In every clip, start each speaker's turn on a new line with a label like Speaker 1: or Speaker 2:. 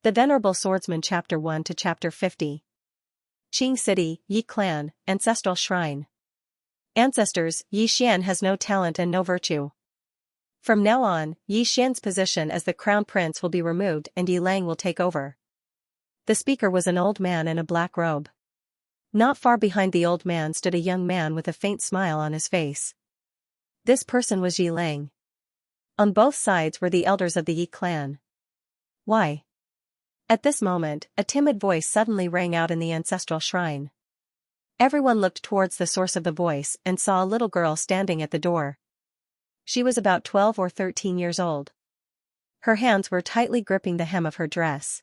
Speaker 1: The Venerable Swordsman Chapter 1 to Chapter 50. Qing City, Yi Clan, Ancestral Shrine. Ancestors, Yi Xian has no talent and no virtue. From now on, Yi Xian's position as the crown prince will be removed and Yi Lang will take over. The speaker was an old man in a black robe. Not far behind the old man stood a young man with a faint smile on his face. This person was Yi Lang. On both sides were the elders of the Yi clan. Why? At this moment, a timid voice suddenly rang out in the ancestral shrine. Everyone looked towards the source of the voice and saw a little girl standing at the door. She was about 12 or 13 years old. Her hands were tightly gripping the hem of her dress.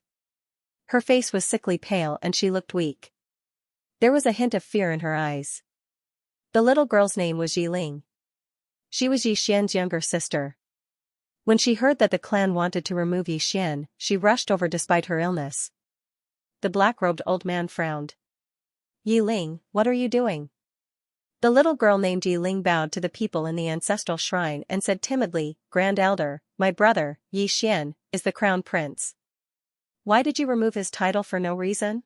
Speaker 1: Her face was sickly pale and she looked weak. There was a hint of fear in her eyes. The little girl's name was Yi Ling. She was Yi Xian's younger sister. When she heard that the clan wanted to remove Yi Xian, she rushed over despite her illness. The black-robed old man frowned. Yi Ling, what are you doing? The little girl named Yi Ling bowed to the people in the ancestral shrine and said timidly, Grand Elder, my brother, Yi Xian, is the crown prince. Why did you remove his title for no reason?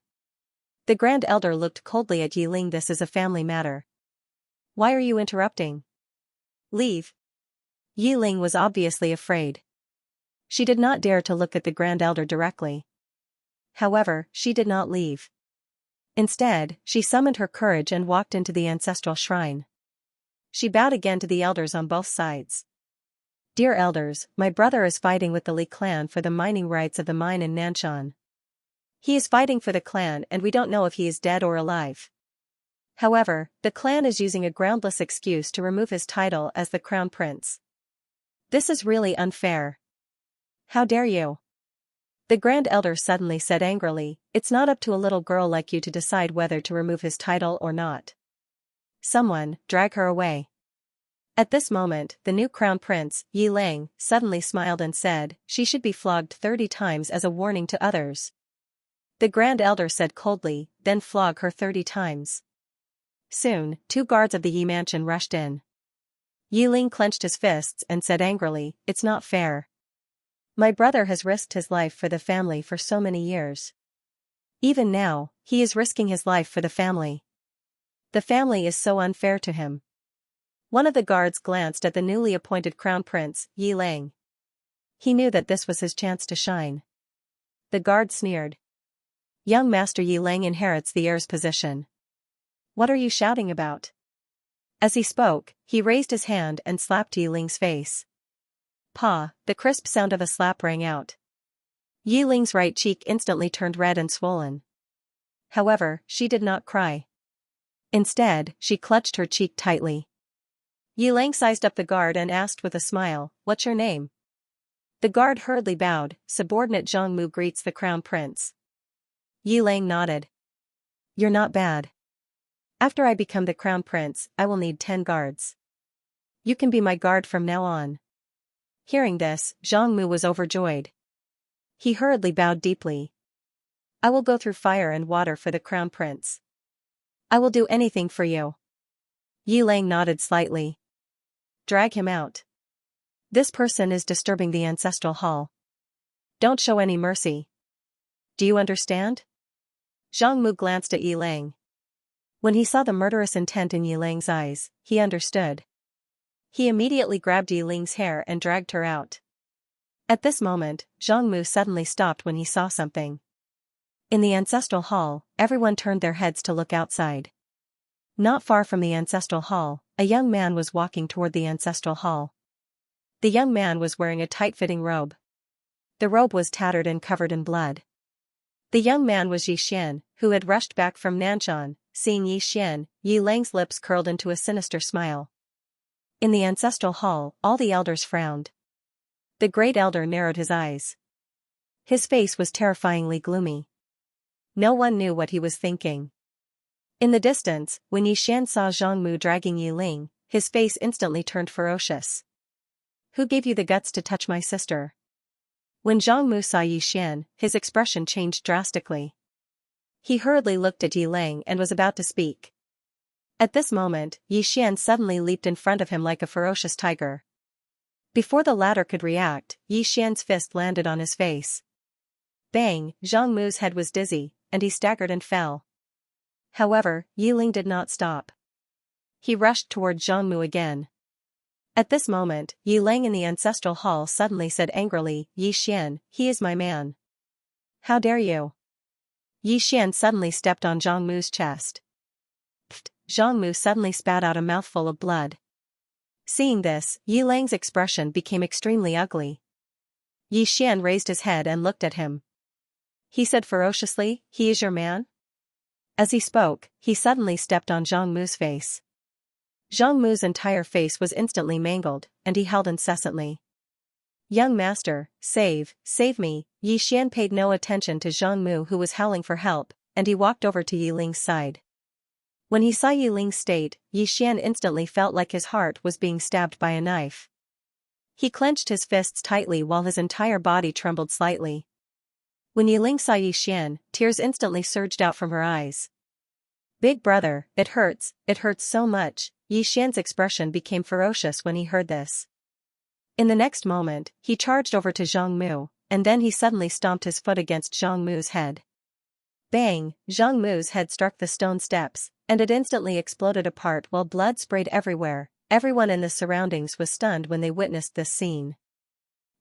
Speaker 1: The Grand Elder looked coldly at Yi Ling. This is a family matter. Why are you interrupting? Leave. Yi Ling was obviously afraid. She did not dare to look at the Grand Elder directly. However, she did not leave. Instead, she summoned her courage and walked into the ancestral shrine. She bowed again to the elders on both sides. Dear elders, my brother is fighting with the Li clan for the mining rights of the mine in Nanshan. He is fighting for the clan and we don't know if he is dead or alive. However, the clan is using a groundless excuse to remove his title as the crown prince. This is really unfair. How dare you? The Grand Elder suddenly said angrily, it's not up to a little girl like you to decide whether to remove his title or not. Someone, drag her away. At this moment, the new crown prince, Yi Lang, suddenly smiled and said, she should be flogged 30 times as a warning to others. The Grand Elder said coldly, then flog her 30 times. Soon, 2 guards of the Yi mansion rushed in. Yi Ling clenched his fists and said angrily, it's not fair. My brother has risked his life for the family for so many years. Even now, he is risking his life for the family. The family is so unfair to him. One of the guards glanced at the newly appointed crown prince, Yi Lang. He knew that this was his chance to shine. The guard sneered. Young Master Yi Lang inherits the heir's position. What are you shouting about? As he spoke, he raised his hand and slapped Yi Ling's face. Pa, the crisp sound of a slap rang out. Yi Ling's right cheek instantly turned red and swollen. However, she did not cry. Instead, she clutched her cheek tightly. Yi Lang sized up the guard and asked with a smile, what's your name? The guard hurriedly bowed, subordinate Zhang Mu greets the crown prince. Yi Lang nodded. You're not bad. After I become the crown prince, I will need 10 guards. You can be my guard from now on. Hearing this, Zhang Mu was overjoyed. He hurriedly bowed deeply. I will go through fire and water for the crown prince. I will do anything for you. Yi Lang nodded slightly. Drag him out. This person is disturbing the ancestral hall. Don't show any mercy. Do you understand? Zhang Mu glanced at Yi Lang. When he saw the murderous intent in Yi Lang's eyes, he understood. He immediately grabbed Yi Ling's hair and dragged her out. At this moment, Zhang Mu suddenly stopped when he saw something. In the ancestral hall, everyone turned their heads to look outside. Not far from the ancestral hall, a young man was walking toward the ancestral hall. The young man was wearing a tight-fitting robe. The robe was tattered and covered in blood. The young man was Yi Xian, who had rushed back from Nanshan. Seeing Yi Xian, Yi Lang's lips curled into a sinister smile. In the ancestral hall, all the elders frowned. The great elder narrowed his eyes. His face was terrifyingly gloomy. No one knew what he was thinking. In the distance, when Yi Xian saw Zhang Mu dragging Yi Ling, his face instantly turned ferocious. Who gave you the guts to touch my sister? When Zhang Mu saw Yi Xian, his expression changed drastically. He hurriedly looked at Yi Lang and was about to speak. At this moment, Yi Xian suddenly leaped in front of him like a ferocious tiger. Before the latter could react, Yi Xian's fist landed on his face. Bang! Zhang Mu's head was dizzy, and he staggered and fell. However, Yi Ling did not stop. He rushed toward Zhang Mu again. At this moment, Yi Ling in the ancestral hall suddenly said angrily, "Yi Xian, he is my man. How dare you?" Yi Xian suddenly stepped on Zhang Mu's chest. Pfft! Zhang Mu suddenly spat out a mouthful of blood. Seeing this, Yi Ling's expression became extremely ugly. Yi Xian raised his head and looked at him. He said ferociously, "He is your man?" As he spoke, he suddenly stepped on Zhang Mu's face. Zhang Mu's entire face was instantly mangled, and he howled incessantly. "Young master, save me!" Yi Xian paid no attention to Zhang Mu, who was howling for help, and he walked over to Yi Ling's side. When he saw Yi Ling's state, Yi Xian instantly felt like his heart was being stabbed by a knife. He clenched his fists tightly while his entire body trembled slightly. When Yi Ling saw Yi Xian, tears instantly surged out from her eyes. "Big brother, it hurts so much." Yi Xian's expression became ferocious when he heard this. In the next moment, he charged over to Zhang Mu, and then he suddenly stomped his foot against Zhang Mu's head. Bang! Zhang Mu's head struck the stone steps, and it instantly exploded apart while blood sprayed everywhere. Everyone in the surroundings was stunned when they witnessed this scene.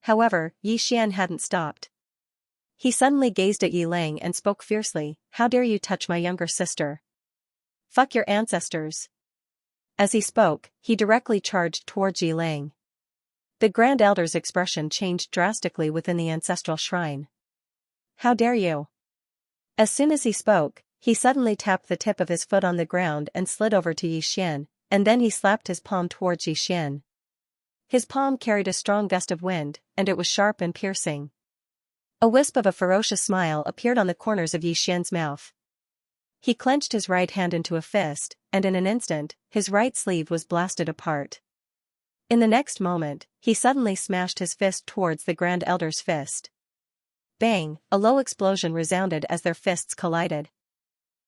Speaker 1: However, Yi Xian hadn't stopped. He suddenly gazed at Yi Ling and spoke fiercely, "How dare you touch my younger sister? Fuck your ancestors." As he spoke, he directly charged towards Yi Ling. The Grand Elder's expression changed drastically within the ancestral shrine. "How dare you?" As soon as he spoke, he suddenly tapped the tip of his foot on the ground and slid over to Yi Xian, and then he slapped his palm towards Yi Xian. His palm carried a strong gust of wind, and it was sharp and piercing. A wisp of a ferocious smile appeared on the corners of Yi Xian's mouth. He clenched his right hand into a fist, and in an instant, his right sleeve was blasted apart. In the next moment, he suddenly smashed his fist towards the Grand Elder's fist. Bang! A low explosion resounded as their fists collided.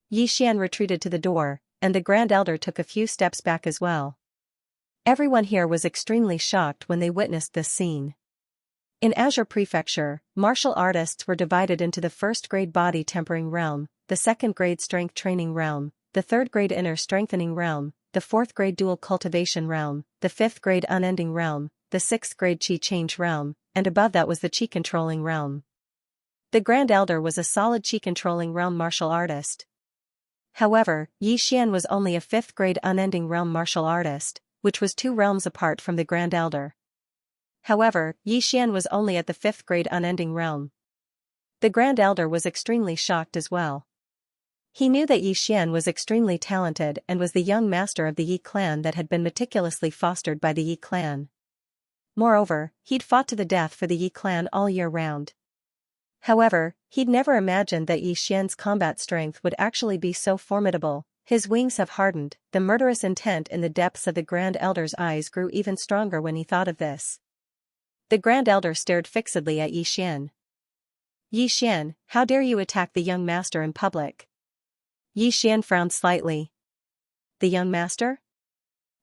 Speaker 1: Yi Xian retreated to the door, and the Grand Elder took a few steps back as well. Everyone here was extremely shocked when they witnessed this scene. In Azure Prefecture, martial artists were divided into the first-grade body tempering realm, the second-grade strength training realm, the third-grade inner strengthening realm, the fourth-grade dual cultivation realm, the fifth-grade unending realm, the sixth-grade chi change realm, and above that was the chi controlling realm. The Grand Elder was a solid chi controlling realm martial artist. However, Yi Xian was only a fifth-grade unending realm martial artist, which was 2 realms apart from the Grand Elder. However, Yi Xian was only at the fifth-grade unending realm. The Grand Elder was extremely shocked as well. He knew that Yi Xian was extremely talented and was the young master of the Yi clan that had been meticulously fostered by the Yi clan. Moreover, he'd fought to the death for the Yi clan all year round. However, he'd never imagined that Yi Xian's combat strength would actually be so formidable. His wings have hardened. The murderous intent in the depths of the Grand Elder's eyes grew even stronger when he thought of this. The Grand Elder stared fixedly at Yi Xian. "Yi Xian, how dare you attack the young master in public?" Yi Xian frowned slightly. "The young master?"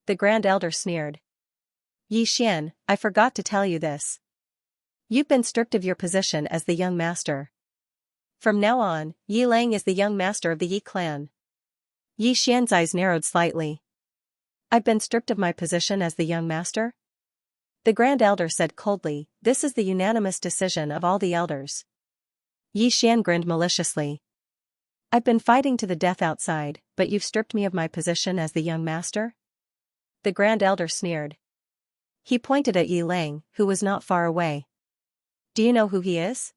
Speaker 1: The Grand Elder sneered. "Yi Xian, I forgot to tell you this. You've been stripped of your position as the young master. From now on, Yi Ling is the young master of the Yi clan." Yi Xian's eyes narrowed slightly. "I've been stripped of my position as the young master?" The Grand Elder said coldly, "This is the unanimous decision of all the elders." Yi Xian grinned maliciously. "I've been fighting to the death outside, but you've stripped me of my position as the young master?" The Grand Elder sneered. He pointed at Yi Ling, who was not far away. "Do you know who he is?"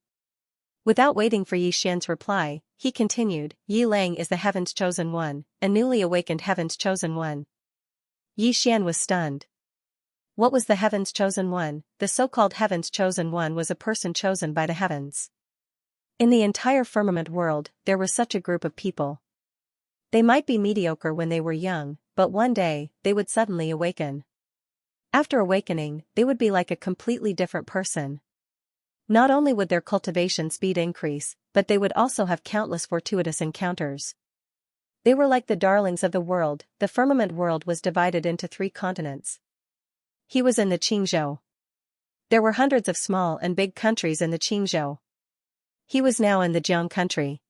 Speaker 1: Without waiting for Yi Xian's reply, he continued, "Yi Ling is the Heaven's Chosen One, a newly awakened Heaven's Chosen One." Yi Xian was stunned. What was the Heaven's Chosen One? The so-called Heaven's Chosen One was a person chosen by the heavens. In the entire firmament world, there was such a group of people. They might be mediocre when they were young, but one day, they would suddenly awaken. After awakening, they would be like a completely different person. Not only would their cultivation speed increase, but they would also have countless fortuitous encounters. They were like the darlings of the world. The firmament world was divided into 3 continents. He was in the Qingzhou. There were hundreds of small and big countries in the Qingzhou. He was now in the Jiang country.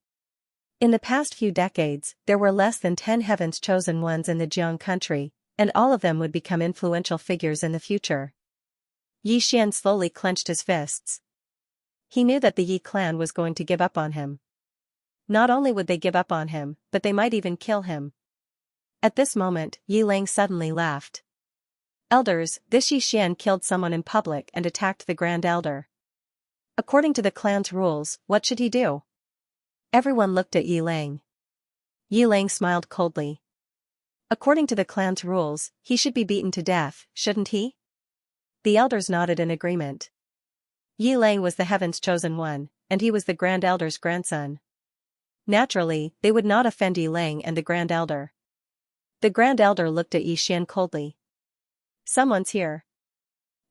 Speaker 1: In the past few decades, there were less than 10 heaven's chosen ones in the Jiang country, and all of them would become influential figures in the future. Yi Xian slowly clenched his fists. He knew that the Yi clan was going to give up on him. Not only would they give up on him, but they might even kill him. At this moment, Yi Lang suddenly laughed. Elders, this Yi Xian killed someone in public and attacked the Grand Elder. According to the clan's rules, what should he do? Everyone looked at Yi Lang. Yi Lang smiled coldly. According to the clan's rules, he should be beaten to death, shouldn't he? The elders nodded in agreement. Yi Lang was the heaven's chosen one, and he was the Grand Elder's grandson. Naturally, they would not offend Yi Lang and the Grand Elder. The Grand Elder looked at Yi Xian coldly. Someone's here.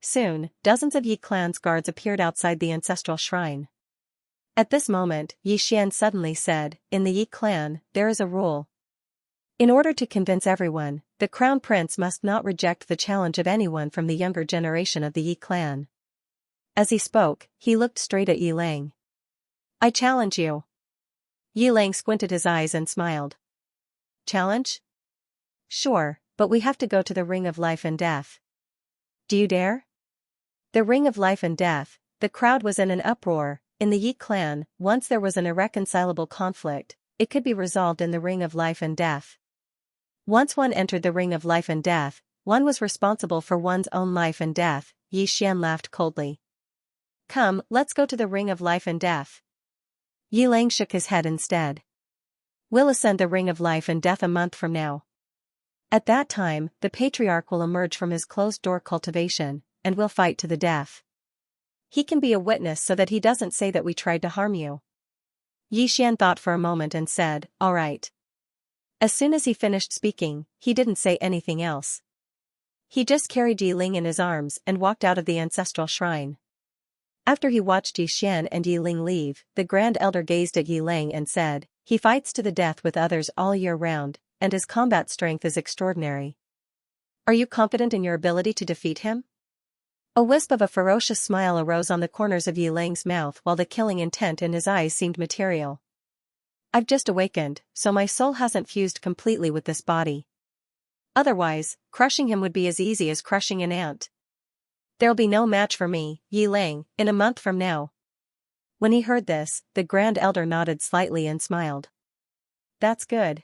Speaker 1: Soon, dozens of Yi clan's guards appeared outside the ancestral shrine. At this moment, Yi Xian suddenly said, "In the Yi clan, there is a rule. In order to convince everyone, the crown prince must not reject the challenge of anyone from the younger generation of the Yi clan." As he spoke, he looked straight at Yi Lang. "I challenge you." Yi Lang squinted his eyes and smiled. "Challenge? Sure, but we have to go to the Ring of Life and Death. Do you dare?" The Ring of Life and Death. The crowd was in an uproar. In the Yi clan, once there was an irreconcilable conflict, it could be resolved in the Ring of Life and Death. Once one entered the Ring of Life and Death, one was responsible for one's own life and death. Yi Xian laughed coldly. "Come, let's go to the Ring of Life and Death." Yi Lang shook his head instead. "We'll ascend the Ring of Life and Death a month from now. At that time, the patriarch will emerge from his closed-door cultivation, and will fight to the death. He can be a witness so that he doesn't say that we tried to harm you." Yi Xian thought for a moment and said, "All right." As soon as he finished speaking, he didn't say anything else. He just carried Yi Ling in his arms and walked out of the ancestral shrine. After he watched Yi Xian and Yi Ling leave, the Grand Elder gazed at Yi Lang and said, "He fights to the death with others all year round, and his combat strength is extraordinary. Are you confident in your ability to defeat him?" A wisp of a ferocious smile arose on the corners of Yi Lang's mouth while the killing intent in his eyes seemed material. "I've just awakened, so my soul hasn't fused completely with this body. Otherwise, crushing him would be as easy as crushing an ant. There'll be no match for me, Yi Lang, in a month from now." When he heard this, the Grand Elder nodded slightly and smiled. "That's good."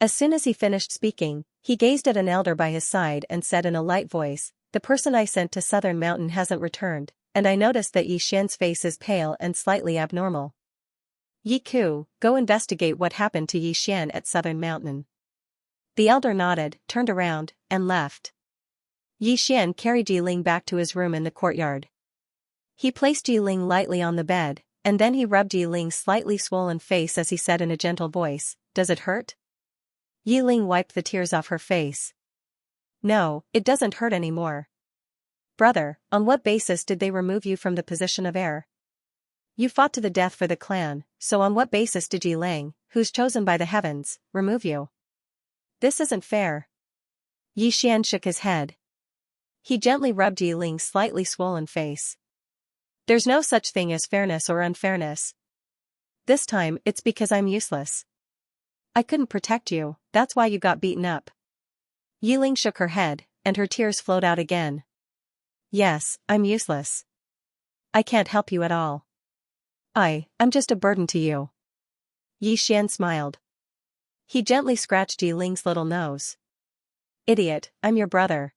Speaker 1: As soon as he finished speaking, he gazed at an elder by his side and said in a light voice, "The person I sent to Southern Mountain hasn't returned, and I noticed that Yi Xian's face is pale and slightly abnormal. Yi Ku, go investigate what happened to Yi Xian at Southern Mountain." The elder nodded, turned around, and left. Yi Xian carried Yi Ling back to his room in the courtyard. He placed Yi Ling lightly on the bed, and then he rubbed Yi Ling's slightly swollen face as he said in a gentle voice, "Does it hurt?" Yi Ling wiped the tears off her face. "No, it doesn't hurt anymore." "Brother, on what basis did they remove you from the position of heir? You fought to the death for the clan, so on what basis did Yi Lang, who's chosen by the heavens, remove you? This isn't fair." Yi Xian shook his head. He gently rubbed Yi Ling's slightly swollen face. "There's no such thing as fairness or unfairness. This time it's because I'm useless. I couldn't protect you, that's why you got beaten up." Yi Ling shook her head, and her tears flowed out again. "Yes, I'm useless. I can't help you at all. I'm just a burden to you." Yi Xian smiled. He gently scratched Yi Ling's little nose. "Idiot, I'm your brother.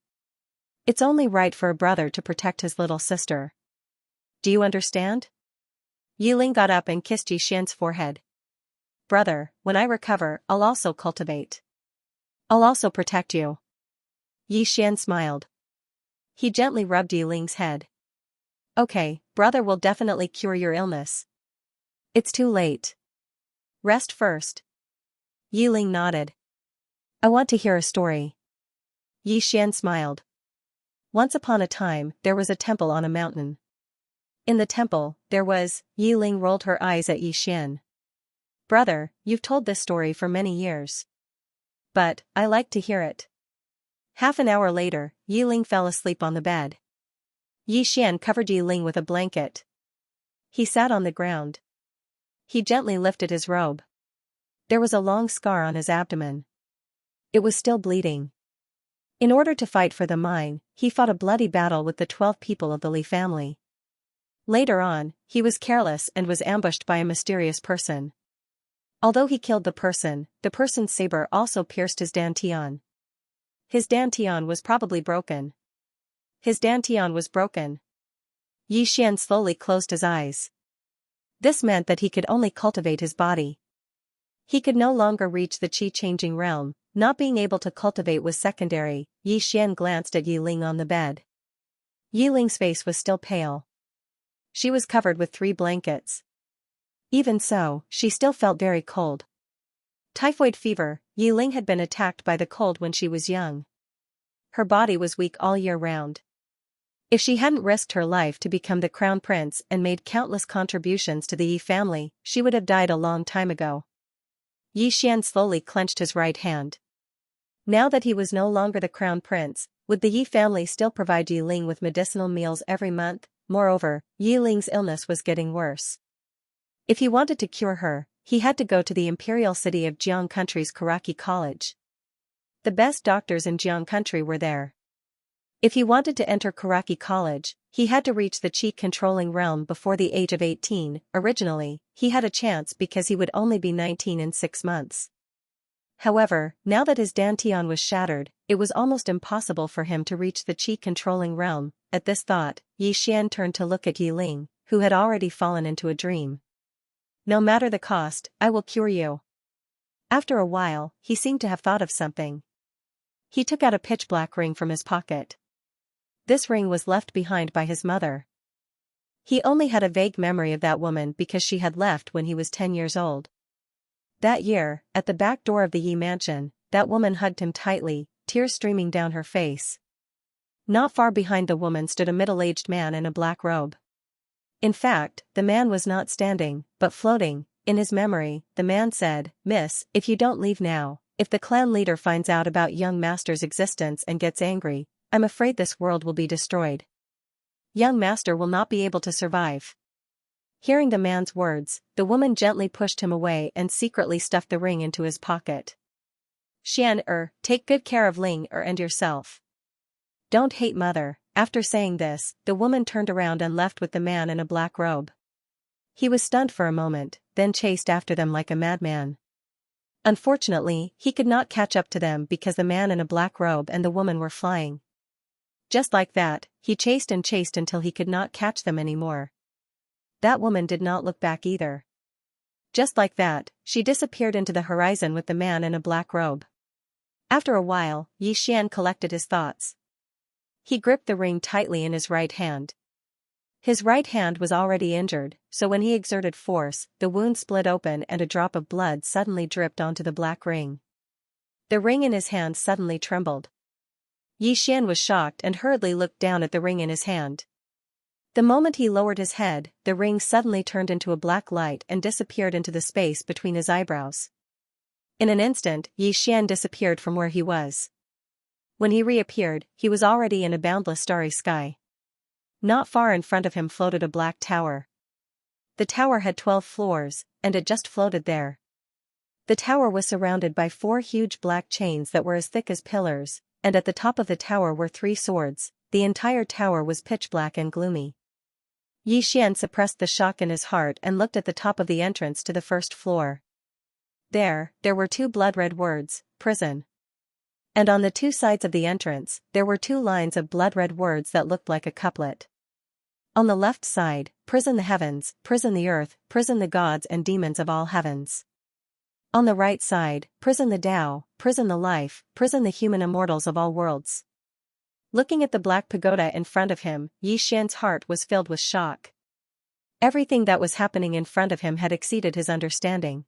Speaker 1: It's only right for a brother to protect his little sister. Do you understand?" Yi Ling got up and kissed Yi Xian's forehead. "Brother, when I recover, I'll also cultivate. I'll also protect you." Yi Xian smiled. He gently rubbed Yi Ling's head. "Okay, brother will definitely cure your illness. It's too late. Rest first." Yi Ling nodded. "I want to hear a story." Yi Xian smiled. Once upon a time, there was a temple on a mountain. In the temple, there was, Yi Ling rolled her eyes at Yi Xian. "Brother, you've told this story for many years. But, I like to hear it." Half an hour later, Yi Ling fell asleep on the bed. Yi Xian covered Yi Ling with a blanket. He sat on the ground. he gently lifted his robe. There was a long scar on his abdomen. It was still bleeding. In order to fight for the mine, he fought a bloody battle with the 12 people of the Li family. Later on, he was careless and was ambushed by a mysterious person. Although he killed the person's saber also pierced his dantian. His dantian was probably broken. His dantian was broken. Yi Xian slowly closed his eyes. This meant that he could only cultivate his body. He could no longer reach the qi-changing realm. Not being able to cultivate was secondary. Yi Xian glanced at Yi Ling on the bed. Yi Ling's face was still pale. She was covered with 3 blankets. Even so, she still felt very cold. Typhoid fever. Yi Ling had been attacked by the cold when she was young. Her body was weak all year round. If she hadn't risked her life to become the crown prince and made countless contributions to the Yi family, she would have died a long time ago. Yi Xian slowly clenched his right hand. Now that he was no longer the crown prince, would the Yi family still provide Yi Ling with medicinal meals every month? Moreover, Yi Ling's illness was getting worse. If he wanted to cure her, he had to go to the imperial city of Jiang Country's Karaki College. The best doctors in Jiang Country were there. If he wanted to enter Karaki College, he had to reach the qi-controlling realm before the age of 18. Originally, he had a chance because he would only be 19 in 6 months. However, now that his dantian was shattered, it was almost impossible for him to reach the qi-controlling realm. At this thought, Yi Xian turned to look at Yi Ling, who had already fallen into a dream. No matter the cost, I will cure you. After a while, he seemed to have thought of something. He took out a pitch-black ring from his pocket. This ring was left behind by his mother. He only had a vague memory of that woman because she had left when he was 10 years old. That year, at the back door of the Yi mansion, that woman hugged him tightly, tears streaming down her face. Not far behind the woman stood a middle-aged man in a black robe. In fact, the man was not standing, but floating. In his memory, the man said, "Miss, if you don't leave now, if the clan leader finds out about young master's existence and gets angry, I'm afraid this world will be destroyed. Young master will not be able to survive." Hearing the man's words, the woman gently pushed him away and secretly stuffed the ring into his pocket. "Xian, take good care of Ling and yourself. Don't hate mother." After saying this, the woman turned around and left with the man in a black robe. He was stunned for a moment, then chased after them like a madman. Unfortunately, he could not catch up to them because the man in a black robe and the woman were flying. Just like that, he chased and chased until he could not catch them anymore. That woman did not look back either. Just like that, she disappeared into the horizon with the man in a black robe. After a while, Yi Xian collected his thoughts. He gripped the ring tightly in his right hand. His right hand was already injured, so when he exerted force, the wound split open and a drop of blood suddenly dripped onto the black ring. The ring in his hand suddenly trembled. Yi Xian was shocked and hurriedly looked down at the ring in his hand. The moment he lowered his head, the ring suddenly turned into a black light and disappeared into the space between his eyebrows. In an instant, Yi Xian disappeared from where he was. When he reappeared, he was already in a boundless starry sky. Not far in front of him floated a black tower. The tower had 12 floors, and it just floated there. The tower was surrounded by 4 huge black chains that were as thick as pillars, and at the top of the tower were 3 swords. The entire tower was pitch black and gloomy. Yi Xian suppressed the shock in his heart and looked at the top of the entrance to the first floor. There were 2 blood-red words, prison. And on the 2 sides of the entrance, there were 2 lines of blood-red words that looked like a couplet. On the left side, prison the heavens, prison the earth, prison the gods and demons of all heavens. On the right side, prison the Tao, prison the life, prison the human immortals of all worlds. Looking at the black pagoda in front of him, Yi Xian's heart was filled with shock. Everything that was happening in front of him had exceeded his understanding.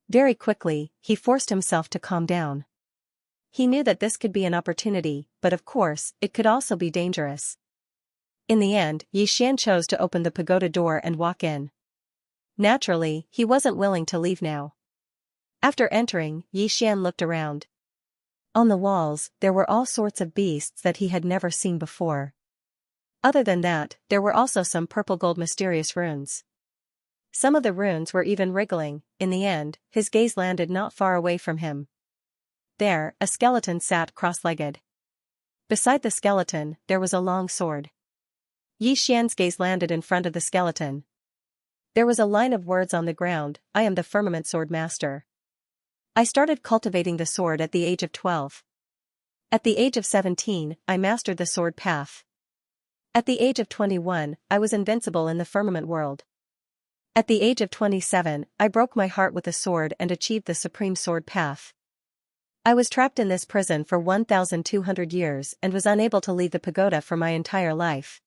Speaker 1: Very quickly, he forced himself to calm down. He knew that this could be an opportunity, but of course, it could also be dangerous. In the end, Yi Xian chose to open the pagoda door and walk in. Naturally, he wasn't willing to leave now. After entering, Yi Xian looked around. On the walls, there were all sorts of beasts that he had never seen before. Other than that, there were also some purple-gold mysterious runes. Some of the runes were even wriggling. In the end, his gaze landed not far away from him. There, a skeleton sat cross-legged. Beside the skeleton, there was a long sword. Yi Xian's gaze landed in front of the skeleton. There was a line of words on the ground, I am the firmament sword master. I started cultivating the sword at the age of 12. At the age of 17, I mastered the sword path. At the age of 21, I was invincible in the firmament world. At the age of 27, I broke my heart with the sword and achieved the supreme sword path. I was trapped in this prison for 1,200 years and was unable to leave the pagoda for my entire life.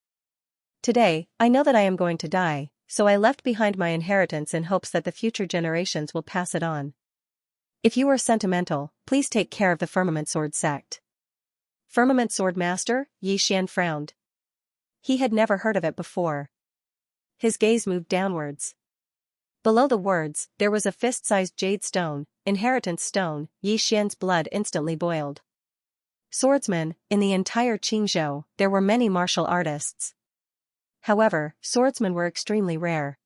Speaker 1: Today, I know that I am going to die, so I left behind my inheritance in hopes that the future generations will pass it on. If you are sentimental, please take care of the Firmament Sword sect. Firmament Sword Master? Yi Xian frowned. He had never heard of it before. His gaze moved downwards. Below the words, there was a fist-sized jade stone, inheritance stone. Yi Xian's blood instantly boiled. Swordsman, in the entire Qingzhou, there were many martial artists. However, swordsmen were extremely rare.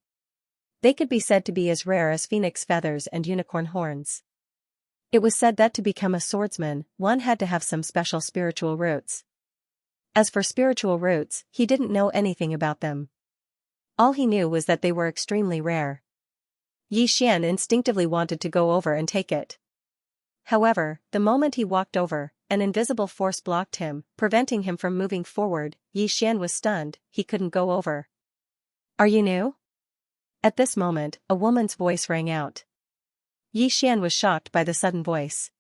Speaker 1: They could be said to be as rare as phoenix feathers and unicorn horns. It was said that to become a swordsman, one had to have some special spiritual roots. As for spiritual roots, he didn't know anything about them. All he knew was that they were extremely rare. Yi Xian instinctively wanted to go over and take it. However, the moment he walked over, an invisible force blocked him, preventing him from moving forward. Yi Xian was stunned, he couldn't go over. Are you new? At this moment, a woman's voice rang out. Yi Xian was shocked by the sudden voice.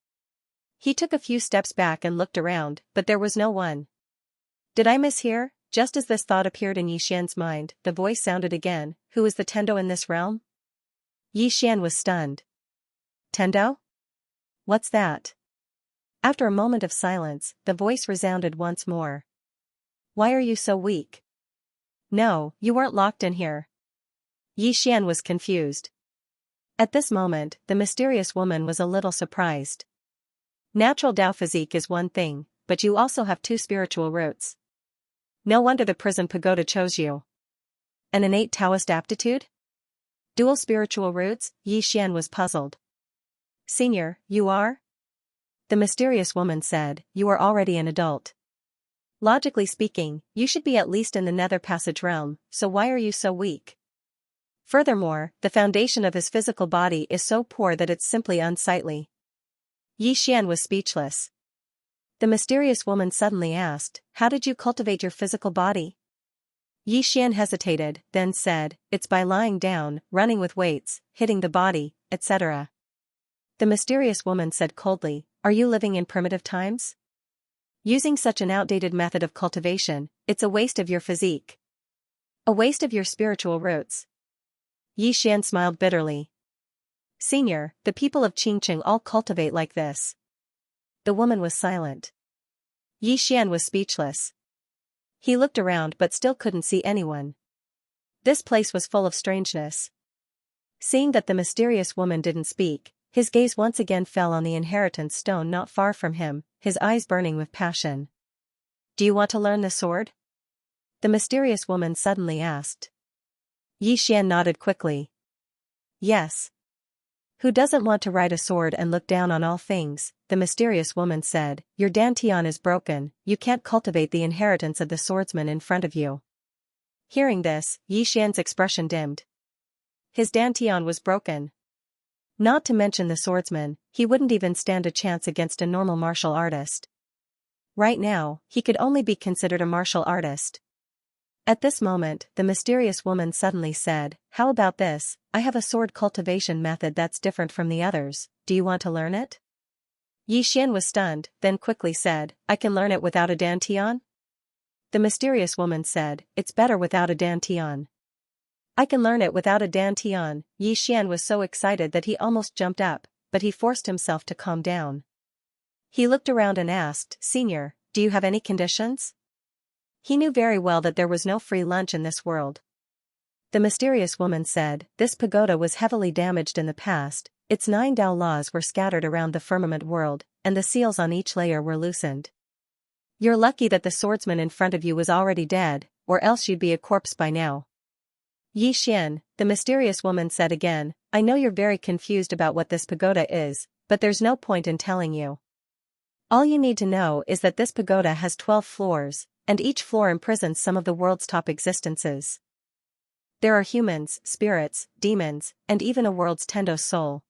Speaker 1: He took a few steps back and looked around, but there was no one. Did I mishear? Just as this thought appeared in Yi Xian's mind, the voice sounded again, who is the Tendo in this realm? Yi Xian was stunned. Tendo? What's that? After a moment of silence, the voice resounded once more. Why are you so weak? No, you weren't locked in here. Yi Xian was confused. At this moment, the mysterious woman was a little surprised. Natural Dao physique is one thing, but you also have 2 spiritual roots. No wonder the prison pagoda chose you. An innate Taoist aptitude? Dual spiritual roots? Yi Xian was puzzled. Senior, you are? The mysterious woman said, you are already an adult. Logically speaking, you should be at least in the Nether Passage realm, so why are you so weak? Furthermore, the foundation of his physical body is so poor that it's simply unsightly. Yi Xian was speechless. The mysterious woman suddenly asked, how did you cultivate your physical body? Yi Xian hesitated, then said, it's by lying down, running with weights, hitting the body, etc. The mysterious woman said coldly, are you living in primitive times? Using such an outdated method of cultivation, it's a waste of your physique. A waste of your spiritual roots. Yi Xian smiled bitterly. Senior, the people of Qingqing all cultivate like this. The woman was silent. Yi Xian was speechless. He looked around but still couldn't see anyone. This place was full of strangeness. Seeing that the mysterious woman didn't speak, his gaze once again fell on the inheritance stone not far from him, his eyes burning with passion. Do you want to learn the sword? The mysterious woman suddenly asked. Yi Xian nodded quickly. Yes. Who doesn't want to ride a sword and look down on all things? The mysterious woman said, your dantian is broken, you can't cultivate the inheritance of the swordsman in front of you. Hearing this, Yi Xian's expression dimmed. His dantian was broken. Not to mention the swordsman, he wouldn't even stand a chance against a normal martial artist. Right now, he could only be considered a martial artist. At this moment, the mysterious woman suddenly said, how about this, I have a sword cultivation method that's different from the others, do you want to learn it? Yi Xian was stunned, then quickly said, I can learn it without a dantian? The mysterious woman said, it's better without a dantian. I can learn it without a dantian. Yi Xian was so excited that he almost jumped up, but he forced himself to calm down. He looked around and asked, Senior, do you have any conditions? He knew very well that there was no free lunch in this world. The mysterious woman said, this pagoda was heavily damaged in the past, its 9 Dao laws were scattered around the firmament world, and the seals on each layer were loosened. You're lucky that the swordsman in front of you was already dead, or else you'd be a corpse by now. Yi Xian, the mysterious woman said again, I know you're very confused about what this pagoda is, but there's no point in telling you. All you need to know is that this pagoda has 12 floors, and each floor imprisons some of the world's top existences. There are humans, spirits, demons, and even a world's tendos soul.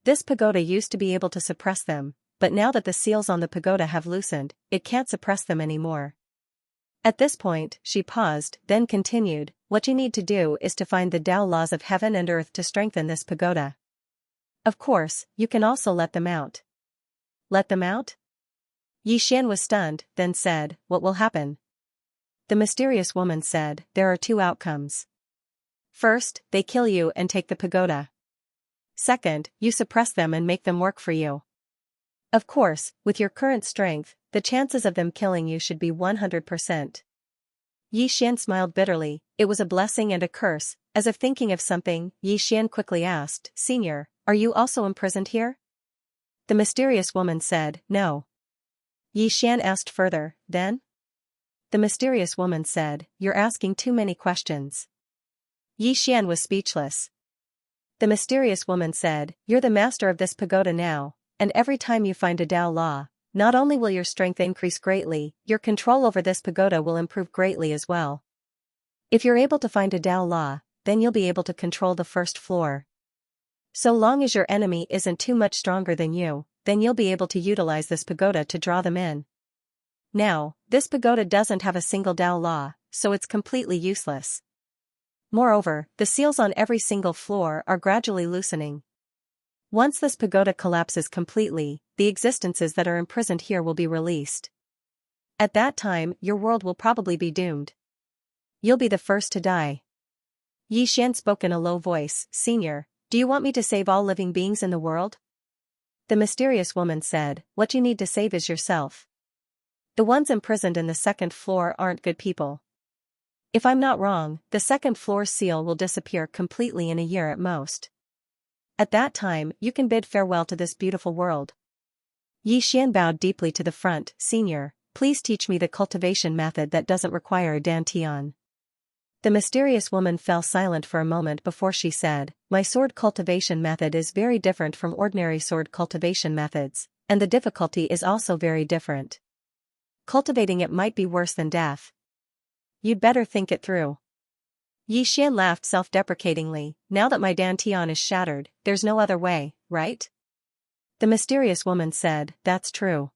Speaker 1: This pagoda used to be able to suppress them, but now that the seals on the pagoda have loosened, it can't suppress them anymore. At this point, she paused, then continued, what you need to do is to find the Tao laws of heaven and earth to strengthen this pagoda. Of course, you can also let them out. Let them out? Xian was stunned, then said, what will happen? The mysterious woman said, there are 2 outcomes. First, they kill you and take the pagoda. Second, you suppress them and make them work for you. Of course, with your current strength, the chances of them killing you should be 100%. Xian smiled bitterly, it was a blessing and a curse, as if thinking of something, Xian quickly asked, Senior, are you also imprisoned here? The mysterious woman said, no. Xian asked further, then? The mysterious woman said, you're asking too many questions. Xian was speechless. The mysterious woman said, you're the master of this pagoda now, and every time you find a Tao law, not only will your strength increase greatly, your control over this pagoda will improve greatly as well. If you're able to find a Tao law, then you'll be able to control the first floor. So long as your enemy isn't too much stronger than you, then you'll be able to utilize this pagoda to draw them in. Now, this pagoda doesn't have a single Tao law, so it's completely useless. Moreover, the seals on every single floor are gradually loosening. Once this pagoda collapses completely, the existences that are imprisoned here will be released. At that time, your world will probably be doomed. You'll be the first to die. Xian spoke in a low voice, Senior, do you want me to save all living beings in the world? The mysterious woman said, what you need to save is yourself. The ones imprisoned in the 2nd floor aren't good people. If I'm not wrong, the 2nd floor's seal will disappear completely in a year at most. At that time, you can bid farewell to this beautiful world. Xian bowed deeply to the front, Senior, please teach me the cultivation method that doesn't require a dantian. The mysterious woman fell silent for a moment before she said, my sword cultivation method is very different from ordinary sword cultivation methods, and the difficulty is also very different. Cultivating it might be worse than death. You'd better think it through. Xian laughed self-deprecatingly, now that my dantian is shattered, there's no other way, right? The mysterious woman said, that's true.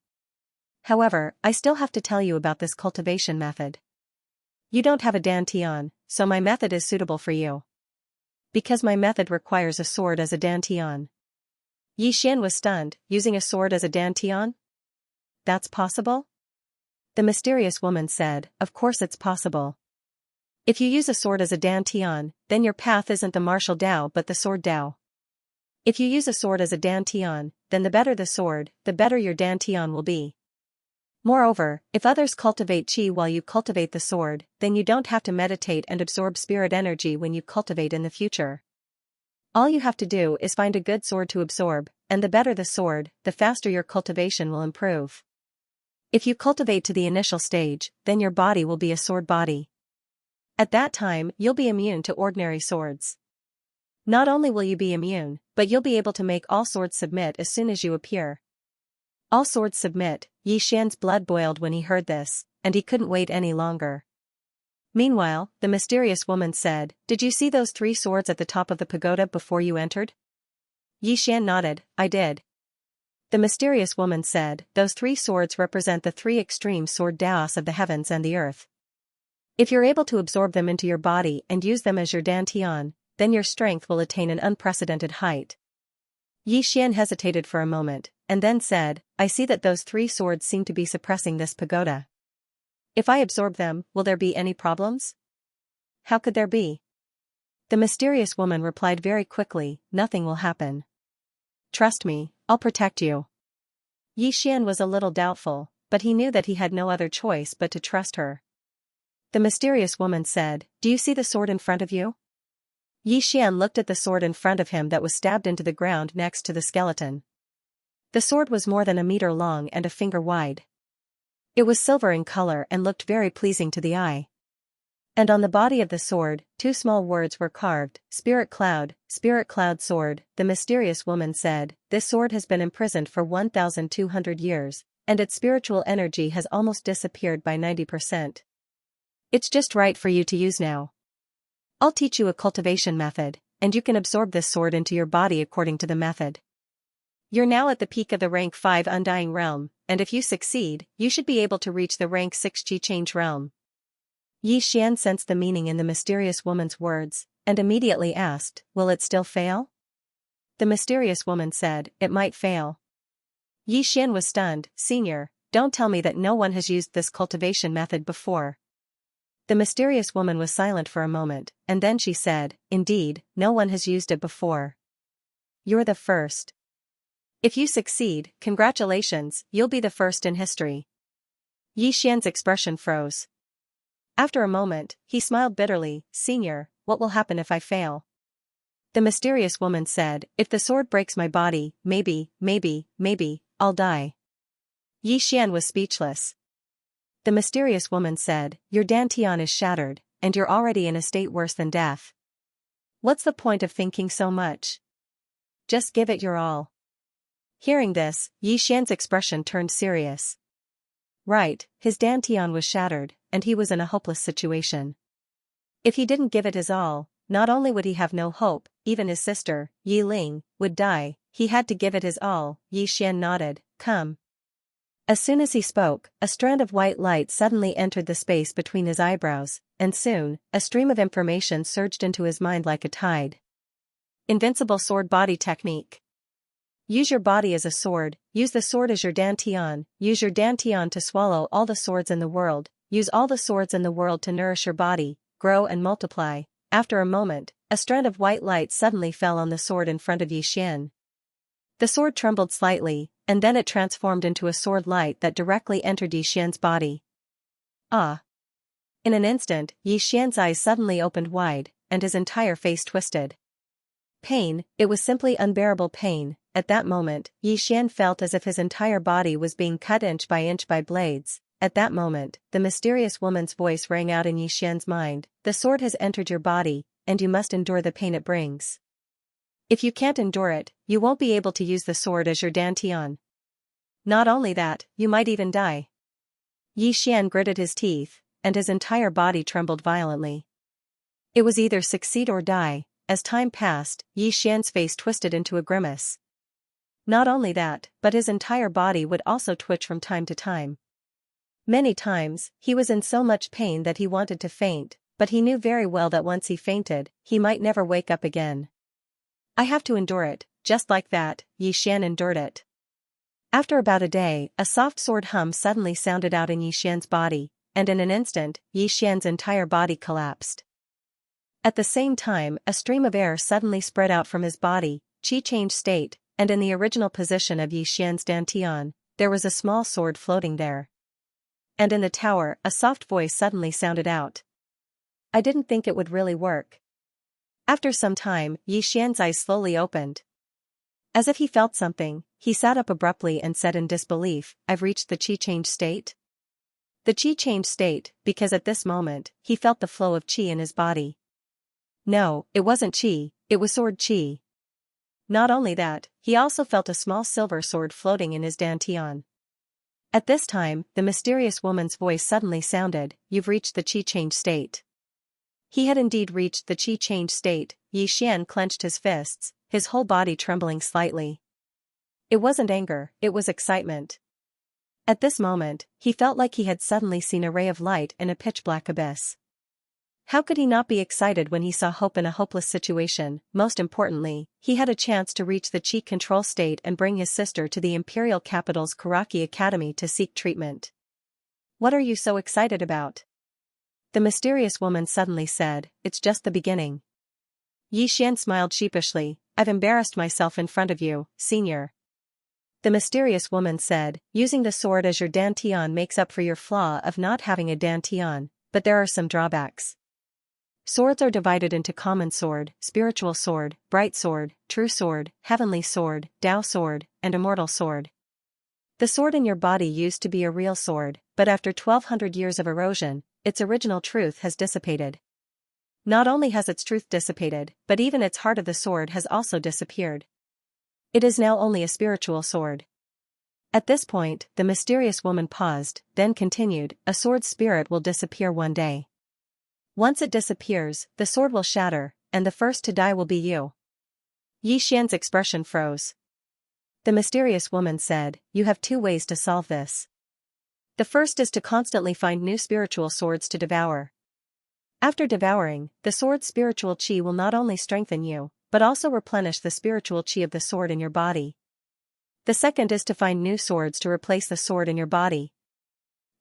Speaker 1: However, I still have to tell you about this cultivation method. You don't have a dantian, so my method is suitable for you. Because my method requires a sword as a dantian. Xian was stunned, using a sword as a dantian? That's possible? The mysterious woman said, of course it's possible. If you use a sword as a dantian, then your path isn't the martial Tao but the sword Tao. If you use a sword as a dantian, then the better the sword, the better your dantian will be. Moreover, if others cultivate qi while you cultivate the sword, then you don't have to meditate and absorb spirit energy when you cultivate in the future. All you have to do is find a good sword to absorb, and the better the sword, the faster your cultivation will improve. If you cultivate to the initial stage, then your body will be a sword body. At that time, you'll be immune to ordinary swords. Not only will you be immune, but you'll be able to make all swords submit as soon as you appear. All swords submit. Xian's blood boiled when he heard this, and he couldn't wait any longer. Meanwhile, the mysterious woman said, did you see those 3 swords at the top of the pagoda before you entered? Xian nodded, I did. The mysterious woman said, those 3 swords represent the 3 extreme sword Taos of the heavens and the earth. If you're able to absorb them into your body and use them as your dantian, then your strength will attain an unprecedented height. Xian hesitated for a moment, and then said, I see that those 3 swords seem to be suppressing this pagoda. If I absorb them, will there be any problems? How could there be? The mysterious woman replied very quickly, nothing will happen. Trust me, I'll protect you. Xian was a little doubtful, but he knew that he had no other choice but to trust her. The mysterious woman said, do you see the sword in front of you? Xian looked at the sword in front of him that was stabbed into the ground next to the skeleton. The sword was more than a meter long and a finger wide. It was silver in color and looked very pleasing to the eye. And on the body of the sword, 2 small words were carved, Spirit Cloud Sword. The mysterious woman said, "This sword has been imprisoned for 1,200 years, and its spiritual energy has almost disappeared by 90%. It's just right for you to use now. I'll teach you a cultivation method, and you can absorb this sword into your body according to the method. You're now at the peak of the rank 5 Undying Realm, and if you succeed, you should be able to reach the rank 6 Qi Change Realm." Xian sensed the meaning in the mysterious woman's words, and immediately asked, "Will it still fail?" The mysterious woman said, "It might fail." Xian was stunned. "Senior, don't tell me that no one has used this cultivation method before." The mysterious woman was silent for a moment, and then she said, "Indeed, no one has used it before. You're the first. If you succeed, congratulations, you'll be the first in history." Xian's expression froze. After a moment, he smiled bitterly. "Senior, what will happen if I fail?" The mysterious woman said, "If the sword breaks my body, maybe, I'll die." Xian was speechless. The mysterious woman said, "Your dantian is shattered, and you're already in a state worse than death. What's the point of thinking so much? Just give it your all." Hearing this, Xian's expression turned serious. Right, his dantian was shattered, and he was in a hopeless situation. If he didn't give it his all, not only would he have no hope, even his sister, Yi Ling, would die. He had to give it his all. Xian nodded. "Come." As soon as he spoke, a strand of white light suddenly entered the space between his eyebrows, and soon, a stream of information surged into his mind like a tide. Invincible sword body technique. Use your body as a sword, use the sword as your dantian, use your dantian to swallow all the swords in the world, use all the swords in the world to nourish your body, grow and multiply. After a moment, a strand of white light suddenly fell on the sword in front of Xian. The sword trembled slightly, and then it transformed into a sword light that directly entered Xian's body. Ah! In an instant, Xian's eyes suddenly opened wide, and his entire face twisted. Pain, it was simply unbearable pain. At that moment, Xian felt as if his entire body was being cut inch by blades. At that moment, the mysterious woman's voice rang out in Xian's mind, "The sword has entered your body, and you must endure the pain it brings. If you can't endure it, you won't be able to use the sword as your dantian. Not only that, you might even die." Xian gritted his teeth, and his entire body trembled violently. It was either succeed or die. As time passed, Xian's face twisted into a grimace. Not only that, but his entire body would also twitch from time to time. Many times, he was in so much pain that he wanted to faint, but he knew very well that once he fainted, he might never wake up again. "I have to endure it," just like that, Xian endured it. After about a day, a soft sword hum suddenly sounded out in Xian's body, and in an instant, Xian's entire body collapsed. At the same time, a stream of air suddenly spread out from his body, Qi changed state, and in the original position of Xian's dantian, there was a small sword floating there. And in the tower, a soft voice suddenly sounded out. "I didn't think it would really work." After some time, Xian's eyes slowly opened. As if he felt something, he sat up abruptly and said in disbelief, "I've reached the Qi change state?" The Qi change state, because at this moment, he felt the flow of Qi in his body. No, it wasn't Qi, it was sword Qi. Not only that, he also felt a small silver sword floating in his dantian. At this time, the mysterious woman's voice suddenly sounded, "You've reached the Qi change state." He had indeed reached the Qi change state. Xian clenched his fists, his whole body trembling slightly. It wasn't anger, it was excitement. At this moment, he felt like he had suddenly seen a ray of light in a pitch-black abyss. How could he not be excited when he saw hope in a hopeless situation? Most importantly, he had a chance to reach the Qi control state and bring his sister to the imperial capital's Karaki Academy to seek treatment. "What are you so excited about?" The mysterious woman suddenly said, "It's just the beginning." Xian smiled sheepishly, "I've embarrassed myself in front of you, senior." The mysterious woman said, "Using the sword as your dantian makes up for your flaw of not having a dantian, but there are some drawbacks. Swords are divided into common sword, spiritual sword, bright sword, true sword, heavenly sword, Tao sword, and immortal sword. The sword in your body used to be a real sword, but after 1200 years of erosion, its original truth has dissipated. Not only has its truth dissipated, but even its heart of the sword has also disappeared. It is now only a spiritual sword. At this point, the mysterious woman paused, then continued, a sword's spirit will disappear one day. Once it disappears, the sword will shatter, and the first to die will be you. Xian's expression froze. The mysterious woman said, you have two ways to solve this. The first is to constantly find new spiritual swords to devour. After devouring, the sword's spiritual chi will not only strengthen you, but also replenish the spiritual chi of the sword in your body. The second is to find new swords to replace the sword in your body.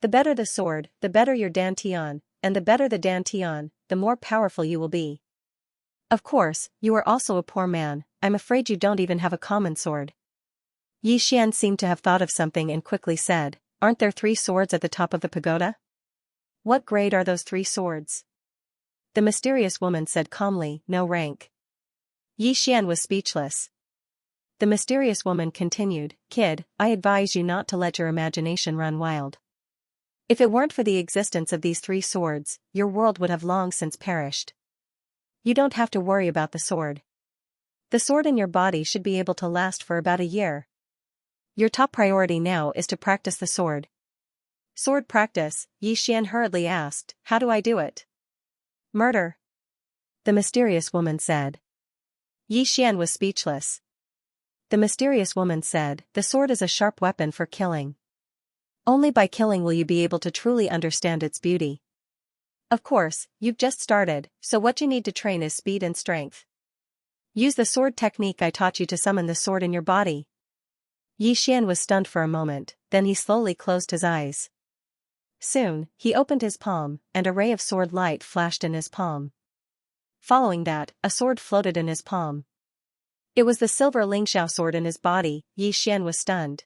Speaker 1: The better the sword, the better your dantian, and the better the dantian, the more powerful you will be. Of course, you are also a poor man, I'm afraid you don't even have a common sword. Xian seemed to have thought of something and quickly said, aren't there 3 swords at the top of the pagoda? What grade are those 3 swords? The mysterious woman said calmly, no rank. Xian was speechless. The mysterious woman continued, kid, I advise you not to let your imagination run wild. If it weren't for the existence of these 3 swords, your world would have long since perished. You don't have to worry about the sword. The sword in your body should be able to last for about a year. Your top priority now is to practice the sword. Sword practice, Xian hurriedly asked, how do I do it? Murder. The mysterious woman said. Xian was speechless. The mysterious woman said, the sword is a sharp weapon for killing. Only by killing will you be able to truly understand its beauty. Of course, you've just started, so what you need to train is speed and strength. Use the sword technique I taught you to summon the sword in your body. Xian was stunned for a moment, then he slowly closed his eyes. Soon, he opened his palm, and a ray of sword light flashed in his palm. Following that, a sword floated in his palm. It was the silver Lingxiao sword in his body. Xian was stunned.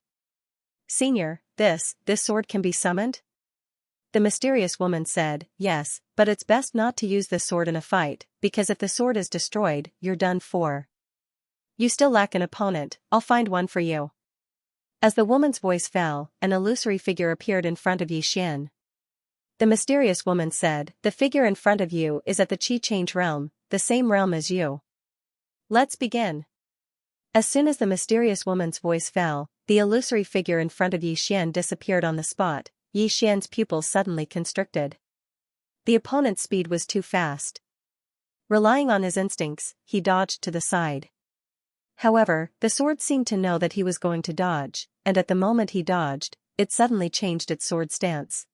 Speaker 1: Senior, this sword can be summoned? The mysterious woman said, yes, but it's best not to use this sword in a fight, because if the sword is destroyed, you're done for. You still lack an opponent, I'll find one for you. As the woman's voice fell, an illusory figure appeared in front of Xian. The mysterious woman said, the figure in front of you is at the Qi Change realm, the same realm as you. Let's begin. As soon as the mysterious woman's voice fell, the illusory figure in front of Xian disappeared on the spot. Xian's pupils suddenly constricted. The opponent's speed was too fast. Relying on his instincts, he dodged to the side. However, the sword seemed to know that he was going to dodge, and at the moment he dodged, it suddenly changed its sword stance.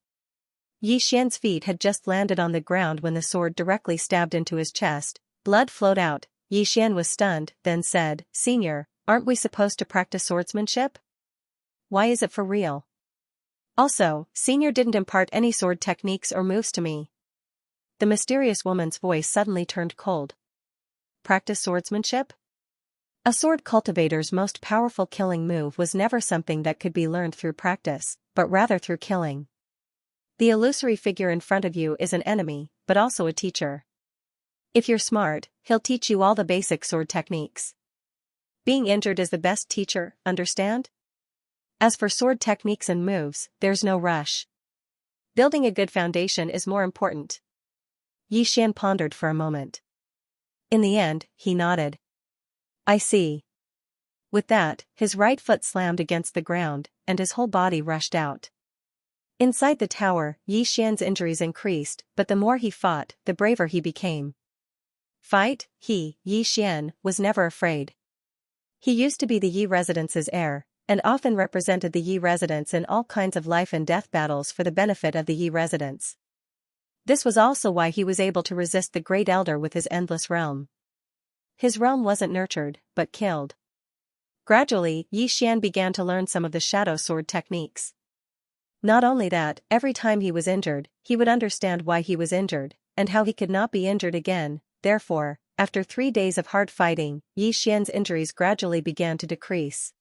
Speaker 1: Xian's feet had just landed on the ground when the sword directly stabbed into his chest. Blood flowed out. Xian was stunned, then said, Senior, aren't we supposed to practice swordsmanship? Why is it for real? Also, Senior didn't impart any sword techniques or moves to me. The mysterious woman's voice suddenly turned cold. Practice swordsmanship? A sword cultivator's most powerful killing move was never something that could be learned through practice, but rather through killing. The illusory figure in front of you is an enemy, but also a teacher. If you're smart, he'll teach you all the basic sword techniques. Being injured is the best teacher, understand? As for sword techniques and moves, there's no rush. Building a good foundation is more important. Xian pondered for a moment. In the end, he nodded. I see. With that, his right foot slammed against the ground, and his whole body rushed out. Inside the tower, Xian's injuries increased, but the more he fought, the braver he became. Fight, Xian, was never afraid. He used to be the Yi residence's heir, and often represented the Yi residence in all kinds of life and death battles for the benefit of the Yi residence. This was also why he was able to resist the Great Elder with his endless realm. His realm wasn't nurtured, but killed. Gradually, Xian began to learn some of the shadow sword techniques. Not only that, every time he was injured, he would understand why he was injured, and how he could not be injured again. Therefore, after 3 days of hard fighting, Xian's injuries gradually began to decrease.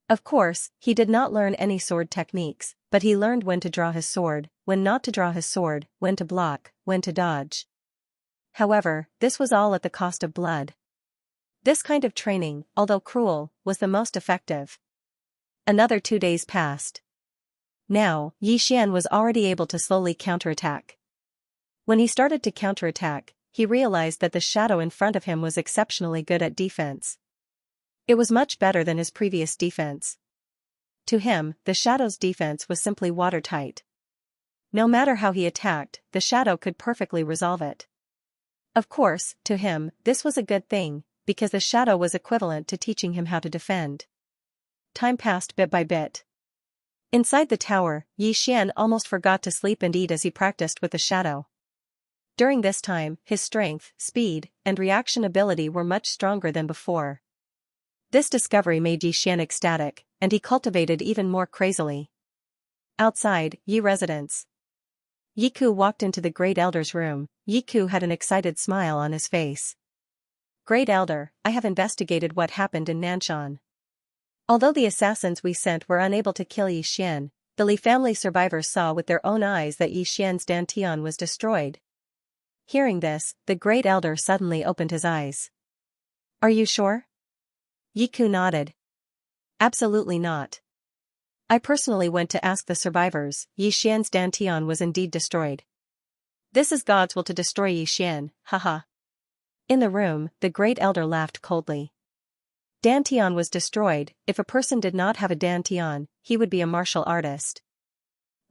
Speaker 1: Of course, he did not learn any sword techniques, but he learned when to draw his sword, when not to draw his sword, when to block, when to dodge. However, this was all at the cost of blood. This kind of training, although cruel, was the most effective. Another 2 days passed. Now, Xian was already able to slowly counterattack. When he started to counterattack, he realized that the shadow in front of him was exceptionally good at defense. It was much better than his previous defense. To him, the shadow's defense was simply watertight. No matter how he attacked, the shadow could perfectly resolve it. Of course, to him, this was a good thing, because the shadow was equivalent to teaching him how to defend. Time passed bit by bit. Inside the tower, Xian almost forgot to sleep and eat as he practiced with the shadow. During this time, his strength, speed, and reaction ability were much stronger than before. This discovery made Xian ecstatic, and he cultivated even more crazily. Outside, Yi residence. Yiku walked into the Great Elder's room. Yiku had an excited smile on his face. Great Elder, I have investigated what happened in Nanshan. Although the assassins we sent were unable to kill Yi Xian, the Li family survivors saw with their own eyes that Yi Xian's dantian was destroyed. Hearing this, the Great Elder suddenly opened his eyes. Are you sure? Yiku nodded. Absolutely not. I personally went to ask the survivors. Yi Xian's dantian was indeed destroyed. This is God's will to destroy Yi Xian, haha. In the room, the Great Elder laughed coldly. Dantian was destroyed. If a person did not have a dantian, he would be a martial artist.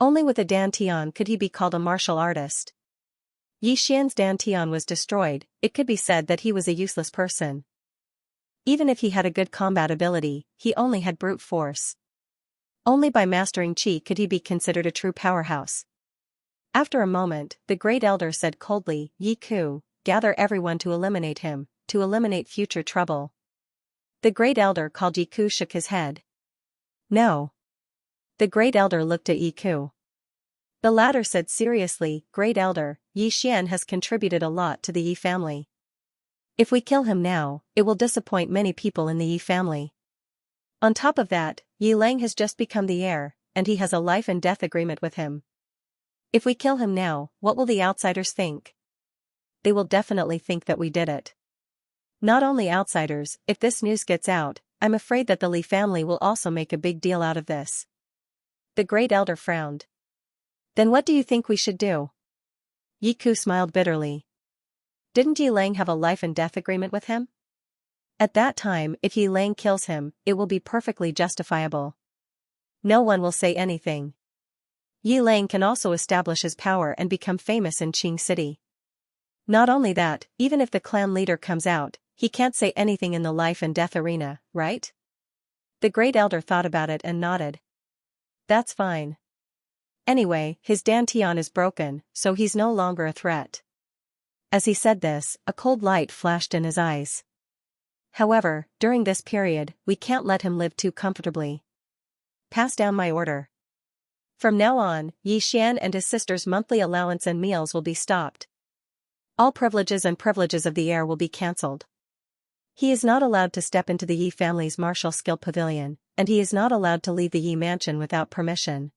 Speaker 1: Only with a dantian could he be called a martial artist. Yi Xian's dantian was destroyed. It could be said that he was a useless person. Even if he had a good combat ability, he only had brute force. Only by mastering Qi could he be considered a true powerhouse. After a moment, the Great Elder said coldly, Yiku, gather everyone to eliminate him, to eliminate future trouble. The Great Elder called Yiku shook his head. No. The Great Elder looked at Yiku. The latter said seriously, Great Elder, Yi Xian has contributed a lot to the Yi family. If we kill him now, it will disappoint many people in the Yi family. On top of that, Yi Lang has just become the heir, and he has a life and death agreement with him. If we kill him now, what will the outsiders think? They will definitely think that we did it. Not only outsiders, if this news gets out, I'm afraid that the Li family will also make a big deal out of this. The Great Elder frowned. Then what do you think we should do? Yiku smiled bitterly. Didn't Yi Lang have a life and death agreement with him? At that time, if Yi Lang kills him, it will be perfectly justifiable. No one will say anything. Yi Lang can also establish his power and become famous in Qing City. Not only that, even if the clan leader comes out, he can't say anything in the life and death arena, right? The Great Elder thought about it and nodded. That's fine. Anyway, his dantian is broken, so he's no longer a threat. As he said this, a cold light flashed in his eyes. However, during this period, we can't let him live too comfortably. Pass down my order. From now on, Yi Xian and his sister's monthly allowance and meals will be stopped. All privileges and privileges of the heir will be cancelled. He is not allowed to step into the Yi family's martial skill pavilion, and he is not allowed to leave the Yi mansion without permission.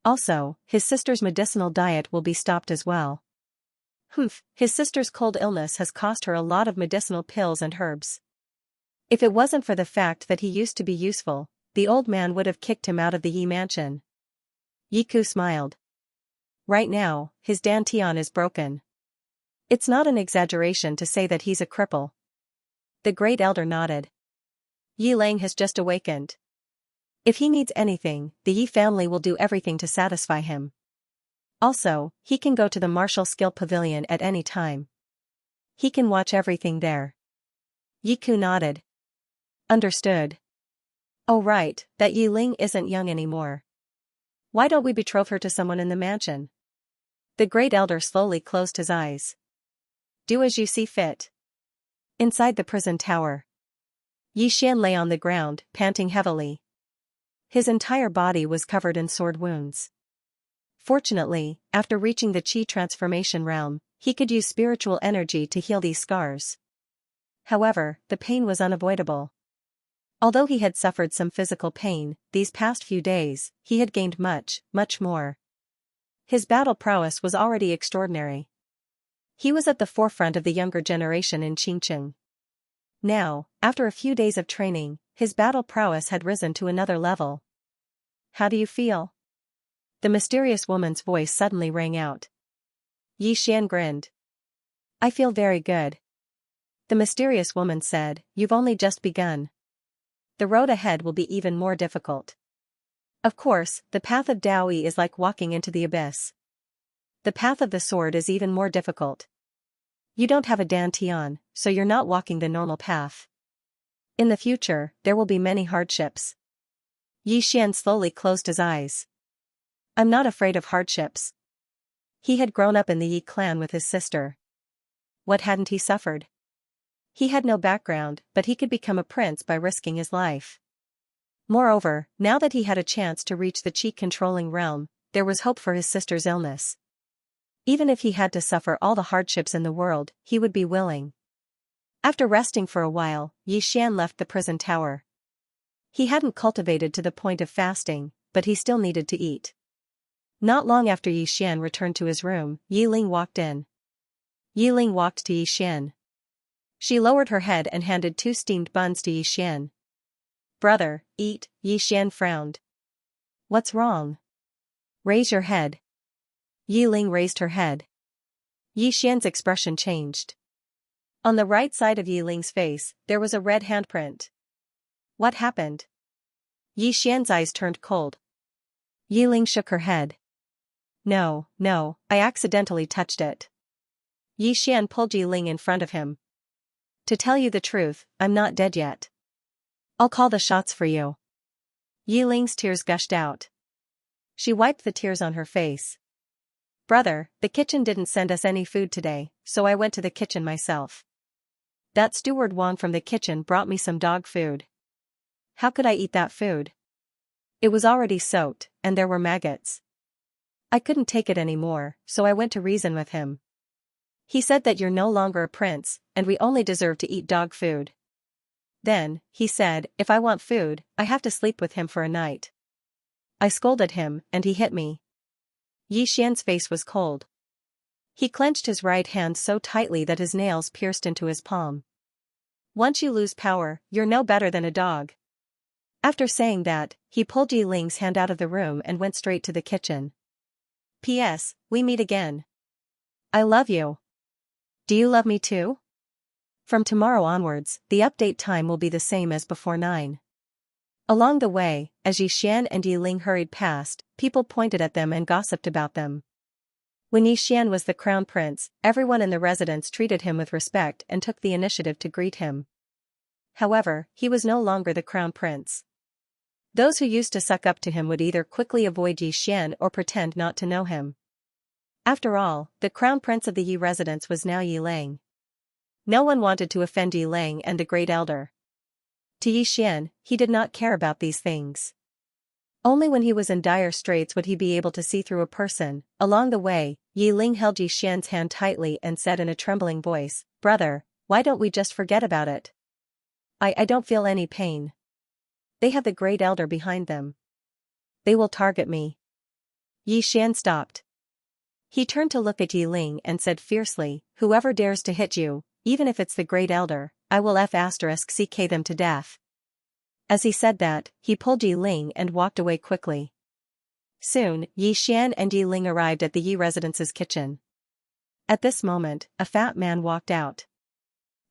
Speaker 1: Also, his sister's medicinal diet will be stopped as well. His sister's cold illness has cost her a lot of medicinal pills and herbs. If it wasn't for the fact that he used to be useful, the old man would have kicked him out of the Yi mansion. Yiku smiled. Right now, his dantian is broken. It's not an exaggeration to say that he's a cripple. The Great Elder nodded. Yi Lang has just awakened. If he needs anything, the Yi family will do everything to satisfy him. Also, he can go to the martial skill pavilion at any time. He can watch everything there. Yiku nodded. Understood. Oh right, that Yi Ling isn't young anymore. Why don't we betroth her to someone in the mansion? The Great Elder slowly closed his eyes. Do as you see fit. Inside the prison tower, Yi Xian lay on the ground, panting heavily. His entire body was covered in sword wounds. Fortunately, after reaching the Qi transformation realm, he could use spiritual energy to heal these scars. However, the pain was unavoidable. Although he had suffered some physical pain, these past few days, he had gained much, much more. His battle prowess was already extraordinary. He was at the forefront of the younger generation in Qingcheng. Now, after a few days of training, his battle prowess had risen to another level. How do you feel? The mysterious woman's voice suddenly rang out. Yi Xian grinned. I feel very good. The mysterious woman said, you've only just begun. The road ahead will be even more difficult. Of course, the path of Daoi is like walking into the abyss. The path of the sword is even more difficult. You don't have a dantian, so you're not walking the normal path. In the future, there will be many hardships. Yi Xian slowly closed his eyes. I'm not afraid of hardships. He had grown up in the Yi clan with his sister. What hadn't he suffered? He had no background, but he could become a prince by risking his life. Moreover, now that he had a chance to reach the chi-controlling realm, there was hope for his sister's illness. Even if he had to suffer all the hardships in the world, he would be willing. After resting for a while, Yi Xian left the prison tower. He hadn't cultivated to the point of fasting, but he still needed to eat. Not long after Yi Xian returned to his room, Yi Ling walked in. Yi Ling walked to Yi Xian. She lowered her head and handed 2 steamed buns to Yi Xian. Brother, eat, Yi Xian frowned. What's wrong? Raise your head. Yi Ling raised her head. Yi Xian's expression changed. On the right side of Yi Ling's face, there was a red handprint. What happened? Yi Xian's eyes turned cold. Yi Ling shook her head. No, I accidentally touched it. Yi Xian pulled Yi Ling in front of him. To tell you the truth, I'm not dead yet. I'll call the shots for you. Yi Ling's tears gushed out. She wiped the tears on her face. Brother, the kitchen didn't send us any food today, so I went to the kitchen myself. That steward Wang from the kitchen brought me some dog food. How could I eat that food? It was already soaked, and there were maggots. I couldn't take it anymore, so I went to reason with him. He said that you're no longer a prince, and we only deserve to eat dog food. Then, he said, if I want food, I have to sleep with him for a night. I scolded him, and he hit me. Yi Xian's face was cold. He clenched his right hand so tightly that his nails pierced into his palm. Once you lose power, you're no better than a dog. After saying that, he pulled Yi Ling's hand out of the room and went straight to the kitchen. P.S. We meet again. I love you. Do you love me too? From tomorrow onwards, the update time will be the same as before 9. Along the way, as Yi Xian and Yi Ling hurried past, people pointed at them and gossiped about them. When Yi Xian was the crown prince, everyone in the residence treated him with respect and took the initiative to greet him. However, he was no longer the crown prince. Those who used to suck up to him would either quickly avoid Yi Xian or pretend not to know him. After all, the crown prince of the Yi residence was now Yi Lang. No one wanted to offend Yi Lang and the great elder. To Yi Xian, he did not care about these things. Only when he was in dire straits would he be able to see through a person. Along the way, Yi Ling held Yi Xian's hand tightly and said in a trembling voice, Brother, why don't we just forget about it? I don't feel any pain. They have the great elder behind them. They will target me. Yi Xian stopped. He turned to look at Yi Ling and said fiercely, whoever dares to hit you, even if it's the great elder, I will *CK them to death. As he said that, he pulled Yi Ling and walked away quickly. Soon, Yi Xian and Yi Ling arrived at the Yi residence's kitchen. At this moment, a fat man walked out.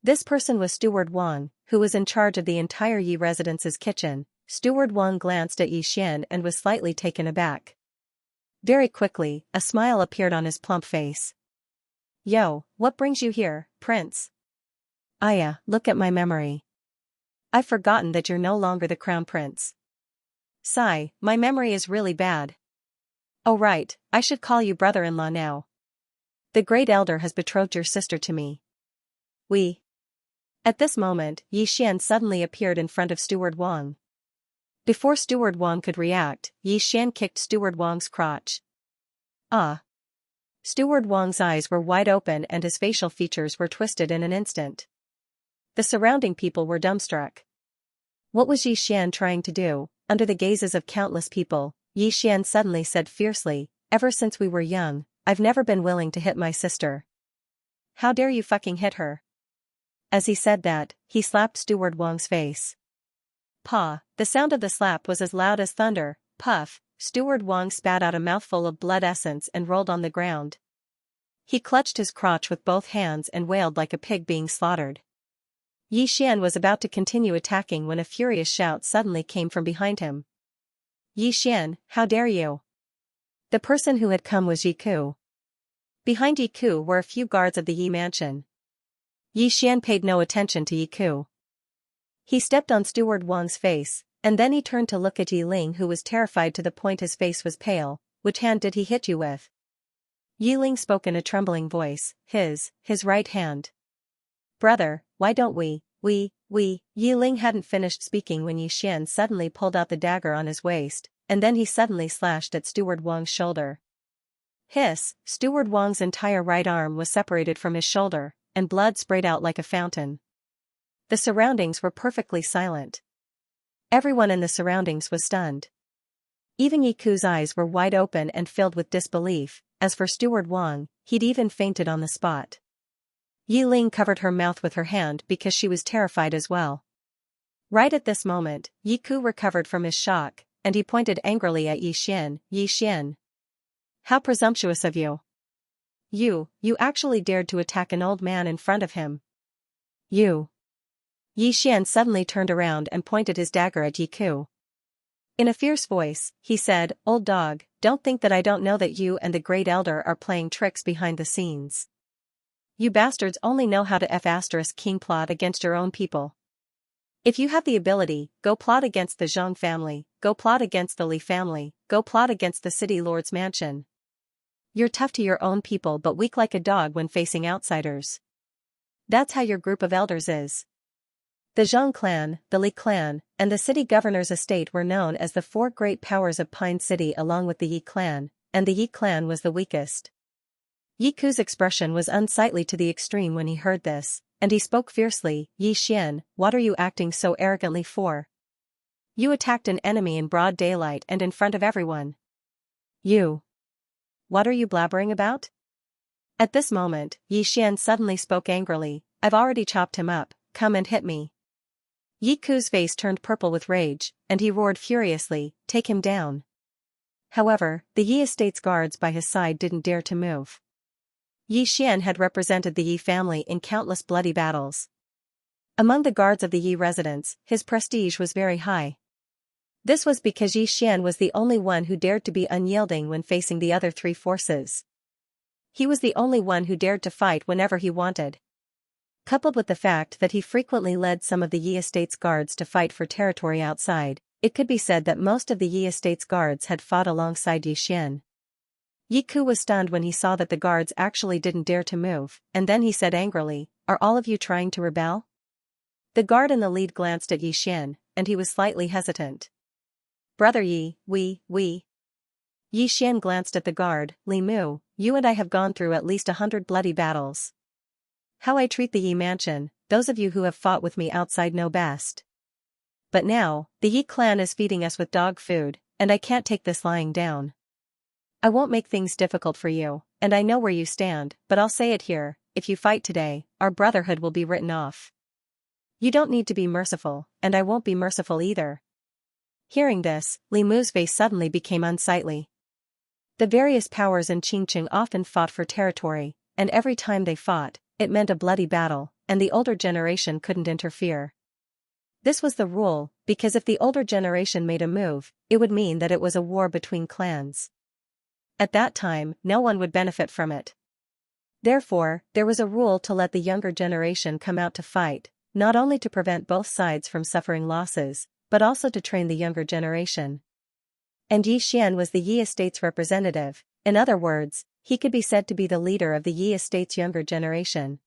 Speaker 1: This person was Steward Wang, who was in charge of the entire Yi residence's kitchen. Steward Wang glanced at Yi Xian and was slightly taken aback. Very quickly, a smile appeared on his plump face. Yo, what brings you here, Prince? Aya, look at my memory. I've forgotten that you're no longer the crown prince. Sigh, my memory is really bad. Oh right, I should call you brother-in-law now. The great elder has betrothed your sister to me. At this moment, Yi Xian suddenly appeared in front of Steward Wang. Before Steward Wang could react, Yi Xian kicked Steward Wang's crotch. Ah! Steward Wang's eyes were wide open and his facial features were twisted in an instant. The surrounding people were dumbstruck. What was Yi Xian trying to do? Under the gazes of countless people, Yi Xian suddenly said fiercely, ever since we were young, I've never been willing to hit my sister. How dare you fucking hit her? As he said that, he slapped Steward Wang's face. Pa! The sound of the slap was as loud as thunder. Puff! Steward Wang spat out a mouthful of blood essence and rolled on the ground. He clutched his crotch with both hands and wailed like a pig being slaughtered. Xian was about to continue attacking when a furious shout suddenly came from behind him. Xian, how dare you? The person who had come was Yiku. Behind Yiku were a few guards of the Yi mansion. Xian paid no attention to Yiku. He stepped on Steward Wang's face, and then he turned to look at Yi Ling, who was terrified to the point his face was pale. Which hand did he hit you with? Yi Ling spoke in a trembling voice, his right hand. Brother, why don't we, Yi Ling hadn't finished speaking when Xian suddenly pulled out the dagger on his waist, and then he suddenly slashed at Steward Wang's shoulder. Hiss, Steward Wang's entire right arm was separated from his shoulder, and blood sprayed out like a fountain. The surroundings were perfectly silent. Everyone in the surroundings was stunned. Even Yiku's eyes were wide open and filled with disbelief. As for Steward Wang, he'd even fainted on the spot. Yi Ling covered her mouth with her hand because she was terrified as well. Right at this moment, Yiku recovered from his shock, and he pointed angrily at Xian. How presumptuous of you! You actually dared to attack an old man in front of him. Xian suddenly turned around and pointed his dagger at Yiku. In a fierce voice, he said, Old dog, don't think that I don't know that you and the Great Elder are playing tricks behind the scenes. You bastards only know how to F***king plot against your own people. If you have the ability, go plot against the Zhang family, go plot against the Li family, go plot against the city lord's mansion. You're tough to your own people but weak like a dog when facing outsiders. That's how your group of elders is. The Zhang clan, the Li clan, and the city governor's estate were known as the four great powers of Pine City along with the Yi clan, and the Yi clan was the weakest. Yiku's expression was unsightly to the extreme when he heard this, and he spoke fiercely, Xian, what are you acting so arrogantly for? You attacked an enemy in broad daylight and in front of everyone. What are you blabbering about? At this moment, Xian suddenly spoke angrily, I've already chopped him up, come and hit me. Yiku's face turned purple with rage, and he roared furiously, take him down. However, the Yi estate's guards by his side didn't dare to move. Xian had represented the Yi family in countless bloody battles. Among the guards of the Yi residence, his prestige was very high. This was because Xian was the only one who dared to be unyielding when facing the other three forces. He was the only one who dared to fight whenever he wanted. Coupled with the fact that he frequently led some of the Yi estate's guards to fight for territory outside, it could be said that most of the Yi estate's guards had fought alongside Xian. Yiku was stunned when he saw that the guards actually didn't dare to move, and then he said angrily, are all of you trying to rebel? The guard in the lead glanced at Xian, and he was slightly hesitant. Brother Yi, Xian glanced at the guard, Li Mu, you and I have gone through at least 100 bloody battles. How I treat the Yi mansion, those of you who have fought with me outside know best. But now, the Yi clan is feeding us with dog food, and I can't take this lying down. I won't make things difficult for you, and I know where you stand, but I'll say it here, if you fight today, our brotherhood will be written off. You don't need to be merciful, and I won't be merciful either. Hearing this, Li Mu's face suddenly became unsightly. The various powers in Qingqing often fought for territory, and every time they fought, it meant a bloody battle, and the older generation couldn't interfere. This was the rule, because if the older generation made a move, it would mean that it was a war between clans. At that time, no one would benefit from it. Therefore, there was a rule to let the younger generation come out to fight, not only to prevent both sides from suffering losses, but also to train the younger generation. And Xian was the Yi estate's representative, in other words, he could be said to be the leader of the Yi estate's younger generation.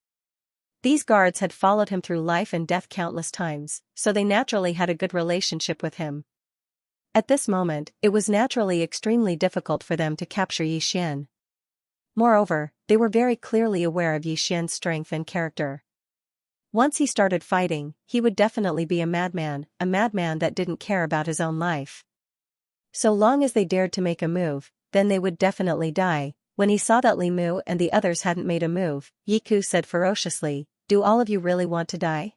Speaker 1: These guards had followed him through life and death countless times, so they naturally had a good relationship with him. At this moment, it was naturally extremely difficult for them to capture Xian. Moreover, they were very clearly aware of Xian's strength and character. Once he started fighting, he would definitely be a madman that didn't care about his own life. So long as they dared to make a move, then they would definitely die. When he saw that Li Mu and the others hadn't made a move, Yiku said ferociously, do all of you really want to die?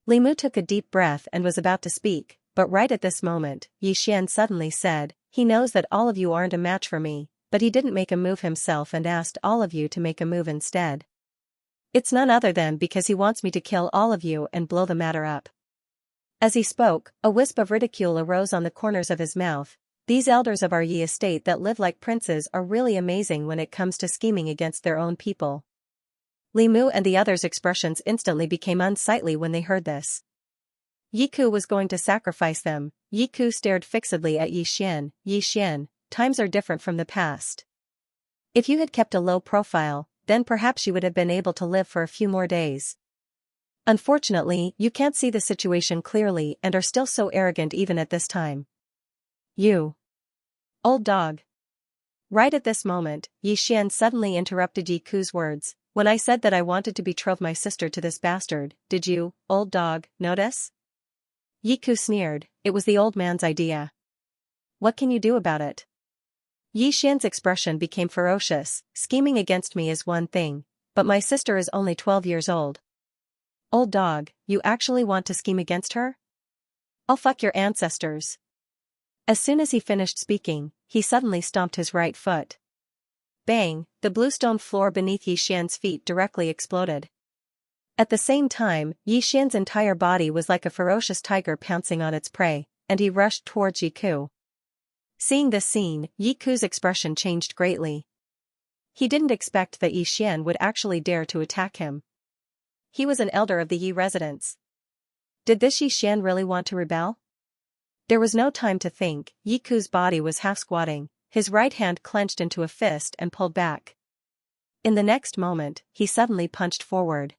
Speaker 1: Li Mu took a deep breath and was about to speak, but right at this moment, Xian suddenly said, he knows that all of you aren't a match for me, but he didn't make a move himself and asked all of you to make a move instead. It's none other than because he wants me to kill all of you and blow the matter up." As he spoke, a wisp of ridicule arose on the corners of his mouth. "These elders of our Yi estate that live like princes are really amazing when it comes to scheming against their own people." Li Mu and the others' expressions instantly became unsightly when they heard this. Yi Ku was going to sacrifice them. Yi Ku stared fixedly at Yi Xian. "Yi Xian, times are different from the past. If you had kept a low profile, then perhaps you would have been able to live for a few more days. Unfortunately, you can't see the situation clearly and are still so arrogant even at this time. You old dog." Right at this moment, Yi Xian suddenly interrupted Yi Ku's words. "When I said that I wanted to betroth my sister to this bastard, did you, old dog, notice?" Yi Ku sneered. It was the old man's idea. "What can you do about it?" Yi Xian's expression became ferocious. "Scheming against me is one thing, but my sister is only 12 years old. Old dog, you actually want to scheme against her? I'll fuck your ancestors." As soon as he finished speaking, he suddenly stomped his right foot. Bang, the bluestone floor beneath Yi Xian's feet directly exploded. At the same time, Yi Xian's entire body was like a ferocious tiger pouncing on its prey, and he rushed towards Yi Ku. Seeing this scene, Yi Ku's expression changed greatly. He didn't expect that Yi Xian would actually dare to attack him. He was an elder of the Yi residence. Did this Yi Xian really want to rebel? There was no time to think. Yi Ku's body was half squatting, his right hand clenched into a fist and pulled back. In the next moment, he suddenly punched forward.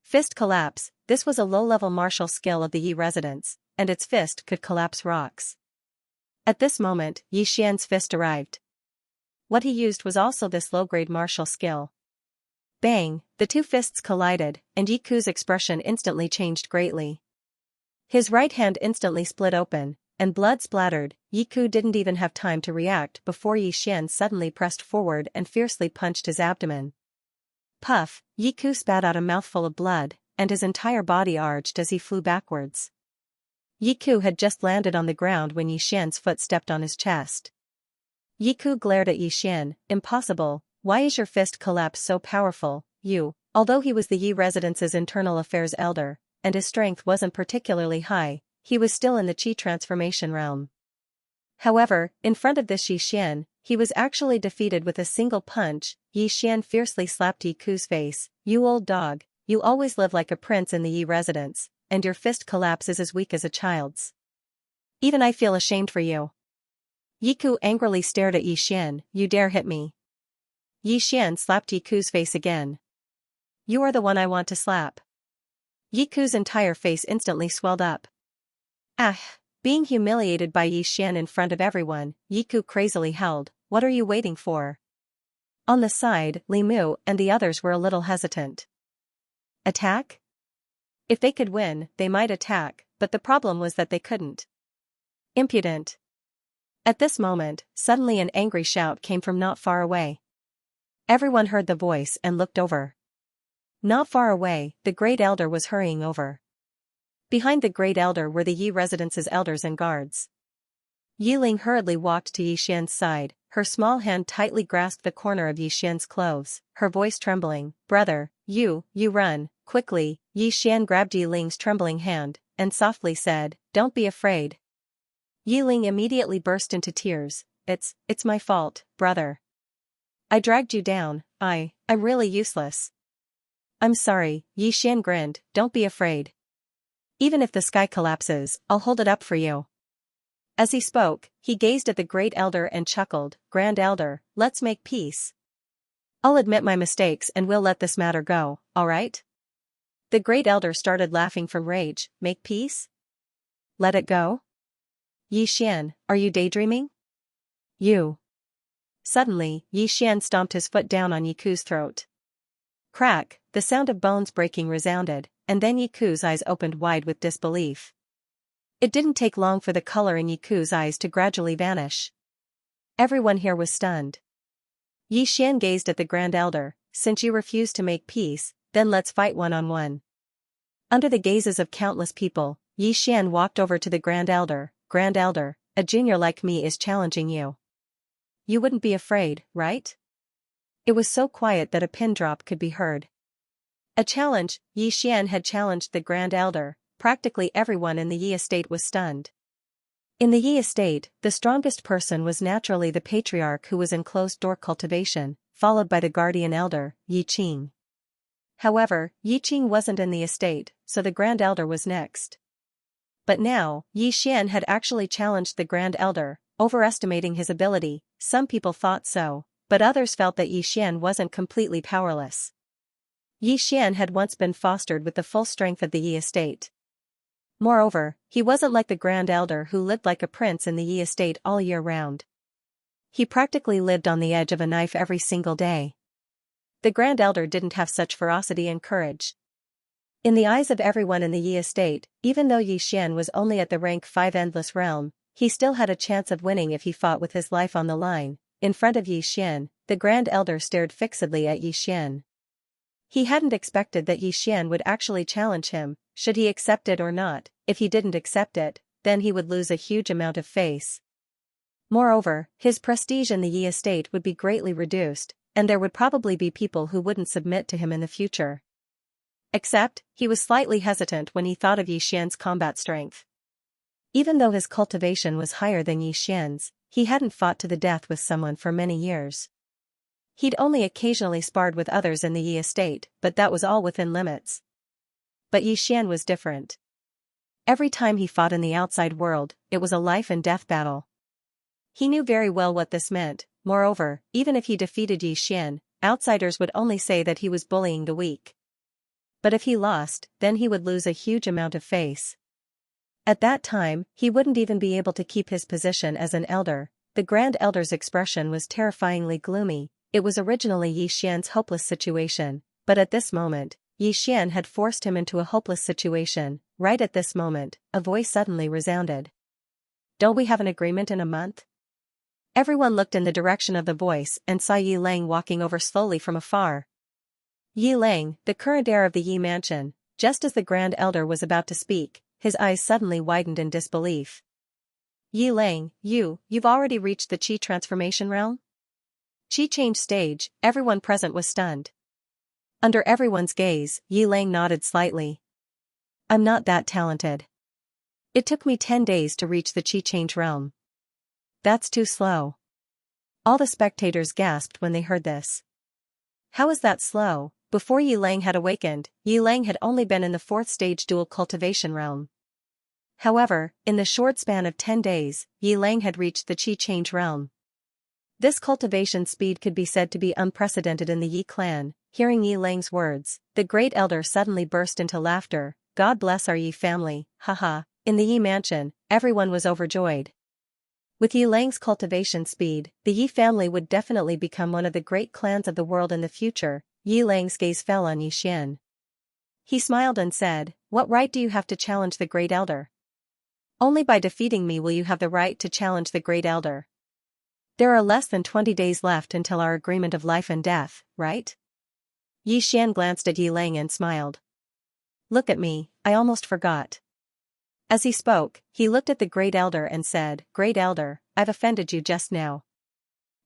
Speaker 1: Fist collapse. This was a low-level martial skill of the Yi residence, and its fist could collapse rocks. At this moment, Yi Xian's fist arrived. What he used was also this low-grade martial skill. Bang, the two fists collided, and Yi Ku's expression instantly changed greatly. His right hand instantly split open, and blood splattered. Yi Ku didn't even have time to react before Yi Xian suddenly pressed forward and fiercely punched his abdomen. Puff, Yi Ku spat out a mouthful of blood, and his entire body arched as he flew backwards. Yi Ku had just landed on the ground when Yi Xian's foot stepped on his chest. Yi Ku glared at Yi Xian. "Impossible, why is your fist collapse so powerful, you?" Although he was the Yi residence's internal affairs elder, and his strength wasn't particularly high, he was still in the Qi transformation realm. However, in front of this Yi Xian, he was actually defeated with a single punch. Yi Xian fiercely slapped Yi Ku's face. "You old dog, you always live like a prince in the Yi residence, and your fist collapse is as weak as a child's. Even I feel ashamed for you." Yi Ku angrily stared at Yi Xian. "You dare hit me?" Yi Xian slapped Yi Ku's face again. "You are the one I want to slap." Yi Ku's entire face instantly swelled up. Ah! Being humiliated by Yi Xian in front of everyone, Yi Ku crazily howled. "What are you waiting for?" On the side, Li Mu and the others were a little hesitant. Attack? If they could win, they might attack, but the problem was that they couldn't. Impudent. At this moment, suddenly an angry shout came from not far away. Everyone heard the voice and looked over. Not far away, the Great Elder was hurrying over. Behind the Great Elder were the Yi residence's elders and guards. Yi Ling hurriedly walked to Yi Xian's side, her small hand tightly grasped the corner of Yi Xian's clothes, her voice trembling. "Brother, you run." Quickly, Yi Xian grabbed Yi Ling's trembling hand, and softly said, "Don't be afraid." Yi Ling immediately burst into tears. It's my fault, brother. I dragged you down. I'm really useless." "I'm sorry," Yi Xian grinned. "Don't be afraid. Even if the sky collapses, I'll hold it up for you." As he spoke, he gazed at the Great Elder and chuckled. "Grand Elder, let's make peace. I'll admit my mistakes and we'll let this matter go, alright?" The Great Elder started laughing from rage. "Make peace? Let it go? Yi Xian, are you daydreaming? You." Suddenly, Yi Xian stomped his foot down on Yi Ku's throat. Crack, the sound of bones breaking resounded, and then Yi Ku's eyes opened wide with disbelief. It didn't take long for the color in Yi Ku's eyes to gradually vanish. Everyone here was stunned. Yi Xian gazed at the Grand Elder. "Since you refuse to make peace, then let's fight one-on-one." Under the gazes of countless people, Yi Xian walked over to the Grand Elder. "Grand Elder, a junior like me is challenging you." you wouldn't be afraid, right? It was so quiet that a pin drop could be heard. A challenge. Yi Xian had challenged the Grand Elder. Practically everyone in the Yi estate was stunned. In the Yi estate, the strongest person was naturally the patriarch, who was in closed-door cultivation, followed by the guardian elder, Yi Qing. However, Yi Qing wasn't in the estate, so the Grand Elder was next. But now, Yi Xian had actually challenged the Grand Elder, overestimating his ability. Some people thought so, but others felt that Yi Xian wasn't completely powerless. Yi Xian had once been fostered with the full strength of the Yi estate. Moreover, he wasn't like the Grand Elder, who lived like a prince in the Yi estate all year round. He practically lived on the edge of a knife every single day. The Grand Elder didn't have such ferocity and courage. In the eyes of everyone in the Yi estate, even though Yi Xian was only at the rank 5 Endless Realm, he still had a chance of winning if he fought with his life on the line. In front of Yi Xian, the Grand Elder stared fixedly at Yi Xian. He hadn't expected that Yi Xian would actually challenge him. Should he accept it or not? If he didn't accept it, then he would lose a huge amount of face. Moreover, his prestige in the Yi estate would be greatly reduced, and there would probably be people who wouldn't submit to him in the future. Except, he was slightly hesitant when he thought of Yi Xian's combat strength. Even though his cultivation was higher than Yi Xian's, he hadn't fought to the death with someone for many years. He'd only occasionally sparred with others in the Yi estate, but that was all within limits. But Yi Xian was different. Every time he fought in the outside world, it was a life-and-death battle. He knew very well what this meant. Moreover, even if he defeated Yi Xian, outsiders would only say that he was bullying the weak. But if he lost, then he would lose a huge amount of face. At that time, he wouldn't even be able to keep his position as an elder. The Grand Elder's expression was terrifyingly gloomy. It was originally Yi Xian's hopeless situation, but at this moment, Yi Xian had forced him into a hopeless situation. Right at this moment, a voice suddenly resounded. "Don't we have an agreement in a month?" Everyone looked in the direction of the voice and saw Yi Lang walking over slowly from afar. Yi Lang, the current heir of the Yi mansion. Just as the Grand Elder was about to speak, his eyes suddenly widened in disbelief. "Yi Lang, you've already reached the Qi transformation realm?" Qi change stage. Everyone present was stunned. Under everyone's gaze, Yi Lang nodded slightly. "I'm not that talented. It took me 10 days to reach the Qi change realm." "That's too slow." All the spectators gasped when they heard this. How is that slow? Before Yi Lang had awakened, Yi Lang had only been in the 4th stage dual cultivation realm. However, in the short span of 10 days, Yi Lang had reached the Qi change realm. This cultivation speed could be said to be unprecedented in the Yi clan. Hearing Yi Lang's words, the Great Elder suddenly burst into laughter. "God bless our Yi family, haha." In the Yi mansion, everyone was overjoyed. With Yi Lang's cultivation speed, the Yi family would definitely become one of the great clans of the world in the future. Yi Lang's gaze fell on Yi Xian. He smiled and said, "What right do you have to challenge the Great Elder? Only by defeating me will you have the right to challenge the Great Elder. There are less than 20 days left until our agreement of life and death, right?" Yi Xian glanced at Yi Lang and smiled. "Look at me, I almost forgot." As he spoke, he looked at the Great Elder and said, "Great Elder, I've offended you just now.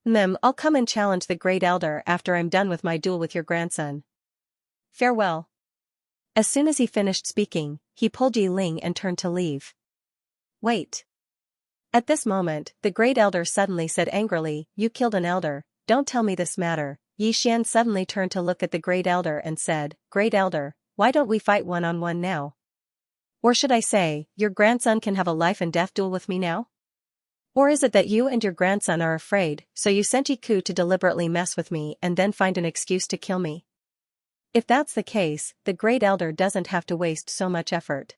Speaker 1: I'll come and challenge the Great Elder after I'm done with my duel with your grandson. Farewell." As soon as he finished speaking, he pulled Yi Ling and turned to leave. "Wait." At this moment, the Great Elder suddenly said angrily, "You killed an elder, don't tell me this matter." Yi Xian suddenly turned to look at the Great Elder and said, "Great Elder, why don't we fight one-on-one now? Or should I say, your grandson can have a life and death duel with me now? Or is it that you and your grandson are afraid, so you sent Yi Ku to deliberately mess with me and then find an excuse to kill me? If that's the case, the Great Elder doesn't have to waste so much effort.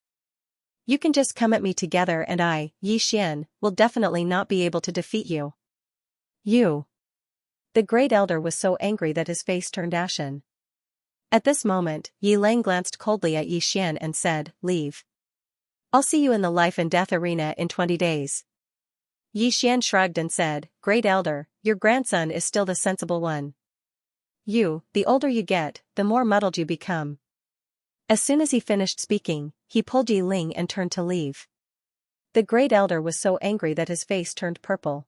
Speaker 1: You can just come at me together and I, Yi Xian, will definitely not be able to defeat you." "You." The Great Elder was so angry that his face turned ashen. At this moment, Yi Lang glanced coldly at Yi Xian and said, "Leave. I'll see you in the life and death arena in 20 days. Yi Xian shrugged and said, "Great Elder, your grandson is still the sensible one. The older you get, the more muddled you become." As soon as he finished speaking, he pulled Yi Ling and turned to leave. The Great Elder was so angry that his face turned purple.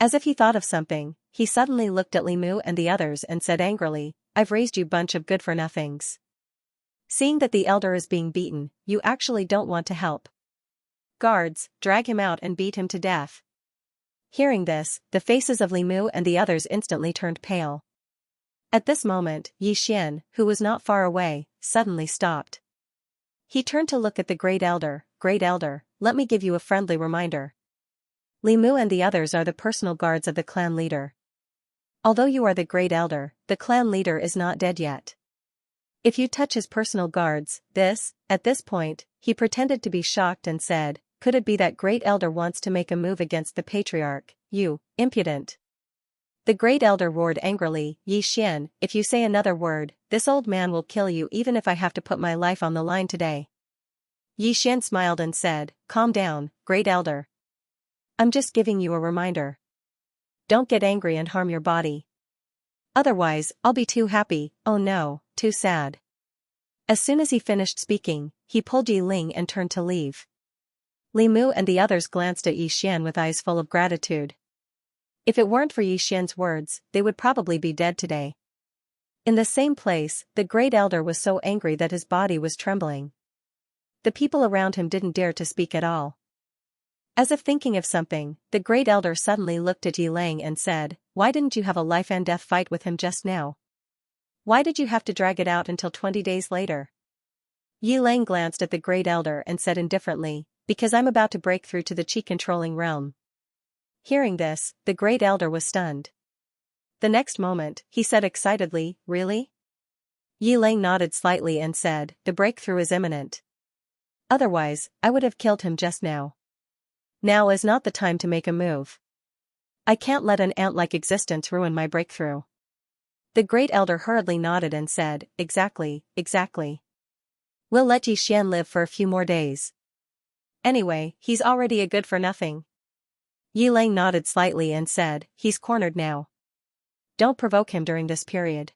Speaker 1: As if he thought of something, he suddenly looked at Li Mu and the others and said angrily, "I've raised you bunch of good-for-nothings. Seeing that the elder is being beaten, you actually don't want to help. Guards, drag him out and beat him to death." Hearing this, the faces of Li Mu and the others instantly turned pale. At this moment, Xian, who was not far away, suddenly stopped. He turned to look at the Great Elder. "Great Elder, let me give you a friendly reminder. Li Mu and the others are the personal guards of the clan leader. Although you are the Great Elder, the clan leader is not dead yet. If you touch his personal guards, at this point, he pretended to be shocked and said, "Could it be that Great Elder wants to make a move against the Patriarch, you, impudent?" The Great Elder roared angrily, "Xian, if you say another word, this old man will kill you even if I have to put my life on the line today." Xian smiled and said, "Calm down, Great Elder. I'm just giving you a reminder. Don't get angry and harm your body. Otherwise, I'll be too happy, oh no, too sad." As soon as he finished speaking, he pulled Yi Ling and turned to leave. Li Mu and the others glanced at Xian with eyes full of gratitude. If it weren't for Xian's words, they would probably be dead today. In the same place, the Great Elder was so angry that his body was trembling. The people around him didn't dare to speak at all. As if thinking of something, the Great Elder suddenly looked at Yi Ling and said, "Why didn't you have a life-and-death fight with him just now? Why did you have to drag it out until 20 days later?" Yi Ling glanced at the Great Elder and said indifferently, "Because I'm about to break through to the Qi-controlling realm." Hearing this, the Great Elder was stunned. The next moment, he said excitedly, "Really?" Yi Ling nodded slightly and said, "The breakthrough is imminent. Otherwise, I would have killed him just now. Now is not the time to make a move. I can't let an ant-like existence ruin my breakthrough." The Great Elder hurriedly nodded and said, "Exactly, exactly. We'll let Xian live for a few more days. Anyway, he's already a good-for-nothing." Yi Ling nodded slightly and said, "He's cornered now. Don't provoke him during this period.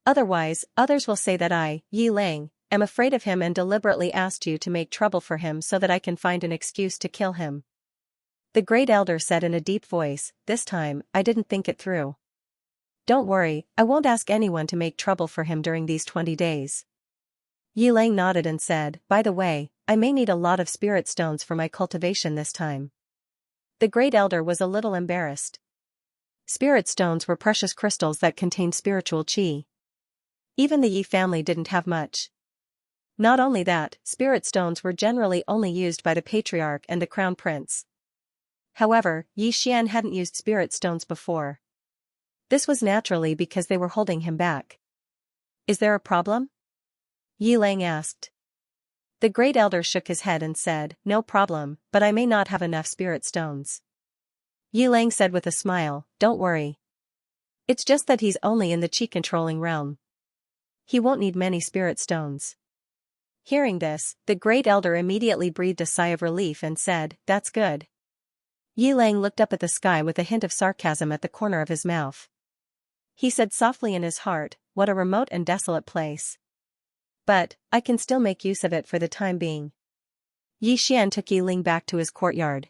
Speaker 1: Otherwise, others will say that I, Yi Ling, am afraid of him and deliberately asked you to make trouble for him so that I can find an excuse to kill him." The Great Elder said in a deep voice, "This time, I didn't think it through. Don't worry, I won't ask anyone to make trouble for him during these 20 days. Yi Ling nodded and said, "By the way, I may need a lot of spirit stones for my cultivation this time." The Great Elder was a little embarrassed. Spirit stones were precious crystals that contained spiritual qi. Even the Yi family didn't have much. Not only that, spirit stones were generally only used by the Patriarch and the Crown Prince. However, Xian hadn't used spirit stones before. This was naturally because they were holding him back. "Is there a problem?" Yi Ling asked. The Great Elder shook his head and said, "No problem, but I may not have enough spirit stones." Yi Ling said with a smile, "Don't worry. It's just that he's only in the Qi-controlling realm. He won't need many spirit stones." Hearing this, the Great Elder immediately breathed a sigh of relief and said, "That's good." Yi Ling looked up at the sky with a hint of sarcasm at the corner of his mouth. He said softly in his heart, "What a remote and desolate place. But, I can still make use of it for the time being." Xian took Yi Ling back to his courtyard.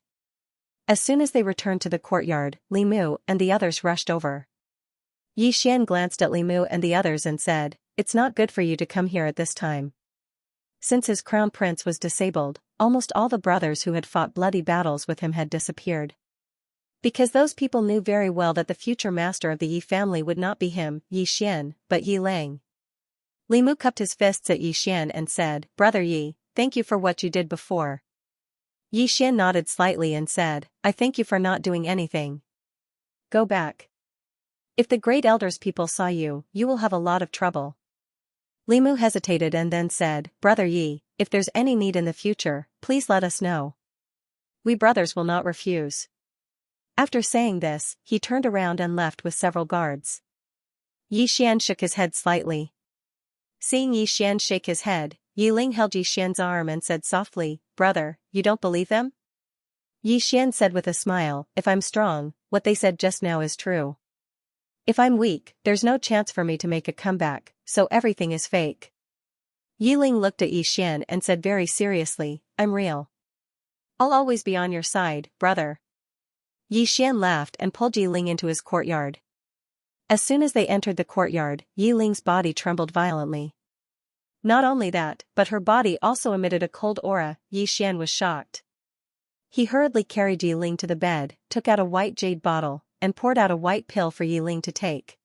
Speaker 1: As soon as they returned to the courtyard, Li Mu and the others rushed over. Xian glanced at Li Mu and the others and said, "It's not good for you to come here at this time." Since his crown prince was disabled, almost all the brothers who had fought bloody battles with him had disappeared. Because those people knew very well that the future master of the Yi family would not be him, Xian, but Yi Ling. Li Mu cupped his fists at Xian and said, "Brother Yi, thank you for what you did before." Xian nodded slightly and said, "I thank you for not doing anything. Go back. If the Great Elder's people saw you, you will have a lot of trouble." Li Mu hesitated and then said, "Brother Yi, if there's any need in the future, please let us know. We brothers will not refuse." After saying this, he turned around and left with several guards. Xian shook his head slightly. Seeing Xian shake his head, Yi Ling held Xian's arm and said softly, "Brother, you don't believe them?" Xian said with a smile, "If I'm strong, what they said just now is true. If I'm weak, there's no chance for me to make a comeback, so everything is fake." Yi Ling looked at Xian and said very seriously, "I'm real. I'll always be on your side, brother." Yi Xian laughed and pulled Yi Ling into his courtyard. As soon as they entered the courtyard, Yi Ling's body trembled violently. Not only that, but her body also emitted a cold aura. Yi Xian was shocked. He hurriedly carried Yi Ling to the bed, took out a white jade bottle, and poured out a white pill for Yi Ling to take.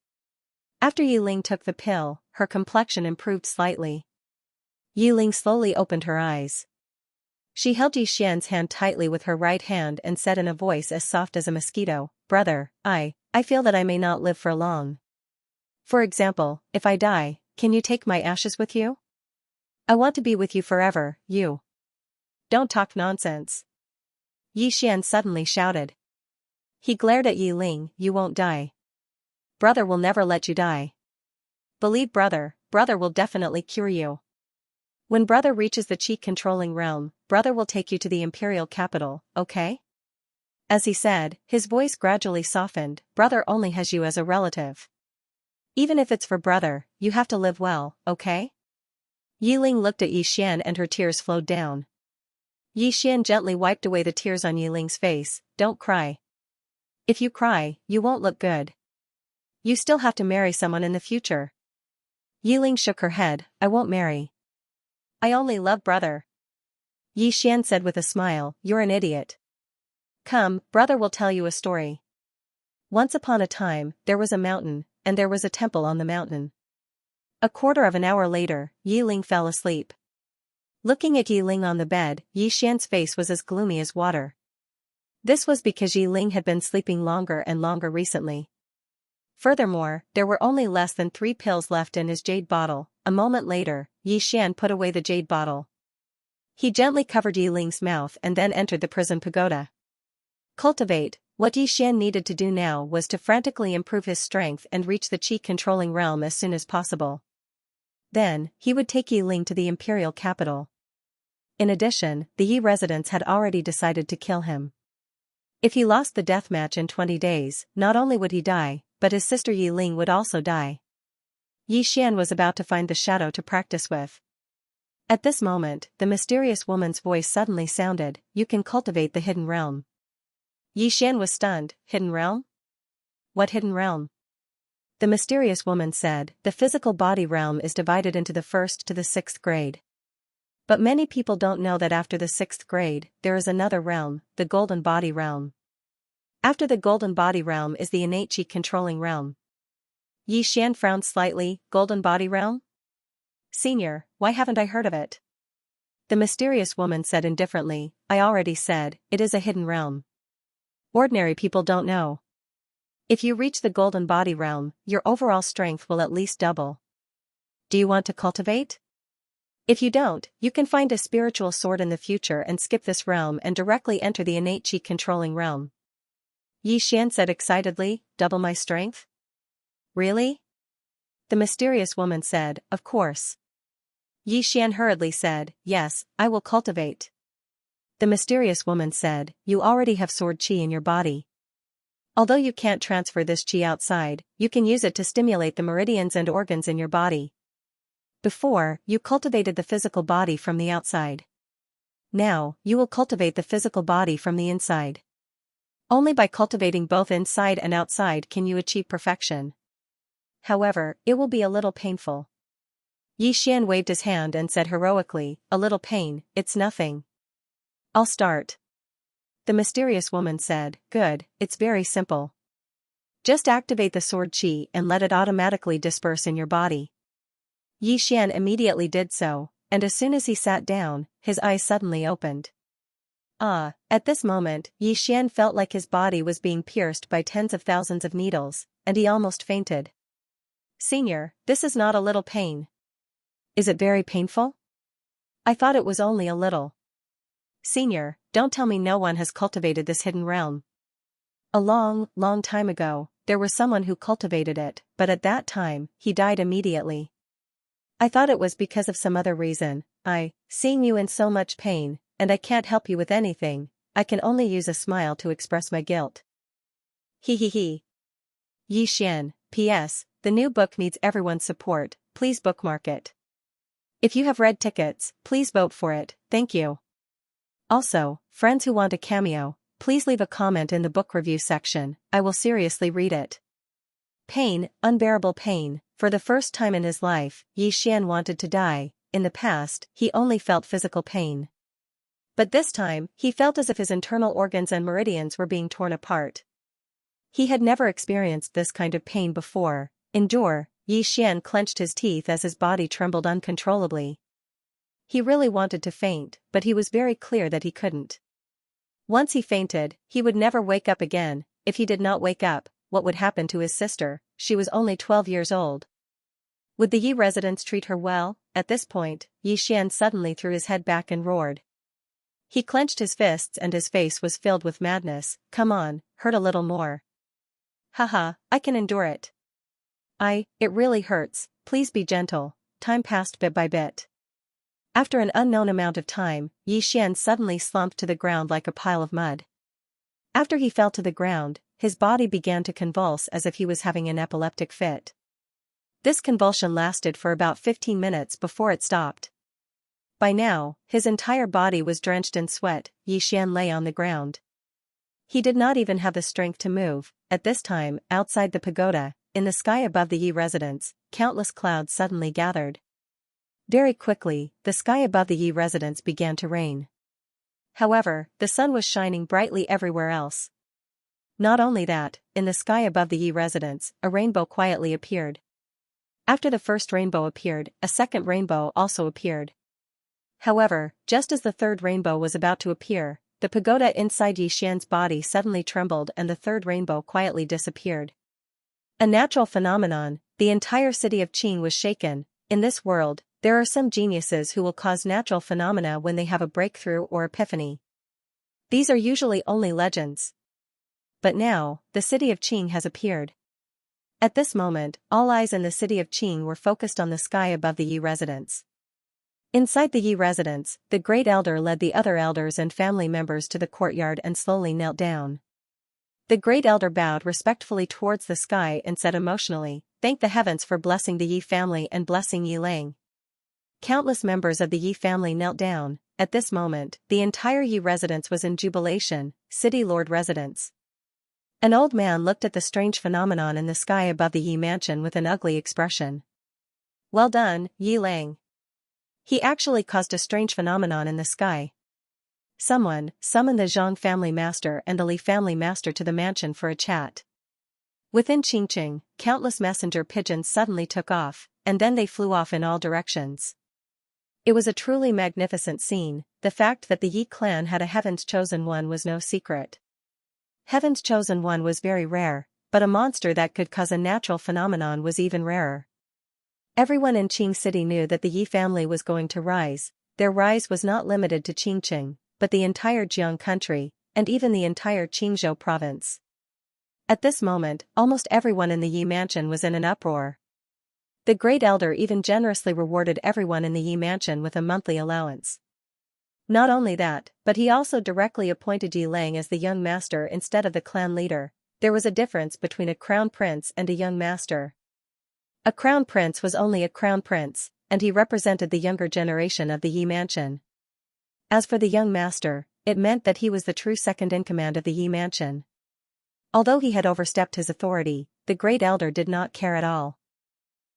Speaker 1: After Yi Ling took the pill, her complexion improved slightly. Yi Ling slowly opened her eyes. She held Yi Xian's hand tightly with her right hand and said in a voice as soft as a mosquito, "Brother, I feel that I may not live for long. For example, if I die, can you take my ashes with you? I want to be with you forever, you." "Don't talk nonsense," Yi Xian suddenly shouted. He glared at Yi Ling. "You won't die. Brother will never let you die. Believe brother, brother will definitely cure you. When brother reaches the Qi controlling realm, brother will take you to the imperial capital, okay?" As he said, his voice gradually softened, "Brother only has you as a relative. Even if it's for brother, you have to live well, okay?" Yi Ling looked at Yi Xian and her tears flowed down. Yi Xian gently wiped away the tears on Yi Ling's face. "Don't cry. If you cry, you won't look good. You still have to marry someone in the future." Yi Ling shook her head. "I won't marry. I only love brother." Yi Xian said with a smile, "You're an idiot. Come, brother will tell you a story. Once upon a time, there was a mountain, and there was a temple on the mountain." A quarter of an hour later, Yi Ling fell asleep. Looking at Yi Ling on the bed, Yi Xian's face was as gloomy as water. This was because Yi Ling had been sleeping longer and longer recently. Furthermore, there were only less than 3 pills left in his jade bottle. A moment later, Yi Xian put away the jade bottle. He gently covered Yi Ling's mouth and then entered the prison pagoda. Cultivate. What Yi Xian needed to do now was to frantically improve his strength and reach the Qi controlling realm as soon as possible. Then, he would take Yi Ling to the imperial capital. In addition, the Yi residents had already decided to kill him. If he lost the death match in 20 days, not only would he die, but his sister Yi Ling would also die. Yi Xian was about to find the shadow to practice with. At this moment, the mysterious woman's voice suddenly sounded, "You can cultivate the hidden realm." Yi Xian was stunned. "Hidden realm? What hidden realm?" The mysterious woman said, "The physical body realm is divided into the 1st to the 6th grade. But many people don't know that after the 6th grade, there is another realm, the golden body realm. After the golden body realm is the innate Qi controlling realm." Yi Xian frowned slightly. "Golden body realm? Senior, why haven't I heard of it?" The mysterious woman said indifferently, "I already said, it is a hidden realm. Ordinary people don't know. If you reach the golden body realm, your overall strength will at least double. Do you want to cultivate? If you don't, you can find a spiritual sword in the future and skip this realm and directly enter the innate Qi controlling realm." Yi Xian said excitedly, "Double my strength? Really?" The mysterious woman said, "Of course." Yi Xian hurriedly said, "Yes, I will cultivate." The mysterious woman said, "You already have sword Qi in your body. Although you can't transfer this Qi outside, you can use it to stimulate the meridians and organs in your body. Before, you cultivated the physical body from the outside. Now, you will cultivate the physical body from the inside. Only by cultivating both inside and outside can you achieve perfection. However, it will be a little painful." Yi Xian waved his hand and said heroically, "A little pain, it's nothing. I'll start." The mysterious woman said, "Good, it's very simple. Just activate the sword Qi and let it automatically disperse in your body." Yi Xian immediately did so, and as soon as he sat down, his eyes suddenly opened. At this moment, Yi Xian felt like his body was being pierced by tens of thousands of needles, and he almost fainted. "Senior, this is not a little pain. Is it very painful? I thought it was only a little." "Senior, don't tell me no one has cultivated this hidden realm. A long, long time ago, there was someone who cultivated it, but at that time, he died immediately. I thought it was because of some other reason. Seeing you in so much pain, and I can't help you with anything, I can only use a smile to express my guilt. He. Yi Xian, P.S. The new book needs everyone's support, please bookmark it. If you have red tickets, please vote for it, thank you. Also, friends who want a cameo, please leave a comment in the book review section, I will seriously read it. Pain, unbearable pain. For the first time in his life, Xian wanted to die. In the past, he only felt physical pain. But this time, he felt as if his internal organs and meridians were being torn apart. He had never experienced this kind of pain before. Endure. Xian clenched his teeth as his body trembled uncontrollably. He really wanted to faint, but he was very clear that he couldn't. Once he fainted, he would never wake up again. If he did not wake up, what would happen to his sister? She was only 12 years old. Would the Yi residents treat her well? At this point, Xian suddenly threw his head back and roared. He clenched his fists and his face was filled with madness. Come on, hurt a little more. Haha, I can endure it. It really hurts, please be gentle. Time passed bit by bit. After an unknown amount of time, Xian suddenly slumped to the ground like a pile of mud. After he fell to the ground, his body began to convulse as if he was having an epileptic fit. This convulsion lasted for about 15 minutes before it stopped. By now, his entire body was drenched in sweat. Xian lay on the ground. He did not even have the strength to move. At this time, outside the pagoda, in the sky above the Yi residence, countless clouds suddenly gathered. Very quickly, the sky above the Yi residence began to rain. However, the sun was shining brightly everywhere else. Not only that, in the sky above the Yi residence, a rainbow quietly appeared. After the first rainbow appeared, a second rainbow also appeared. However, just as the third rainbow was about to appear, the pagoda inside Xian's body suddenly trembled and the third rainbow quietly disappeared. A natural phenomenon, the entire city of Qing was shaken. In this world, there are some geniuses who will cause natural phenomena when they have a breakthrough or epiphany. These are usually only legends. But now, the city of Qing has appeared. At this moment, all eyes in the city of Qing were focused on the sky above the Yi residence. Inside the Yi residence, the great elder led the other elders and family members to the courtyard and slowly knelt down. The great elder bowed respectfully towards the sky and said emotionally, "Thank the heavens for blessing the Yi family and blessing Yi Lang." Countless members of the Yi family knelt down. At this moment, the entire Yi residence was in jubilation. City Lord residence. An old man looked at the strange phenomenon in the sky above the Yi mansion with an ugly expression. Well done, Yi Lang. He actually caused a strange phenomenon in the sky. Someone, summon the Zhang family master and the Li family master to the mansion for a chat. Within Qingqing, countless messenger pigeons suddenly took off, and then they flew off in all directions. It was a truly magnificent scene. The fact that the Yi clan had a Heaven's Chosen One was no secret. Heaven's Chosen One was very rare, but a monster that could cause a natural phenomenon was even rarer. Everyone in Qing City knew that the Yi family was going to rise. Their rise was not limited to Qingqing, but the entire Jiang country, and even the entire Qingzhou province. At this moment, almost everyone in the Yi mansion was in an uproar. The great elder even generously rewarded everyone in the Yi mansion with a monthly allowance. Not only that, but he also directly appointed Yi Lang as the young master instead of the clan leader. There was a difference between a crown prince and a young master. A crown prince was only a crown prince, and he represented the younger generation of the Yi mansion. As for the young master, it meant that he was the true second in command of the Yi mansion. Although he had overstepped his authority, the great elder did not care at all.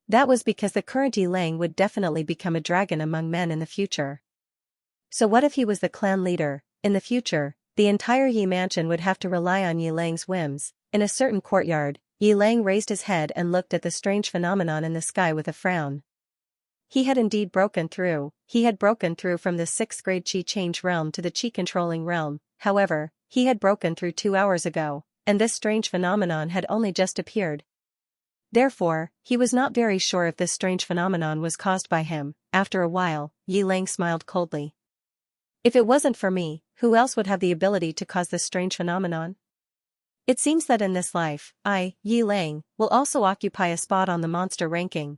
Speaker 1: That was because the current Yi Lang would definitely become a dragon among men in the future. So what if he was the clan leader? In the future, the entire Yi mansion would have to rely on Yi Lang's whims. In a certain courtyard, Yi Lang raised his head and looked at the strange phenomenon in the sky with a frown. He had indeed broken through. He had broken through from the 6th grade Qi change realm to the Qi controlling realm. However, he had broken through 2 hours ago, and this strange phenomenon had only just appeared. Therefore, he was not very sure if this strange phenomenon was caused by him. After a while, Yi Lang smiled coldly. If it wasn't for me, who else would have the ability to cause this strange phenomenon? It seems that in this life, I, Yi Lang, will also occupy a spot on the monster ranking.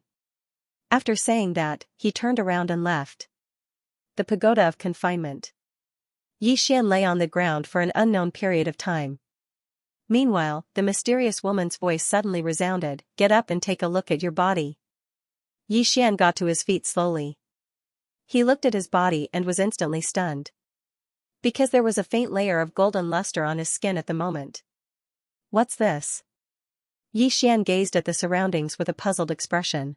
Speaker 1: After saying that, he turned around and left. The pagoda of confinement. Xian lay on the ground for an unknown period of time. Meanwhile, the mysterious woman's voice suddenly resounded, "Get up and take a look at your body." Xian got to his feet slowly. He looked at his body and was instantly stunned. because there was a faint layer of golden luster on his skin at the moment. What's this? Yi Xian gazed at the surroundings with a puzzled expression.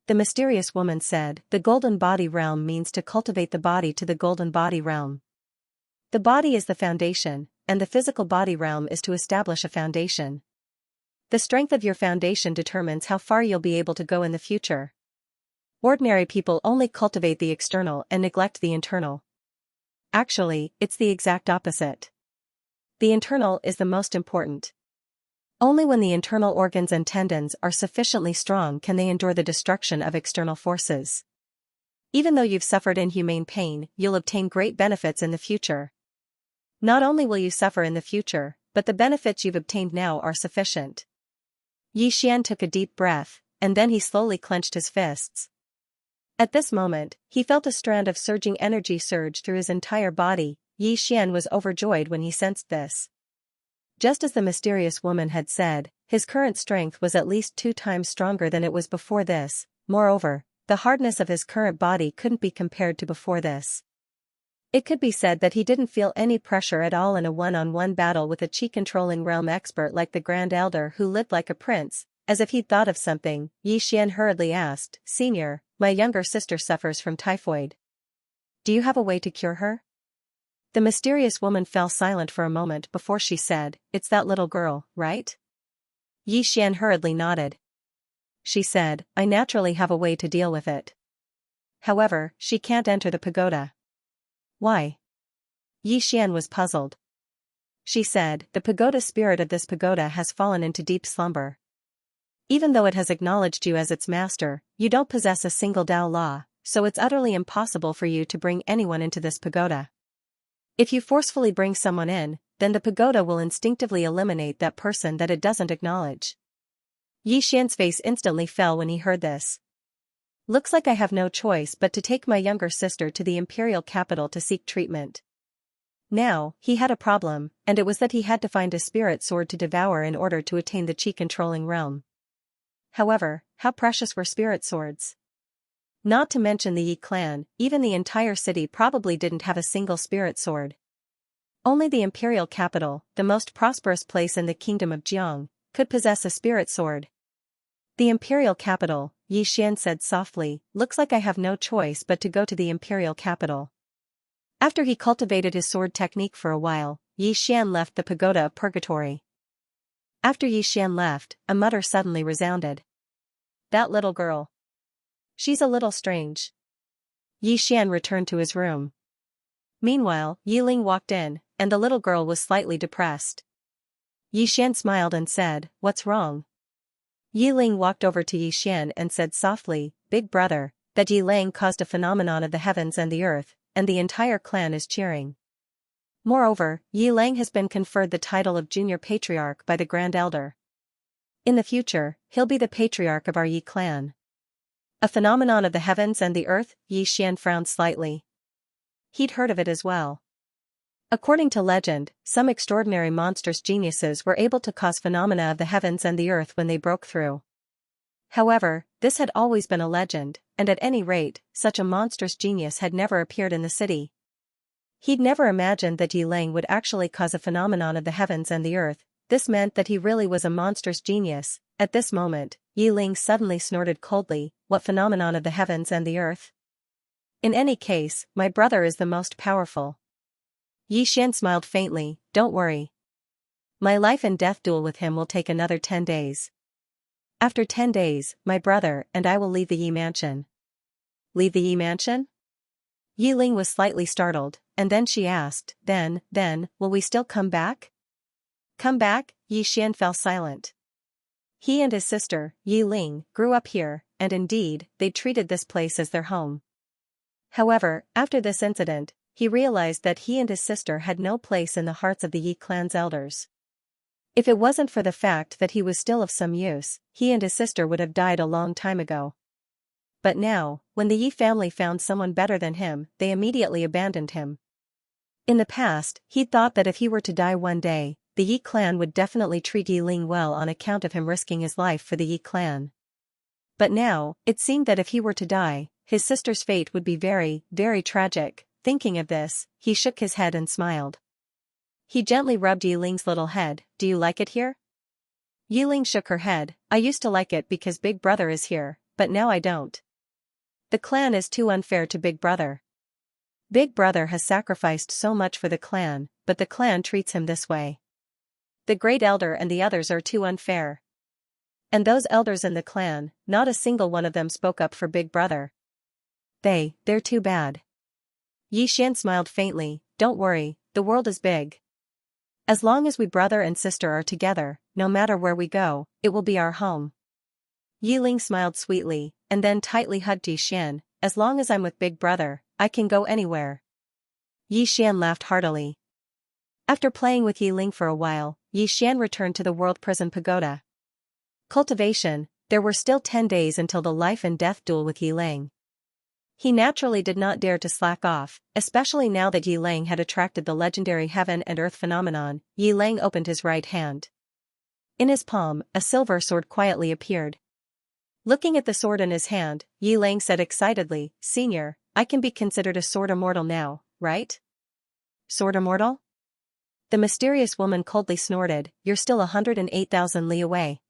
Speaker 1: The mysterious woman said, the golden body realm means to cultivate the body to the golden body realm. The body is the foundation, and the physical body realm is to establish a foundation. The strength of your foundation determines how far you'll be able to go in the future. Ordinary people only cultivate the external and neglect the internal. Actually, it's the exact opposite. The internal is the most important. Only when the internal organs and tendons are sufficiently strong can they endure the destruction of external forces. Even though you've suffered inhumane pain, you'll obtain great benefits in the future. Not only will you suffer in the future, but the benefits you've obtained now are sufficient. Yi Xian took a deep breath, and then he slowly clenched his fists. At this moment, he felt a strand of surging energy surge through his entire body. Yi Xian was overjoyed when he sensed this. Just as the mysterious woman had said, his current strength was at least 2 times stronger than it was before this. Moreover, the hardness of his current body couldn't be compared to before this. It could be said that he didn't feel any pressure at all in a one-on-one battle with a chi-controlling realm expert like the Grand Elder who lived like a prince. As if he'd thought of something, Yi Xian hurriedly asked, Senior, my younger sister suffers from typhoid. Do you have a way to cure her? The mysterious woman fell silent for a moment before she said, It's that little girl, right? Yi Xian hurriedly nodded. She said, I naturally have a way to deal with it. However, she can't enter the pagoda. Why? Yi Xian was puzzled. She said, the pagoda spirit of this pagoda has fallen into deep slumber. Even though it has acknowledged you as its master, you don't possess a single Tao law, so it's utterly impossible for you to bring anyone into this pagoda. If you forcefully bring someone in, then the pagoda will instinctively eliminate that person that it doesn't acknowledge. Yi Xian's face instantly fell when he heard this. Looks like I have no choice but to take my younger sister to the imperial capital to seek treatment. Now, he had a problem, and it was that he had to find a spirit sword to devour in order to attain the chi-controlling realm. However, how precious were spirit swords? Not to mention the Yi clan, even the entire city probably didn't have a single spirit sword. Only the imperial capital, the most prosperous place in the kingdom of Jiang, could possess a spirit sword. The imperial capital, Yi Xian said softly, looks like I have no choice but to go to the imperial capital. After he cultivated his sword technique for a while, Yi Xian left the pagoda of purgatory. After Yi Xian left, a mutter suddenly resounded. That little girl. She's a little strange. Yi Xian returned to his room. Meanwhile, Yi Ling walked in, and the little girl was slightly depressed. Yi Xian smiled and said, What's wrong? Yi Ling walked over to Yi Xian and said softly, Big brother, that Yi Lang caused a phenomenon of the heavens and the earth, and the entire clan is cheering. Moreover, Yi Lang has been conferred the title of Junior Patriarch by the Grand Elder. In the future, he'll be the patriarch of our Yi clan. A phenomenon of the heavens and the earth? Yi Xian frowned slightly. He'd heard of it as well. According to legend, some extraordinary monstrous geniuses were able to cause phenomena of the heavens and the earth when they broke through. However, this had always been a legend, and at any rate, such a monstrous genius had never appeared in the city. He'd never imagined that Yi Lang would actually cause a phenomenon of the heavens and the earth. This meant that he really was a monstrous genius. At this moment, Yi Ling suddenly snorted coldly, What phenomenon of the heavens and the earth? In any case, my brother is the most powerful. Yi Xian smiled faintly, Don't worry. My life and death duel with him will take another 10 days. After 10 days, my brother and I will leave the Yi mansion. Leave the Yi mansion? Yi Ling was slightly startled, and then she asked, Then, will we still come back? Come back? Yi Xian fell silent. He and his sister, Yi Ling, grew up here, and indeed, they treated this place as their home. However, after this incident, he realized that he and his sister had no place in the hearts of the Yi clan's elders. If it wasn't for the fact that he was still of some use, he and his sister would have died a long time ago. But now, when the Yi family found someone better than him, they immediately abandoned him. In the past, he'd thought that if he were to die one day, the Yi clan would definitely treat Yi Ling well on account of him risking his life for the Yi clan. But now, it seemed that if he were to die, his sister's fate would be very, very tragic. thinking of this, he shook his head and smiled. He gently rubbed Yiling's little head. Do you like it here? Yiling shook her head. I used to like it because Big Brother is here, but now I don't. The clan is too unfair to Big Brother. Big Brother has sacrificed so much for the clan, but the clan treats him this way. The Great Elder and the others are too unfair. And those elders in the clan, not a single one of them spoke up for Big Brother. They're too bad. Xian smiled faintly. Don't worry, the world is big. As long as we brother and sister are together, no matter where we go, it will be our home. Yiling smiled sweetly, and then tightly hugged Xian. As long as I'm with Big Brother, I can go anywhere. Xian laughed heartily. After playing with Yiling for a while, Xian returned to the World Prison Pagoda. Cultivation. There were still 10 days until the life and death duel with Yiling. He naturally did not dare to slack off, especially now that Yiling had attracted the legendary heaven and earth phenomenon. Yiling opened his right hand. In his palm, a silver sword quietly appeared. Looking at the sword in his hand, Yiling said excitedly, Senior, I can be considered a sword immortal now, right? Sword immortal? The mysterious woman coldly snorted, You're still 108,000 li away.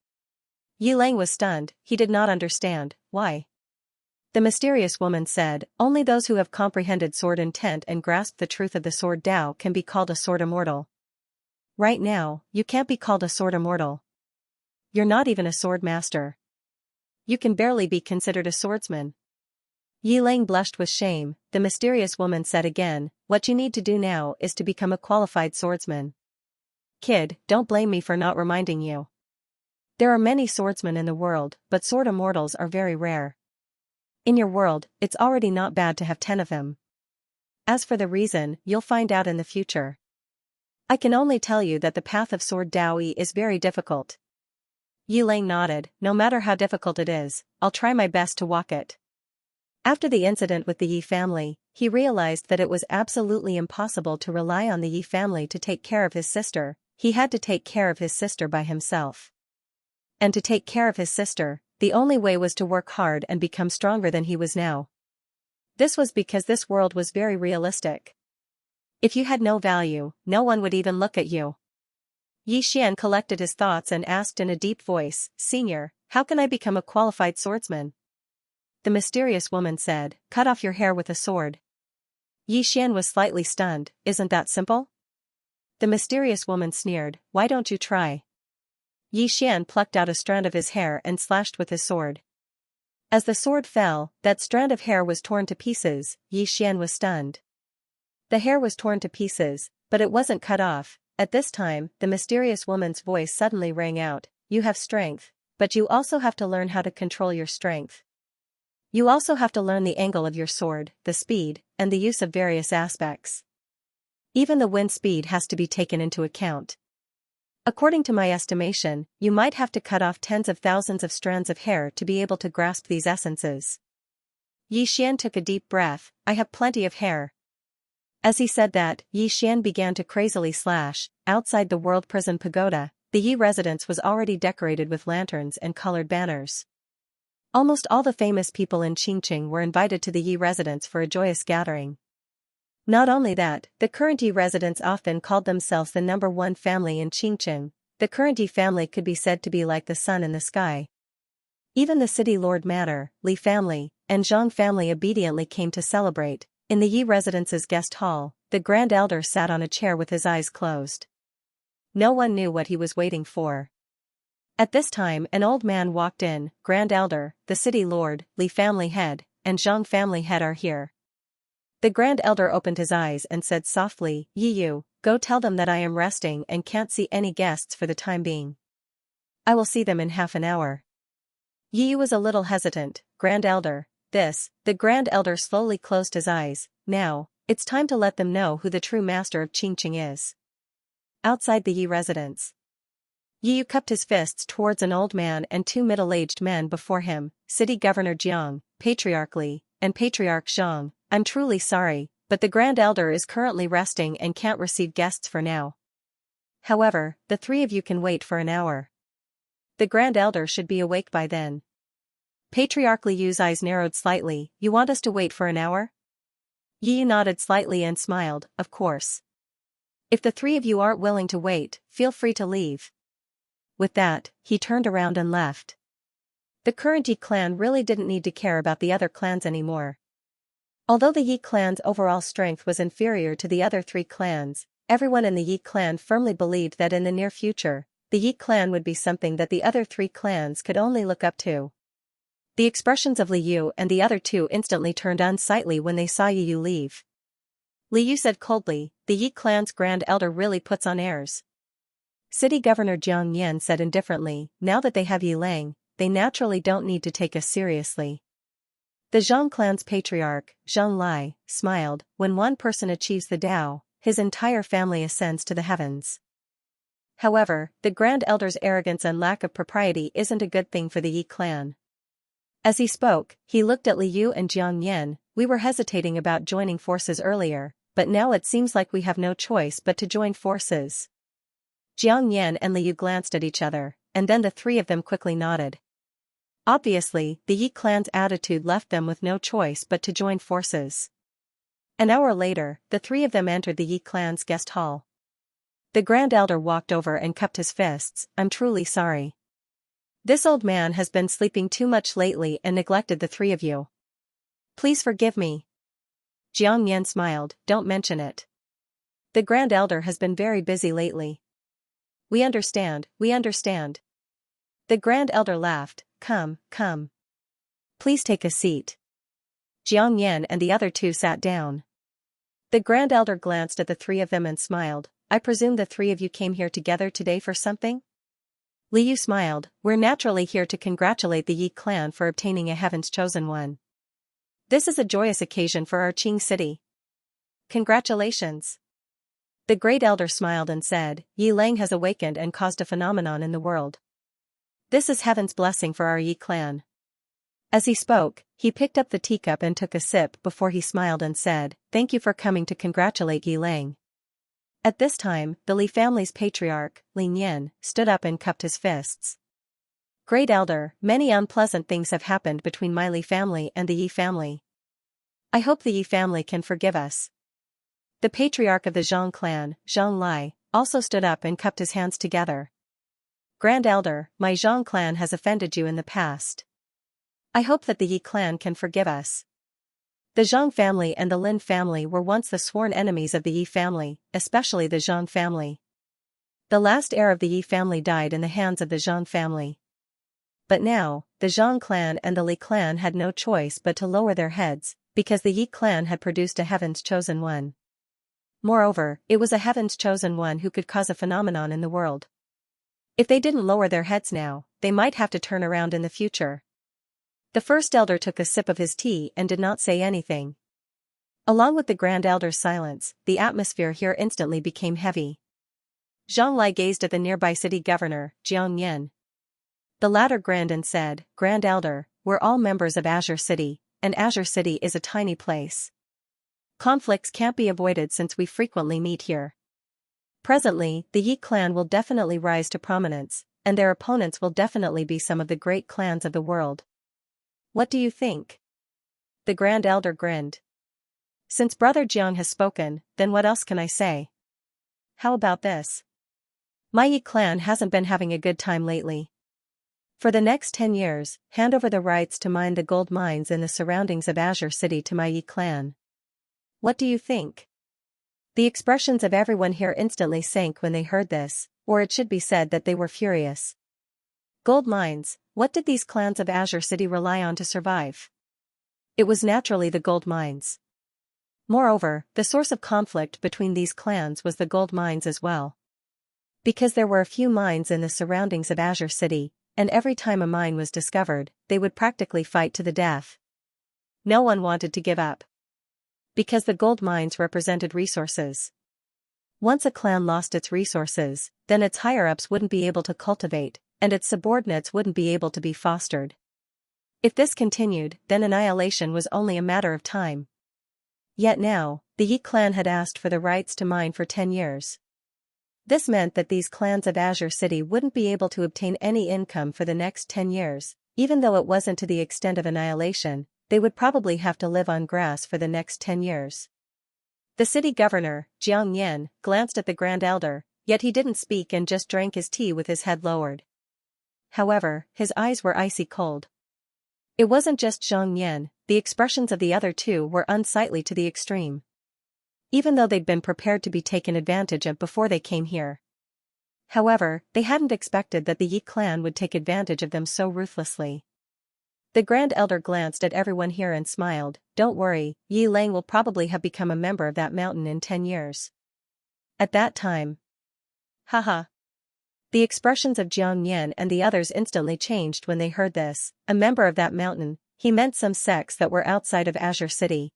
Speaker 1: Yiling was stunned. He did not understand. Why? The mysterious woman said, Only those who have comprehended sword intent and grasped the truth of the sword Tao can be called a sword immortal. Right now, you can't be called a sword immortal. You're not even a sword master. You can barely be considered a swordsman. Yiling blushed with shame. The mysterious woman said again, What you need to do now is to become a qualified swordsman. Kid, don't blame me for not reminding you. There are many swordsmen in the world, but sword immortals are very rare. In your world, it's already not bad to have 10 of them. As for the reason, you'll find out in the future. I can only tell you that the path of sword Daoi is very difficult. Yiling nodded. No matter how difficult it is, I'll try my best to walk it. After the incident with the Yi family, he realized that it was absolutely impossible to rely on the Yi family to take care of his sister. He had to take care of his sister by himself. And to take care of his sister, the only way was to work hard and become stronger than he was now. This was because this world was very realistic. If you had no value, no one would even look at you. Xian collected his thoughts and asked in a deep voice, Senior, how can I become a qualified swordsman? The mysterious woman said, Cut off your hair with a sword. Xian was slightly stunned. Isn't that simple? The mysterious woman sneered, Why don't you try? Xian plucked out a strand of his hair and slashed with his sword. As the sword fell, that strand of hair was torn to pieces. Xian was stunned. The hair was torn to pieces, but it wasn't cut off. At this time, the mysterious woman's voice suddenly rang out, You have strength, but you also have to learn how to control your strength. You also have to learn the angle of your sword, the speed, and the use of various aspects. Even the wind speed has to be taken into account. According to my estimation, you might have to cut off tens of thousands of strands of hair to be able to grasp these essences. Xian took a deep breath, I have plenty of hair. As he said that, Xian began to crazily slash. Outside the World Prison Pagoda, the Yi residence was already decorated with lanterns and colored banners. Almost all the famous people in Qingqing were invited to the Yi residence for a joyous gathering. Not only that, the current Yi residents often called themselves the #1 family in Qingqing. The current Yi family could be said to be like the sun in the sky. Even the city lord Manor, Li family, and Zhang family obediently came to celebrate. In the Yi residence's guest hall, the Grand Elder sat on a chair with his eyes closed. No one knew what he was waiting for. At this time an old man walked in. Grand Elder, the city lord, Li family head, and Zhang family head are here. The Grand Elder opened his eyes and said softly, Yiyu, go tell them that I am resting and can't see any guests for the time being. I will see them in half an hour. Yiyu was a little hesitant. Grand Elder, the Grand Elder slowly closed his eyes. Now, it's time to let them know who the true master of Qingqing is. Outside the Yi residence, Yiyu cupped his fists towards an old man and 2 middle-aged men before him, City Governor Jiang, Patriarch Li, and Patriarch Zhang. I'm truly sorry, but the Grand Elder is currently resting and can't receive guests for now. However, the 3 of you can wait for an hour. The Grand Elder should be awake by then. Patriarch Liyu's eyes narrowed slightly. You want us to wait for an hour? Yi nodded slightly and smiled, of course. If the three of you aren't willing to wait, feel free to leave. With that, he turned around and left. The current Yi clan really didn't need to care about the other clans anymore. Although the Yi clan's overall strength was inferior to the other three clans, everyone in the Yi clan firmly believed that in the near future, the Yi clan would be something that the other three clans could only look up to. The expressions of Li Yu and the other two instantly turned unsightly when they saw Yi Yu leave. Li Yu said coldly, "The Yi clan's grand elder really puts on airs." City Governor Xianxia said indifferently, "Now that they have Yi Lang, they naturally don't need to take us seriously." The Zhang clan's patriarch, Zhang Lai, smiled, "When one person achieves the Tao, his entire family ascends to the heavens." However, the Grand Elder's arrogance and lack of propriety isn't a good thing for the Yi clan. As he spoke, he looked at Li Yu and Xianxia. "We were hesitating about joining forces earlier, but now it seems like we have no choice but to join forces." Xianxia and Li Yu glanced at each other, and then the three of them quickly nodded. Obviously, the Yi clan's attitude left them with no choice but to join forces. An hour later, the three of them entered the Yi clan's guest hall. The Grand Elder walked over and cupped his fists. "I'm truly sorry. This old man has been sleeping too much lately and neglected the three of you. Please forgive me." Jiang smiled, "Don't mention it. The Grand Elder has been very busy lately." We understand. The Grand Elder laughed, Come. Please take a seat." Jiang and the other two sat down. The Grand Elder glanced at the three of them and smiled, "I presume the three of you came here together today for something?" Li Yu smiled, "We're naturally here to congratulate the Yi clan for obtaining a Heaven's Chosen One. This is a joyous occasion for our Qing city. Congratulations." The Great Elder smiled and said, "Yi Lang has awakened and caused a phenomenon in the world. This is heaven's blessing for our Yi clan." As he spoke, he picked up the teacup and took a sip before he smiled and said, "Thank you for coming to congratulate Yi Lang." At this time, the Li family's patriarch, Li Nian, stood up and cupped his fists. "Great Elder, many unpleasant things have happened between my Li family and the Yi family. I hope the Yi family can forgive us." The patriarch of the Zhang clan, Zhang Lai, also stood up and cupped his hands together. "Grand Elder, my Zhang clan has offended you in the past. I hope that the Yi clan can forgive us." The Zhang family and the Lin family were once the sworn enemies of the Yi family, especially the Zhang family. The last heir of the Yi family died in the hands of the Zhang family. But now, the Zhang clan and the Li clan had no choice but to lower their heads, because the Yi clan had produced a Heaven's Chosen One. Moreover, it was a Heaven's Chosen One who could cause a phenomenon in the world. If they didn't lower their heads now, they might have to turn around in the future. The First Elder took a sip of his tea and did not say anything. Along with the Grand Elder's silence, the atmosphere here instantly became heavy. Zhang Lai gazed at the nearby city governor, Jiang. The latter grinned and said, "Grand Elder, we're all members of Azure City, and Azure City is a tiny place. Conflicts can't be avoided since we frequently meet here. Presently, the Yi clan will definitely rise to prominence, and their opponents will definitely be some of the great clans of the world. What do you think?" The Grand Elder grinned. "Since Brother Jiang has spoken, then what else can I say? How about this? My Yi clan hasn't been having a good time lately. For the next 10 years, hand over the rights to mine the gold mines in the surroundings of Azure City to my Yi clan. What do you think?" The expressions of everyone here instantly sank when they heard this, or it should be said that they were furious. Gold mines, what did these clans of Azure City rely on to survive? It was naturally the gold mines. Moreover, the source of conflict between these clans was the gold mines as well. Because there were a few mines in the surroundings of Azure City, and every time a mine was discovered, they would practically fight to the death. No one wanted to give up. Because the gold mines represented resources. Once a clan lost its resources, then its higher-ups wouldn't be able to cultivate, and its subordinates wouldn't be able to be fostered. If this continued, then annihilation was only a matter of time. Yet now, the Yi clan had asked for the rights to mine for 10 years. This meant that these clans of Azure City wouldn't be able to obtain any income for the next 10 years, even though it wasn't to the extent of annihilation. they would probably have to live on grass for the next 10 years. The city governor, Xianxia, glanced at the Grand Elder, yet he didn't speak and just drank his tea with his head lowered. However, his eyes were icy cold. It wasn't just Xianxia, the expressions of the other two were unsightly to the extreme. Even though they'd been prepared to be taken advantage of before they came here. However, they hadn't expected that the Yi clan would take advantage of them so ruthlessly. The Grand Elder glanced at everyone here and smiled. Don't worry, Yi Lang will probably have become a member of that mountain in 10 years. At that time. Haha. The expressions of Xianxia and the others instantly changed when they heard this. A member of that mountain, he meant some sects that were outside of Azure City.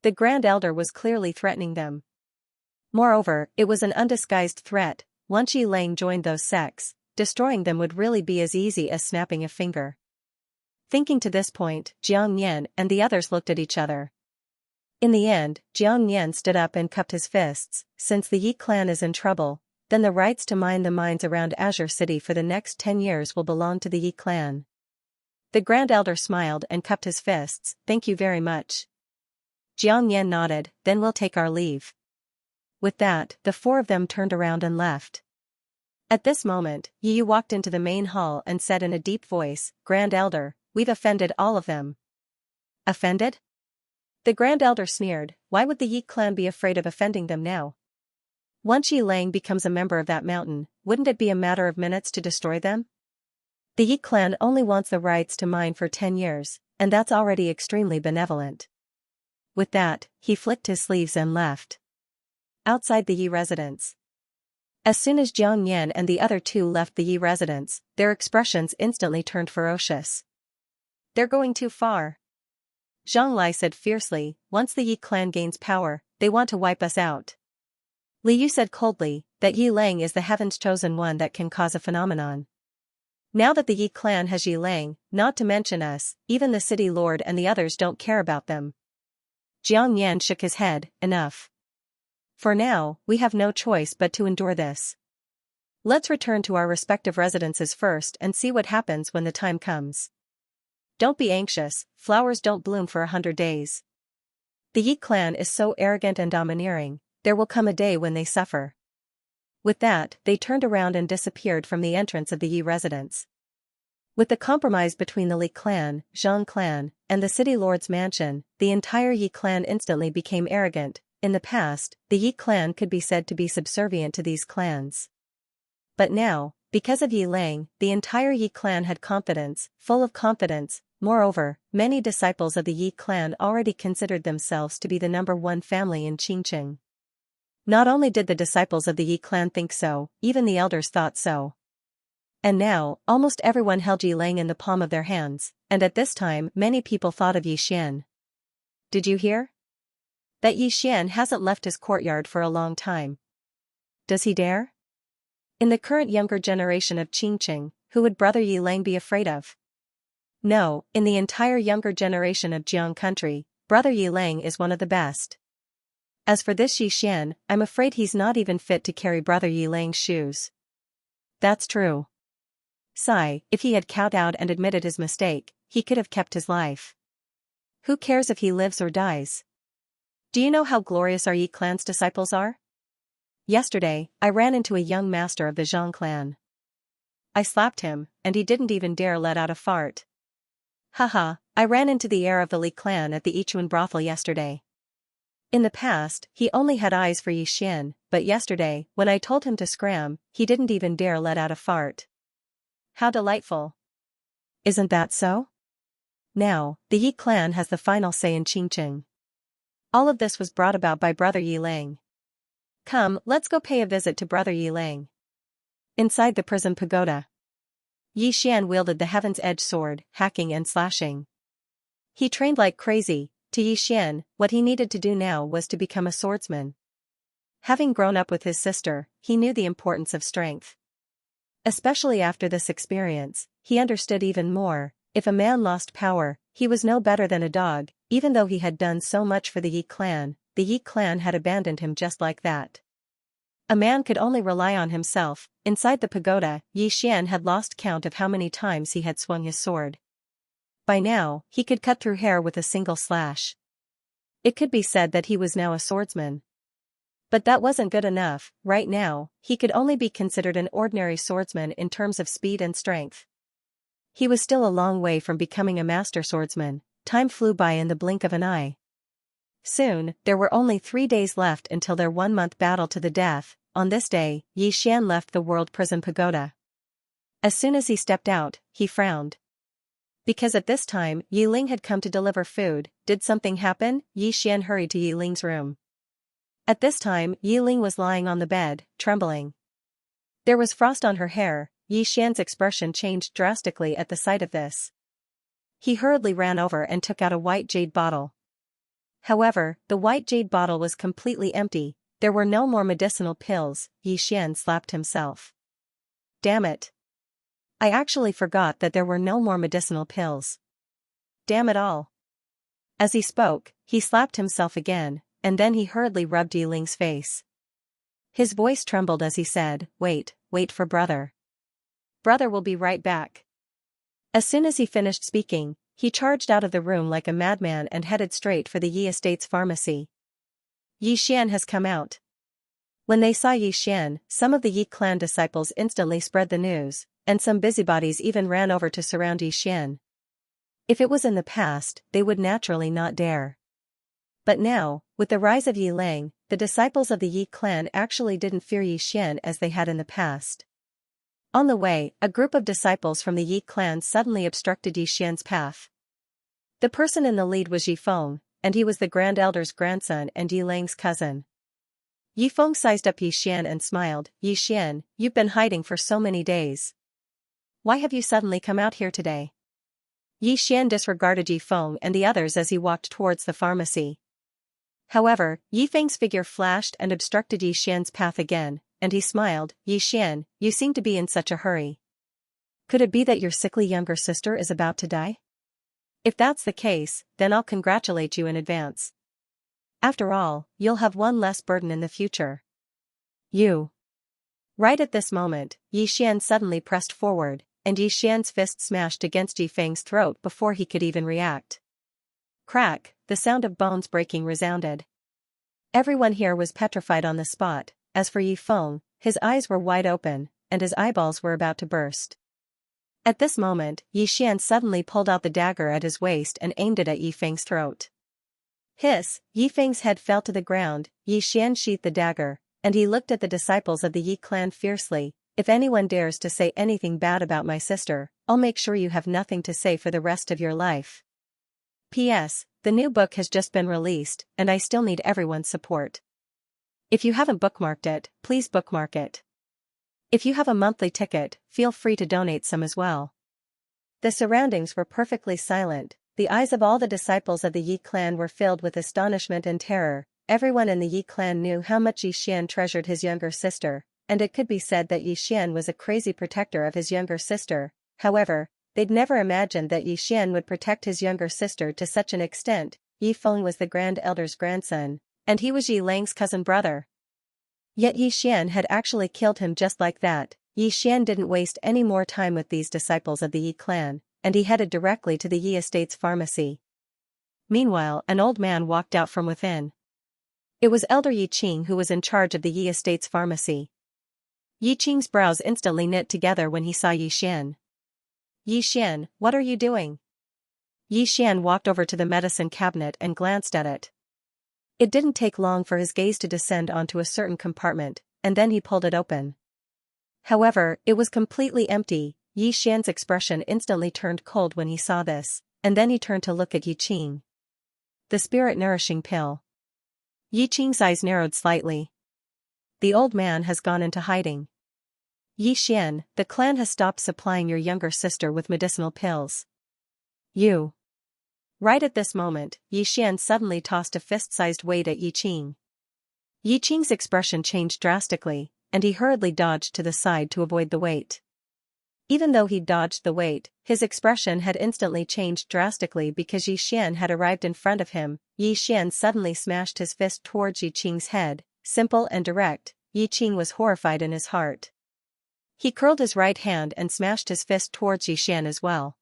Speaker 1: The Grand Elder was clearly threatening them. Moreover, it was an undisguised threat. Once Yi Lang joined those sects, destroying them would really be as easy as snapping a finger. Thinking to this point, Xianxia and the others looked at each other. In the end, Xianxia stood up and cupped his fists. Since the Yi clan is in trouble, then the rights to mine the mines around Azure City for the next 10 years will belong to the Yi clan. The Grand Elder smiled and cupped his fists. Thank you very much. Xianxia nodded, then we'll take our leave. With that, the four of them turned around and left. At this moment, Yi walked into the main hall and said in a deep voice, Grand Elder, we've offended all of them. Offended? The Grand Elder sneered. Why would the Yi clan be afraid of offending them now? Once Yi Lang becomes a member of that mountain, wouldn't it be a matter of minutes to destroy them? The Yi clan only wants the rights to mine for 10 years, and that's already extremely benevolent. With that, he flicked his sleeves and left. Outside the Yi residence. As soon as Xianxia and the other two left the Yi residence, their expressions instantly turned ferocious. They're going too far. Zhang Lai said fiercely, once the Yi clan gains power, they want to wipe us out. Li Yu said coldly, that Yi Lang is the heaven's chosen one that can cause a phenomenon. Now that the Yi clan has Yi Lang, not to mention us, even the city lord and the others don't care about them. Xianxia shook his head, enough. For now, we have no choice but to endure this. Let's return to our respective residences first and see what happens when the time comes. Don't be anxious, flowers don't bloom for 100 days. The Yi clan is so arrogant and domineering, there will come a day when they suffer. With that, they turned around and disappeared from the entrance of the Yi residence. With the compromise between the Li clan, Zhang clan, and the city lord's mansion, the entire Yi clan instantly became arrogant. In the past, the Yi clan could be said to be subservient to these clans. But now, because of Yi Lang, the entire Yi clan had confidence, full of confidence. Moreover, many disciples of the Yi clan already considered themselves to be the #1 family in Qingqing. Not only did the disciples of the Yi clan think so, even the elders thought so. And now, almost everyone held Yi Lang in the palm of their hands, and at this time many people thought of Yi Xian. Did you hear? That Yi Xian hasn't left his courtyard for a long time. Does he dare? In the current younger generation of Qingqing, who would Brother Yi Lang be afraid of? No, in the entire younger generation of Jiang country, Brother Yi Lang is one of the best. As for this Yi Xian, I'm afraid he's not even fit to carry Brother Yi Lang's shoes. That's true. Sigh, if he had kowtowed and admitted his mistake, he could have kept his life. Who cares if he lives or dies? Do you know how glorious our Yi clan's disciples are? Yesterday, I ran into a young master of the Zhang clan. I slapped him, and he didn't even dare let out a fart. Haha, I ran into the heir of the Li clan at the Yichuan brothel yesterday. In the past, he only had eyes for Yi Xian, but yesterday, when I told him to scram, he didn't even dare let out a fart. How delightful. Isn't that so? Now, the Yi clan has the final say in Qingqing. All of this was brought about by Brother Yi Lang. Come, let's go pay a visit to Brother Yi Lang. Inside the prison pagoda. Yi Xian wielded the heaven's edge sword, hacking and slashing. He trained like crazy. To Yi Xian, what he needed to do now was to become a swordsman. Having grown up with his sister, he knew the importance of strength. Especially after this experience, he understood even more. If a man lost power, he was no better than a dog. Even though he had done so much for the Yi clan had abandoned him just like that. A man could only rely on himself. Inside the pagoda, Yi Xian had lost count of how many times he had swung his sword. By now, he could cut through hair with a single slash. It could be said that he was now a swordsman. But that wasn't good enough. Right now, he could only be considered an ordinary swordsman in terms of speed and strength. He was still a long way from becoming a master swordsman. Time flew by in the blink of an eye. Soon, there were only 3 days left until their 1-month battle to the death. On this day, Xian left the world prison pagoda. As soon as he stepped out, he frowned. Because at this time, Ling had come to deliver food. Did something happen? Xian hurried to Ling's room. At this time, Ling was lying on the bed, trembling. There was frost on her hair. Xian's expression changed drastically at the sight of this. He hurriedly ran over and took out a white jade bottle. However, the white jade bottle was completely empty. There were no more medicinal pills. Xian slapped himself. Damn it. I actually forgot that there were no more medicinal pills. Damn it all. As he spoke, he slapped himself again, and then he hurriedly rubbed Ling's face. His voice trembled as he said, wait for brother. Brother will be right back. As soon as he finished speaking, he charged out of the room like a madman and headed straight for the Yi Estate's pharmacy. Xian has come out. When they saw Xian, some of the Yi clan disciples instantly spread the news, and some busybodies even ran over to surround Xian. If it was in the past, they would naturally not dare. But now, with the rise of Yi Lang, the disciples of the Yi clan actually didn't fear Xian as they had in the past. On the way, a group of disciples from the Yi clan suddenly obstructed Xian's path. The person in the lead was Yifeng, and he was the Grand Elder's grandson and Yi Lang's cousin. Yifeng sized up Xian and smiled. Xian, you've been hiding for so many days. Why have you suddenly come out here today? Xian disregarded Yifeng and the others as he walked towards the pharmacy. However, Yifeng's figure flashed and obstructed Xian's path again, and he smiled. Xian, you seem to be in such a hurry. Could it be that your sickly younger sister is about to die? If that's the case, then I'll congratulate you in advance. After all, you'll have one less burden in the future. You. Right at this moment, Xian suddenly pressed forward, and Xian's fist smashed against Yifeng's throat before he could even react. Crack, the sound of bones breaking resounded. Everyone here was petrified on the spot. As for Yifeng, his eyes were wide open, and his eyeballs were about to burst. At this moment, Xian suddenly pulled out the dagger at his waist and aimed it at Yifeng's throat. Hiss, Yifeng's head fell to the ground. Xian sheathed the dagger, and he looked at the disciples of the Yi clan fiercely. If anyone dares to say anything bad about my sister, I'll make sure you have nothing to say for the rest of your life. P.S. The new book has just been released, and I still need everyone's support. If you haven't bookmarked it, please bookmark it. If you have a monthly ticket, feel free to donate some as well. The surroundings were perfectly silent. The eyes of all the disciples of the Yi clan were filled with astonishment and terror. Everyone in the Yi clan knew how much Xian treasured his younger sister, and it could be said that Xian was a crazy protector of his younger sister. However, they'd never imagined that Xian would protect his younger sister to such an extent. Yifeng was the Grand Elder's grandson, and he was Yi Lang's cousin brother. Yet Xian had actually killed him just like that. Xian didn't waste any more time with these disciples of the Yi clan, and he headed directly to the Yi Estate's pharmacy. Meanwhile, an old man walked out from within. It was Elder Yi Qing who was in charge of the Yi Estate's pharmacy. Yi Qing's brows instantly knit together when he saw Xian. Xian, what are you doing? Xian walked over to the medicine cabinet and glanced at it. It didn't take long for his gaze to descend onto a certain compartment, and then he pulled it open. However, it was completely empty. Xian's expression instantly turned cold when he saw this, and then he turned to look at Yi Qing. The spirit-nourishing pill. Yi Qing's eyes narrowed slightly. The old man has gone into hiding. Xian, the clan has stopped supplying your younger sister with medicinal pills. You. Right at this moment, Xian suddenly tossed a fist-sized weight at Yi Qing. Yi Qing's expression changed drastically, and he hurriedly dodged to the side to avoid the weight. Even though he dodged the weight, his expression had instantly changed drastically because Xian had arrived in front of him. Xian suddenly smashed his fist towards Yi Qing's head. Simple and direct, Yi Qing was horrified in his heart. He curled his right hand and smashed his fist towards Xian as well.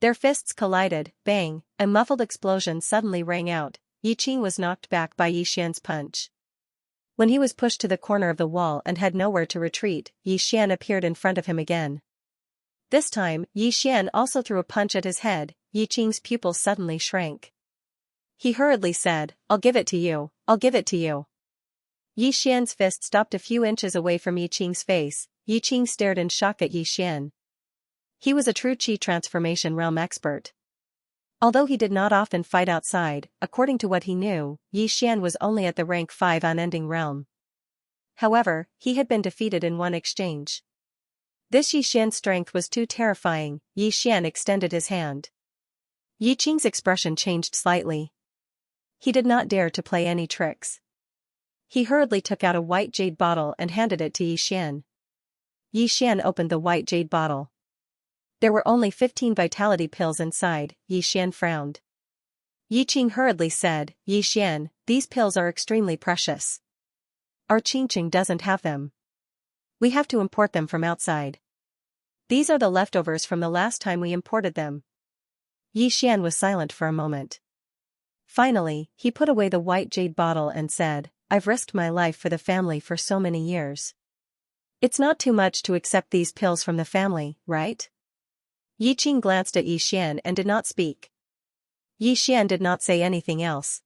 Speaker 1: Their fists collided, bang, a muffled explosion suddenly rang out. Yi Qing was knocked back by Yi Xian's punch. When he was pushed to the corner of the wall and had nowhere to retreat, Yi Xian appeared in front of him again. This time, Yi Xian also threw a punch at his head. Yi Qing's pupils suddenly shrank. He hurriedly said, "I'll give it to you, I'll give it to you." Yi Xian's fist stopped a few inches away from Yi Qing's face. Yi Qing stared in shock at Yi Xian. He was a true Qi transformation realm expert. Although he did not often fight outside, according to what he knew, Yi Xian was only at the rank 5 unending realm. However, he had been defeated in one exchange. This Yi Xian's strength was too terrifying. Yi Xian extended his hand. Yi Qing's expression changed slightly. He did not dare to play any tricks. He hurriedly took out a white jade bottle and handed it to Yi Xian. Yi Xian opened the white jade bottle. There were only 15 vitality pills inside. Yi Xian frowned. Yi Qing hurriedly said, "Yi Xian, these pills are extremely precious. Our Qingqing doesn't have them. We have to import them from outside. These are the leftovers from the last time we imported them." Yi Xian was silent for a moment. Finally, he put away the white jade bottle and said, "I've risked my life for the family for so many years. It's not too much to accept these pills from the family, right?" Yi Qing glanced at Yi Xian and did not speak. Yi Xian did not say anything else.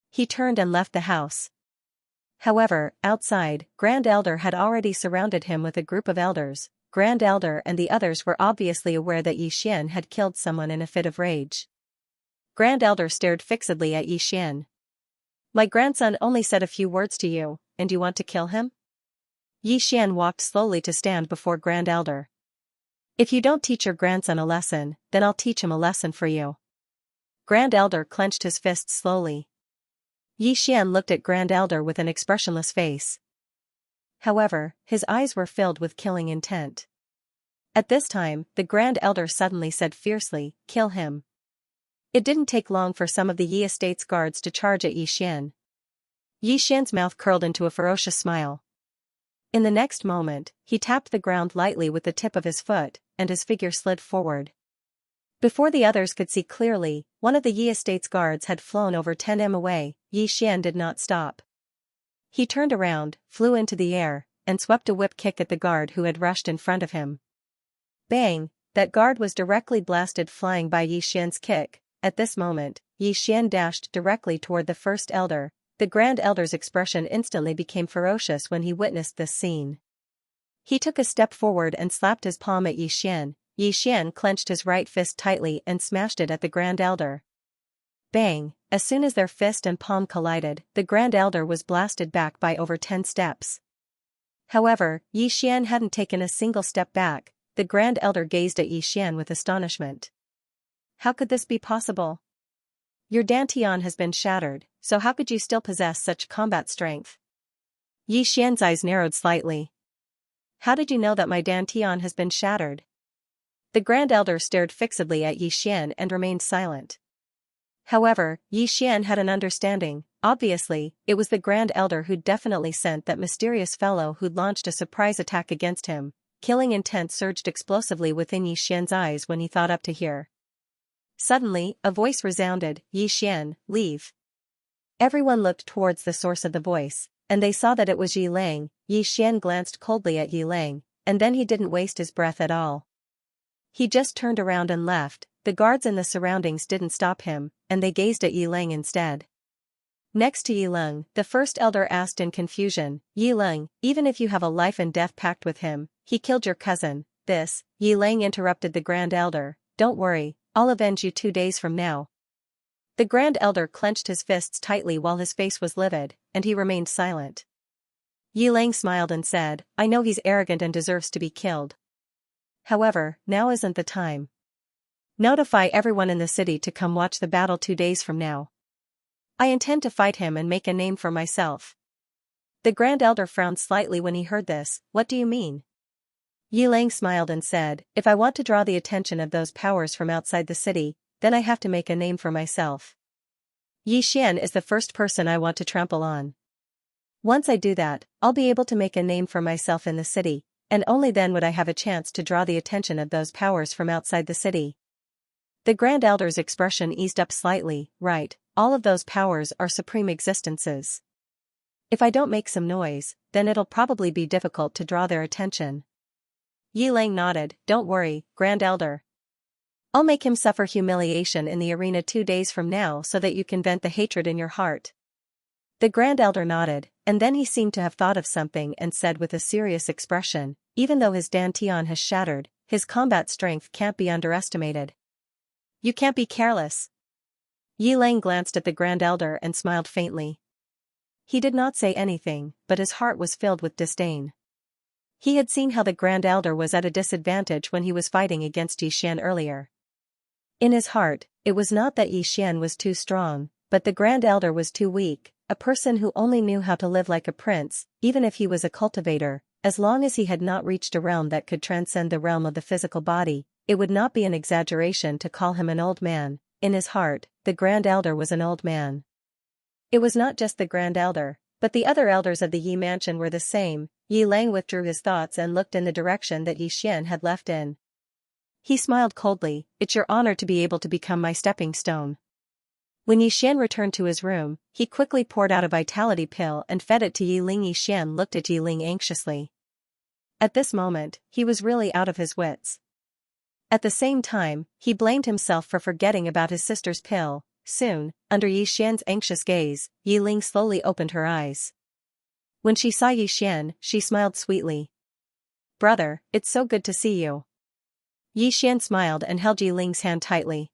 Speaker 1: He turned and left the house. However, outside, Grand Elder had already surrounded him with a group of elders. Grand Elder and the others were obviously aware that Yi Xian had killed someone in a fit of rage. Grand Elder stared fixedly at Yi Xian. "My grandson only said a few words to you, and you want to kill him?" Yi Xian walked slowly to stand before Grand Elder. "If you don't teach your grandson a lesson, then I'll teach him a lesson for you." Grand Elder clenched his fists slowly. Yi Xian looked at Grand Elder with an expressionless face. However, his eyes were filled with killing intent. At this time, the Grand Elder suddenly said fiercely, "Kill him." It didn't take long for some of the Yi Estate's guards to charge at Yi Xian. Yi Xian's mouth curled into a ferocious smile. In the next moment, he tapped the ground lightly with the tip of his foot, and his figure slid forward. Before the others could see clearly, one of the Yi Estate's guards had flown over 10 m away. Yi Xian did not stop. He turned around, flew into the air, and swept a whip kick at the guard who had rushed in front of him. Bang! That guard was directly blasted flying by Yi Xian's kick. At this moment, Yi Xian dashed directly toward the first elder. The Grand Elder's expression instantly became ferocious when he witnessed this scene. He took a step forward and slapped his palm at Yi Xian. Yi Xian clenched his right fist tightly and smashed it at the Grand Elder. Bang! As soon as their fist and palm collided, the Grand Elder was blasted back by over 10 steps. However, Yi Xian hadn't taken a single step back. The Grand Elder gazed at Yi Xian with astonishment. How could this be possible? Your dantian has been shattered, so how could you still possess such combat strength? Yi Xian's eyes narrowed slightly. How did you know that my dantian has been shattered? The Grand Elder stared fixedly at Yi Xian and remained silent. However, Yi Xian had an understanding. Obviously, it was the Grand Elder who'd definitely sent that mysterious fellow who'd launched a surprise attack against him. Killing intent surged explosively within Yi Xian's eyes when he thought up to hear. Suddenly, a voice resounded, "Yi Xian, leave." Everyone looked towards the source of the voice, and they saw that it was Yi Lang. Yi Xian glanced coldly at Yi Lang, and then he didn't waste his breath at all. He just turned around and left. The guards in the surroundings didn't stop him, and they gazed at Yi Lang instead. Next to Yi Lang, the first elder asked in confusion, "Yi Lang, even if you have a life and death pact with him, he killed your cousin." This, Yi Lang interrupted the Grand Elder. "Don't worry, I'll avenge you 2 days from now." The Grand Elder clenched his fists tightly while his face was livid, and he remained silent. Yi Lang smiled and said, "I know he's arrogant and deserves to be killed. However, now isn't the time. Notify everyone in the city to come watch the battle 2 days from now. I intend to fight him and make a name for myself." The Grand Elder frowned slightly when he heard this. "What do you mean?" Yi Lang smiled and said, "If I want to draw the attention of those powers from outside the city, then I have to make a name for myself. Yi Xian is the first person I want to trample on. Once I do that, I'll be able to make a name for myself in the city, and only then would I have a chance to draw the attention of those powers from outside the city." The Grand Elder's expression eased up slightly. Right, all of those powers are supreme existences. If I don't make some noise, then it'll probably be difficult to draw their attention. Yi Lang nodded. Don't worry, Grand Elder. I'll make him suffer humiliation in the arena 2 days from now so that you can vent the hatred in your heart. The Grand Elder nodded, and then he seemed to have thought of something and said with a serious expression, even though his dantian has shattered, his combat strength can't be underestimated. You can't be careless. Yi Lang glanced at the Grand Elder and smiled faintly. He did not say anything, but his heart was filled with disdain. He had seen how the Grand Elder was at a disadvantage when he was fighting against Yi Xian earlier. In his heart, it was not that Yi Xian was too strong, but the Grand Elder was too weak, a person who only knew how to live like a prince, even if he was a cultivator, as long as he had not reached a realm that could transcend the realm of the physical body. It would not be an exaggeration to call him an old man. In his heart, the Grand Elder was an old man. It was not just the Grand Elder, but the other elders of the Yi mansion were the same. Yi Lang withdrew his thoughts and looked in the direction that Yi Xian had left in. He smiled coldly. It's your honor to be able to become my stepping stone. When Yi Xian returned to his room, he quickly poured out a vitality pill and fed it to Yi Ling. Yi Xian looked at Yi Ling anxiously. At this moment, he was really out of his wits. At the same time, he blamed himself for forgetting about his sister's pill. Soon, under Yi Xian's anxious gaze, Yi Ling slowly opened her eyes. When she saw Yi Xian, she smiled sweetly. Brother, it's so good to see you. Yi Xian smiled and held Yi Ling's hand tightly.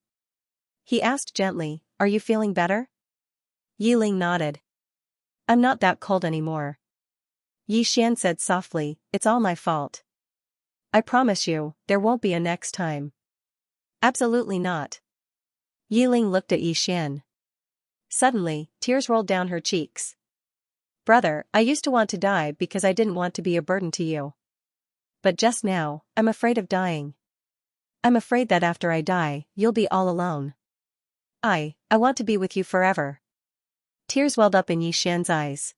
Speaker 1: He asked gently, are you feeling better? Yi Ling nodded. I'm not that cold anymore. Yi Xian said softly, it's all my fault. I promise you, there won't be a next time. Absolutely not. Yi Ling looked at Yi Xian. Suddenly, tears rolled down her cheeks. Brother, I used to want to die because I didn't want to be a burden to you. But just now, I'm afraid of dying. I'm afraid that after I die, you'll be all alone. I want to be with you forever. Tears welled up in Yi Xian's eyes.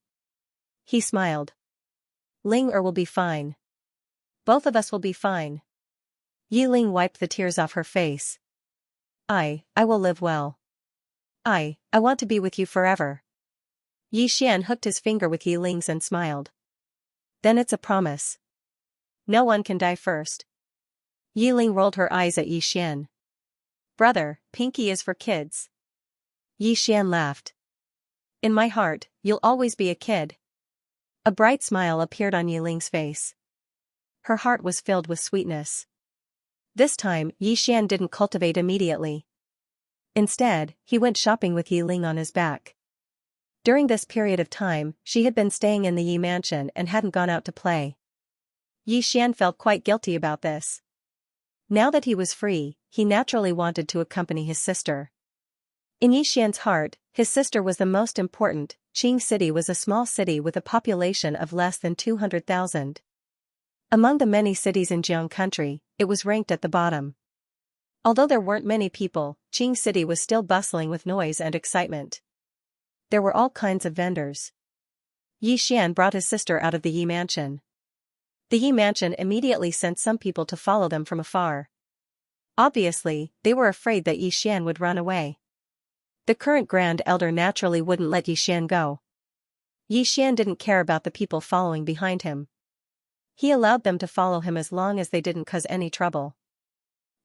Speaker 1: He smiled. Ling will be fine. Both of us will be fine. Yi Ling wiped the tears off her face. I will live well. I want to be with you forever. Yi Xian hooked his finger with Yi Ling's and smiled. Then it's a promise. No one can die first. Yi Ling rolled her eyes at Yi Xian. Brother, Pinky is for kids. Yi Xian laughed. In my heart, you'll always be a kid. A bright smile appeared on Yi Ling's face. Her heart was filled with sweetness. This time, Yi Xian didn't cultivate immediately. Instead, he went shopping with Yi Ling on his back. During this period of time, she had been staying in the Yi mansion and hadn't gone out to play. Yi Xian felt quite guilty about this. Now that he was free, he naturally wanted to accompany his sister. In Yi Xian's heart, his sister was the most important. Qing City was a small city with a population of less than 200,000. Among the many cities in Jiang country, it was ranked at the bottom. Although there weren't many people, Qing City was still bustling with noise and excitement. There were all kinds of vendors. Yi Xian brought his sister out of the Yi mansion. The Yi mansion immediately sent some people to follow them from afar. Obviously, they were afraid that Yi Xian would run away. The current Grand Elder naturally wouldn't let Yi Xian go. Yi Xian didn't care about the people following behind him. He allowed them to follow him as long as they didn't cause any trouble.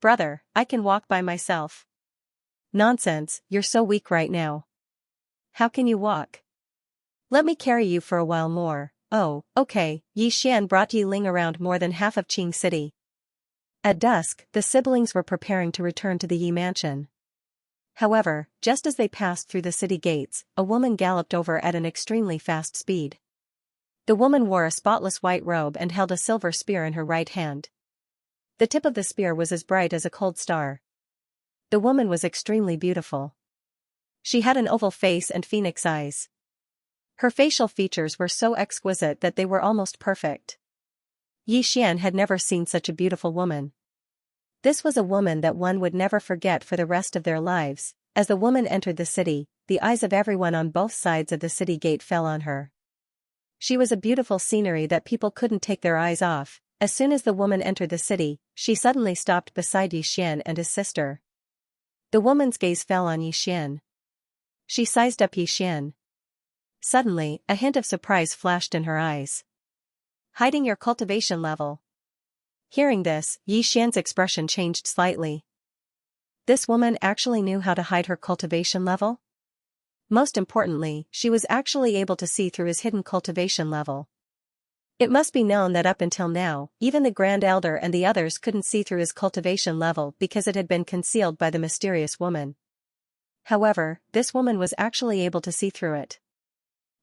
Speaker 1: Brother, I can walk by myself. Nonsense, you're so weak right now. How can you walk? Let me carry you for a while more. Oh, okay. Yi Xian brought Yi Ling around more than half of Qing City. At dusk, the siblings were preparing to return to the Yi mansion. However, just as they passed through the city gates, a woman galloped over at an extremely fast speed. The woman wore a spotless white robe and held a silver spear in her right hand. The tip of the spear was as bright as a cold star. The woman was extremely beautiful. She had an oval face and phoenix eyes. Her facial features were so exquisite that they were almost perfect. Yi Xian had never seen such a beautiful woman. This was a woman that one would never forget for the rest of their lives. As the woman entered the city, the eyes of everyone on both sides of the city gate fell on her. She was a beautiful scenery that people couldn't take their eyes off. As soon as the woman entered the city, she suddenly stopped beside Yi Xian and his sister. The woman's gaze fell on Yixian. She sized up Yixian. Suddenly, a hint of surprise flashed in her eyes. Hiding your cultivation level. Hearing this, Yixian's expression changed slightly. This woman actually knew how to hide her cultivation level? Most importantly, she was actually able to see through his hidden cultivation level. It must be known that up until now, even the Grand Elder and the others couldn't see through his cultivation level because it had been concealed by the mysterious woman. However, this woman was actually able to see through it.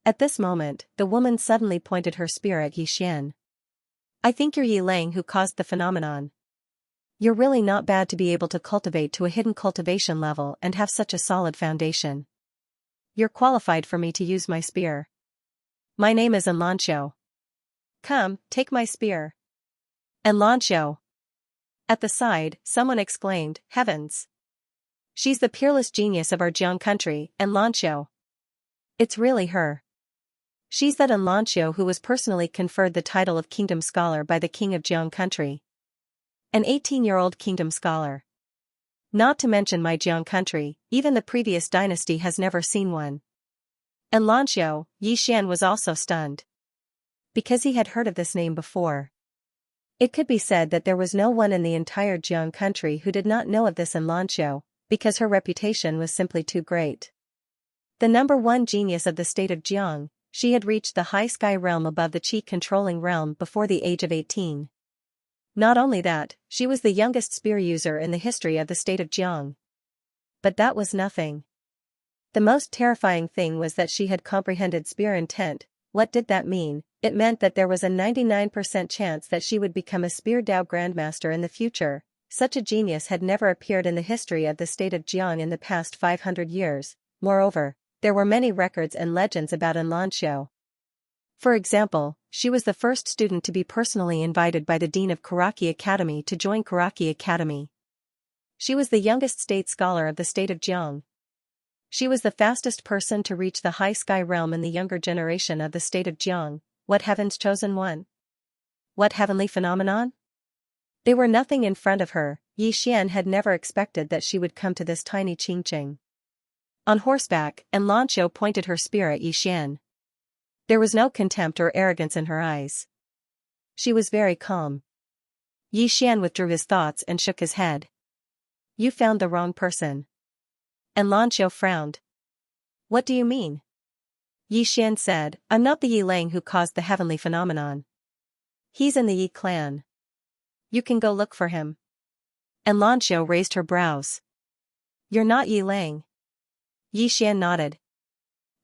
Speaker 1: At this moment, the woman suddenly pointed her spear at Yixian. I think you're Yi Lang who caused the phenomenon. You're really not bad to be able to cultivate to a hidden cultivation level and have such a solid foundation. You're qualified for me to use my spear. My name is Xianxia. Come, take my spear. Xianxia. At the side, someone exclaimed, Heavens! She's the peerless genius of our Jiang country, Xianxia. It's really her. She's that Xianxia who was personally conferred the title of Kingdom Scholar by the King of Jiang country. An 18-year-old Kingdom Scholar. Not to mention my Jiang country, even the previous dynasty has never seen one. Xianxia, Yixian was also stunned. Because he had heard of this name before. It could be said that there was no one in the entire Jiang country who did not know of this Xianxia, because her reputation was simply too great. The #1 genius of the state of Jiang, she had reached the high sky realm above the chi-controlling realm before the age of 18. Not only that, she was the youngest spear user in the history of the state of Jiang. But that was nothing. The most terrifying thing was that she had comprehended spear intent. What did that mean? It meant that there was a 99% chance that she would become a spear Dao Grandmaster in the future. Such a genius had never appeared in the history of the state of Jiang in the past 500 years. Moreover, there were many records and legends about Xianxia. For example, she was the first student to be personally invited by the Dean of Karaki Academy to join Karaki Academy. She was the youngest state scholar of the state of Jiang. She was the fastest person to reach the high sky realm in the younger generation of the state of Jiang. What heaven's chosen one? What heavenly phenomenon? They were nothing in front of her. Yixian had never expected that she would come to this tiny Qingqing. On horseback, Xianxia pointed her spear at Yixian. There was no contempt or arrogance in her eyes. She was very calm. Yixian withdrew his thoughts and shook his head. You found the wrong person. Xianxia frowned. What do you mean? Yixian said, I'm not the Yi Lang who caused the heavenly phenomenon. He's in the Yi clan. You can go look for him. Xianxia raised her brows. You're not Yi Lang. Yixian nodded.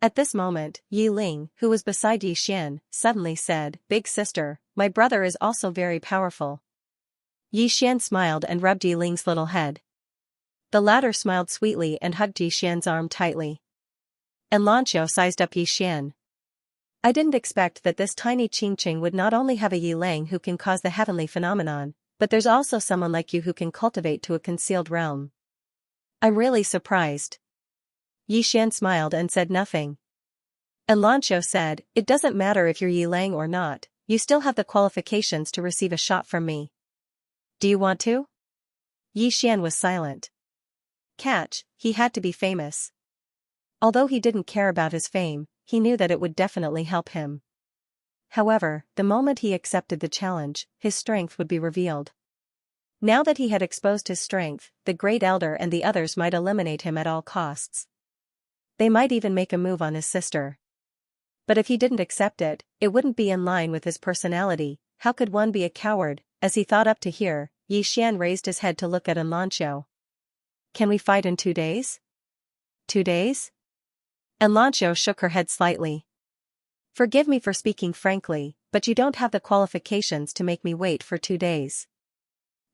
Speaker 1: At this moment, Yi Ling, who was beside Yixian, suddenly said, Big sister, my brother is also very powerful. Yixian smiled and rubbed Yi Ling's little head. The latter smiled sweetly and hugged Yixian's arm tightly. Xianxia sized up Yixian. I didn't expect that this tiny Qingqing would not only have a Yi Lang who can cause the heavenly phenomenon, but there's also someone like you who can cultivate to a concealed realm. I'm really surprised. Yixian smiled and said nothing. Xianxia said, It doesn't matter if you're Yi Lang or not, you still have the qualifications to receive a shot from me. Do you want to? Yixian was silent. Catch, he had to be famous. Although he didn't care about his fame, he knew that it would definitely help him. However, the moment he accepted the challenge, his strength would be revealed. Now that he had exposed his strength, the Great Elder and the others might eliminate him at all costs. They might even make a move on his sister. But if he didn't accept it, it wouldn't be in line with his personality. How could one be a coward? As he thought up to here, Yixian raised his head to look at Xianxia. Can we fight in 2 days? 2 days? Xianxia shook her head slightly. Forgive me for speaking frankly, but you don't have the qualifications to make me wait for 2 days.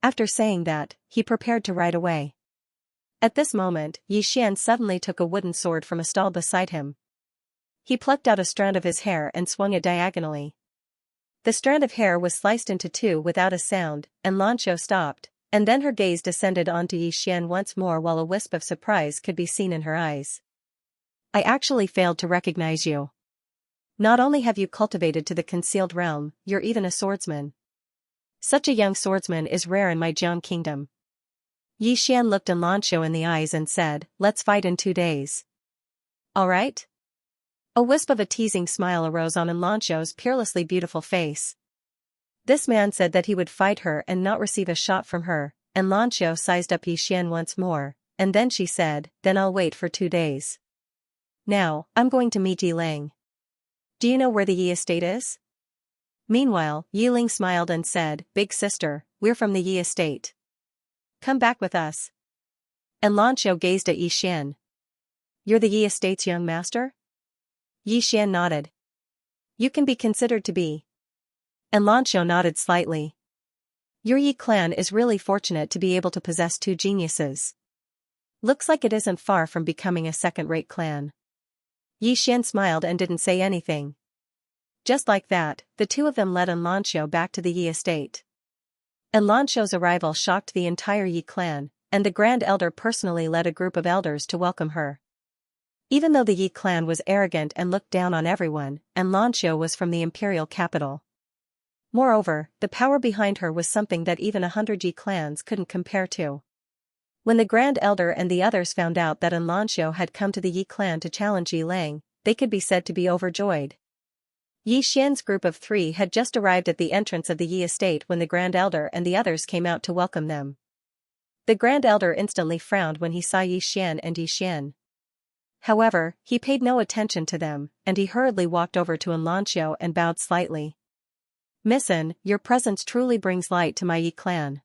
Speaker 1: After saying that, he prepared to ride away. At this moment, Yixian suddenly took a wooden sword from a stall beside him. He plucked out a strand of his hair and swung it diagonally. The strand of hair was sliced into 2 without a sound, and Xianxia stopped, and then her gaze descended onto Yixian once more while a wisp of surprise could be seen in her eyes. I actually failed to recognize you. Not only have you cultivated to the concealed realm, you're even a swordsman. Such a young swordsman is rare in my Jiang kingdom. Yi Xian looked Lanqiu in the eyes and said, let's fight in 2 days. All right? A wisp of a teasing smile arose on Lanqiu's peerlessly beautiful face. This man said that he would fight her and not receive a shot from her, and Lanqiu sized up Yi Xian once more, and then she said, then I'll wait for 2 days. Now, I'm going to meet Yi Lang. Do you know where the Yi estate is? Meanwhile, Yi Ling smiled and said, big sister, we're from the Yi estate. Come back with us. And Lanqiu gazed at Yi Xian. You're the Yi estate's young master? Yi Xian nodded. You can be considered to be. And Lanqiu nodded slightly. Your Yi clan is really fortunate to be able to possess 2 geniuses. Looks like it isn't far from becoming a second-rate clan. Yi Xian smiled and didn't say anything. Just like that, the 2 of them led Lanqiu back to the Yi estate. Lanqiu's arrival shocked the entire Yi clan, and the Grand Elder personally led a group of elders to welcome her. Even though the Yi clan was arrogant and looked down on everyone, Lanqiu was from the imperial capital. Moreover, the power behind her was something that even 100 Yi clans couldn't compare to. When the Grand Elder and the others found out that Lanqiu had come to the Yi clan to challenge Yi Lang, they could be said to be overjoyed. Yi Xian's group of 3 had just arrived at the entrance of the Yi estate when the Grand Elder and the others came out to welcome them. The Grand Elder instantly frowned when he saw Yi Xian and Yi Xian. However, he paid no attention to them, and he hurriedly walked over to Lanqiu and bowed slightly. Missin, your presence truly brings light to my Yi clan.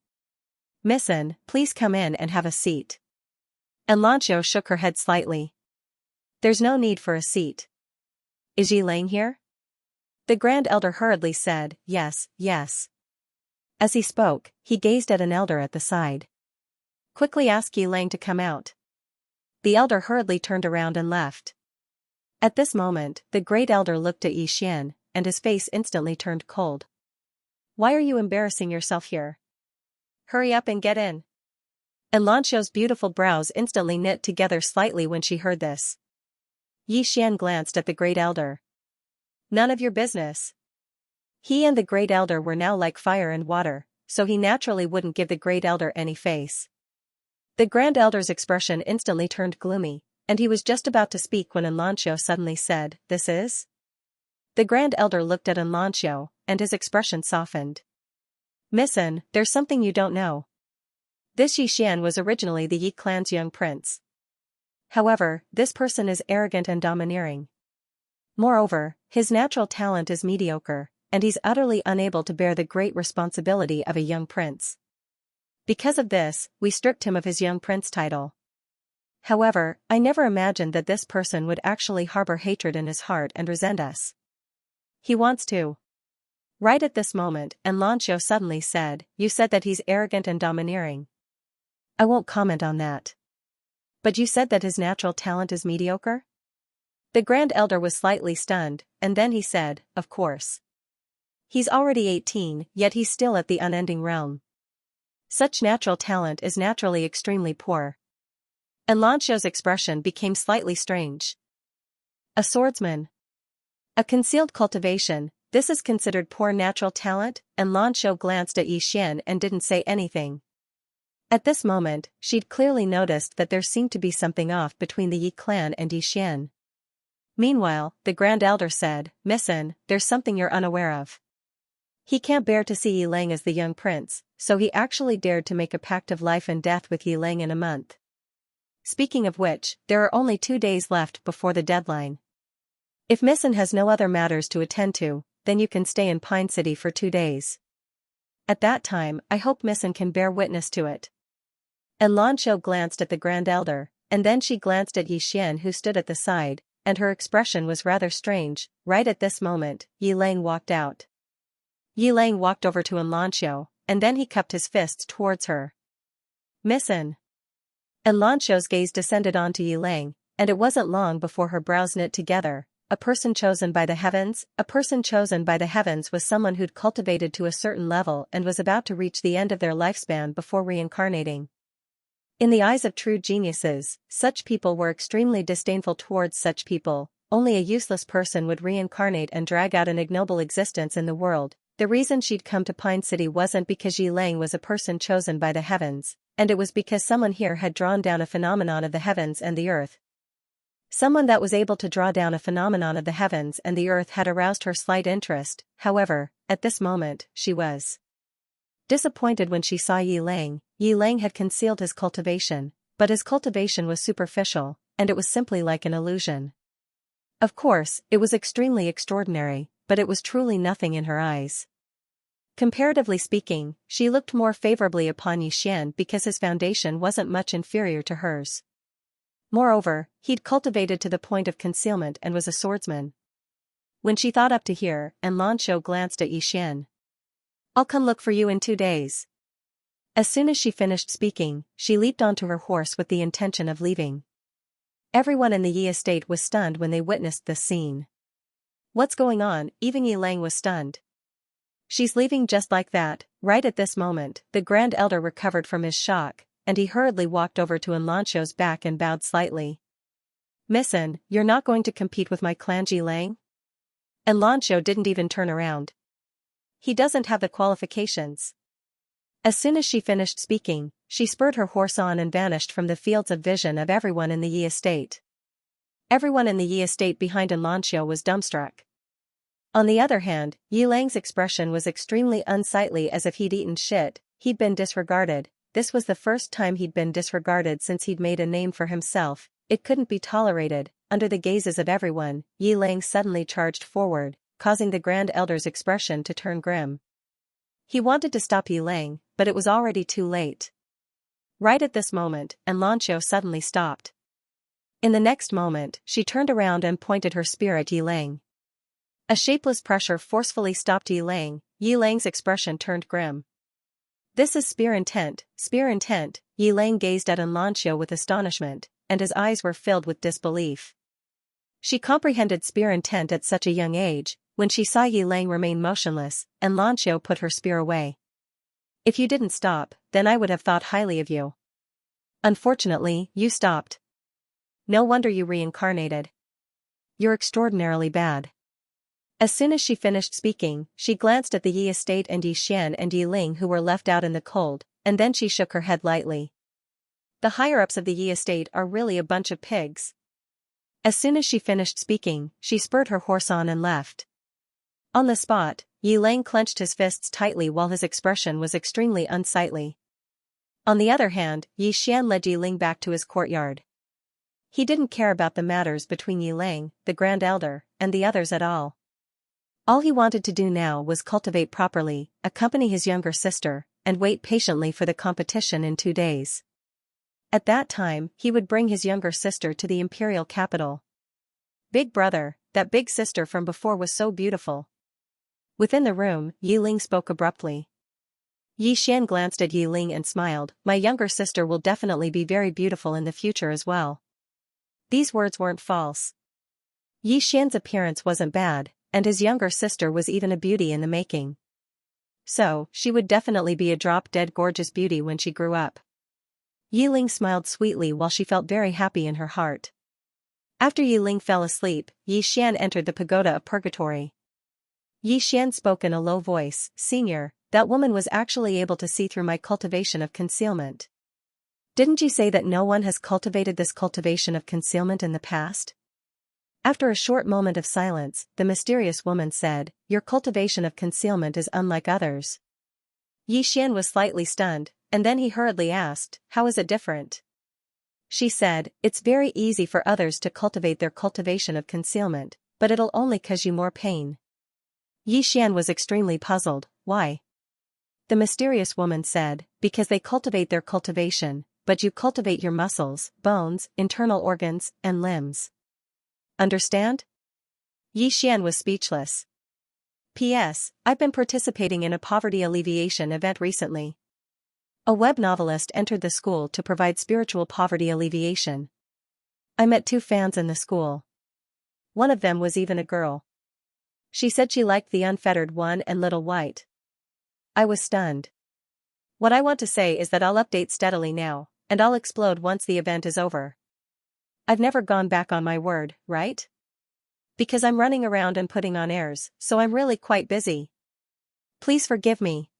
Speaker 1: Missin, please come in and have a seat. And Lanqiu shook her head slightly. There's no need for a seat. Is Yi Lang here? The Grand Elder hurriedly said, yes, yes. As he spoke, he gazed at an elder at the side. Quickly ask Yi Lang to come out. The elder hurriedly turned around and left. At this moment, the Great Elder looked at Yi Xian, and his face instantly turned cold. Why are you embarrassing yourself here? Hurry up and get in. And Lanqiu's beautiful brows instantly knit together slightly when she heard this. Yi Xian glanced at the Great Elder. None of your business. He and the Great Elder were now like fire and water, so he naturally wouldn't give the Great Elder any face. The Grand Elder's expression instantly turned gloomy, and he was just about to speak when Lanqiu suddenly said, this is? The Grand Elder looked at Lanqiu, and his expression softened. Missin, there's something you don't know. This Yi Xian was originally the Yi clan's young prince. However, this person is arrogant and domineering. Moreover, his natural talent is mediocre, and he's utterly unable to bear the great responsibility of a young prince. Because of this, we stripped him of his young prince title. However, I never imagined that this person would actually harbor hatred in his heart and resent us. He wants to. Right at this moment, Lanqiu suddenly said, you said that he's arrogant and domineering. I won't comment on that. But you said that his natural talent is mediocre? The Grand Elder was slightly stunned, and then he said, of course. He's already 18, yet he's still at the unending realm. Such natural talent is naturally extremely poor. And Lanqiu's expression became slightly strange. A swordsman. A concealed cultivation, this is considered poor natural talent, and Lanqiu glanced at Yi Xian and didn't say anything. At this moment, she'd clearly noticed that there seemed to be something off between the Yi clan and Yi Xian. Meanwhile, the Grand Elder said, Missin, there's something you're unaware of. He can't bear to see Yi Lang as the young prince, so he actually dared to make a pact of life and death with Yi Lang in a month. Speaking of which, there are only 2 days left before the deadline. If Missin has no other matters to attend to, then you can stay in Pine City for 2 days. At that time, I hope Missin can bear witness to it. And Lanqiu glanced at the Grand Elder, and then she glanced at Yi Xian who stood at the side, and her expression was rather strange. Right at this moment, Yi Lang walked out. Yi Lang walked over to Lanqiu, and then he cupped his fists towards her. Missin. And Lanqiu's gaze descended onto Yi Lang, and it wasn't long before her brows knit together. A person chosen by the heavens? A person chosen by the heavens was someone who'd cultivated to a certain level and was about to reach the end of their lifespan before reincarnating. In the eyes of true geniuses, such people were extremely disdainful towards such people. Only a useless person would reincarnate and drag out an ignoble existence in the world. The reason she'd come to Pine City wasn't because Yi Lang was a person chosen by the heavens, and it was because someone here had drawn down a phenomenon of the heavens and the earth. Someone that was able to draw down a phenomenon of the heavens and the earth had aroused her slight interest. However, at this moment, she was disappointed when she saw Yi Lang. Yi Lang had concealed his cultivation, but his cultivation was superficial, and it was simply like an illusion. Of course, it was extremely extraordinary, but it was truly nothing in her eyes. Comparatively speaking, she looked more favorably upon Yi Xian because his foundation wasn't much inferior to hers. Moreover, he'd cultivated to the point of concealment and was a swordsman. When she thought up to here, and Lan Shou glanced at Yi Xian. "I'll come look for you in 2 days." As soon as she finished speaking, she leaped onto her horse with the intention of leaving. Everyone in the Yi estate was stunned when they witnessed this scene. "What's going on?" Even Yi Lang was stunned. "She's leaving just like that." Right at this moment, the Grand Elder recovered from his shock, and he hurriedly walked over to Lan Shou's back and bowed slightly. "Missin, you're not going to compete with my clan Yi Lang?" And Lan Shou didn't even turn around. "He doesn't have the qualifications." As soon as she finished speaking, she spurred her horse on and vanished from the fields of vision of everyone in the Yi estate. Everyone in the Yi estate behind Lan Shou was dumbstruck. On the other hand, Yi Lang's expression was extremely unsightly, as if he'd eaten shit. He'd been disregarded. This was the first time he'd been disregarded since he'd made a name for himself. It couldn't be tolerated. Under the gazes of everyone, Yi Lang suddenly charged forward, causing the Grand Elder's expression to turn grim. He wanted to stop Yi Lang, but it was already too late. Right at this moment, Lan Shou suddenly stopped. In the next moment, she turned around and pointed her spear at Yi Lang. A shapeless pressure forcefully stopped Yi Lang. Yi Lang's expression turned grim. "This is spear intent, spear intent." Yi Lang gazed at Lan Shou with astonishment, and his eyes were filled with disbelief. She comprehended spear intent at such a young age. When she saw Yi Lang remain motionless, Lan Shou put her spear away. "If you didn't stop, then I would have thought highly of you. Unfortunately, you stopped. No wonder you reincarnated. You're extraordinarily bad." As soon as she finished speaking, she glanced at the Yi estate and Yi Xian and Yi Ling, who were left out in the cold, and then she shook her head lightly. "The higher-ups of the Yi estate are really a bunch of pigs." As soon as she finished speaking, she spurred her horse on and left. On the spot, Yi Lang clenched his fists tightly while his expression was extremely unsightly. On the other hand, Yi Xian led Yi Ling back to his courtyard. He didn't care about the matters between Yi Lang, the Grand Elder, and the others at all. All he wanted to do now was cultivate properly, accompany his younger sister, and wait patiently for the competition in 2 days. At that time, he would bring his younger sister to the imperial capital. "Big brother, that big sister from before was so beautiful." Within the room, Yi Ling spoke abruptly. Yi Xian glanced at Yi Ling and smiled. "My younger sister will definitely be very beautiful in the future as well." These words weren't false. Yi Xian's appearance wasn't bad, and his younger sister was even a beauty in the making. So, she would definitely be a drop-dead gorgeous beauty when she grew up. Yi Ling smiled sweetly while she felt very happy in her heart. After Yi Ling fell asleep, Yi Xian entered the pagoda of purgatory. Yi Xian spoke in a low voice. "Senior, that woman was actually able to see through my cultivation of concealment. Didn't you say that no one has cultivated this cultivation of concealment in the past?" After a short moment of silence, the mysterious woman said, "Your cultivation of concealment is unlike others." Yi Xian was slightly stunned, and then he hurriedly asked, "How is it different?" She said, "It's very easy for others to cultivate their cultivation of concealment, but it'll only cause you more pain." Yi Xian was extremely puzzled. "Why?" The mysterious woman said, "Because they cultivate their cultivation, but you cultivate your muscles, bones, internal organs, and limbs. Understand?" Yi Xian was speechless. P.S. I've been participating in a poverty alleviation event recently. A web novelist entered the school to provide spiritual poverty alleviation. I met 2 fans in the school. One of them was even a girl. She said she liked the unfettered one and Little White. I was stunned. What I want to say is that I'll update steadily now, and I'll explode once the event is over. I've never gone back on my word, right? Because I'm running around and putting on airs, so I'm really quite busy. Please forgive me.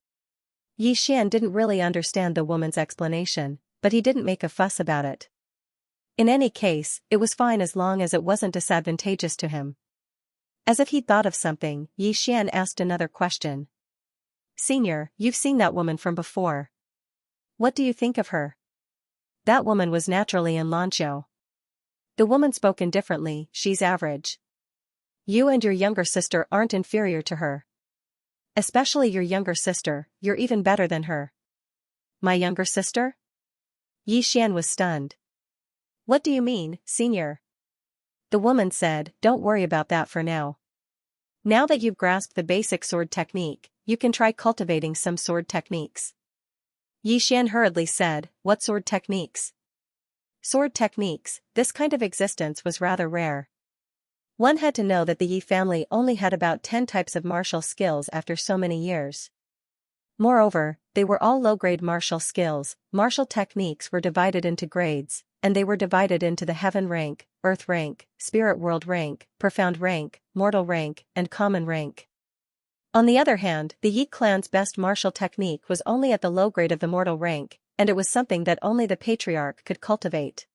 Speaker 1: Yi Xian didn't really understand the woman's explanation, but he didn't make a fuss about it. In any case, it was fine as long as it wasn't disadvantageous to him. As if he'd thought of something, Yi Xian asked another question. Senior, you've seen that woman from before. What do you think of her? That woman was naturally in Lanzhou. The woman spoke indifferently, she's average. You and your younger sister aren't inferior to her. Especially your younger sister, you're even better than her. My younger sister? Yi Xian was stunned. What do you mean, senior? The woman said, don't worry about that for now. Now that you've grasped the basic sword technique, you can try cultivating some sword techniques. Yi Xian hurriedly said, what sword techniques? Sword techniques, this kind of existence was rather rare. One had to know that the Yi family only had about 10 types of martial skills after so many years. Moreover, they were all low-grade martial skills. Martial techniques were divided into grades, and they were divided into the heaven rank, earth rank, spirit world rank, profound rank, mortal rank, and common rank. On the other hand, the Yi clan's best martial technique was only at the low grade of the mortal rank, and it was something that only the patriarch could cultivate.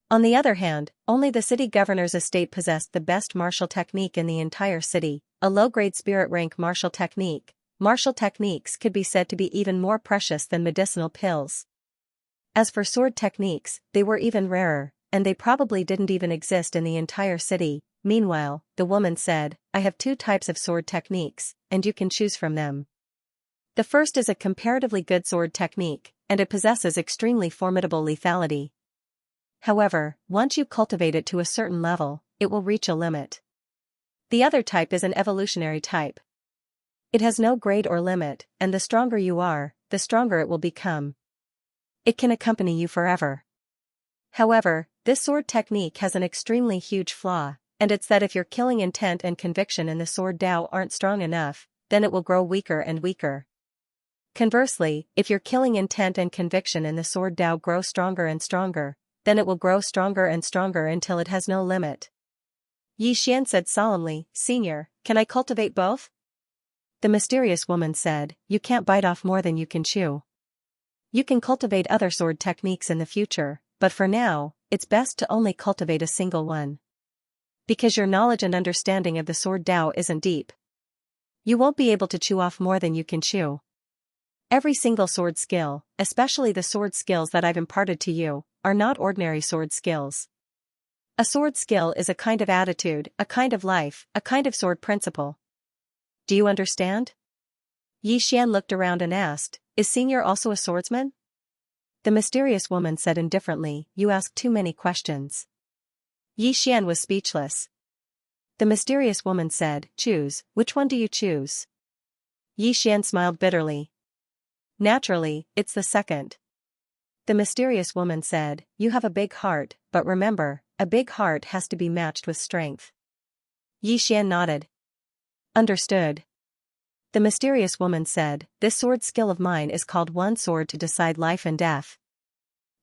Speaker 1: On the other hand, only the city governor's estate possessed the best martial technique in the entire city, a low-grade spirit rank martial technique. Martial techniques could be said to be even more precious than medicinal pills. As for sword techniques, they were even rarer, and they probably didn't even exist in the entire city. Meanwhile, the woman said, I have 2 types of sword techniques, and you can choose from them. The first is a comparatively good sword technique, and it possesses extremely formidable lethality. However, once you cultivate it to a certain level, it will reach a limit. The other type is an evolutionary type. It has no grade or limit, and the stronger you are, the stronger it will become. It can accompany you forever. However, this sword technique has an extremely huge flaw, and it's that if your killing intent and conviction in the sword Dao aren't strong enough, then it will grow weaker and weaker. Conversely, if your killing intent and conviction in the sword Dao grow stronger and stronger, then it will grow stronger and stronger until it has no limit. Yi Xian said solemnly, Senior, can I cultivate both? The mysterious woman said, you can't bite off more than you can chew. You can cultivate other sword techniques in the future, but for now, it's best to only cultivate a single one. Because your knowledge and understanding of the sword Dao isn't deep. You won't be able to chew off more than you can chew. Every single sword skill, especially the sword skills that I've imparted to you, are not ordinary sword skills. A sword skill is a kind of attitude, a kind of life, a kind of sword principle. Do you understand? Yi Xian looked around and asked, is Senior also a swordsman? The mysterious woman said indifferently, you ask too many questions. Yi Xian was speechless. The mysterious woman said, choose, which one do you choose? Yi Xian smiled bitterly. Naturally, it's the second. The mysterious woman said, you have a big heart, but remember, a big heart has to be matched with strength. Yi Xian nodded. Understood. The mysterious woman said, this sword skill of mine is called one sword to decide life and death.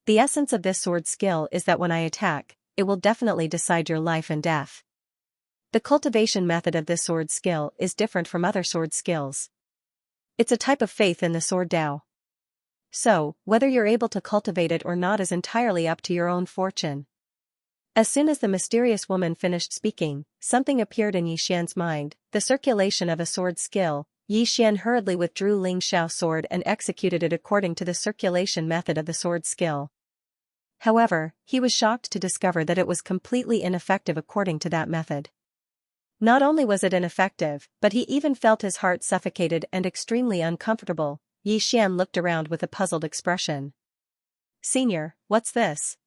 Speaker 1: The essence of this sword skill is that when I attack, it will definitely decide your life and death. The cultivation method of this sword skill is different from other sword skills. It's a type of faith in the sword Dao. So, whether you're able to cultivate it or not is entirely up to your own fortune. As soon as the mysterious woman finished speaking, something appeared in Yi Xian's mind, the circulation of a sword skill. Yi Xian hurriedly withdrew Ling Xiao's sword and executed it according to the circulation method of the sword skill. However, he was shocked to discover that it was completely ineffective according to that method. Not only was it ineffective, but he even felt his heart suffocated and extremely uncomfortable. Yi Xian looked around with a puzzled expression. Senior, what's this?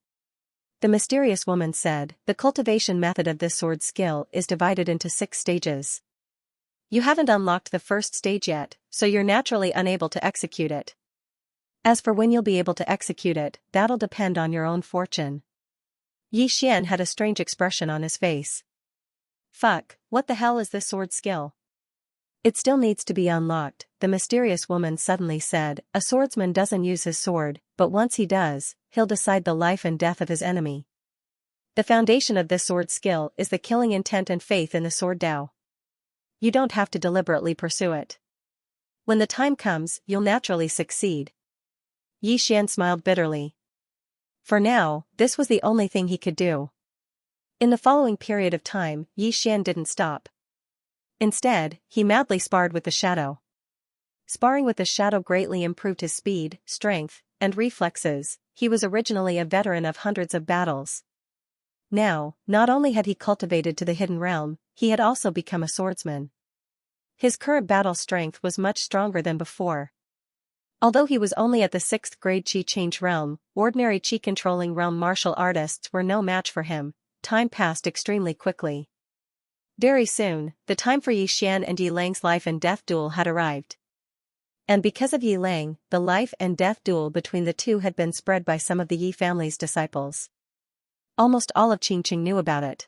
Speaker 1: The mysterious woman said, the cultivation method of this sword skill is divided into 6 stages. You haven't unlocked the first stage yet, so you're naturally unable to execute it. As for when you'll be able to execute it, that'll depend on your own fortune. Yi Xian had a strange expression on his face. Fuck, what the hell is this sword skill? It still needs to be unlocked, the mysterious woman suddenly said. A swordsman doesn't use his sword, but once he does, he'll decide the life and death of his enemy. The foundation of this sword skill is the killing intent and faith in the sword Dao. You don't have to deliberately pursue it. When the time comes, you'll naturally succeed. Yi Xian smiled bitterly. For now, this was the only thing he could do. In the following period of time, Yi Xian didn't stop. Instead, he madly sparred with the shadow. Sparring with the shadow greatly improved his speed, strength, and reflexes. He was originally a veteran of hundreds of battles. Now, not only had he cultivated to the hidden realm, he had also become a swordsman. His current battle strength was much stronger than before. Although he was only at the 6th grade Qi change realm, ordinary Qi controlling realm martial artists were no match for him. Time passed extremely quickly. Very soon, the time for Yi Xian and Yi Lang's life and death duel had arrived. And because of Yi Lang, the life and death duel between the two had been spread by some of the Yi family's disciples. Almost all of Qingqing knew about it.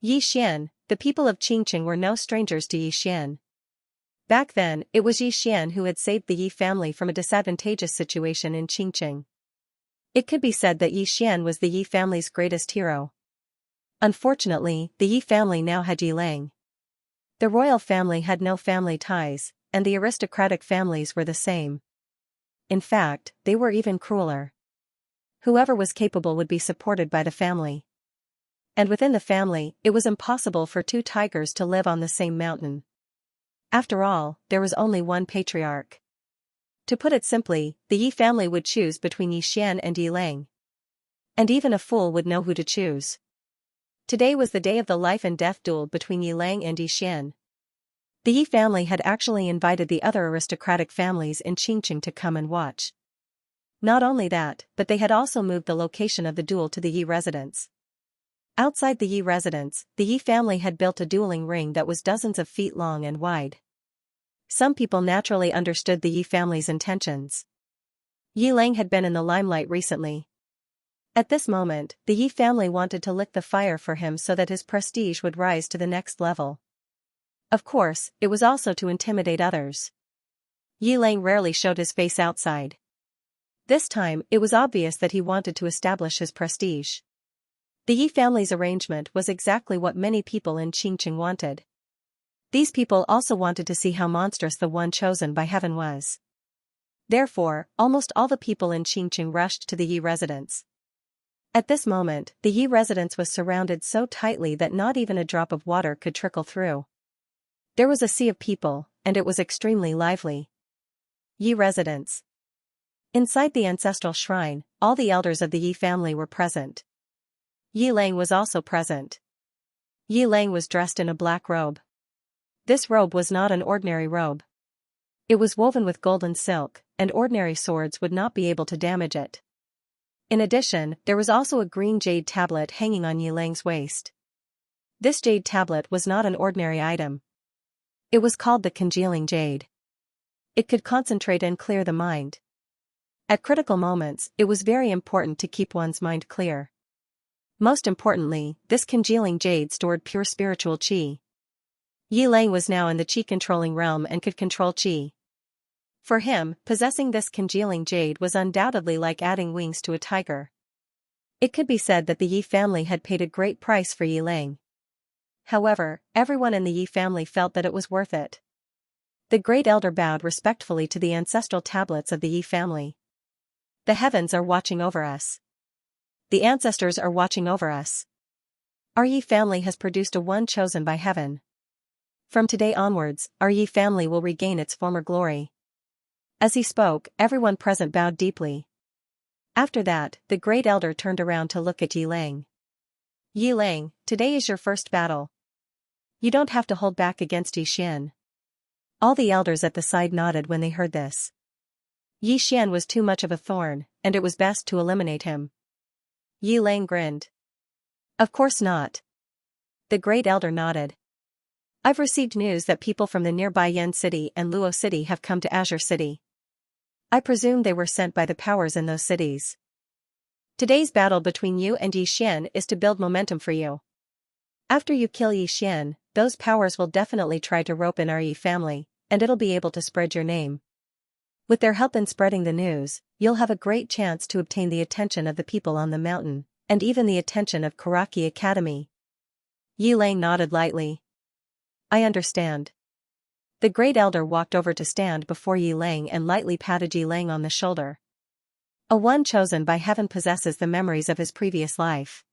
Speaker 1: Yi Xian, the people of Qingqing were no strangers to Yi Xian. Back then, it was Yi Xian who had saved the Yi family from a disadvantageous situation in Qingqing. It could be said that Yi Xian was the Yi family's greatest hero. Unfortunately, the Yi family now had Yi Lang. The royal family had no family ties, and the aristocratic families were the same. In fact, they were even crueler. Whoever was capable would be supported by the family. And within the family, it was impossible for two tigers to live on the same mountain. After all, there was only one patriarch. To put it simply, the Yi family would choose between Yi Xian and Yi Lang. And even a fool would know who to choose. Today was the day of the life and death duel between Yi Lang and Yi Xian. The Yi family had actually invited the other aristocratic families in Qingqing to come and watch. Not only that, but they had also moved the location of the duel to the Yi residence. Outside the Yi residence, the Yi family had built a dueling ring that was dozens of feet long and wide. Some people naturally understood the Yi family's intentions. Yi Lang had been in the limelight recently. At this moment, the Yi family wanted to lick the fire for him so that his prestige would rise to the next level. Of course, it was also to intimidate others. Yi Lang rarely showed his face outside. This time, it was obvious that he wanted to establish his prestige. The Yi family's arrangement was exactly what many people in Qingqing wanted. These people also wanted to see how monstrous the one chosen by heaven was. Therefore, almost all the people in Qingqing rushed to the Yi residence. At this moment, the Yi residence was surrounded so tightly that not even a drop of water could trickle through. There was a sea of people, and it was extremely lively. Yi residence. Inside the ancestral shrine, all the elders of the Yi family were present. Yi Lang was also present. Yi Lang was dressed in a black robe. This robe was not an ordinary robe. It was woven with golden silk, and ordinary swords would not be able to damage it. In addition, there was also a green jade tablet hanging on Yi Lang's waist. This jade tablet was not an ordinary item. It was called the congealing jade. It could concentrate and clear the mind. At critical moments, it was very important to keep one's mind clear. Most importantly, this congealing jade stored pure spiritual qi. Yi Lang was now in the qi-controlling realm and could control qi. For him, possessing this congealing jade was undoubtedly like adding wings to a tiger. It could be said that the Yi family had paid a great price for Yi Lang. However, everyone in the Yi family felt that it was worth it. The great elder bowed respectfully to the ancestral tablets of the Yi family. The heavens are watching over us. The ancestors are watching over us. Our Yi family has produced a one chosen by heaven. From today onwards, our Yi family will regain its former glory. As he spoke, everyone present bowed deeply. After that, the great elder turned around to look at Yi Lang. Yi Lang, today is your first battle. You don't have to hold back against Yi Xian. All the elders at the side nodded when they heard this. Yi Xian was too much of a thorn, and it was best to eliminate him. Yi Lang grinned. Of course not. The great elder nodded. I've received news that people from the nearby Yan City and Luo City have come to Azure City. I presume they were sent by the powers in those cities. Today's battle between you and Yi Xian is to build momentum for you. After you kill Yi Xian, those powers will definitely try to rope in our Yi family, and it'll be able to spread your name. With their help in spreading the news, you'll have a great chance to obtain the attention of the people on the mountain, and even the attention of Karaki Academy. Yi Lang nodded lightly. I understand. The great elder walked over to stand before Yi Lang and lightly patted Yi Lang on the shoulder. A one chosen by heaven possesses the memories of his previous life.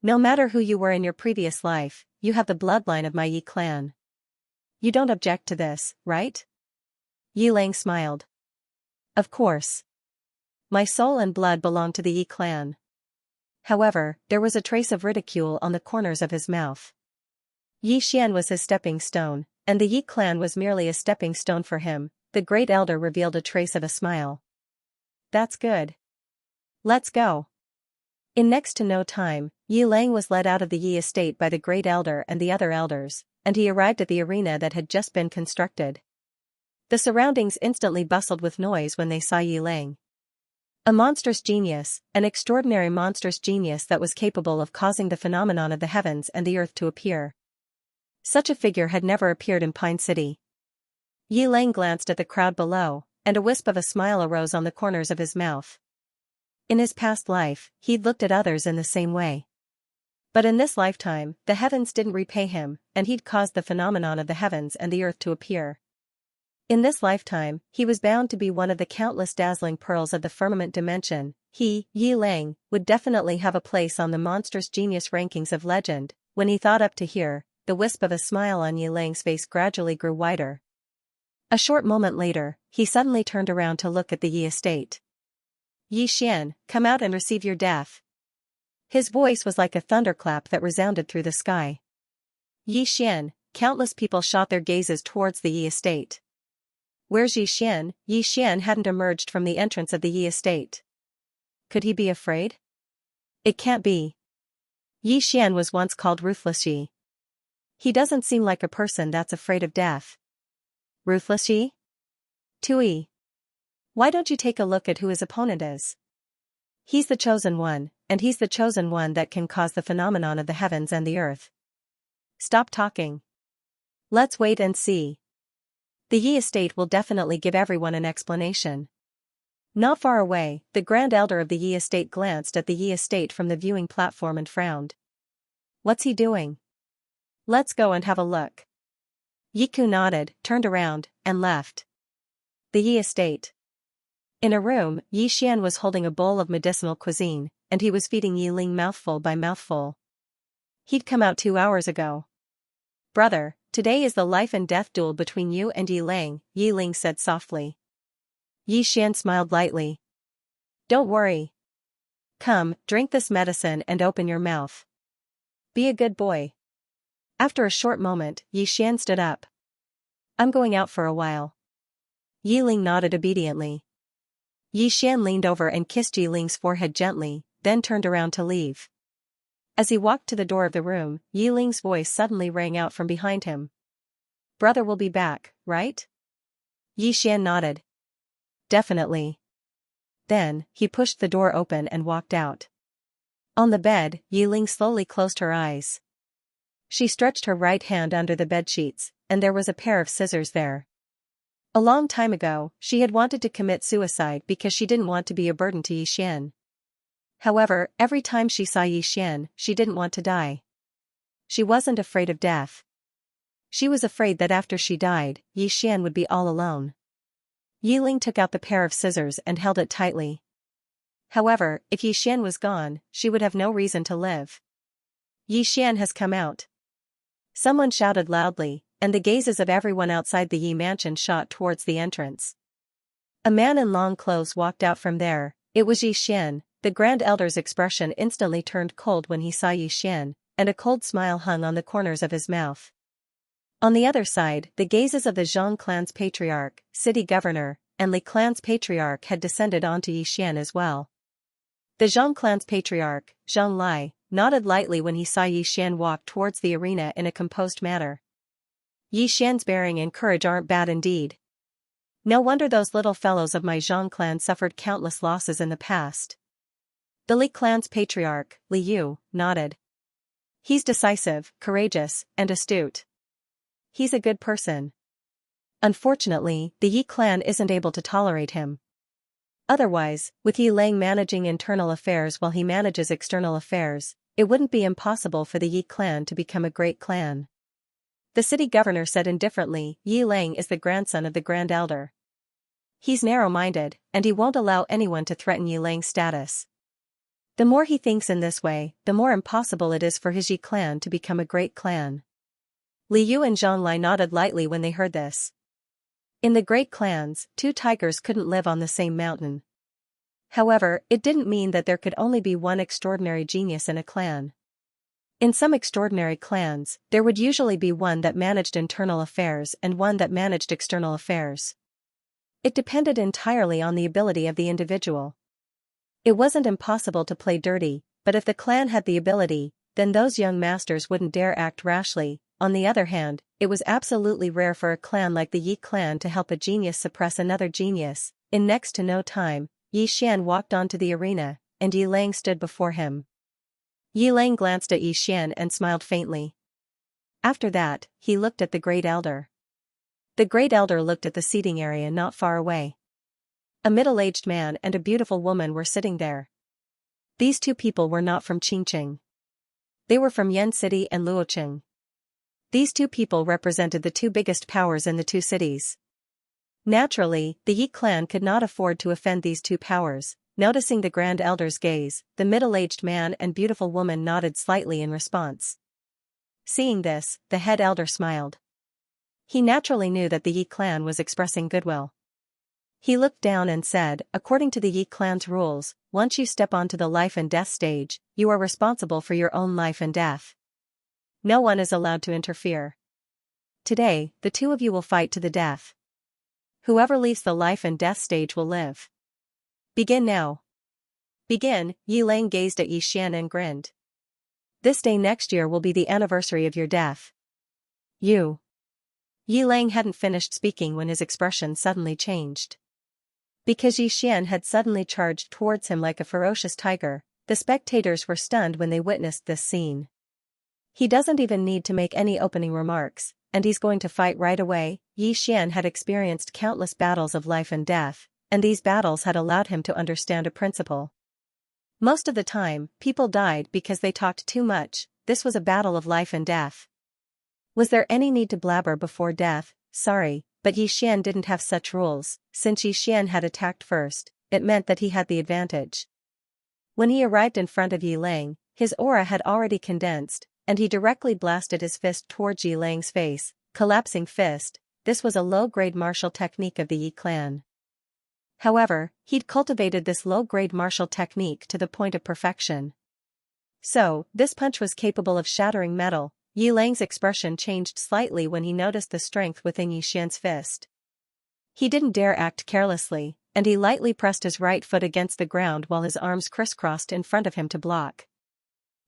Speaker 1: No matter who you were in your previous life, you have the bloodline of my Yi clan. You don't object to this, right? Yi Lang smiled. Of course. My soul and blood belong to the Yi clan. However, there was a trace of ridicule on the corners of his mouth. Yi Xian was his stepping stone, and the Yi clan was merely a stepping stone for him. The great elder revealed a trace of a smile. That's good. Let's go. In next to no time, Yi Lang was led out of the Yi estate by the great elder and the other elders, and he arrived at the arena that had just been constructed. The surroundings instantly bustled with noise when they saw Yi Lang. A monstrous genius, an extraordinary monstrous genius that was capable of causing the phenomenon of the heavens and the earth to appear. Such a figure had never appeared in Pine City. Yi Lang glanced at the crowd below, and a wisp of a smile arose on the corners of his mouth. In his past life, he'd looked at others in the same way. But in this lifetime, the heavens didn't repay him, and he'd caused the phenomenon of the heavens and the earth to appear. In this lifetime, he was bound to be one of the countless dazzling pearls of the firmament dimension. He, Yi Lang, would definitely have a place on the monstrous genius rankings of legend. When he thought up to here, the wisp of a smile on Yi Lang's face gradually grew wider. A short moment later, he suddenly turned around to look at the Yi estate. Yi Xian, come out and receive your death. His voice was like a thunderclap that resounded through the sky. Yi Xian, countless people shot their gazes towards the Yi estate. Where's Yi Xian? Yi Xian hadn't emerged from the entrance of the Yi estate. Could he be afraid? It can't be. Yi Xian was once called Ruthless Yi. He doesn't seem like a person that's afraid of death. Ruthless Yi? Tui. Why don't you take a look at who his opponent is? He's the chosen one, and he's the chosen one that can cause the phenomenon of the heavens and the earth. Stop talking. Let's wait and see. The Yi estate will definitely give everyone an explanation. Not far away, the Grand Elder of the Yi estate glanced at the Yi estate from the viewing platform and frowned. What's he doing? Let's go and have a look. Yiku nodded, turned around, and left. The Yi estate. In a room, Yi Xian was holding a bowl of medicinal cuisine, and he was feeding Yi Ling mouthful by mouthful. He'd come out 2 hours ago. Brother, today is the life and death duel between you and Yi Lang, Yi Ling said softly. Yi Xian smiled lightly. Don't worry. Come, drink this medicine and open your mouth. Be a good boy. After a short moment, Yi Xian stood up. I'm going out for a while. Yi Ling nodded obediently. Yi Xian leaned over and kissed Yi Ling's forehead gently, then turned around to leave. As he walked to the door of the room, Yi Ling's voice suddenly rang out from behind him. Brother will be back, right? Yi Xian nodded. Definitely. Then, he pushed the door open and walked out. On the bed, Yi Ling slowly closed her eyes. She stretched her right hand under the bedsheets, and there was a pair of scissors there. A long time ago, she had wanted to commit suicide because she didn't want to be a burden to Yi Xian. However, every time she saw Yi Xian, she didn't want to die. She wasn't afraid of death. She was afraid that after she died, Yi Xian would be all alone. Yi Ling took out the pair of scissors and held it tightly. However, if Yi Xian was gone, she would have no reason to live. Yi Xian has come out. Someone shouted loudly, and the gazes of everyone outside the Yi mansion shot towards the entrance. A man in long clothes walked out from there. It was Yi Xian. The Grand Elder's expression instantly turned cold when he saw Yi Xian, and a cold smile hung on the corners of his mouth. On the other side, the gazes of the Zhang clan's patriarch, city governor, and Li clan's patriarch had descended onto Yi Xian as well. The Zhang clan's patriarch, Zhang Lai, nodded lightly when he saw Yi Xian walk towards the arena in a composed manner. Yi Xian's bearing and courage aren't bad indeed. No wonder those little fellows of my Zhang clan suffered countless losses in the past. The Li clan's patriarch, Li Yu, nodded. He's decisive, courageous, and astute. He's a good person. Unfortunately, the Yi clan isn't able to tolerate him. Otherwise, with Yi Lang managing internal affairs while he manages external affairs, it wouldn't be impossible for the Yi clan to become a great clan. The city governor said indifferently, Yi Lang is the grandson of the Grand Elder. He's narrow-minded, and he won't allow anyone to threaten Yi Lang's status. The more he thinks in this way, the more impossible it is for his Yi clan to become a great clan. Li Yu and Zhang Lai nodded lightly when they heard this. In the great clans, 2 tigers couldn't live on the same mountain. However, it didn't mean that there could only be one extraordinary genius in a clan. In some extraordinary clans, there would usually be one that managed internal affairs and one that managed external affairs. It depended entirely on the ability of the individual. It wasn't impossible to play dirty, but if the clan had the ability, then those young masters wouldn't dare act rashly. On the other hand, it was absolutely rare for a clan like the Yi clan to help a genius suppress another genius. In next to no time, Yi Xian walked onto the arena, and Yi Lang stood before him. Yi Lang glanced at Yi Xian and smiled faintly. After that, he looked at the Great Elder. The Great Elder looked at the seating area not far away. A middle-aged man and a beautiful woman were sitting there. These 2 people were not from Qingqing. They were from Yan City and Luocheng. These 2 people represented the 2 biggest powers in the 2 cities. Naturally, the Yi clan could not afford to offend these 2 powers. Noticing the Grand Elder's gaze, the middle-aged man and beautiful woman nodded slightly in response. Seeing this, the head elder smiled. He naturally knew that the Yi clan was expressing goodwill. He looked down and said, according to the Yi clan's rules, once you step onto the life and death stage, you are responsible for your own life and death. No one is allowed to interfere. Today, the 2 of you will fight to the death. Whoever leaves the life and death stage will live. Begin now. Begin. Yi Lang gazed at Yi Xian and grinned. This day next year will be the anniversary of your death. You. Yi Lang hadn't finished speaking when his expression suddenly changed. Because Yi Xian had suddenly charged towards him like a ferocious tiger, the spectators were stunned when they witnessed this scene. He doesn't even need to make any opening remarks, and he's going to fight right away. Yi Xian had experienced countless battles of life and death, and these battles had allowed him to understand a principle. Most of the time, people died because they talked too much. This was a battle of life and death. Was there any need to blabber before death? Sorry, but Yi Xian didn't have such rules. Since Yi Xian had attacked first, it meant that he had the advantage. When he arrived in front of Yi Lang, his aura had already condensed, and he directly blasted his fist towards Yi Lang's face. Collapsing fist. This was a low-grade martial technique of the Yi clan. However, he'd cultivated this low-grade martial technique to the point of perfection. So, this punch was capable of shattering metal. Yi Lang's expression changed slightly when he noticed the strength within Yi Xian's fist. He didn't dare act carelessly, and he lightly pressed his right foot against the ground while his arms crisscrossed in front of him to block.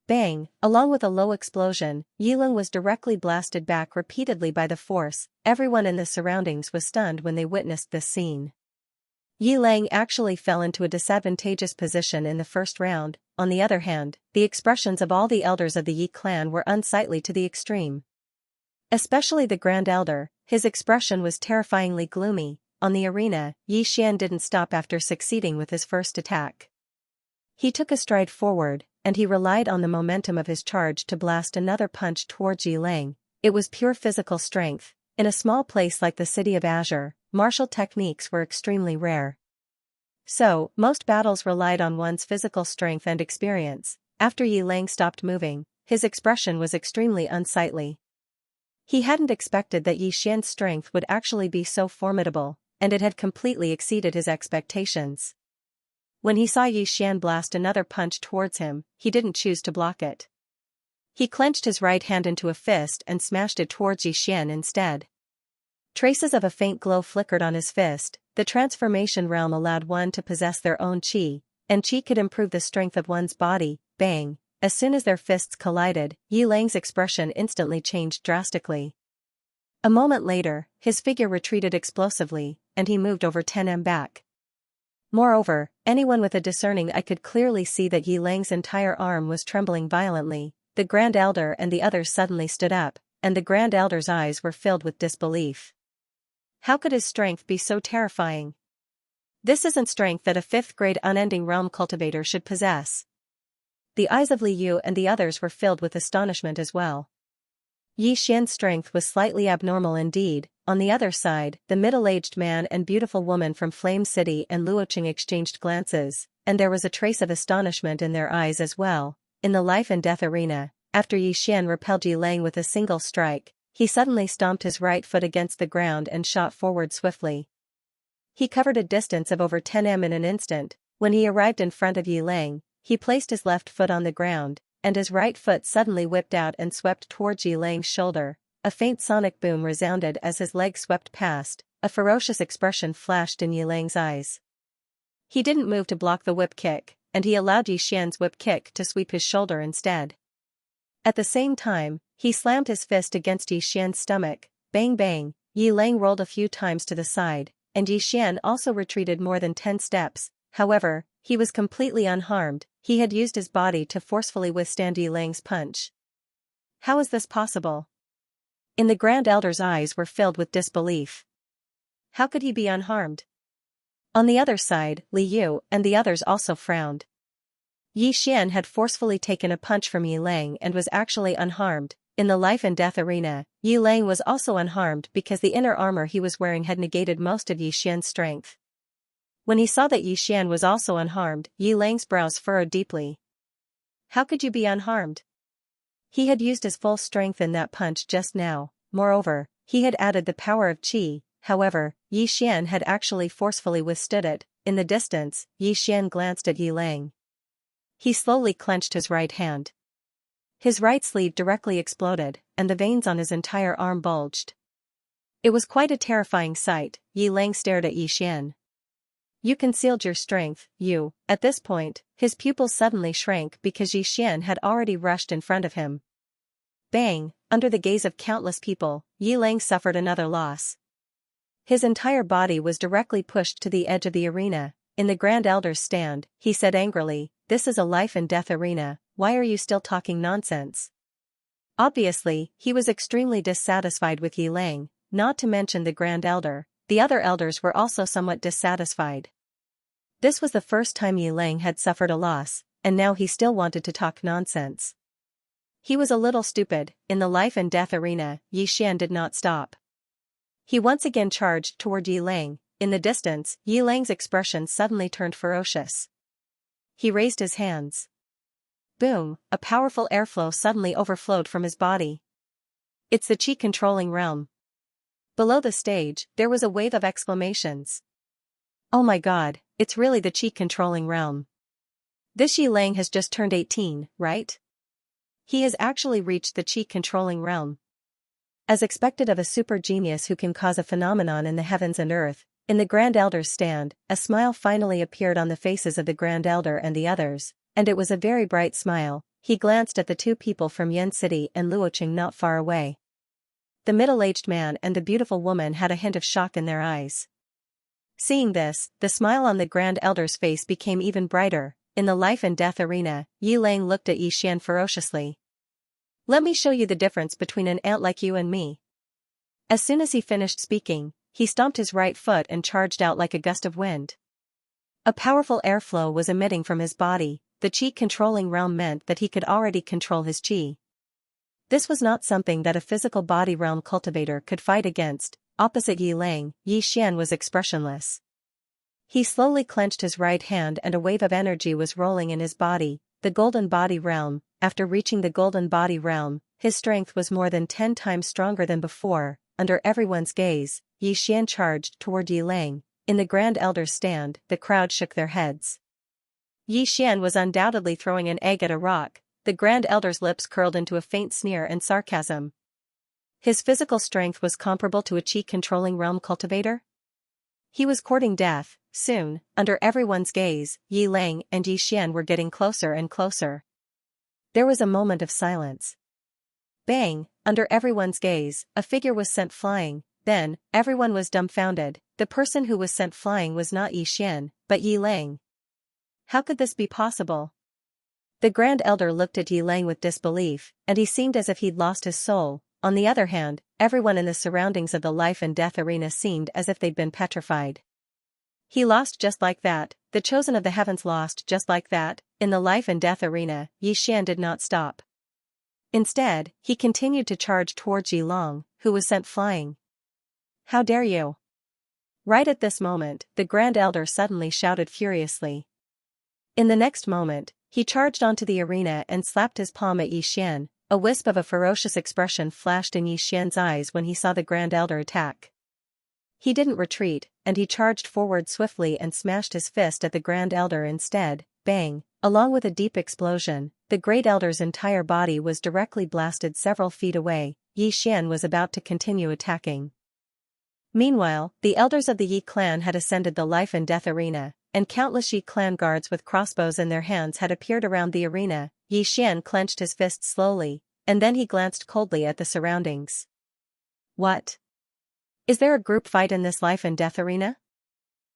Speaker 1: Bang! Along with a low explosion, Yi Lang was directly blasted back repeatedly by the force. Everyone in the surroundings was stunned when they witnessed this scene. Yi Lang actually fell into a disadvantageous position in the first round. On the other hand, the expressions of all the elders of the Yi clan were unsightly to the extreme. Especially the Grand Elder, his expression was terrifyingly gloomy. On the arena, Yi Xian didn't stop after succeeding with his first attack. He took a stride forward, and he relied on the momentum of his charge to blast another punch towards Yi Lang. It was pure physical strength. In a small place like the City of Azure, martial techniques were extremely rare. So, most battles relied on one's physical strength and experience. After Yi Lang stopped moving, his expression was extremely unsightly. He hadn't expected that Yi Xian's strength would actually be so formidable, and it had completely exceeded his expectations. When he saw Yi Xian blast another punch towards him, he didn't choose to block it. He clenched his right hand into a fist and smashed it towards Yi Xian instead. Traces of a faint glow flickered on his fist. The transformation realm allowed one to possess their own qi, and qi could improve the strength of one's body. Bang! As soon as their fists collided, Yi Lang's expression instantly changed drastically. A moment later, his figure retreated explosively, and he moved over 10 m back. Moreover, anyone with a discerning eye could clearly see that Yi Lang's entire arm was trembling violently. The Grand Elder and the others suddenly stood up, and the Grand Elder's eyes were filled with disbelief. How could his strength be so terrifying? This isn't strength that a 5th-grade unending realm cultivator should possess. The eyes of Li Yu and the others were filled with astonishment as well. Yi Xian's strength was slightly abnormal indeed. On the other side, the middle-aged man and beautiful woman from Flame City and Luoqing exchanged glances, and there was a trace of astonishment in their eyes as well. In the life and death arena, after Yi Xian repelled Yi Lang with a single strike, he suddenly stomped his right foot against the ground and shot forward swiftly. He covered a distance of over 10 m in an instant. When he arrived in front of Yi Lang, he placed his left foot on the ground, and his right foot suddenly whipped out and swept towards Yi Lang's shoulder. A faint sonic boom resounded as his leg swept past. A ferocious expression flashed in Yi Lang's eyes. He didn't move to block the whip kick, and he allowed Yi Xian's whip kick to sweep his shoulder instead. At the same time, he slammed his fist against Yi Xian's stomach. Bang bang, Yi Lang rolled a few times to the side, and Yi Xian also retreated more than 10 steps. However, he was completely unharmed. He had used his body to forcefully withstand Yi Lang's punch. How is this possible? The Grand Elder's eyes were filled with disbelief. How could he be unharmed? On the other side, Li Yu and the others also frowned. Yi Xian had forcefully taken a punch from Yi Lang and was actually unharmed. In the life and death arena, Yi Lang was also unharmed because the inner armor he was wearing had negated most of Yi Xian's strength. When he saw that Yi Xian was also unharmed, Yi Lang's brows furrowed deeply. How could you be unharmed? He had used his full strength in that punch just now. Moreover, he had added the power of qi. However, Yi Xian had actually forcefully withstood it. In the distance, Yi Xian glanced at Yi Lang. He slowly clenched his right hand. His right sleeve directly exploded, and the veins on his entire arm bulged. It was quite a terrifying sight. Yi Lang stared at Yi Xian. You concealed your strength, you. At this point, his pupils suddenly shrank because Yi Xian had already rushed in front of him. Bang! Under the gaze of countless people, Yi Lang suffered another loss. His entire body was directly pushed to the edge of the arena. In the Grand Elder's stand, he said angrily, "This is a life and death arena, why are you still talking nonsense?" Obviously, he was extremely dissatisfied with Yi Lang, not to mention the Grand Elder. The other elders were also somewhat dissatisfied. This was the first time Yi Lang had suffered a loss, and now he still wanted to talk nonsense. He was a little stupid. In the life and death arena, Yi Xian did not stop. He once again charged toward Yi Lang. In the distance, Yi Lang's expression suddenly turned ferocious. He raised his hands. Boom! A powerful airflow suddenly overflowed from his body. It's the qi-controlling realm. Below the stage, there was a wave of exclamations. Oh my god, it's really the qi-controlling realm. This Yi Lang has just turned 18, right? He has actually reached the qi-controlling realm. As expected of a super genius who can cause a phenomenon in the heavens and earth, in the Grand Elder's stand, a smile finally appeared on the faces of the Grand Elder and the others, and it was a very bright smile. He glanced at the two people from Yan City and Luoqing not far away. The middle-aged man and the beautiful woman had a hint of shock in their eyes. Seeing this, the smile on the Grand Elder's face became even brighter. In the life and death arena, Yi Lang looked at Yi Xian ferociously. Let me show you the difference between an ant like you and me. As soon as he finished speaking, he stomped his right foot and charged out like a gust of wind. A powerful airflow was emitting from his body. The qi-controlling realm meant that he could already control his qi. This was not something that a physical body realm cultivator could fight against. Opposite Yi Lang, Yi Xian was expressionless. He slowly clenched his right hand and a wave of energy was rolling in his body. The golden body realm. After reaching the golden body realm, his strength was more than 10 times stronger than before. Under everyone's gaze, Yi Xian charged toward Yi Lang. In the Grand Elder's stand, the crowd shook their heads. Yi Xian was undoubtedly throwing an egg at a rock. The Grand Elder's lips curled into a faint sneer and sarcasm. His physical strength was comparable to a qi-controlling realm cultivator? He was courting death. Soon, under everyone's gaze, Yi Lang and Yi Xian were getting closer and closer. There was a moment of silence. Bang! Under everyone's gaze, a figure was sent flying. Then, everyone was dumbfounded. The person who was sent flying was not Yi Xian, but Yi Lang. How could this be possible? The Grand Elder looked at Yi Lang with disbelief, and he seemed as if he'd lost his soul. On the other hand, everyone in the surroundings of the life and death arena seemed as if they'd been petrified. He lost just like that. The chosen of the heavens lost just like that. In the life and death arena, Yi Xian did not stop. Instead, he continued to charge towards Yi Long, who was sent flying. How dare you! Right at this moment, the Grand Elder suddenly shouted furiously. In the next moment, he charged onto the arena and slapped his palm at Yi Xian. A wisp of a ferocious expression flashed in Yi Xian's eyes when he saw the Grand Elder attack. He didn't retreat, and he charged forward swiftly and smashed his fist at the Grand Elder instead. Bang! Along with a deep explosion, the Great Elder's entire body was directly blasted several feet away. Yi Xian was about to continue attacking. Meanwhile, the elders of the Yi clan had ascended the life and death arena, and countless Yi clan guards with crossbows in their hands had appeared around the arena. Yi Xian clenched his fists slowly, and then he glanced coldly at the surroundings. What? Is there a group fight in this life and death arena?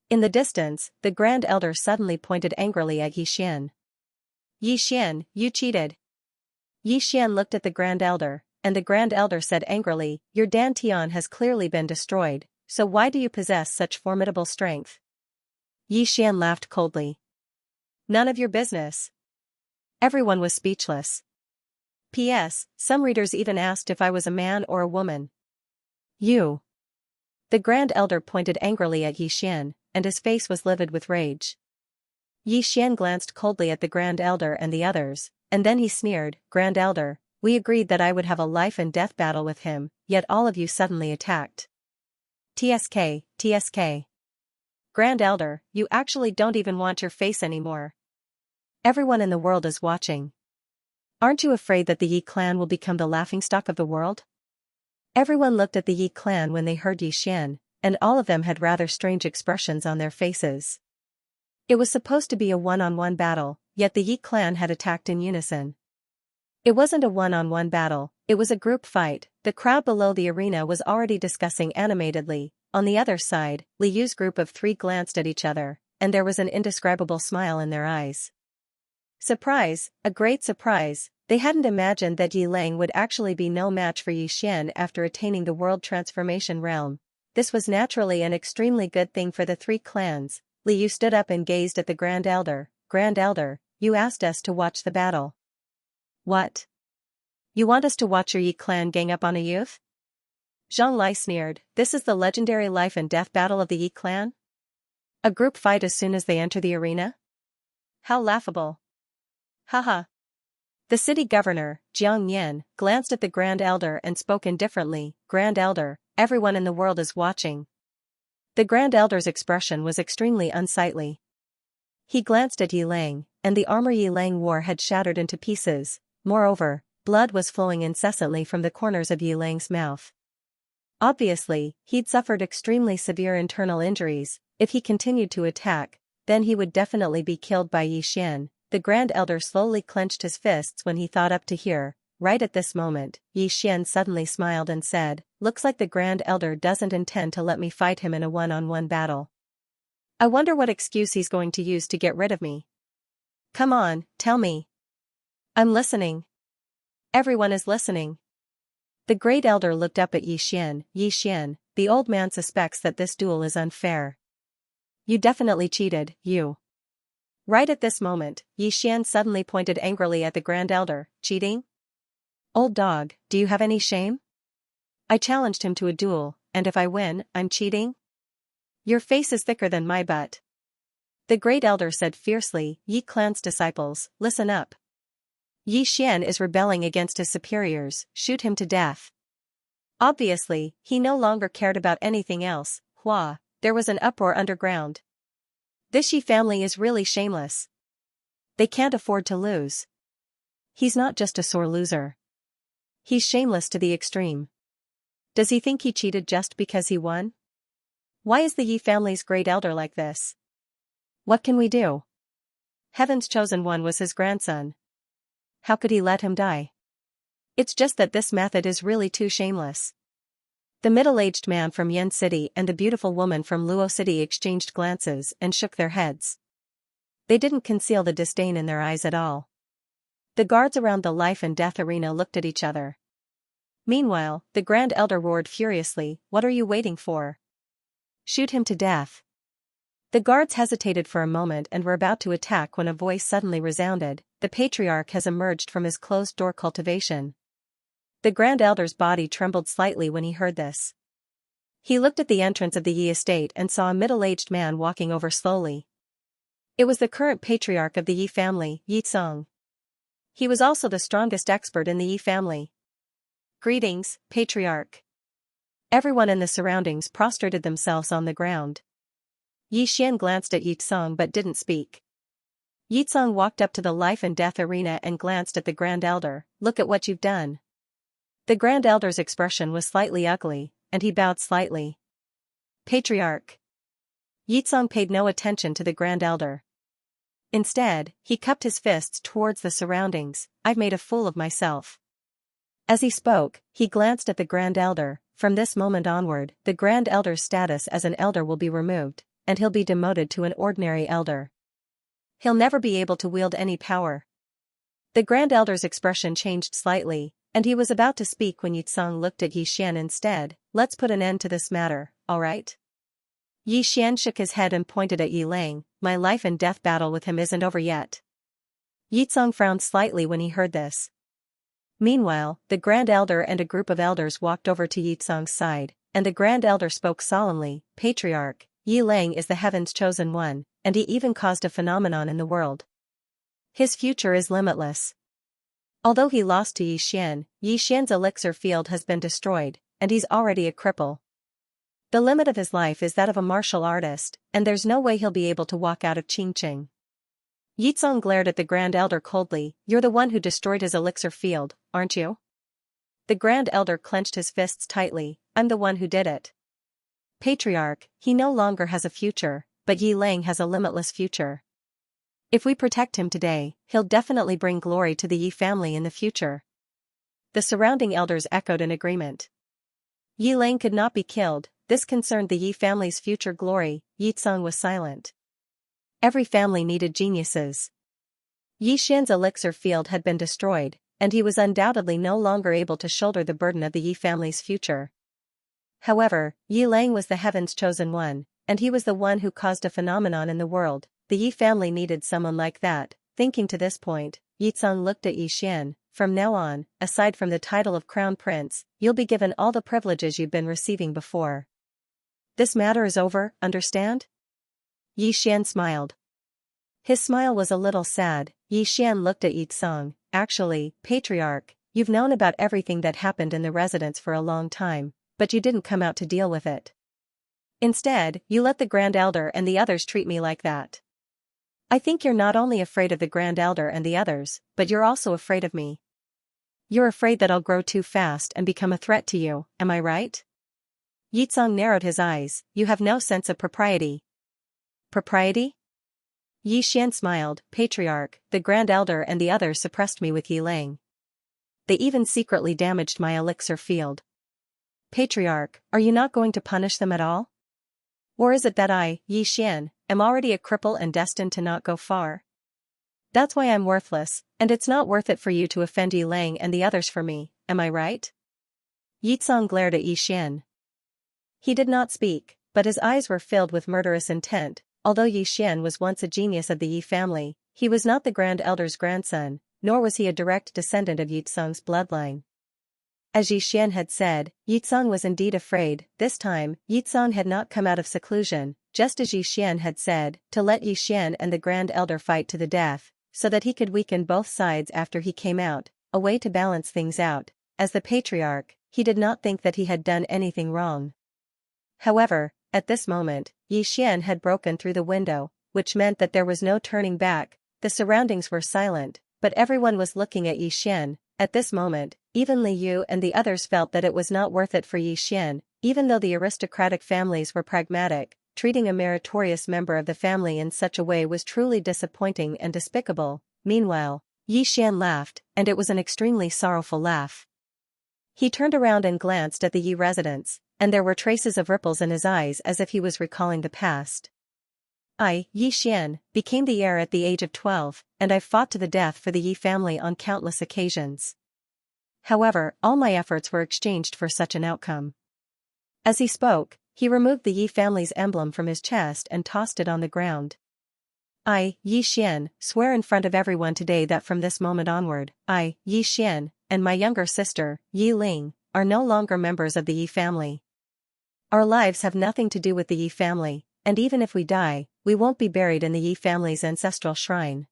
Speaker 1: In the distance, the Grand Elder suddenly pointed angrily at Yi Xian. Yi Xian, you cheated. Yi Xian looked at the Grand Elder, and the Grand Elder said angrily, your dantian has clearly been destroyed, so why do you possess such formidable strength? Yi Xian laughed coldly. None of your business. Everyone was speechless. P.S. Some readers even asked if I was a man or a woman. You. The Grand Elder pointed angrily at Yi Xian, and his face was livid with rage. Yi Xian glanced coldly at the Grand Elder and the others, and then he sneered, Grand Elder, we agreed that I would have a life and death battle with him, yet all of you suddenly attacked. TSK, TSK. Grand Elder, you actually don't even want your face anymore. Everyone in the world is watching. Aren't you afraid that the Yi clan will become the laughingstock of the world? Everyone looked at the Yi clan when they heard Yi Xian, and all of them had rather strange expressions on their faces. It was supposed to be a one-on-one battle, yet the Yi clan had attacked in unison. It wasn't a one-on-one battle, it was a group fight. The crowd below the arena was already discussing animatedly. On the other side, Li Yu's group of three glanced at each other, and there was an indescribable smile in their eyes. Surprise, a great surprise. They hadn't imagined that Yi Lang would actually be no match for Yi Xian after attaining the world transformation realm. This was naturally an extremely good thing for the three clans. Li Yu stood up and gazed at the Grand Elder. Grand Elder, you asked us to watch the battle. What? You want us to watch your Yi clan gang up on a youth? Zhang Lai sneered, this is the legendary life and death battle of the Yi clan? A group fight as soon as they enter the arena? How laughable. Haha. The city governor, Jiang Yan, glanced at the Grand Elder and spoke indifferently, Grand Elder, everyone in the world is watching. The Grand Elder's expression was extremely unsightly. He glanced at Yi Lang, and the armor Yi Lang wore had shattered into pieces. Moreover, blood was flowing incessantly from the corners of Yi Lang's mouth. Obviously, he'd suffered extremely severe internal injuries. If he continued to attack, then he would definitely be killed by Yi Xian. The Grand Elder slowly clenched his fists when he thought up to here. Right at this moment, Yi Xian suddenly smiled and said, looks like the Grand Elder doesn't intend to let me fight him in a one-on-one battle. I wonder what excuse he's going to use to get rid of me. Come on, tell me. I'm listening. Everyone is listening. The Great Elder looked up at Yi Xian. Yi Xian, the old man suspects that this duel is unfair. You definitely cheated, you. Right at this moment, Yi Xian suddenly pointed angrily at the Grand Elder. Cheating? Old dog, do you have any shame? I challenged him to a duel, and if I win, I'm cheating? Your face is thicker than my butt. The Great Elder said fiercely, Yi clan's disciples, listen up. Yi Xian is rebelling against his superiors, shoot him to death. Obviously, he no longer cared about anything else. Hua, there was an uproar underground. This Yi family is really shameless. They can't afford to lose. He's not just a sore loser. He's shameless to the extreme. Does he think he cheated just because he won? Why is the Yi family's Great Elder like this? What can we do? Heaven's chosen one was his grandson. How could he let him die? It's just that this method is really too shameless. The middle-aged man from Yen City and the beautiful woman from Luo City exchanged glances and shook their heads. They didn't conceal the disdain in their eyes at all. The guards around the life and death arena looked at each other. Meanwhile, the Grand Elder roared furiously, what are you waiting for? Shoot him to death. The guards hesitated for a moment and were about to attack when a voice suddenly resounded, the Patriarch has emerged from his closed-door cultivation. The Grand Elder's body trembled slightly when he heard this. He looked at the entrance of the Yi estate and saw a middle-aged man walking over slowly. It was the current patriarch of the Yi family, Yi Tsang. He was also the strongest expert in the Yi family. "Greetings, patriarch." Everyone in the surroundings prostrated themselves on the ground. Yi Xian glanced at Yi Tsang but didn't speak. Yi Tsang walked up to the life and death arena and glanced at the Grand Elder. "Look at what you've done." The Grand Elder's expression was slightly ugly, and he bowed slightly. "Patriarch." Yi Tsang paid no attention to the Grand Elder. Instead, he cupped his fists towards the surroundings. "I've made a fool of myself." As he spoke, he glanced at the Grand Elder. From this moment onward, the Grand Elder's status as an elder will be removed, and he'll be demoted to an ordinary elder. He'll never be able to wield any power. The Grand Elder's expression changed slightly, and he was about to speak when Yi Tsang looked at Yi Xian instead. "Let's put an end to this matter, alright?" Yi Xian shook his head and pointed at Yi Lang. "My life and death battle with him isn't over yet." Yi Tsang frowned slightly when he heard this. Meanwhile, the Grand Elder and a group of elders walked over to Yi Tsang's side, and the Grand Elder spoke solemnly. "Patriarch, Yi Lang is the heaven's chosen one, and he even caused a phenomenon in the world. His future is limitless. Although he lost to Yi Xian's elixir field has been destroyed, and he's already a cripple. The limit of his life is that of a martial artist, and there's no way he'll be able to walk out of Qingqing." Yi Tsang glared at the Grand Elder coldly. "You're the one who destroyed his elixir field, aren't you?" The Grand Elder clenched his fists tightly. "I'm the one who did it." "Patriarch, he no longer has a future, but Yi Lang has a limitless future. If we protect him today, he'll definitely bring glory to the Yi family in the future." The surrounding elders echoed in agreement. Yi Lang could not be killed. This concerned the Yi family's future glory. Yi Tsang was silent. Every family needed geniuses. Yi Xian's elixir field had been destroyed, and he was undoubtedly no longer able to shoulder the burden of the Yi family's future. However, Yi Lang was the heaven's chosen one, and he was the one who caused a phenomenon in the world. The Yi family needed someone like that. Thinking to this point, Yi Tsang looked at Yi Xian. "From now on, aside from the title of Crown Prince, you'll be given all the privileges you've been receiving before. This matter is over, understand?" Yi Xian smiled. His smile was a little sad. Yi Xian looked at Yi Tsang. "Actually, Patriarch, you've known about everything that happened in the residence for a long time, but you didn't come out to deal with it. Instead, you let the Grand Elder and the others treat me like that. I think you're not only afraid of the Grand Elder and the others, but you're also afraid of me. You're afraid that I'll grow too fast and become a threat to you, am I right?" Yi Tsang narrowed his eyes. "You have no sense of propriety." "Propriety?" Yi Xian smiled. "Patriarch, the Grand Elder and the others suppressed me with Yi Lang. They even secretly damaged my elixir field. Patriarch, are you not going to punish them at all? Or is it that I, Yi Xian, am already a cripple and destined to not go far? That's why I'm worthless, and it's not worth it for you to offend Yi Lang and the others for me, am I right?" Yi Tsang glared at Yi Xian. He did not speak, but his eyes were filled with murderous intent. Although Yi Xian was once a genius of the Yi family, he was not the Grand Elder's grandson, nor was he a direct descendant of Yi Tsang's bloodline. As Yi Xian had said, Yi Tsang was indeed afraid. This time, Yi Tsang had not come out of seclusion, just as Yi Xian had said, to let Yi Xian and the Grand Elder fight to the death, so that he could weaken both sides after he came out, a way to balance things out. As the patriarch, he did not think that he had done anything wrong. However, at this moment, Yi Xian had broken through the window, which meant that there was no turning back. The surroundings were silent, but everyone was looking at Yi Xian. At this moment, even Li Yu and the others felt that it was not worth it for Yi Xian. Even though the aristocratic families were pragmatic, treating a meritorious member of the family in such a way was truly disappointing and despicable. Meanwhile, Yi Xian laughed, and it was an extremely sorrowful laugh. He turned around and glanced at the Yi residence, and there were traces of ripples in his eyes as if he was recalling the past. "I, Yi Xian, became the heir at the age of 12, and I've fought to the death for the Yi family on countless occasions. However, all my efforts were exchanged for such an outcome." As he spoke, he removed the Yi family's emblem from his chest and tossed it on the ground. "I, Yi Xian, swear in front of everyone today that from this moment onward, I, Yi Xian, and my younger sister, Yi Ling, are no longer members of the Yi family. Our lives have nothing to do with the Yi family, and even if we die, we won't be buried in the Yi family's ancestral shrine.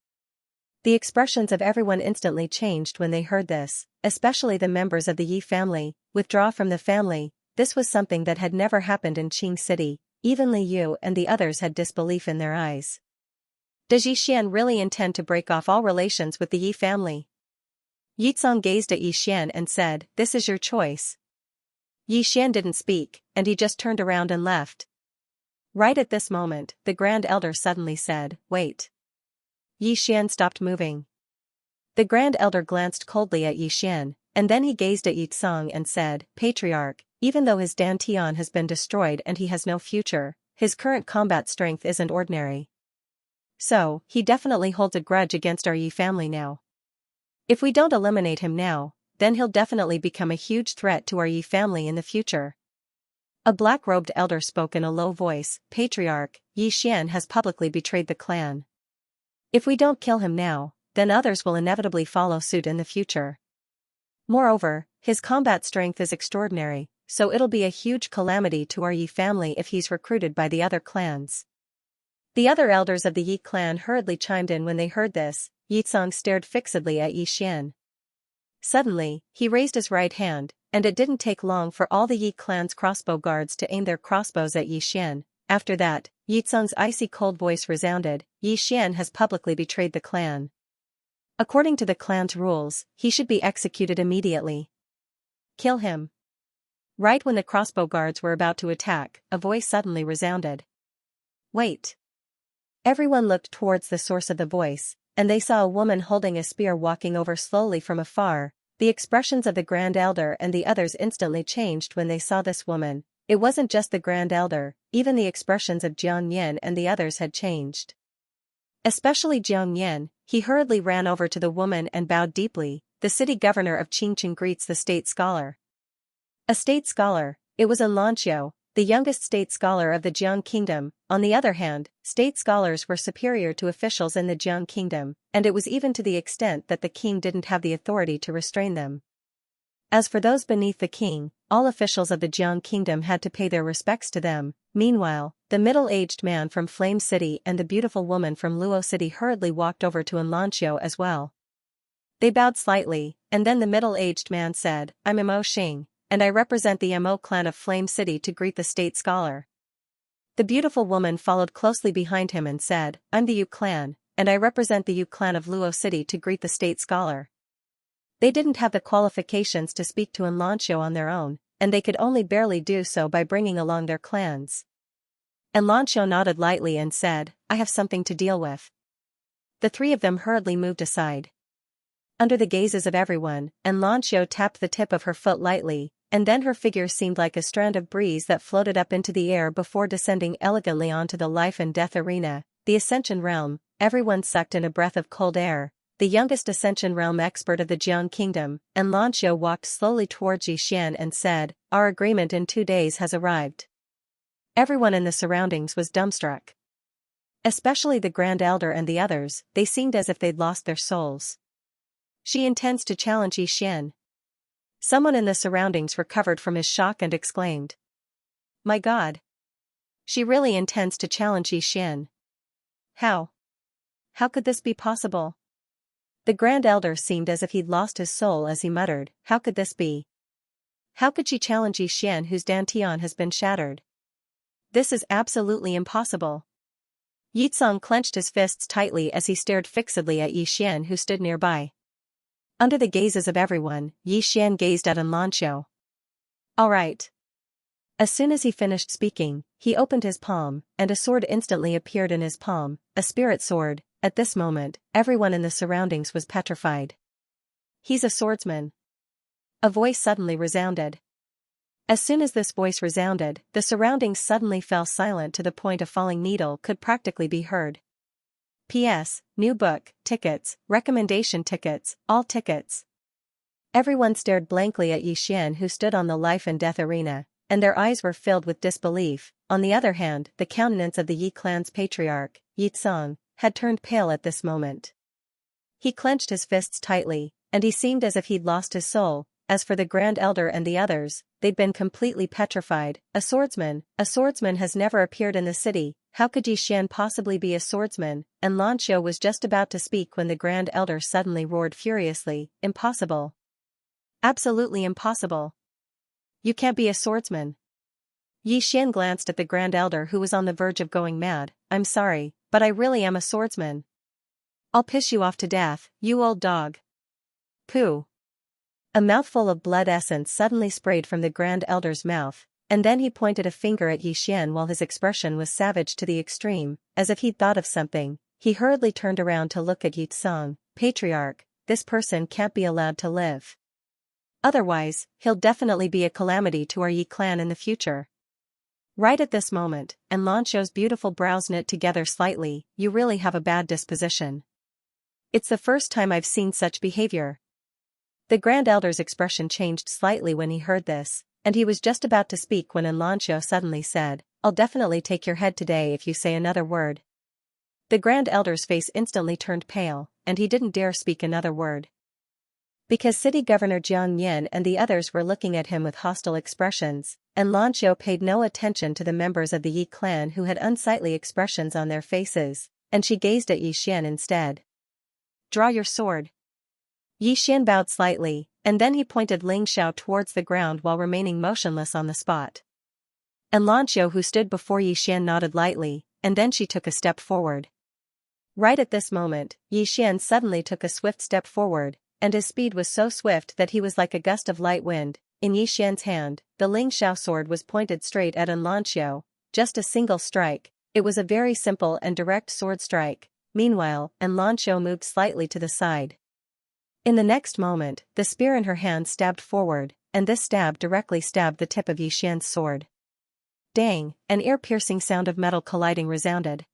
Speaker 1: The expressions of everyone instantly changed when they heard this, especially the members of the Yi family. Withdraw from the family. This was something that had never happened in Qing City. Even Li Yu and the others had disbelief in their eyes. Does Yixian really intend to break off all relations with the Yi family? Yizong gazed at Yixian and said, "This is your choice." Yixian didn't speak, and he just turned around and left. Right at this moment, the Grand Elder suddenly said, "Wait." Yixian stopped moving. The Grand Elder glanced coldly at Yixian, and then he gazed at Yizong and said, "Patriarch, even though his dantian has been destroyed and he has no future, his current combat strength isn't ordinary. So, he definitely holds a grudge against our Yi family now. If we don't eliminate him now, then he'll definitely become a huge threat to our Yi family in the future." A black-robed elder spoke in a low voice, "Patriarch, Yixian has publicly betrayed the clan. If we don't kill him now, then others will inevitably follow suit in the future. Moreover, his combat strength is extraordinary, so it'll be a huge calamity to our Yi family if he's recruited by the other clans." The other elders of the Yi clan hurriedly chimed in when they heard this. Yizong stared fixedly at Yixian. Suddenly, he raised his right hand, and it didn't take long for all the Yi clan's crossbow guards to aim their crossbows at Yixian. After that, Yizong's icy cold voice resounded, "Yixian has publicly betrayed the clan. According to the clan's rules, he should be executed immediately. Kill him." Right when the crossbow guards were about to attack, a voice suddenly resounded. "Wait." Everyone looked towards the source of the voice, and they saw a woman holding a spear walking over slowly from afar. The expressions of the Grand Elder and the others instantly changed when they saw this woman. It wasn't just the Grand Elder, even the expressions of Jiang Yin and the others had changed. Especially Jiang Yin, he hurriedly ran over to the woman and bowed deeply. "The city governor of Qingqing greets the state scholar." A state scholar, it was Xianxia, the youngest state scholar of the Jiang kingdom. On the other hand, state scholars were superior to officials in the Jiang kingdom, and it was even to the extent that the king didn't have the authority to restrain them. As for those beneath the king, all officials of the Jiang kingdom had to pay their respects to them. Meanwhile, the middle-aged man from Flame City and the beautiful woman from Luo City hurriedly walked over to Xianxia as well. They bowed slightly, and then the middle-aged man said, "I'm Mo Xing, and I represent the Mo clan of Flame City to greet the state scholar." The beautiful woman followed closely behind him and said, "I'm the Yu clan, and I represent the Yu clan of Luo City to greet the state scholar." They didn't have the qualifications to speak to Xianxia on their own, and they could only barely do so by bringing along their clans. Xianxia nodded lightly and said, "I have something to deal with." The three of them hurriedly moved aside. Under the gazes of everyone, Xianxia tapped the tip of her foot lightly, and then her figure seemed like a strand of breeze that floated up into the air before descending elegantly onto the life and death arena, the Ascension Realm. Everyone sucked in a breath of cold air. The youngest Ascension Realm expert of the Jiang Kingdom, Xianxia walked slowly towards Yixian and said, "Our agreement in 2 days has arrived." Everyone in the surroundings was dumbstruck. Especially the Grand Elder and the others, they seemed as if they'd lost their souls. "She intends to challenge Yixian." Someone in the surroundings recovered from his shock and exclaimed, "My God! She really intends to challenge Yixian. How? How could this be possible?" The Grand Elder seemed as if he'd lost his soul as he muttered, "How could this be? How could she challenge Yixian whose dantian has been shattered? This is absolutely impossible." Yizong clenched his fists tightly as he stared fixedly at Yixian who stood nearby. Under the gazes of everyone, Yixian gazed at Xianxia. "All right." As soon as he finished speaking, he opened his palm, and a sword instantly appeared in his palm, a spirit sword. At this moment, everyone in the surroundings was petrified. "He's a swordsman." A voice suddenly resounded. As soon as this voice resounded, the surroundings suddenly fell silent to the point a falling needle could practically be heard. P.S. New book, tickets, recommendation tickets, all tickets. Everyone stared blankly at Yixian who stood on the life and death arena, and their eyes were filled with disbelief. On the other hand, the countenance of the Yi clan's patriarch, Yizong, had turned pale at this moment. He clenched his fists tightly, and he seemed as if he'd lost his soul. As for the Grand Elder and the others, they'd been completely petrified. A swordsman has never appeared in the city. How could Xian possibly be a swordsman? And Lanqiu was just about to speak when the Grand Elder suddenly roared furiously, "Impossible! Absolutely impossible! You can't be a swordsman!" Xian glanced at the Grand Elder, who was on the verge of going mad. "I'm sorry, but I really am a swordsman. I'll piss you off to death, you old dog." Pooh! A mouthful of blood essence suddenly sprayed from the Grand Elder's mouth, and then he pointed a finger at Xian while his expression was savage to the extreme. As if he'd thought of something, he hurriedly turned around to look at Yitsong. "Patriarch, this person can't be allowed to live. Otherwise, he'll definitely be a calamity to our Yi clan in the future." Right at this moment, and Lanqiu's beautiful brows knit together slightly, "You really have a bad disposition. It's the first time I've seen such behavior." The Grand Elder's expression changed slightly when he heard this, and he was just about to speak when Lanqiu suddenly said, "I'll definitely take your head today if you say another word." The Grand Elder's face instantly turned pale, and he didn't dare speak another word. Because City Governor Jiang Yin and the others were looking at him with hostile expressions, and Lanqiu paid no attention to the members of the Yi clan who had unsightly expressions on their faces, and she gazed at Xian instead. "Draw your sword." Xian bowed slightly, and then he pointed Ling Xiao towards the ground while remaining motionless on the spot. And Lanqiu, who stood before Xian, nodded lightly, and then she took a step forward. Right at this moment, Xian suddenly took a swift step forward, and his speed was so swift that he was like a gust of light wind. In Xian's hand, the Ling Xiao sword was pointed straight at Lanqiu. Just a single strike. It was a very simple and direct sword strike. Meanwhile, Lanqiu moved slightly to the side. In the next moment, the spear in her hand stabbed forward, and this stab directly stabbed the tip of Xian's sword. Dang! An ear-piercing sound of metal colliding resounded.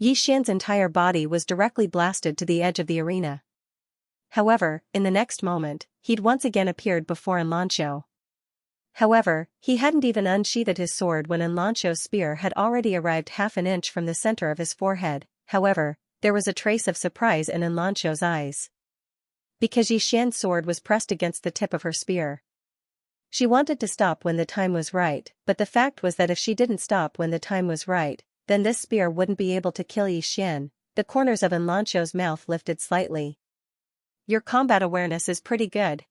Speaker 1: Xian's entire body was directly blasted to the edge of the arena. However, in the next moment, he'd once again appeared before Lanqiu. However, he hadn't even unsheathed his sword when Lanqiu's spear had already arrived half an inch from the center of his forehead. However, there was a trace of surprise in Lanqiu's eyes. Because Xian's sword was pressed against the tip of her spear. She wanted to stop when the time was right, but the fact was that if she didn't stop when the time was right, then this spear wouldn't be able to kill Xian. The corners of Lanqiu's mouth lifted slightly. "Your combat awareness is pretty good."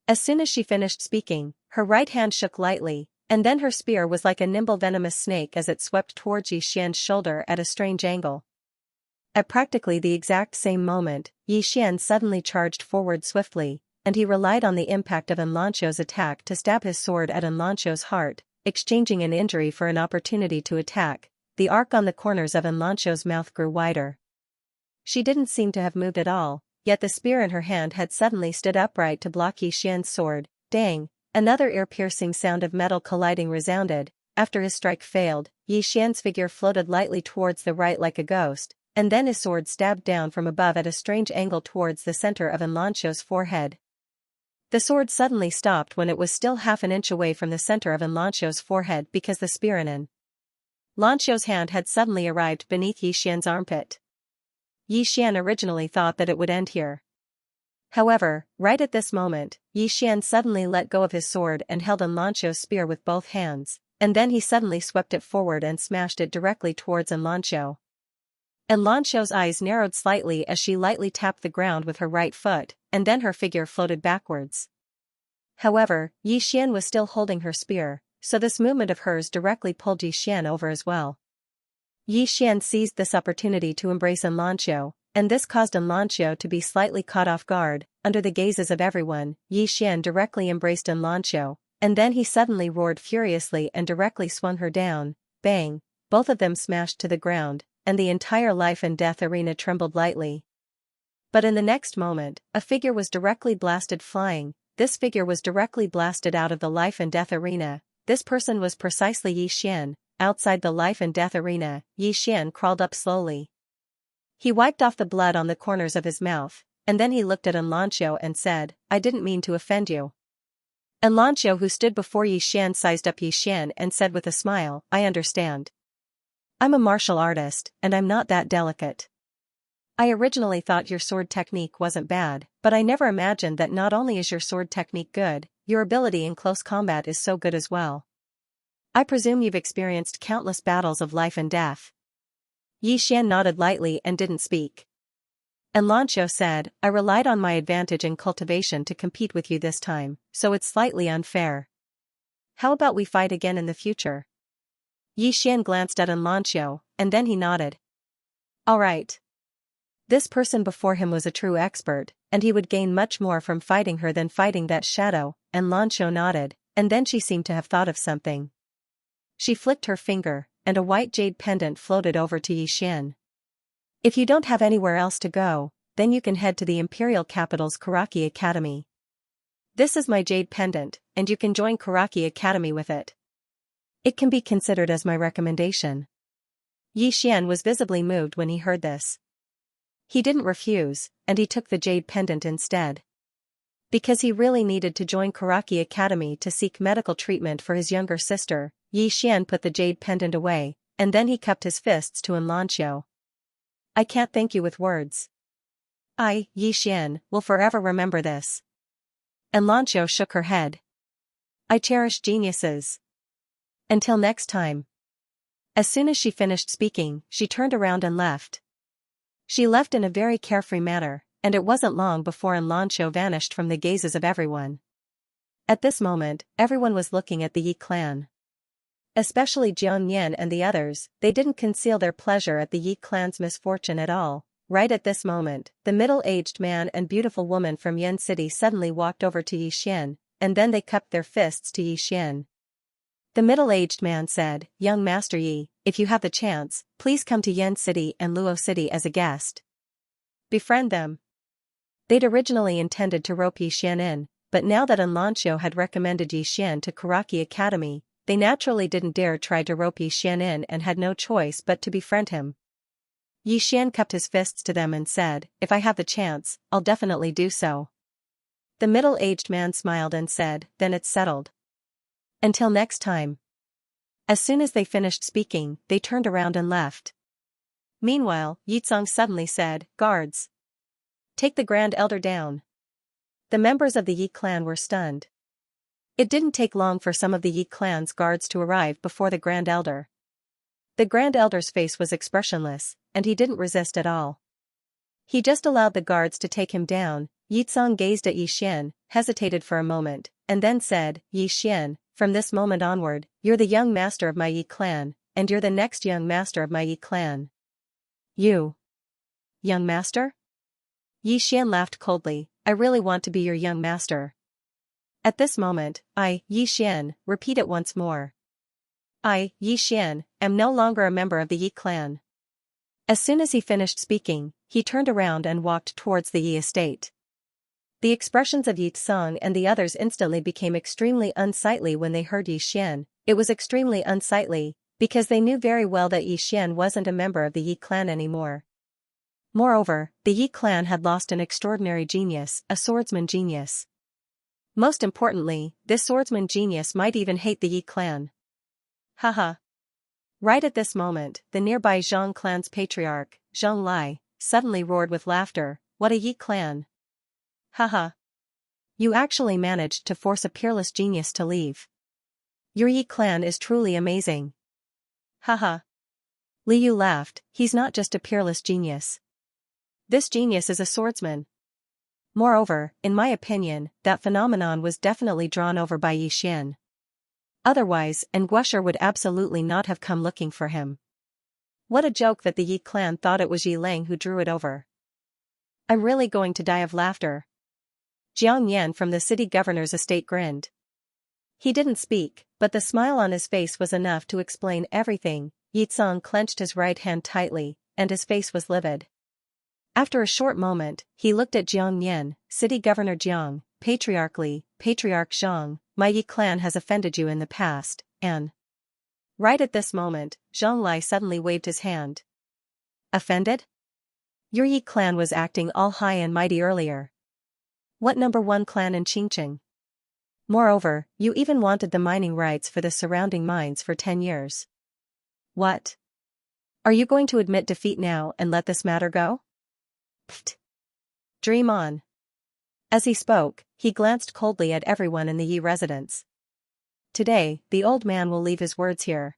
Speaker 1: As soon as she finished speaking, her right hand shook lightly, and then her spear was like a nimble venomous snake as it swept towards Xian's shoulder at a strange angle. At practically the exact same moment, Xian suddenly charged forward swiftly, and he relied on the impact of Lanqiu's attack to stab his sword at Lanqiu's heart, exchanging an injury for an opportunity to attack. The arc on the corners of Lanqiu's mouth grew wider. She didn't seem to have moved at all, yet the spear in her hand had suddenly stood upright to block Xian's sword. Dang! Another ear-piercing sound of metal colliding resounded. After his strike failed, Xian's figure floated lightly towards the right like a ghost, and then his sword stabbed down from above at a strange angle towards the center of Lanqiu's forehead. The sword suddenly stopped when it was still half an inch away from the center of Lanqiu's forehead because the spear in Lanqiu's hand had suddenly arrived beneath Xian's armpit. Xian originally thought that it would end here. However, right at this moment, Xian suddenly let go of his sword and held Lanqiu's spear with both hands, and then he suddenly swept it forward and smashed it directly towards Lanqiu. Lanqiu's eyes narrowed slightly as she lightly tapped the ground with her right foot, and then her figure floated backwards. However, Xian was still holding her spear, so this movement of hers directly pulled Xian over as well. Xian seized this opportunity to embrace Lanqiu, and this caused Lanqiu to be slightly caught off guard. Under the gazes of everyone, Xian directly embraced Lanqiu, and then he suddenly roared furiously and directly swung her down. Bang! Both of them smashed to the ground, and the entire life and death arena trembled lightly. But in the next moment, a figure was directly blasted flying. This figure was directly blasted out of the life and death arena. This person was precisely Xian. Outside the life and death arena, Xian crawled up slowly. He wiped off the blood on the corners of his mouth, and then he looked at Lanqiu and said, "I didn't mean to offend you." Lanqiu, who stood before Xian, sized up Xian and said with a smile, "I understand. I'm a martial artist, and I'm not that delicate. I originally thought your sword technique wasn't bad, but I never imagined that not only is your sword technique good, your ability in close combat is so good as well. I presume you've experienced countless battles of life and death. Yi Xian nodded lightly and didn't speak. And Lanqiu said, I relied on my advantage in cultivation to compete with you this time, so it's slightly unfair. How about we fight again in the future? Yi Xian glanced at Lanqiu, and then he nodded. All right. This person before him was a true expert, and he would gain much more from fighting her than fighting that shadow, and Lanqiu nodded, and then she seemed to have thought of something. She flicked her finger, and a white jade pendant floated over to Yi Xian. If you don't have anywhere else to go, then you can head to the Imperial Capital's Karaki Academy. This is my jade pendant, and you can join Karaki Academy with it. It can be considered as my recommendation. Yi Xian was visibly moved when he heard this. He didn't refuse, and he took the jade pendant instead. Because he really needed to join Karaki Academy to seek medical treatment for his younger sister, Yi Xian put the jade pendant away, and then he cupped his fists to Lanqiu. I can't thank you with words. I, Yi Xian, will forever remember this. And Lanqiu shook her head. I cherish geniuses. Until next time. As soon as she finished speaking, she turned around and left. She left in a very carefree manner, and it wasn't long before Lanqiu vanished from the gazes of everyone. At this moment, everyone was looking at the Yi clan. Especially Jiang Yan and the others, they didn't conceal their pleasure at the Yi clan's misfortune at all. Right at this moment, the middle-aged man and beautiful woman from Yan City suddenly walked over to Yi Xian, and then they cupped their fists to Yi Xian. The middle-aged man said, Young Master Yi, if you have the chance, please come to Yan City and Luo City as a guest. Befriend them. They'd originally intended to rope Yi Xian in, but now that Lanqiu had recommended Yi Xian to Karaki Academy, they naturally didn't dare try to rope Yi Xian in and had no choice but to befriend him. Yi Xian cupped his fists to them and said, If I have the chance, I'll definitely do so. The middle-aged man smiled and said, Then it's settled. Until next time. As soon as they finished speaking, they turned around and left. Meanwhile, Yizong suddenly said, Guards. Take the Grand Elder down. The members of the Yi clan were stunned. It didn't take long for some of the Yi clan's guards to arrive before the Grand Elder. The Grand Elder's face was expressionless, and he didn't resist at all. He just allowed the guards to take him down. Yizong gazed at Yi Xian, hesitated for a moment, and then said, Yi Xian, from this moment onward, you're the young master of my Yi clan, and you're the next young master of my Yi clan. You. Young master? Yi Xian laughed coldly, I really want to be your young master. At this moment, I, Yi Xian, repeat it once more. I, Yi Xian, am no longer a member of the Yi clan. As soon as he finished speaking, he turned around and walked towards the Yi estate. The expressions of Yi Tsong and the others instantly became extremely unsightly when they heard Yi Xian. It was extremely unsightly, because they knew very well that Yi Xian wasn't a member of the Yi clan anymore. Moreover, the Yi clan had lost an extraordinary genius, a swordsman genius. Most importantly, this swordsman genius might even hate the Yi clan. Haha. Right at this moment, the nearby Zhang clan's patriarch, Zhang Lai, suddenly roared with laughter, What a Yi clan! Haha. You actually managed to force a peerless genius to leave. Your Yi clan is truly amazing. Haha. Li Yu laughed, he's not just a peerless genius. This genius is a swordsman. Moreover, in my opinion, that phenomenon was definitely drawn over by Yi Xian. Otherwise, Nguesher would absolutely not have come looking for him. What a joke that the Yi clan thought it was Yi Lang who drew it over. I'm really going to die of laughter. Jiang Yan from the city governor's estate grinned. He didn't speak, but the smile on his face was enough to explain everything. Yi Tsong clenched his right hand tightly, and his face was livid. After a short moment, he looked at Jiang Yan, City Governor Jiang, Patriarch Li, Patriarch Zhang, my Yi clan has offended you in the past, and... Right at this moment, Zhang Lai suddenly waved his hand. Offended? Your Yi clan was acting all high and mighty earlier. What #1 clan in Qingqing? Moreover, you even wanted the mining rights for the surrounding mines for 10 years. What? Are you going to admit defeat now and let this matter go? Pfft. Dream on. As he spoke, he glanced coldly at everyone in the Yi residence. Today, the old man will leave his words here.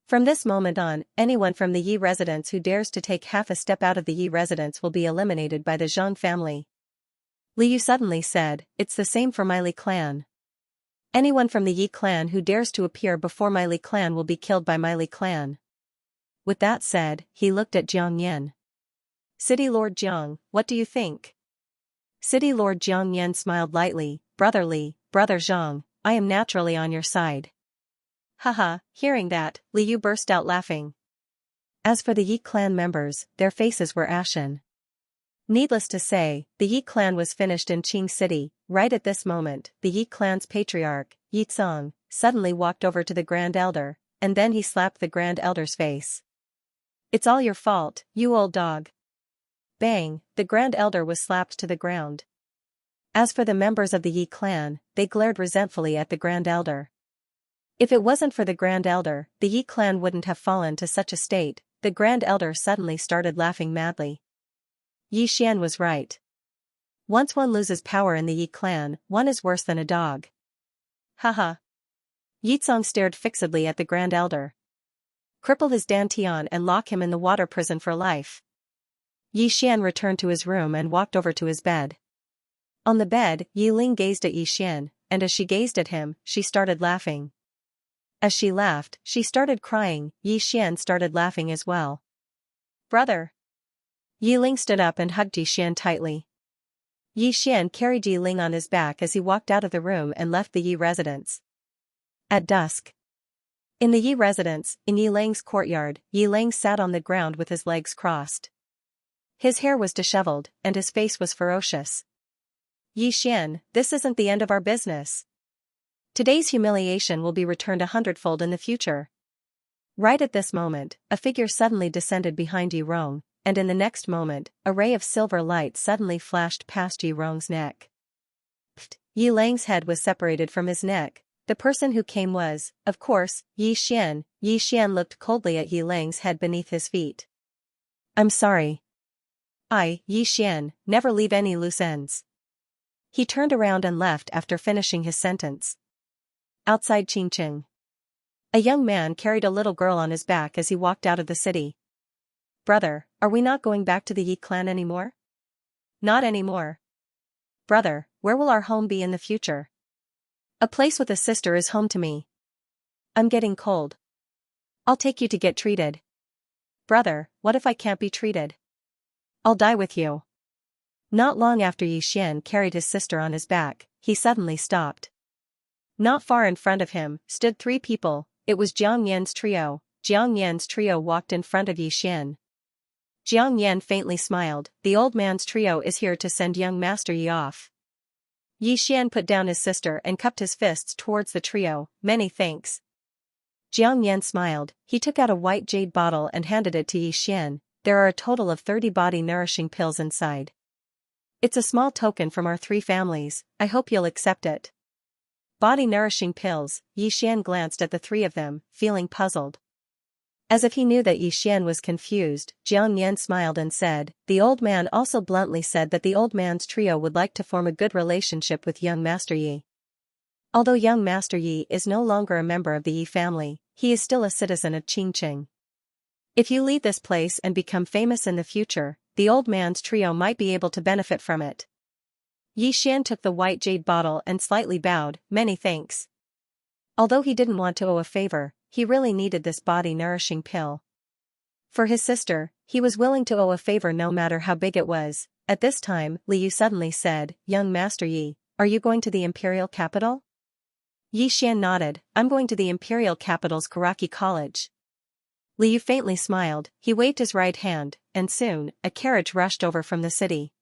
Speaker 1: From this moment on, anyone from the Yi residence who dares to take half a step out of the Yi residence will be eliminated by the Zhang family. Liu suddenly said, "It's the same for my Li clan. Anyone from the Yi clan who dares to appear before my Li clan will be killed by my Li clan." With that said, he looked at Jiang Yan. "City Lord Jiang, what do you think?" City Lord Jiang Yan smiled lightly. "Brother Li, brother Zhang, I am naturally on your side." Haha, hearing that, Liu burst out laughing. As for the Yi clan members, their faces were ashen. Needless to say, the Yi clan was finished in Qing City. Right at this moment, the Yi clan's patriarch, Yi Tsong, suddenly walked over to the Grand Elder, and then he slapped the Grand Elder's face. "It's all your fault, you old dog." Bang, the Grand Elder was slapped to the ground. As for the members of the Yi clan, they glared resentfully at the Grand Elder. If it wasn't for the Grand Elder, the Yi clan wouldn't have fallen to such a state. The Grand Elder suddenly started laughing madly. Yi Xian was right. Once one loses power in the Yi clan, one is worse than a dog. Haha. Yi Tsong stared fixedly at the Grand Elder. Cripple his dantian and lock him in the water prison for life. Yi Xian returned to his room and walked over to his bed. On the bed, Yi Ling gazed at Yi Xian, and as she gazed at him, she started laughing. As she laughed, she started crying. Yi Xian started laughing as well. "Brother." Yi Ling stood up and hugged Yi Xian tightly. Yi Xian carried Yi Ling on his back as he walked out of the room and left the Yi residence. At dusk. In the Yi residence, in Yi Lang's courtyard, Yi Lang sat on the ground with his legs crossed. His hair was disheveled, and his face was ferocious. "Yi Xian, this isn't the end of our business. Today's humiliation will be returned 100-fold in the future." Right at this moment, a figure suddenly descended behind Yi Rong, and in the next moment, a ray of silver light suddenly flashed past Yi Rong's neck. Pfft, Yi Lang's head was separated from his neck. The person who came was, of course, Yi Xian. Yi Xian looked coldly at Yi Lang's head beneath his feet. "I'm sorry. I, Yi Xian, never leave any loose ends." He turned around and left after finishing his sentence. Outside Qingqing. A young man carried a little girl on his back as he walked out of the city. "Brother, are we not going back to the Yi clan anymore?" "Not anymore. Brother, where will our home be in the future?" "A place with a sister is home to me. I'm getting cold. I'll take you to get treated." "Brother, what if I can't be treated?" "I'll die with you." Not long after Yi Xian carried his sister on his back, he suddenly stopped. Not far in front of him stood three people. It was Jiang Yan's trio. Jiang Yan's trio walked in front of Yi Xian. Jiang Yan faintly smiled. "The old man's trio is here to send young Master Yi off." Yi Xian put down his sister and cupped his fists towards the trio. "Many thanks." Jiang Yan smiled. He took out a white jade bottle and handed it to Yi Xian. "There are a total of 30 body-nourishing pills inside. It's a small token from our three families. I hope you'll accept it." Body-nourishing pills. Yi Xian glanced at the three of them, feeling puzzled. As if he knew that Yi Xian was confused, Jiang Yan smiled and said, "The old man also bluntly said that the old man's trio would like to form a good relationship with young Master Yi. Although young Master Yi is no longer a member of the Yi family, he is still a citizen of Qingqing. If you leave this place and become famous in the future, the old man's trio might be able to benefit from it." Yi Xian took the white jade bottle and slightly bowed. "Many thanks." Although he didn't want to owe a favor, he really needed this body-nourishing pill. For his sister, he was willing to owe a favor no matter how big it was. At this time, Liu suddenly said, "Young Master Yi, are you going to the imperial capital?" Yi Xian nodded. "I'm going to the imperial capital's Karaki College." Liu faintly smiled. He waved his right hand, and soon, a carriage rushed over from the city.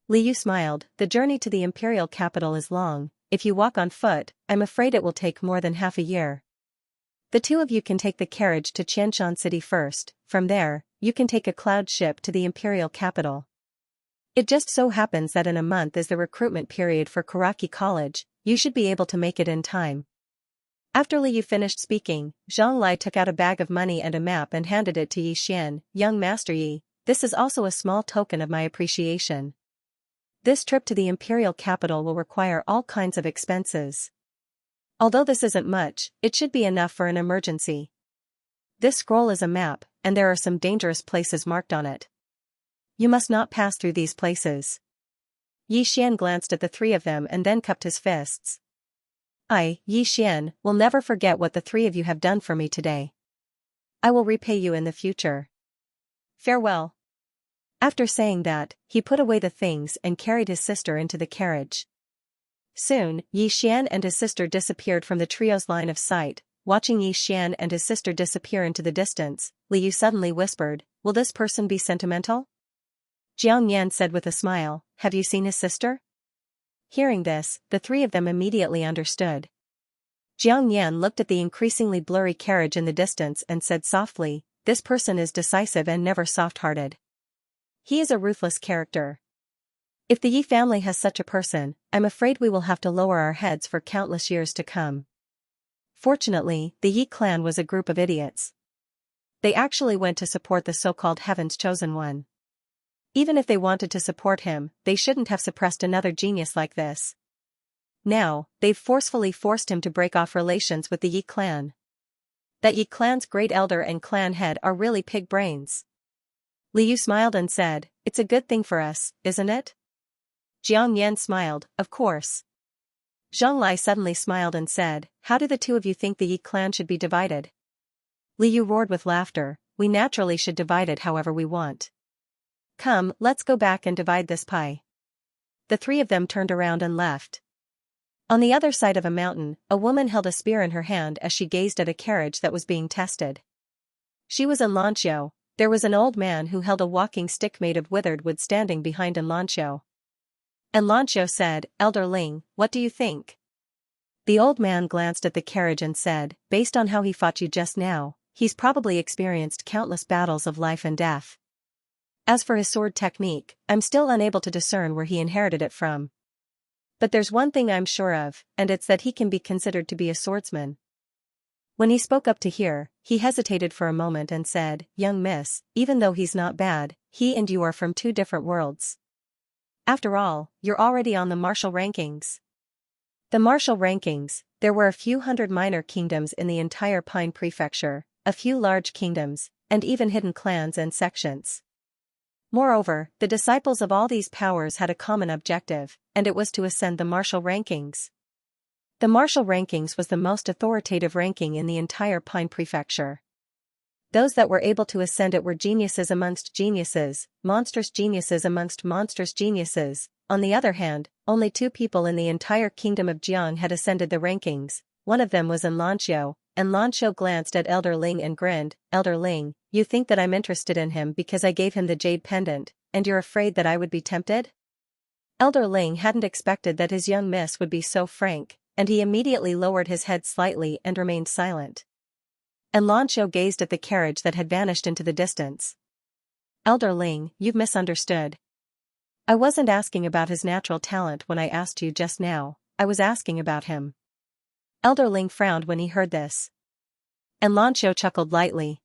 Speaker 1: Liu smiled. "The journey to the imperial capital is long. If you walk on foot, I'm afraid it will take more than half a year. The two of you can take the carriage to Qianshan City first. From there, you can take a cloud ship to the imperial capital. It just so happens that in a month is the recruitment period for Karaki College. You should be able to make it in time." After Liu finished speaking, Zhang Lai took out a bag of money and a map and handed it to Yi Xian. "Young Master Yi, This is also a small token of my appreciation. This trip to the imperial capital will require all kinds of expenses. Although this isn't much, it should be enough for an emergency. This scroll is a map, and there are some dangerous places marked on it. You must not pass through these places. Xian glanced at the three of them and then cupped his fists. I, Xian, will never forget what the three of you have done for me today. I will repay you in the future. Farewell. After saying that, he put away the things and carried his sister into the carriage. Soon, Xian and his sister disappeared from the trio's line of sight. Watching Xian and his sister disappear into the distance, Liu suddenly whispered, "Will this person be sentimental?" Jiang Yan said with a smile, "Have you seen his sister?" Hearing this, the three of them immediately understood. Jiang Yan looked at the increasingly blurry carriage in the distance and said softly, "This person is decisive and never soft-hearted. He is a ruthless character. If the Yi family has such a person, I'm afraid we will have to lower our heads for countless years to come." Fortunately, the Yi clan was a group of idiots. They actually went to support the so-called Heaven's Chosen One. Even if they wanted to support him, they shouldn't have suppressed another genius like this. Now, they've forcefully forced him to break off relations with the Yi clan. That Yi clan's great elder and clan head are really pig brains. Liu smiled and said, "It's a good thing for us, isn't it?" Jiang Yan smiled, "Of course." Zhang Lai suddenly smiled and said, "How do the two of you think the Yi clan should be divided?" Liu roared with laughter, "We naturally should divide it however we want. Come, let's go back and divide this pie." The three of them turned around and left. On the other side of a mountain, a woman held a spear in her hand as she gazed at a carriage that was being tested. She was Xianxia. There was an old man who held a walking stick made of withered wood standing behind Xianxia. Xianxia said, "Elder Ling, what do you think?" The old man glanced at the carriage and said, "Based on how he fought you just now, he's probably experienced countless battles of life and death. As for his sword technique, I'm still unable to discern where he inherited it from. But there's one thing I'm sure of, and it's that he can be considered to be a swordsman." When he spoke up to her, he hesitated for a moment and said, "Young miss, even though he's not bad, he and you are from two different worlds. After all, you're already on the martial rankings." The martial rankings, there were a few hundred minor kingdoms in the entire Pine Prefecture, a few large kingdoms, and even hidden clans and sections. Moreover, the disciples of all these powers had a common objective, and it was to ascend the martial rankings. The martial rankings was the most authoritative ranking in the entire Pine Prefecture. Those that were able to ascend it were geniuses amongst geniuses, monstrous geniuses amongst monstrous geniuses. On the other hand, only two people in the entire kingdom of Jiang had ascended the rankings. One of them was Xianxia, and Xianxia glanced at Elder Ling and grinned, "Elder Ling, you think that I'm interested in him because I gave him the jade pendant, and you're afraid that I would be tempted?" Elder Ling hadn't expected that his young miss would be so frank, and he immediately lowered his head slightly and remained silent. And Xianxia gazed at the carriage that had vanished into the distance. "Elder Ling, you've misunderstood. I wasn't asking about his natural talent when I asked you just now, I was asking about him." Elder Ling frowned when he heard this. And Xianxia chuckled lightly.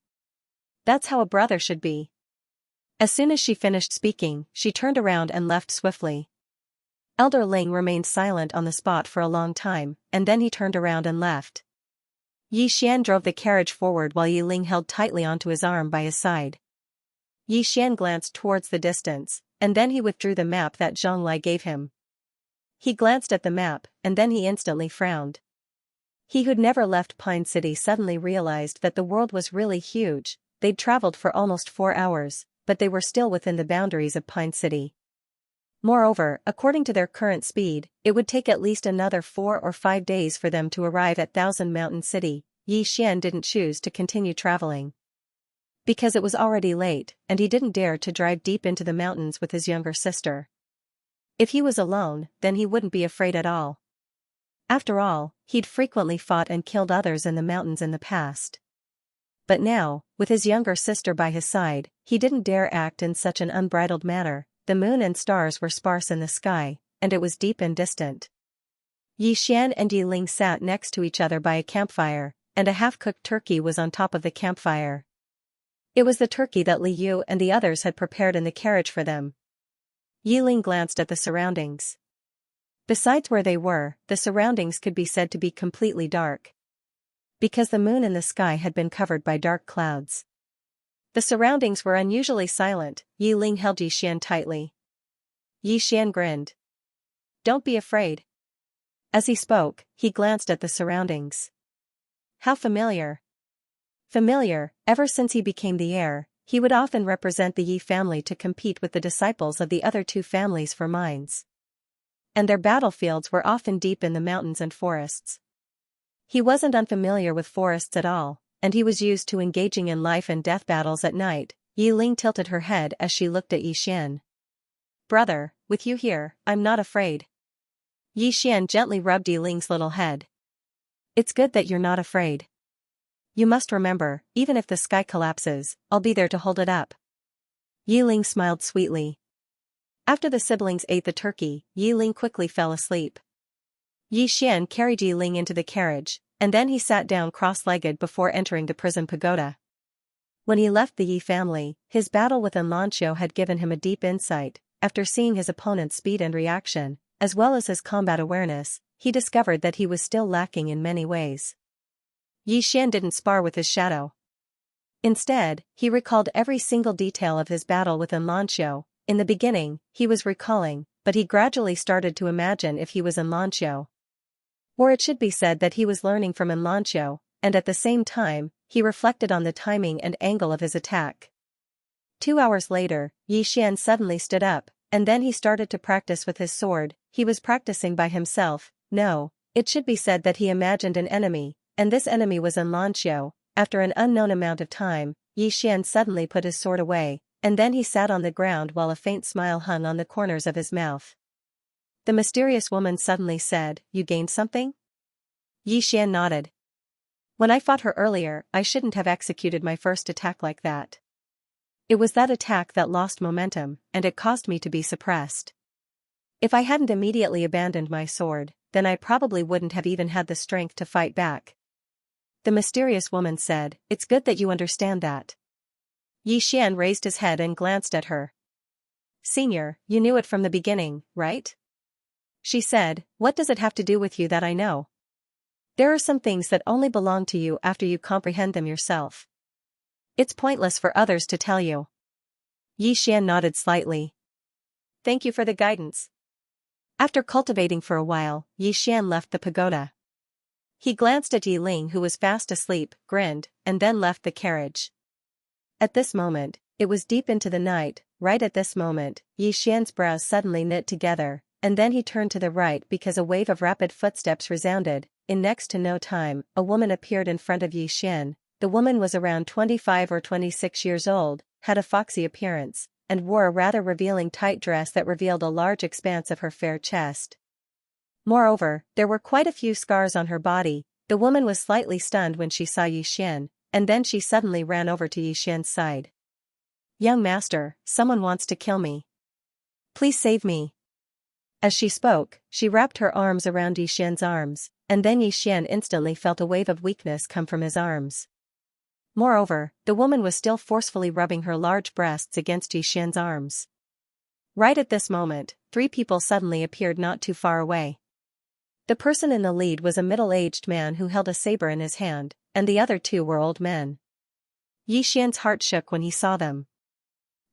Speaker 1: "That's how a brother should be." As soon as she finished speaking, she turned around and left swiftly. Elder Ling remained silent on the spot for a long time, and then he turned around and left. Xian drove the carriage forward while Yi Ling held tightly onto his arm by his side. Xian glanced towards the distance, and then he withdrew the map that Zhang Lai gave him. He glanced at the map, and then he instantly frowned. He who'd never left Pine City suddenly realized that the world was really huge. They'd traveled for almost 4 hours, but they were still within the boundaries of Pine City. Moreover, according to their current speed, it would take at least another 4 or 5 days for them to arrive at Thousand Mountain City. Xian didn't choose to continue traveling. Because it was already late, and he didn't dare to drive deep into the mountains with his younger sister. If he was alone, then he wouldn't be afraid at all. After all, he'd frequently fought and killed others in the mountains in the past. But now, with his younger sister by his side, he didn't dare act in such an unbridled manner. The moon and stars were sparse in the sky, and it was deep and distant. Xian and Yi Ling sat next to each other by a campfire, and a half-cooked turkey was on top of the campfire. It was the turkey that Li Yu and the others had prepared in the carriage for them. Yi Ling glanced at the surroundings. Besides where they were, the surroundings could be said to be completely dark. Because the moon in the sky had been covered by dark clouds. The surroundings were unusually silent. Yi Ling held Yi Xian tightly. Yi Xian grinned. "Don't be afraid." As he spoke, he glanced at the surroundings. How familiar. Familiar, ever since he became the heir, he would often represent the Yi family to compete with the disciples of the other two families for mines. And their battlefields were often deep in the mountains and forests. He wasn't unfamiliar with forests at all, and he was used to engaging in life and death battles at night. Yi Ling tilted her head as she looked at Yi Xian. "Brother, with you here, I'm not afraid." Yi Xian gently rubbed Yi Ling's little head. "It's good that you're not afraid. You must remember, even if the sky collapses, I'll be there to hold it up." Yi Ling smiled sweetly. After the siblings ate the turkey, Yi Ling quickly fell asleep. Yi Xian carried Yi Ling into the carriage, and then he sat down cross-legged before entering the prison pagoda. When he left the Yi family, his battle with Xianxia had given him a deep insight. After seeing his opponent's speed and reaction, as well as his combat awareness, he discovered that he was still lacking in many ways. Yi Xian didn't spar with his shadow. Instead, he recalled every single detail of his battle with Xianxia. In the beginning, he was recalling, but he gradually started to imagine if he was Xianxia. Or it should be said that he was learning from Xianxia, and at the same time, he reflected on the timing and angle of his attack. 2 hours later, Yi Xian suddenly stood up, and then he started to practice with his sword. He was practicing by himself. No, it should be said that he imagined an enemy, and this enemy was Xianxia. After an unknown amount of time, Yi Xian suddenly put his sword away, and then he sat on the ground while a faint smile hung on the corners of his mouth. The mysterious woman suddenly said, "You gained something?" Yi Xian nodded. "When I fought her earlier, I shouldn't have executed my first attack like that. It was that attack that lost momentum, and it caused me to be suppressed. If I hadn't immediately abandoned my sword, then I probably wouldn't have even had the strength to fight back." The mysterious woman said, "It's good that you understand that." Yi Xian raised his head and glanced at her. "Senior, you knew it from the beginning, right?" She said, "What does it have to do with you that I know? There are some things that only belong to you after you comprehend them yourself. It's pointless for others to tell you." Yi Xian nodded slightly. "Thank you for the guidance." After cultivating for a while, Yi Xian left the pagoda. He glanced at Yi Ling, who was fast asleep, grinned, and then left the carriage. At this moment, it was deep into the night. Right at this moment, Yi Xian's brows suddenly knit together, and then he turned to the right because a wave of rapid footsteps resounded. In next to no time, a woman appeared in front of Yi Xian. The woman was around 25 or 26 years old, had a foxy appearance, and wore a rather revealing tight dress that revealed a large expanse of her fair chest. Moreover, there were quite a few scars on her body. The woman was slightly stunned when she saw Yi Xian, and then she suddenly ran over to Yi Xian's side. "Young master, someone wants to kill me. Please save me." As she spoke, she wrapped her arms around Yi Xian's arms, and then Yi Xian instantly felt a wave of weakness come from his arms. Moreover, the woman was still forcefully rubbing her large breasts against Yi Xian's arms. Right at this moment, 3 people suddenly appeared not too far away. The person in the lead was a middle-aged man who held a saber in his hand, and the other 2 were old men. Yi Xian's heart shook when he saw them.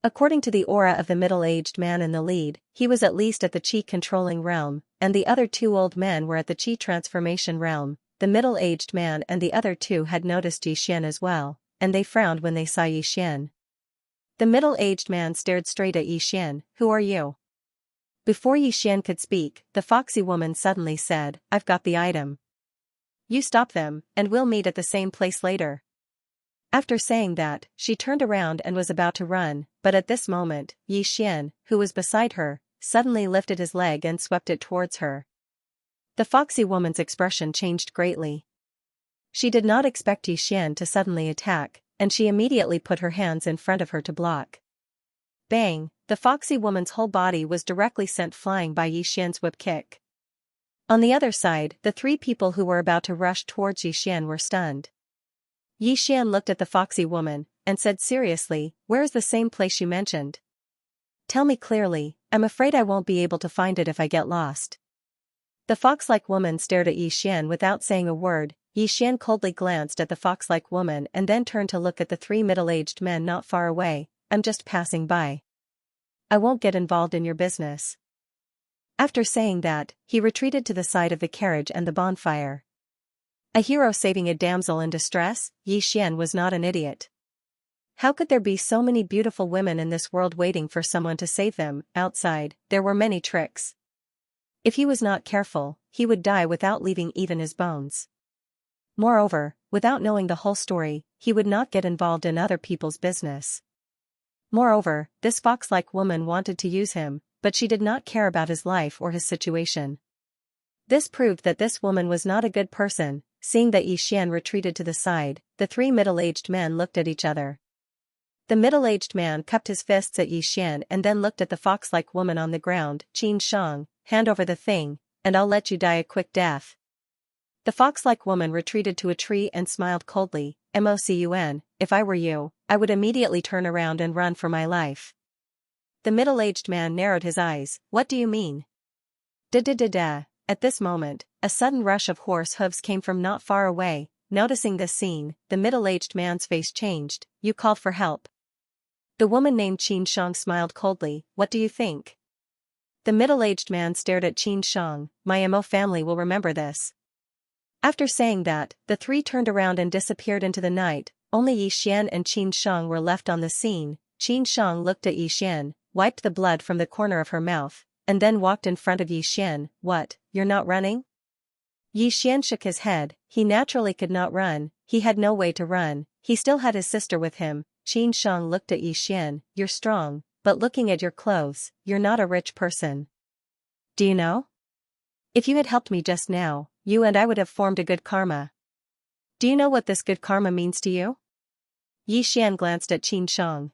Speaker 1: According to the aura of the middle-aged man in the lead, he was at least at the Qi-controlling realm, and the other 2 old men were at the Qi-transformation realm. The middle-aged man and the other 2 had noticed Yi Xian as well, and they frowned when they saw Yi Xian. The middle-aged man stared straight at Yi Xian. "Who are you?" Before Yi Xian could speak, the foxy woman suddenly said, "I've got the item. You stop them, and we'll meet at the same place later." After saying that, she turned around and was about to run, but at this moment, Yi Xian, who was beside her, suddenly lifted his leg and swept it towards her. The foxy woman's expression changed greatly. She did not expect Yi Xian to suddenly attack, and she immediately put her hands in front of her to block. Bang! The foxy woman's whole body was directly sent flying by Yi Xian's whip kick. On the other side, the 3 people who were about to rush towards Yi Xian were stunned. Yi Xian looked at the foxy woman, and said seriously, where is the same place you mentioned? Tell me clearly, I'm afraid I won't be able to find it if I get lost. The fox-like woman stared at Yi Xian without saying a word. Yi Xian coldly glanced at the fox-like woman and then turned to look at the three middle-aged men not far away. I'm just passing by. I won't get involved in your business. After saying that, he retreated to the side of the carriage and the bonfire. A hero saving a damsel in distress? Yi Xian was not an idiot. How could there be so many beautiful women in this world waiting for someone to save them? Outside, there were many tricks. If he was not careful, he would die without leaving even his bones. Moreover, without knowing the whole story, he would not get involved in other people's business. Moreover, this fox-like woman wanted to use him, but she did not care about his life or his situation. This proved that this woman was not a good person. Seeing that Yi Xian retreated to the side, the three middle-aged men looked at each other. The middle-aged man cupped his fists at Yi Xian and then looked at the fox-like woman on the ground. Xianxia, hand over the thing, and I'll let you die a quick death. The fox-like woman retreated to a tree and smiled coldly. Mocun, if I were you, I would immediately turn around and run for my life. The middle-aged man narrowed his eyes. What do you mean? Da. At this moment, a sudden rush of horse hooves came from not far away. Noticing this scene, the middle-aged man's face changed. You called for help. The woman named Xianxia smiled coldly. What do you think? The middle-aged man stared at Xianxia. My Mo family will remember this. After saying that, the three turned around and disappeared into the night. Only Yi Xian and Xianxia were left on the scene. Xianxia looked at Yi Xian, wiped the blood from the corner of her mouth, and then walked in front of Yi Xian. What, you're not running? Yi Xian shook his head. He naturally could not run. He had no way to run. He still had his sister with him. Xianxia looked at Yi Xian. You're strong, but looking at your clothes, you're not a rich person. Do you know? If you had helped me just now, you and I would have formed a good karma. Do you know what this good karma means to you? Yi Xian glanced at Xianxia.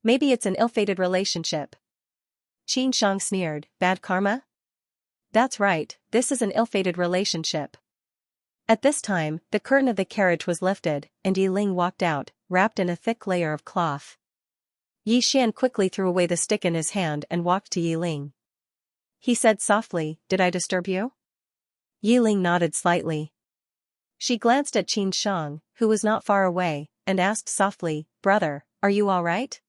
Speaker 1: Maybe it's an ill-fated relationship. Xianxia sneered. Bad karma? That's right, this is an ill-fated relationship. At this time, the curtain of the carriage was lifted, and Yi Ling walked out, wrapped in a thick layer of cloth. Yi Xian quickly threw away the stick in his hand and walked to Yi Ling. He said softly, Did I disturb you? Yi Ling nodded slightly. She glanced at Xianxia, who was not far away, and asked softly, Brother, are you all right?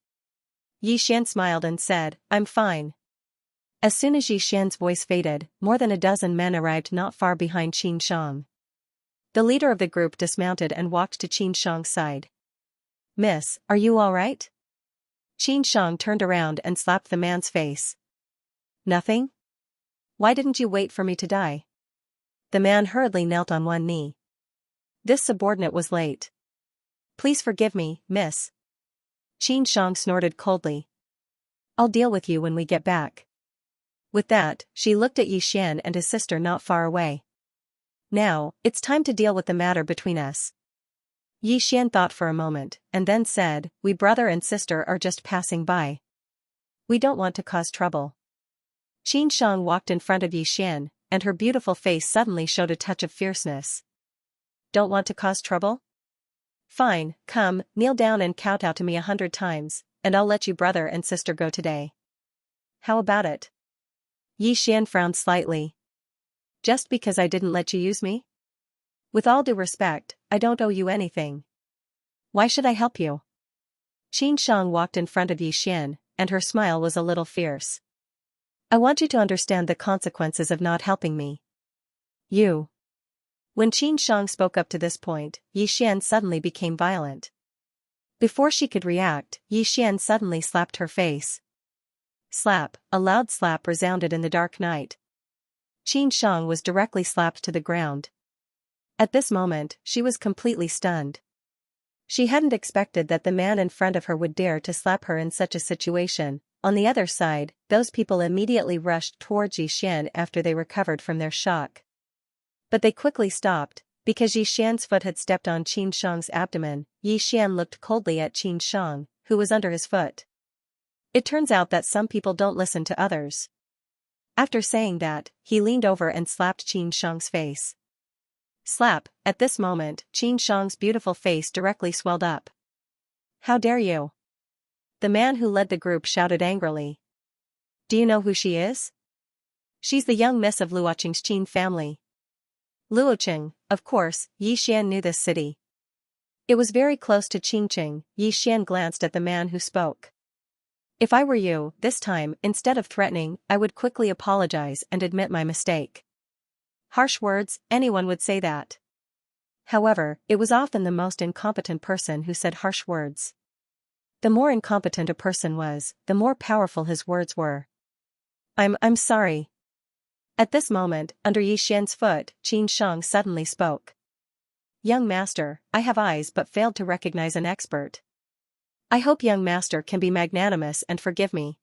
Speaker 1: Yi Xian smiled and said, I'm fine. As soon as Yi Xian's voice faded, more than a dozen men arrived not far behind Xianxia. The leader of the group dismounted and walked to Xianxia's side. Miss, are you all right? Xianxia turned around and slapped the man's face. Nothing? Why didn't you wait for me to die? The man hurriedly knelt on one knee. This subordinate was late. Please forgive me, miss. Xianxia snorted coldly. I'll deal with you when we get back. With that, she looked at Yi Xian and his sister not far away. Now, it's time to deal with the matter between us. Yi Xian thought for a moment, and then said, We brother and sister are just passing by. We don't want to cause trouble. Xianxia walked in front of Yi Xian, and her beautiful face suddenly showed a touch of fierceness. Don't want to cause trouble? Fine, come, kneel down and kowtow to me 100 times, and I'll let you brother and sister go today. How about it? Yi Xian frowned slightly. Just because I didn't let you use me? With all due respect, I don't owe you anything. Why should I help you? Xianxia walked in front of Yi Xian, and her smile was a little fierce. I want you to understand the consequences of not helping me. You. When Xianxia spoke up to this point, Yi Xian suddenly became violent. Before she could react, Yi Xian suddenly slapped her face. Slap, a loud slap resounded in the dark night. Xianxia was directly slapped to the ground. At this moment, she was completely stunned. She hadn't expected that the man in front of her would dare to slap her in such a situation. On the other side, those people immediately rushed towards Yi Xian after they recovered from their shock. But they quickly stopped, because Yi Xian's foot had stepped on Xianxia's abdomen. Yi Xian looked coldly at Xianxia, who was under his foot. It turns out that some people don't listen to others. After saying that, he leaned over and slapped Xianxia's face. Slap, at this moment, Xianxia's beautiful face directly swelled up. How dare you? The man who led the group shouted angrily. Do you know who she is? She's the young miss of Luoqing's Qin family. Luoqing, of course, Yi Xian knew this city. It was very close to Qingqing. Yi Xian glanced at the man who spoke. If I were you, this time, instead of threatening, I would quickly apologize and admit my mistake. Harsh words, anyone would say that. However, it was often the most incompetent person who said harsh words. The more incompetent a person was, the more powerful his words were. I'm sorry. At this moment, under Yi Xian's foot, Xianxia suddenly spoke. Young master, I have eyes but failed to recognize an expert. I hope young master can be magnanimous and forgive me.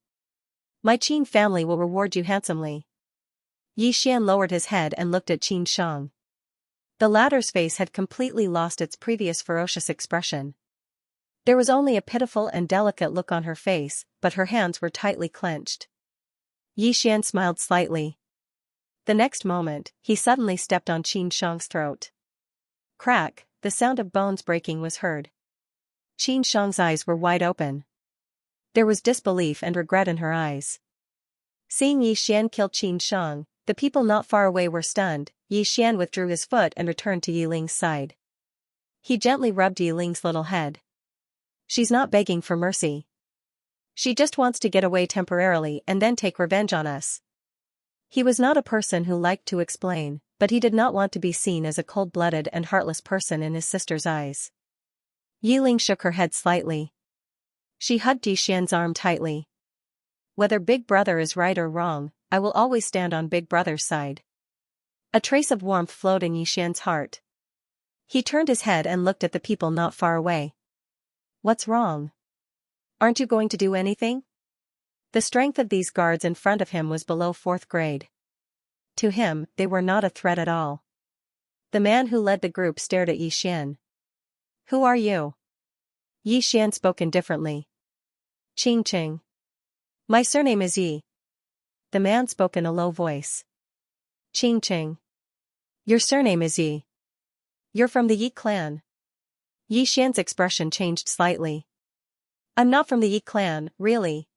Speaker 1: My Qin family will reward you handsomely. Yi Xian lowered his head and looked at Xianxia. The latter's face had completely lost its previous ferocious expression. There was only a pitiful and delicate look on her face, but her hands were tightly clenched. Yi Xian smiled slightly. The next moment, he suddenly stepped on Xianxia's throat. Crack, the sound of bones breaking was heard. Xianxia's eyes were wide open. There was disbelief and regret in her eyes. Seeing Yi Xian kill Xianxia, the people not far away were stunned. Yi Xian withdrew his foot and returned to Yi Ling's side. He gently rubbed Yi Ling's little head. She's not begging for mercy. She just wants to get away temporarily and then take revenge on us. He was not a person who liked to explain, but he did not want to be seen as a cold-blooded and heartless person in his sister's eyes. Yi Ling shook her head slightly. She hugged Yi Xian's arm tightly. Whether Big Brother is right or wrong, I will always stand on Big Brother's side. A trace of warmth flowed in Yi Xian's heart. He turned his head and looked at the people not far away. What's wrong? Aren't you going to do anything? The strength of these guards in front of him was below 4th grade. To him, they were not a threat at all. The man who led the group stared at Yi Xian. Who are you? Yi Xian spoke indifferently. Qingqing. My surname is Yi. The man spoke in a low voice. Qingqing. Your surname is Yi. You're from the Yi clan. Yi Xian's expression changed slightly. I'm not from the Yi clan, really.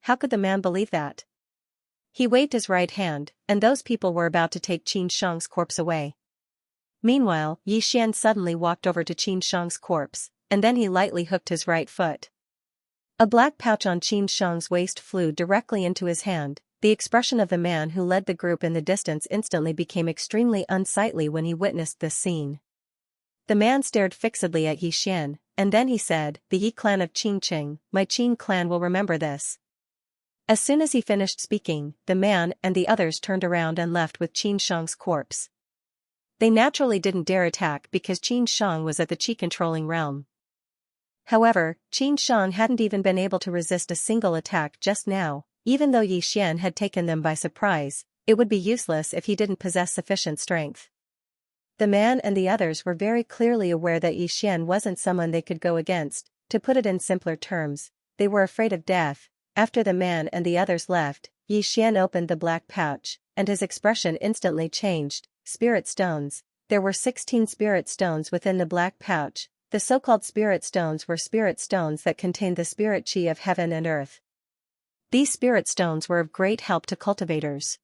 Speaker 1: How could the man believe that? He waved his right hand, and those people were about to take Xianxia's corpse away. Meanwhile, Yi Xian suddenly walked over to Xianxia's corpse, and then he lightly hooked his right foot. A black pouch on Xianxia's waist flew directly into his hand. The expression of the man who led the group in the distance instantly became extremely unsightly when he witnessed this scene. The man stared fixedly at Yi Xian, and then he said, The Yi clan of Qingqing, my Qin clan will remember this. As soon as he finished speaking, the man and the others turned around and left with Xianxia's corpse. They naturally didn't dare attack because Xianxia was at the Qi-controlling realm. However, Xianxia hadn't even been able to resist a single attack just now. Even though Yi Xian had taken them by surprise, it would be useless if he didn't possess sufficient strength. The man and the others were very clearly aware that Yi Xian wasn't someone they could go against. To put it in simpler terms, they were afraid of death. After the man and the others left, Yi Xian opened the black pouch, and his expression instantly changed. Spirit stones. There were 16 spirit stones within the black pouch. The so-called spirit stones were spirit stones that contained the spirit chi of heaven and earth. These spirit stones were of great help to cultivators.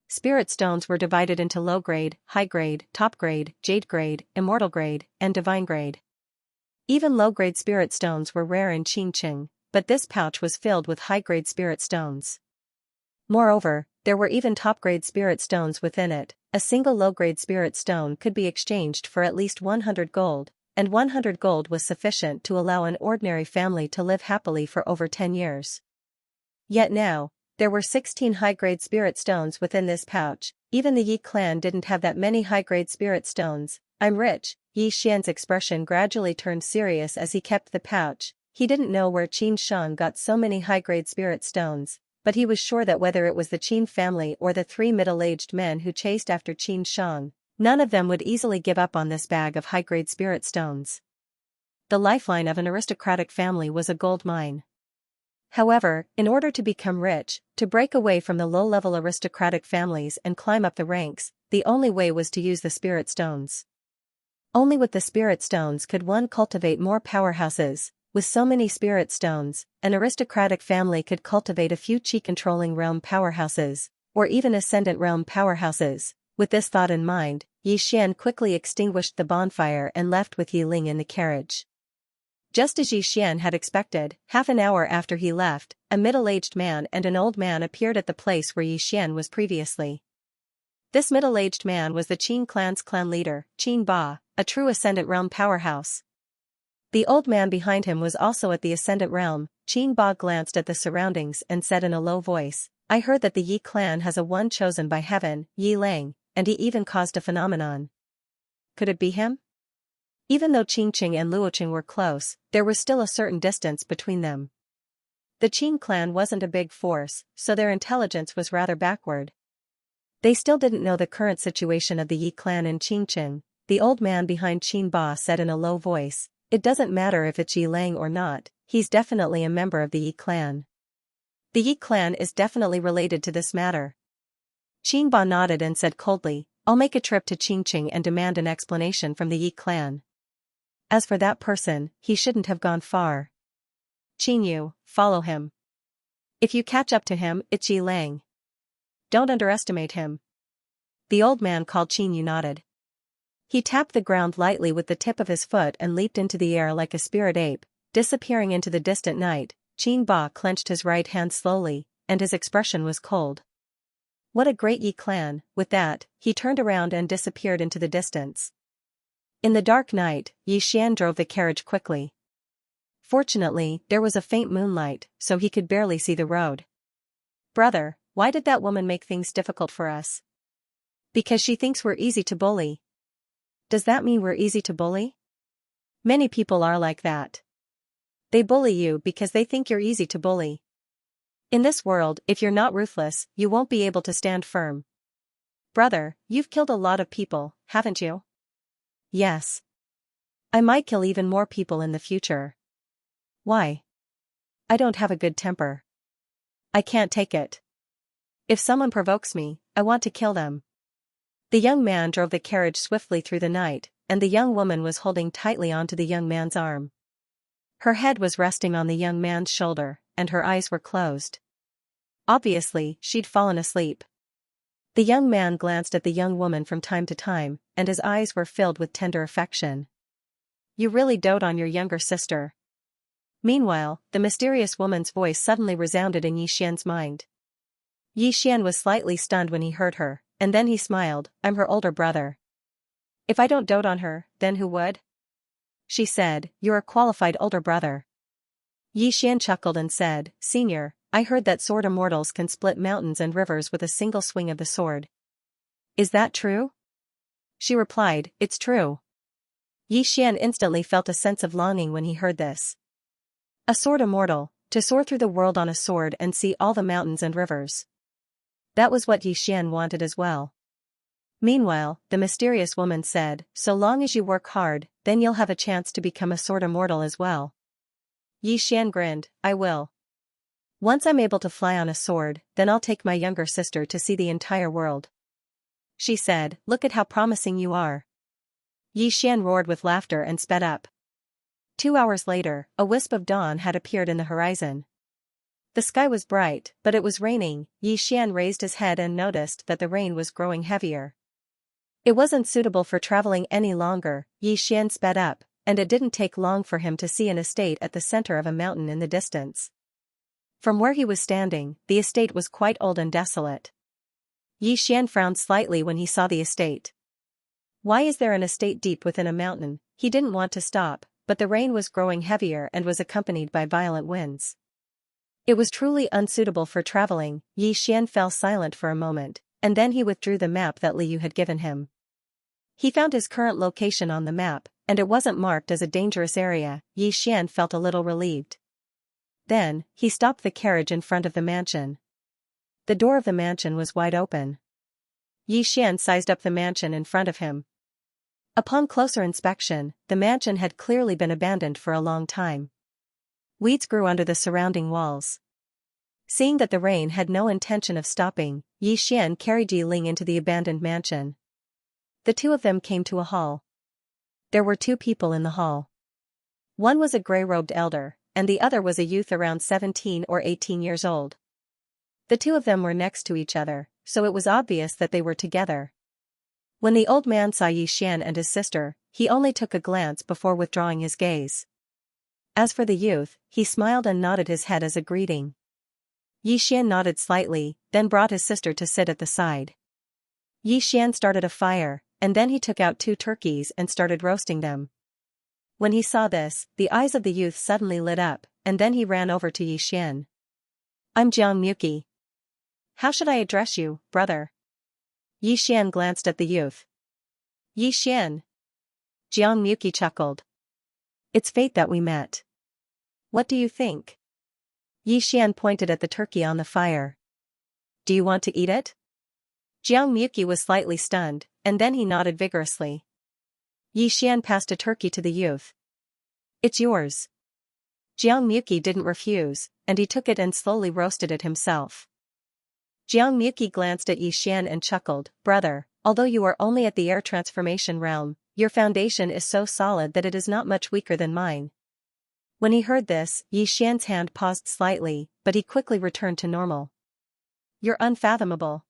Speaker 1: Spirit stones were divided into low grade, high grade, top grade, jade grade, immortal grade, and divine grade. Even low grade spirit stones were rare in Qingqing, but this pouch was filled with high grade spirit stones. Moreover, there were even top grade spirit stones within it. A single low grade spirit stone could be exchanged for at least 100 gold, and 100 gold was sufficient to allow an ordinary family to live happily for over 10 years. Yet now, there were 16 high-grade spirit stones within this pouch. Even the Yi clan didn't have that many high-grade spirit stones. I'm rich. Yi Xian's expression gradually turned serious as he kept the pouch. He didn't know where Xianxia got so many high-grade spirit stones, but he was sure that whether it was the Qin family or the 3 middle-aged men who chased after Xianxia, none of them would easily give up on this bag of high-grade spirit stones. The lifeline of an aristocratic family was a gold mine. However, in order to become rich, to break away from the low-level aristocratic families and climb up the ranks, the only way was to use the spirit stones. Only with the spirit stones could one cultivate more powerhouses. With so many spirit stones, an aristocratic family could cultivate a few chi-controlling realm powerhouses, or even ascendant realm powerhouses. With this thought in mind, Yi Xian quickly extinguished the bonfire and left with Yi Ling in the carriage. Just as Yi Xian had expected, half an hour after he left, a middle-aged man and an old man appeared at the place where Yi Xian was previously. This middle-aged man was the Qin clan's clan leader, Qin Ba, a true ascendant realm powerhouse. The old man behind him was also at the ascendant realm. Qin Ba glanced at the surroundings and said in a low voice, "I heard that the Yi clan has a one chosen by heaven, Yi Lang, and he even caused a phenomenon. Could it be him?" Even though Qingqing and Luoqing were close, there was still a certain distance between them. The Qin clan wasn't a big force, so their intelligence was rather backward. They still didn't know the current situation of the Yi clan in Qingqing. The old man behind Qin Ba said in a low voice, "It doesn't matter if it's Yi Lang or not, he's definitely a member of the Yi clan. The Yi clan is definitely related to this matter." Qin Ba nodded and said coldly, "I'll make a trip to Qingqing and demand an explanation from the Yi clan. As for that person, he shouldn't have gone far. Qin Yu, follow him. If you catch up to him, it's Yi Lang. Don't underestimate him." The old man called Qin Yu nodded. He tapped the ground lightly with the tip of his foot and leaped into the air like a spirit ape, disappearing into the distant night. Qin Ba clenched his right hand slowly, and his expression was cold. What a great Yi clan! With that, he turned around and disappeared into the distance. In the dark night, Yi Xian drove the carriage quickly. Fortunately, there was a faint moonlight, so he could barely see the road. "Brother, why did that woman make things difficult for us?" "Because she thinks we're easy to bully." "Does that mean we're easy to bully?" "Many people are like that. They bully you because they think you're easy to bully. In this world, if you're not ruthless, you won't be able to stand firm." "Brother, you've killed a lot of people, haven't you?" "Yes. I might kill even more people in the future." "Why?" "I don't have a good temper. I can't take it. If someone provokes me, I want to kill them." The young man drove the carriage swiftly through the night, and the young woman was holding tightly onto the young man's arm. Her head was resting on the young man's shoulder, and her eyes were closed. Obviously, she'd fallen asleep. The young man glanced at the young woman from time to time, and his eyes were filled with tender affection. "You really dote on your younger sister." Meanwhile, the mysterious woman's voice suddenly resounded in Yi Xian's mind. Yi Xian was slightly stunned when he heard her, and then he smiled, "I'm her older brother." "If I don't dote on her, then who would?" She said, "You're a qualified older brother." Yi Xian chuckled and said, "Senior, I heard that sword immortals can split mountains and rivers with a single swing of the sword. Is that true?" She replied, "It's true." Yi Xian instantly felt a sense of longing when he heard this. A sword immortal, to soar through the world on a sword and see all the mountains and rivers. That was what Yi Xian wanted as well. Meanwhile, the mysterious woman said, "So long as you work hard, then you'll have a chance to become a sword immortal as well." Yi Xian grinned, "I will. Once I'm able to fly on a sword, then I'll take my younger sister to see the entire world." She said, "Look at how promising you are." Yi Xian roared with laughter and sped up. 2 hours later, a wisp of dawn had appeared in the horizon. The sky was bright, but it was raining. Yi Xian raised his head and noticed that the rain was growing heavier. It wasn't suitable for traveling any longer. Yi Xian sped up, and it didn't take long for him to see an estate at the center of a mountain in the distance. From where he was standing, the estate was quite old and desolate. Yi Xian frowned slightly when he saw the estate. Why is there an estate deep within a mountain? He didn't want to stop, but the rain was growing heavier and was accompanied by violent winds. It was truly unsuitable for traveling. Yi Xian fell silent for a moment, and then he withdrew the map that Liu had given him. He found his current location on the map, and it wasn't marked as a dangerous area. Yi Xian felt a little relieved. Then, he stopped the carriage in front of the mansion. The door of the mansion was wide open. Yi Xian sized up the mansion in front of him. Upon closer inspection, the mansion had clearly been abandoned for a long time. Weeds grew under the surrounding walls. Seeing that the rain had no intention of stopping, Yi Xian carried Yi Ling into the abandoned mansion. The two of them came to a hall. There were two people in the hall. One was a gray-robed elder, and the other was a youth around 17 or 18 years old. The two of them were next to each other, so it was obvious that they were together. When the old man saw Yi Xian and his sister, he only took a glance before withdrawing his gaze. As for the youth, he smiled and nodded his head as a greeting. Yi Xian nodded slightly, then brought his sister to sit at the side. Yi Xian started a fire, and then he took out 2 turkeys and started roasting them. When he saw this, the eyes of the youth suddenly lit up, and then he ran over to Yi Xian. "I'm Xianxia. How should I address you, brother?" Yi Xian glanced at the youth. "Yi Xian." Xianxia chuckled. "It's fate that we met. What do you think?" Yi Xian pointed at the turkey on the fire. "Do you want to eat it?" Xianxia was slightly stunned, and then he nodded vigorously. Yi Xian passed a turkey to the youth. "It's yours." Xianxia didn't refuse, and he took it and slowly roasted it himself. Xianxia glanced at Yi Xian and chuckled, "Brother, although you are only at the air transformation realm, your foundation is so solid that it is not much weaker than mine." When he heard this, Yi Xian's hand paused slightly, but he quickly returned to normal. "You're unfathomable."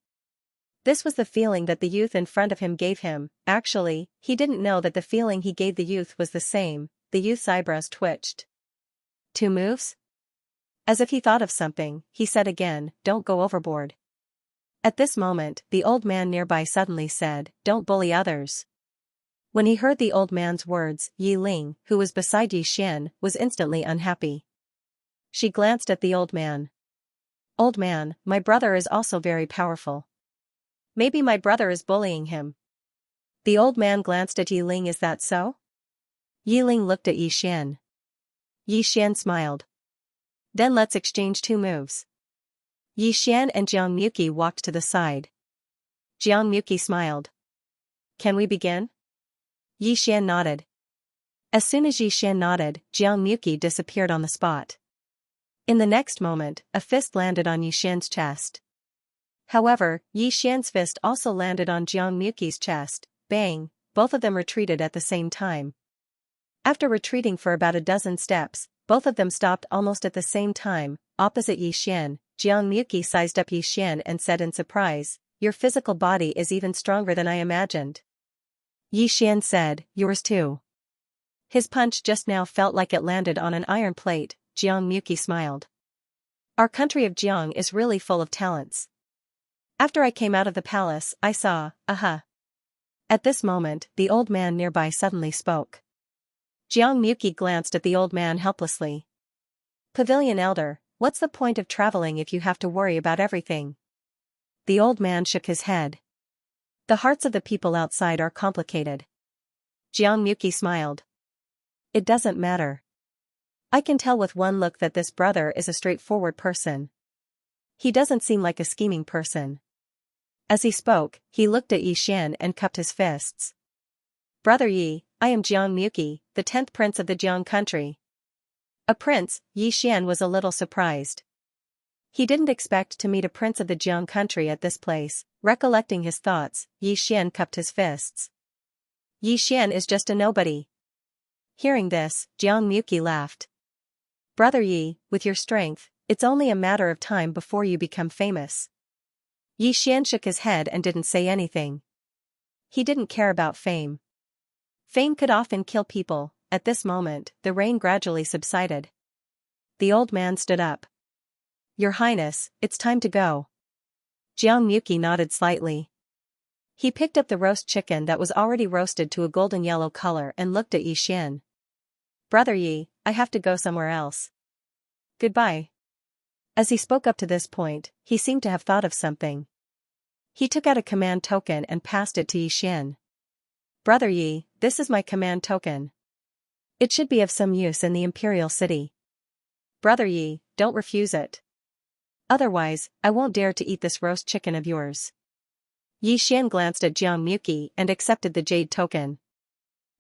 Speaker 1: This was the feeling that the youth in front of him gave him. Actually, he didn't know that the feeling he gave the youth was the same. The youth's eyebrows twitched. 2 moves? As if he thought of something, he said again, "Don't go overboard." At this moment, the old man nearby suddenly said, "Don't bully others." When he heard the old man's words, Yi Ling, who was beside Yi Xian, was instantly unhappy. She glanced at the old man. "Old man, my brother is also very powerful. Maybe my brother is bullying him." The old man glanced at Yi Ling. "Is that so?" Yi Ling looked at Yi Xian. Yi Xian smiled. "Then let's exchange 2 moves." Yi Xian and Xianxia walked to the side. Xianxia smiled. "Can we begin?" Yi Xian nodded. As soon as Yi Xian nodded, Xianxia disappeared on the spot. In the next moment, a fist landed on Yi Xian's chest. However, Yi Xian's fist also landed on Xianxia's chest. Bang, both of them retreated at the same time. After retreating for about a dozen steps, both of them stopped almost at the same time, opposite Yi Xian. Xianxia sized up Yi Xian and said in surprise, "Your physical body is even stronger than I imagined." Yi Xian said, "Yours too." His punch just now felt like it landed on an iron plate. Xianxia smiled. "Our country of Jiang is really full of talents. After I came out of the palace, I saw, aha." At this moment, the old man nearby suddenly spoke. Xianxia glanced at the old man helplessly. "Pavilion elder, what's the point of traveling if you have to worry about everything?" The old man shook his head. "The hearts of the people outside are complicated." Xianxia smiled. "It doesn't matter. I can tell with one look that this brother is a straightforward person. He doesn't seem like a scheming person." As he spoke, he looked at Yi Xian and cupped his fists. "Brother Yi, I am Xianxia, the 10th prince of the Jiang country." A prince, Yi Xian was a little surprised. He didn't expect to meet a prince of the Jiang country at this place. Recollecting his thoughts, Yi Xian cupped his fists. "Yi Xian is just a nobody." Hearing this, Xianxia laughed. "Brother Yi, with your strength, it's only a matter of time before you become famous." Yi Xian shook his head and didn't say anything. He didn't care about fame. Fame could often kill people. At this moment, the rain gradually subsided. The old man stood up. "Your Highness, it's time to go." Xianxia nodded slightly. He picked up the roast chicken that was already roasted to a golden yellow color and looked at Yi Xian. "Brother Yi, I have to go somewhere else. Goodbye." As he spoke up to this point, he seemed to have thought of something. He took out a command token and passed it to Yi Xian. "Brother Yi, this is my command token. It should be of some use in the imperial city. Brother Yi, don't refuse it. Otherwise, I won't dare to eat this roast chicken of yours." Yi Xian glanced at Xianxia and accepted the jade token.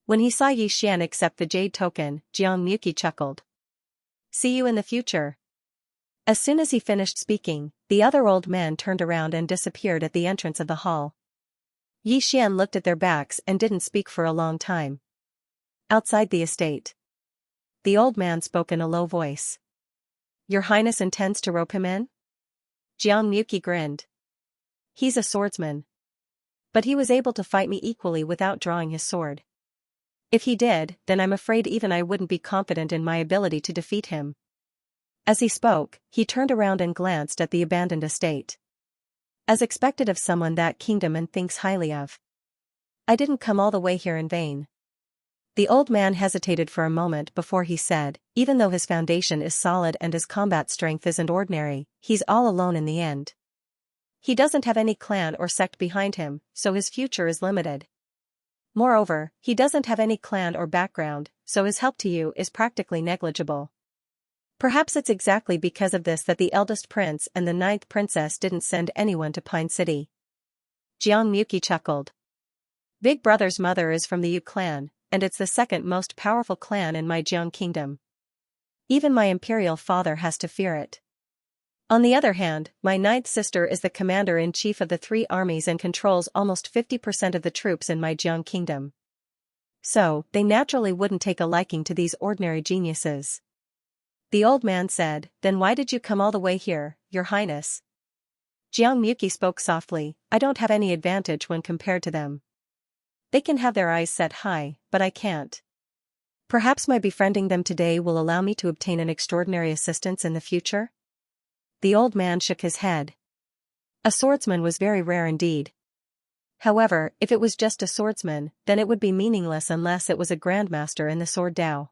Speaker 1: When he saw Yi Xian accept the jade token, Xianxia chuckled. "See you in the future." As soon as he finished speaking, the other old man turned around and disappeared at the entrance of the hall. Xian looked at their backs and didn't speak for a long time. Outside the estate, the old man spoke in a low voice. Your Highness intends to rope him in? Xianxia grinned. He's a swordsman. But he was able to fight me equally without drawing his sword. If he did, then I'm afraid even I wouldn't be confident in my ability to defeat him. As he spoke, he turned around and glanced at the abandoned estate. As expected of someone that kingdom and thinks highly of. I didn't come all the way here in vain. The old man hesitated for a moment before he said, even though his foundation is solid and his combat strength isn't ordinary, he's all alone in the end. He doesn't have any clan or sect behind him, so his future is limited. Moreover, he doesn't have any clan or background, so his help to you is practically negligible. Perhaps it's exactly because of this that the eldest prince and the 9th princess didn't send anyone to Pine City. Xianxia chuckled. Big Brother's mother is from the Yu clan, and it's the second most powerful clan in my Jiang kingdom. Even my imperial father has to fear it. On the other hand, my 9th sister is the commander-in-chief of the 3 armies and controls almost 50% of the troops in my Jiang kingdom. So, they naturally wouldn't take a liking to these ordinary geniuses. The old man said, then why did you come all the way here, Your Highness? Xianxia spoke softly, I don't have any advantage when compared to them. They can have their eyes set high, but I can't. Perhaps my befriending them today will allow me to obtain an extraordinary assistance in the future? The old man shook his head. A swordsman was very rare indeed. However, if it was just a swordsman, then it would be meaningless unless it was a grandmaster in the sword Dao.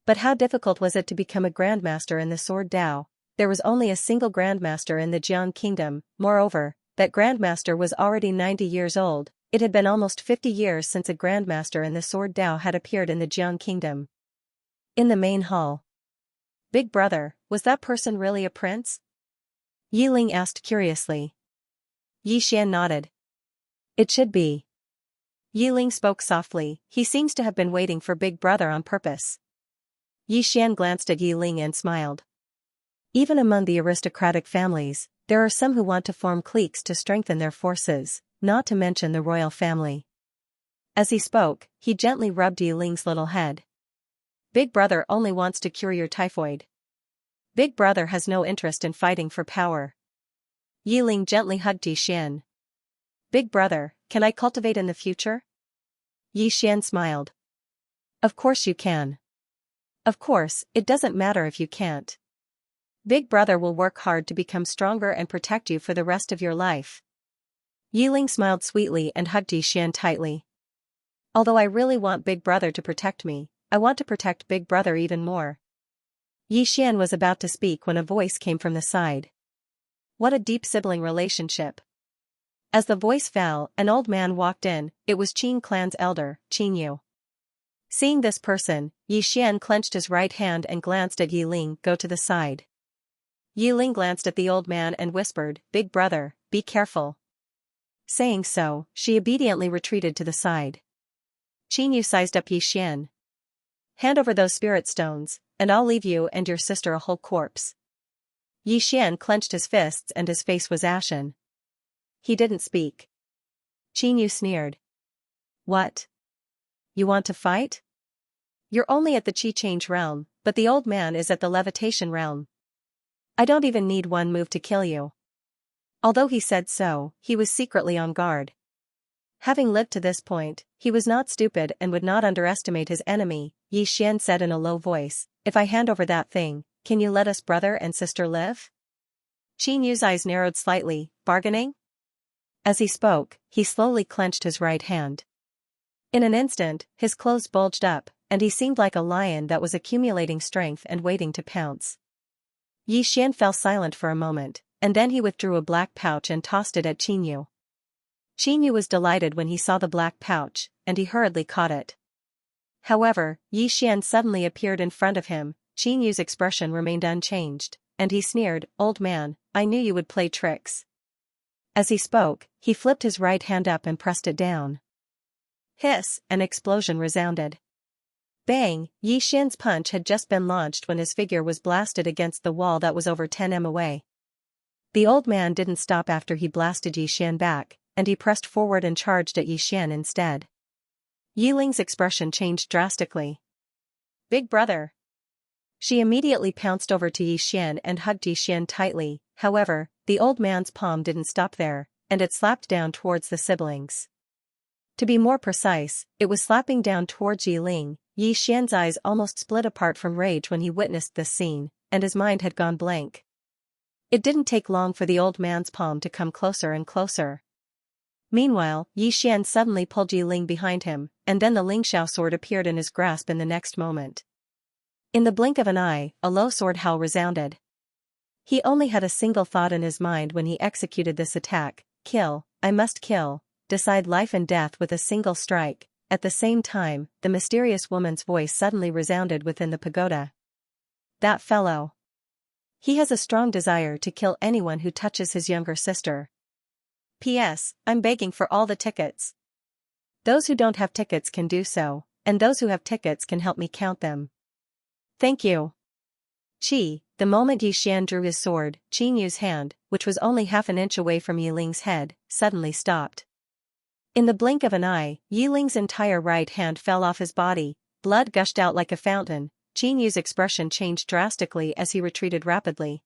Speaker 1: But how difficult was it to become a grandmaster in the sword Dao? There was only a single grandmaster in the Jiang kingdom, moreover, that grandmaster was already 90 years old. It had been almost 50 years since a grandmaster in the sword Dao had appeared in the Jiang kingdom. In the main hall. Big Brother, was that person really a prince? Yiling asked curiously. Xian nodded. It should be. Yiling spoke softly, he seems to have been waiting for Big Brother on purpose. Xian glanced at Yiling and smiled. Even among the aristocratic families, there are some who want to form cliques to strengthen their forces, not to mention the royal family. As he spoke, he gently rubbed Yiling's little head. Big Brother only wants to cure your typhoid. Big Brother has no interest in fighting for power. Yiling gently hugged Xian. Big Brother, can I cultivate in the future? Xian smiled. Of course you can. Of course, it doesn't matter if you can't. Big Brother will work hard to become stronger and protect you for the rest of your life. Yiling smiled sweetly and hugged Xian tightly. Although I really want Big Brother to protect me, I want to protect Big Brother even more. Xian was about to speak when a voice came from the side. What a deep sibling relationship. As the voice fell, an old man walked in. It was Qin clan's elder, Qin Yu. Seeing this person, Xian clenched his right hand and glanced at Yiling. Go to the side. Yiling glanced at the old man and whispered, Big Brother, be careful. Saying so, she obediently retreated to the side. Qin Yu sized up Xian. Hand over those spirit stones, and I'll leave you and your sister a whole corpse. Xian clenched his fists and his face was ashen. He didn't speak. Qin Yu sneered. What? You want to fight? You're only at the Qi Change realm, but the old man is at the levitation realm. I don't even need one move to kill you. Although he said so, he was secretly on guard. Having lived to this point, he was not stupid and would not underestimate his enemy. Xian said in a low voice, if I hand over that thing, can you let us brother and sister live? Qin Yu's eyes narrowed slightly, bargaining? As he spoke, he slowly clenched his right hand. In an instant, his clothes bulged up, and he seemed like a lion that was accumulating strength and waiting to pounce. Xian fell silent for a moment, and then he withdrew a black pouch and tossed it at Qin Yu. Qin Yu was delighted when he saw the black pouch, and he hurriedly caught it. However, Xian suddenly appeared in front of him. Qin Yu's expression remained unchanged, and he sneered, Old man, I knew you would play tricks. As he spoke, he flipped his right hand up and pressed it down. Hiss, an explosion resounded. Bang! Yi Xian's punch had just been launched when his figure was blasted against the wall that was over 10 m away. The old man didn't stop after he blasted Yi Xian back, and he pressed forward and charged at Yi Xian instead. Yi Ling's expression changed drastically. Big brother! She immediately pounced over to Yi Xian and hugged Yi Xian tightly. However, the old man's palm didn't stop there, and it slapped down towards the siblings. To be more precise, it was slapping down towards Yi Ling. Yi Xian's eyes almost split apart from rage when he witnessed this scene, and his mind had gone blank. It didn't take long for the old man's palm to come closer and closer. Meanwhile, Yi Xian suddenly pulled Yi Ling behind him, and then the Lingxiao sword appeared in his grasp in the next moment. In the blink of an eye, a low sword howl resounded. He only had a single thought in his mind when he executed this attack: kill, I must kill, decide life and death with a single strike. At the same time, the mysterious woman's voice suddenly resounded within the pagoda. That fellow. He has a strong desire to kill anyone who touches his younger sister. P.S. I'm begging for all the tickets. Those who don't have tickets can do so, and those who have tickets can help me count them. Thank you. Qi, the moment Yi Xian drew his sword, Qin Yu's hand, which was only half an inch away from Yi Ling's head, suddenly stopped. In the blink of an eye, Yi Ling's entire right hand fell off his body, blood gushed out like a fountain. Qin Yu's expression changed drastically as he retreated rapidly.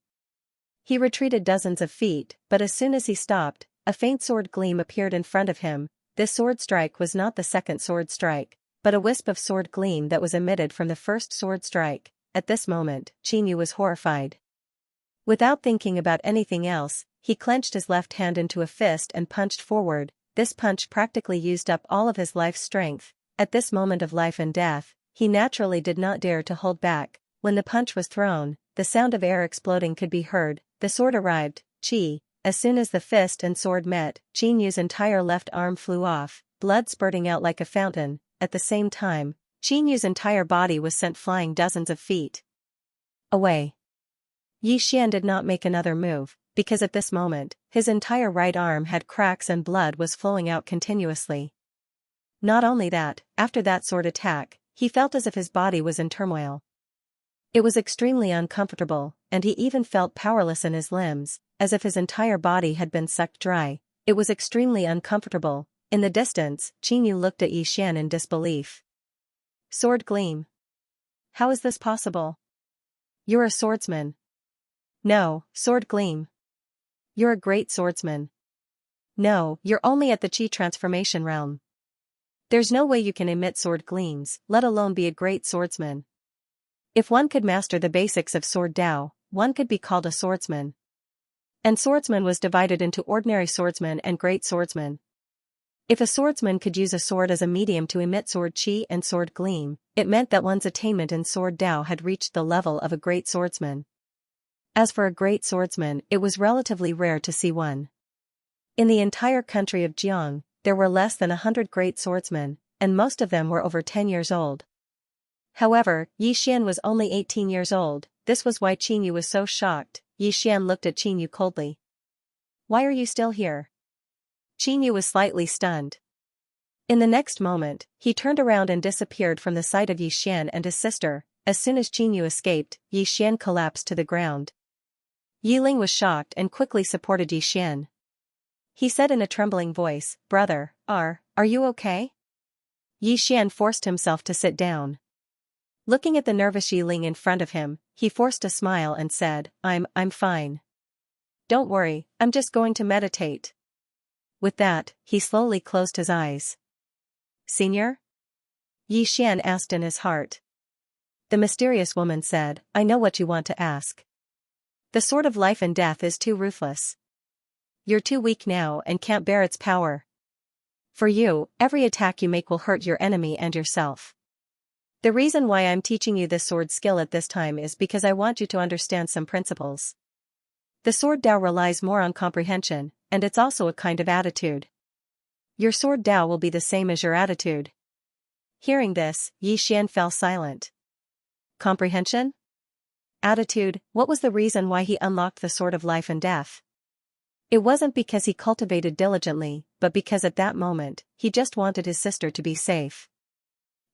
Speaker 1: He retreated dozens of feet, but as soon as he stopped, a faint sword gleam appeared in front of him. This sword strike was not the second sword strike, but a wisp of sword gleam that was emitted from the first sword strike. At this moment, Qin Yu was horrified. Without thinking about anything else, he clenched his left hand into a fist and punched forward. This punch practically used up all of his life's strength. At this moment of life and death, he naturally did not dare to hold back. When the punch was thrown, the sound of air exploding could be heard. The sword arrived. As soon as the fist and sword met, Qin Yu's entire left arm flew off, blood spurting out like a fountain. At the same time, Qin Yu's entire body was sent flying dozens of feet away. Yi Xian did not make another move, because at this moment, his entire right arm had cracks and blood was flowing out continuously. Not only that, after that sword attack, he felt as if his body was in turmoil. It was extremely uncomfortable, and he even felt powerless in his limbs, as if his entire body had been sucked dry. It was extremely uncomfortable. In the distance, Qin Yu looked at Yi Xian in disbelief. Sword gleam. How is this possible? You're a swordsman. No, sword gleam. You're a great swordsman. No, you're only at the Qi transformation realm. There's no way you can emit sword gleams, let alone be a great swordsman. If one could master the basics of sword Dao, one could be called a swordsman. And swordsman was divided into ordinary swordsman and great swordsman. If a swordsman could use a sword as a medium to emit sword Qi and sword gleam, it meant that one's attainment in sword Dao had reached the level of a great swordsman. As for a great swordsman, it was relatively rare to see one. In the entire country of Jiang, there were less than 100 great swordsmen, and most of them were over 10 years old. However, Yi Xian was only 18 years old. This was why Qin Yu was so shocked. Yi Xian looked at Qin Yu coldly. Why are you still here? Qin Yu was slightly stunned. In the next moment, he turned around and disappeared from the sight of Yi Xian and his sister. As soon as Qin Yu escaped, Yi Xian collapsed to the ground. Yi Ling was shocked and quickly supported Yi Xian. He said in a trembling voice, "Brother, are you okay?" Yi Xian forced himself to sit down. Looking at the nervous Yi Ling in front of him, he forced a smile and said, I'm fine. Don't worry, I'm just going to meditate." With that, he slowly closed his eyes. "Senior?" Yi Xian asked in his heart. The mysterious woman said, "I know what you want to ask. The sword of life and death is too ruthless. You're too weak now and can't bear its power. For you, every attack you make will hurt your enemy and yourself. The reason why I'm teaching you this sword skill at this time is because I want you to understand some principles. The sword Dao relies more on comprehension, and it's also a kind of attitude. Your sword Dao will be the same as your attitude." Hearing this, Yi Xian fell silent. Comprehension? Attitude. What was the reason why he unlocked the sword of life and death? It wasn't because he cultivated diligently, but because at that moment, he just wanted his sister to be safe.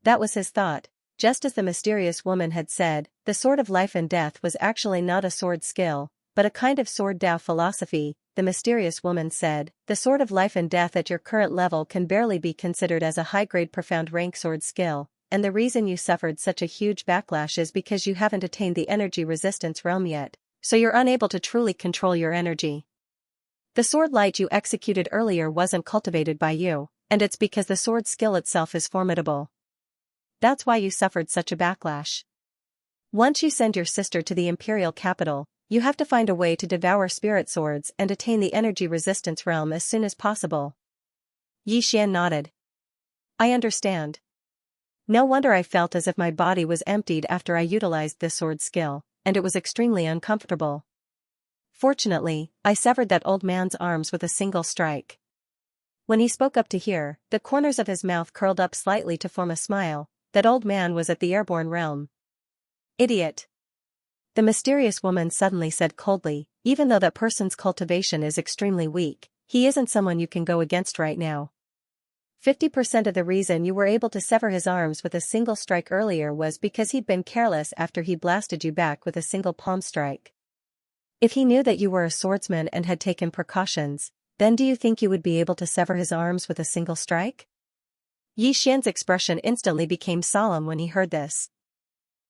Speaker 1: That was his thought. Just as the mysterious woman had said, the sword of life and death was actually not a sword skill, but a kind of sword Tao philosophy. The mysterious woman said, the sword of life and death at your current level can barely be considered as a high-grade profound rank sword skill, and the reason you suffered such a huge backlash is because you haven't attained the energy resistance realm yet, so you're unable to truly control your energy. The sword light you executed earlier wasn't cultivated by you, and it's because the sword skill itself is formidable. That's why you suffered such a backlash. Once you send your sister to the imperial capital, you have to find a way to devour spirit swords and attain the energy resistance realm as soon as possible. Xian nodded. I understand. No wonder I felt as if my body was emptied after I utilized this sword skill, and it was extremely uncomfortable. Fortunately, I severed that old man's arms with a single strike. When he spoke up to hear, the corners of his mouth curled up slightly to form a smile. That old man was at the airborne realm. Idiot. The mysterious woman suddenly said coldly, even though that person's cultivation is extremely weak, he isn't someone you can go against right now. 50% of the reason you were able to sever his arms with a single strike earlier was because he'd been careless after he blasted you back with a single palm strike. If he knew that you were a swordsman and had taken precautions, then do you think you would be able to sever his arms with a single strike? Xian's expression instantly became solemn when he heard this.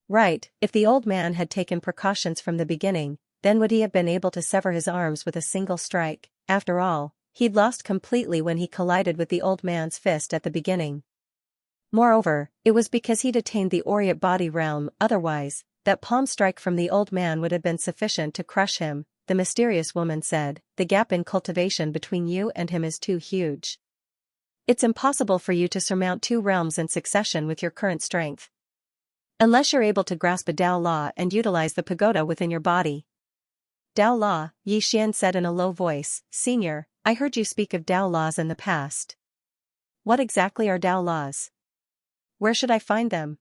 Speaker 1: Right, if the old man had taken precautions from the beginning, then would he have been able to sever his arms with a single strike? After all, he'd lost completely when he collided with the old man's fist at the beginning. Moreover, it was because he'd attained the Aureate body realm, otherwise, that palm strike from the old man would have been sufficient to crush him. The mysterious woman said, the gap in cultivation between you and him is too huge. It's impossible for you to surmount 2 realms in succession with your current strength. Unless you're able to grasp a Tao law and utilize the pagoda within your body. Tao law, Xian said in a low voice. Senior, I heard you speak of Tao laws in the past. What exactly are Tao laws? Where should I find them?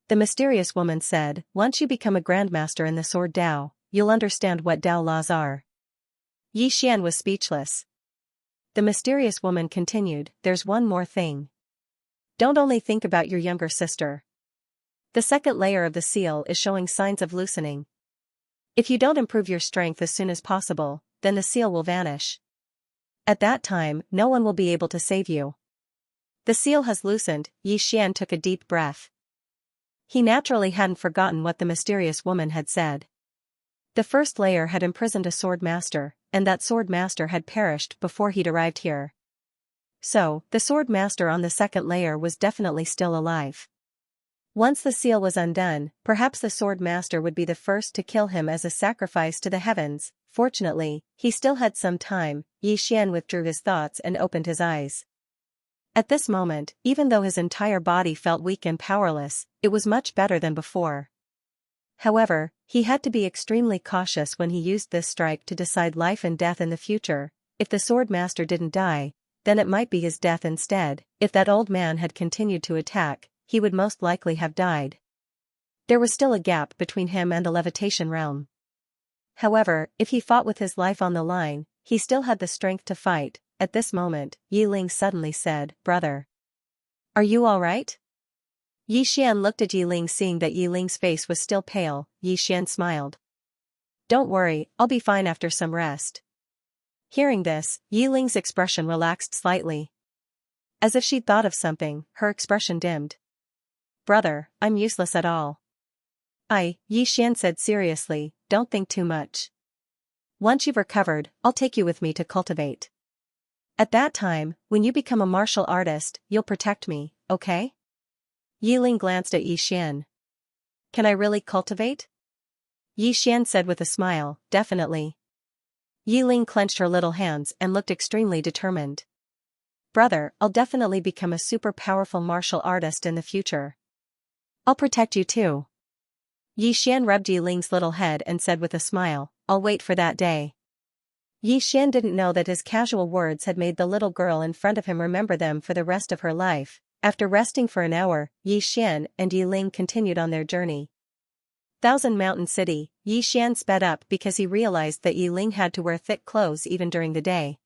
Speaker 1: The mysterious woman said, once you become a grandmaster in the sword Tao, you'll understand what Tao laws are. Xian was speechless. The mysterious woman continued, there's one more thing. Don't only think about your younger sister. The second layer of the seal is showing signs of loosening. If you don't improve your strength as soon as possible, then the seal will vanish. At that time, no one will be able to save you. The seal has loosened. Xian took a deep breath. He naturally hadn't forgotten what the mysterious woman had said. The first layer had imprisoned a sword master, and that sword master had perished before he'd arrived here. So, the sword master on the second layer was definitely still alive. Once the seal was undone, perhaps the sword master would be the first to kill him as a sacrifice to the heavens. Fortunately, he still had some time. Xian withdrew his thoughts and opened his eyes. At this moment, even though his entire body felt weak and powerless, it was much better than before. However, he had to be extremely cautious when he used this strike to decide life and death in the future. If the sword master didn't die, then it might be his death instead. If that old man had continued to attack, he would most likely have died. There was still a gap between him and the levitation realm. However, if he fought with his life on the line, he still had the strength to fight. At this moment, Yiling suddenly said, Brother. Are you all right? Xian looked at Yiling. Seeing that Yiling's face was still pale, Xian smiled. Don't worry, I'll be fine after some rest. Hearing this, Yiling's expression relaxed slightly. As if she'd thought of something, her expression dimmed. Brother, I'm useless at all. Xian said seriously, don't think too much. Once you've recovered, I'll take you with me to cultivate. At that time, when you become a martial artist, you'll protect me, okay? Yiling glanced at Xian. Can I really cultivate? Xian said with a smile, definitely. Yiling clenched her little hands and looked extremely determined. Brother, I'll definitely become a super powerful martial artist in the future. I'll protect you too. Xian rubbed Yiling's little head and said with a smile, I'll wait for that day. Xian didn't know that his casual words had made the little girl in front of him remember them for the rest of her life. After resting for an hour, Xian and Yiling continued on their journey. Thousand Mountain City, Xian sped up because he realized that Yiling had to wear thick clothes even during the day.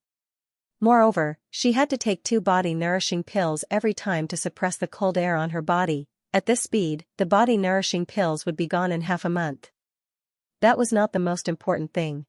Speaker 1: Moreover, she had to take 2 body-nourishing pills every time to suppress the cold air on her body. at this speed, the body-nourishing pills would be gone in half a month. That was not the most important thing.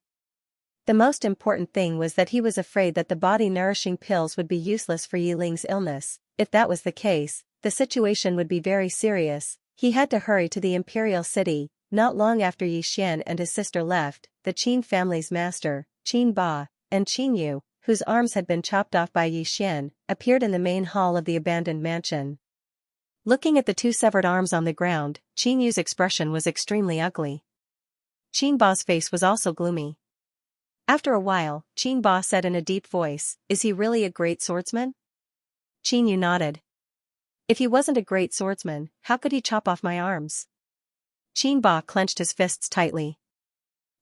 Speaker 1: The most important thing was that he was afraid that the body-nourishing pills would be useless for Yi Ling's illness. If that was the case, the situation would be very serious. He had to hurry to the imperial city. Not long after Yi Xian and his sister left, the Qin family's master, Qin Ba, and Qin Yu, whose arms had been chopped off by Yi Xian, appeared in the main hall of the abandoned mansion. Looking at the two severed arms on the ground, Qin Yu's expression was extremely ugly. Qin Ba's face was also gloomy. After a while, Qin Ba said in a deep voice, "Is he really a great swordsman?" Qin Yu nodded. "If he wasn't a great swordsman, how could he chop off my arms?" Qin Ba clenched his fists tightly.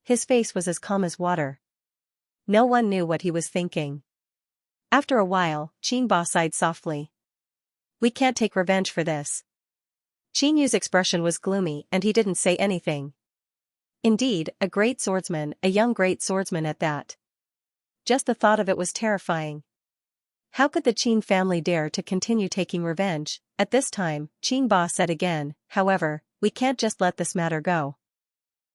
Speaker 1: His face was as calm as water. No one knew what he was thinking. After a while, Qin Ba sighed softly. "We can't take revenge for this." Qin Yu's expression was gloomy and he didn't say anything. Indeed, a great swordsman, a young great swordsman at that. Just the thought of it was terrifying. How could the Qin family dare to continue taking revenge? At this time, Qin Ba said again, "However, we can't just let this matter go.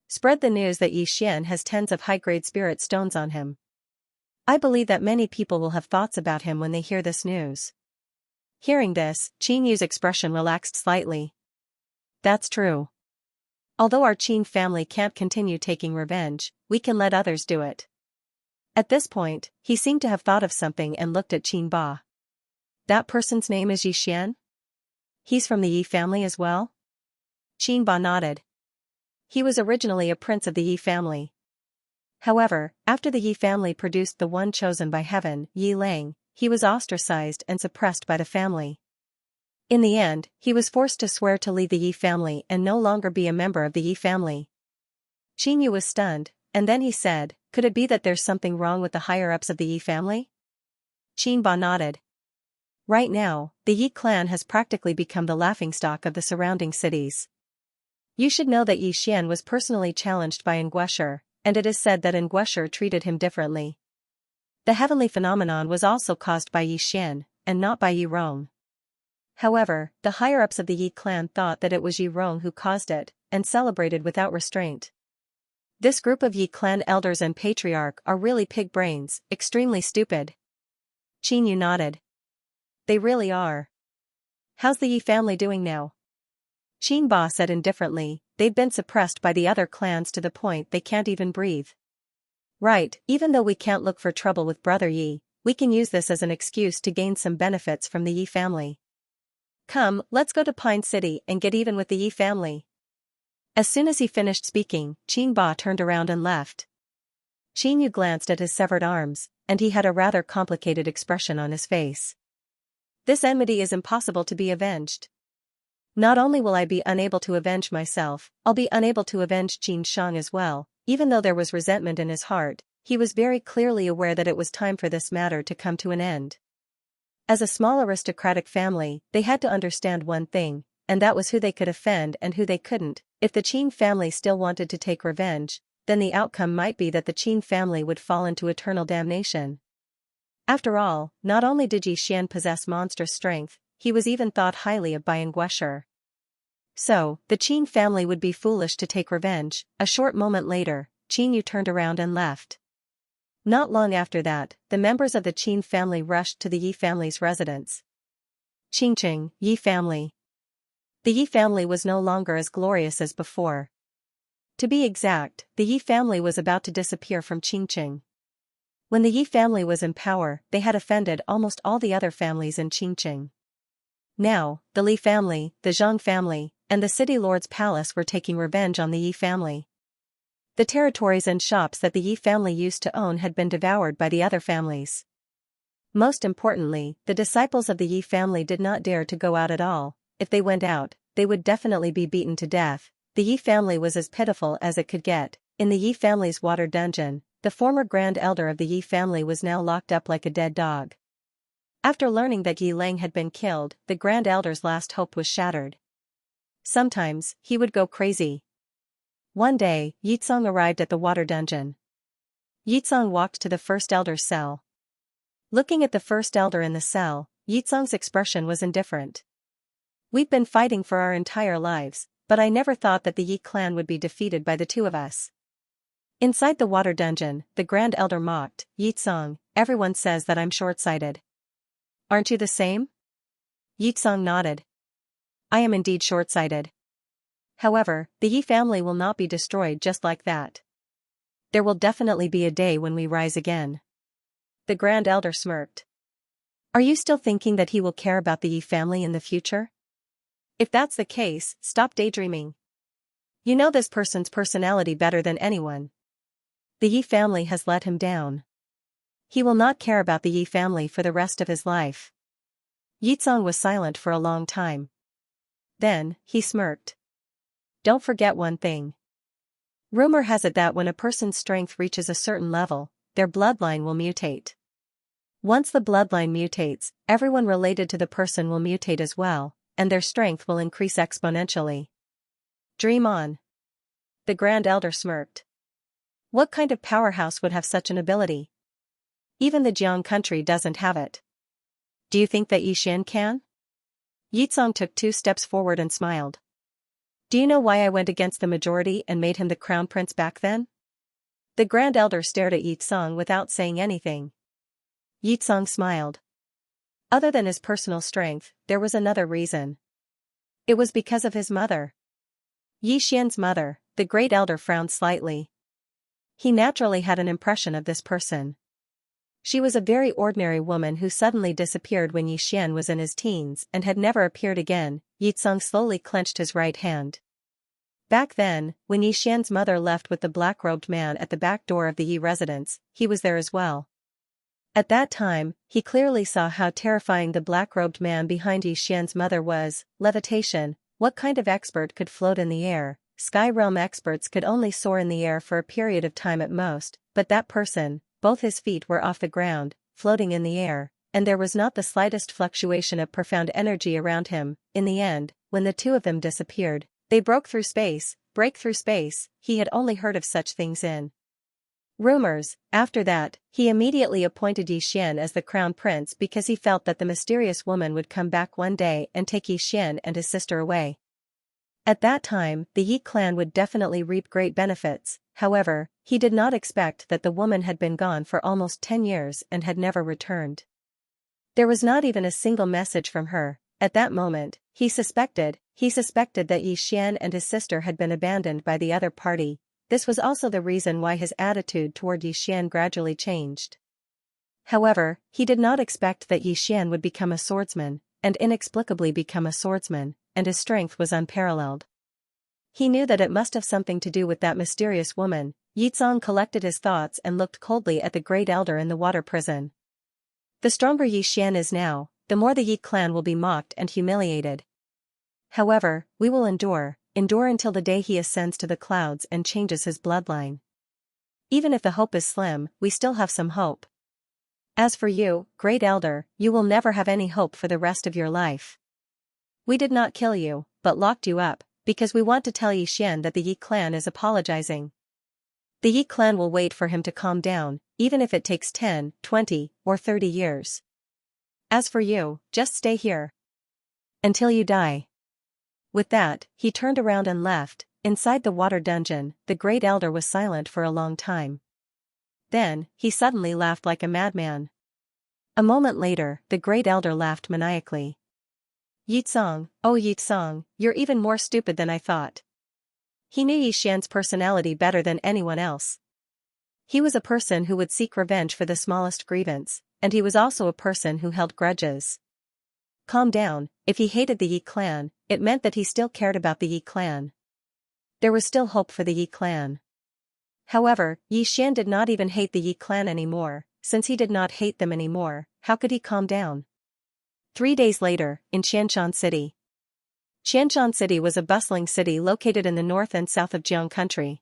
Speaker 1: Spread the news that Yi Xian has tens of high-grade spirit stones on him. I believe that many people will have thoughts about him when they hear this news." Hearing this, Qin Yu's expression relaxed slightly. "That's true. Although our Qin family can't continue taking revenge, we can let others do it." At this point, he seemed to have thought of something and looked at Qin Ba. "That person's name is Yi Xian? He's from the Yi family as well?" Qin Ba nodded. He was originally a prince of the Yi family. However, after the Yi family produced the one chosen by heaven, Yi Lang, he was ostracized and suppressed by the family. In the end, he was forced to swear to leave the Yi family and no longer be a member of the Yi family. Qin Yu was stunned, and then he said, "Could it be that there's something wrong with the higher-ups of the Yi family?" Qin Ba nodded. Right now, the Yi clan has practically become the laughingstock of the surrounding cities. You should know that Yi Xian was personally challenged by Nguesher, and it is said that Nguesher treated him differently. The heavenly phenomenon was also caused by Yi Xian, and not by Yi Rong. However, the higher-ups of the Yi clan thought that it was Yi Rong who caused it, and celebrated without restraint. This group of Yi clan elders and patriarch are really pig brains, extremely stupid. Qin Yu nodded. They really are. How's the Yi family doing now? Qin Ba said indifferently, "They've been suppressed by the other clans to the point they can't even breathe." "Right, even though we can't look for trouble with Brother Yi, we can use this as an excuse to gain some benefits from the Yi family. Come, let's go to Pine City and get even with the Yi family." As soon as he finished speaking, Qin Ba turned around and left. Qin Yu glanced at his severed arms, and he had a rather complicated expression on his face. This enmity is impossible to be avenged. Not only will I be unable to avenge myself, I'll be unable to avenge Qin Shang as well. Even though there was resentment in his heart, he was very clearly aware that it was time for this matter to come to an end. As a small aristocratic family, they had to understand one thing, and that was who they could offend and who they couldn't. If the Qin family still wanted to take revenge, then the outcome might be that the Qin family would fall into eternal damnation. After all, not only did Yi Xian possess monstrous strength, he was even thought highly of by Nguesher. So, the Qin family would be foolish to take revenge. A short moment later, Qin Yu turned around and left. Not long after that, the members of the Qin family rushed to the Yi family's residence. Qingqing, Yi family. The Yi family was no longer as glorious as before. To be exact, the Yi family was about to disappear from Qingqing. When the Yi family was in power, they had offended almost all the other families in Qingqing. Now, the Li family, the Zhang family, and the city lord's palace were taking revenge on the Yi family. The territories and shops that the Yi family used to own had been devoured by the other families. Most importantly, the disciples of the Yi family did not dare to go out at all. If they went out, they would definitely be beaten to death. The Yi family was as pitiful as it could get. In the Yi family's water dungeon, the former grand elder of the Yi family was now locked up like a dead dog. After learning that Yi Lang had been killed, the grand elder's last hope was shattered. Sometimes, he would go crazy. One day, Yizong arrived at the water dungeon. Yizong walked to the first elder's cell. Looking at the first elder in the cell, Yizong's expression was indifferent. We've been fighting for our entire lives, but I never thought that the Yi clan would be defeated by the two of us. Inside the water dungeon, the Grand Elder mocked, Yi Tsang, everyone says that I'm short-sighted. Aren't you the same? Yi Tsang nodded. I am indeed short-sighted. However, the Yi family will not be destroyed just like that. There will definitely be a day when we rise again. The Grand Elder smirked. Are you still thinking that he will care about the Yi family in the future? If that's the case, stop daydreaming. You know this person's personality better than anyone. The Yi family has let him down. He will not care about the Yi family for the rest of his life. Yi Tsang was silent for a long time. Then, he smirked. Don't forget one thing. Rumor has it that when a person's strength reaches a certain level, their bloodline will mutate. Once the bloodline mutates, everyone related to the person will mutate as well, and their strength will increase exponentially. Dream on. The Grand Elder smirked. What kind of powerhouse would have such an ability? Even the Jiang country doesn't have it. Do you think that Yixian can? Yi Tsang took 2 steps forward and smiled. Do you know why I went against the majority and made him the crown prince back then? The Grand Elder stared at Yi Tsang without saying anything. Yi Tsang smiled. Other than his personal strength, there was another reason. It was because of his mother. Yi Xian's mother. The Great Elder frowned slightly. He naturally had an impression of this person. She was a very ordinary woman who suddenly disappeared when Yi Xian was in his teens and had never appeared again. Yi Tsang slowly clenched his right hand. Back then, when Yi Xian's mother left with the black-robed man at the back door of the Yi residence, he was there as well. At that time, he clearly saw how terrifying the black-robed man behind Yi Xian's mother was. Levitation. What kind of expert could float in the air? Sky realm experts could only soar in the air for a period of time at most, but that person, both his feet were off the ground, floating in the air, and there was not the slightest fluctuation of profound energy around him. In the end, when the two of them disappeared, they broke through space. Break through space, he had only heard of such things in rumors. After that, he immediately appointed Yi Xian as the crown prince because he felt that the mysterious woman would come back one day and take Yi Xian and his sister away. At that time, the Yi clan would definitely reap great benefits. However, he did not expect that the woman had been gone for almost 10 years and had never returned. There was not even a single message from her. At that moment, he suspected that Yi Xian and his sister had been abandoned by the other party. This was also the reason why his attitude toward Yi Xian gradually changed. However, he did not expect that Yi Xian would become a swordsman, and inexplicably become a swordsman, and his strength was unparalleled. He knew that it must have something to do with that mysterious woman. Yi Tsang collected his thoughts and looked coldly at the Great Elder in the water prison. The stronger Yi Xian is now, the more the Yi clan will be mocked and humiliated. However, we will endure until the day he ascends to the clouds and changes his bloodline. Even if the hope is slim, we still have some hope. As for you, Great Elder, you will never have any hope for the rest of your life. We did not kill you, but locked you up, because we want to tell Yi Xian that the Yi clan is apologizing. The Yi clan will wait for him to calm down, even if it takes 10, 20, or 30 years. As for you, just stay here until you die. With that, he turned around and left. Inside the water dungeon, the Great Elder was silent for a long time. Then, he suddenly laughed like a madman. A moment later, the Great Elder laughed maniacally. Yi Tsang, oh Yi Tsang, you're even more stupid than I thought. He knew Yi Xian's personality better than anyone else. He was a person who would seek revenge for the smallest grievance, and he was also a person who held grudges. Calm down. If he hated the Yi clan, it meant that he still cared about the Yi clan. There was still hope for the Yi clan. However, Yi Xian did not even hate the Yi clan anymore. Since he did not hate them anymore, how could he calm down? 3 days later, in Xianxia City. Xianxia City was a bustling city located in the north and south of Jiang country.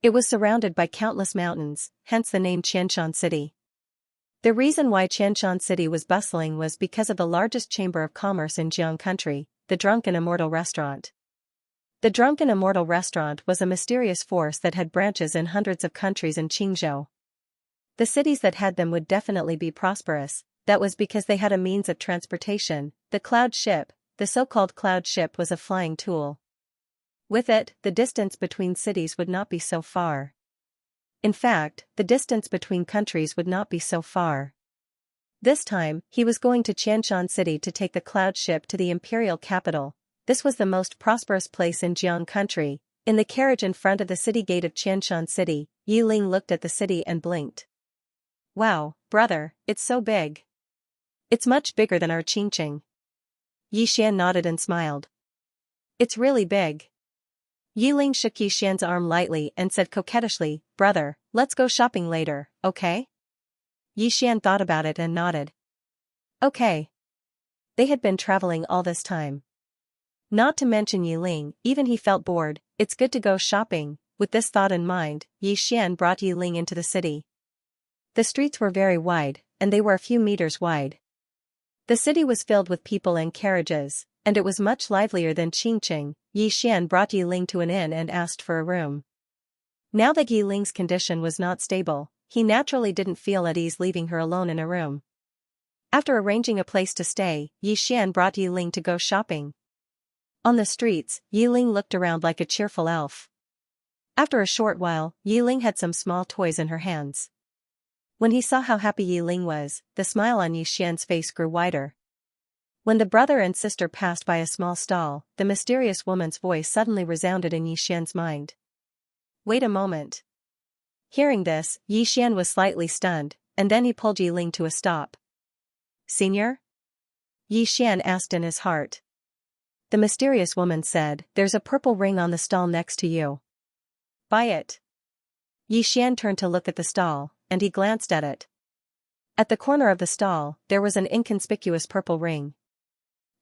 Speaker 1: It was surrounded by countless mountains, hence the name Xianxia City. The reason why Xianxia City was bustling was because of the largest chamber of commerce in Jiang country, the Drunken Immortal Restaurant. The Drunken Immortal Restaurant was a mysterious force that had branches in hundreds of countries in Qingzhou. The cities that had them would definitely be prosperous. That was because they had a means of transportation, the cloud ship. the so-called cloud ship was a flying tool. With it, the distance between cities would not be so far. In fact, the distance between countries would not be so far. This time, he was going to Xianxia City to take the cloud ship to the imperial capital. This was the most prosperous place in Jiang country. In the carriage in front of the city gate of Xianxia City, Yi Ling looked at the city and blinked. Wow, brother, it's so big. It's much bigger than our Qingqing. Yi Xian nodded and smiled. It's really big. Yi Ling shook Yi Xian's arm lightly and said coquettishly, brother, let's go shopping later, okay? Yi Xian thought about it and nodded. Okay. They had been traveling all this time. Not to mention Yi Ling, even he felt bored. It's good to go shopping. With this thought in mind, Yi Xian brought Yi Ling into the city. The streets were very wide, and they were a few meters wide. The city was filled with people and carriages, and it was much livelier than Qingqing. Yi Xian brought Yi Ling to an inn and asked for a room. Now that Yi Ling's condition was not stable, he naturally didn't feel at ease leaving her alone in a room. After arranging a place to stay, Yi Xian brought Yi Ling to go shopping. On the streets, Yi Ling looked around like a cheerful elf. After a short while, Yi Ling had some small toys in her hands. When he saw how happy Yi Ling was, the smile on Yi Xian's face grew wider. When the brother and sister passed by a small stall, the mysterious woman's voice suddenly resounded in Yi Xian's mind. Wait a moment. Hearing this, Yi Xian was slightly stunned, and then he pulled Yi Ling to a stop. Senior? Yi Xian asked in his heart. The mysterious woman said, there's a purple ring on the stall next to you. Buy it. Yi Xian turned to look at the stall, and he glanced at it. At the corner of the stall, there was an inconspicuous purple ring.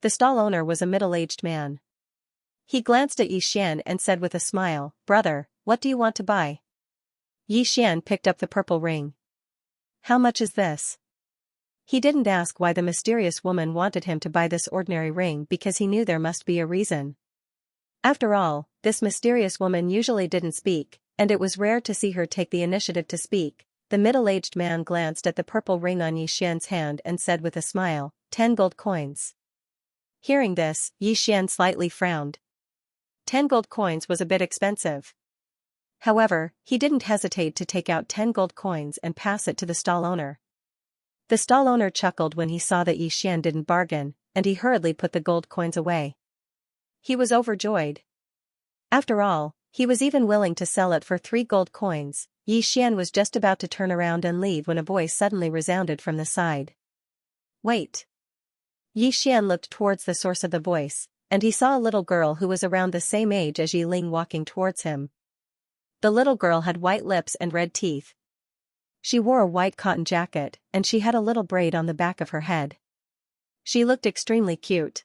Speaker 1: The stall owner was a middle-aged man. He glanced at Yi Xian and said with a smile, brother, what do you want to buy? Yi Xian picked up the purple ring. How much is this? He didn't ask why the mysterious woman wanted him to buy this ordinary ring because he knew there must be a reason. After all, this mysterious woman usually didn't speak, and it was rare to see her take the initiative to speak. The middle-aged man glanced at the purple ring on Yi Xian's hand and said with a smile, 10 gold coins. Hearing this, Yi Xian slightly frowned. 10 gold coins was a bit expensive. However, he didn't hesitate to take out 10 gold coins and pass it to the stall owner. The stall owner chuckled when he saw that Yi Xian didn't bargain, and he hurriedly put the gold coins away. He was overjoyed. After all, he was even willing to sell it for 3 gold coins. Yi Xian was just about to turn around and leave when a voice suddenly resounded from the side. Wait. Yi Xian looked towards the source of the voice, and he saw a little girl who was around the same age as Yi Ling walking towards him. The little girl had white lips and red teeth. She wore a white cotton jacket, and she had a little braid on the back of her head. She looked extremely cute.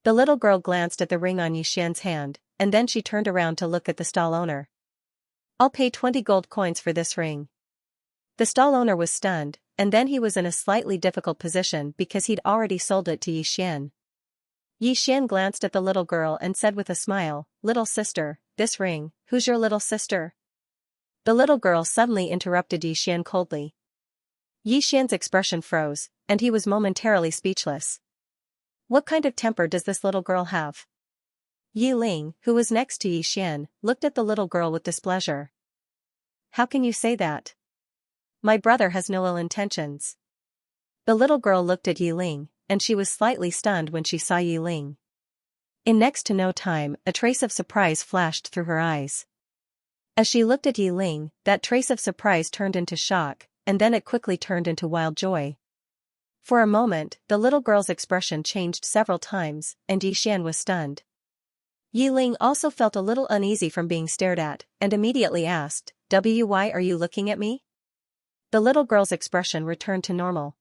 Speaker 1: The little girl glanced at the ring on Yi Xian's hand, and then she turned around to look at the stall owner. I'll pay 20 gold coins for this ring. The stall owner was stunned, and then he was in a slightly difficult position because he'd already sold it to Yi Xian. Yi Xian glanced at the little girl and said with a smile, little sister, this ring, who's your little sister? The little girl suddenly interrupted Yi Xian coldly. Yi Xian's expression froze, and he was momentarily speechless. What kind of temper does this little girl have? Yi Ling, who was next to Yi Xian, looked at the little girl with displeasure. How can you say that? My brother has no ill intentions. The little girl looked at Yi Ling, and she was slightly stunned when she saw Yi Ling. In next to no time, a trace of surprise flashed through her eyes. As she looked at Yi Ling, that trace of surprise turned into shock, and then it quickly turned into wild joy. For a moment, the little girl's expression changed several times, and Yi Xian was stunned. Yi Ling also felt a little uneasy from being stared at, and immediately asked, why are you looking at me? The little girl's expression returned to normal.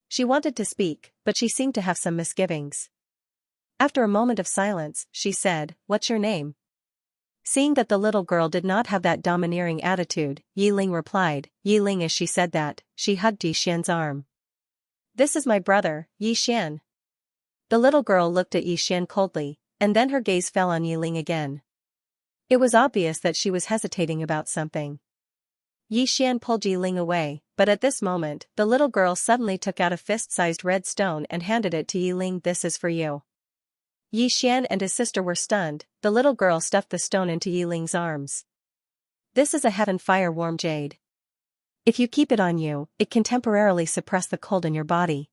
Speaker 1: She wanted to speak, but she seemed to have some misgivings. After a moment of silence, she said, what's your name? Seeing that the little girl did not have that domineering attitude, Yi Ling replied, Yi Ling. As she said that, she hugged Yi Xian's arm. This is my brother, Yi Xian. The little girl looked at Yi Xian coldly, and then her gaze fell on Yi Ling again. It was obvious that she was hesitating about something. Yi Xian pulled Yi Ling away, but at this moment, the little girl suddenly took out a fist-sized red stone and handed it to Yi Ling. This is for you. Yi Xian and his sister were stunned. The little girl stuffed the stone into Yi Ling's arms. This is a heaven fire warm jade. If you keep it on you, it can temporarily suppress the cold in your body.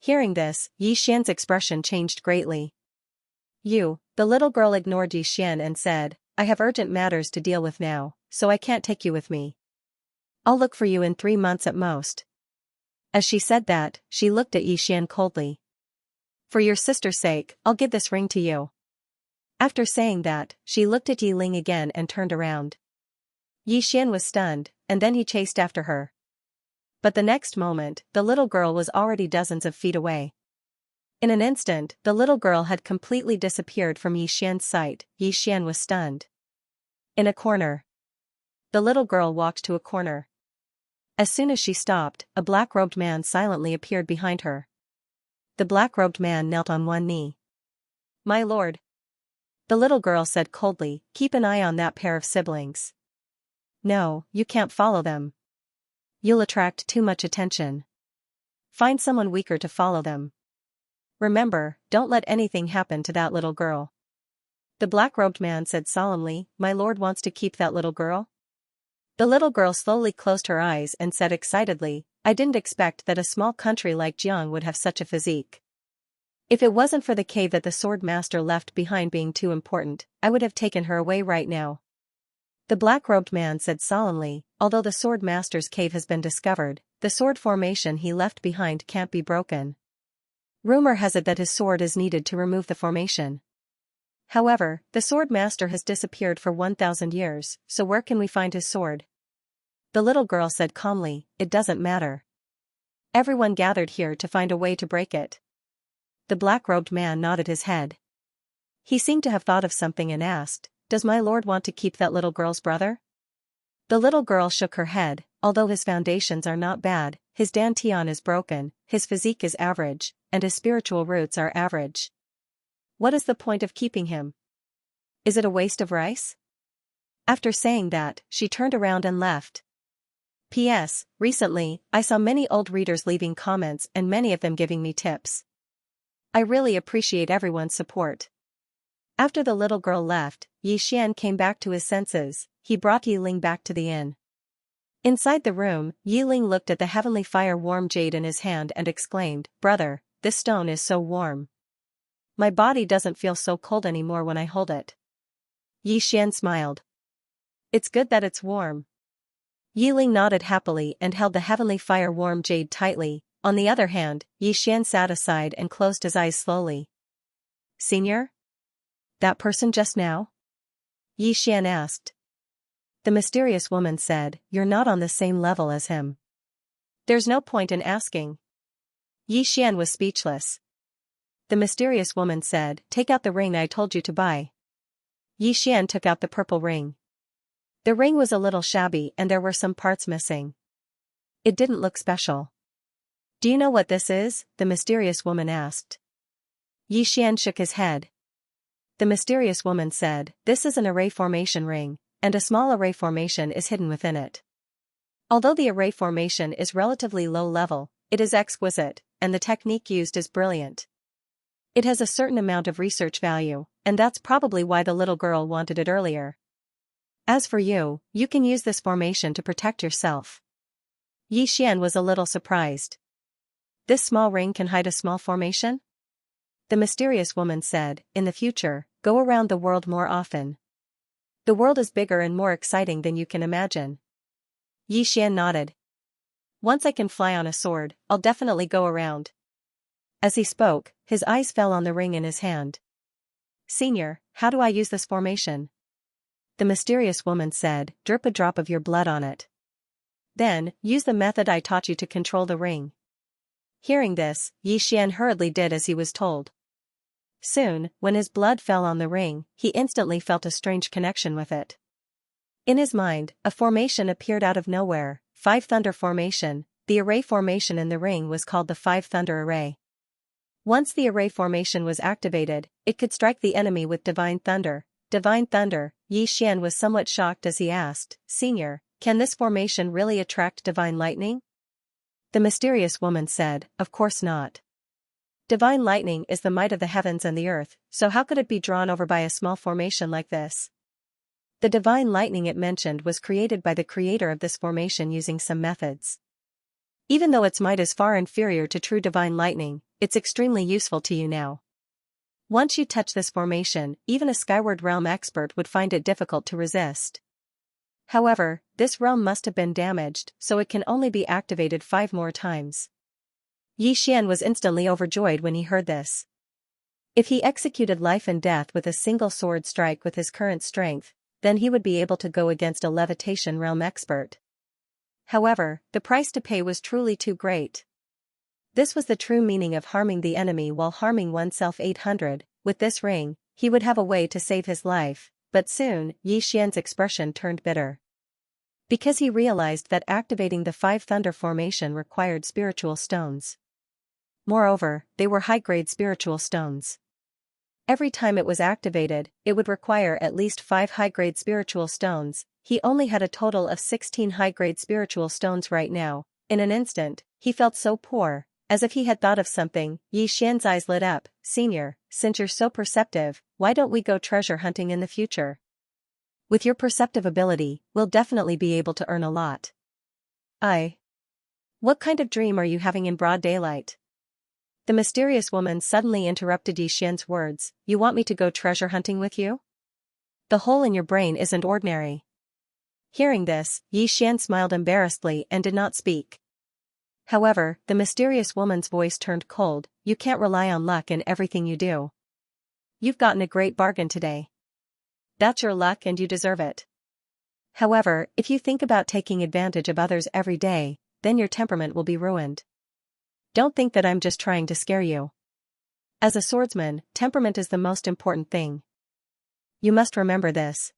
Speaker 1: Hearing this, Yi Xian's expression changed greatly. The little girl ignored Yi Xian and said, I have urgent matters to deal with now, so I can't take you with me. I'll look for you in 3 months at most. As she said that, she looked at Yi Xian coldly. For your sister's sake, I'll give this ring to you. After saying that, she looked at Yi Ling again and turned around. Yi Xian was stunned, and then he chased after her. But the next moment, the little girl was already dozens of feet away. In an instant, the little girl had completely disappeared from Yi Xian's sight. Yi Xian was stunned. In a corner. The little girl walked to a corner. As soon as she stopped, a black-robed man silently appeared behind her. The black-robed man knelt on one knee. My lord. The little girl said coldly, keep an eye on that pair of siblings. No, you can't follow them. You'll attract too much attention. Find someone weaker to follow them. Remember, don't let anything happen to that little girl. The black-robed man said solemnly, my lord wants to keep that little girl? The little girl slowly closed her eyes and said excitedly, I didn't expect that a small country like Jiang would have such a physique. If it wasn't for the cave that the sword master left behind being too important, I would have taken her away right now. The black-robed man said solemnly, although the sword master's cave has been discovered, the sword formation he left behind can't be broken. Rumor has it that his sword is needed to remove the formation. However, the sword master has disappeared for 1,000 years, so where can we find his sword? The little girl said calmly, it doesn't matter. Everyone gathered here to find a way to break it. The black-robed man nodded his head. He seemed to have thought of something and asked, does my lord want to keep that little girl's brother? The little girl shook her head, although his foundations are not bad, his dantian is broken, his physique is average, and his spiritual roots are average. What is the point of keeping him? Is it a waste of rice? After saying that, she turned around and left. P.S. Recently, I saw many old readers leaving comments and many of them giving me tips. I really appreciate everyone's support. After the little girl left, Yi Xian came back to his senses. He brought Yi Ling back to the inn. Inside the room, Yi Ling looked at the heavenly fire-warm jade in his hand and exclaimed, brother, this stone is so warm. My body doesn't feel so cold anymore when I hold it. Yi Xian smiled. It's good that it's warm. Yi Ling nodded happily and held the heavenly fire-warm jade tightly. On the other hand, Yi Xian sat aside and closed his eyes slowly. Senior? That person just now? Yi Xian asked. The mysterious woman said, you're not on the same level as him. There's no point in asking. Yi Xian was speechless. The mysterious woman said, take out the ring I told you to buy. Yi Xian took out the purple ring. The ring was a little shabby and there were some parts missing. It didn't look special. Do you know what this is? The mysterious woman asked. Yi Xian shook his head. The mysterious woman said, this is an array formation ring, and a small array formation is hidden within it. Although the array formation is relatively low level, it is exquisite, and the technique used is brilliant. It has a certain amount of research value, and that's probably why the little girl wanted it earlier. As for you, you can use this formation to protect yourself. Yi Xian was a little surprised. This small ring can hide a small formation? The mysterious woman said, in the future, go around the world more often. The world is bigger and more exciting than you can imagine. Yi Xian nodded. Once I can fly on a sword, I'll definitely go around. As he spoke, his eyes fell on the ring in his hand. Senior, how do I use this formation? The mysterious woman said, drip a drop of your blood on it. Then, use the method I taught you to control the ring. Hearing this, Yi Xian hurriedly did as he was told. Soon, when his blood fell on the ring, he instantly felt a strange connection with it. In his mind, a formation appeared out of nowhere, 5 Thunder Formation. The array formation in the ring was called the 5 Thunder Array. Once the array formation was activated, it could strike the enemy with divine thunder. Divine thunder, Yi Xian was somewhat shocked as he asked, Senior, can this formation really attract divine lightning? The mysterious woman said, of course not. Divine lightning is the might of the heavens and the earth, so how could it be drawn over by a small formation like this? The divine lightning it mentioned was created by the creator of this formation using some methods. Even though its might is far inferior to true divine lightning, it's extremely useful to you now. Once you touch this formation, even a skyward realm expert would find it difficult to resist. However, this realm must have been damaged, so it can only be activated 5 more times. Xian was instantly overjoyed when he heard this. If he executed life and death with a single sword strike with his current strength, then he would be able to go against a levitation realm expert. However, the price to pay was truly too great. This was the true meaning of harming the enemy while harming oneself. 800, with this ring, he would have a way to save his life, but soon, Xian's expression turned bitter. Because he realized that activating the 5 thunder formation required spiritual stones. Moreover, they were high-grade spiritual stones. Every time it was activated, it would require at least 5 high-grade spiritual stones. He only had a total of 16 high-grade spiritual stones right now. In an instant, he felt so poor. As if he had thought of something, Xian's eyes lit up. Senior, since you're so perceptive, why don't we go treasure hunting in the future? With your perceptive ability, we'll definitely be able to earn a lot. What kind of dream are you having in broad daylight? The mysterious woman suddenly interrupted Xian's words. You want me to go treasure hunting with you? The hole in your brain isn't ordinary. Hearing this, Xian smiled embarrassedly and did not speak. However, the mysterious woman's voice turned cold. You can't rely on luck in everything you do. You've gotten a great bargain today. That's your luck and you deserve it. However, if you think about taking advantage of others every day, then your temperament will be ruined. Don't think that I'm just trying to scare you. As a swordsman, temperament is the most important thing. You must remember this.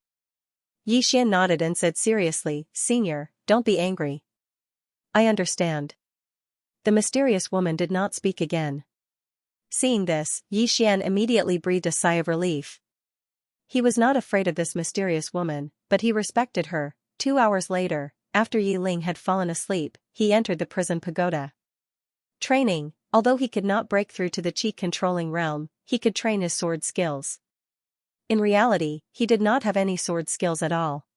Speaker 1: Xian nodded and said seriously, Senior, don't be angry. I understand. The mysterious woman did not speak again. Seeing this, Xian immediately breathed a sigh of relief. He was not afraid of this mysterious woman, but he respected her. 2 hours later, after Yi Ling had fallen asleep, he entered the prison pagoda. Training. Although he could not break through to the chi-controlling realm, he could train his sword skills. In reality, he did not have any sword skills at all.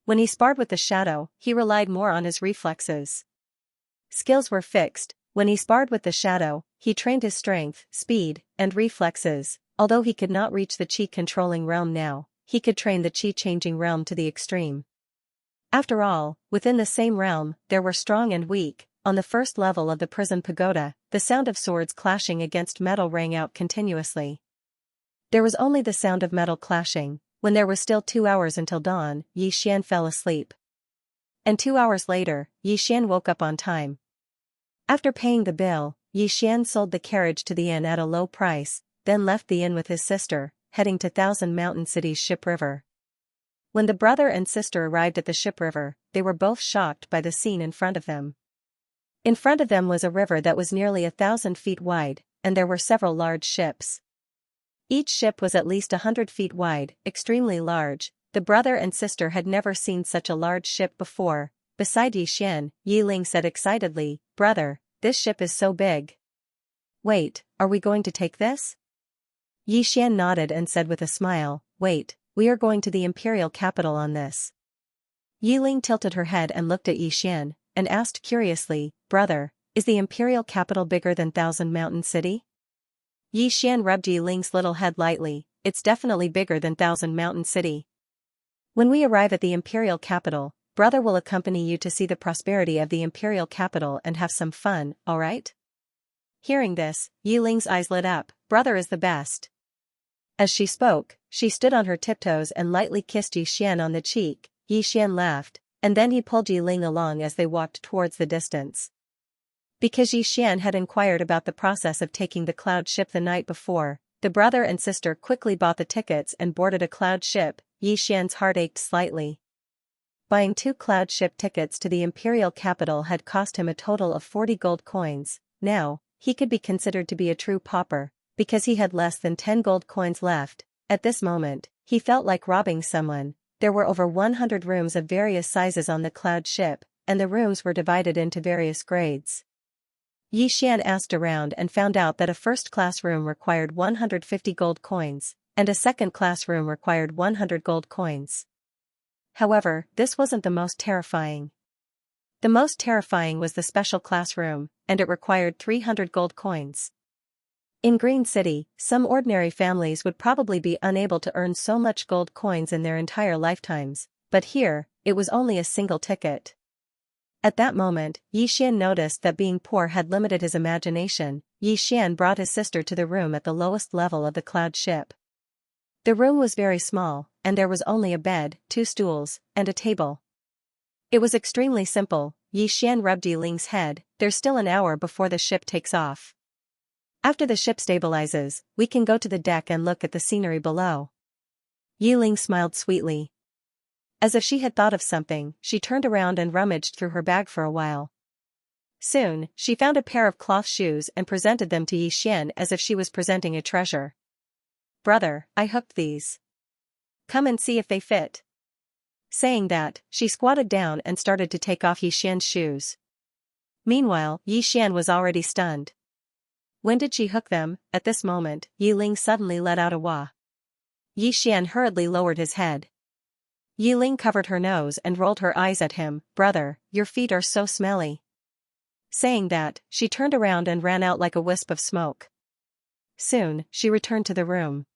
Speaker 1: When he sparred with the shadow, he relied more on his reflexes. Skills were fixed. When he sparred with the shadow, he trained his strength, speed, and reflexes. Although he could not reach the chi-controlling realm now, he could train the chi-changing realm to the extreme. After all, within the same realm, there were strong and weak. On the first level of the prison pagoda, the sound of swords clashing against metal rang out continuously. There was only the sound of metal clashing. When there were still 2 hours until dawn, Xian fell asleep. And 2 hours later, Xian woke up on time. After paying the bill, Xian sold the carriage to the inn at a low price, then left the inn with his sister, heading to Thousand Mountain City's Ship River. When the brother and sister arrived at the Ship River, they were both shocked by the scene in front of them. In front of them was a river that was nearly 1,000 feet wide, and there were several large ships. Each ship was at least 100 feet wide, extremely large. The brother and sister had never seen such a large ship before. Beside Xian, Yi Ling said excitedly, Brother, this ship is so big. Wait, are we going to take this? Xian nodded and said with a smile, Wait, we are going to the imperial capital on this. Yi Ling tilted her head and looked at Xian, and asked curiously, Brother, is the imperial capital bigger than Thousand Mountain City? Xian rubbed Yi Ling's little head lightly. It's definitely bigger than Thousand Mountain City. When we arrive at the imperial capital, Brother will accompany you to see the prosperity of the imperial capital and have some fun, alright? Hearing this, Yi Ling's eyes lit up. Brother is the best. As she spoke, she stood on her tiptoes and lightly kissed Xian on the cheek. Xian laughed, and then he pulled Yi Ling along as they walked towards the distance. Because Xian had inquired about the process of taking the cloud ship the night before, the brother and sister quickly bought the tickets and boarded a cloud ship. Xian's heart ached slightly. Buying 2 cloud ship tickets to the imperial capital had cost him a total of 40 gold coins. Now, he could be considered to be a true pauper, because he had less than 10 gold coins left. At this moment, he felt like robbing someone. There were over 100 rooms of various sizes on the cloud ship, and the rooms were divided into various grades. Yi Xian asked around and found out that a first-class room required 150 gold coins, and a second-class room required 100 gold coins. However, this wasn't the most terrifying. The most terrifying was the special classroom, and it required 300 gold coins. In Green City, some ordinary families would probably be unable to earn so much gold coins in their entire lifetimes, but here, it was only a single ticket. At that moment, Yi Xian noticed that being poor had limited his imagination. Yi Xian brought his sister to the room at the lowest level of the cloud ship. The room was very small, and there was only a bed, 2 stools, and a table. It was extremely simple. Yi Xian rubbed Yi Ling's head. There's still an hour before the ship takes off. After the ship stabilizes, we can go to the deck and look at the scenery below. Yi Ling smiled sweetly. As if she had thought of something, she turned around and rummaged through her bag for a while. Soon, she found a pair of cloth shoes and presented them to Yi Xian as if she was presenting a treasure. "Brother, I hooked these. Come and see if they fit." Saying that, she squatted down and started to take off Yi Xian's shoes. Meanwhile, Yi Xian was already stunned. When did she hook them? At this moment, Yi Ling suddenly let out a wah. Yi Xian hurriedly lowered his head. Yi Ling covered her nose and rolled her eyes at him. "Brother, your feet are so smelly." Saying that, she turned around and ran out like a wisp of smoke. Soon, she returned to the room.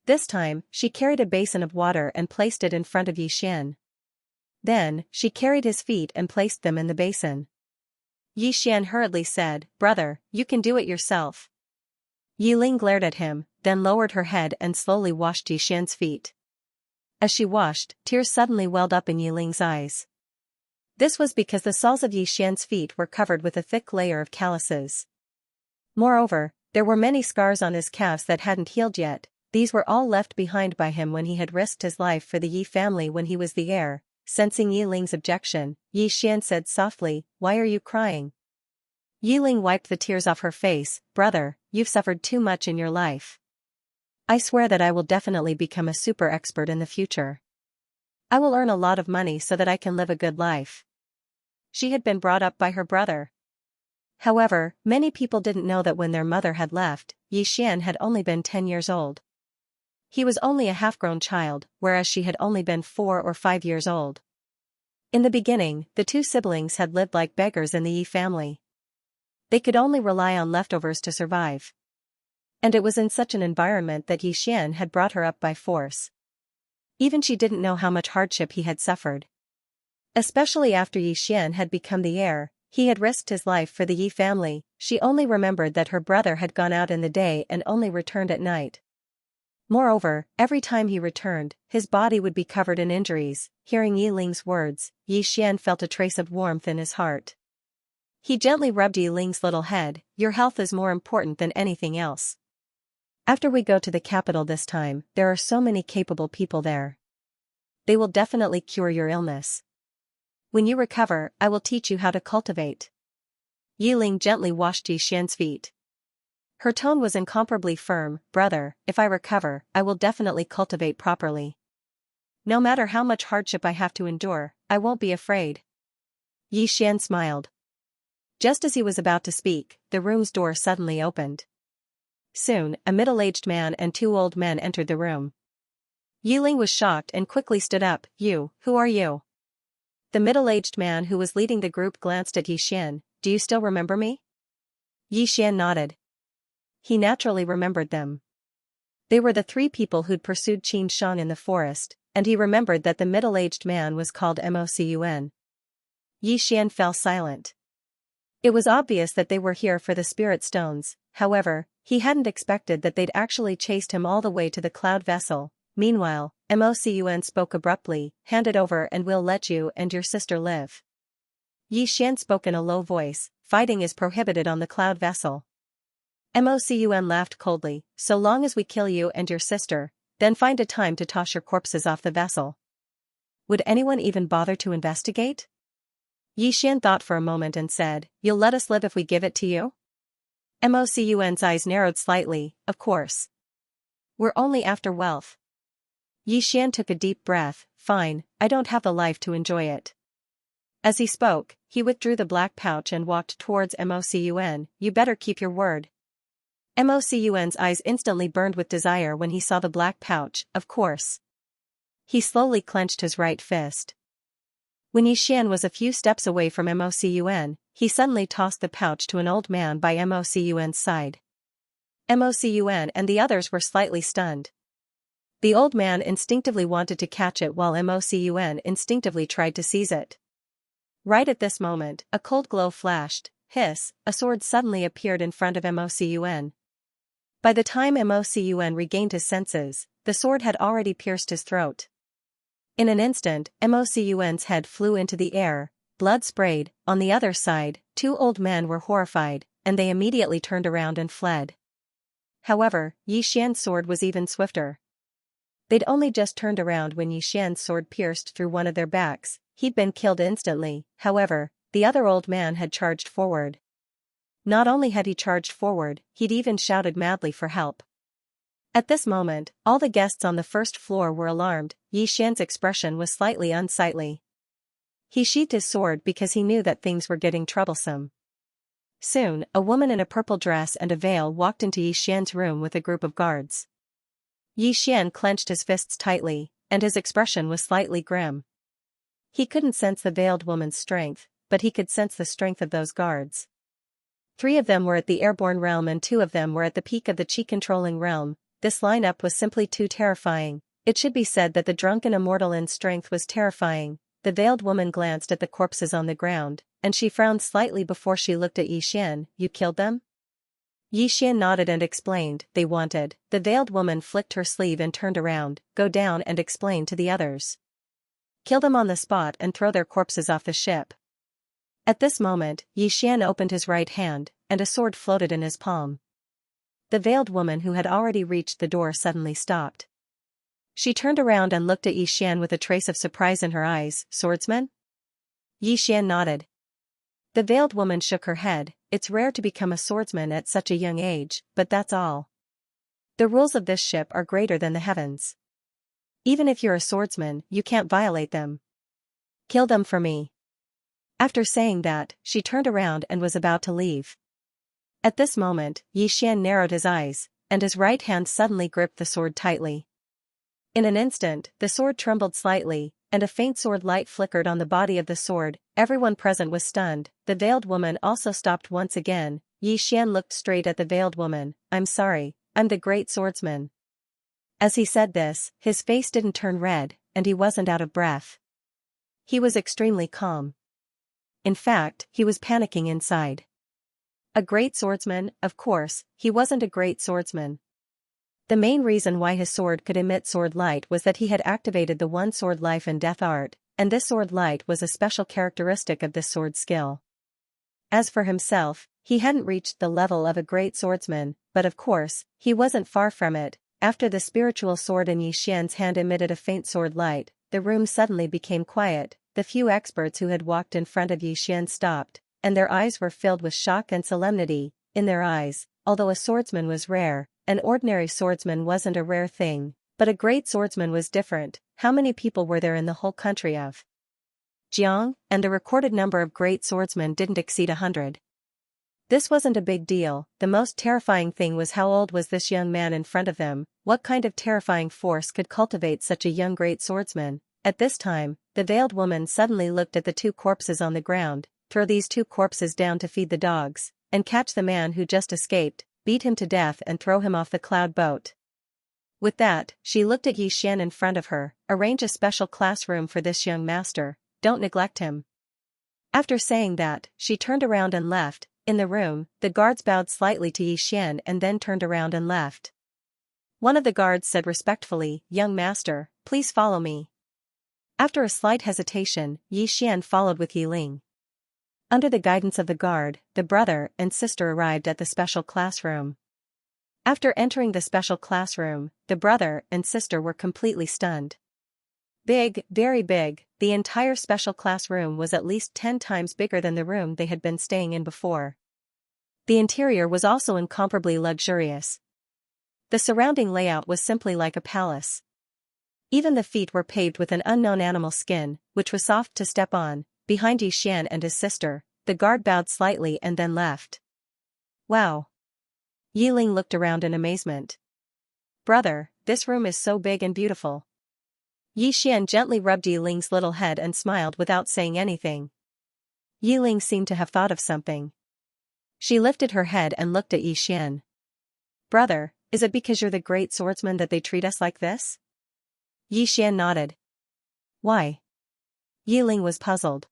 Speaker 1: This time, she carried a basin of water and placed it in front of Yi Xian. Then, she carried his feet and placed them in the basin. Yi Xian hurriedly said, "Brother, you can do it yourself." Yi Ling glared at him, then lowered her head and slowly washed Yi Xian's feet. As she washed, tears suddenly welled up in Yi Ling's eyes. This was because the soles of Yi Xian's feet were covered with a thick layer of calluses. Moreover, there were many scars on his calves that hadn't healed yet. These were all left behind by him when he had risked his life for the Yi family when he was the heir. Sensing Yi Ling's objection, Yi Xian said softly, "Why are you crying?" Yi Ling wiped the tears off her face. "Brother, you've suffered too much in your life. I swear that I will definitely become a super expert in the future. I will earn a lot of money so that I can live a good life." She had been brought up by her brother. However, many people didn't know that when their mother had left, Yi Xian had only been 10 years old. He was only a half-grown child, whereas she had only been 4 or 5 years old. In the beginning, the 2 siblings had lived like beggars in the Yi family. They could only rely on leftovers to survive. And it was in such an environment that Yi Xian had brought her up by force. Even she didn't know how much hardship he had suffered. Especially after Yi Xian had become the heir, he had risked his life for the Yi family. She only remembered that her brother had gone out in the day and only returned at night. Moreover, every time he returned, his body would be covered in injuries. Hearing Yi Ling's words, Yi Xian felt a trace of warmth in his heart. He gently rubbed Yi Ling's little head. "Your health is more important than anything else. After we go to the capital this time, there are so many capable people there. They will definitely cure your illness. When you recover, I will teach you how to cultivate." Yi Ling gently washed Yi Xian's feet. Her tone was incomparably firm. "Brother, if I recover, I will definitely cultivate properly. No matter how much hardship I have to endure, I won't be afraid." Yi Xian smiled. Just as he was about to speak, the room's door suddenly opened. Soon, a middle-aged man and 2 old men entered the room. Yi Ling was shocked and quickly stood up. Who are you?" The middle-aged man who was leading the group glanced at Yi Xian. "Do you still remember me?" Yi Xian nodded. He naturally remembered them. They were the 3 people who'd pursued Qin Shang in the forest, and he remembered that the middle-aged man was called Mocun. Yi Xian fell silent. It was obvious that they were here for the spirit stones. However, he hadn't expected that they'd actually chased him all the way to the cloud vessel. Meanwhile, Mocun spoke abruptly. "Hand it over and we'll let you and your sister live." Yi Xian spoke in a low voice. "Fighting is prohibited on the cloud vessel." Mocun laughed coldly. "So long as we kill you and your sister, then find a time to toss your corpses off the vessel." Would anyone even bother to investigate? Yi Xian thought for a moment and said, "You'll let us live if we give it to you?" Mocun's eyes narrowed slightly. "Of course. We're only after wealth." Yi Xian took a deep breath. "Fine, I don't have the life to enjoy it." As he spoke, he withdrew the black pouch and walked towards Mocun. You better keep your word. Mocun's eyes instantly burned with desire when he saw the black pouch, of course. He slowly clenched his right fist. When Xian was a few steps away from Mocun, he suddenly tossed the pouch to an old man by Mocun's side. Mocun and the others were slightly stunned. The old man instinctively wanted to catch it while Mocun instinctively tried to seize it. Right at this moment, a cold glow flashed. Hiss, a sword suddenly appeared in front of Mocun. By the time Mocun regained his senses, the sword had already pierced his throat. In an instant, Mocun's head flew into the air, blood sprayed. On the other side, two old men were horrified, and they immediately turned around and fled. However, Xian's sword was even swifter. They'd only just turned around when Xian's sword pierced through one of their backs. He'd been killed instantly. However, the other old man had charged forward. Not only had he charged forward, he'd even shouted madly for help. At this moment, all the guests on the first floor were alarmed. Xian's expression was slightly unsightly. He sheathed his sword because he knew that things were getting troublesome. Soon, a woman in a purple dress and a veil walked into Xian's room with a group of guards. Xian clenched his fists tightly, and his expression was slightly grim. He couldn't sense the veiled woman's strength, but he could sense the strength of those guards. 3 of them were at the airborne realm and 2 of them were at the peak of the chi-controlling realm. This lineup was simply too terrifying. It should be said that the drunken immortal in strength was terrifying. The veiled woman glanced at the corpses on the ground, and she frowned slightly before she looked at Xian. You killed them? Xian nodded and explained. They wanted. The veiled woman flicked her sleeve and turned around. Go down and explain to the others. Kill them on the spot and throw their corpses off the ship. At this moment, Xian opened his right hand, and a sword floated in his palm. The veiled woman who had already reached the door suddenly stopped. She turned around and looked at Xian with a trace of surprise in her eyes. Swordsman? Xian nodded. The veiled woman shook her head. It's rare to become a swordsman at such a young age, but that's all. The rules of this ship are greater than the heavens. Even if you're a swordsman, you can't violate them. Kill them for me. After saying that, she turned around and was about to leave. At this moment, Xian narrowed his eyes, and his right hand suddenly gripped the sword tightly. In an instant, the sword trembled slightly, and a faint sword light flickered on the body of the sword. Everyone present was stunned. The veiled woman also stopped once again. Xian looked straight at the veiled woman. I'm sorry, I'm the great swordsman. As he said this, his face didn't turn red, and he wasn't out of breath. He was extremely calm. In fact, he was panicking inside. A great swordsman? Of course, he wasn't a great swordsman. The main reason why his sword could emit sword light was that he had activated the one sword life and death art, and this sword light was a special characteristic of this sword skill. As for himself, he hadn't reached the level of a great swordsman, but of course, he wasn't far from it. After the spiritual sword in Xian's hand emitted a faint sword light, the room suddenly became quiet. The few experts who had walked in front of Xian stopped, and their eyes were filled with shock and solemnity. In their eyes, although a swordsman was rare, an ordinary swordsman wasn't a rare thing, but a great swordsman was different. How many people were there in the whole country of Jiang? And the recorded number of great swordsmen didn't exceed 100. This wasn't a big deal. The most terrifying thing was how old was this young man in front of them. What kind of terrifying force could cultivate such a young great swordsman? At this time, the veiled woman suddenly looked at the 2 corpses on the ground. Throw these 2 corpses down to feed the dogs, and catch the man who just escaped, beat him to death and throw him off the cloud boat. With that, she looked at Xian in front of her. Arrange a special classroom for this young master. Don't neglect him. After saying that, she turned around and left. In the room, the guards bowed slightly to Xian and then turned around and left. One of the guards said respectfully, Young master, please follow me. After a slight hesitation, Xian followed with Yiling. Under the guidance of the guard, the brother and sister arrived at the special classroom. After entering the special classroom, the brother and sister were completely stunned. Big, very big, the entire special classroom was at least 10 times bigger than the room they had been staying in before. The interior was also incomparably luxurious. The surrounding layout was simply like a palace. Even the feet were paved with an unknown animal skin, which was soft to step on. behind Xian and his sister. The guard bowed slightly and then left. Wow. Yiling looked around in amazement. Brother, this room is so big and beautiful. Xian gently rubbed Yiling's little head and smiled without saying anything. Yiling seemed to have thought of something. She lifted her head and looked at Xian. Brother, is it because you're the great swordsman that they treat us like this? Xian nodded. Why? Yiling was puzzled.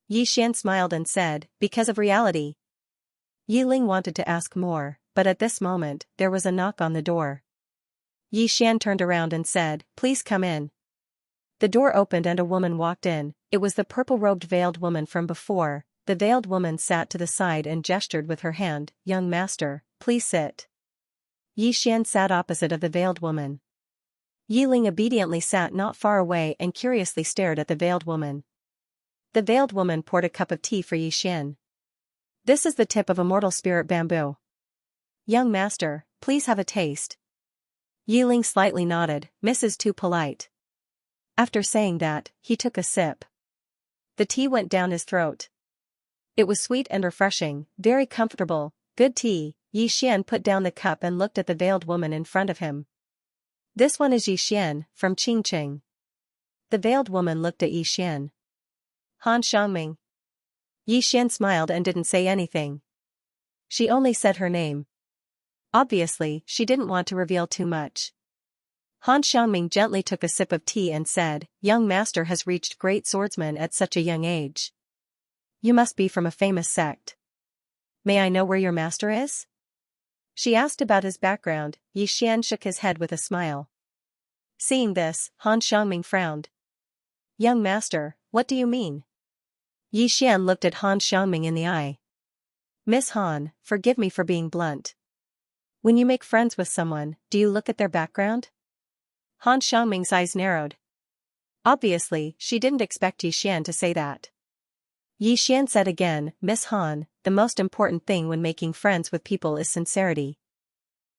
Speaker 1: Xian smiled and said, because of reality. Yiling wanted to ask more, but at this moment, there was a knock on the door. Xian turned around and said, please come in. The door opened and a woman walked in. It was the purple-robed veiled woman from before. The veiled woman sat to the side and gestured with her hand, young master, please sit. Xian sat opposite of the veiled woman. Yiling obediently sat not far away and curiously stared at the veiled woman. The veiled woman poured a cup of tea for Xian. This is the tip of immortal spirit bamboo. Young master, please have a taste. Yiling slightly nodded, Mrs. Too polite. After saying that, he took a sip. The tea went down his throat. It was sweet and refreshing, very comfortable, good tea. Xian put down the cup and looked at the veiled woman in front of him. This one is Xian, from Qingqing. The veiled woman looked at Xian. Han Xiangming. Xian smiled and didn't say anything. She only said her name. Obviously, she didn't want to reveal too much. Han Xiangming gently took a sip of tea and said, young master has reached great swordsman at such a young age. You must be from a famous sect. May I know where your master is? She asked about his background. Xian shook his head with a smile. Seeing this, Han Xiangming frowned. Young master, what do you mean? Xian looked at Han Xiangming in the eye. Miss Han, forgive me for being blunt. When you make friends with someone, do you look at their background? Han Xiangming's eyes narrowed. Obviously, she didn't expect Xian to say that. Xian said again, Miss Han, the most important thing when making friends with people is sincerity.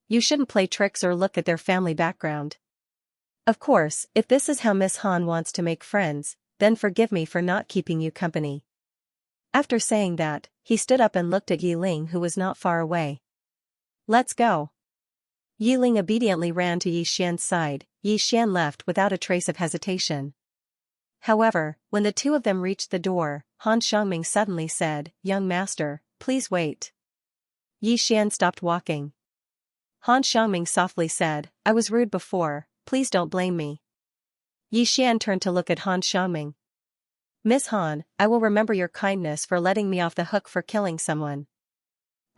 Speaker 1: You shouldn't play tricks or look at their family background. Of course, if this is how Miss Han wants to make friends, then forgive me for not keeping you company. After saying that, he stood up and looked at Yiling who was not far away. Let's go. Yiling obediently ran to Xian's side. Xian left without a trace of hesitation. However, when the two of them reached the door, Han Xiangming suddenly said, young master, please wait. Xian stopped walking. Han Xiangming softly said, I was rude before, please don't blame me. Xian turned to look at Han Xiangming. Miss Han, I will remember your kindness for letting me off the hook for killing someone.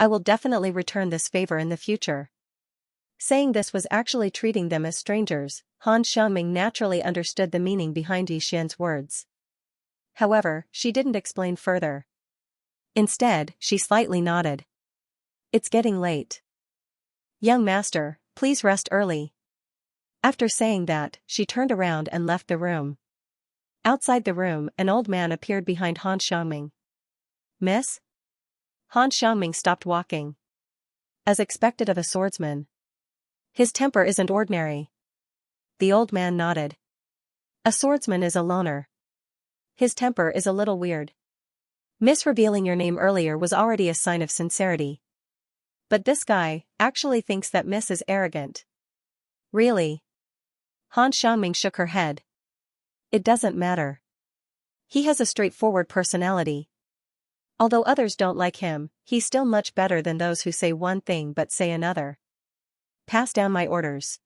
Speaker 1: I will definitely return this favor in the future. Saying this was actually treating them as strangers. Han Xiangming naturally understood the meaning behind Xian's words. However, she didn't explain further. Instead, she slightly nodded. It's getting late. Young master, please rest early. After saying that, she turned around and left the room. Outside the room, an old man appeared behind Han Xiangming. Miss? Han Xiangming stopped walking. As expected of a swordsman. His temper isn't ordinary. The old man nodded. A swordsman is a loner. His temper is a little weird. Miss revealing your name earlier was already a sign of sincerity. But this guy actually thinks that Miss is arrogant. Really? Han Xiangming shook her head. It doesn't matter. He has a straightforward personality. Although others don't like him, he's still much better than those who say one thing but say another. Pass down my orders.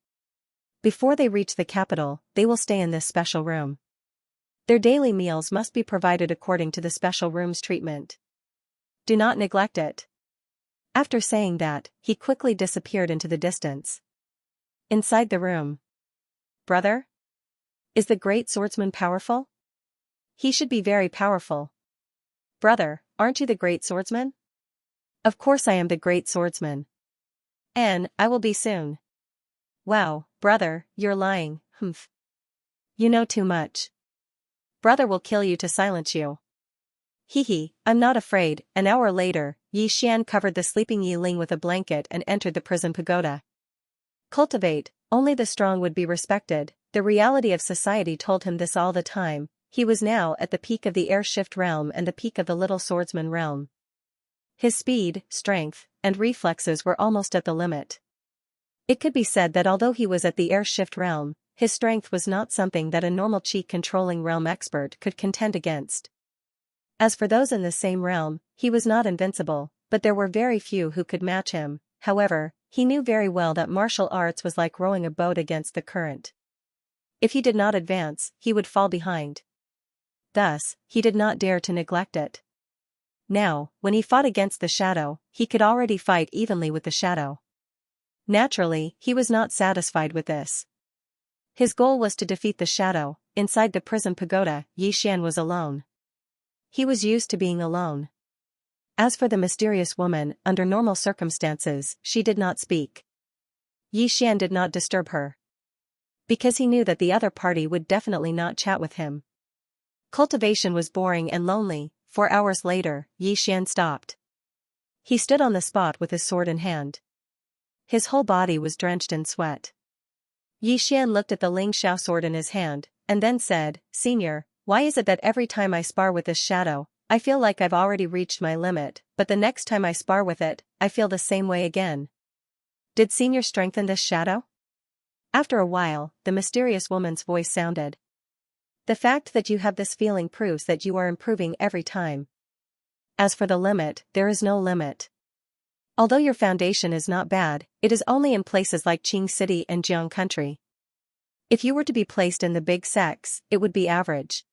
Speaker 1: Before they reach the capital, they will stay in this special room. Their daily meals must be provided according to the special room's treatment. Do not neglect it. After saying that, he quickly disappeared into the distance. Inside the room. Brother? Is the great swordsman powerful? He should be very powerful. Brother, aren't you the great swordsman? Of course I am the great swordsman. And I will be soon. Wow, brother, you're lying, humph. You know too much. Brother will kill you to silence you. Hee, I'm not afraid. An hour later, Xian covered the sleeping Yiling with a blanket and entered the prison pagoda. Cultivate, only the strong would be respected. The reality of society told him this all the time, he was now at the peak of the air shift realm and the peak of the little swordsman realm. His speed, strength, and reflexes were almost at the limit. It could be said that although he was at the air shift realm, his strength was not something that a normal chi-controlling realm expert could contend against. As for those in the same realm, he was not invincible, but there were very few who could match him. However, he knew very well that martial arts was like rowing a boat against the current. If he did not advance, he would fall behind. Thus, he did not dare to neglect it. Now, when he fought against the shadow, he could already fight evenly with the shadow. Naturally, he was not satisfied with this. His goal was to defeat the shadow. Inside the prison pagoda, Xian was alone. He was used to being alone. As for the mysterious woman, under normal circumstances, she did not speak. Xian did not disturb her, because he knew that the other party would definitely not chat with him. Cultivation was boring and lonely. 4 hours later, Xian stopped. He stood on the spot with his sword in hand. His whole body was drenched in sweat. Xian looked at the Ling Xiao sword in his hand, and then said, "Senior, why is it that every time I spar with this shadow, I feel like I've already reached my limit, but the next time I spar with it, I feel the same way again? Did Senior strengthen this shadow?" After a while, the mysterious woman's voice sounded. "The fact that you have this feeling proves that you are improving every time. As for the limit, there is no limit. Although your foundation is not bad, it is only in places like Qing City and Jiang Country. If you were to be placed in the big sects, it would be average.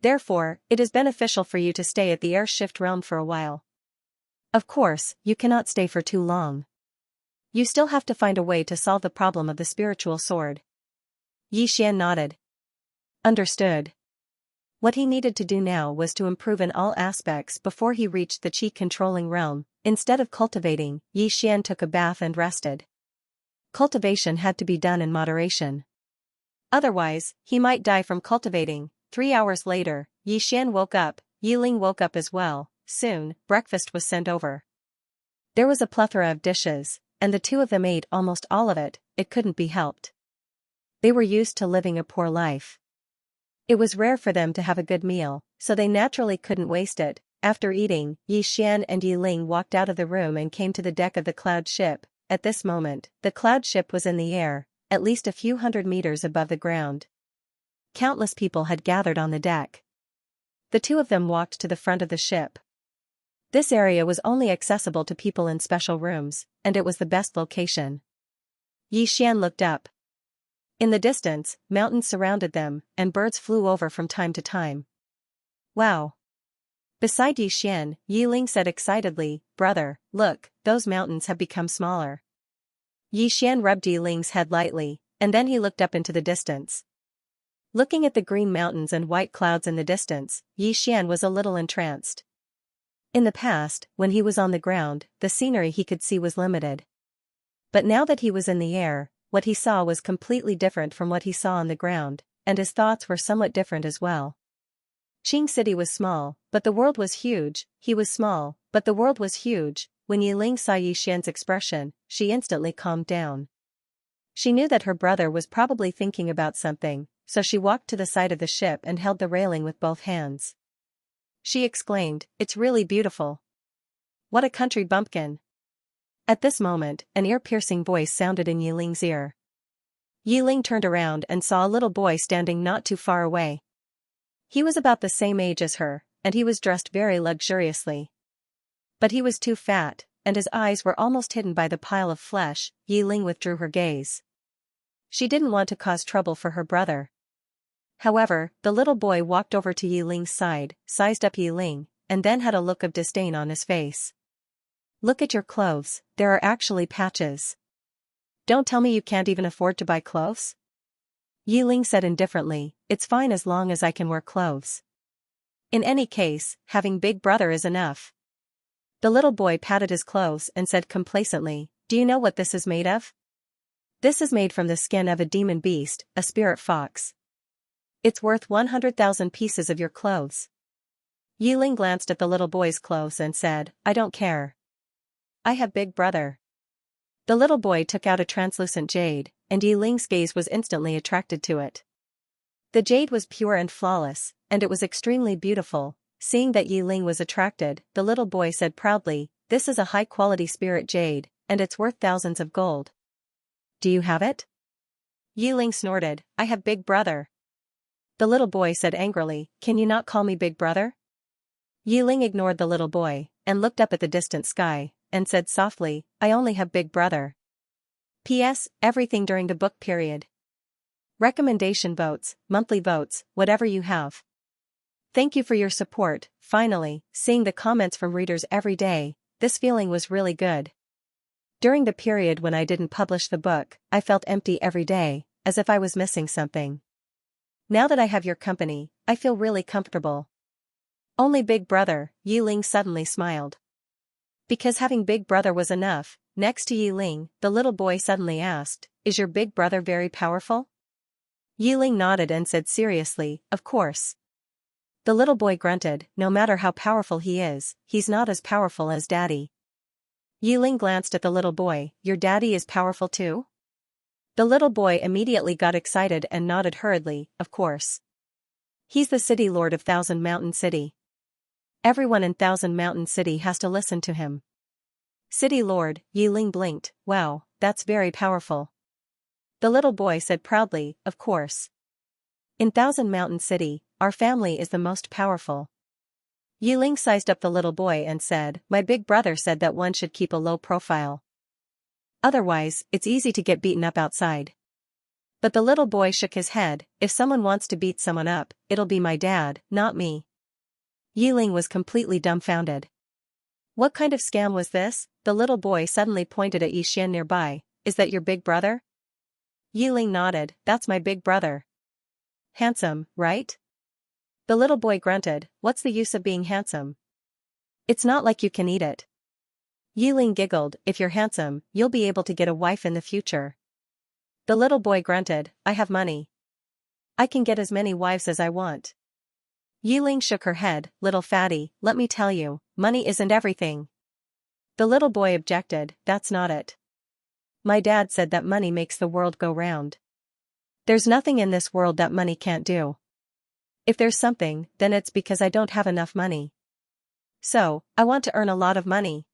Speaker 1: Therefore, it is beneficial for you to stay at the air shift realm for a while. Of course, you cannot stay for too long. You still have to find a way to solve the problem of the spiritual sword." Xian nodded. Understood. What he needed to do now was to improve in all aspects before he reached the chi-controlling realm. Instead of cultivating, Xian took a bath and rested. Cultivation had to be done in moderation. Otherwise, he might die from cultivating. 3 hours later, Xian woke up. Yiling woke up as well. Soon, breakfast was sent over. There was a plethora of dishes, and the two of them ate almost all of it. It couldn't be helped. They were used to living a poor life. It was rare for them to have a good meal, so they naturally couldn't waste it. After eating, Xian and Yiling walked out of the room and came to the deck of the cloud ship. At this moment, the cloud ship was in the air, at least a few hundred meters above the ground. Countless people had gathered on the deck. The two of them walked to the front of the ship. This area was only accessible to people in special rooms, and it was the best location. Xian looked up. In the distance, mountains surrounded them, and birds flew over from time to time. "Wow." Beside Xian, Yiling said excitedly, "Brother, look, those mountains have become smaller." Xian rubbed Yiling's head lightly, and then he looked up into the distance. Looking at the green mountains and white clouds in the distance, Xian was a little entranced. In the past, when he was on the ground, the scenery he could see was limited. But now that he was in the air, what he saw was completely different from what he saw on the ground, and his thoughts were somewhat different as well. Qing City was small, but the world was huge. He was small, but the world was huge. When Yiling saw Xian's expression, she instantly calmed down. She knew that her brother was probably thinking about something, so she walked to the side of the ship and held the railing with both hands. She exclaimed, "It's really beautiful. What a country bumpkin." At this moment, an ear-piercing voice sounded in Yiling's ear. Yiling turned around and saw a little boy standing not too far away. He was about the same age as her, and he was dressed very luxuriously. But he was too fat, and his eyes were almost hidden by the pile of flesh. Yiling withdrew her gaze. She didn't want to cause trouble for her brother. However, the little boy walked over to Yiling's side, sized up Yiling, and then had a look of disdain on his face. "Look at your clothes, there are actually patches. Don't tell me you can't even afford to buy clothes?" Yiling said indifferently, "It's fine as long as I can wear clothes. In any case, having big brother is enough." The little boy patted his clothes and said complacently, "Do you know what this is made of? This is made from the skin of a demon beast, a spirit fox. It's worth 100,000 pieces of your clothes." Yiling glanced at the little boy's clothes and said, "I don't care. I have big brother." The little boy took out a translucent jade, and Yiling's gaze was instantly attracted to it. The jade was pure and flawless, and it was extremely beautiful. Seeing that Yi Ling was attracted, the little boy said proudly, "This is a high-quality spirit jade, and it's worth thousands of gold. Do you have it?" Yi Ling snorted, "I have big brother." The little boy said angrily, "Can you not call me big brother?" Yi Ling ignored the little boy, and looked up at the distant sky, and said softly, "I only have big brother. P.S. Everything during the book period. Recommendation votes, monthly votes, whatever you have. Thank you for your support." Finally, seeing the comments from readers every day, this feeling was really good. During the period when I didn't publish the book, I felt empty every day, as if I was missing something. Now that I have your company, I feel really comfortable. Only big brother, Yi Ling suddenly smiled. Because having big brother was enough, next to Yi Ling, the little boy suddenly asked, "Is your big brother very powerful?" Yi Ling nodded and said seriously, "Of course." The little boy grunted, "No matter how powerful he is, he's not as powerful as daddy." Yi Ling glanced at the little boy, "Your daddy is powerful too?" The little boy immediately got excited and nodded hurriedly, "Of course. He's the city lord of Thousand Mountain City. Everyone in Thousand Mountain City has to listen to him." City lord, Yi Ling blinked, "Wow, that's very powerful." The little boy said proudly, "Of course. In Thousand Mountain City, our family is the most powerful." Yi Ling sized up the little boy and said, "My big brother said that one should keep a low profile. Otherwise, it's easy to get beaten up outside." But the little boy shook his head, "If someone wants to beat someone up, it'll be my dad, not me." Yi Ling was completely dumbfounded. What kind of scam was this? The little boy suddenly pointed at Xian nearby, "Is that your big brother?" Yi Ling nodded, "That's my big brother. Handsome, right?" The little boy grunted, "What's the use of being handsome? It's not like you can eat it." Yi Ling giggled, "If you're handsome, you'll be able to get a wife in the future." The little boy grunted, "I have money. I can get as many wives as I want." Yi Ling shook her head, "Little fatty, let me tell you, money isn't everything." The little boy objected, "That's not it. My dad said that money makes the world go round. There's nothing in this world that money can't do. If there's something, then it's because I don't have enough money. So, I want to earn a lot of money."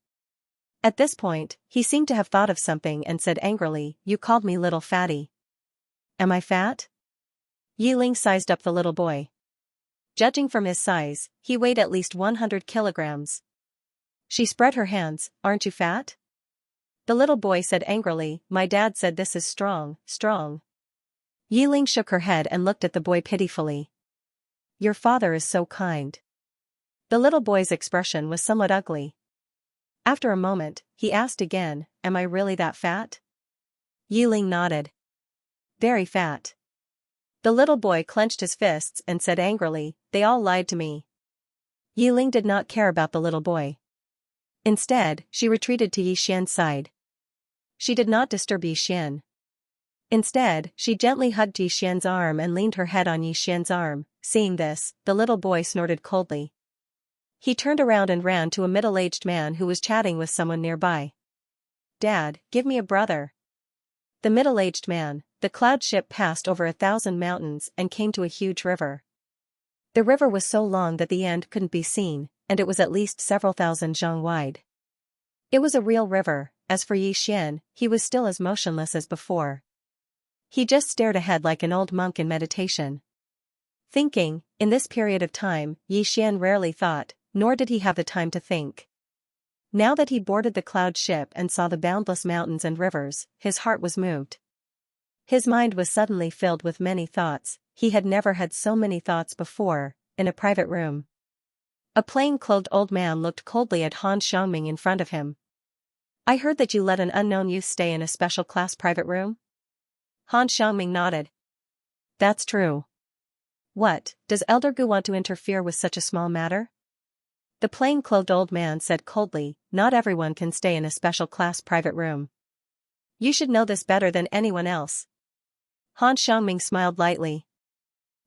Speaker 1: At this point, he seemed to have thought of something and said angrily, "You called me little fatty. Am I fat?" Yi Ling sized up the little boy. Judging from his size, he weighed at least 100 kilograms. She spread her hands, "Aren't you fat?" The little boy said angrily, "My dad said this is strong, strong." Yi Ling shook her head and looked at the boy pitifully. "Your father is so kind." The little boy's expression was somewhat ugly. After a moment, he asked again, "Am I really that fat?" Yi Ling nodded. "Very fat." The little boy clenched his fists and said angrily, "They all lied to me." Yi Ling did not care about the little boy. Instead, she retreated to Yi Xian's side. She did not disturb Yi Xian. Instead, she gently hugged Yi Xian's arm and leaned her head on Yi Xian's arm. Seeing this, the little boy snorted coldly. He turned around and ran to a middle-aged man who was chatting with someone nearby. "Dad, give me a brother." The middle-aged man, the cloud ship passed over 1,000 mountains and came to a huge river. The river was so long that the end couldn't be seen, and it was at least several thousand zhang wide. It was a real river. As for Yi Xian, he was still as motionless as before. He just stared ahead like an old monk in meditation. Thinking, in this period of time, Yi Xian rarely thought, nor did he have the time to think. Now that he boarded the cloud ship and saw the boundless mountains and rivers, his heart was moved. His mind was suddenly filled with many thoughts. He had never had so many thoughts before. In a private room, a plain-clothed old man looked coldly at Han Xiangming in front of him. "I heard that you let an unknown youth stay in a special class private room?" Han Xiangming nodded. "That's true." "What, does Elder Gu want to interfere with such a small matter?" The plain-clothed old man said coldly, "Not everyone can stay in a special class private room. You should know this better than anyone else." Han Xiangming smiled lightly.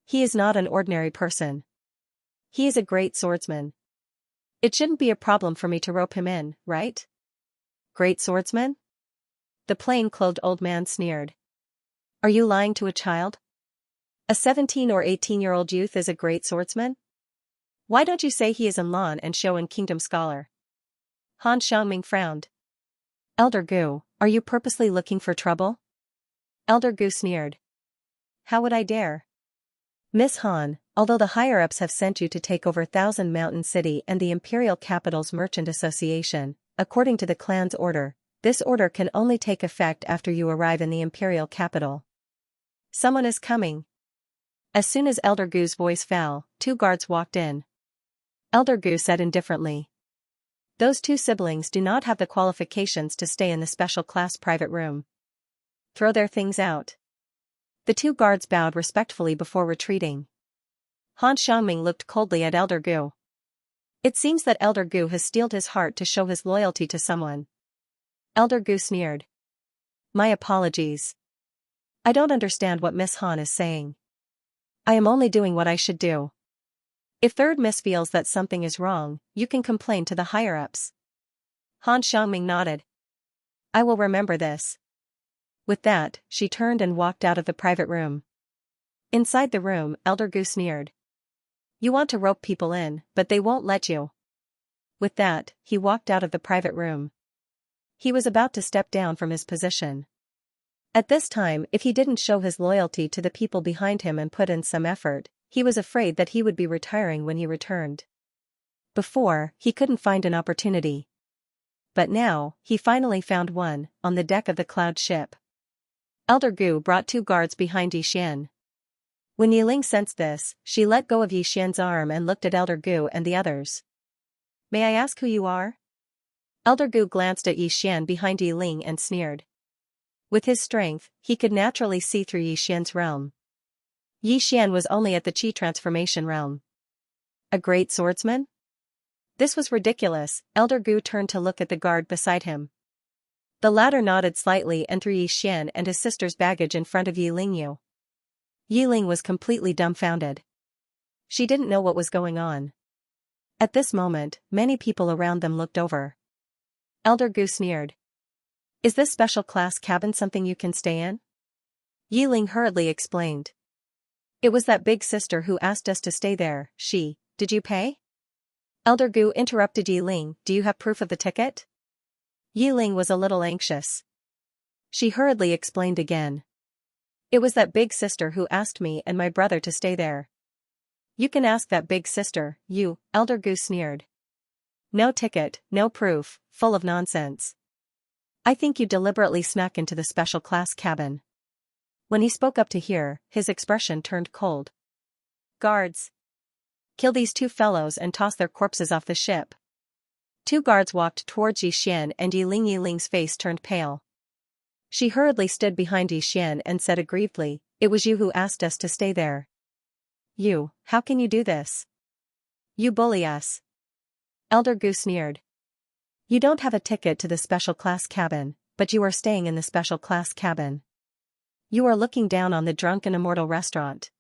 Speaker 1: "He is not an ordinary person. He is a great swordsman. It shouldn't be a problem for me to rope him in, right?" "Great swordsman?" The plain-clothed old man sneered. "Are you lying to a child?" A 17 or 18-year-old youth is a great swordsman? Why don't you say he is a Lan and Shouan Kingdom scholar? Han Xiangming frowned. Elder Gu, are you purposely looking for trouble? Elder Gu sneered. How would I dare? Miss Han, although the higher-ups have sent you to take over Thousand Mountain City and the Imperial Capital's Merchant Association, according to the clan's order, this order can only take effect after you arrive in the Imperial Capital. Someone is coming. As soon as Elder Gu's voice fell, 2 guards walked in. Elder Gu said indifferently. Those 2 siblings do not have the qualifications to stay in the special class private room. Throw their things out. The 2 guards bowed respectfully before retreating. Han Xiangming looked coldly at Elder Gu. It seems that Elder Gu has steeled his heart to show his loyalty to someone. Elder Gu sneered. My apologies. I don't understand what Miss Han is saying. I am only doing what I should do. If Third Miss feels that something is wrong, you can complain to the higher-ups. Han Xiangming nodded. I will remember this. With that, she turned and walked out of the private room. Inside the room, Elder Gu sneered. You want to rope people in, but they won't let you. With that, he walked out of the private room. He was about to step down from his position. At this time, if he didn't show his loyalty to the people behind him and put in some effort, he was afraid that he would be retiring when he returned. Before, he couldn't find an opportunity. But now, he finally found one, on the deck of the cloud ship. Elder Gu brought 2 guards behind Yixian. When Yiling sensed this, she let go of Yixian's arm and looked at Elder Gu and the others. May I ask who you are? Elder Gu glanced at Yixian behind Yiling and sneered. With his strength, he could naturally see through Yixian's realm. Yixian was only at the Qi transformation realm. A great swordsman? This was ridiculous. Elder Gu turned to look at the guard beside him. The latter nodded slightly and threw Yixian and his sister's baggage in front of Yiling. Yiling was completely dumbfounded. She didn't know what was going on. At this moment, many people around them looked over. Elder Gu sneered. Is this special class cabin something you can stay in? Yiling hurriedly explained. It was that big sister who asked us to stay there. Did you pay? Elder Gu interrupted Yiling. Do you have proof of the ticket? Yiling was a little anxious. She hurriedly explained again. It was that big sister who asked me and my brother to stay there. You can ask that big sister, Elder Gu sneered. No ticket, no proof, full of nonsense. I think you deliberately snuck into the special class cabin. When he spoke up to her, his expression turned cold. Guards! Kill these 2 fellows and toss their corpses off the ship. 2 guards walked towards Yixian and Yiling. Yiling's face turned pale. She hurriedly stood behind Yixian and said aggrievedly, It was you who asked us to stay there. You, how can you do this? You bully us. Elder Gu sneered. You don't have a ticket to the special class cabin, but you are staying in the special class cabin. You are looking down on the drunken immortal restaurant.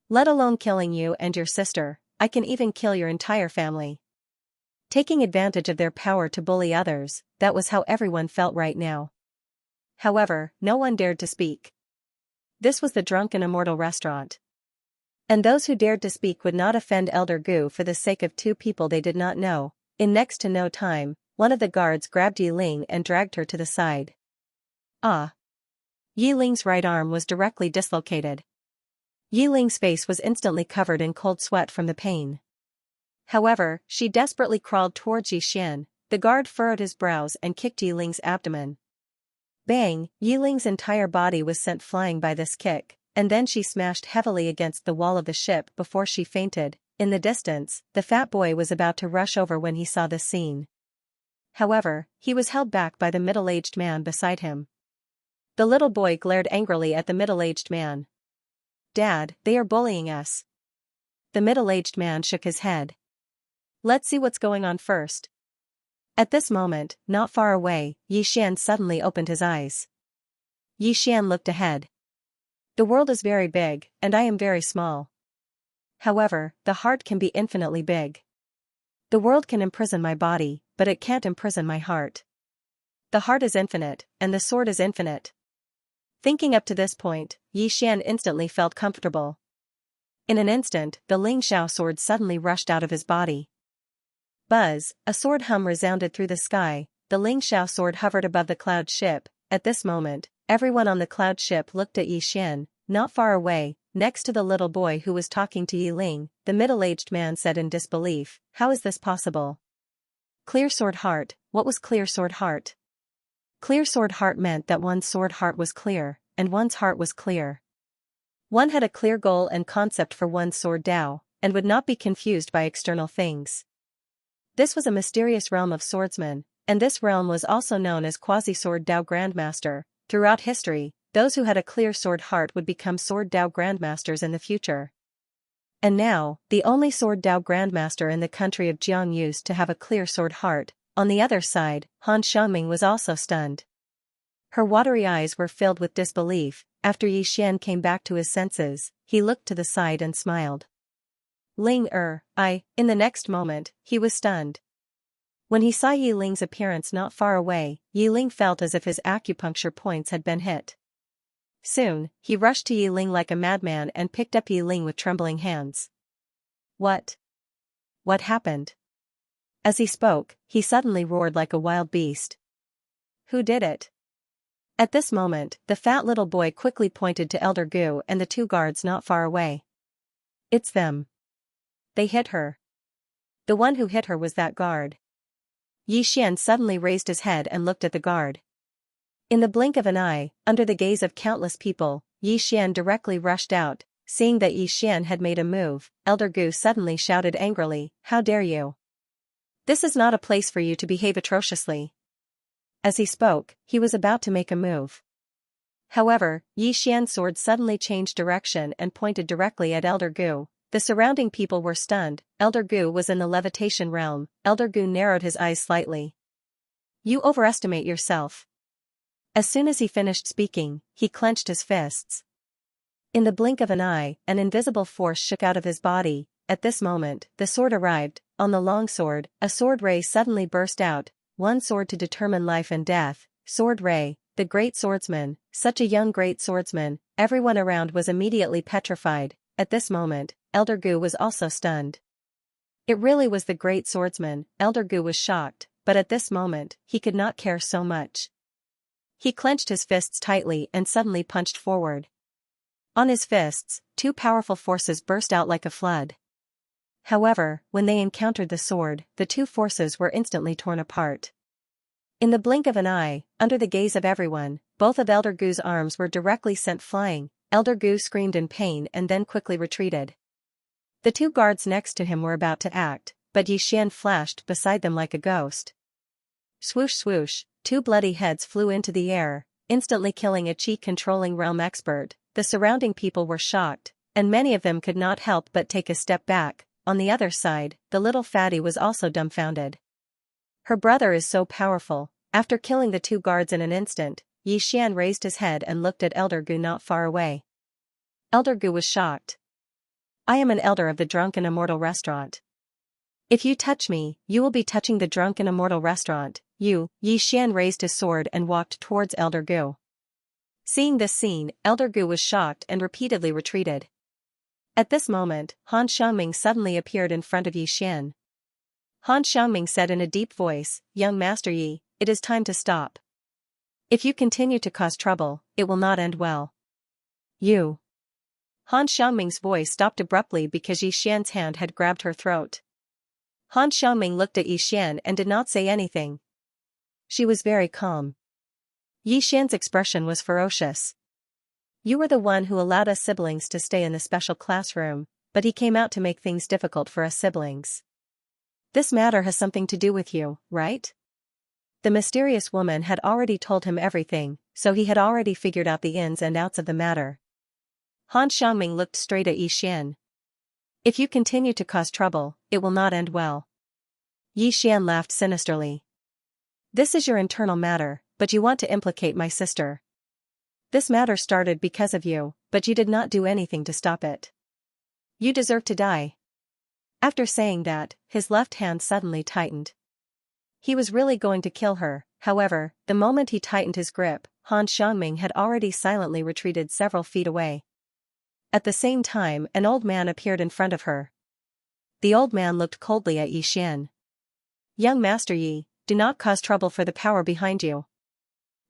Speaker 1: Let alone killing you and your sister, I can even kill your entire family. Taking advantage of their power to bully others, that was how everyone felt right now. However, no one dared to speak. This was the drunken immortal restaurant. And those who dared to speak would not offend Elder Gu for the sake of 2 people they did not know. In next to no time, one of the guards grabbed Yiling and dragged her to the side. Ah! Yiling's right arm was directly dislocated. Yiling's face was instantly covered in cold sweat from the pain. However, she desperately crawled towards Yixian. The guard furrowed his brows and kicked Yiling's abdomen. Bang! Yiling's entire body was sent flying by this kick, and then she smashed heavily against the wall of the ship before she fainted. In the distance, the fat boy was about to rush over when he saw this scene. However, he was held back by the middle-aged man beside him. The little boy glared angrily at the middle-aged man. Dad, they are bullying us. The middle-aged man shook his head. Let's see what's going on first. At this moment, not far away, Yixian suddenly opened his eyes. Yixian looked ahead. The world is very big, and I am very small. However, the heart can be infinitely big. The world can imprison my body, but it can't imprison my heart. The heart is infinite, and the sword is infinite. Thinking up to this point, Yi Xian instantly felt comfortable. In an instant, the Ling Xiao sword suddenly rushed out of his body. Buzz, a sword hum resounded through the sky, the Ling Xiao sword hovered above the cloud ship. At this moment, everyone on the cloud ship looked at Yi Xian. Not far away, next to the little boy who was talking to Yi Ling, the middle-aged man said in disbelief, "How is this possible?" Clear sword heart. What was clear sword heart? Clear sword heart meant that one's sword heart was clear, and one's heart was clear. One had a clear goal and concept for one's sword Dao, and would not be confused by external things. This was a mysterious realm of swordsmen, and this realm was also known as quasi-sword Dao Grandmaster. Throughout history, those who had a clear sword heart would become sword Dao Grandmasters in the future. And now, the only sword Dao Grandmaster in the country of Jiang used to have a clear sword heart. On the other side, Han Xiangming was also stunned. Her watery eyes were filled with disbelief. After Yi Xian came back to his senses, he looked to the side and smiled. In the next moment, he was stunned. When he saw Yi Ling's appearance not far away, Yi Ling felt as if his acupuncture points had been hit. Soon, he rushed to Yi Ling like a madman and picked up Yi Ling with trembling hands. What happened? As he spoke, he suddenly roared like a wild beast. Who did it? At this moment, the fat little boy quickly pointed to Elder Gu and the two guards not far away. It's them. They hit her. The one who hit her was that guard. Yi Xian suddenly raised his head and looked at the guard. In the blink of an eye, under the gaze of countless people, Yi Xian directly rushed out. Seeing that Yi Xian had made a move, Elder Gu suddenly shouted angrily, "How dare you? This is not a place for you to behave atrociously." As he spoke, he was about to make a move. However, Yi Xian's sword suddenly changed direction and pointed directly at Elder Gu. The surrounding people were stunned. Elder Gu was in the levitation realm. Elder Gu narrowed his eyes slightly. You overestimate yourself. As soon as he finished speaking, he clenched his fists. In the blink of an eye, an invisible force shook out of his body. At this moment, the sword arrived. On the long sword, a sword ray suddenly burst out. One sword to determine life and death. Sword ray, the great swordsman, such a young great swordsman. Everyone around was immediately petrified. At this moment, Elder Gu was also stunned. It really was the great swordsman. Elder Gu was shocked, but at this moment, he could not care so much. He clenched his fists tightly and suddenly punched forward. On his fists, two powerful forces burst out like a flood. However, when they encountered the sword, the two forces were instantly torn apart. In the blink of an eye, under the gaze of everyone, both of Elder Gu's arms were directly sent flying. Elder Gu screamed in pain and then quickly retreated. The two guards next to him were about to act, but Yi Xian flashed beside them like a ghost. Swoosh swoosh, two bloody heads flew into the air, instantly killing a chi-controlling realm expert. The surrounding people were shocked, and many of them could not help but take a step back. On the other side, the little fatty was also dumbfounded. Her brother is so powerful. After killing the two guards in an instant, Yi Xian raised his head and looked at Elder Gu not far away. Elder Gu was shocked. I am an elder of the Drunken Immortal Restaurant. If you touch me, you will be touching the Drunken Immortal Restaurant. Yi Xian raised his sword and walked towards Elder Gu. Seeing this scene, Elder Gu was shocked and repeatedly retreated. At this moment, Han Xiangming suddenly appeared in front of Yi Xian. Han Xiangming said in a deep voice, Young Master Yi, it is time to stop. If you continue to cause trouble, it will not end well. You. Han Xiangming's voice stopped abruptly because Yi Xian's hand had grabbed her throat. Han Xiangming looked at Yi Xian and did not say anything. She was very calm. Yi Xian's expression was ferocious. You were the one who allowed us siblings to stay in the special classroom, but he came out to make things difficult for us siblings. This matter has something to do with you, right? The mysterious woman had already told him everything, so he had already figured out the ins and outs of the matter. Han Xiangming looked straight at Yi Xian. If you continue to cause trouble, it will not end well. Yi Xian laughed sinisterly. This is your internal matter, but you want to implicate my sister. This matter started because of you, but you did not do anything to stop it. You deserve to die. After saying that, his left hand suddenly tightened. He was really going to kill her. However, the moment he tightened his grip, Han Xiangming had already silently retreated several feet away. At the same time, an old man appeared in front of her. The old man looked coldly at Yi Xian. "Young Master Yi, do not cause trouble for the power behind you."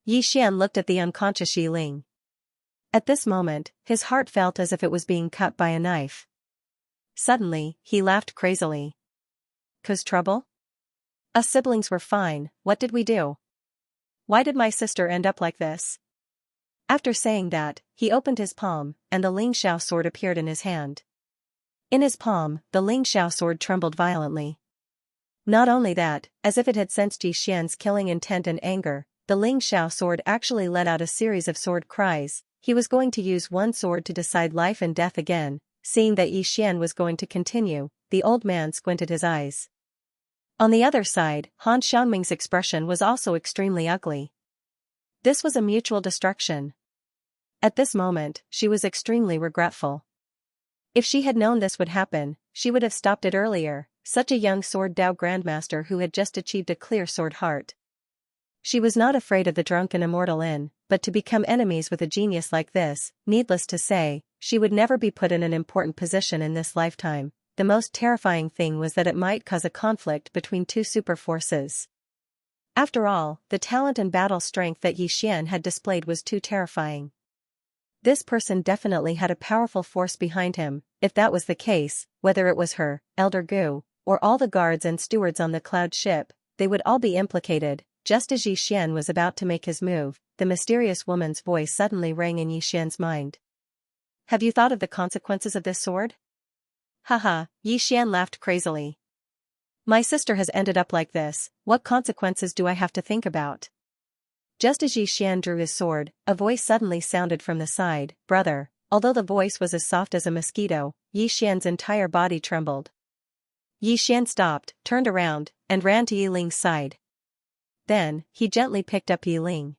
Speaker 1: Yi Xian looked at the unconscious Yi Ling. At this moment, his heart felt as if it was being cut by a knife. Suddenly, he laughed crazily. "Cause trouble? Us siblings were fine, what did we do? Why did my sister end up like this?" After saying that, he opened his palm, and the Ling Xiao sword appeared in his hand. In his palm, the Ling Xiao sword trembled violently. Not only that, as if it had sensed Yi Xian's killing intent and anger, the Ling Xiao sword actually let out a series of sword cries. He was going to use one sword to decide life and death again. Seeing that Yi Xian was going to continue, the old man squinted his eyes. On the other side, Han Xiangming's expression was also extremely ugly. This was a mutual destruction. At this moment, she was extremely regretful. If she had known this would happen, she would have stopped it earlier. Such a young sword Dao grandmaster who had just achieved a clear sword heart. She was not afraid of the drunken immortal inn, but to become enemies with a genius like this, needless to say, she would never be put in an important position in this lifetime. The most terrifying thing was that it might cause a conflict between two super forces. After all, the talent and battle strength that Yi Xian had displayed was too terrifying. This person definitely had a powerful force behind him. If that was the case, whether it was her, Elder Gu, or all the guards and stewards on the cloud ship, they would all be implicated. Just as Yi Xian was about to make his move, the mysterious woman's voice suddenly rang in Yi Xian's mind. "Have you thought of the consequences of this sword?" Haha, Yi Xian laughed crazily. "My sister has ended up like this, what consequences do I have to think about?" Just as Yi Xian drew his sword, a voice suddenly sounded from the side. "Brother." Although the voice was as soft as a mosquito, Yi Xian's entire body trembled. Yi Xian stopped, turned around, and ran to Yi Ling's side. Then, he gently picked up Yi Ling.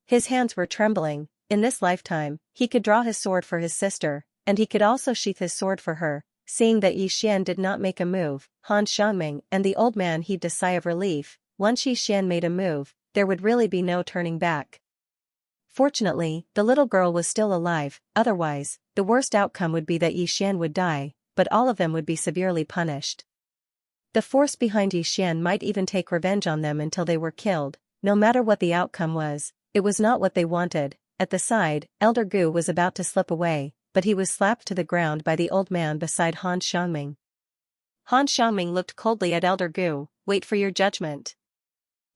Speaker 1: His hands were trembling. In this lifetime, he could draw his sword for his sister, and he could also sheath his sword for her. Seeing that Yi Xian did not make a move, Han Xiangming and the old man heaved a sigh of relief. Once Yi Xian made a move, there would really be no turning back. Fortunately, the little girl was still alive, otherwise, the worst outcome would be that Yi Xian would die, but all of them would be severely punished. The force behind Yi Xian might even take revenge on them until they were killed. No matter what the outcome was, it was not what they wanted. At the side, Elder Gu was about to slip away, but he was slapped to the ground by the old man beside Han Xiangming. Han Xiangming looked coldly at Elder Gu. "Wait for your judgment."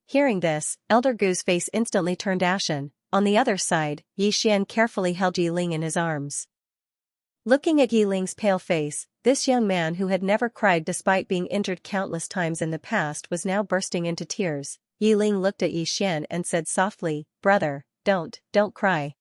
Speaker 1: Hearing this, Elder Gu's face instantly turned ashen. On the other side, Yi Xian carefully held Yi Ling in his arms. Looking at Yi Ling's pale face, this young man who had never cried despite being injured countless times in the past was now bursting into tears. Yi Ling looked at Yi Xian and said softly, "Brother, don't cry.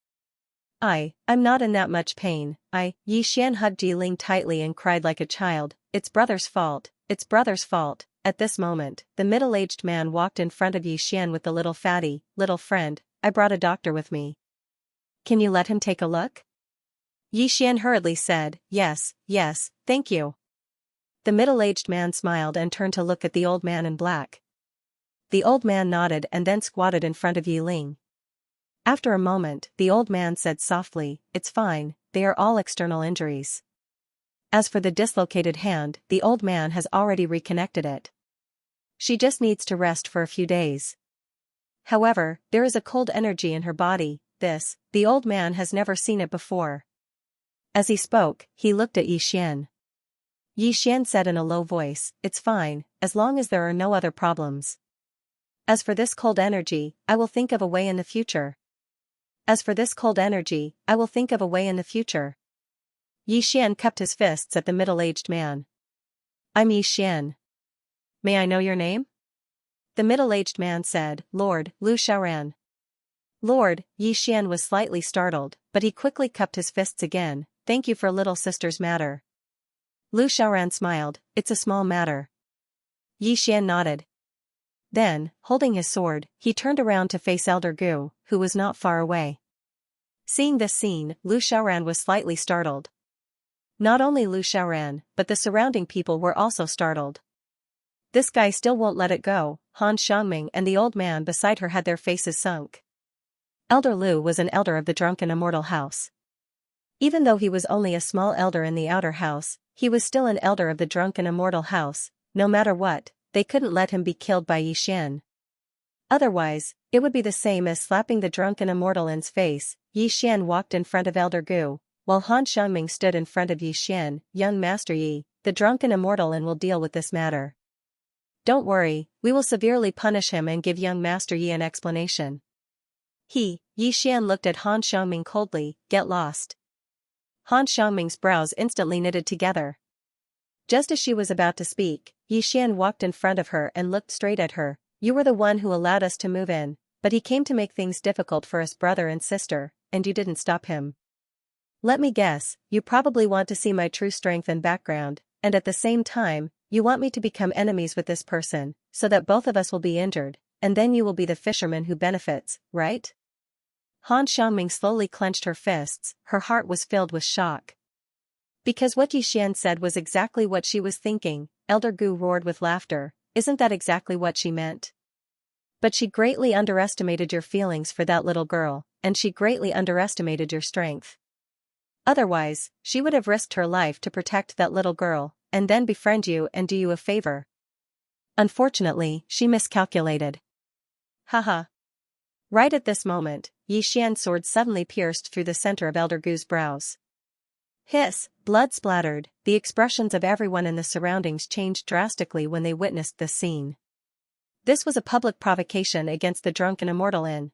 Speaker 1: I'm not in that much pain." Yi Xian hugged Yi Ling tightly and cried like a child. "It's brother's fault, it's brother's fault." At this moment, the middle-aged man walked in front of Yi Xian with the little fatty. "Little friend, I brought a doctor with me. Can you let him take a look?" Yi Xian hurriedly said, yes, thank you." The middle-aged man smiled and turned to look at the old man in black. The old man nodded and then squatted in front of Yi Ling. After a moment, the old man said softly, "It's fine, they are all external injuries. As for the dislocated hand, the old man has already reconnected it. She just needs to rest for a few days. However, there is a cold energy in her body. The old man has never seen it before." As he spoke, he looked at Yi Xian. Yi Xian said in a low voice, "It's fine, as long as there are no other problems. As for this cold energy, I will think of a way in the future. As for this cold energy, I will think of a way in the future." Yi Xian cupped his fists at the middle-aged man. "I'm Yi Xian. May I know your name?" The middle-aged man said, "Lord Lu Xiaoran." Lord, Yi Xian was slightly startled, but he quickly cupped his fists again. "Thank you for little sister's matter." Lu Xiaoran smiled, "It's a small matter." Yi Xian nodded. Then, holding his sword, he turned around to face Elder Gu, who was not far away. Seeing this scene, Lu Xiaoran was slightly startled. Not only Lu Xiaoran, but the surrounding people were also startled. This guy still won't let it go. Han Xiangming and the old man beside her had their faces sunk. Elder Lu was an elder of the drunken immortal house. Even though he was only a small elder in the outer house, he was still an elder of the drunken immortal house. No matter what, they couldn't let him be killed by Xian. Otherwise, it would be the same as slapping the drunken immortal in's face. Xian walked in front of Elder Gu, while Han Xiangming stood in front of Xian. Young Master Yi, the drunken immortal in will deal with this matter. Don't worry, we will severely punish him and give young Master Yi an explanation. Xian looked at Han Xiangming coldly. Get lost. Han Xiangming's brows instantly knitted together. Just as she was about to speak, Xian walked in front of her and looked straight at her. You were the one who allowed us to move in, but he came to make things difficult for us brother and sister, and you didn't stop him. Let me guess, you probably want to see my true strength and background, and at the same time, you want me to become enemies with this person, so that both of us will be injured, and then you will be the fisherman who benefits, right? Han Xiangming slowly clenched her fists, her heart was filled with shock. Because what Xian said was exactly what she was thinking. Elder Gu roared with laughter. Isn't that exactly what she meant? But she greatly underestimated your feelings for that little girl, and she greatly underestimated your strength. Otherwise, she would have risked her life to protect that little girl, and then befriend you and do you a favor. Unfortunately, she miscalculated. Haha. Right at this moment, Xian's sword suddenly pierced through the center of Elder Gu's brows. Hiss, blood splattered. The expressions of everyone in the surroundings changed drastically when they witnessed this scene. This was a public provocation against the drunken immortal inn.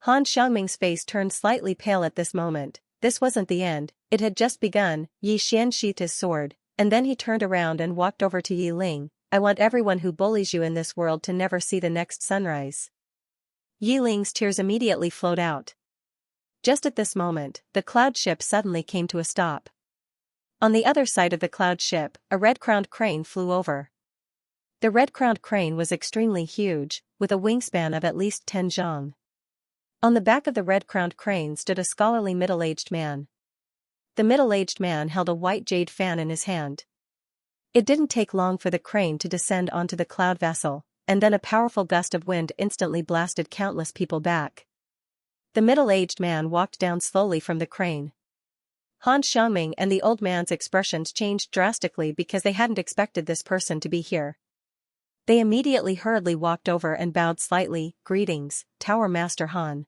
Speaker 1: Han Xiangming's face turned slightly pale at this moment. This wasn't the end, it had just begun. Xian sheathed his sword, and then he turned around and walked over to Yi Ling. I want everyone who bullies you in this world to never see the next sunrise. Yi Ling's tears immediately flowed out. Just at this moment, the cloud ship suddenly came to a stop. On the other side of the cloud ship, a red-crowned crane flew over. The red-crowned crane was extremely huge, with a wingspan of at least 10 zhang. On the back of the red-crowned crane stood a scholarly middle-aged man. The middle-aged man held a white jade fan in his hand. It didn't take long for the crane to descend onto the cloud vessel, and then a powerful gust of wind instantly blasted countless people back. The middle-aged man walked down slowly from the crane. Han Xiangming and the old man's expressions changed drastically because they hadn't expected this person to be here. They immediately hurriedly walked over and bowed slightly. Greetings, Tower Master Han.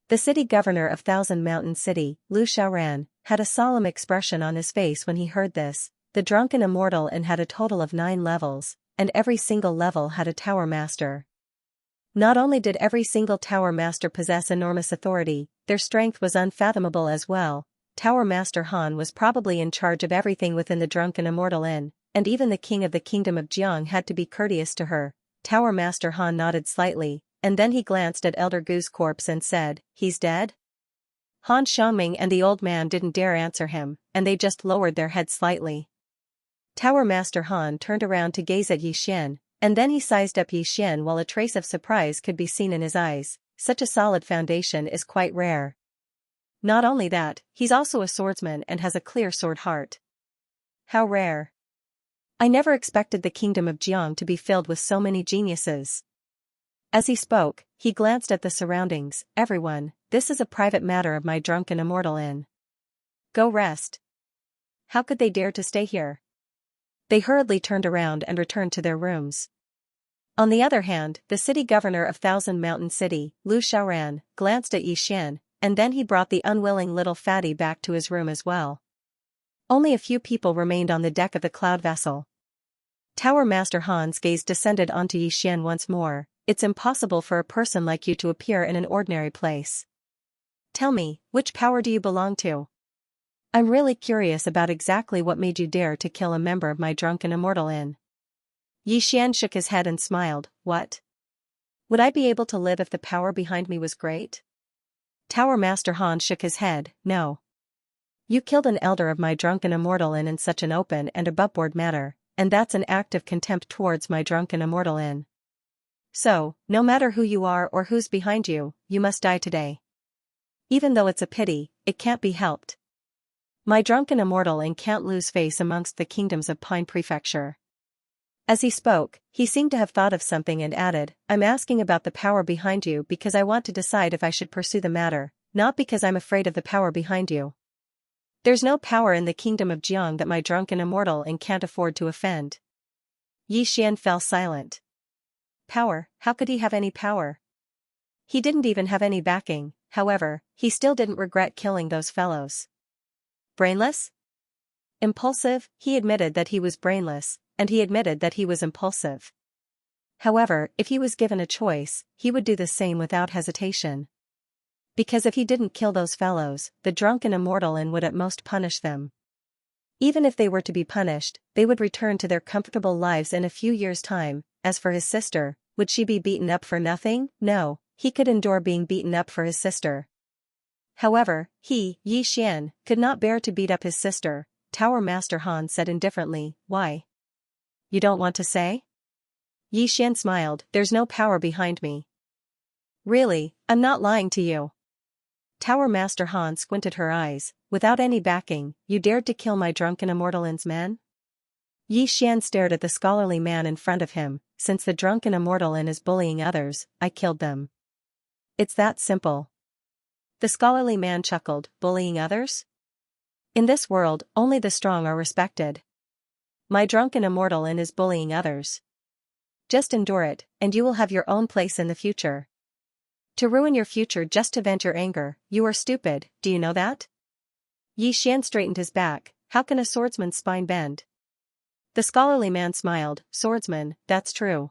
Speaker 1: The city governor of Thousand Mountain City, Lu Xiaoran, had a solemn expression on his face when he heard this. The drunken immortal inn had a total of 9 levels, and every single level had a tower master. Not only did every single tower master possess enormous authority, their strength was unfathomable as well. Tower Master Han was probably in charge of everything within the drunken immortal inn, and even the king of the kingdom of Jiang had to be courteous to her. Tower Master Han nodded slightly, and then he glanced at Elder Gu's corpse and said, "He's dead?" Han Xiangming and the old man didn't dare answer him, and they just lowered their heads slightly. Tower Master Han turned around to gaze at Xian, and then he sized up Xian while a trace of surprise could be seen in his eyes. Such a solid foundation is quite rare. Not only that, he's also a swordsman and has a clear sword heart. How rare. I never expected the kingdom of Jiang to be filled with so many geniuses. As he spoke, he glanced at the surroundings. Everyone, this is a private matter of my drunken immortal inn. Go rest. How could they dare to stay here? They hurriedly turned around and returned to their rooms. On the other hand, the city governor of Thousand Mountain City, Lu Xiaoran, glanced at Xian, and then he brought the unwilling little fatty back to his room as well. Only a few people remained on the deck of the cloud vessel. Tower Master Han's gaze descended onto Xian once more. It's impossible for a person like you to appear in an ordinary place. Tell me, which power do you belong to? I'm really curious about exactly what made you dare to kill a member of my drunken immortal inn. Xian shook his head and smiled. What? Would I be able to live if the power behind me was great? Tower Master Han shook his head. No. You killed an elder of my drunken immortal inn in such an open and aboveboard manner, and that's an act of contempt towards my drunken immortal inn. So, no matter who you are or who's behind you, you must die today. Even though it's a pity, it can't be helped. My drunken immortal inn can't lose face amongst the kingdoms of Pine Prefecture. As he spoke, he seemed to have thought of something and added, I'm asking about the power behind you because I want to decide if I should pursue the matter, not because I'm afraid of the power behind you. There's no power in the kingdom of Jiang that my drunken immortal and can't afford to offend. Yi Xian fell silent. Power? How could he have any power? He didn't even have any backing, however, he still didn't regret killing those fellows. Brainless? Impulsive? He admitted that he was brainless, and he admitted that he was impulsive. However, if he was given a choice, he would do the same without hesitation. Because if he didn't kill those fellows, the drunken immortal and would at most punish them. Even if they were to be punished, they would return to their comfortable lives in a few years' time. As for his sister, would she be beaten up for nothing? No, he could endure being beaten up for his sister. However, he, Yi Xian, could not bear to beat up his sister. Tower Master Han said indifferently, why? You don't want to say? Yi Xian smiled, there's no power behind me. Really, I'm not lying to you. Tower Master Han squinted her eyes, without any backing, you dared to kill my drunken immortalin's men? Yi Xian stared at the scholarly man in front of him, since the drunken immortalin is bullying others, I killed them. It's that simple. The scholarly man chuckled, bullying others? In this world, only the strong are respected. My drunken immortalin is bullying others. Just endure it, and you will have your own place in the future. To ruin your future just to vent your anger, you are stupid, do you know that? Yi Xian straightened his back, how can a swordsman's spine bend? The scholarly man smiled, swordsman, that's true.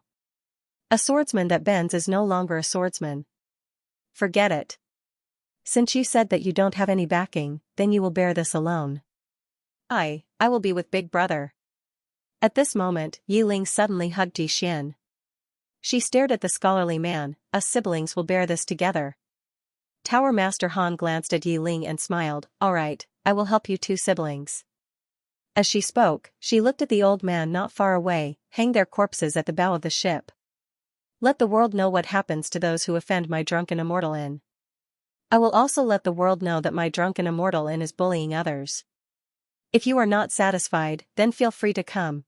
Speaker 1: A swordsman that bends is no longer a swordsman. Forget it. Since you said that you don't have any backing, then you will bear this alone. I will be with Big Brother. At this moment, Yi Ling suddenly hugged Yi Xian. She stared at the scholarly man, us siblings will bear this together. Tower Master Han glanced at Yi Ling and smiled, alright, I will help you two siblings. As she spoke, she looked at the old man not far away, hang their corpses at the bow of the ship. Let the world know what happens to those who offend my drunken immortalin. I will also let the world know that my drunken immortalin is bullying others. If you are not satisfied, then feel free to come.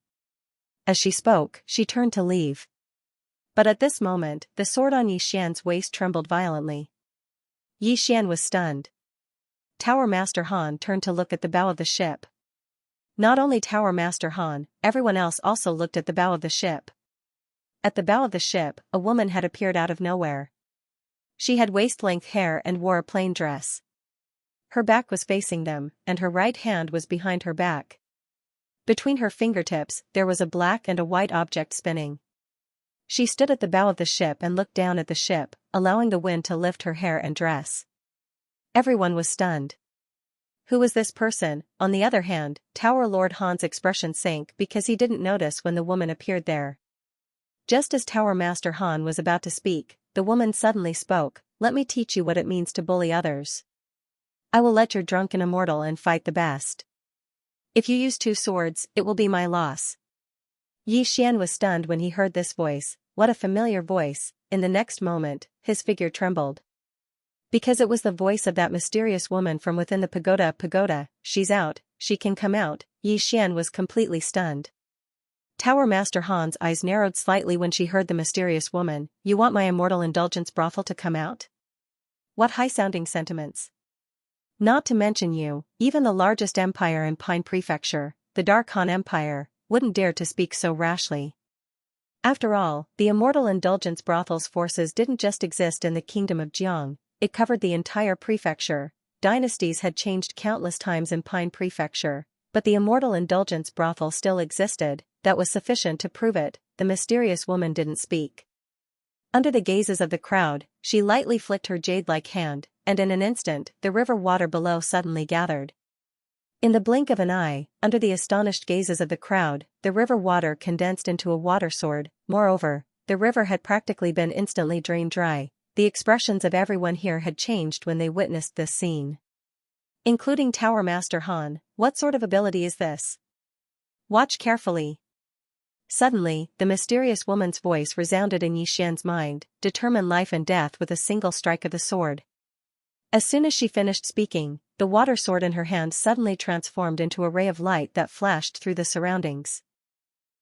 Speaker 1: As she spoke, she turned to leave. But at this moment, the sword on Yi Xian's waist trembled violently. Yi Xian was stunned. Tower Master Han turned to look at the bow of the ship. Not only Tower Master Han, everyone else also looked at the bow of the ship. At the bow of the ship, a woman had appeared out of nowhere. She had waist-length hair and wore a plain dress. Her back was facing them, and her right hand was behind her back. Between her fingertips, there was a black and a white object spinning. She stood at the bow of the ship and looked down at the ship, allowing the wind to lift her hair and dress. Everyone was stunned. Who was this person? On the other hand, Tower Lord Han's expression sank because he didn't notice when the woman appeared there. Just as Tower Master Han was about to speak, the woman suddenly spoke, let me teach you what it means to bully others. I will let your drunken immortal and fight the best. If you use two swords, it will be my loss. Yi Xian was stunned when he heard this voice, what a familiar voice, in the next moment, his figure trembled. Because it was the voice of that mysterious woman from within the pagoda, she's out, she can come out, Yi Xian was completely stunned. Tower Master Han's eyes narrowed slightly when she heard the mysterious woman, you want my immortal indulgence brothel to come out? What high-sounding sentiments. Not to mention you, even the largest empire in Pine Prefecture, the Dark Han Empire, wouldn't dare to speak so rashly. After all, the immortal indulgence brothel's forces didn't just exist in the kingdom of Jiang, it covered the entire prefecture. Dynasties had changed countless times in Pine Prefecture, but the immortal indulgence brothel still existed, that was sufficient to prove it. The mysterious woman didn't speak. Under the gazes of the crowd, she lightly flicked her jade-like hand, and in an instant, the river water below suddenly gathered. In the blink of an eye, under the astonished gazes of the crowd, the river water condensed into a water sword. Moreover, the river had practically been instantly drained dry. The expressions of everyone here had changed when they witnessed this scene. Including Tower Master Han, what sort of ability is this? Watch carefully. Suddenly, the mysterious woman's voice resounded in Yi Xian's mind, determine life and death with a single strike of the sword. As soon as she finished speaking, the water sword in her hand suddenly transformed into a ray of light that flashed through the surroundings.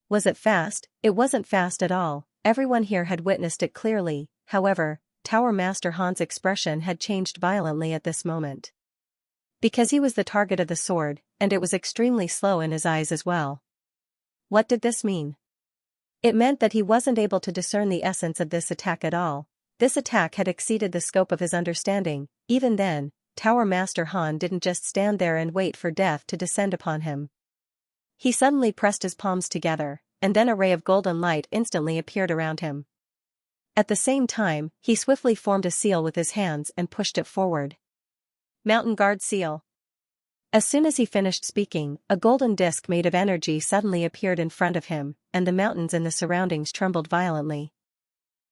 Speaker 1: Was it fast? It wasn't fast at all. Everyone here had witnessed it clearly. However, Tower Master Han's expression had changed violently at this moment. Because he was the target of the sword, and it was extremely slow in his eyes as well. What did this mean? It meant that he wasn't able to discern the essence of this attack at all. This attack had exceeded the scope of his understanding. Even then, Tower Master Han didn't just stand there and wait for death to descend upon him. He suddenly pressed his palms together, and then a ray of golden light instantly appeared around him. At the same time, he swiftly formed a seal with his hands and pushed it forward. Mountain Guard Seal. As soon as he finished speaking, a golden disc made of energy suddenly appeared in front of him, and the mountains in the surroundings trembled violently.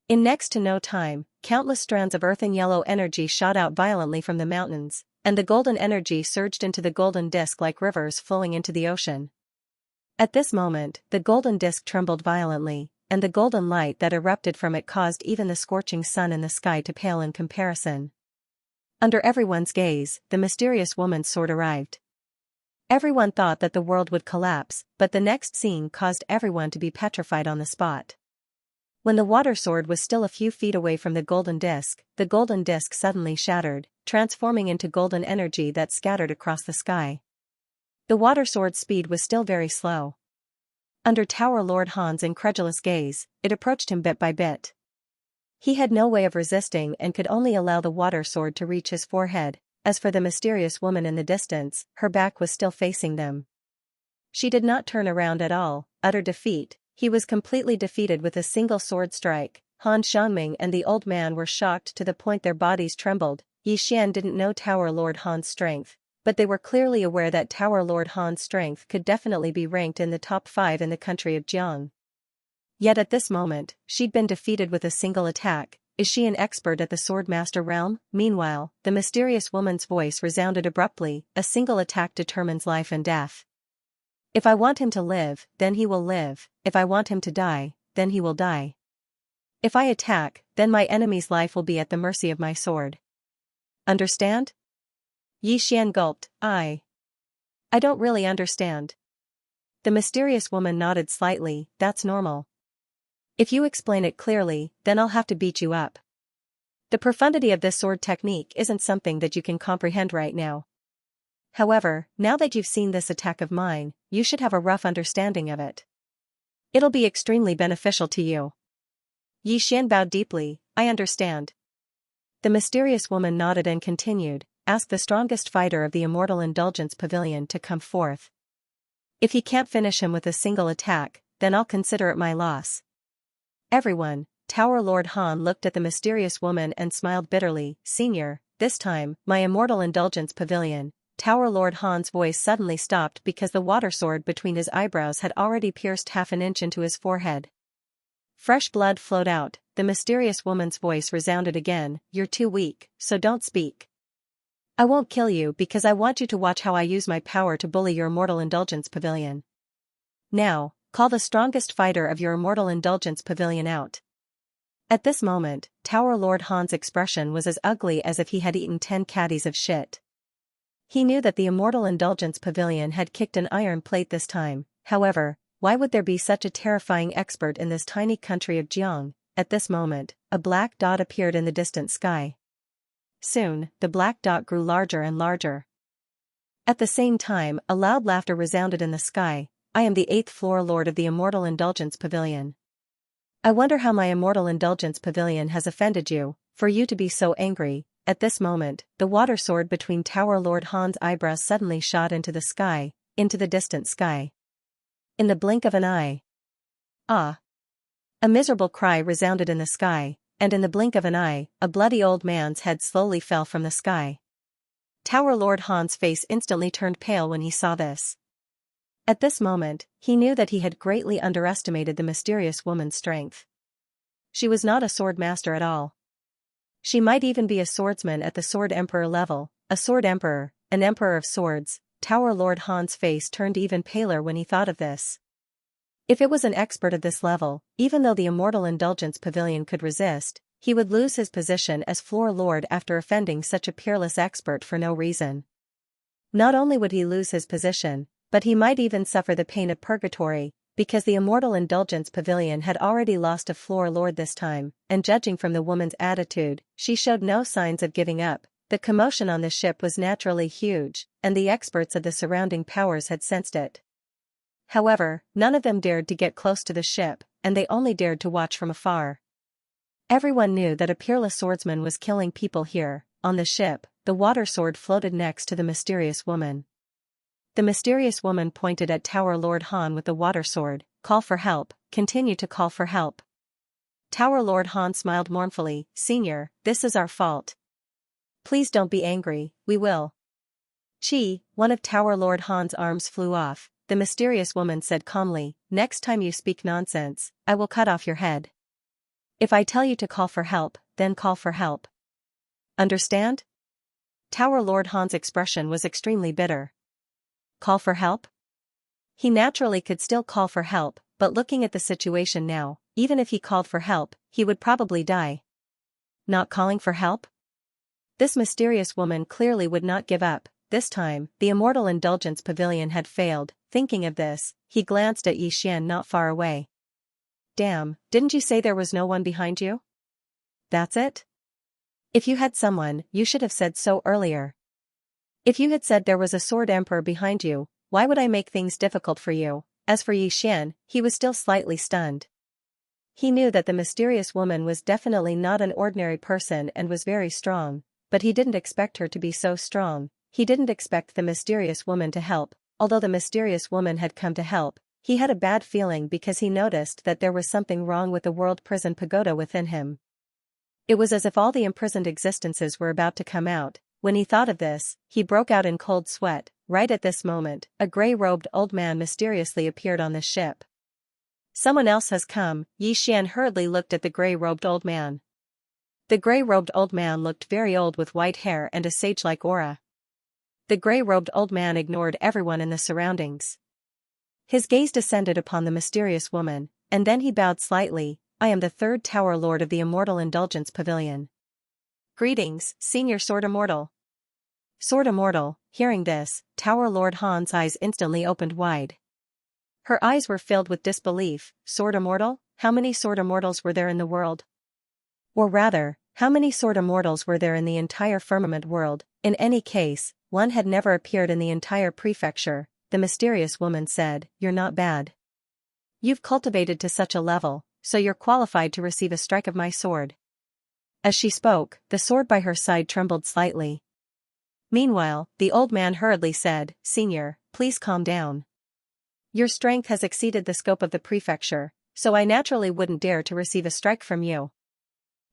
Speaker 1: In next to no time, countless strands of earthen yellow energy shot out violently from the mountains, and the golden energy surged into the golden disc like rivers flowing into the ocean. At this moment, the golden disc trembled violently, and the golden light that erupted from it caused even the scorching sun in the sky to pale in comparison. Under everyone's gaze, the mysterious woman's sword arrived. Everyone thought that the world would collapse, but the next scene caused everyone to be petrified on the spot. When the water sword was still a few feet away from the golden disc suddenly shattered, transforming into golden energy that scattered across the sky. The water sword's speed was still very slow. Under Tower Lord Han's incredulous gaze, it approached him bit by bit. He had no way of resisting and could only allow the water sword to reach his forehead. As for the mysterious woman in the distance, her back was still facing them. She did not turn around at all. Utter defeat. He was completely defeated with a single sword strike. Han Xiangming and the old man were shocked to the point their bodies trembled. Xian didn't know Tower Lord Han's strength, but they were clearly aware that Tower Lord Han's strength could definitely be ranked in the top 5 in the country of Jiang. Yet at this moment, she'd been defeated with a single attack. Is she an expert at the Swordmaster realm? Meanwhile, the mysterious woman's voice resounded abruptly. A single attack determines life and death. If I want him to live, then he will live. If I want him to die, then he will die. If I attack, then my enemy's life will be at the mercy of my sword. Understand? Xian gulped. I don't really understand. The mysterious woman nodded slightly. That's normal. If you explain it clearly, then I'll have to beat you up. The profundity of this sword technique isn't something that you can comprehend right now. However, now that you've seen this attack of mine, you should have a rough understanding of it. It'll be extremely beneficial to you. Xian bowed deeply. I understand. The mysterious woman nodded and continued. Ask the strongest fighter of the Immortal Indulgence Pavilion to come forth. If he can't finish him with a single attack, then I'll consider it my loss. Everyone, Tower Lord Han looked at the mysterious woman and smiled bitterly. Senior, this time, my Immortal Indulgence Pavilion. Tower Lord Han's voice suddenly stopped because the water sword between his eyebrows had already pierced half an inch into his forehead. Fresh blood flowed out. The mysterious woman's voice resounded again. You're too weak, so don't speak. I won't kill you because I want you to watch how I use my power to bully your Immortal Indulgence Pavilion. Now, call the strongest fighter of your Immortal Indulgence Pavilion out. At this moment, Tower Lord Han's expression was as ugly as if he had eaten 10 caddies of shit. He knew that the Immortal Indulgence Pavilion had kicked an iron plate this time. However, why would there be such a terrifying expert in this tiny country of Jiang? At this moment, a black dot appeared in the distant sky. Soon, the black dot grew larger and larger. At the same time, a loud laughter resounded in the sky. I am the 8th floor lord of the Immortal Indulgence Pavilion. I wonder how my Immortal Indulgence Pavilion has offended you, for you to be so angry. At this moment, the water sword between Tower Lord Han's eyebrows suddenly shot into the sky, into the distant sky. In the blink of an eye. Ah! A miserable cry resounded in the sky, and in the blink of an eye, a bloody old man's head slowly fell from the sky. Tower Lord Han's face instantly turned pale when he saw this. At this moment, he knew that he had greatly underestimated the mysterious woman's strength. She was not a sword master at all. She might even be a swordsman at the Sword Emperor level, a Sword Emperor, an Emperor of Swords. Tower Lord Han's face turned even paler when he thought of this. If it was an expert of this level, even though the Immortal Indulgence Pavilion could resist, he would lose his position as floor lord after offending such a peerless expert for no reason. Not only would he lose his position, but he might even suffer the pain of purgatory. Because the Immortal Indulgence Pavilion had already lost a floor lord this time, and judging from the woman's attitude, she showed no signs of giving up. The commotion on the ship was naturally huge, and the experts of the surrounding powers had sensed it. However, none of them dared to get close to the ship, and they only dared to watch from afar. Everyone knew that a peerless swordsman was killing people here. On the ship, the water sword floated next to the mysterious woman. The mysterious woman pointed at Tower Lord Han with the water sword. Call for help, continue to call for help. Tower Lord Han smiled mournfully. Senior, this is our fault. Please don't be angry, we will. Chi, one of Tower Lord Han's arms flew off. The mysterious woman said calmly, next time you speak nonsense, I will cut off your head. If I tell you to call for help, then call for help. Understand? Tower Lord Han's expression was extremely bitter. Call for help? He naturally could still call for help, but looking at the situation now, even if he called for help, he would probably die. Not calling for help? This mysterious woman clearly would not give up. This time, the Immortal Indulgence Pavilion had failed. Thinking of this, he glanced at Xianxia not far away. Damn, didn't you say there was no one behind you? That's it? If you had someone, you should have said so earlier. If you had said there was a sword emperor behind you, why would I make things difficult for you? As for Xianxia, he was still slightly stunned. He knew that the mysterious woman was definitely not an ordinary person and was very strong, but he didn't expect her to be so strong. He didn't expect the mysterious woman to help. Although the mysterious woman had come to help, he had a bad feeling because he noticed that there was something wrong with the world prison pagoda within him. It was as if all the imprisoned existences were about to come out. When he thought of this, he broke out in cold sweat. Right at this moment, a gray-robed old man mysteriously appeared on the ship. Someone else has come. Xianxia hurriedly looked at the gray-robed old man. The gray-robed old man looked very old with white hair and a sage-like aura. The gray-robed old man ignored everyone in the surroundings. His gaze descended upon the mysterious woman, and then he bowed slightly. I am the third Tower Lord of the Immortal Indulgence Pavilion. Greetings, Senior Sword Immortal. Sword Immortal, hearing this, Tower Lord Han's eyes instantly opened wide. Her eyes were filled with disbelief. Sword Immortal? How many Sword Immortals were there in the world? Or rather, how many Sword Immortals were there in the entire firmament world? In any case, one had never appeared in the entire prefecture. The mysterious woman said, You're not bad. You've cultivated to such a level, so you're qualified to receive a strike of my sword. As she spoke, the sword by her side trembled slightly. Meanwhile, the old man hurriedly said, Senior, please calm down. Your strength has exceeded the scope of the prefecture, so I naturally wouldn't dare to receive a strike from you.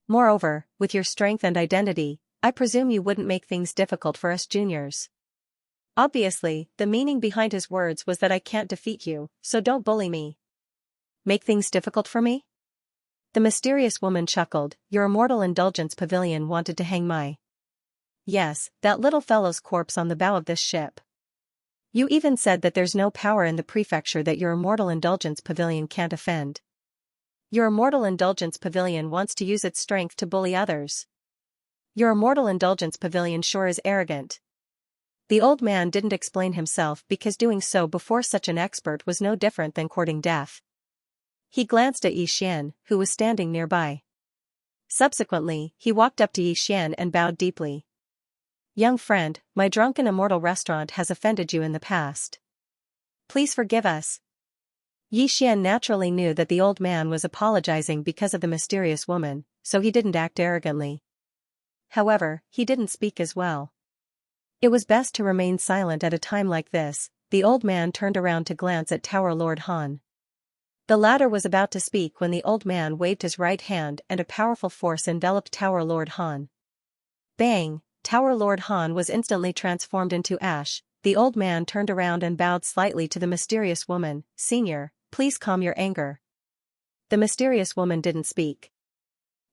Speaker 1: Moreover, with your strength and identity, I presume you wouldn't make things difficult for us juniors. Obviously, the meaning behind his words was that I can't defeat you, so don't bully me. Make things difficult for me? The mysterious woman chuckled. Your Immortal Indulgence Pavilion wanted to hang my... Yes, that little fellow's corpse on the bow of this ship. You even said that there's no power in the prefecture that your Immortal Indulgence Pavilion can't offend. Your Immortal Indulgence Pavilion wants to use its strength to bully others. Your Immortal Indulgence Pavilion sure is arrogant. The old man didn't explain himself because doing so before such an expert was no different than courting death. He glanced at Xianxia, who was standing nearby. Subsequently, he walked up to Xianxia and bowed deeply. Young friend, my drunken immortal restaurant has offended you in the past. Please forgive us. Xianxia naturally knew that the old man was apologizing because of the mysterious woman, so he didn't act arrogantly. However, he didn't speak as well. It was best to remain silent at a time like this. The old man turned around to glance at Tower Lord Han. The latter was about to speak when the old man waved his right hand and a powerful force enveloped Tower Lord Han. Bang! Tower Lord Han was instantly transformed into ash. The old man turned around and bowed slightly to the mysterious woman. Senior, please calm your anger. The mysterious woman didn't speak.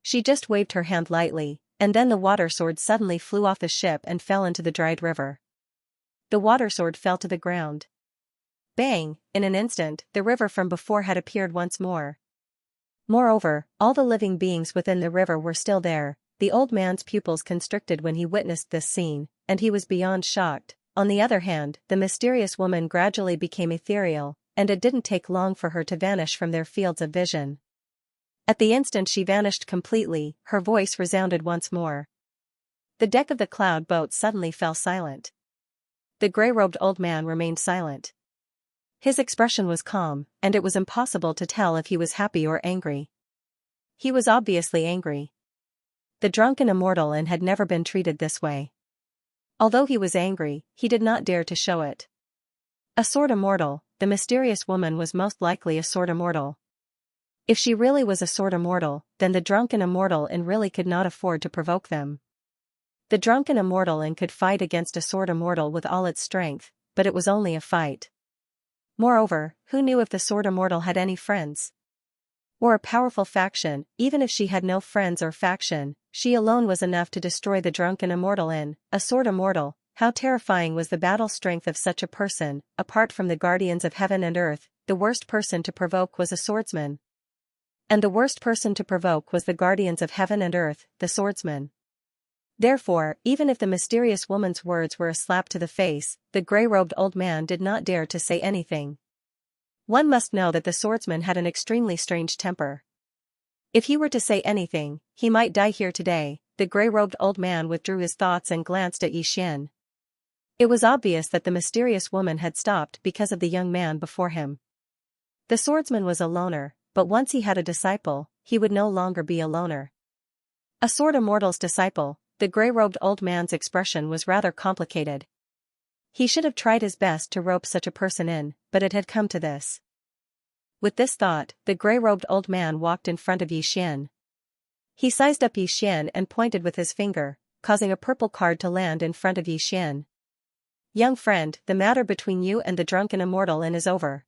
Speaker 1: She just waved her hand lightly, and then the water sword suddenly flew off the ship and fell into the dried river. The water sword fell to the ground. Bang! In an instant, the river from before had appeared once more. Moreover, all the living beings within the river were still there. The old man's pupils constricted when he witnessed this scene, and he was beyond shocked. On the other hand, the mysterious woman gradually became ethereal, and it didn't take long for her to vanish from their fields of vision. At the instant she vanished completely, her voice resounded once more. The deck of the cloud boat suddenly fell silent. The gray-robed old man remained silent. His expression was calm, and it was impossible to tell if he was happy or angry. He was obviously angry. The drunken immortal had never been treated this way. Although he was angry, he did not dare to show it. A sword immortal, the mysterious woman was most likely a sword immortal. If she really was a sword immortal, then the drunken immortal really could not afford to provoke them. The drunken immortal could fight against a sword immortal with all its strength, but it was only a fight. Moreover, who knew if the sword immortal had any friends? Or a powerful faction? Even if she had no friends or faction, she alone was enough to destroy the drunken immortal a sword immortal. How terrifying was the battle strength of such a person. Apart from the guardians of heaven and earth, the worst person to provoke was a swordsman. And the worst person to provoke was the guardians of heaven and earth, the swordsman. Therefore, even if the mysterious woman's words were a slap to the face, the gray-robed old man did not dare to say anything. One must know that the swordsman had an extremely strange temper. If he were to say anything, he might die here today. The gray-robed old man withdrew his thoughts and glanced at Xianxia. It was obvious that the mysterious woman had stopped because of the young man before him. The swordsman was a loner, but once he had a disciple, he would no longer be a loner. A sword immortal's disciple. The gray-robed old man's expression was rather complicated. He should have tried his best to rope such a person in, but it had come to this. With this thought, the gray-robed old man walked in front of Xianxia. He sized up Xianxia and pointed with his finger, causing a purple card to land in front of Xianxia. Young friend, the matter between you and the drunken immortal is over.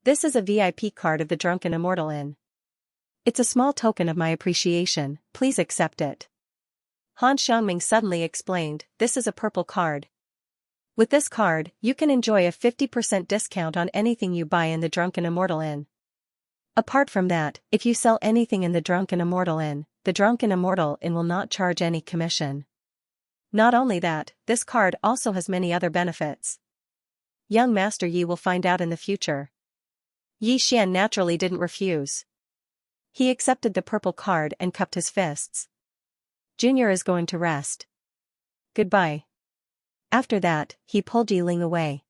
Speaker 1: This is a VIP card of the drunken immortal. It's a small token of my appreciation, please accept it. Han Xiangming suddenly explained, this is a purple card. With this card, you can enjoy a 50% discount on anything you buy in the Drunken Immortal. Apart from that, if you sell anything in the Drunken Immortal the Drunken Immortal will not charge any commission. Not only that, this card also has many other benefits. Young Master Yi will find out in the future. Xian naturally didn't refuse. He accepted the purple card and cupped his fists. Junior is going to rest. Goodbye. After that, he pulled Yiling away.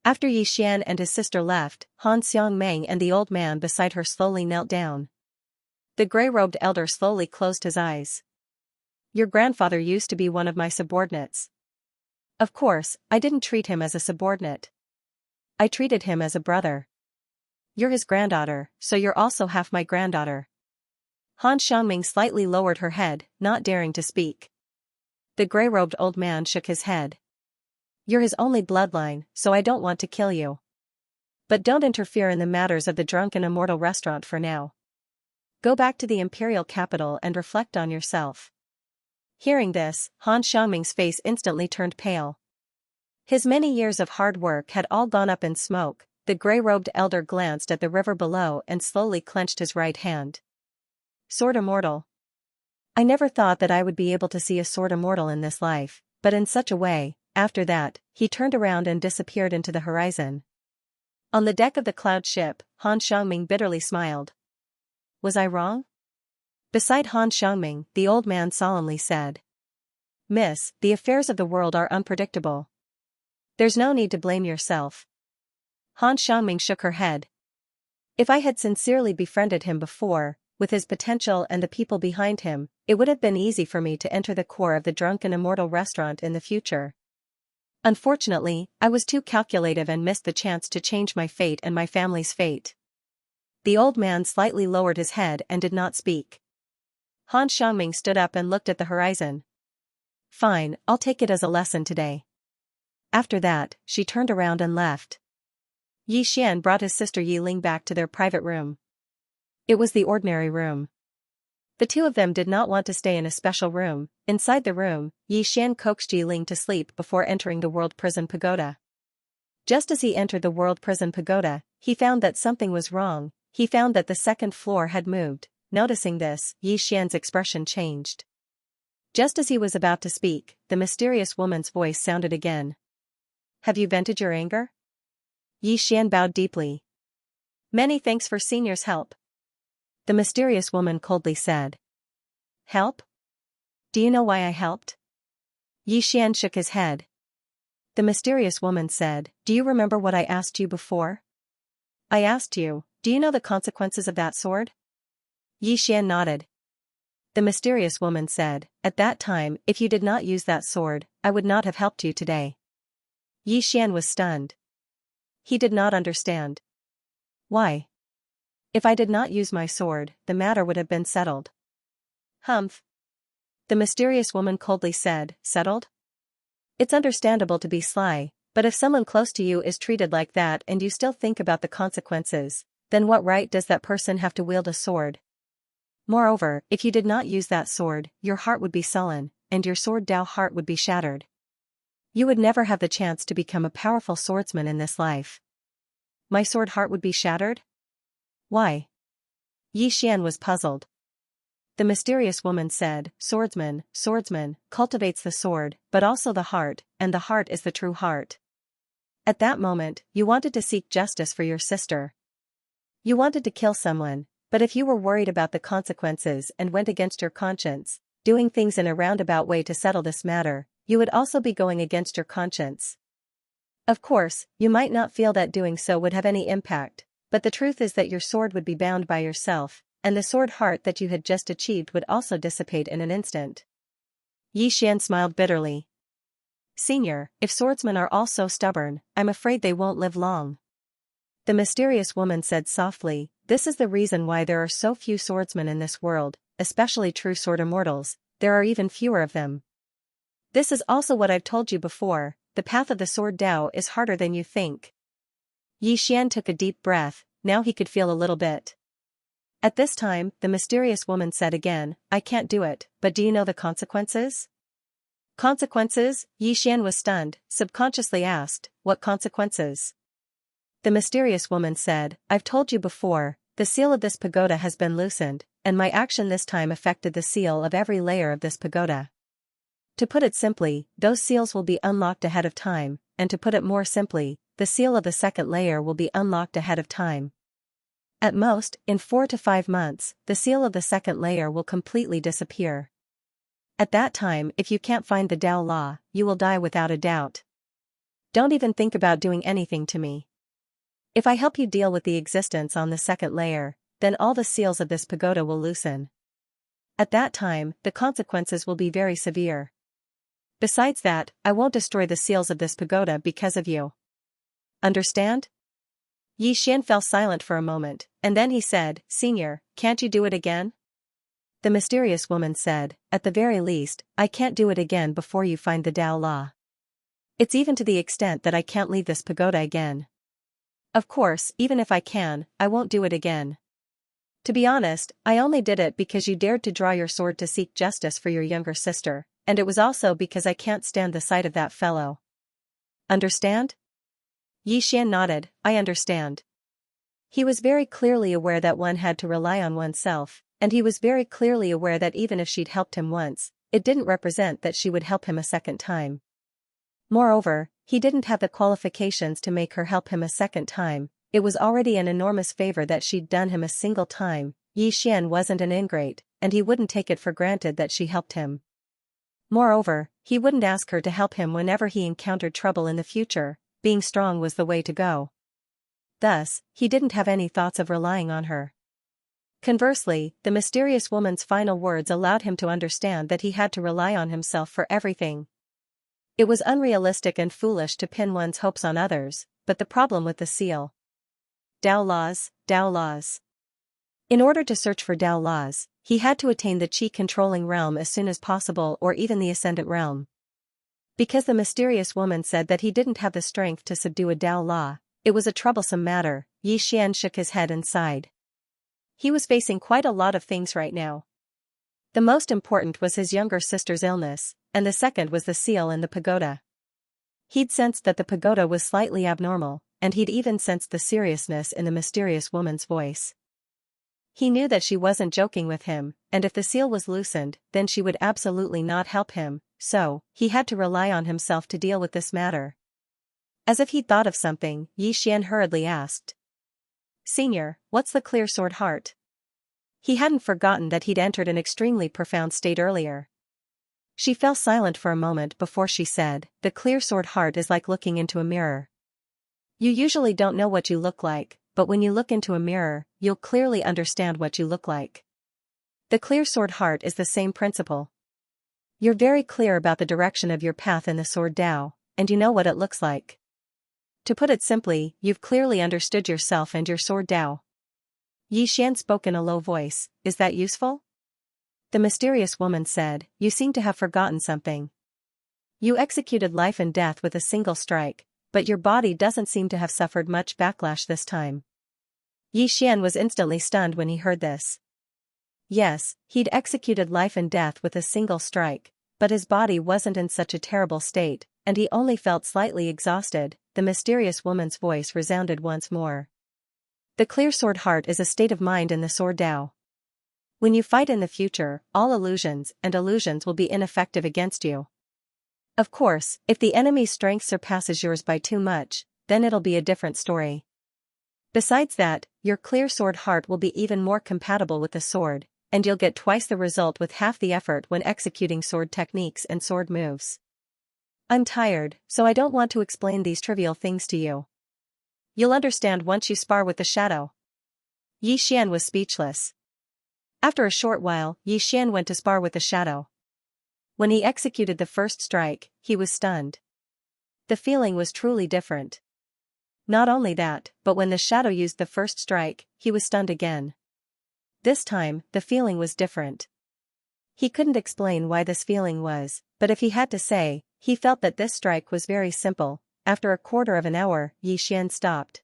Speaker 1: After Xian and his sister left, Han Xiangming and the old man beside her slowly knelt down. The gray-robed elder slowly closed his eyes. Your grandfather used to be one of my subordinates. Of course, I didn't treat him as a subordinate. I treated him as a brother. You're his granddaughter, so you're also half my granddaughter. Han Xiangming slightly lowered her head, not daring to speak. The gray-robed old man shook his head. You're his only bloodline, so I don't want to kill you. But don't interfere in the matters of the Drunken Immortal restaurant for now. Go back to the imperial capital and reflect on yourself. Hearing this, Han Xiangming's face instantly turned pale. His many years of hard work had all gone up in smoke. The gray-robed elder glanced at the river below and slowly clenched his right hand. Sword Immortal. I never thought that I would be able to see a sword immortal in this life, but in such a way. After that, he turned around and disappeared into the horizon. On the deck of the cloud ship, Han Xiangming bitterly smiled. Was I wrong? Beside Han Xiangming, the old man solemnly said. Miss, the affairs of the world are unpredictable. There's no need to blame yourself. Han Xiangming shook her head. If I had sincerely befriended him before, with his potential and the people behind him, it would have been easy for me to enter the core of the Drunken Immortal restaurant in the future. Unfortunately, I was too calculative and missed the chance to change my fate and my family's fate. The old man slightly lowered his head and did not speak. Han Xiangming stood up and looked at the horizon. Fine, I'll take it as a lesson today. After that, she turned around and left. Xian brought his sister Yiling back to their private room. It was the ordinary room. The two of them did not want to stay in a special room. Inside the room, Xian coaxed Yiling to sleep before entering the World Prison Pagoda. Just as he entered the World Prison Pagoda, he found that something was wrong. He found that the second floor had moved. Noticing this, Xian's expression changed. Just as he was about to speak, the mysterious woman's voice sounded again. Have you vented your anger? Yi Xian bowed deeply. Many thanks for Senior's help. The mysterious woman coldly said. Help? Do you know why I helped? Yi Xian shook his head. The mysterious woman said, do you remember what I asked you before? I asked you, do you know the consequences of that sword? Yi Xian nodded. The mysterious woman said, at that time, if you did not use that sword, I would not have helped you today. Yi Xian was stunned. He did not understand. Why? If I did not use my sword, the matter would have been settled. Humph. The mysterious woman coldly said, settled? It's understandable to be sly, but if someone close to you is treated like that and you still think about the consequences, then what right does that person have to wield a sword? Moreover, if you did not use that sword, your heart would be sullen, and your sword Dao heart would be shattered. You would never have the chance to become a powerful swordsman in this life. My sword heart would be shattered? Why? Yi Xian was puzzled. The mysterious woman said, Swordsman cultivates the sword, but also the heart, and the heart is the true heart. At that moment, you wanted to seek justice for your sister. You wanted to kill someone, but if you were worried about the consequences and went against your conscience, doing things in a roundabout way to settle this matter, you would also be going against your conscience. Of course, you might not feel that doing so would have any impact, but the truth is that your sword would be bound by yourself, and the sword heart that you had just achieved would also dissipate in an instant. Yi Xian smiled bitterly. Senior, if swordsmen are all so stubborn, I'm afraid they won't live long. The mysterious woman said softly, this is the reason why there are so few swordsmen in this world, especially true sword immortals, there are even fewer of them. This is also what I've told you before, the path of the sword Dao is harder than you think. Yi Xian took a deep breath, now he could feel a little bit. At this time, the mysterious woman said again, I can't do it, but do you know the consequences? Consequences? Yi Xian was stunned, subconsciously asked, what consequences? The mysterious woman said, I've told you before, the seal of this pagoda has been loosened, and my action this time affected the seal of every layer of this pagoda. To put it simply, those seals will be unlocked ahead of time, and to put it more simply, the seal of the second layer will be unlocked ahead of time. At most, in 4 to 5 months, the seal of the second layer will completely disappear. At that time, if you can't find the Dao law, you will die without a doubt. Don't even think about doing anything to me. If I help you deal with the existence on the second layer, then all the seals of this pagoda will loosen. At that time, the consequences will be very severe. Besides that, I won't destroy the seals of this pagoda because of you. Understand? Yi Xian fell silent for a moment, and then he said, Senior, can't you do it again? The mysterious woman said, at the very least, I can't do it again before you find the Dao law. It's even to the extent that I can't leave this pagoda again. Of course, even if I can, I won't do it again. To be honest, I only did it because you dared to draw your sword to seek justice for your younger sister, and it was also because I can't stand the sight of that fellow. Understand? Yi Xian nodded, I understand. He was very clearly aware that one had to rely on oneself, and he was very clearly aware that even if she'd helped him once, it didn't represent that she would help him a second time. Moreover, he didn't have the qualifications to make her help him a second time, it was already an enormous favor that she'd done him a single time. Yi Xian wasn't an ingrate, and he wouldn't take it for granted that she helped him. Moreover, he wouldn't ask her to help him whenever he encountered trouble in the future, being strong was the way to go. Thus, he didn't have any thoughts of relying on her. Conversely, the mysterious woman's final words allowed him to understand that he had to rely on himself for everything. It was unrealistic and foolish to pin one's hopes on others, but the problem with the seal. Dao laws, Dao laws. In order to search for Dao laws, he had to attain the Qi-controlling realm as soon as possible or even the ascendant realm. Because the mysterious woman said that he didn't have the strength to subdue a Dao law, it was a troublesome matter. Yi Xian shook his head and sighed. He was facing quite a lot of things right now. The most important was his younger sister's illness, and the second was the seal in the pagoda. He'd sensed that the pagoda was slightly abnormal, and he'd even sensed the seriousness in the mysterious woman's voice. He knew that she wasn't joking with him, and if the seal was loosened, then she would absolutely not help him, so, he had to rely on himself to deal with this matter. As if he'd thought of something, Xian hurriedly asked. Senior, what's the clear sword heart? He hadn't forgotten that he'd entered an extremely profound state earlier. She fell silent for a moment before she said, the clear sword heart is like looking into a mirror. You usually don't know what you look like, but when you look into a mirror, you'll clearly understand what you look like. The clear sword heart is the same principle. You're very clear about the direction of your path in the sword Tao, and you know what it looks like. To put it simply, you've clearly understood yourself and your sword Tao. Xian spoke in a low voice, is that useful? The mysterious woman said, you seem to have forgotten something. You executed life and death with a single strike, but your body doesn't seem to have suffered much backlash this time. Xian was instantly stunned when he heard this. Yes, he'd executed life and death with a single strike, but his body wasn't in such a terrible state, and he only felt slightly exhausted. The mysterious woman's voice resounded once more. The clear sword heart is a state of mind in the sword Tao. When you fight in the future, all illusions will be ineffective against you. Of course, if the enemy's strength surpasses yours by too much, then it'll be a different story. Besides that, your clear sword heart will be even more compatible with the sword, and you'll get twice the result with half the effort when executing sword techniques and sword moves. I'm tired, so I don't want to explain these trivial things to you. You'll understand once you spar with the shadow. Xian was speechless. After a short while, Xian went to spar with the shadow. When he executed the first strike, he was stunned. The feeling was truly different. Not only that, but when the shadow used the first strike, he was stunned again. This time, the feeling was different. He couldn't explain why this feeling was, but if he had to say, he felt that this strike was very simple. After a quarter of an hour, Xian stopped.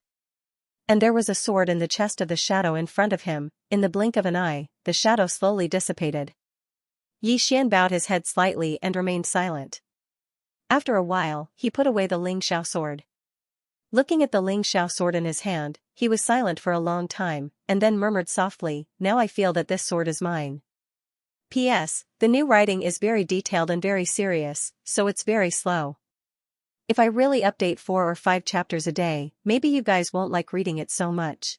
Speaker 1: And there was a sword in the chest of the shadow in front of him. In the blink of an eye, the shadow slowly dissipated. Xian bowed his head slightly and remained silent. After a while, he put away the Ling Xiao sword. Looking at the Ling Xiao sword in his hand, he was silent for a long time, and then murmured softly, now I feel that this sword is mine. P.S. The new writing is very detailed and very serious, so it's very slow. If I really update 4 or 5 chapters a day, maybe you guys won't like reading it so much.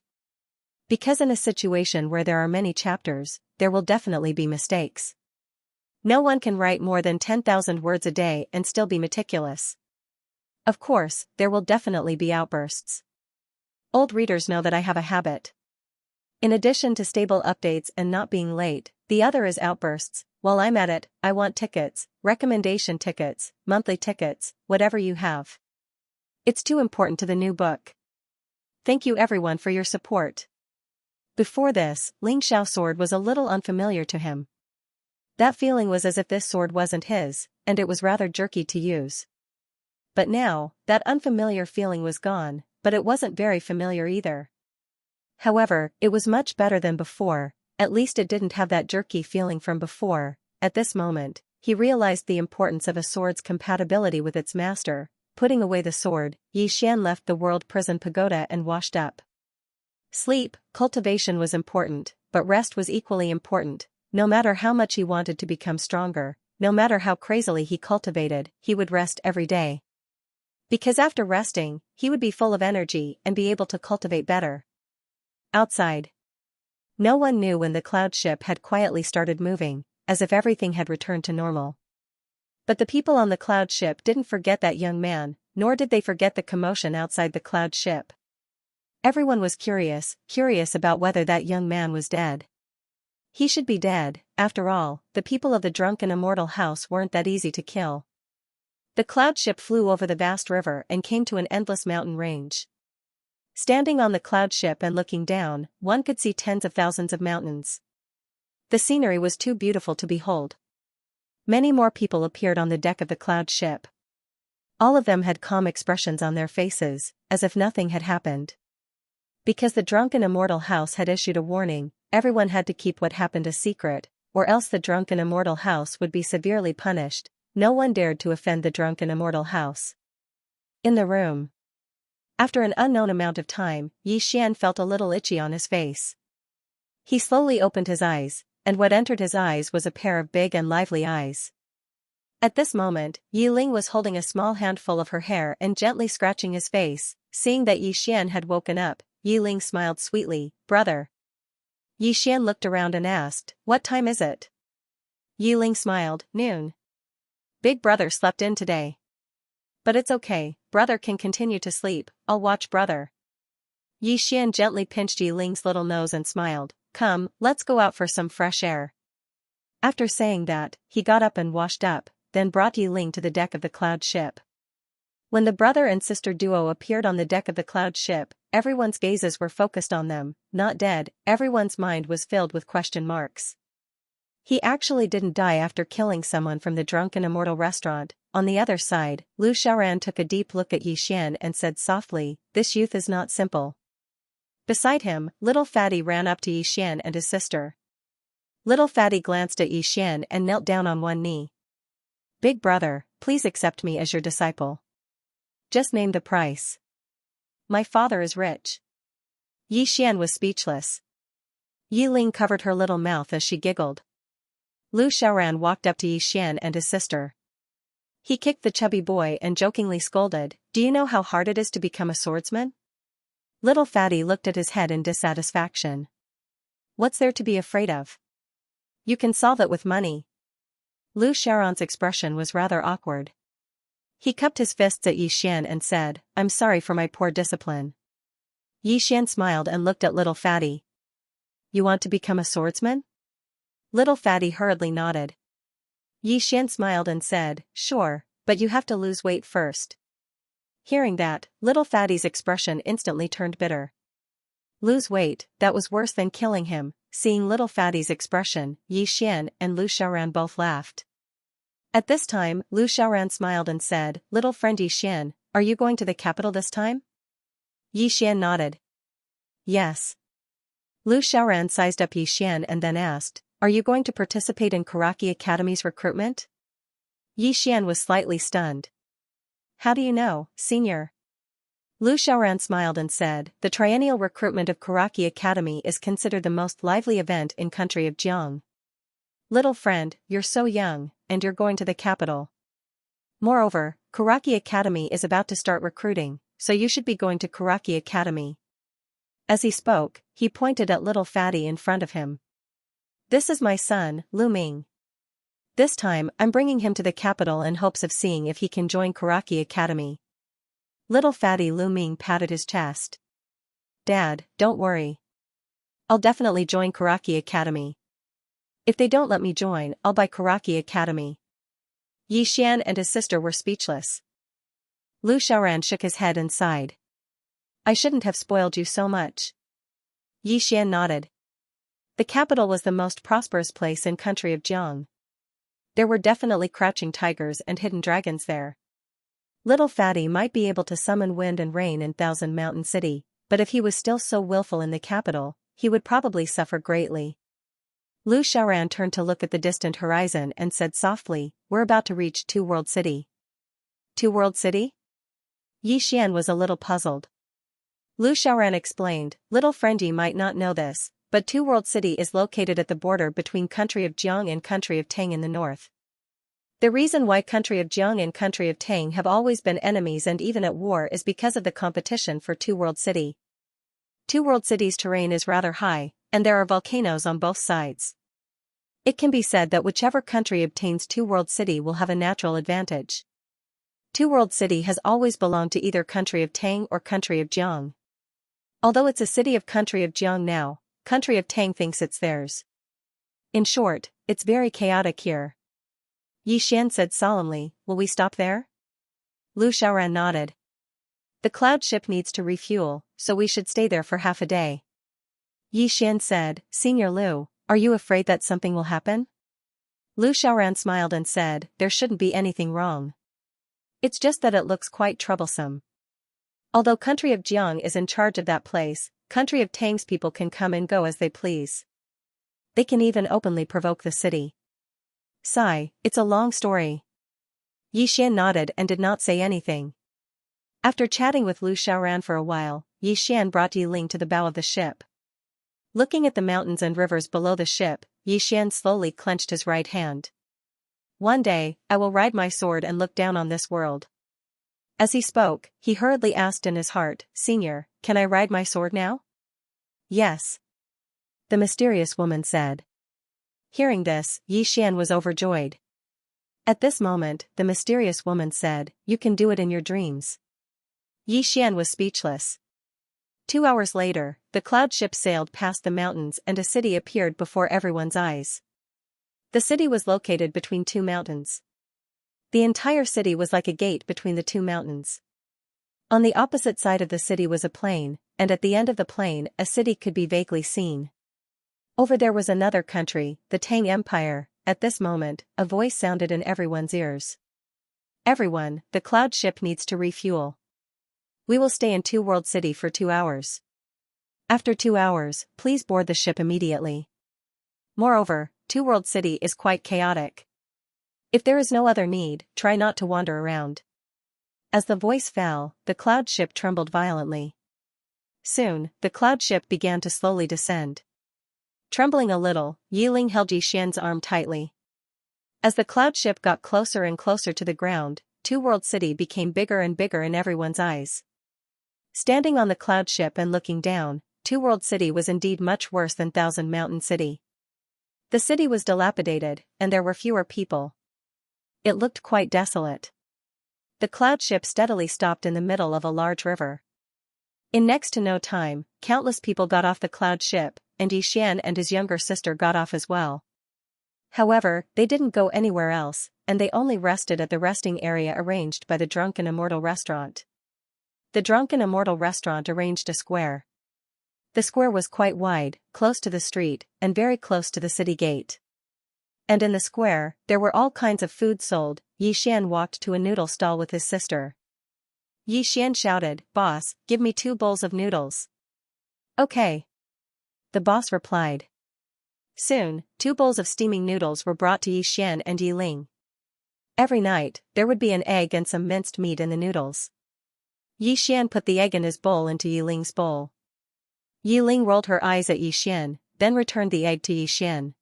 Speaker 1: Because in a situation where there are many chapters, there will definitely be mistakes. No one can write more than 10,000 words a day and still be meticulous. Of course, there will definitely be outbursts. Old readers know that I have a habit. In addition to stable updates and not being late, the other is outbursts. While I'm at it, I want tickets, recommendation tickets, monthly tickets, whatever you have. It's too important to the new book. Thank you everyone for your support. Before this, Ling Xiao sword was a little unfamiliar to him. That feeling was as if this sword wasn't his, and it was rather jerky to use. But now, that unfamiliar feeling was gone, but it wasn't very familiar either. However, it was much better than before, at least it didn't have that jerky feeling from before. At this moment, he realized the importance of a sword's compatibility with its master. Putting away the sword, Xian left the world prison pagoda and washed up. Sleep, cultivation was important, but rest was equally important. No matter how much he wanted to become stronger, no matter how crazily he cultivated, he would rest every day. Because after resting, he would be full of energy and be able to cultivate better. Outside. No one knew when the cloud ship had quietly started moving, as if everything had returned to normal. But the people on the cloud ship didn't forget that young man, nor did they forget the commotion outside the cloud ship. Everyone was curious about whether that young man was dead. He should be dead, after all, the people of the drunken immortal house weren't that easy to kill. The cloud ship flew over the vast river and came to an endless mountain range. Standing on the cloud ship and looking down, one could see tens of thousands of mountains. The scenery was too beautiful to behold. Many more people appeared on the deck of the cloud ship. All of them had calm expressions on their faces, as if nothing had happened. Because the drunken immortal house had issued a warning, everyone had to keep what happened a secret, or else the drunken immortal house would be severely punished. No one dared to offend the drunken immortal house. In the room. After an unknown amount of time, Xian felt a little itchy on his face. He slowly opened his eyes, and what entered his eyes was a pair of big and lively eyes. At this moment, Yi Ling was holding a small handful of her hair and gently scratching his face. Seeing that Yi Xian had woken up, Yi Ling smiled sweetly. Brother. Yi Xian looked around and asked, what time is it? Yi Ling smiled, noon. Big brother slept in today. But it's okay, brother can continue to sleep, I'll watch brother. Yi Xian gently pinched Yi Ling's little nose and smiled, come, let's go out for some fresh air. After saying that, he got up and washed up, then brought Yi Ling to the deck of the cloud ship. When the brother and sister duo appeared on the deck of the cloud ship, everyone's gazes were focused on them. Not dead, everyone's mind was filled with question marks. He actually didn't die after killing someone from the Drunken Immortal restaurant. On the other side, Lu Xiaoran took a deep look at Yi Xian and said softly, this youth is not simple. Beside him, little Fatty ran up to Yi Xian and his sister. Little Fatty glanced at Yi Xian and knelt down on one knee. Big brother, please accept me as your disciple. Just name the price. My father is rich. Yi Xian was speechless. Yi Ling covered her little mouth as she giggled. Lu Xiaoran walked up to Yi Xian and his sister. He kicked the chubby boy and jokingly scolded, do you know how hard it is to become a swordsman? Little Fatty looked at his head in dissatisfaction. What's there to be afraid of? You can solve it with money. Lu Xiaoran's expression was rather awkward. He cupped his fists at Yi Xian and said, I'm sorry for my poor discipline. Yi Xian smiled and looked at little Fatty. You want to become a swordsman? Little Fatty hurriedly nodded. Yi Xian smiled and said, sure, but you have to lose weight first. Hearing that, little Fatty's expression instantly turned bitter. Lose weight, that was worse than killing him. Seeing little Fatty's expression, Yi Xian and Lu Xiaoran both laughed. At this time, Lu Xiaoran smiled and said, little friend Yi Xian, are you going to the capital this time? Yi Xian nodded. Yes. Lu Xiaoran sized up Yi Xian and then asked, are you going to participate in Karaki Academy's recruitment? Yi Xian was slightly stunned. How do you know, senior? Lu Xiaoran smiled and said, the triennial recruitment of Karaki Academy is considered the most lively event in country of Jiang. Little friend, you're so young, and you're going to the capital. Moreover, Karaki Academy is about to start recruiting, so you should be going to Karaki Academy. As he spoke, he pointed at little Fatty in front of him. This is my son, Lu Ming. This time, I'm bringing him to the capital in hopes of seeing if he can join Karaki Academy. Little Fatty Lu Ming patted his chest. Dad, don't worry. I'll definitely join Karaki Academy. If they don't let me join, I'll buy Karaki Academy. Yi Xian and his sister were speechless. Lu Xiaoran shook his head and sighed. I shouldn't have spoiled you so much. Yi Xian nodded. The capital was the most prosperous place in country of Jiang. There were definitely crouching tigers and hidden dragons there. Little Fatty might be able to summon wind and rain in Thousand Mountain City, but if he was still so willful in the capital, he would probably suffer greatly. Lu Xiaoran turned to look at the distant horizon and said softly, we're about to reach Two World City. Two World City? Yi Xian was a little puzzled. Lu Xiaoran explained, little friendy might not know this, but Two World City is located at the border between country of Jiang and country of Tang in the north. The reason why country of Jiang and country of Tang have always been enemies and even at war is because of the competition for Two World City. Two World City's terrain is rather high, and there are volcanoes on both sides. It can be said that whichever country obtains Two World City will have a natural advantage. Two World City has always belonged to either country of Tang or country of Jiang. Although it's a city of country of Jiang now, country of Tang thinks it's theirs. In short, it's very chaotic here. Yi Xian said solemnly, will we stop there? Lu Xiaoran nodded. The cloud ship needs to refuel, so we should stay there for half a day. Yi Xian said, Senior Lu, are you afraid that something will happen? Lu Xiaoran smiled and said, there shouldn't be anything wrong. It's just that it looks quite troublesome. Although country of Jiang is in charge of that place, country of Tang's people can come and go as they please. They can even openly provoke the city. Sigh, it's a long story. Yi Xian nodded and did not say anything. After chatting with Lu Xiaoran for a while, Yi Xian brought Yi Ling to the bow of the ship. Looking at the mountains and rivers below the ship, Yi Xian slowly clenched his right hand. One day, I will ride my sword and look down on this world. As he spoke, he hurriedly asked in his heart, Senior, can I ride my sword now? Yes. The mysterious woman said. Hearing this, Xian was overjoyed. At this moment, the mysterious woman said, You can do it in your dreams. Xian was speechless. 2 hours later, the cloud ship sailed past the mountains and a city appeared before everyone's eyes. The city was located between 2 mountains. The entire city was like a gate between the 2 mountains. On the opposite side of the city was a plain, and at the end of the plain a city could be vaguely seen. Over there was another country, the Tang Empire. At this moment, a voice sounded in everyone's ears. Everyone, the cloud ship needs to refuel. We will stay in 2 World City for 2 hours. After 2 hours, please board the ship immediately. Moreover, 2 World City is quite chaotic. If there is no other need, try not to wander around. As the voice fell, the cloud ship trembled violently. Soon, the cloud ship began to slowly descend. Trembling a little, Yiling held Xian's arm tightly. As the cloud ship got closer and closer to the ground, 2 World City became bigger and bigger in everyone's eyes. Standing on the cloud ship and looking down, 2 World City was indeed much worse than Thousand Mountain City. The city was dilapidated, and there were fewer people. It looked quite desolate. The cloud ship steadily stopped in the middle of a large river. In next to no time, countless people got off the cloud ship, and Xian and his younger sister got off as well. However, they didn't go anywhere else, and they only rested at the resting area arranged by the Drunken Immortal Restaurant. The Drunken Immortal Restaurant arranged a square. The square was quite wide, close to the street, and very close to the city gate. And in the square, there were all kinds of food sold. Xian walked to a noodle stall with his sister. Xian shouted, Boss, give me 2 bowls of noodles. Okay. The boss replied. Soon, 2 bowls of steaming noodles were brought to Xian and Yiling. Every night, there would be an egg and some minced meat in the noodles. Xian put the egg in his bowl into Yiling's bowl. Yiling rolled her eyes at Xian, then returned the egg to Xian.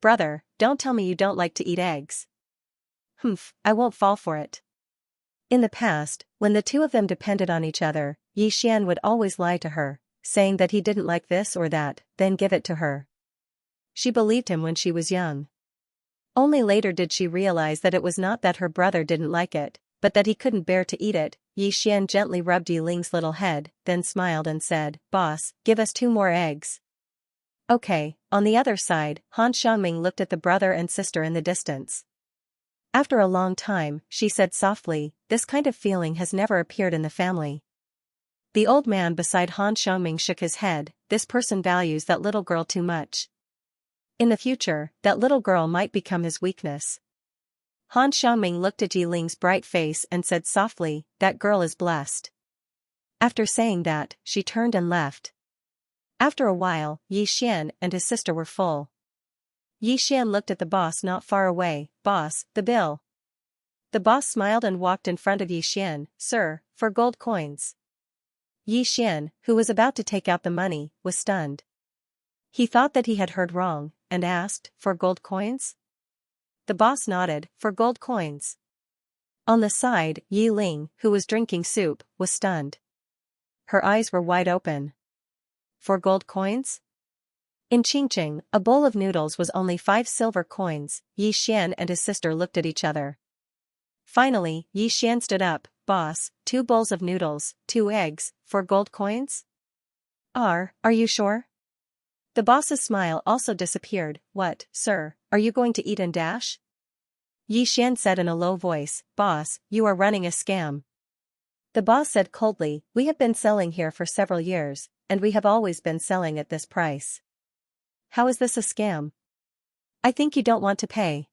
Speaker 1: Brother, don't tell me you don't like to eat eggs. Humph, I won't fall for it. In the past, when the 2 of them depended on each other, Xian would always lie to her, saying that he didn't like this or that, then give it to her. She believed him when she was young. Only later did she realize that it was not that her brother didn't like it, but that he couldn't bear to eat it. Xian gently rubbed Yiling's little head, then smiled and said, Boss, give us 2 more eggs. Okay. On the other side, Han Xiangming looked at the brother and sister in the distance. After a long time, she said softly, This kind of feeling has never appeared in the family. The old man beside Han Xiangming shook his head. This person values that little girl too much. In the future, that little girl might become his weakness. Han Xiangming looked at Yiling's bright face and said softly, That girl is blessed. After saying that, she turned and left. After a while, Xian and his sister were full. Xian looked at the boss not far away. Boss, the bill. The boss smiled and walked in front of Xian. Sir, for gold coins. Xian, who was about to take out the money, was stunned. He thought that he had heard wrong, and asked, For gold coins? The boss nodded, For gold coins. On the side, Yiling, who was drinking soup, was stunned. Her eyes were wide open. For gold coins? In Qingqing, a bowl of noodles was only 5 silver coins. Xian and his sister looked at each other. Finally, Xian stood up. Boss, 2 bowls of noodles, 2 eggs, for gold coins? Are you sure? The boss's smile also disappeared. What, sir, are you going to eat and dash? Xian said in a low voice, Boss, you are running a scam. The boss said coldly, We have been selling here for several years, and we have always been selling at this price. How is this a scam? I think you don't want to pay.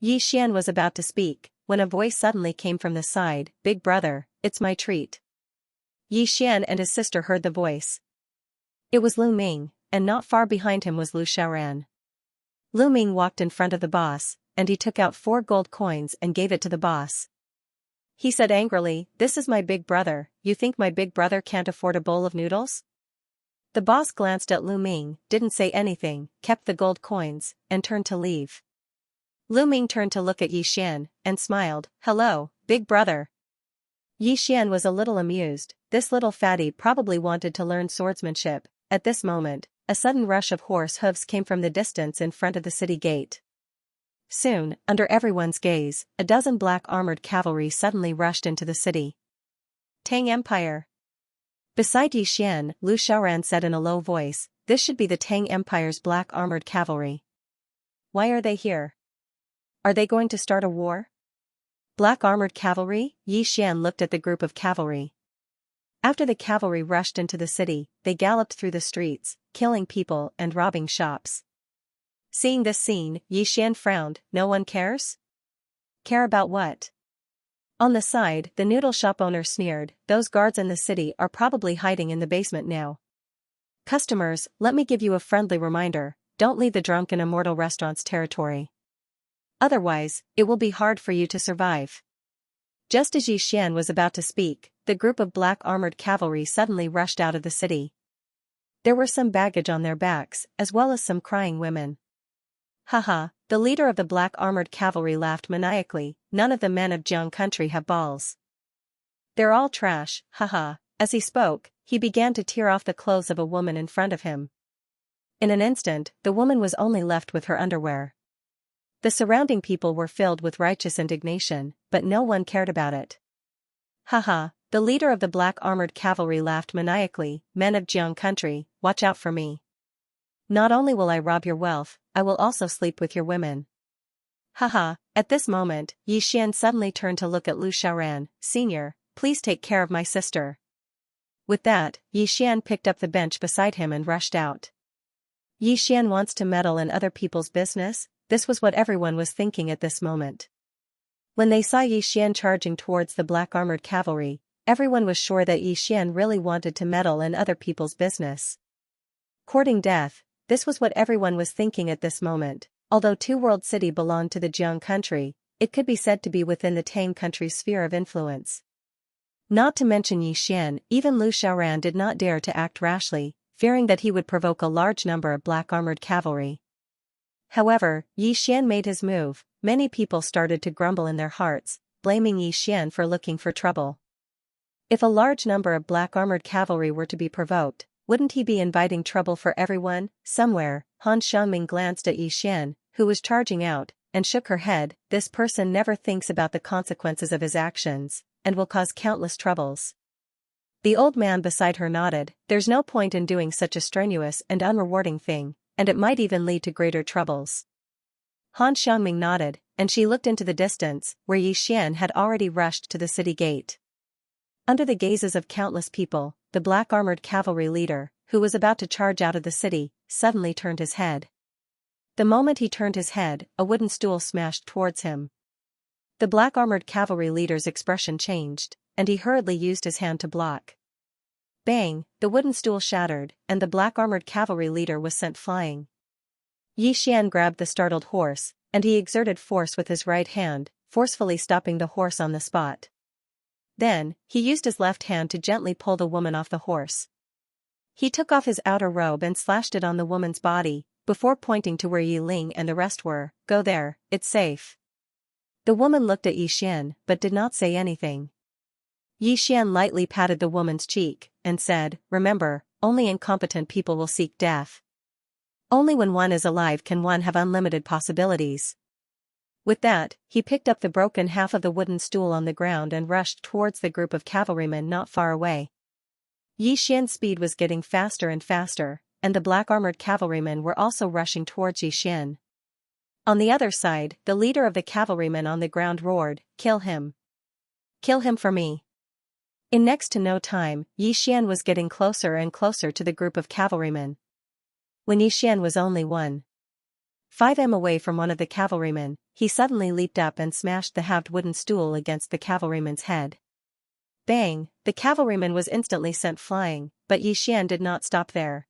Speaker 1: Xian was about to speak, when a voice suddenly came from the side, Big brother, it's my treat. Xian and his sister heard the voice. It was Lu Ming, and not far behind him was Lu Xiaoran. Lu Ming walked in front of the boss, and he took out 4 gold coins and gave it to the boss. He said angrily, This is my big brother, you think my big brother can't afford a bowl of noodles? The boss glanced at Lu Ming, didn't say anything, kept the gold coins, and turned to leave. Lu Ming turned to look at Yi Xian and smiled. "Hello, big brother." Yi Xian was a little amused. This little fatty probably wanted to learn swordsmanship. At this moment, a sudden rush of horse hooves came from the distance in front of the city gate. Soon, under everyone's gaze, a dozen black armored cavalry suddenly rushed into the city. Tang Empire. Beside Yi Xian, Lu Xiaoran said in a low voice, "This should be the Tang Empire's black armored cavalry. Why are they here? Are they going to start a war?" Black armored cavalry? Yi Xian looked at the group of cavalry. After the cavalry rushed into the city, they galloped through the streets, killing people and robbing shops. Seeing this scene, Yi Xian frowned. "No one cares? Care about what?" On the side, the noodle shop owner sneered, "Those guards in the city are probably hiding in the basement now. Customers, let me give you a friendly reminder, don't leave the drunken immortal restaurant's territory. Otherwise, it will be hard for you to survive." Just as Yi Xian was about to speak, the group of black armored cavalry suddenly rushed out of the city. There were some baggage on their backs, as well as some crying women. "Haha," the leader of the black armored cavalry laughed maniacally, "None of the men of Jiang country have balls. They're all trash, haha." As he spoke, he began to tear off the clothes of a woman in front of him. In an instant, the woman was only left with her underwear. The surrounding people were filled with righteous indignation, but no one cared about it. "Haha," the leader of the black armored cavalry laughed maniacally, "Men of Jiang country, watch out for me. Not only will I rob your wealth, I will also sleep with your women." Haha. At this moment, Yi Xian suddenly turned to look at Lu Xiaoran. "Senior, please take care of my sister." With that, Yi Xian picked up the bench beside him and rushed out. Yi Xian wants to meddle in other people's business? This was what everyone was thinking at this moment. When they saw Yi Xian charging towards the black armored cavalry, everyone was sure that Yi Xian really wanted to meddle in other people's business. Courting death, this was what everyone was thinking at this moment. Although Two World City belonged to the Jiang country, it could be said to be within the Tang country's sphere of influence. Not to mention Yi Xian, even Lu Xiaoran did not dare to act rashly, fearing that he would provoke a large number of black armored cavalry. However, Yi Xian made his move. Many people started to grumble in their hearts, blaming Yi Xian for looking for trouble. If a large number of black armored cavalry were to be provoked, wouldn't he be inviting trouble for everyone? Somewhere, Han Xiangming glanced at Yi Xian, who was charging out, and shook her head. This person never thinks about the consequences of his actions, and will cause countless troubles. The old man beside her nodded. There's no point in doing such a strenuous and unrewarding thing, and it might even lead to greater troubles. Han Xiangming nodded, and she looked into the distance, where Yi Xian had already rushed to the city gate. Under the gazes of countless people, the black armored cavalry leader, who was about to charge out of the city, suddenly turned his head. The moment he turned his head, a wooden stool smashed towards him. The black armored cavalry leader's expression changed, and he hurriedly used his hand to block. Bang! The wooden stool shattered, and the black armored cavalry leader was sent flying. Yi Xian grabbed the startled horse, and he exerted force with his right hand, forcefully stopping the horse on the spot. Then, he used his left hand to gently pull the woman off the horse. He took off his outer robe and slashed it on the woman's body, before pointing to where Yi Ling and the rest were. "Go there, it's safe." The woman looked at Yi Xian, but did not say anything. Yi Xian lightly patted the woman's cheek, and said, "Remember, only incompetent people will seek death. Only when one is alive can one have unlimited possibilities." With that, he picked up the broken half of the wooden stool on the ground and rushed towards the group of cavalrymen not far away. Yi Xian's speed was getting faster and faster, and the black armored cavalrymen were also rushing towards Yi Xian. On the other side, the leader of the cavalrymen on the ground roared, "Kill him! Kill him for me!" In next to no time, Yi Xian was getting closer and closer to the group of cavalrymen. When Yi Xian was only 1.5 m away from one of the cavalrymen, he suddenly leaped up and smashed the halved wooden stool against the cavalryman's head. Bang! The cavalryman was instantly sent flying, but Yi Xian did not stop there.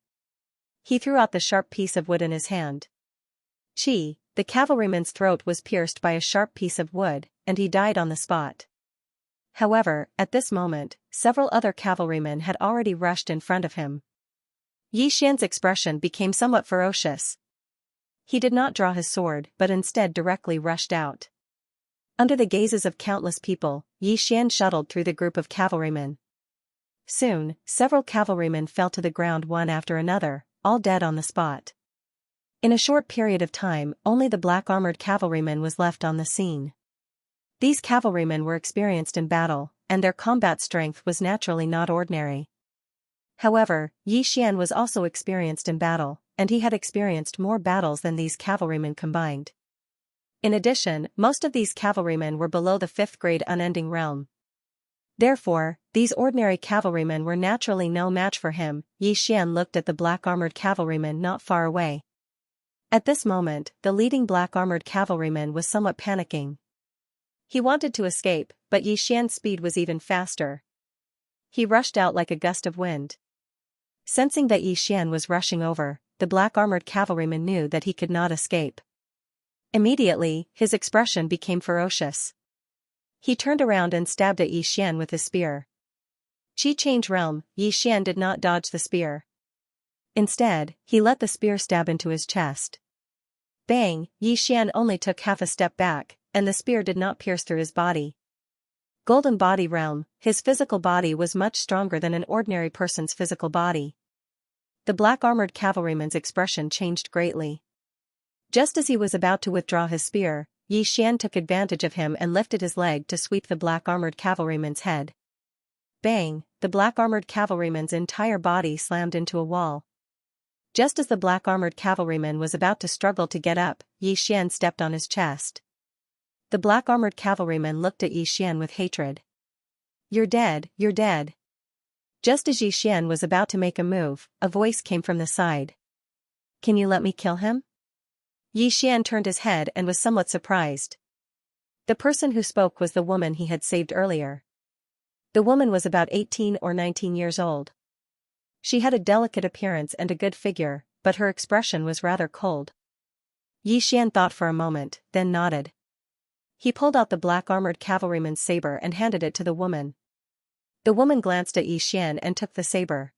Speaker 1: He threw out the sharp piece of wood in his hand. Chi! The cavalryman's throat was pierced by a sharp piece of wood, and he died on the spot. However, at this moment, several other cavalrymen had already rushed in front of him. Yi Xian's expression became somewhat ferocious. He did not draw his sword but instead directly rushed out. Under the gazes of countless people, Xian shuttled through the group of cavalrymen. Soon, several cavalrymen fell to the ground one after another, all dead on the spot. In a short period of time, only the black-armored cavalryman was left on the scene. These cavalrymen were experienced in battle, and their combat strength was naturally not ordinary. However, Xian was also experienced in battle, and he had experienced more battles than these cavalrymen combined. In addition, most of these cavalrymen were below the 5th grade unending realm. Therefore, these ordinary cavalrymen were naturally no match for him. Xian looked at the black-armored cavalryman not far away. At this moment, the leading black-armored cavalryman was somewhat panicking. He wanted to escape, but Xian's speed was even faster. He rushed out like a gust of wind. Sensing that Xian was rushing over, the black-armored cavalryman knew that he could not escape. Immediately, his expression became ferocious. He turned around and stabbed at Xian with his spear. Qi change realm, Xian did not dodge the spear. Instead, he let the spear stab into his chest. Bang! Xian only took half a step back, and the spear did not pierce through his body. Golden body realm, his physical body was much stronger than an ordinary person's physical body. The black-armored cavalryman's expression changed greatly. Just as he was about to withdraw his spear, Xian took advantage of him and lifted his leg to sweep the black-armored cavalryman's head. Bang! The black-armored cavalryman's entire body slammed into a wall. Just as the black-armored cavalryman was about to struggle to get up, Xian stepped on his chest. The black-armored cavalryman looked at Xian with hatred. "You're dead, you're dead." Just as Xian was about to make a move, a voice came from the side. "Can you let me kill him?" Xian turned his head and was somewhat surprised. The person who spoke was the woman he had saved earlier. The woman was about 18 or 19 years old. She had a delicate appearance and a good figure, but her expression was rather cold. Xian thought for a moment, then nodded. He pulled out the black-armored cavalryman's saber and handed it to the woman. The woman glanced at Xian and took the saber.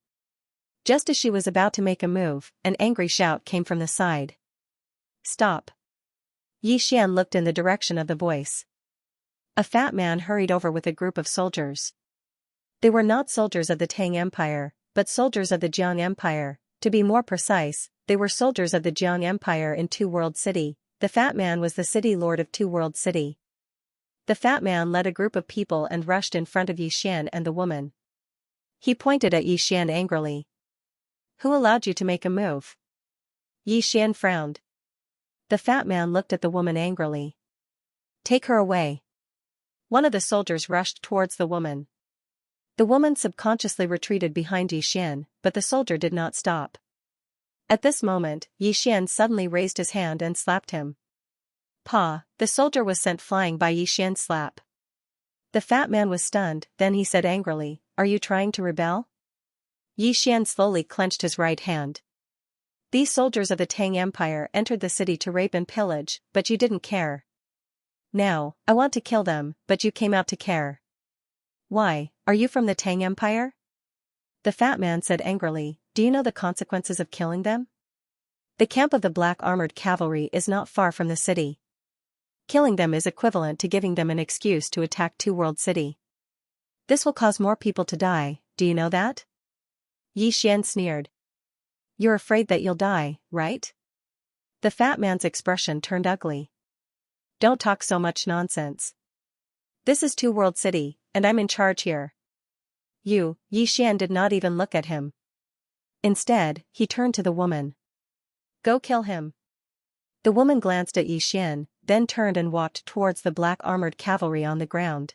Speaker 1: Just as she was about to make a move, an angry shout came from the side. "Stop!" Xian looked in the direction of the voice. A fat man hurried over with a group of soldiers. They were not soldiers of the Tang Empire, but soldiers of the Jiang Empire. To be more precise, they were soldiers of the Jiang Empire in Two World City. The fat man was the city lord of Two World City. The fat man led a group of people and rushed in front of Xian and the woman. He pointed at Xian angrily. "Who allowed you to make a move?" Xian frowned. The fat man looked at the woman angrily. "Take her away." One of the soldiers rushed towards the woman. The woman subconsciously retreated behind Xian, but the soldier did not stop. At this moment, Xian suddenly raised his hand and slapped him. "Pa!" The soldier was sent flying by Xian's slap. The fat man was stunned, then he said angrily, "Are you trying to rebel?" Xian slowly clenched his right hand. "These soldiers of the Tang Empire entered the city to rape and pillage, but you didn't care. Now, I want to kill them, but you came out to care. Why, are you from the Tang Empire?" The fat man said angrily, "Do you know the consequences of killing them? The camp of the black-armored cavalry is not far from the city. Killing them is equivalent to giving them an excuse to attack Two World City. This will cause more people to die, do you know that?" Xian sneered. "You're afraid that you'll die, right?" The fat man's expression turned ugly. "Don't talk so much nonsense. This is Two World City, and I'm in charge here." Xian did not even look at him. Instead, he turned to the woman. "Go kill him." The woman glanced at Xian, then turned and walked towards the black-armored cavalry on the ground.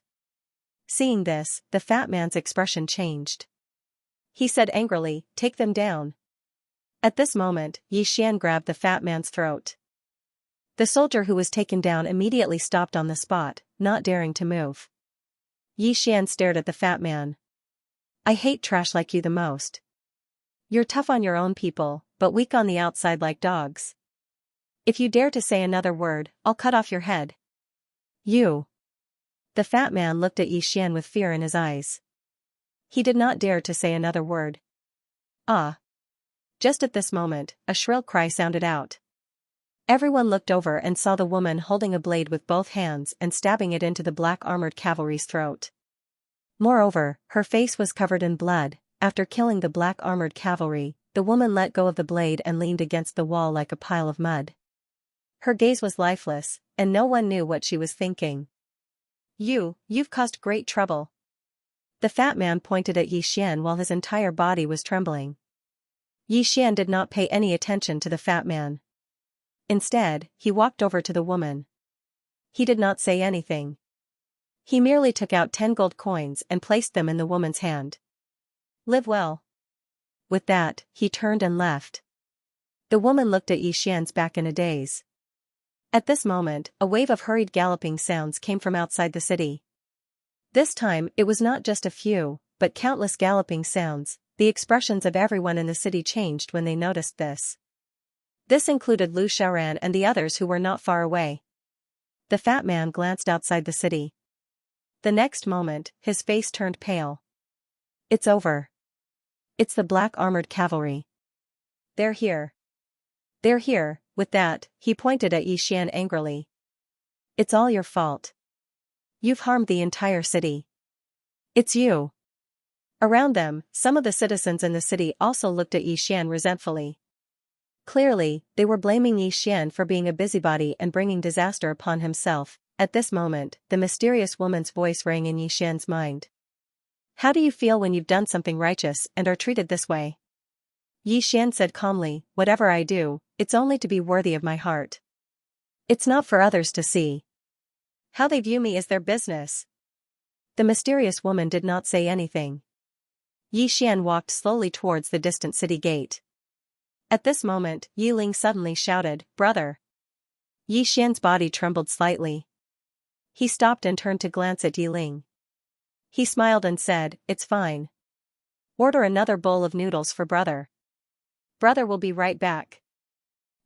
Speaker 1: Seeing this, the fat man's expression changed. He said angrily, "Take them down." At this moment, Xian grabbed the fat man's throat. The soldier who was taken down immediately stopped on the spot, not daring to move. Xian stared at the fat man. "I hate trash like you the most. You're tough on your own people, but weak on the outside like dogs. If you dare to say another word, I'll cut off your head." "You." The fat man looked at Xian with fear in his eyes. He did not dare to say another word. "Ah!" Just at this moment, a shrill cry sounded out. Everyone looked over and saw the woman holding a blade with both hands and stabbing it into the black armored cavalry's throat. Moreover, her face was covered in blood. After killing the black armored cavalry, the woman let go of the blade and leaned against the wall like a pile of mud. Her gaze was lifeless, and no one knew what she was thinking. You've caused great trouble. The fat man pointed at Xian while his entire body was trembling. Xian did not pay any attention to the fat man. Instead, he walked over to the woman. He did not say anything. He merely took out 10 gold coins and placed them in the woman's hand. Live well. With that, he turned and left. The woman looked at Xian's back in a daze. At this moment, a wave of hurried galloping sounds came from outside the city. This time, it was not just a few, but countless galloping sounds. The expressions of everyone in the city changed when they noticed this. This included Lu Xiaoran and the others who were not far away. The fat man glanced outside the city. The next moment, his face turned pale. It's over. It's the black armored cavalry. They're here. They're here. With that, he pointed at Xian angrily. It's all your fault. You've harmed the entire city. It's you. Around them, some of the citizens in the city also looked at Xian resentfully. Clearly, they were blaming Xian for being a busybody and bringing disaster upon himself. At this moment, the mysterious woman's voice rang in Xian's mind. How do you feel when you've done something righteous and are treated this way? Xian said calmly, whatever I do, it's only to be worthy of my heart. It's not for others to see. How they view me is their business. The mysterious woman did not say anything. Xian walked slowly towards the distant city gate. At this moment, Ling suddenly shouted, Brother! Xian's body trembled slightly. He stopped and turned to glance at Ling. He smiled and said, It's fine. Order another bowl of noodles for brother. Brother will be right back.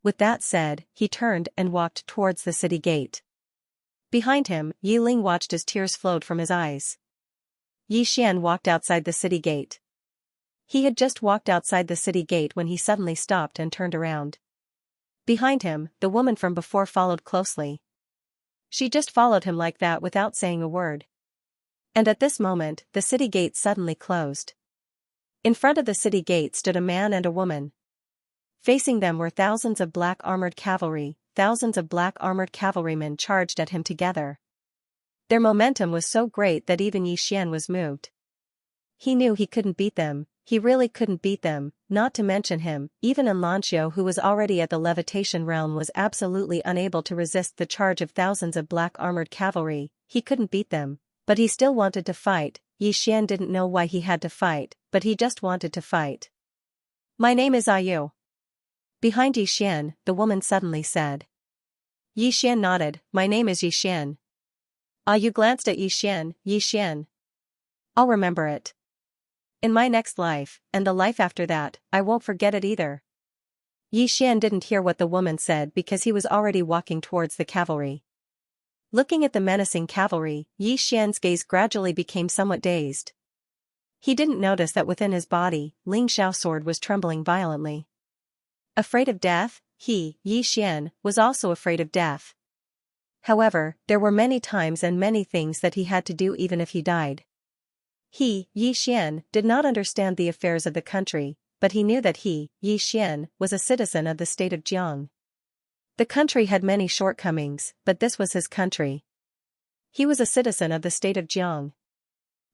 Speaker 1: With that said, he turned and walked towards the city gate. Behind him, Ling watched as tears flowed from his eyes. Xian walked outside the city gate. He had just walked outside the city gate when he suddenly stopped and turned around. Behind him, the woman from before followed closely. She just followed him like that without saying a word. And at this moment, the city gate suddenly closed. In front of the city gate stood a man and a woman. Facing them were thousands of black armored cavalry. Thousands of black armored cavalrymen charged at him together. Their momentum was so great that even Xian was moved. He knew he couldn't beat them, he really couldn't beat them, not to mention him, even Xianxia who was already at the levitation realm was absolutely unable to resist the charge of thousands of black armored cavalry. He couldn't beat them, but he still wanted to fight. Xian didn't know why he had to fight, but he just wanted to fight. My name is Ayu. Behind Xian, the woman suddenly said. Xian nodded, my name is Xian. Ayu glanced at Xian. I'll remember it. In my next life, and the life after that, I won't forget it either. Xian didn't hear what the woman said because he was already walking towards the cavalry. Looking at the menacing cavalry, Xian's gaze gradually became somewhat dazed. He didn't notice that within his body, Ling Xiao's sword was trembling violently. Afraid of death, Xian, was also afraid of death. However, there were many times and many things that he had to do even if he died. Xian, did not understand the affairs of the country, but he knew that Xian, was a citizen of the state of Jiang. The country had many shortcomings, but this was his country. He was a citizen of the state of Jiang.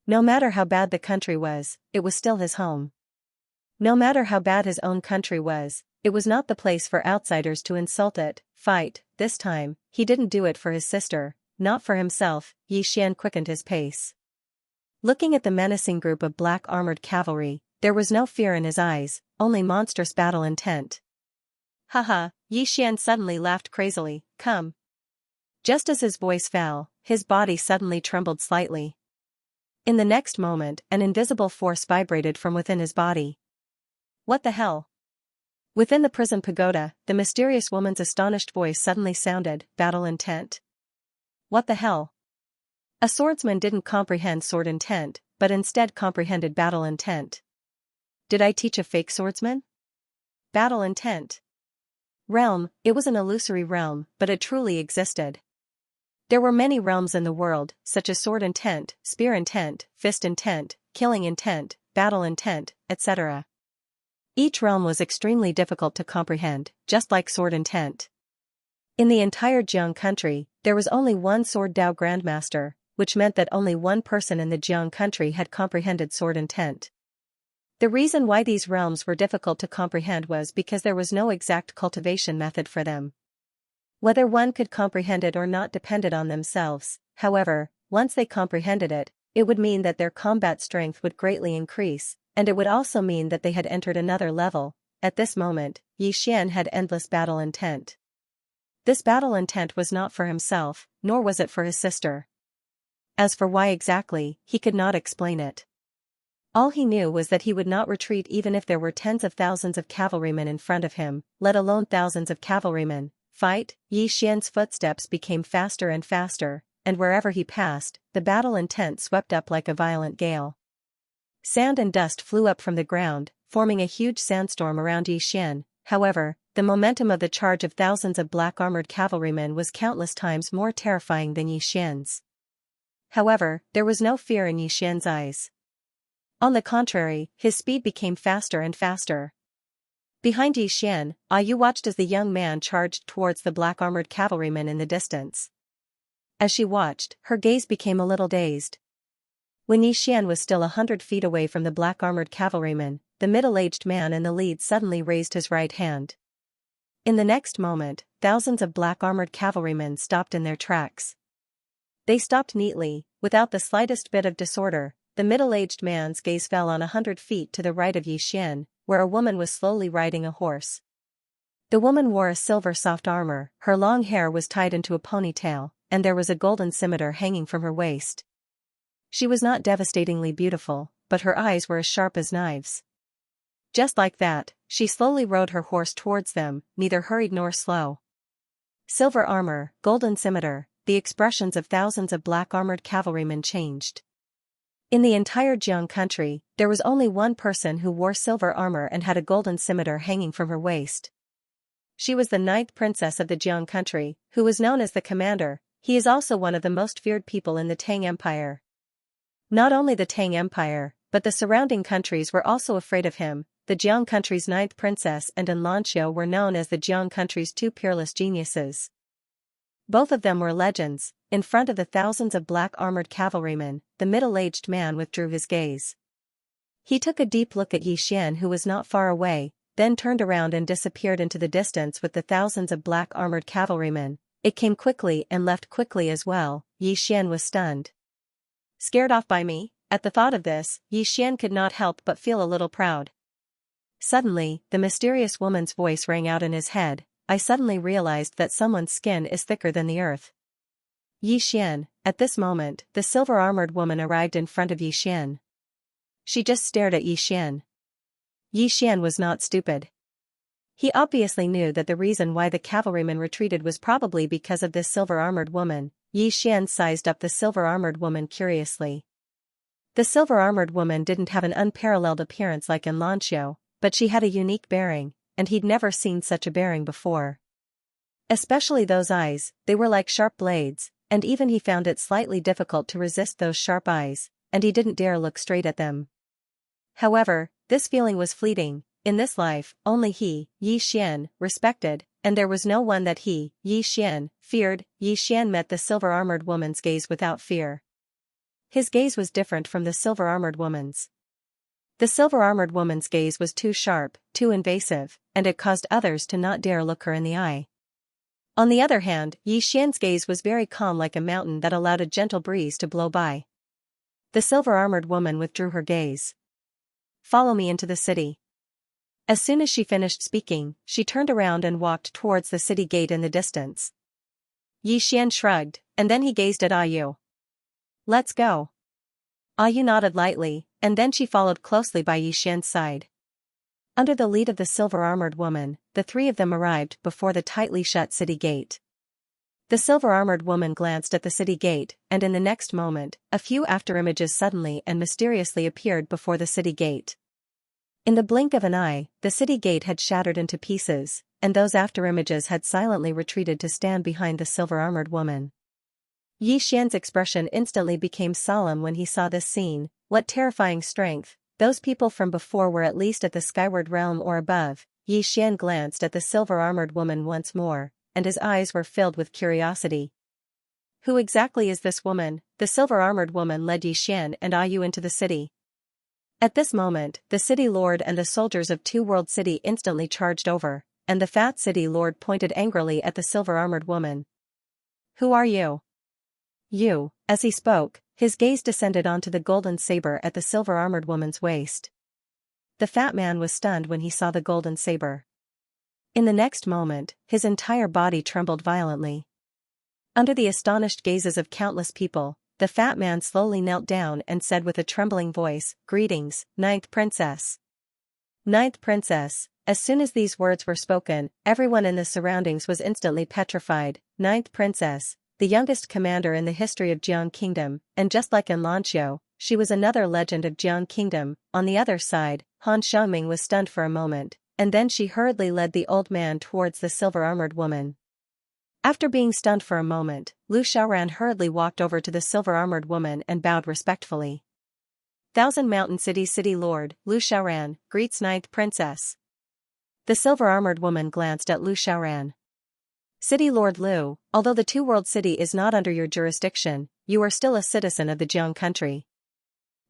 Speaker 1: No matter how bad the country was, it was still his home. No matter how bad his own country was, it was not the place for outsiders to insult it, fight. This time, he didn't do it for his sister, not for himself. Xian quickened his pace. Looking at the menacing group of black armored cavalry, there was no fear in his eyes, only monstrous battle intent. Haha, Xian suddenly laughed crazily, come. Just as his voice fell, his body suddenly trembled slightly. In the next moment, an invisible force vibrated from within his body. What the hell? Within the prison pagoda, the mysterious woman's astonished voice suddenly sounded, battle intent. What the hell? A swordsman didn't comprehend sword intent, but instead comprehended battle intent. Did I teach a fake swordsman? Battle intent. Realm, it was an illusory realm, but it truly existed. There were many realms in the world, such as sword intent, spear intent, fist intent, killing intent, battle intent, etc. Each realm was extremely difficult to comprehend, just like sword intent. In the entire Jiang country, there was only one Sword Dao Grandmaster, which meant that only one person in the Jiang country had comprehended sword intent. The reason why these realms were difficult to comprehend was because there was no exact cultivation method for them. Whether one could comprehend it or not depended on themselves. However, once they comprehended it, it would mean that their combat strength would greatly increase, and it would also mean that they had entered another level. At this moment, Xian had endless battle intent. This battle intent was not for himself, nor was it for his sister. As for why exactly, he could not explain it. All he knew was that he would not retreat even if there were tens of thousands of cavalrymen in front of him, let alone thousands of cavalrymen. Fight. Xian's footsteps became faster and faster, and wherever he passed, the battle intent swept up like a violent gale. Sand and dust flew up from the ground, forming a huge sandstorm around Xian. However, the momentum of the charge of thousands of black-armored cavalrymen was countless times more terrifying than Xian's. However, there was no fear in Xian's eyes. On the contrary, his speed became faster and faster. Behind Xian, Yu watched as the young man charged towards the black-armored cavalrymen in the distance. As she watched, her gaze became a little dazed. When Xian was still 100 feet away from the black-armored cavalrymen, the middle-aged man in the lead suddenly raised his right hand. In the next moment, thousands of black-armored cavalrymen stopped in their tracks. They stopped neatly, without the slightest bit of disorder. The middle-aged man's gaze fell on 100 feet to the right of Xian, where a woman was slowly riding a horse. The woman wore a silver soft armor, her long hair was tied into a ponytail, and there was a golden scimitar hanging from her waist. She was not devastatingly beautiful, but her eyes were as sharp as knives. Just like that, she slowly rode her horse towards them, neither hurried nor slow. Silver armor, golden scimitar, the expressions of thousands of black-armored cavalrymen changed. In the entire Jiang country, there was only one person who wore silver armor and had a golden scimitar hanging from her waist. She was the 9th princess of the Jiang country, who was known as the commander. He is also one of the most feared people in the Tang Empire. Not only the Tang Empire, but the surrounding countries were also afraid of him. The Jiang country's 9th princess and Xianxia were known as the Jiang country's two peerless geniuses. Both of them were legends. In front of the thousands of black-armored cavalrymen, the middle-aged man withdrew his gaze. He took a deep look at Xian, who was not far away, then turned around and disappeared into the distance with the thousands of black-armored cavalrymen. It came quickly and left quickly as well. Xian was stunned. Scared off by me? At the thought of this, Xian could not help but feel a little proud. Suddenly, the mysterious woman's voice rang out in his head. I suddenly realized that someone's skin is thicker than the earth. Xian. At this moment, the silver-armored woman arrived in front of Xian. She just stared at Xian. Xian was not stupid. He obviously knew that the reason why the cavalrymen retreated was probably because of this silver-armored woman. Xian sized up the silver-armored woman curiously. The silver-armored woman didn't have an unparalleled appearance like Xianxia, but she had a unique bearing, and he'd never seen such a bearing before. Especially those eyes, they were like sharp blades, and even he found it slightly difficult to resist those sharp eyes, and he didn't dare look straight at them. However, this feeling was fleeting. In this life, only he, Xian, respected, and there was no one that he, Xian, feared. Xian met the silver-armored woman's gaze without fear. His gaze was different from the silver-armored woman's. The silver-armored woman's gaze was too sharp, too invasive, and it caused others to not dare look her in the eye. On the other hand, Xian's gaze was very calm, like a mountain that allowed a gentle breeze to blow by. The silver-armored woman withdrew her gaze. Follow me into the city. As soon as she finished speaking, she turned around and walked towards the city gate in the distance. Xian shrugged, and then he gazed at Yu. Let's go. Yu nodded lightly, and then she followed closely by Xian's side. Under the lead of the silver-armored woman, the three of them arrived before the tightly shut city gate. The silver-armored woman glanced at the city gate, and in the next moment, a few afterimages suddenly and mysteriously appeared before the city gate. In the blink of an eye, the city gate had shattered into pieces, and those afterimages had silently retreated to stand behind the silver-armored woman. Yi Xian's expression instantly became solemn when he saw this scene. What terrifying strength! Those people from before were at least at the skyward realm or above. Yi Xian glanced at the silver-armored woman once more, and his eyes were filled with curiosity. Who exactly is this woman? The silver-armored woman led Yi Xian and Ayu into the city. At this moment, the city lord and the soldiers of Two World City instantly charged over, and the fat city lord pointed angrily at the silver-armored woman. Who are you? You. As he spoke, his gaze descended onto the golden saber at the silver-armored woman's waist. The fat man was stunned when he saw the golden saber. In the next moment, his entire body trembled violently. Under the astonished gazes of countless people, the fat man slowly knelt down and said with a trembling voice, "Greetings, Ninth Princess." Ninth Princess. As soon as these words were spoken, everyone in the surroundings was instantly petrified. Ninth Princess, the youngest commander in the history of Jiang Kingdom, and just like in Xianxia, she was another legend of Jiang Kingdom. On the other side, Han Xiangming was stunned for a moment, and then she hurriedly led the old man towards the silver-armored woman. After being stunned for a moment, Lu Xiaoran hurriedly walked over to the silver-armored woman and bowed respectfully. Thousand Mountain City Lord, Lu Xiaoran, greets Ninth Princess. The silver-armored woman glanced at Lu Xiaoran. City Lord Lu, although the Two World City is not under your jurisdiction, you are still a citizen of the Jiang country.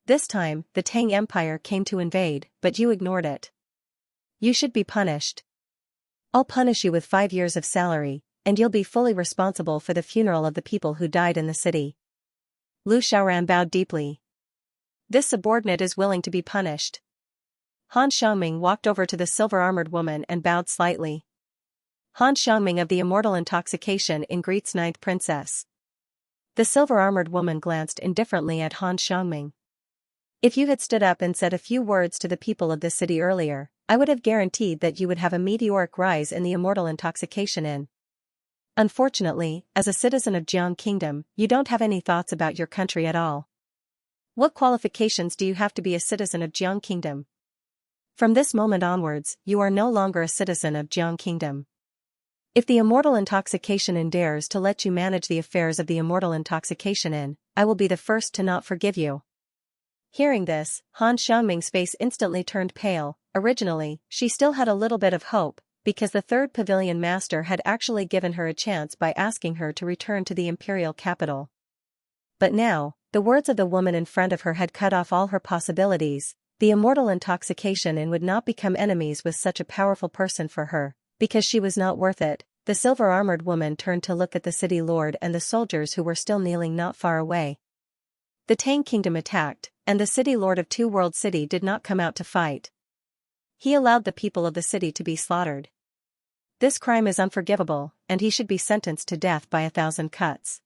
Speaker 1: This time, the Tang Empire came to invade, but you ignored it. You should be punished. I'll punish you with 5 years of salary, and you'll be fully responsible for the funeral of the people who died in the city. Lu Xiaoran bowed deeply. This subordinate is willing to be punished. Han Xiangming walked over to the silver-armored woman and bowed slightly. Han Xiangming of the Immortal Intoxication greets Ninth Princess. The silver-armored woman glanced indifferently at Han Xiangming. If you had stood up and said a few words to the people of this city earlier, I would have guaranteed that you would have a meteoric rise in the Immortal Intoxication. Unfortunately, as a citizen of Jiang Kingdom, you don't have any thoughts about your country at all. What qualifications do you have to be a citizen of Jiang Kingdom? From this moment onwards, you are no longer a citizen of Jiang Kingdom. If the Immortal Intoxication dares to let you manage the affairs of the Immortal Intoxication, I will be the first to not forgive you. Hearing this, Han Xiangming's face instantly turned pale. Originally, she still had a little bit of hope, because the third pavilion master had actually given her a chance by asking her to return to the imperial capital. But now, the words of the woman in front of her had cut off all her possibilities. The Immortal Intoxication would not become enemies with such a powerful person for her, because she was not worth it. The silver-armored woman turned to look at the city lord and the soldiers who were still kneeling not far away. The Tang Kingdom attacked, and the city lord of Two World City did not come out to fight. He allowed the people of the city to be slaughtered. This crime is unforgivable, and he should be sentenced to death by 1,000 cuts.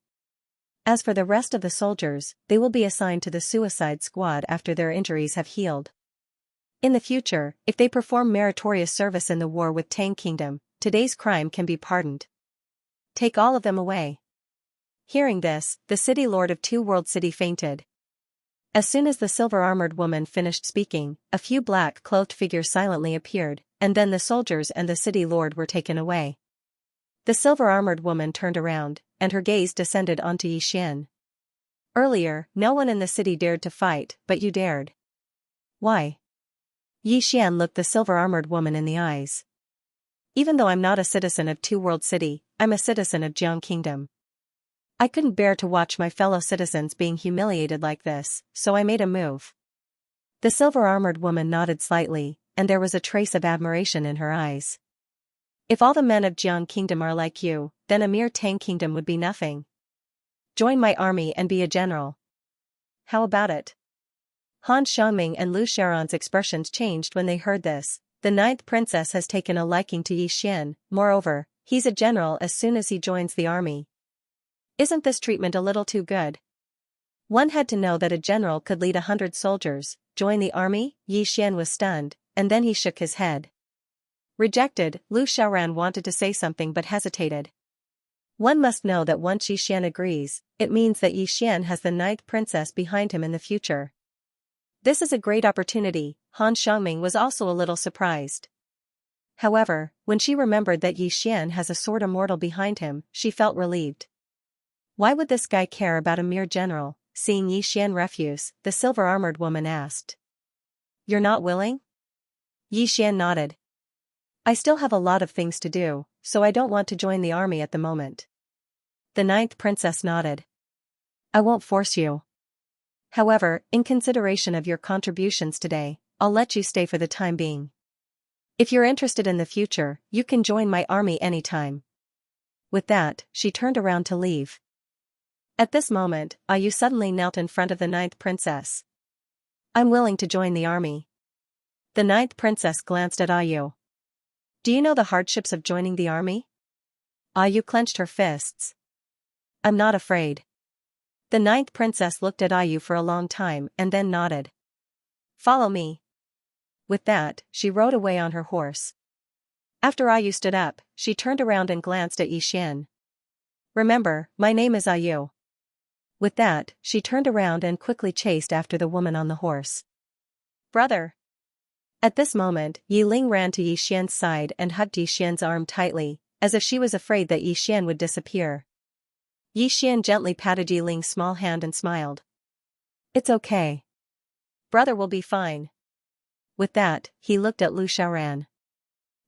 Speaker 1: As for the rest of the soldiers, they will be assigned to the suicide squad after their injuries have healed. In the future, if they perform meritorious service in the war with Tang Kingdom, today's crime can be pardoned. Take all of them away. Hearing this, the city lord of Two World City fainted. As soon as the silver-armored woman finished speaking, a few black-cloaked figures silently appeared, and then the soldiers and the city lord were taken away. The silver-armored woman turned around, and her gaze descended onto Yi Xian. Earlier, no one in the city dared to fight, but you dared. Why? Yi Xian looked the silver-armored woman in the eyes. Even though I'm not a citizen of Two World City, I'm a citizen of Jiang Kingdom. I couldn't bear to watch my fellow citizens being humiliated like this, so I made a move. The silver-armored woman nodded slightly, and there was a trace of admiration in her eyes. If all the men of Jiang Kingdom are like you, then a mere Tang Kingdom would be nothing. Join my army and be a general. How about it? Han Xiangming and Lu Xiaoran's expressions changed when they heard this. The Ninth Princess has taken a liking to Yi Xian. Moreover, he's a general as soon as he joins the army. Isn't this treatment a little too good? One had to know that a general could lead 100 soldiers, join the army. Yi Xian was stunned, and then he shook his head. Rejected. Lu Xiaoran wanted to say something but hesitated. One must know that once Yi Xian agrees, it means that Yi Xian has the Ninth Princess behind him in the future. This is a great opportunity. Han Xiangming was also a little surprised. However, when she remembered that Yi Xian has a sword immortal behind him, she felt relieved. Why would this guy care about a mere general? Seeing Yi Xian refuse, the silver-armored woman asked. You're not willing? Yi Xian nodded. I still have a lot of things to do, so I don't want to join the army at the moment. The ninth princess nodded. I won't force you. However, in consideration of your contributions today, I'll let you stay for the time being. If you're interested in the future, you can join my army anytime. With that, she turned around to leave. At this moment, Ayu suddenly knelt in front of the ninth princess. I'm willing to join the army. The ninth princess glanced at Ayu. Do you know the hardships of joining the army? Ayu clenched her fists. I'm not afraid. The ninth princess looked at Ayu for a long time and then nodded. Follow me. With that, she rode away on her horse. After Ayu stood up, she turned around and glanced at Yi Xian. Remember, my name is Ayu. With that, she turned around and quickly chased after the woman on the horse. Brother! At this moment, Yi Ling ran to Yi Xian's side and hugged Yi Xian's arm tightly, as if she was afraid that Yi Xian would disappear. Yi Xian gently patted Yi Ling's small hand and smiled. It's okay. Brother will be fine. With that, he looked at Lu Xiaoran.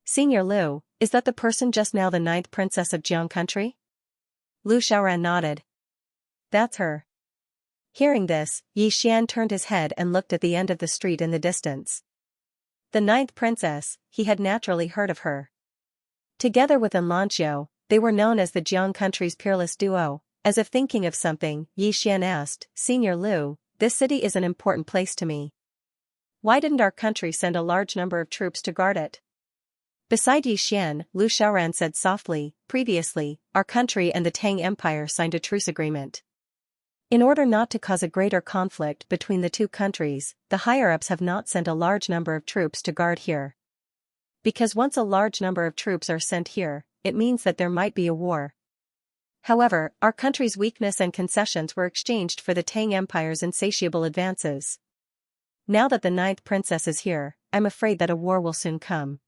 Speaker 1: Senior Lu, is that the person just now the ninth princess of Jiang country? Lu Xiaoran nodded. That's her. Hearing this, Yi Xian turned his head and looked at the end of the street in the distance. The ninth princess, he had naturally heard of her. Together with Xianxia, they were known as the Jiang country's peerless duo. As if thinking of something, Yi Xian asked, Senior Lu, this city is an important place to me. Why didn't our country send a large number of troops to guard it? Beside Yi Xian, Lu Xiaoran said softly, previously, our country and the Tang Empire signed a truce agreement. In order not to cause a greater conflict between the two countries, the higher-ups have not sent a large number of troops to guard here. Because once a large number of troops are sent here, it means that there might be a war. However, our country's weakness and concessions were exchanged for the Tang Empire's insatiable advances. Now that the ninth princess is here, I'm afraid that a war will soon come.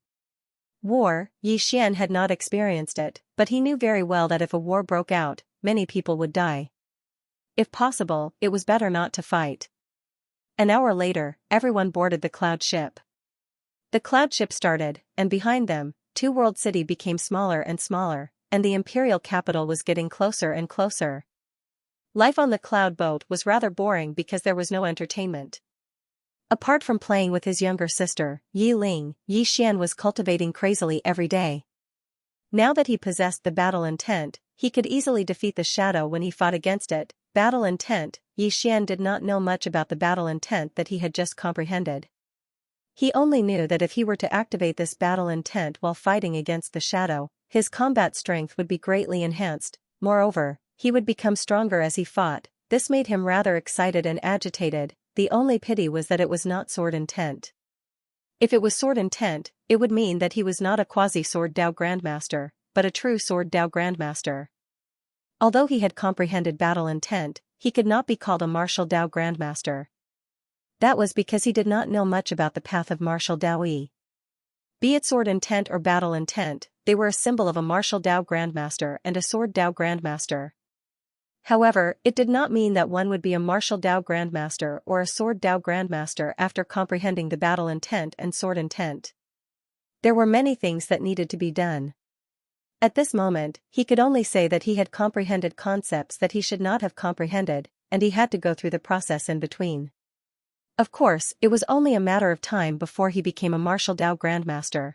Speaker 1: War, Yi Xian had not experienced it, but he knew very well that if a war broke out, many people would die. If possible, it was better not to fight. An hour later, everyone boarded the cloud ship. The cloud ship started, and behind them, Two World City became smaller and smaller, and the imperial capital was getting closer and closer. Life on the cloud boat was rather boring because there was no entertainment. Apart from playing with his younger sister, Yi Ling, Yi Xian was cultivating crazily every day. Now that he possessed the battle intent, he could easily defeat the shadow when he fought against it. Battle intent, Yi Xian did not know much about the battle intent that he had just comprehended. He only knew that if he were to activate this battle intent while fighting against the shadow, his combat strength would be greatly enhanced. Moreover, he would become stronger as he fought. This made him rather excited and agitated. The only pity was that it was not sword intent. If it was sword intent, it would mean that he was not a quasi-sword Dao Grandmaster, but a true sword Dao Grandmaster. Although he had comprehended battle intent, he could not be called a martial Dao Grandmaster. That was because he did not know much about the path of martial Daoyi. Be it sword intent or battle intent, they were a symbol of a martial Dao Grandmaster and a sword Dao Grandmaster. However, it did not mean that one would be a martial Dao Grandmaster or a sword Dao Grandmaster after comprehending the battle intent and sword intent. There were many things that needed to be done. At this moment, he could only say that he had comprehended concepts that he should not have comprehended, and he had to go through the process in between. Of course, it was only a matter of time before he became a martial Dao Grandmaster.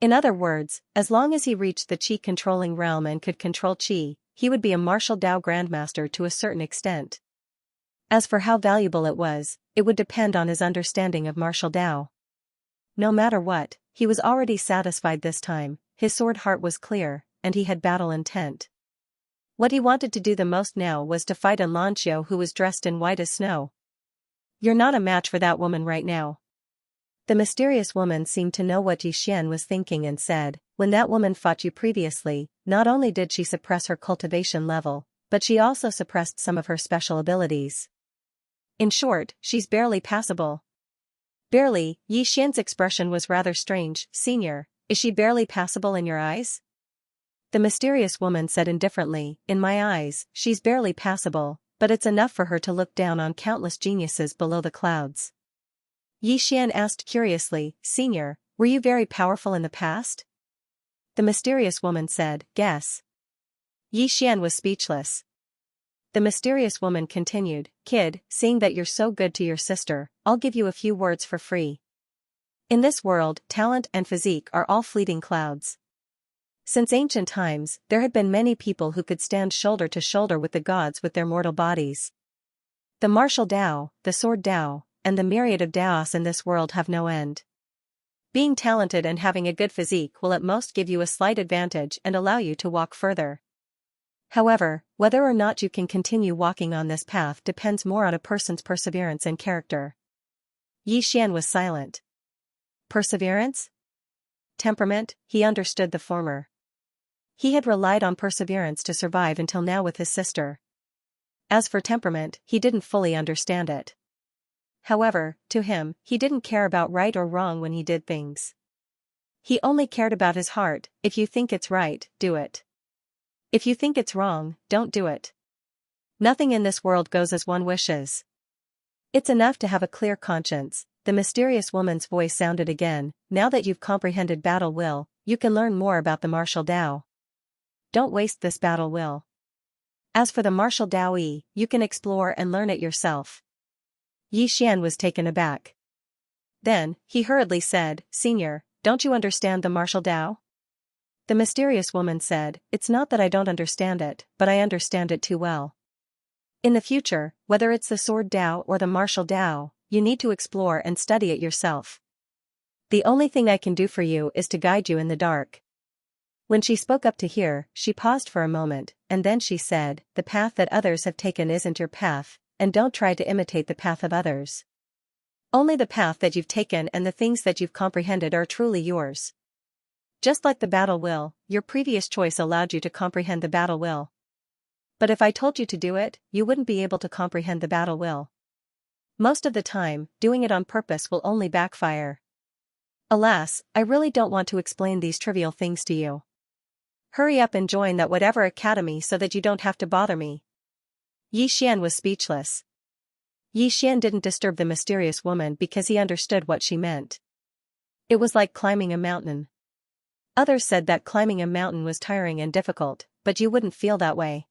Speaker 1: In other words, as long as he reached the Qi-controlling realm and could control Qi, he would be a martial Dao Grandmaster to a certain extent. As for how valuable it would depend on his understanding of martial Dao. No matter what, he was already satisfied this time. His sword heart was clear, and he had battle intent. What he wanted to do the most now was to fight Xianxia, who was dressed in white as snow. You're not a match for that woman right now. The mysterious woman seemed to know what Yi Xian was thinking and said, when that woman fought you previously, not only did she suppress her cultivation level, but she also suppressed some of her special abilities. In short, she's barely passable. Barely, Yi Xian's expression was rather strange. Senior, is she barely passable in your eyes? The mysterious woman said indifferently, in my eyes, she's barely passable, but it's enough for her to look down on countless geniuses below the clouds. Yi Xian asked curiously, Senior, were you very powerful in the past? The mysterious woman said, guess. Yi Xian was speechless. The mysterious woman continued, Kid, seeing that you're so good to your sister, I'll give you a few words for free. In this world, talent and physique are all fleeting clouds. Since ancient times, there had been many people who could stand shoulder to shoulder with the gods with their mortal bodies. The martial Tao, the sword Tao, and the myriad of Taos in this world have no end. Being talented and having a good physique will at most give you a slight advantage and allow you to walk further. However, whether or not you can continue walking on this path depends more on a person's perseverance and character. Yi Xian was silent. Perseverance? Temperament, he understood the former. He had relied on perseverance to survive until now with his sister. As for temperament, he didn't fully understand it. However, to him, he didn't care about right or wrong when he did things. He only cared about his heart. If you think it's right, do it. If you think it's wrong, don't do it. Nothing in this world goes as one wishes. It's enough to have a clear conscience. The mysterious woman's voice sounded again, now that you've comprehended battle will, you can learn more about the martial Tao. Don't waste this battle will. As for the martial Tao Yi, you can explore and learn it yourself. Yi Xian was taken aback. Then, he hurriedly said, Senior, don't you understand the martial Tao? The mysterious woman said, It's not that I don't understand it, but I understand it too well. In the future, whether it's the sword Tao or the martial Tao, you need to explore and study it yourself. The only thing I can do for you is to guide you in the dark. When she spoke up to hear, she paused for a moment, and then she said, The path that others have taken isn't your path, and don't try to imitate the path of others. Only the path that you've taken and the things that you've comprehended are truly yours. Just like the battle will, your previous choice allowed you to comprehend the battle will. But if I told you to do it, you wouldn't be able to comprehend the battle will. Most of the time, doing it on purpose will only backfire. Alas, I really don't want to explain these trivial things to you. Hurry up and join that whatever academy so that you don't have to bother me. Yi Xian was speechless. Yi Xian didn't disturb the mysterious woman because he understood what she meant. It was like climbing a mountain. Others said that climbing a mountain was tiring and difficult, but you wouldn't feel that way.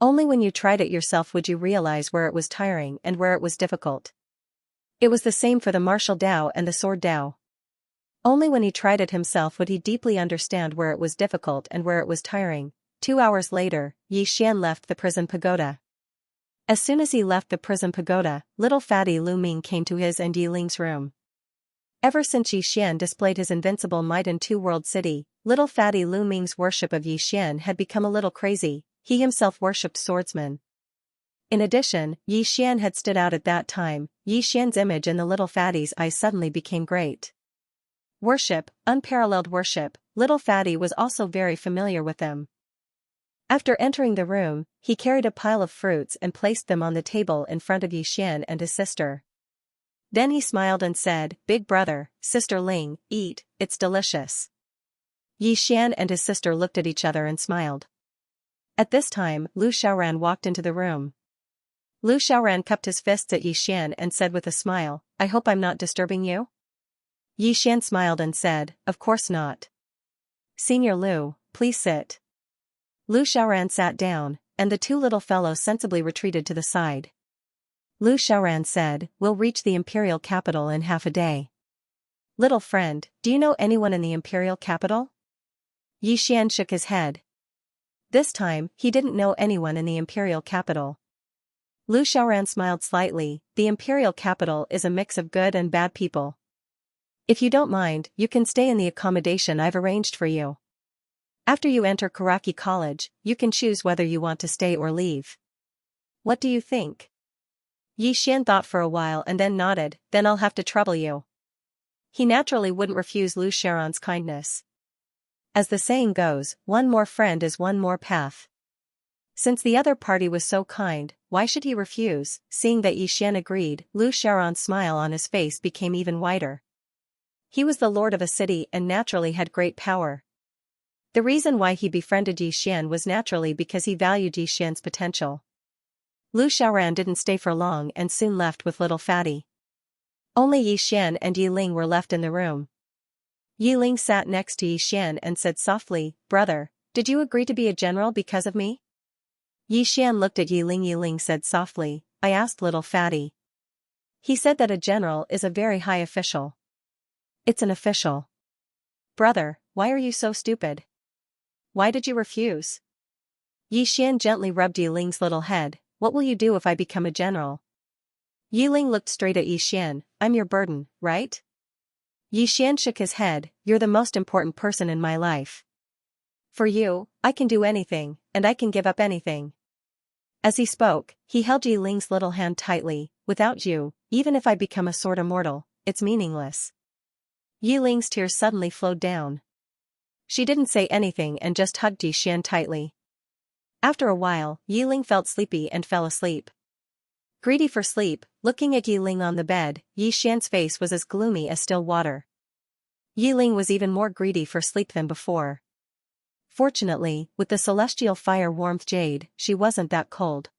Speaker 1: Only when you tried it yourself would you realize where it was tiring and where it was difficult. It was the same for the martial Tao and the sword Tao. Only when he tried it himself would he deeply understand where it was difficult and where it was tiring. 2 hours later, Yi Xian left the prison pagoda. As soon as he left the prison pagoda, little fatty Lu Ming came to his and Yi Ling's room. Ever since Yi Xian displayed his invincible might in Two-World City, little fatty Lu Ming's worship of Yi Xian had become a little crazy. He himself worshipped Swordsman. In addition, Yi Xian had stood out at that time. Yi Xian's image in the little fatty's eyes suddenly became great. Worship, unparalleled worship, little fatty was also very familiar with them. After entering the room, he carried a pile of fruits and placed them on the table in front of Yi Xian and his sister. Then he smiled and said, Big brother, sister Ling, eat, it's delicious. Yi Xian and his sister looked at each other and smiled. At this time, Lu Xiaoran walked into the room. Lu Xiaoran cupped his fists at Yi Xian and said with a smile, I hope I'm not disturbing you? Yi Xian smiled and said, Of course not. Senior Lu, please sit. Lu Xiaoran sat down, and the two little fellows sensibly retreated to the side. Lu Xiaoran said, We'll reach the imperial capital in half a day. Little friend, do you know anyone in the imperial capital? Yi Xian shook his head. This time, he didn't know anyone in the imperial capital. Lu Xiaoran smiled slightly. The imperial capital is a mix of good and bad people. If you don't mind, you can stay in the accommodation I've arranged for you. After you enter Karaki College, you can choose whether you want to stay or leave. What do you think? Yi Xian thought for a while and then nodded, Then I'll have to trouble you. He naturally wouldn't refuse Lu Xiaoran's kindness. As the saying goes, one more friend is one more path. Since the other party was so kind, why should he refuse? Seeing that Yi Xian agreed, Lu Xiaoran's smile on his face became even wider. He was the lord of a city and naturally had great power. The reason why he befriended Yi Xian was naturally because he valued Yi Xian's potential. Lu Xiaoran didn't stay for long and soon left with little Fatty. Only Yi Xian and Yi Ling were left in the room. Yi Ling sat next to Yi Xian and said softly, "Brother, did you agree to be a general because of me?" Yi Xian looked at Yi Ling. Yi Ling said softly, "I asked little Fatty. He said that a general is a very high official." "It's an official." "Brother, why are you so stupid? Why did you refuse?" Yi Xian gently rubbed Yi Ling's little head. "What will you do if I become a general?" Yi Ling looked straight at Yi Xian. "I'm your burden, right?" Yi Xian shook his head. "You're the most important person in my life. For you, I can do anything, and I can give up anything." As he spoke, he held Yi Ling's little hand tightly. "Without you, even if I become a sword immortal, it's meaningless." Yi Ling's tears suddenly flowed down. She didn't say anything and just hugged Yi Xian tightly. After a while, Yi Ling felt sleepy and fell asleep. Greedy for sleep, looking at Yi Ling on the bed, Yi Xian's face was as gloomy as still water. Yi Ling was even more greedy for sleep than before. Fortunately, with the celestial fire warmth jade, she wasn't that cold.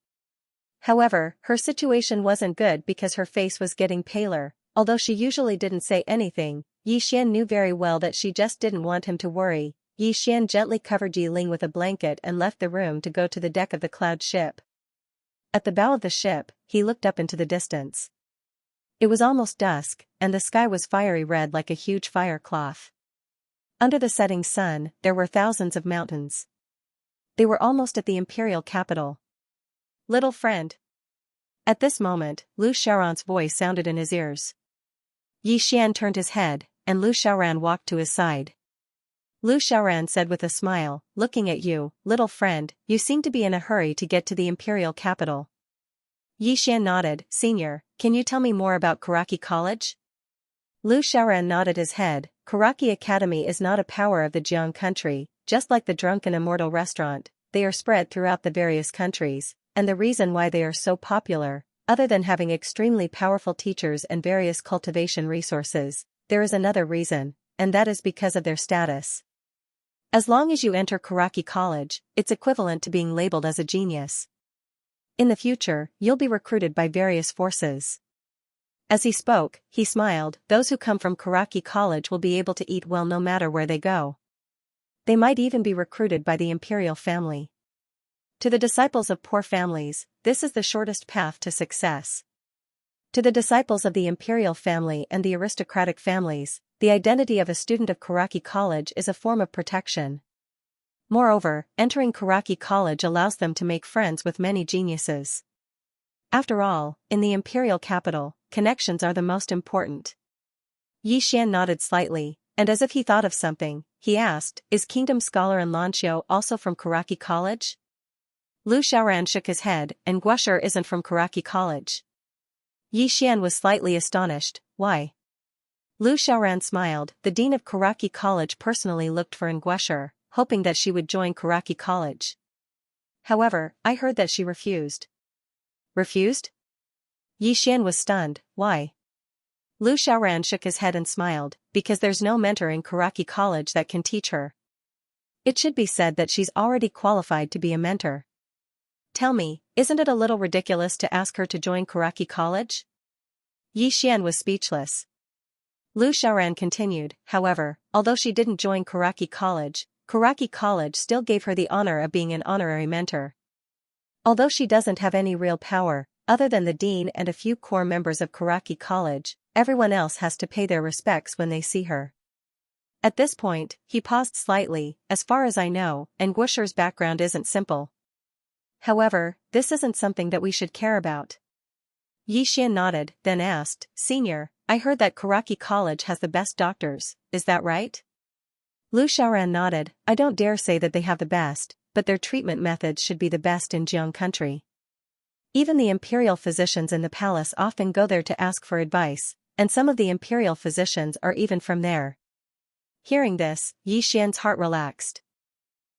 Speaker 1: However, her situation wasn't good because her face was getting paler. Although she usually didn't say anything, Yi Xian knew very well that she just didn't want him to worry. Yi Xian gently covered Yi Ling with a blanket and left the room to go to the deck of the cloud ship. At the bow of the ship, he looked up into the distance. It was almost dusk, and the sky was fiery red like a huge fire cloth. Under the setting sun, there were thousands of mountains. They were almost at the imperial capital. "Little friend." At this moment, Lu Xiaoran's voice sounded in his ears. Yi Xian turned his head, and Lu Xiaoran walked to his side. Lu Xiaoran said with a smile, "Looking at you, little friend, you seem to be in a hurry to get to the imperial capital." Yi Xian nodded. "Senior, can you tell me more about Karaki College?" Lu Xiaoran nodded his head. "Karaki Academy is not a power of the Jiang country, just like the Drunken Immortal restaurant, they are spread throughout the various countries, and the reason why they are so popular, other than having extremely powerful teachers and various cultivation resources, there is another reason, and that is because of their status. As long as you enter Karaki College, it's equivalent to being labeled as a genius. In the future, you'll be recruited by various forces." As he spoke, he smiled. "Those who come from Karaki College will be able to eat well no matter where they go. They might even be recruited by the imperial family. To the disciples of poor families, this is the shortest path to success. To the disciples of the imperial family and the aristocratic families, the identity of a student of Karaki College is a form of protection. Moreover, entering Karaki College allows them to make friends with many geniuses. After all, in the imperial capital, connections are the most important." Yi Xian nodded slightly, and as if he thought of something, he asked, "Is Kingdom Scholar and Lanxiu also from Karaki College?" Lu Xiaoran shook his head, "And Guosher isn't from Karaki College." Yi Xian was slightly astonished. "Why?" Lu Xiaoran smiled. "The dean of Karaki College personally looked for Nguesher, hoping that she would join Karaki College. However, I heard that she refused." "Refused?" Yi Xian was stunned. "Why?" Lu Xiaoran shook his head and smiled. "Because there's no mentor in Karaki College that can teach her. It should be said that she's already qualified to be a mentor. Tell me, isn't it a little ridiculous to ask her to join Karaki College?" Yi Xian was speechless. Lu Xiaoran continued, "However, although she didn't join Karaki College still gave her the honor of being an honorary mentor. Although she doesn't have any real power, other than the dean and a few core members of Karaki College, everyone else has to pay their respects when they see her." At this point, he paused slightly. "As far as I know, Nguesher's background isn't simple. However, this isn't something that we should care about." Yi Xian nodded, then asked, "Senior, I heard that Karaki College has the best doctors, is that right?" Lu Xiaoran nodded. "I don't dare say that they have the best, but their treatment methods should be the best in Jiang country. Even the imperial physicians in the palace often go there to ask for advice, and some of the imperial physicians are even from there." Hearing this, Yi Xian's heart relaxed.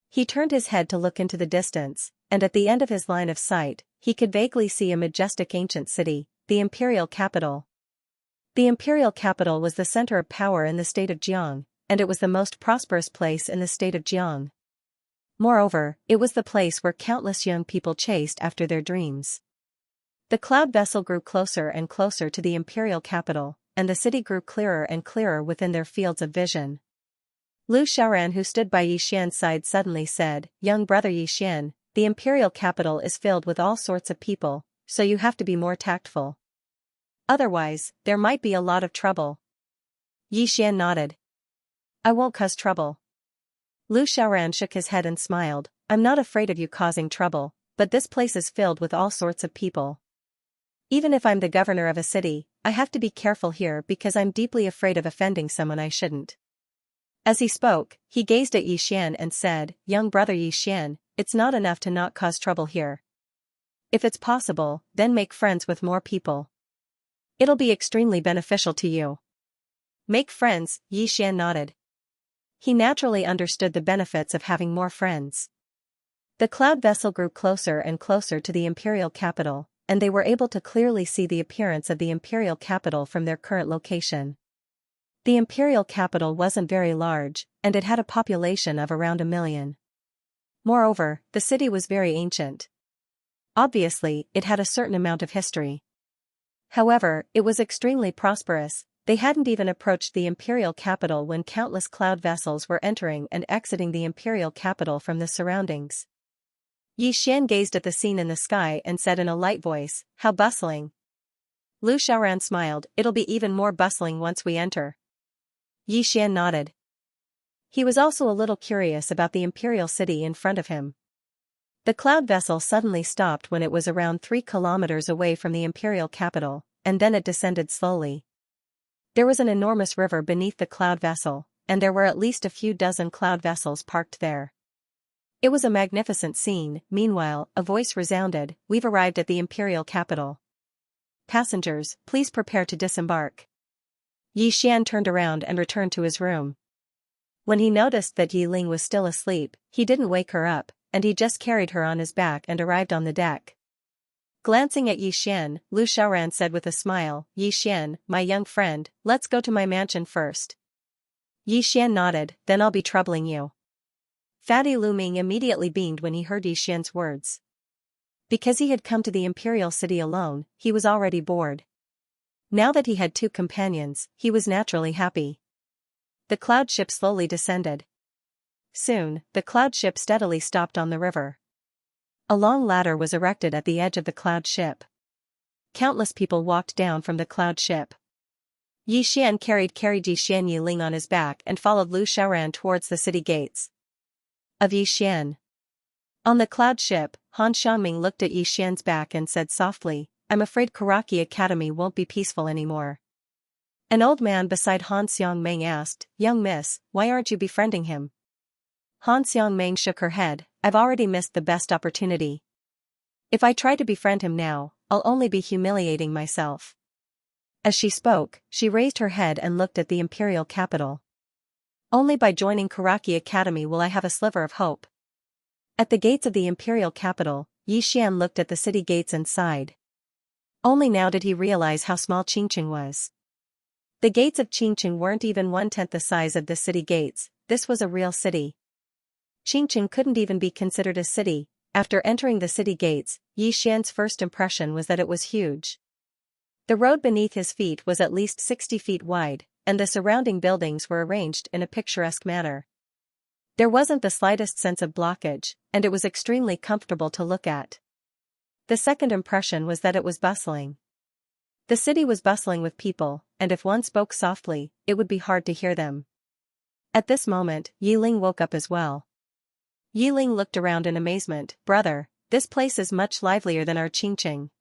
Speaker 1: He turned his head to look into the distance, and at the end of his line of sight, he could vaguely see a majestic ancient city, the imperial capital. The imperial capital was the center of power in the state of Jiang, and it was the most prosperous place in the state of Jiang. Moreover, it was the place where countless young people chased after their dreams. The cloud vessel grew closer and closer to the imperial capital, and the city grew clearer and clearer within their fields of vision. Lu Xiaoran, who stood by Yi Xian's side, suddenly said, "Young brother Yi Xian, the imperial capital is filled with all sorts of people, so you have to be more tactful. Otherwise, there might be a lot of trouble." Yi Xian nodded. "I won't cause trouble." Lu Xiaoran shook his head and smiled. "I'm not afraid of you causing trouble, but this place is filled with all sorts of people. Even if I'm the governor of a city, I have to be careful here because I'm deeply afraid of offending someone I shouldn't." As he spoke, he gazed at Yi Xian and said, "Young brother Yi Xian, it's not enough to not cause trouble here. If it's possible, then make friends with more people. It'll be extremely beneficial to you." "Make friends," Yi Xian nodded. He naturally understood the benefits of having more friends. The cloud vessel grew closer and closer to the imperial capital, and they were able to clearly see the appearance of the imperial capital from their current location. The imperial capital wasn't very large, and it had a population of around 1 million. Moreover, the city was very ancient. Obviously, it had a certain amount of history. However, it was extremely prosperous. They hadn't even approached the imperial capital when countless cloud vessels were entering and exiting the imperial capital from the surroundings. Yi Xian gazed at the scene in the sky and said in a light voice, "How bustling." Lu Xiaoran smiled, "It'll be even more bustling once we enter." Yi Xian nodded. He was also a little curious about the imperial city in front of him. The cloud vessel suddenly stopped when it was around 3 kilometers away from the imperial capital, and then it descended slowly. There was an enormous river beneath the cloud vessel, and there were at least a few dozen cloud vessels parked there. It was a magnificent scene. Meanwhile, a voice resounded, "We've arrived at the imperial capital. Passengers, please prepare to disembark." Yi Xian turned around and returned to his room. When he noticed that Yi Ling was still asleep, he didn't wake her up, and he just carried her on his back and arrived on the deck. Glancing at Yi Xian, Lu Xiaoran said with a smile, "Yi Xian, my young friend, let's go to my mansion first." Yi Xian nodded, "Then I'll be troubling you." Fatty Lu Ming immediately beamed when he heard Yi Xian's words. Because he had come to the imperial city alone, he was already bored. Now that he had 2 companions, he was naturally happy. The cloud ship slowly descended. Soon, the cloud ship steadily stopped on the river. A long ladder was erected at the edge of the cloud ship. Countless people walked down from the cloud ship. Yi Xian carried Yi Xian Yi Ling on his back and followed Lu Xiaoran towards the city gates of Yi Xian. On the cloud ship, Han Xiangming looked at Yi Xian's back and said softly, "I'm afraid Karaki Academy won't be peaceful anymore." An old man beside Han Xiangming asked, "Young miss, why aren't you befriending him?" Han Xiangming shook her head, "I've already missed the best opportunity. If I try to befriend him now, I'll only be humiliating myself." As she spoke, she raised her head and looked at the imperial capital. "Only by joining Karaki Academy will I have a sliver of hope." At the gates of the imperial capital, Yi Xian looked at the city gates and sighed. Only now did he realize how small Qingqing was. The gates of Qingqing weren't even 1/10 the size of the city gates. This was a real city. Qingqing couldn't even be considered a city. After entering the city gates, Yi Xian's first impression was that it was huge. The road beneath his feet was at least 60 feet wide, and the surrounding buildings were arranged in a picturesque manner. There wasn't the slightest sense of blockage, and it was extremely comfortable to look at. The second impression was that it was bustling. The city was bustling with people, and if one spoke softly, it would be hard to hear them. At this moment, Yi Ling woke up as well. Yi Ling looked around in amazement. "Brother, this place is much livelier than our Qingqing."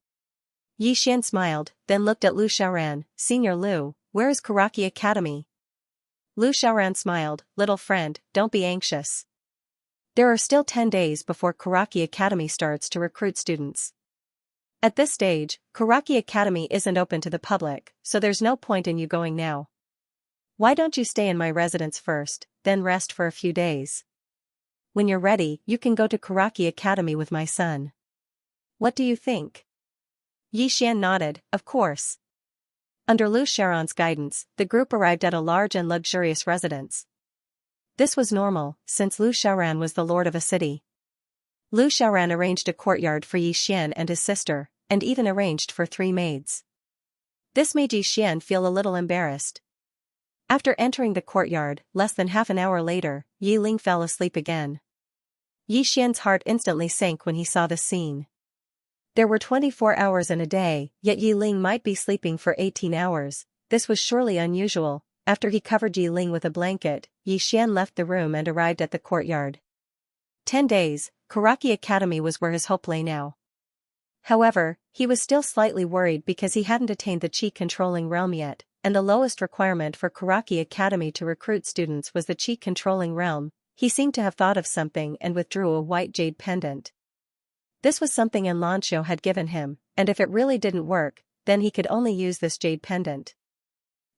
Speaker 1: Yi Xian smiled, then looked at Lu Xiaoran, "Senior Lu, where is Karaki Academy?" Lu Xiaoran smiled, "Little friend, don't be anxious. There are still 10 days before Karaki Academy starts to recruit students. At this stage, Karaki Academy isn't open to the public, so there's no point in you going now. Why don't you stay in my residence first, then rest for a few days? When you're ready, you can go to Karaki Academy with my son." What do you think? Yi Xian nodded, of course. Under Lu Shaoran's guidance, the group arrived at a large and luxurious residence. This was normal, since Lu Shaoran was the lord of a city. Lu Shaoran arranged a courtyard for Yi Xian and his sister, and even arranged for 3 maids. This made Yi Xian feel a little embarrassed. After entering the courtyard, less than half an hour later, Yi Ling fell asleep again. Yi Xian's heart instantly sank when he saw the scene. There were 24 hours in a day, yet Yi Ling might be sleeping for 18 hours. This was surely unusual. After he covered Yi Ling with a blanket, Yi Xian left the room and arrived at the courtyard. 10 days, Karaki Academy was where his hope lay now. However, he was still slightly worried because he hadn't attained the chi-controlling realm yet, and the lowest requirement for Karaki Academy to recruit students was the chi-controlling realm. He seemed to have thought of something and withdrew a white jade pendant. This was something Xianxia had given him, and if it really didn't work, then he could only use this jade pendant.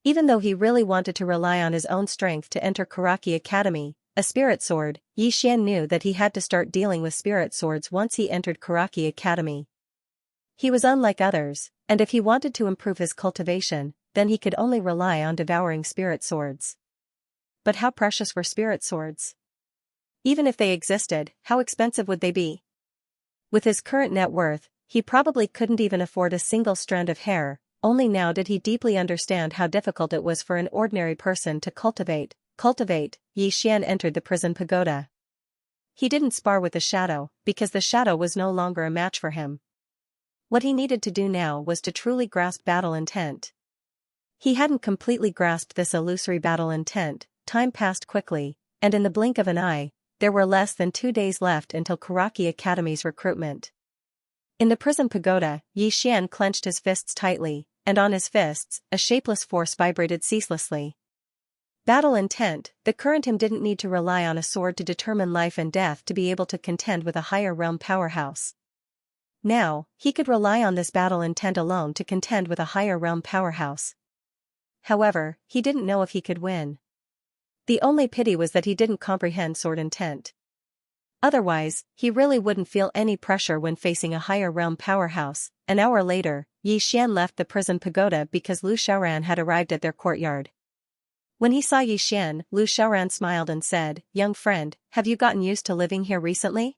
Speaker 1: Even though he really wanted to rely on his own strength to enter Karaki Academy, a spirit sword, Yi Xian knew that he had to start dealing with spirit swords once he entered Karaki Academy. He was unlike others, and if he wanted to improve his cultivation, then he could only rely on devouring spirit swords. But how precious were spirit swords? Even if they existed, how expensive would they be? With his current net worth, he probably couldn't even afford a single strand of hair. Only now did he deeply understand how difficult it was for an ordinary person to cultivate. Yi Xian entered the prison pagoda. He didn't spar with the shadow, because the shadow was no longer a match for him. What he needed to do now was to truly grasp battle intent. He hadn't completely grasped this illusory battle intent. Time passed quickly, and in the blink of an eye, there were less than 2 days left until Karaki Academy's recruitment. In the prison pagoda, Yi Xian clenched his fists tightly, and on his fists, a shapeless force vibrated ceaselessly. Battle intent. The current him didn't need to rely on a sword to determine life and death to be able to contend with a higher realm powerhouse. Now, he could rely on this battle intent alone to contend with a higher realm powerhouse. However, he didn't know if he could win. The only pity was that he didn't comprehend sword intent. Otherwise, he really wouldn't feel any pressure when facing a higher realm powerhouse. An hour later, Yi Xian left the prison pagoda because Lu Shaoran had arrived at their courtyard. When he saw Yi Xian, Lu Shaoran smiled and said, "Young friend, have you gotten used to living here recently?"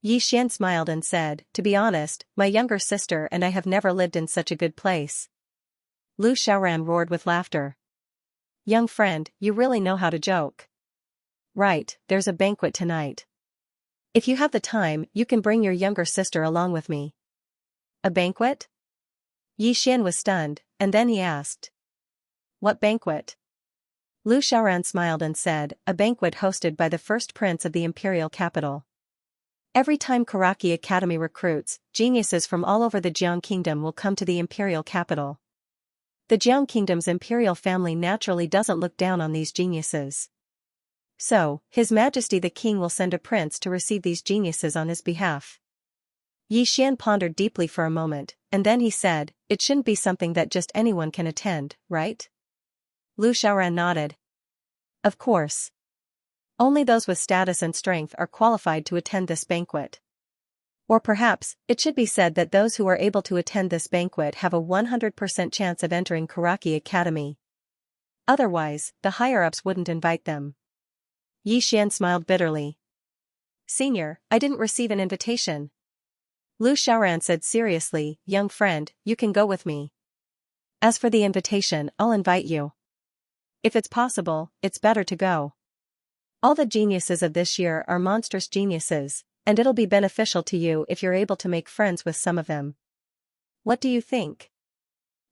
Speaker 1: Yi Xian smiled and said, "To be honest, my younger sister and I have never lived in such a good place." Lu Shaoran roared with laughter. "Young friend, you really know how to joke. Right, there's a banquet tonight. If you have the time, you can bring your younger sister along with me." "A banquet?" Yi Xian was stunned, and then he asked, "What banquet?" Lu Shaoran smiled and said, "A banquet hosted by the first prince of the imperial capital. Every time Karaki Academy recruits, geniuses from all over the Jiang Kingdom will come to the imperial capital. The Jiang Kingdom's imperial family naturally doesn't look down on these geniuses. So, His Majesty the King will send a prince to receive these geniuses on his behalf." Yi Xian pondered deeply for a moment, and then he said, "It shouldn't be something that just anyone can attend, right?" Lu Shaoran nodded. "Of course. Only those with status and strength are qualified to attend this banquet. Or perhaps, it should be said that those who are able to attend this banquet have a 100% chance of entering Karaki Academy. Otherwise, the higher-ups wouldn't invite them." Yi Xian smiled bitterly. "Senior, I didn't receive an invitation." Lu Shaoran said seriously, "Young friend, you can go with me. As for the invitation, I'll invite you. If it's possible, it's better to go. All the geniuses of this year are monstrous geniuses, and it'll be beneficial to you if you're able to make friends with some of them. What do you think?"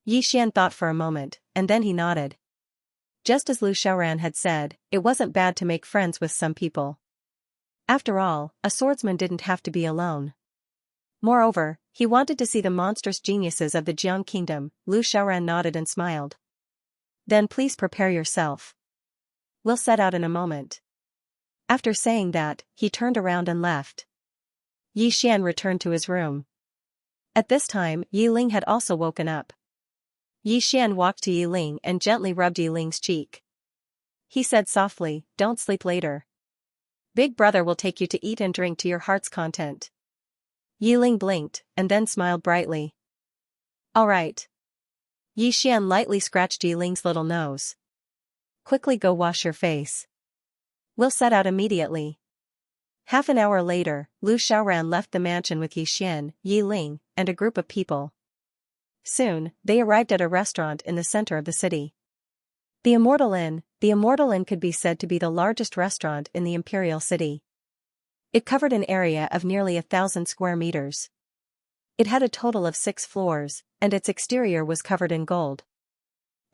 Speaker 1: Yi Xian thought for a moment, and then he nodded. Just as Lu Shaoran had said, it wasn't bad to make friends with some people. After all, a swordsman didn't have to be alone. Moreover, he wanted to see the monstrous geniuses of the Jiang Kingdom. Lu Shaoran nodded and smiled. "Then please prepare yourself. We'll set out in a moment." After saying that, he turned around and left. Yi Xian returned to his room. At this time, Yi Ling had also woken up. Yi Xian walked to Yi Ling and gently rubbed Yi Ling's cheek. He said softly, "Don't sleep later. Big brother will take you to eat and drink to your heart's content." Yi Ling blinked, and then smiled brightly. All right. Yi Xian lightly scratched Yi Ling's little nose. Quickly go wash your face. We'll set out immediately. Half an hour later, Lu Xiaoran left the mansion with Yi Xian, Yi Ling, and a group of people. Soon, they arrived at a restaurant in the center of the city. The Immortal Inn. The Immortal Inn could be said to be the largest restaurant in the imperial city. It covered an area of nearly 1,000 square meters. It had a total of 6 floors, and its exterior was covered in gold.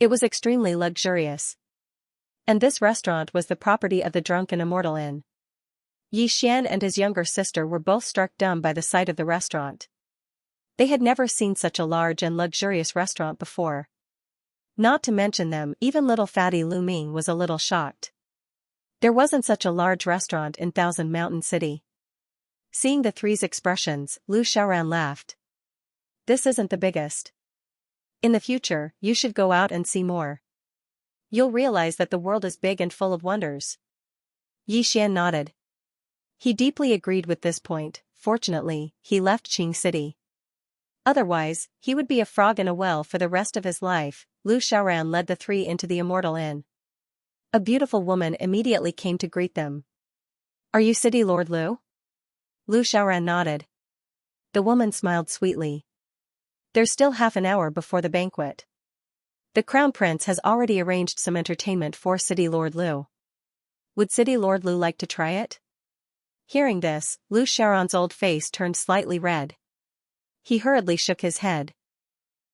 Speaker 1: It was extremely luxurious. And this restaurant was the property of the drunken Immortal Inn. Yi Xian and his younger sister were both struck dumb by the sight of the restaurant. They had never seen such a large and luxurious restaurant before. Not to mention them, even little fatty Lu Ming was a little shocked. There wasn't such a large restaurant in Thousand Mountain City. Seeing the three's expressions, Lu Xiaoran laughed. This isn't the biggest. In the future, you should go out and see more. You'll realize that the world is big and full of wonders. Yi Xian nodded. He deeply agreed with this point. Fortunately, he left Qing City. Otherwise, he would be a frog in a well for the rest of his life. Lu Xiaoran led the three into the Immortal Inn. A beautiful woman immediately came to greet them. Are you City Lord Lu? Lu Xiaoran nodded. The woman smiled sweetly. There's still half an hour before the banquet. The Crown Prince has already arranged some entertainment for City Lord Lu. Would City Lord Lu like to try it? Hearing this, Lu Xiaoran's old face turned slightly red. He hurriedly shook his head.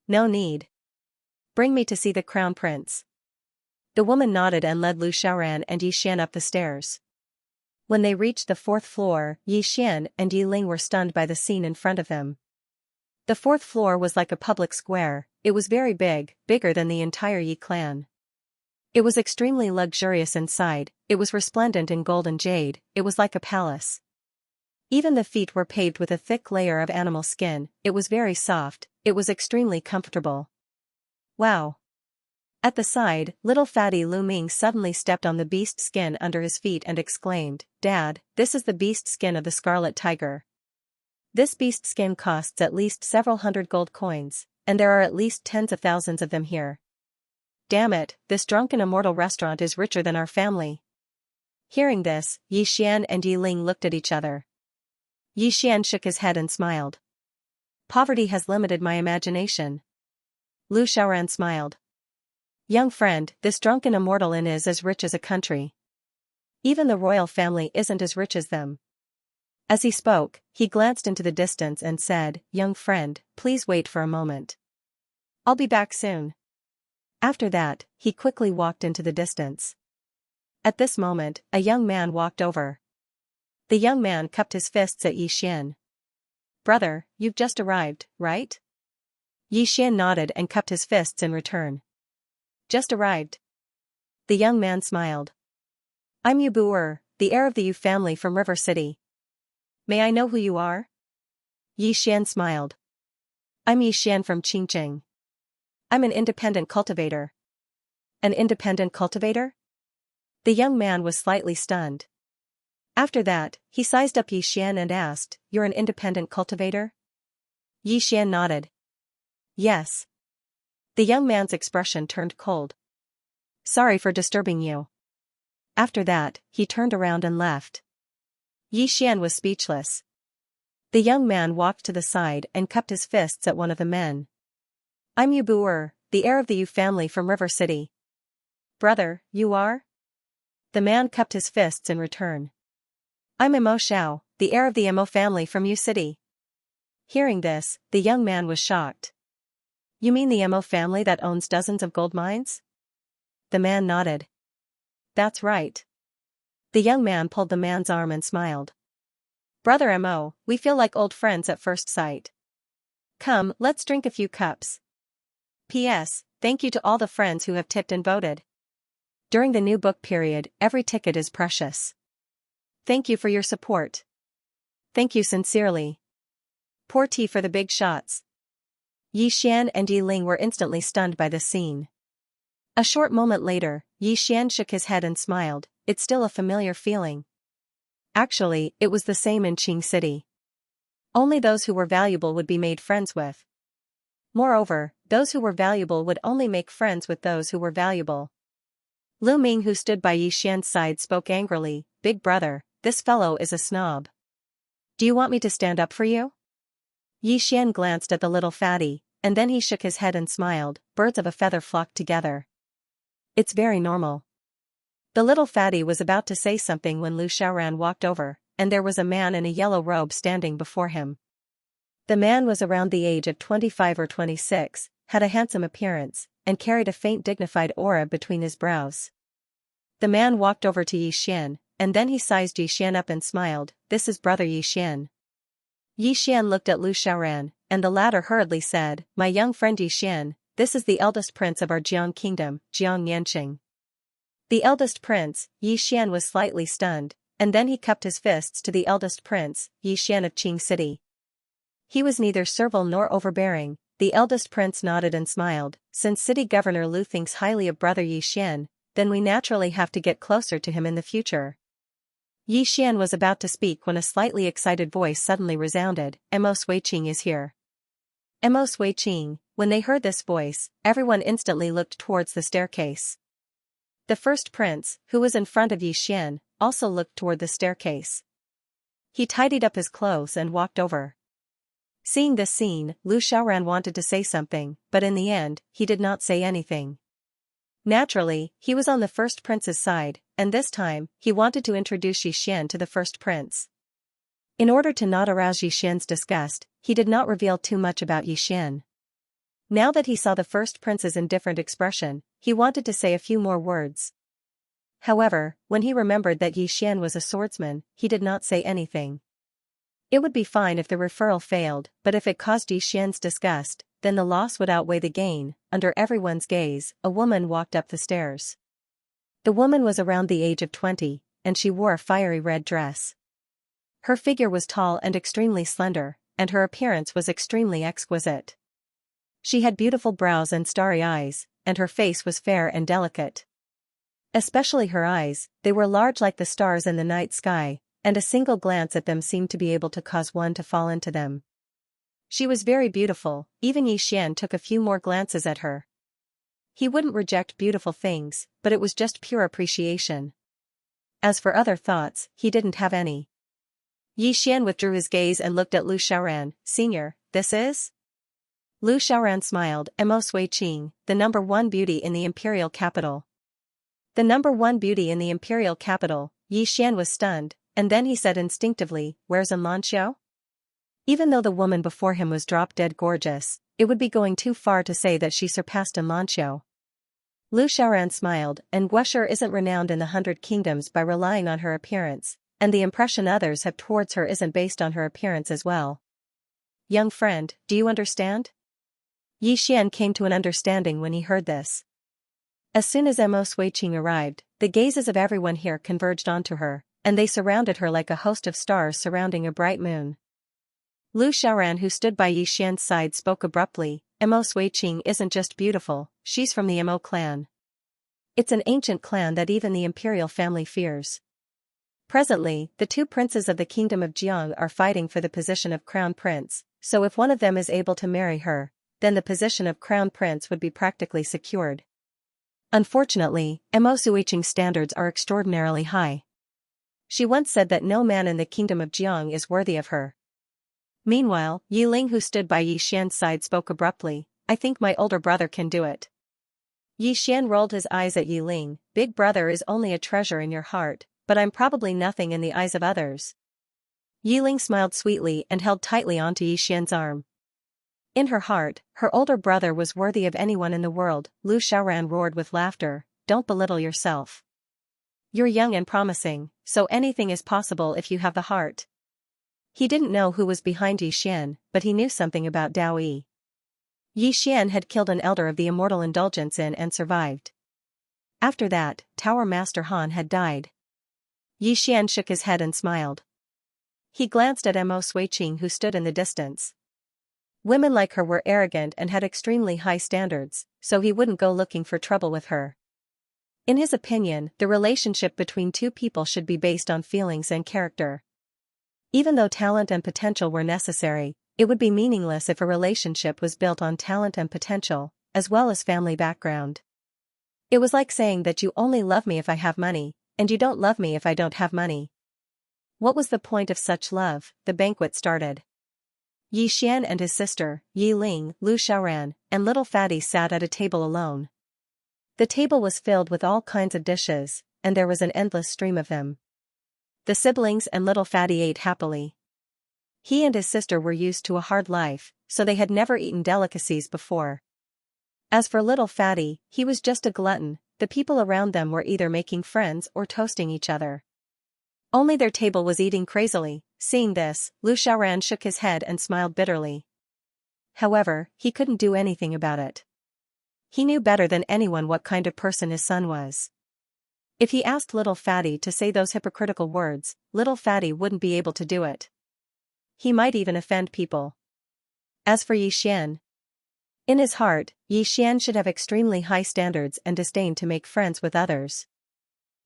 Speaker 1: No need. Bring me to see the Crown Prince. The woman nodded and led Lu Xiaoran and Yi Xian up the stairs. When they reached the 4th floor, Yi Xian and Yi Ling were stunned by the scene in front of them. The 4th floor was like a public square. It was very big, bigger than the entire Yi clan. It was extremely luxurious inside. It was resplendent in gold and jade. It was like a palace. Even the feet were paved with a thick layer of animal skin. It was very soft. It was extremely comfortable. Wow. At the side, little fatty Lu Ming suddenly stepped on the beast skin under his feet and exclaimed, Dad, this is the beast skin of the scarlet tiger. This beast skin costs at least several hundred gold coins, and there are at least tens of thousands of them here. Damn it, this drunken immortal restaurant is richer than our family. Hearing this, Yi Xian and Yi Ling looked at each other. Yi Xian shook his head and smiled. Poverty has limited my imagination. Lu Xiaoran smiled. Young friend, this drunken immortal inn is as rich as a country. Even the royal family isn't as rich as them. As he spoke, he glanced into the distance and said, Young friend, please wait for a moment. I'll be back soon. After that, he quickly walked into the distance. At this moment, a young man walked over. The young man cupped his fists at Yi Xian. Brother, you've just arrived, right? Yi Xian nodded and cupped his fists in return. Just arrived. The young man smiled. I'm Yu Bu'er, the heir of the Yu family from River City. May I know who you are? Yi Xian smiled. I'm Yi Xian from Qingqing. I'm an independent cultivator. An independent cultivator? The young man was slightly stunned. After that, he sized up Yi Xian and asked, You're an independent cultivator? Yi Xian nodded. Yes. The young man's expression turned cold. Sorry for disturbing you. After that, he turned around and left. Yi Xian was speechless. The young man walked to the side and cupped his fists at one of the men. I'm Yu Bu'er, the heir of the Yu family from River City. Brother, you are? The man cupped his fists in return. I'm Mo Xiao, the heir of the Mo family from Yu City. Hearing this, the young man was shocked. You mean the Mo family that owns dozens of gold mines? The man nodded. That's right. The young man pulled the man's arm and smiled. Brother Mo, we feel like old friends at first sight. Come, let's drink a few cups. P.S. Thank you to all the friends who have tipped and voted. During the new book period, every ticket is precious. Thank you for your support. Thank you sincerely. Pour tea for the big shots. Yi Xian and Yi Ling were instantly stunned by the scene. A short moment later, Yi Xian shook his head and smiled. It's still a familiar feeling. Actually, it was the same in Qing City. Only those who were valuable would be made friends with. Moreover, those who were valuable would only make friends with those who were valuable. Lu Ming, who stood by Yi Xian's side, spoke angrily, "Big brother, this fellow is a snob. Do you want me to stand up for you?" Yi Xian glanced at the little fatty, and then he shook his head and smiled. Birds of a feather flock together. It's very normal. The little fatty was about to say something when Lu Xiaoran walked over, and there was a man in a yellow robe standing before him. The man was around the age of 25 or 26, had a handsome appearance, and carried a faint dignified aura between his brows. The man walked over to Yi Xian, and then he sized Yi Xian up and smiled. "This is brother Yi Xian." Yi Xian looked at Lu Xiaoran, and the latter hurriedly said, "My young friend Yi Xian, this is the eldest prince of our Jiang kingdom, Jiang Yanqing." The eldest prince, Yi Xian, was slightly stunned, and then he cupped his fists to the eldest prince, Yi Xian of Qing City. He was neither servile nor overbearing. The eldest prince nodded and smiled. "Since city governor Lu thinks highly of brother Yi Xian, then we naturally have to get closer to him in the future." Yi Xian was about to speak when a slightly excited voice suddenly resounded, "Mo Sui Qing is here." Mo Sui Qing. When they heard this voice, everyone instantly looked towards the staircase. The first prince, who was in front of Yi Xian, also looked toward the staircase. He tidied up his clothes and walked over. Seeing this scene, Lu Xiaoran wanted to say something, but in the end, he did not say anything. Naturally, he was on the first prince's side, and this time, he wanted to introduce Yi Xian to the first prince. In order to not arouse Yi Xian's disgust, he did not reveal too much about Yi Xian. Now that he saw the first prince's indifferent expression, he wanted to say a few more words. However, when he remembered that Yi Xian was a swordsman, he did not say anything. It would be fine if the referral failed, but if it caused Yi Xian's disgust, then the loss would outweigh the gain. Under everyone's gaze, a woman walked up the stairs. The woman was around the age of 20, and she wore a fiery red dress. Her figure was tall and extremely slender, and her appearance was extremely exquisite. She had beautiful brows and starry eyes, and her face was fair and delicate. Especially her eyes, they were large like the stars in the night sky, and a single glance at them seemed to be able to cause one to fall into them. She was very beautiful. Even Yi Xian took a few more glances at her. He wouldn't reject beautiful things, but it was just pure appreciation. As for other thoughts, he didn't have any. Yi Xian withdrew his gaze and looked at Lu Xiaoran. "Senior, this is?" Lu Xiaoran smiled. "Mo Sui Qing, the number one beauty in the imperial capital." The number one beauty in the imperial capital. Yi Xian was stunned, and then he said instinctively, "Where's Xianxia?" Even though the woman before him was drop-dead gorgeous, it would be going too far to say that she surpassed Xianxia. Lu Xiaoran smiled, and Guesher isn't renowned in the 100 Kingdoms by relying on her appearance, and the impression others have towards her isn't based on her appearance as well. "Young friend, do you understand?" Yi Xian came to an understanding when he heard this. As soon as Mo Sui Qing arrived, the gazes of everyone here converged onto her, and they surrounded her like a host of stars surrounding a bright moon. Lu Xiaoran, who stood by Yi Xian's side, spoke abruptly, "Mo Sui Qing isn't just beautiful, she's from the Mo clan. It's an ancient clan that even the imperial family fears." Presently, the two princes of the kingdom of Jiang are fighting for the position of crown prince, so if one of them is able to marry her, then the position of crown prince would be practically secured. Unfortunately, Mo Sui Qing's standards are extraordinarily high. She once said that no man in the kingdom of Jiang is worthy of her. Meanwhile, Yi Ling, who stood by Yi Xian's side, spoke abruptly, "I think my older brother can do it." Yi Xian rolled his eyes at Yi Ling. "Big brother is only a treasure in your heart, but I'm probably nothing in the eyes of others." Yi Ling smiled sweetly and held tightly onto Yi Xian's arm. In her heart, her older brother was worthy of anyone in the world. Lu Xiaoran roared with laughter, "Don't belittle yourself. You're young and promising, so anything is possible if you have the heart." He didn't know who was behind Yi Xian, but he knew something about Dao Yi. Yi Xian had killed an elder of the Immortal Indulgence Inn and survived. After that, Tower Master Han had died. Yi Xian shook his head and smiled. He glanced at Mo Sui Qing, who stood in the distance. Women like her were arrogant and had extremely high standards, so he wouldn't go looking for trouble with her. In his opinion, the relationship between two people should be based on feelings and character. Even though talent and potential were necessary, it would be meaningless if a relationship was built on talent and potential, as well as family background. It was like saying that you only love me if I have money, and you don't love me if I don't have money. What was the point of such love? The banquet started. Yi Xian and his sister, Yi Ling, Lu Xiaoran, and little Fatty sat at a table alone. The table was filled with all kinds of dishes, and there was an endless stream of them. The siblings and little Fatty ate happily. He and his sister were used to a hard life, so they had never eaten delicacies before. As for little Fatty, he was just a glutton. The people around them were either making friends or toasting each other. Only their table was eating crazily. Seeing this, Lu Xiaoran shook his head and smiled bitterly. However, he couldn't do anything about it. He knew better than anyone what kind of person his son was. If he asked little Fatty to say those hypocritical words, little Fatty wouldn't be able to do it. He might even offend people. As for Yi Xian, in his heart, Yi Xian should have extremely high standards and disdain to make friends with others.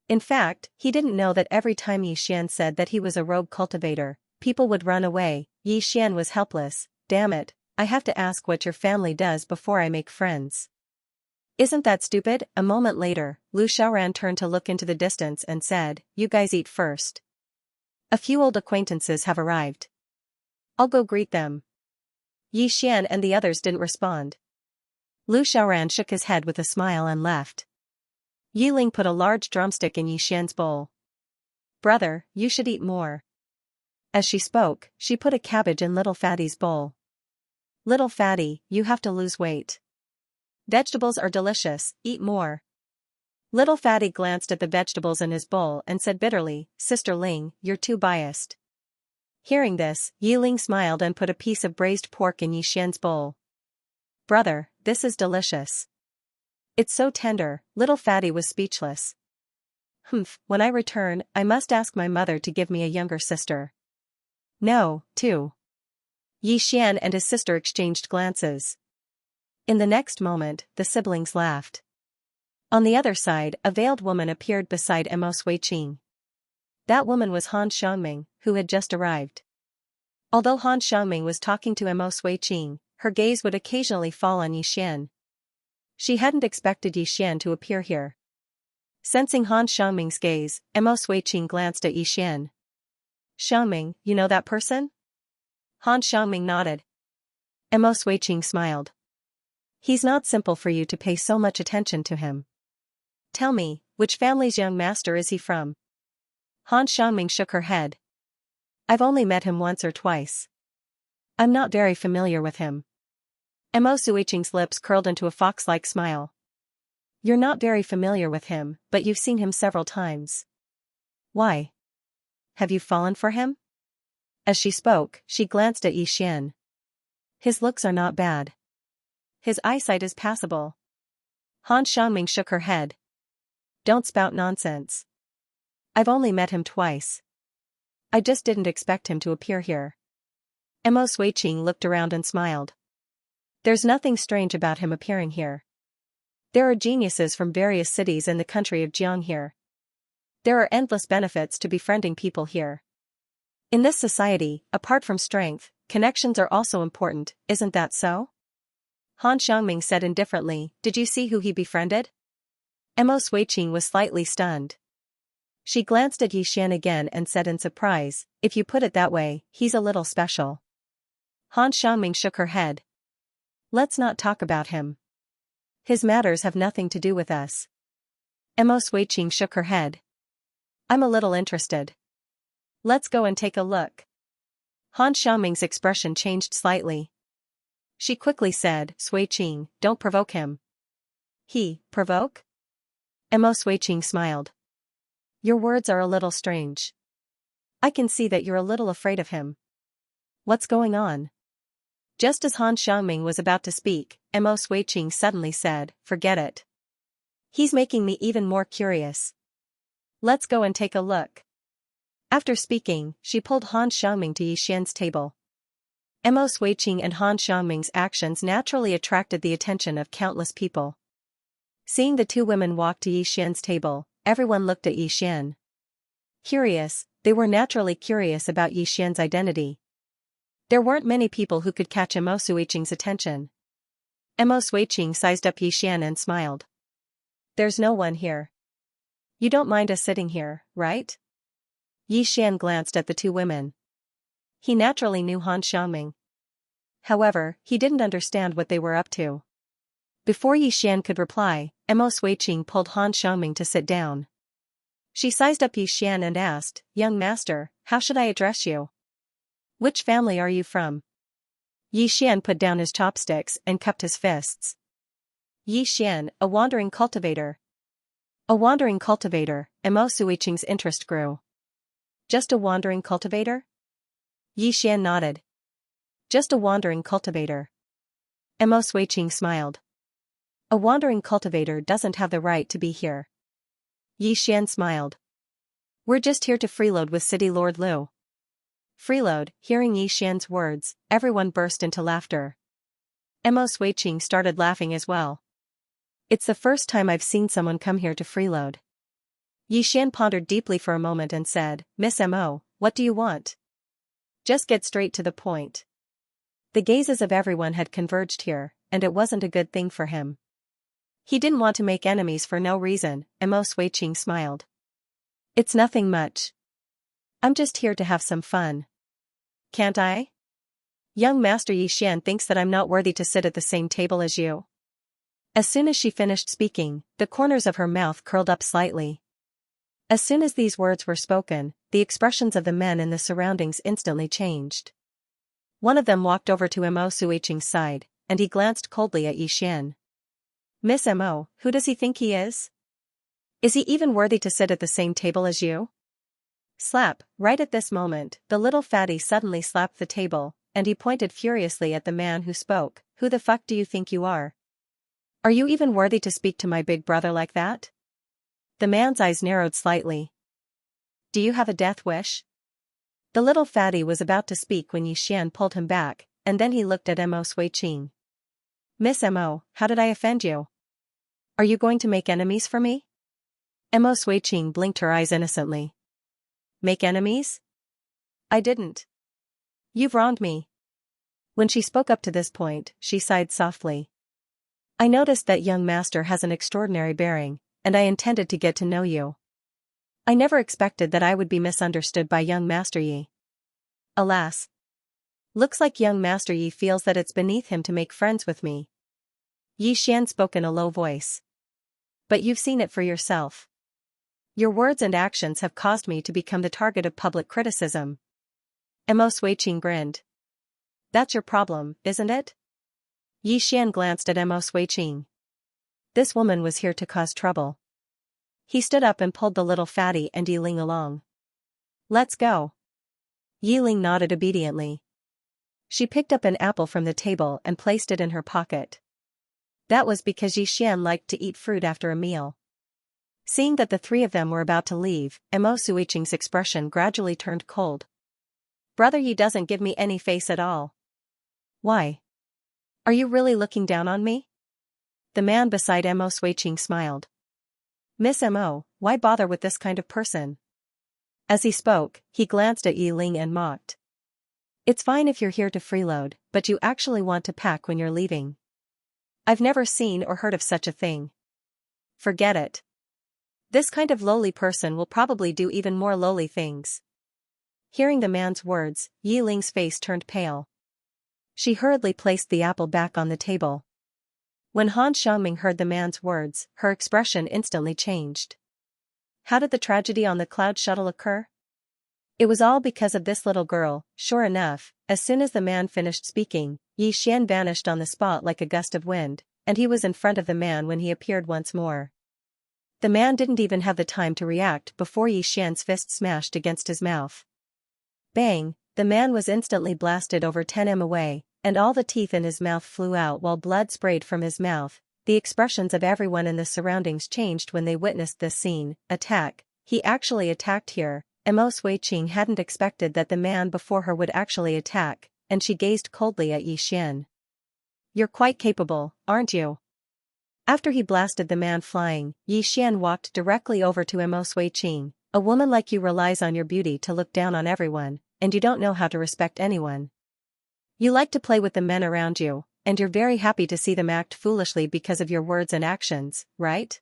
Speaker 1: In fact, he didn't know that every time Yi Xian said that he was a rogue cultivator, people would run away. Yi Xian was helpless. Damn it, I have to ask what your family does before I make friends. Isn't that stupid? A moment later, Lu Xiaoran turned to look into the distance and said, "You guys eat first. A few old acquaintances have arrived. I'll go greet them." Yi Xian and the others didn't respond. Lu Xiaoran shook his head with a smile and left. Yi Ling put a large drumstick in Yi Xian's bowl. "Brother, you should eat more." As she spoke, she put a cabbage in little Fatty's bowl. "Little Fatty, you have to lose weight. Vegetables are delicious, eat more." Little Fatty glanced at the vegetables in his bowl and said bitterly, "Sister Ling, you're too biased." Hearing this, Yi Ling smiled and put a piece of braised pork in Yi Xian's bowl. "Brother, this is delicious. It's so tender." Little Fatty was speechless. When I return, I must ask my mother to give me a younger sister." "No, too." Yi Xian and his sister exchanged glances. In the next moment, the siblings laughed. On the other side, a veiled woman appeared beside Emo Sui Qing. That woman was Han Xiangming, who had just arrived. Although Han Xiangming was talking to Emo Sui Qing, her gaze would occasionally fall on Yi Xian. She hadn't expected Yi Xian to appear here. Sensing Han Xiangming's gaze, Emo Sui Qing glanced at Yi Xian. "Xiangming, you know that person?" Han Xiangming nodded. Emo Sui Qing smiled. "He's not simple for you to pay so much attention to him. Tell me, which family's young master is he from?" Han Xiangming shook her head. "I've only met him once or twice. I'm not very familiar with him." Emo Sui Qing's lips curled into a fox-like smile. "You're not very familiar with him, but you've seen him several times. Why? Have you fallen for him?" As she spoke, she glanced at Yi Xian. "His looks are not bad. His eyesight is passable." Han Xiangming shook her head. "Don't spout nonsense. I've only met him twice. I just didn't expect him to appear here." Emo Sui Qing looked around and smiled. "There's nothing strange about him appearing here. There are geniuses from various cities in the country of Jiang here. There are endless benefits to befriending people here. In this society, apart from strength, connections are also important, isn't that so?" Han Xiangming said indifferently. "Did you see who he befriended?" Emo Sui Qing was slightly stunned. She glanced at Yi Xian again and said in surprise, "If you put it that way, he's a little special." Han Xiangming shook her head. "Let's not talk about him. His matters have nothing to do with us." Emo Sui Qing shook her head. "I'm a little interested. Let's go and take a look." Han Xiangming's expression changed slightly. She quickly said, "Sui Qing, don't provoke him." "He, provoke?" Emo Sui Qing smiled. "Your words are a little strange. I can see that you're a little afraid of him. What's going on?" Just as Han Xiangming was about to speak, Emo Sui Qing suddenly said, "Forget it. He's making me even more curious. Let's go and take a look." After speaking, she pulled Han Xiangming to Yi Xian's table. Emo Sui Qing and Han Xiangming's actions naturally attracted the attention of countless people. Seeing the two women walk to Yi Xian's table, everyone looked at Yi Xian. Curious, They were naturally curious about Yi Xian's identity. There weren't many people who could catch Mo Suiqing's attention. Mo Suiqing sized up Yi Xian and smiled. There's no one here. You don't mind us sitting here, right? Yi Xian glanced at the two women. He naturally knew Han Xiangming. However, he didn't understand what they were up to. Before Yi Xian could reply, Mo Suiqing pulled Han Xiangming to sit down. She sized up Yi Xian and asked, "Young master, how should I address you? Which family are you from?" Yi Xian put down his chopsticks and cupped his fists. Yi Xian, a wandering cultivator. A wandering cultivator, Mo Suiqing's interest grew. Just a wandering cultivator? Yi Xian nodded. Just a wandering cultivator. Mo Suiqing smiled. A wandering cultivator doesn't have the right to be here. Yi Xian smiled. We're just here to freeload with City Lord Liu. Freeload. Hearing Yi Xian's words, everyone burst into laughter. Mo Suiqing started laughing as well. It's the first time I've seen someone come here to freeload. Yi Xian pondered deeply for a moment and said, "Miss Mo, what do you want? Just get straight to the point." The gazes of everyone had converged here, and it wasn't a good thing for him. He didn't want to make enemies for no reason. Mo Suiqing smiled. It's nothing much. I'm just here to have some fun. Can't I? Young Master Yi Xian thinks that I'm not worthy to sit at the same table as you. As soon as she finished speaking, the corners of her mouth curled up slightly. As soon as these words were spoken, the expressions of the men in the surroundings instantly changed. One of them walked over to Mo Suiqing's side, and he glanced coldly at Yi Xian. "Miss Mo, who does he think he is? Is he even worthy to sit at the same table as you?" Slap. Right at this moment, the little fatty suddenly slapped the table, and he pointed furiously at the man who spoke. "Who the fuck do you think you are? Are you even worthy to speak to my big brother like that?" The man's eyes narrowed slightly. "Do you have a death wish?" The little fatty was about to speak when Yi Xian pulled him back, and then he looked at Mo Suiqing. "Miss Mo, how did I offend you? Are you going to make enemies for me?" Mo Suiqing blinked her eyes innocently. "Make enemies? I didn't. You've wronged me." When she spoke up to this point, she sighed softly. "I noticed that young master has an extraordinary bearing, and I intended to get to know you. I never expected that I would be misunderstood by young Master Yi. Alas. Looks like young Master Yi feels that it's beneath him to make friends with me." Yi Xian spoke in a low voice. "But you've seen it for yourself. Your words and actions have caused me to become the target of public criticism." Mo Suiqing grinned. "That's your problem, isn't it?" Yi Xian glanced at Mo Suiqing. This woman was here to cause trouble. He stood up and pulled the little fatty and Yi Ling along. "Let's go." Yi Ling nodded obediently. She picked up an apple from the table and placed it in her pocket. That was because Yi Xian liked to eat fruit after a meal. Seeing that the three of them were about to leave, Mo Suiqing's expression gradually turned cold. "Brother Yi doesn't give me any face at all." "Why? Are you really looking down on me?" The man beside Mo Suiqing smiled. "Miss Mo, why bother with this kind of person?" As he spoke, he glanced at Yi Ling and mocked. "It's fine if you're here to freeload, but you actually want to pack when you're leaving. I've never seen or heard of such a thing. Forget it. This kind of lowly person will probably do even more lowly things." Hearing the man's words, Yi Ling's face turned pale. She hurriedly placed the apple back on the table. When Han Xiangming heard the man's words, her expression instantly changed. How did the tragedy on the cloud shuttle occur? It was all because of this little girl. Sure enough, as soon as the man finished speaking, Yi Xian vanished on the spot like a gust of wind, and he was in front of the man when he appeared once more. The man didn't even have the time to react before Yi Xian's fist smashed against his mouth. Bang! The man was instantly blasted over 10 m away, and all the teeth in his mouth flew out while blood sprayed from his mouth. The expressions of everyone in the surroundings changed when they witnessed this scene. Attack. He actually attacked here. Mo Suiqing hadn't expected that the man before her would actually attack, and she gazed coldly at Yi Xian. "You're quite capable, aren't you?" After he blasted the man flying, Yi Xian walked directly over to Mo Suiqing, A woman like you relies on your beauty to look down on everyone, and you don't know how to respect anyone. You like to play with the men around you, and you're very happy to see them act foolishly because of your words and actions, right?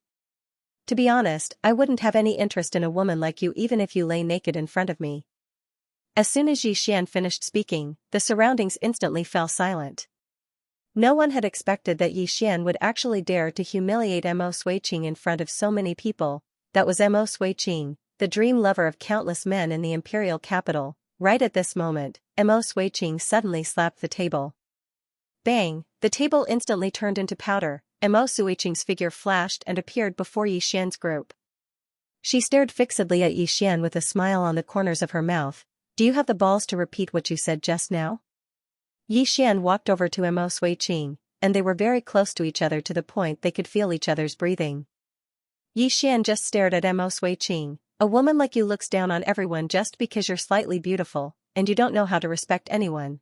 Speaker 1: To be honest, I wouldn't have any interest in a woman like you even if you lay naked in front of me. As soon as Xian finished speaking, the surroundings instantly fell silent. No one had expected that Xian would actually dare to humiliate Mo Suiqing in front of so many people. That was Mo Suiqing, the dream lover of countless men in the imperial capital. Right at this moment, Mo Suiqing suddenly slapped the table. Bang! The table instantly turned into powder. Mo Suiqing's figure flashed and appeared before Xian's group. She stared fixedly at Xian with a smile on the corners of her mouth. Do you have the balls to repeat what you said just now? Xian walked over to Mo Suiqing, and they were very close to each other to the point they could feel each other's breathing. Xian just stared at Mo Suiqing. A woman like you looks down on everyone just because you're slightly beautiful, and you don't know how to respect anyone.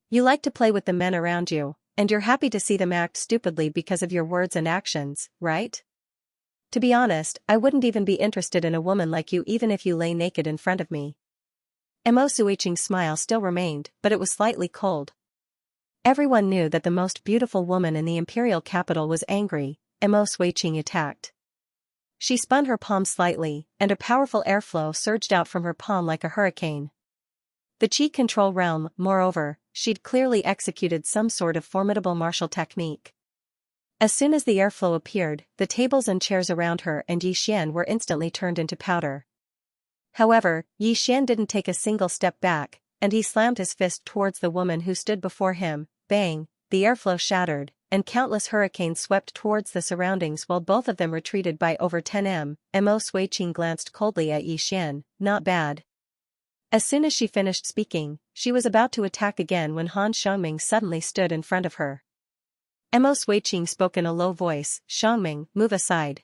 Speaker 1: You like to play with the men around you, and you're happy to see them act stupidly because of your words and actions, right? To be honest, I wouldn't even be interested in a woman like you even if you lay naked in front of me. Mo Suiqing's smile still remained, but it was slightly cold. Everyone knew that the most beautiful woman in the imperial capital was angry. Mo Suiqing attacked. She spun her palm slightly, and a powerful airflow surged out from her palm like a hurricane. The Qi control realm, moreover, she'd clearly executed some sort of formidable martial technique. As soon as the airflow appeared, the tables and chairs around her and Xian were instantly turned into powder. However, Xian didn't take a single step back, and he slammed his fist towards the woman who stood before him. Bang! The airflow shattered, and countless hurricanes swept towards the surroundings while both of them retreated by over 10 m. Mo Suiqing glanced coldly at Xian. Not bad. As soon as she finished speaking, she was about to attack again when Han Xiangming suddenly stood in front of her. Mo Suiqing spoke in a low voice. Xiangming, move aside.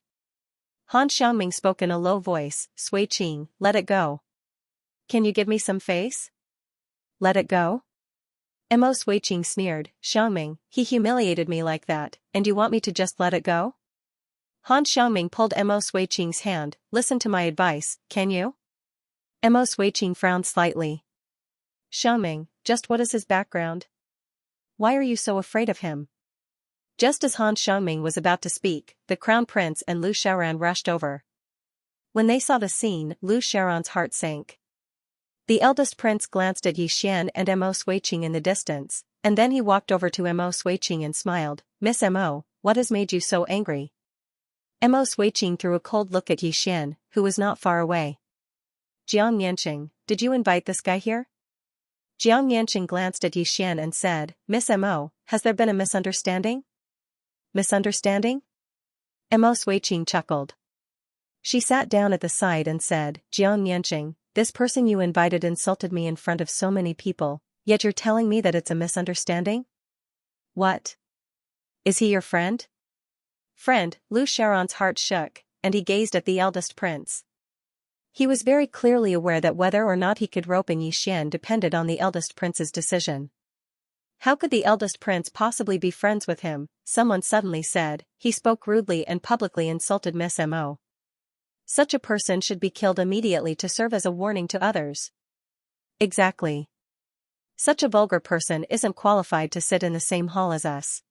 Speaker 1: Han Xiangming spoke in a low voice. Suiqing, let it go. Can you give me some face? Let it go? Mo Suiqing sneered. Xiangming, he humiliated me like that, and you want me to just let it go? Han Xiangming pulled Mo Suiqing's hand. Listen to my advice, can you? Mo Suiqing frowned slightly. Xiangming, just what is his background? Why are you so afraid of him? Just as Han Xiangming was about to speak, the Crown Prince and Lu Xiaoran rushed over. When they saw the scene, Lu Xiaoran's heart sank. The eldest prince glanced at Xian and Mo Suiqing in the distance, and then he walked over to Mo Suiqing and smiled. Miss Mo, what has made you so angry? Mo Suiqing threw a cold look at Xian, who was not far away. Jiang Yanqing, did you invite this guy here? Jiang Yanqing glanced at Xian and said, Miss Mo, has there been a misunderstanding? Misunderstanding? Mo Suiqing chuckled. She sat down at the side and said, Jiang Yanqing, this person you invited insulted me in front of so many people, yet you're telling me that it's a misunderstanding? What? Is he your friend? Friend, Lu Xiaoran's heart shook, and he gazed at the eldest prince. He was very clearly aware that whether or not he could rope in Xian depended on the eldest prince's decision. How could the eldest prince possibly be friends with him? Someone suddenly said. He spoke rudely and publicly insulted Miss Mo. Such a person should be killed immediately to serve as a warning to others. Exactly. Such a vulgar person isn't qualified to sit in the same hall as us.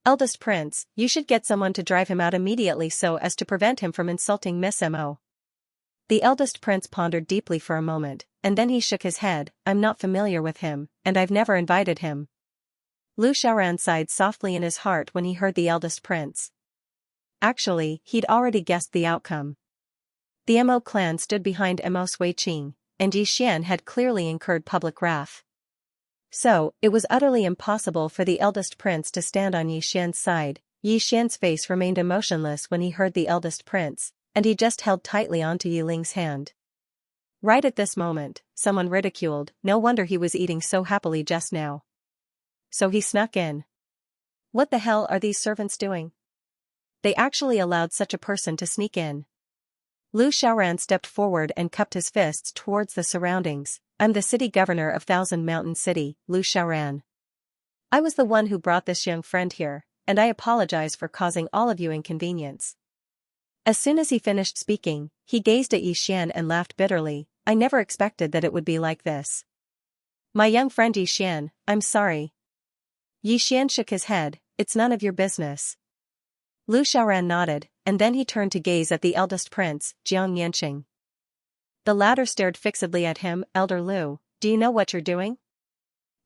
Speaker 1: Eldest prince, you should get someone to drive him out immediately so as to prevent him from insulting Miss Mo. The eldest prince pondered deeply for a moment, and then he shook his head. I'm not familiar with him, and I've never invited him. Lu Xiaoran sighed softly in his heart when he heard the eldest prince. Actually, he'd already guessed the outcome. The Mo clan stood behind Mo Suiqing, and Xian had clearly incurred public wrath. So, it was utterly impossible for the eldest prince to stand on Xian's side. Xian's face remained emotionless when he heard the eldest prince, and he just held tightly onto Yiling's hand. Right at this moment, someone ridiculed. No wonder he was eating so happily just now. So he snuck in. What the hell are these servants doing? They actually allowed such a person to sneak in. Lu Xiaoran stepped forward and cupped his fists towards the surroundings. I'm the city governor of Thousand Mountain City, Lu Xiaoran. I was the one who brought this young friend here, and I apologize for causing all of you inconvenience. As soon as he finished speaking, he gazed at Xian and laughed bitterly. I never expected that it would be like this. My young friend Xian, I'm sorry. Xian shook his head, it's none of your business. Lu Xiaoran nodded, and then he turned to gaze at the eldest prince, Xianxia. The latter stared fixedly at him. Elder Lu, do you know what you're doing?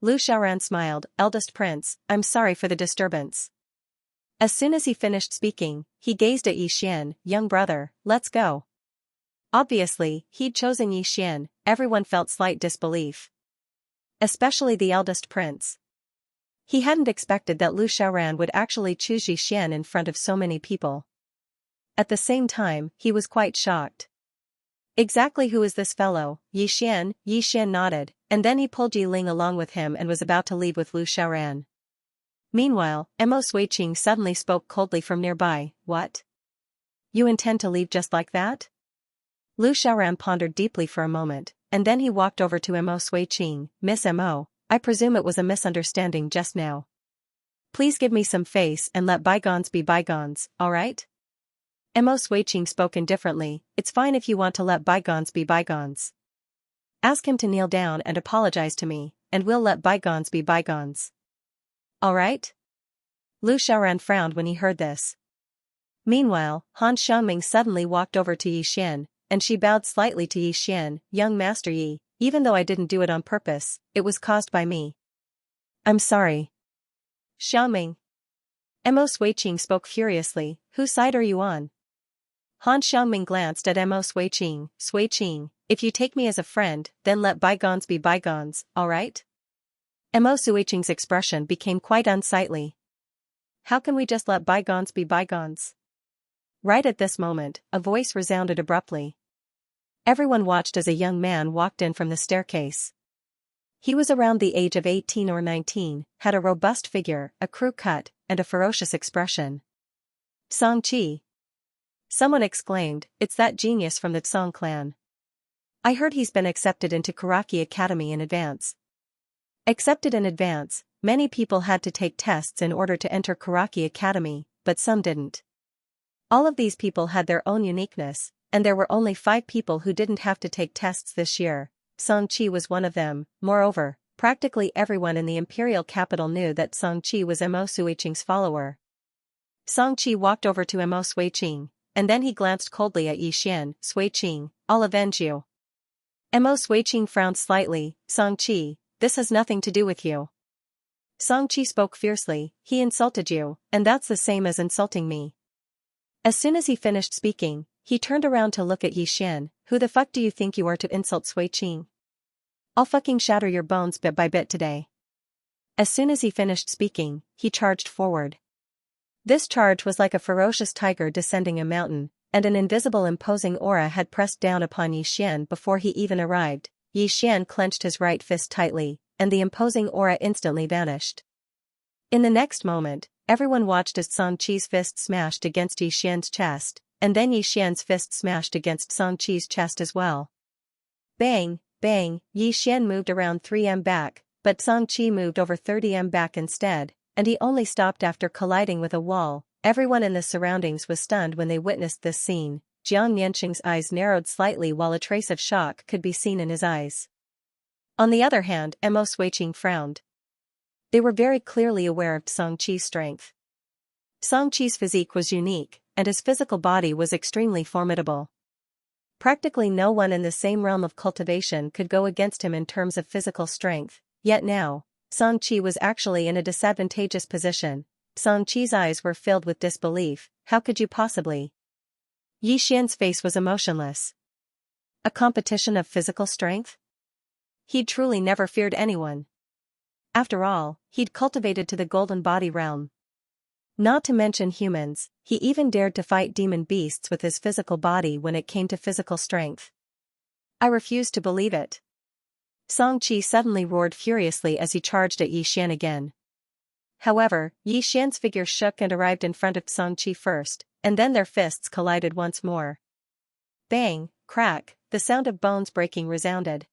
Speaker 1: Lu Xiaoran smiled. Eldest prince, I'm sorry for the disturbance. As soon as he finished speaking, he gazed at Xian. Young brother, let's go. Obviously, he'd chosen Xian. Everyone felt slight disbelief. Especially the eldest prince. He hadn't expected that Lu Xiaoran would actually choose Xian in front of so many people. At the same time, he was quite shocked. Exactly who is this fellow? Xian nodded, and then he pulled Yi Ling along with him and was about to leave with Lu Xiaoran. Meanwhile, Mo Suiqing suddenly spoke coldly from nearby. What? You intend to leave just like that? Lu Xiaoran pondered deeply for a moment, and then he walked over to Mo Suiqing. Miss Mo, I presume it was a misunderstanding just now. Please give me some face and let bygones be bygones, alright? Mo Suiqing spoke indifferently. It's fine if you want to let bygones be bygones. Ask him to kneel down and apologize to me, and we'll let bygones be bygones. Alright? Lu Xiaoran frowned when he heard this. Meanwhile, Han Xiangming suddenly walked over to Xian, and she bowed slightly to Xian. Young Master Yi, even though I didn't do it on purpose, it was caused by me. I'm sorry. Xiangming. Mo Suiqing spoke furiously. Whose side are you on? Han Xiangming glanced at Mo Suiqing. Suiqing, if you take me as a friend, then let bygones be bygones, alright? Mo Suiqing's expression became quite unsightly. How can we just let bygones be bygones? Right at this moment, a voice resounded abruptly. Everyone watched as a young man walked in from the staircase. He was around the age of 18 or 19, had a robust figure, a crew cut, and a ferocious expression. Song Qi. Someone exclaimed, it's that genius from the Song clan. I heard he's been accepted into Karaki Academy in advance. Accepted in advance, many people had to take tests in order to enter Karaki Academy, but some didn't. All of these people had their own uniqueness, and there were only 5 people who didn't have to take tests this year. Song Qi was one of them. Moreover, practically everyone in the imperial capital knew that Song Qi was Mo Suiqing's follower. Song Qi walked over to Mo Suiqing, and then he glanced coldly at Xian. Suiqing, I'll avenge you. Mo Suiqing frowned slightly. Song Qi, this has nothing to do with you. Song Qi spoke fiercely. He insulted you, and that's the same as insulting me. As soon as he finished speaking, he turned around to look at Xian. Who the fuck do you think you are to insult Suiqing? I'll fucking shatter your bones bit by bit today. As soon as he finished speaking, he charged forward. This charge was like a ferocious tiger descending a mountain, and an invisible imposing aura had pressed down upon Xian before he even arrived. Xian clenched his right fist tightly, and the imposing aura instantly vanished. In the next moment, everyone watched as Song Qi's fist smashed against Xian's chest, and then Xian's fist smashed against Song Qi's chest as well. Bang, bang, Xian moved around 3m back, but Song Qi moved over 30m back instead, and he only stopped after colliding with a wall. Everyone in the surroundings was stunned when they witnessed this scene. Jiang Yanqing's eyes narrowed slightly while a trace of shock could be seen in his eyes. On the other hand, Mo Suiqing frowned. They were very clearly aware of Song Qi's strength. Song Qi's physique was unique, and his physical body was extremely formidable. Practically no one in the same realm of cultivation could go against him in terms of physical strength, yet now, Song Qi was actually in a disadvantageous position. Song Qi's eyes were filled with disbelief. How could you possibly? Xian's face was emotionless. A competition of physical strength? He'd truly never feared anyone. After all, he'd cultivated to the golden body realm. Not to mention humans, he even dared to fight demon beasts with his physical body when it came to physical strength. I refuse to believe it. Song Qi suddenly roared furiously as he charged at Xian again. However, Xian's figure shook and arrived in front of Song Qi first, and then their fists collided once more. Bang, crack, the sound of bones breaking resounded.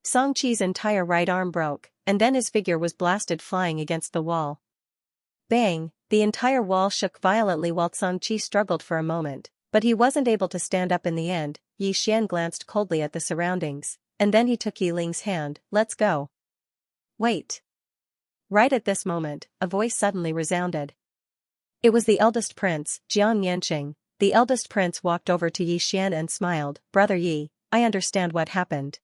Speaker 1: Song Qi's entire right arm broke, and then his figure was blasted flying against the wall. Bang, the entire wall shook violently while Song Qi struggled for a moment, But he wasn't able to stand up in the end. Yi Xian glanced coldly at the surroundings, and then he took Yi Ling's hand. Let's go. Wait. Right at this moment, a voice suddenly resounded. It was the eldest prince, Xianxia. The eldest prince walked over to Yi Xian and smiled. Brother Yi, I understand what happened.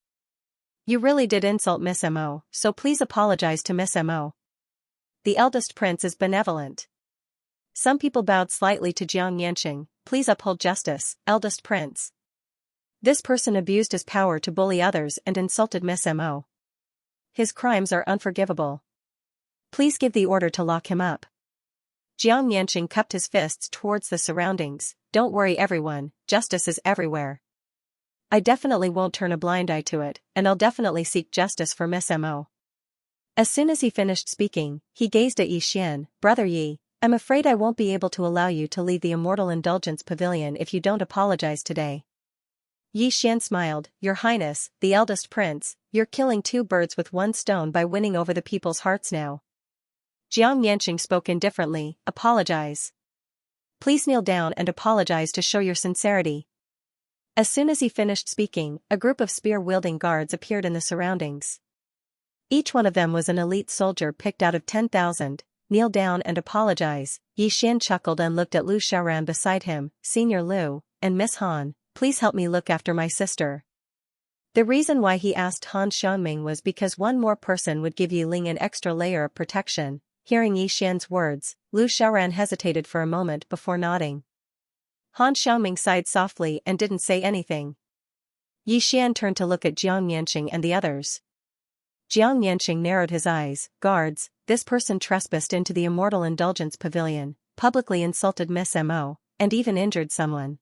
Speaker 1: You really did insult Miss Mo, so please apologize to Miss Mo. The eldest prince is benevolent. Some people bowed slightly to Xianxia. Please uphold justice, eldest prince. This person abused his power to bully others and insulted Miss Mo. His crimes are unforgivable. Please give the order to lock him up. Xianxia cupped his fists towards the surroundings. Don't worry everyone, justice is everywhere. I definitely won't turn a blind eye to it, and I'll definitely seek justice for Miss Mo. As soon as he finished speaking, he gazed at Yi Xian. Brother Yi, I'm afraid I won't be able to allow you to leave the Immortal Indulgence Pavilion if you don't apologize today. Yi Xian smiled. Your Highness, the eldest prince, you're killing two birds with one stone by winning over the people's hearts now. Xianxia spoke indifferently. Apologize. Please kneel down and apologize to show your sincerity. As soon as he finished speaking, a group of spear-wielding guards appeared in the surroundings. Each one of them was an elite soldier picked out of 10,000. Kneel down and apologize. Yi Xian chuckled and looked at Lu Xiaoran beside him. Senior Lu, and Miss Han, please help me look after my sister. The reason why he asked Han Xiaoming was because one more person would give Yi Ling an extra layer of protection. Hearing Yi Xian's words, Lu Xiaoran hesitated for a moment before nodding. Han Xiaoming sighed softly and didn't say anything. Yi Xian turned to look at Xianxia and the others. Xianxia narrowed his eyes. Guards, this person trespassed into the Immortal Indulgence Pavilion, publicly insulted Miss Mo, and even injured someone.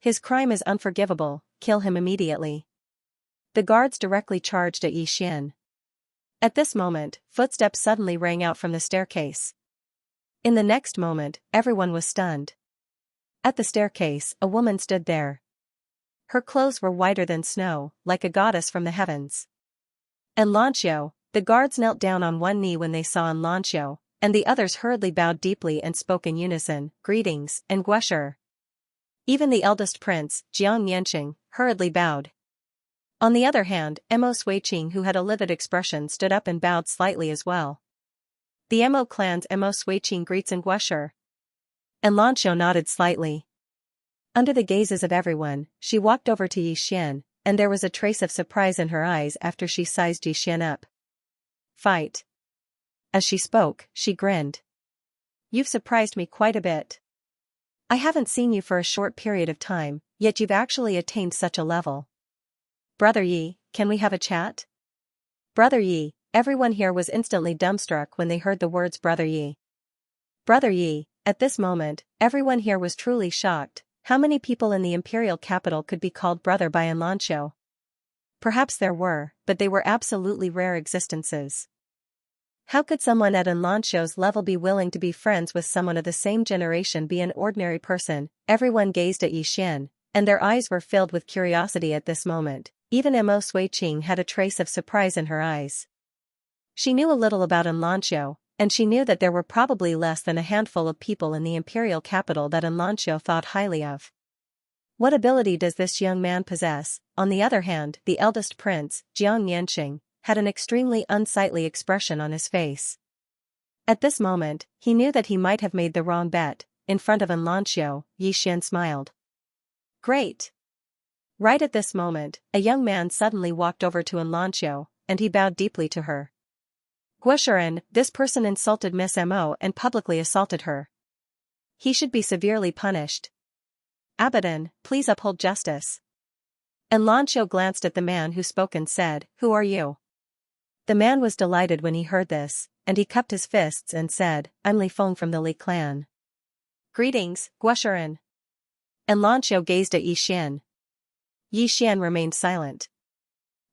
Speaker 1: His crime is unforgivable, kill him immediately. The guards directly charged at Yi Xian. At this moment, footsteps suddenly rang out from the staircase. In the next moment, everyone was stunned. At the staircase, a woman stood there. Her clothes were whiter than snow, like a goddess from the heavens. And Lanxiao, the guards knelt down on one knee when they saw Lanxiao, and the others hurriedly bowed deeply and spoke in unison, greetings, and Guesher. Even the eldest prince, Xianxia, hurriedly bowed. On the other hand, Mo Suiqing, who had a livid expression, stood up and bowed slightly as well. The Mo clan's Mo Suiqing greets and Guesher. And Lanxiao nodded slightly. Under the gazes of everyone, she walked over to Yi Xian, and there was a trace of surprise in her eyes after she sized Yi Xian up. Fight. As she spoke, she grinned. You've surprised me quite a bit. I haven't seen you for a short period of time, yet you've actually attained such a level. Brother Yi, can we have a chat? Brother Yi, everyone here was instantly dumbstruck when they heard the words Brother Yi. Brother Yi, at this moment, everyone here was truly shocked. How many people in the imperial capital could be called brother by Lanxiao? Perhaps there were, but they were absolutely rare existences. How could someone at Lanxiao's level be willing to be friends with someone of the same generation, be an ordinary person? Everyone gazed at Yi Xian, and their eyes were filled with curiosity at this moment. Even Mo Suiqing had a trace of surprise in her eyes. She knew a little about Lanxiao, and she knew that there were probably less than a handful of people in the imperial capital that Lanxiao thought highly of. What ability does this young man possess? On the other hand, the eldest prince, Xianxia, had an extremely unsightly expression on his face. At this moment, he knew that he might have made the wrong bet. In front of Lanxiao, Yi Xian smiled. Great! Right at this moment, a young man suddenly walked over to Lanxiao, and he bowed deeply to her. Guesherin, this person insulted Miss Mo and publicly assaulted her. He should be severely punished. Abaddon, please uphold justice. And Lanxiao glanced at the man who spoke and said, Who are you? The man was delighted when he heard this, and he cupped his fists and said, I'm Li Feng from the Li clan. Greetings, Guesherin. And Lanxiao gazed at Yi Xian. Yi Xian remained silent.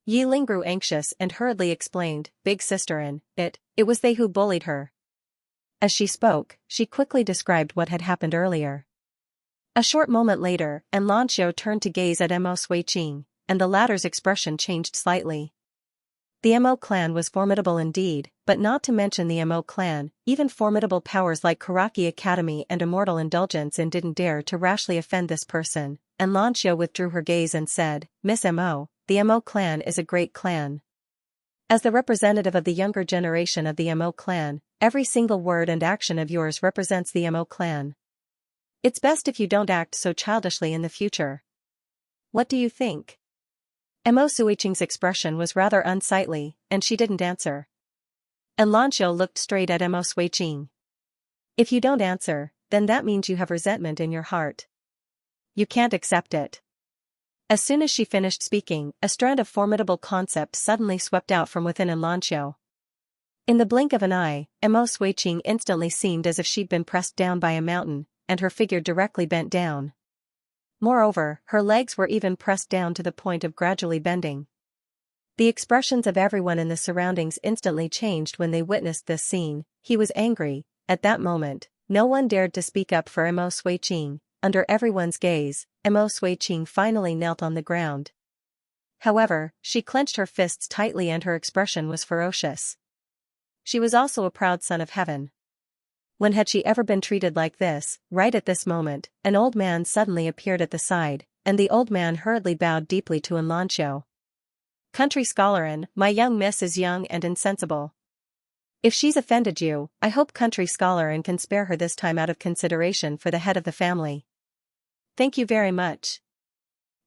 Speaker 1: Yi Ling grew anxious and hurriedly explained, Big sister, it was they who bullied her. As she spoke, she quickly described what had happened earlier. A short moment later, Lanxiao turned to gaze at Mo Suiqing, and the latter's expression changed slightly. The Mo clan was formidable indeed, but not to mention the Mo clan, even formidable powers like Karaki Academy and Immortal Indulgence in didn't dare to rashly offend this person, and Xianxia withdrew her gaze and said, Miss Mo, the Mo clan is a great clan. As the representative of the younger generation of the Mo clan, every single word and action of yours represents the Mo clan. It's best if you don't act so childishly in the future. What do you think? Mo Suiqing's expression was rather unsightly, and she didn't answer. And Xianxia looked straight at Mo Suiqing. If you don't answer, then that means you have resentment in your heart. You can't accept it. As soon as she finished speaking, a strand of formidable concept suddenly swept out from within Xianxia. In the blink of an eye, Mo Suiqing instantly seemed as if she'd been pressed down by a mountain, and her figure directly bent down. Moreover, her legs were even pressed down to the point of gradually bending. The expressions of everyone in the surroundings instantly changed when they witnessed this scene. He was angry. At that moment, no one dared to speak up for Mo Suiqing. Under everyone's gaze, Mo Suiqing finally knelt on the ground. However, she clenched her fists tightly and her expression was ferocious. She was also a proud son of heaven. When had she ever been treated like this? Right at this moment, an old man suddenly appeared at the side, and the old man hurriedly bowed deeply to Xianxia. Country scholarin, my young miss is young and insensible. If she's offended you, I hope country scholarin can spare her this time out of consideration for the head of the family. Thank you very much.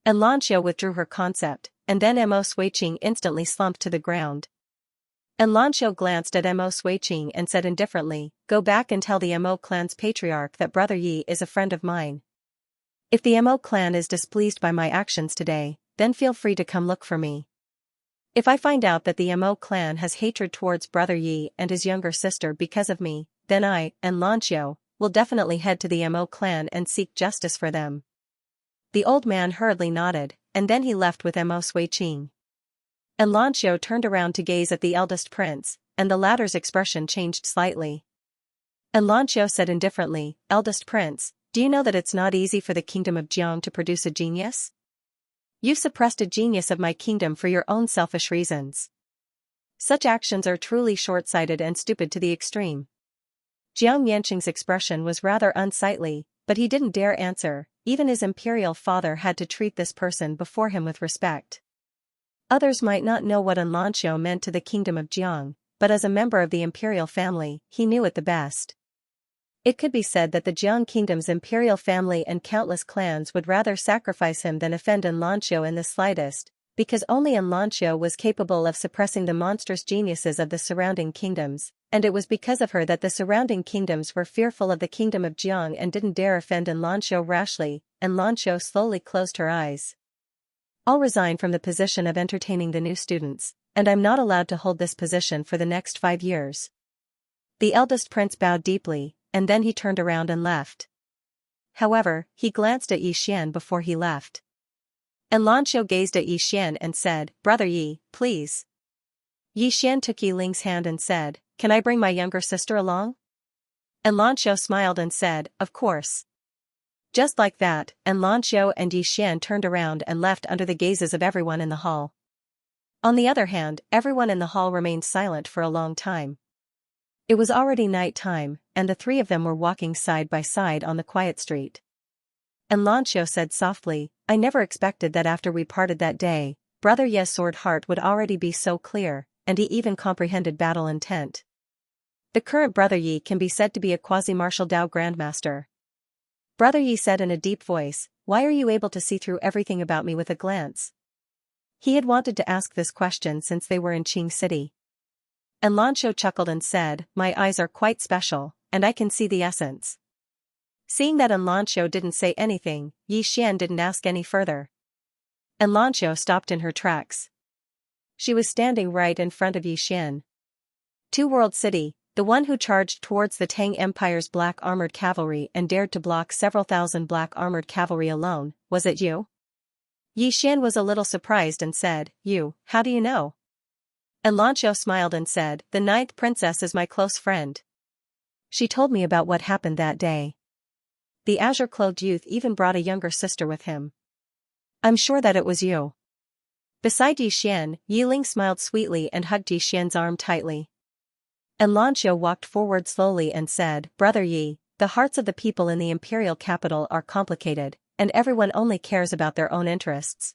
Speaker 1: And Xianxia withdrew her concept, and then Mo Suiqing instantly slumped to the ground. And Xianxia glanced at Mo Suiqing and said indifferently, Go back and tell the Mo clan's patriarch that Brother Yi is a friend of mine. If the Mo clan is displeased by my actions today, then feel free to come look for me. If I find out that the Mo clan has hatred towards Brother Yi and his younger sister because of me, then I, and Xianxia, will definitely head to the Mo clan and seek justice for them. The old man hurriedly nodded, and then he left with Mo Suiqing. And Xianxia turned around to gaze at the eldest prince, and the latter's expression changed slightly. And Xianxia said indifferently, Eldest prince, do you know that it's not easy for the kingdom of Jiang to produce a genius? You've suppressed a genius of my kingdom for your own selfish reasons. Such actions are truly short-sighted and stupid to the extreme. Jiang Yanqing's expression was rather unsightly, but he didn't dare answer. Even his imperial father had to treat this person before him with respect. Others might not know what Xianxia meant to the kingdom of Jiang, but as a member of the imperial family, he knew it the best. It could be said that the Jiang kingdom's imperial family and countless clans would rather sacrifice him than offend Xianxia in the slightest, because only Xianxia was capable of suppressing the monstrous geniuses of the surrounding kingdoms, and it was because of her that the surrounding kingdoms were fearful of the kingdom of Jiang and didn't dare offend Xianxia rashly. And Xianxia slowly closed her eyes. I'll resign from the position of entertaining the new students, and I'm not allowed to hold this position for the next 5 years. The eldest prince bowed deeply, and then he turned around and left. However, he glanced at Yi Xian before he left. And Xianxia gazed at Yi Xian and said, Brother Yi, please. Yi Xian took Yi Ling's hand and said, Can I bring my younger sister along? And Xianxia smiled and said, Of course. Just like that, and Xianxia and Yi Xian turned around and left under the gazes of everyone in the hall. On the other hand, everyone in the hall remained silent for a long time. It was already night time, and the three of them were walking side by side on the quiet street. And Xianxia said softly, I never expected that after we parted that day, Brother Ye's sword heart would already be so clear, and he even comprehended battle intent. The current Brother Yi can be said to be a quasi-martial Dao grandmaster. Brother Yi said in a deep voice, Why are you able to see through everything about me with a glance? He had wanted to ask this question since they were in Qing City. And Xianxia chuckled and said, My eyes are quite special, and I can see the essence. Seeing that Xianxia didn't say anything, Yi Xian didn't ask any further. And Xianxia stopped in her tracks. She was standing right in front of Yi Xian. Two-World City, the one who charged towards the Tang Empire's black armored cavalry and dared to block several thousand black armored cavalry alone, was it you? Yi Xian was a little surprised and said, You, how do you know? And Xianxia smiled and said, The 9th princess is my close friend. She told me about what happened that day. The azure-clothed youth even brought a younger sister with him. I'm sure that it was you. Beside Yi Xian, Yi Ling smiled sweetly and hugged Yi Xian's arm tightly. And Lanqiu walked forward slowly and said, Brother Yi, the hearts of the people in the imperial capital are complicated, and everyone only cares about their own interests.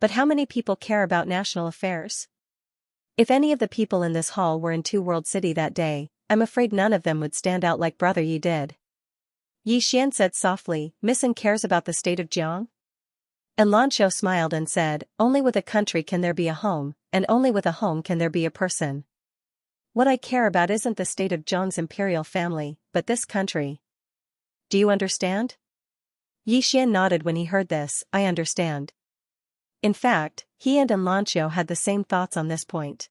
Speaker 1: But how many people care about national affairs? If any of the people in this hall were in Two World City that day, I'm afraid none of them would stand out like Brother Yi did. Yi Xian said softly, Missin cares about the state of Jiang? And Lanqiu smiled and said, only with a country can there be a home, and only with a home can there be a person. What I care about isn't the state of Jiang's imperial family, but this country. Do you understand? Yi Xian nodded when he heard this, I understand. In fact, he and Lanqiu had the same thoughts on this point.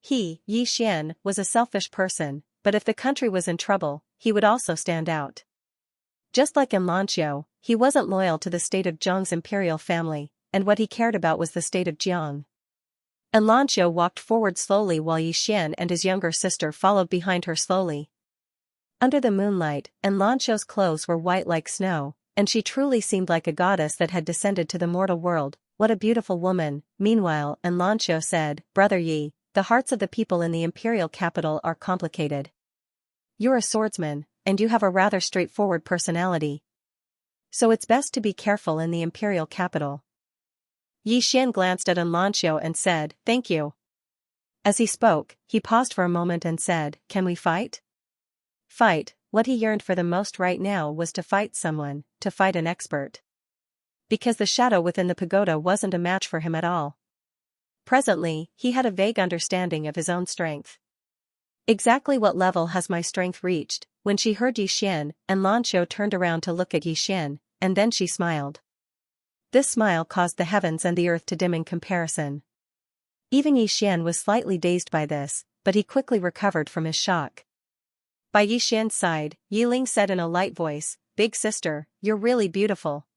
Speaker 1: He, Yi Xian, was a selfish person, but if the country was in trouble, he would also stand out. Just like Lanqiu, he wasn't loyal to the state of Jiang's imperial family, and what he cared about was the state of Jiang. And Lanqiu walked forward slowly while Yi Xian and his younger sister followed behind her slowly. Under the moonlight, Lanqiu's clothes were white like snow, and she truly seemed like a goddess that had descended to the mortal world. What a beautiful woman. Meanwhile, Lanqiu said, Brother Yi, the hearts of the people in the imperial capital are complicated. You're a swordsman, and you have a rather straightforward personality. So it's best to be careful in the imperial capital. Yi Xian glanced at Lanqiu and said, Thank you. As he spoke, he paused for a moment and said, Can we fight? Fight. What he yearned for the most right now was to fight someone, to fight an expert. Because the shadow within the pagoda wasn't a match for him at all. Presently, he had a vague understanding of his own strength. Exactly what level has my strength reached? When she heard Yi Xian, Lanqiu turned around to look at Yi Xian, and then she smiled. This smile caused the heavens and the earth to dim in comparison. Even Yi Xian was slightly dazed by this, but he quickly recovered from his shock. By Yi Xian's side, Yi Ling said in a light voice, Big sister, you're really beautiful.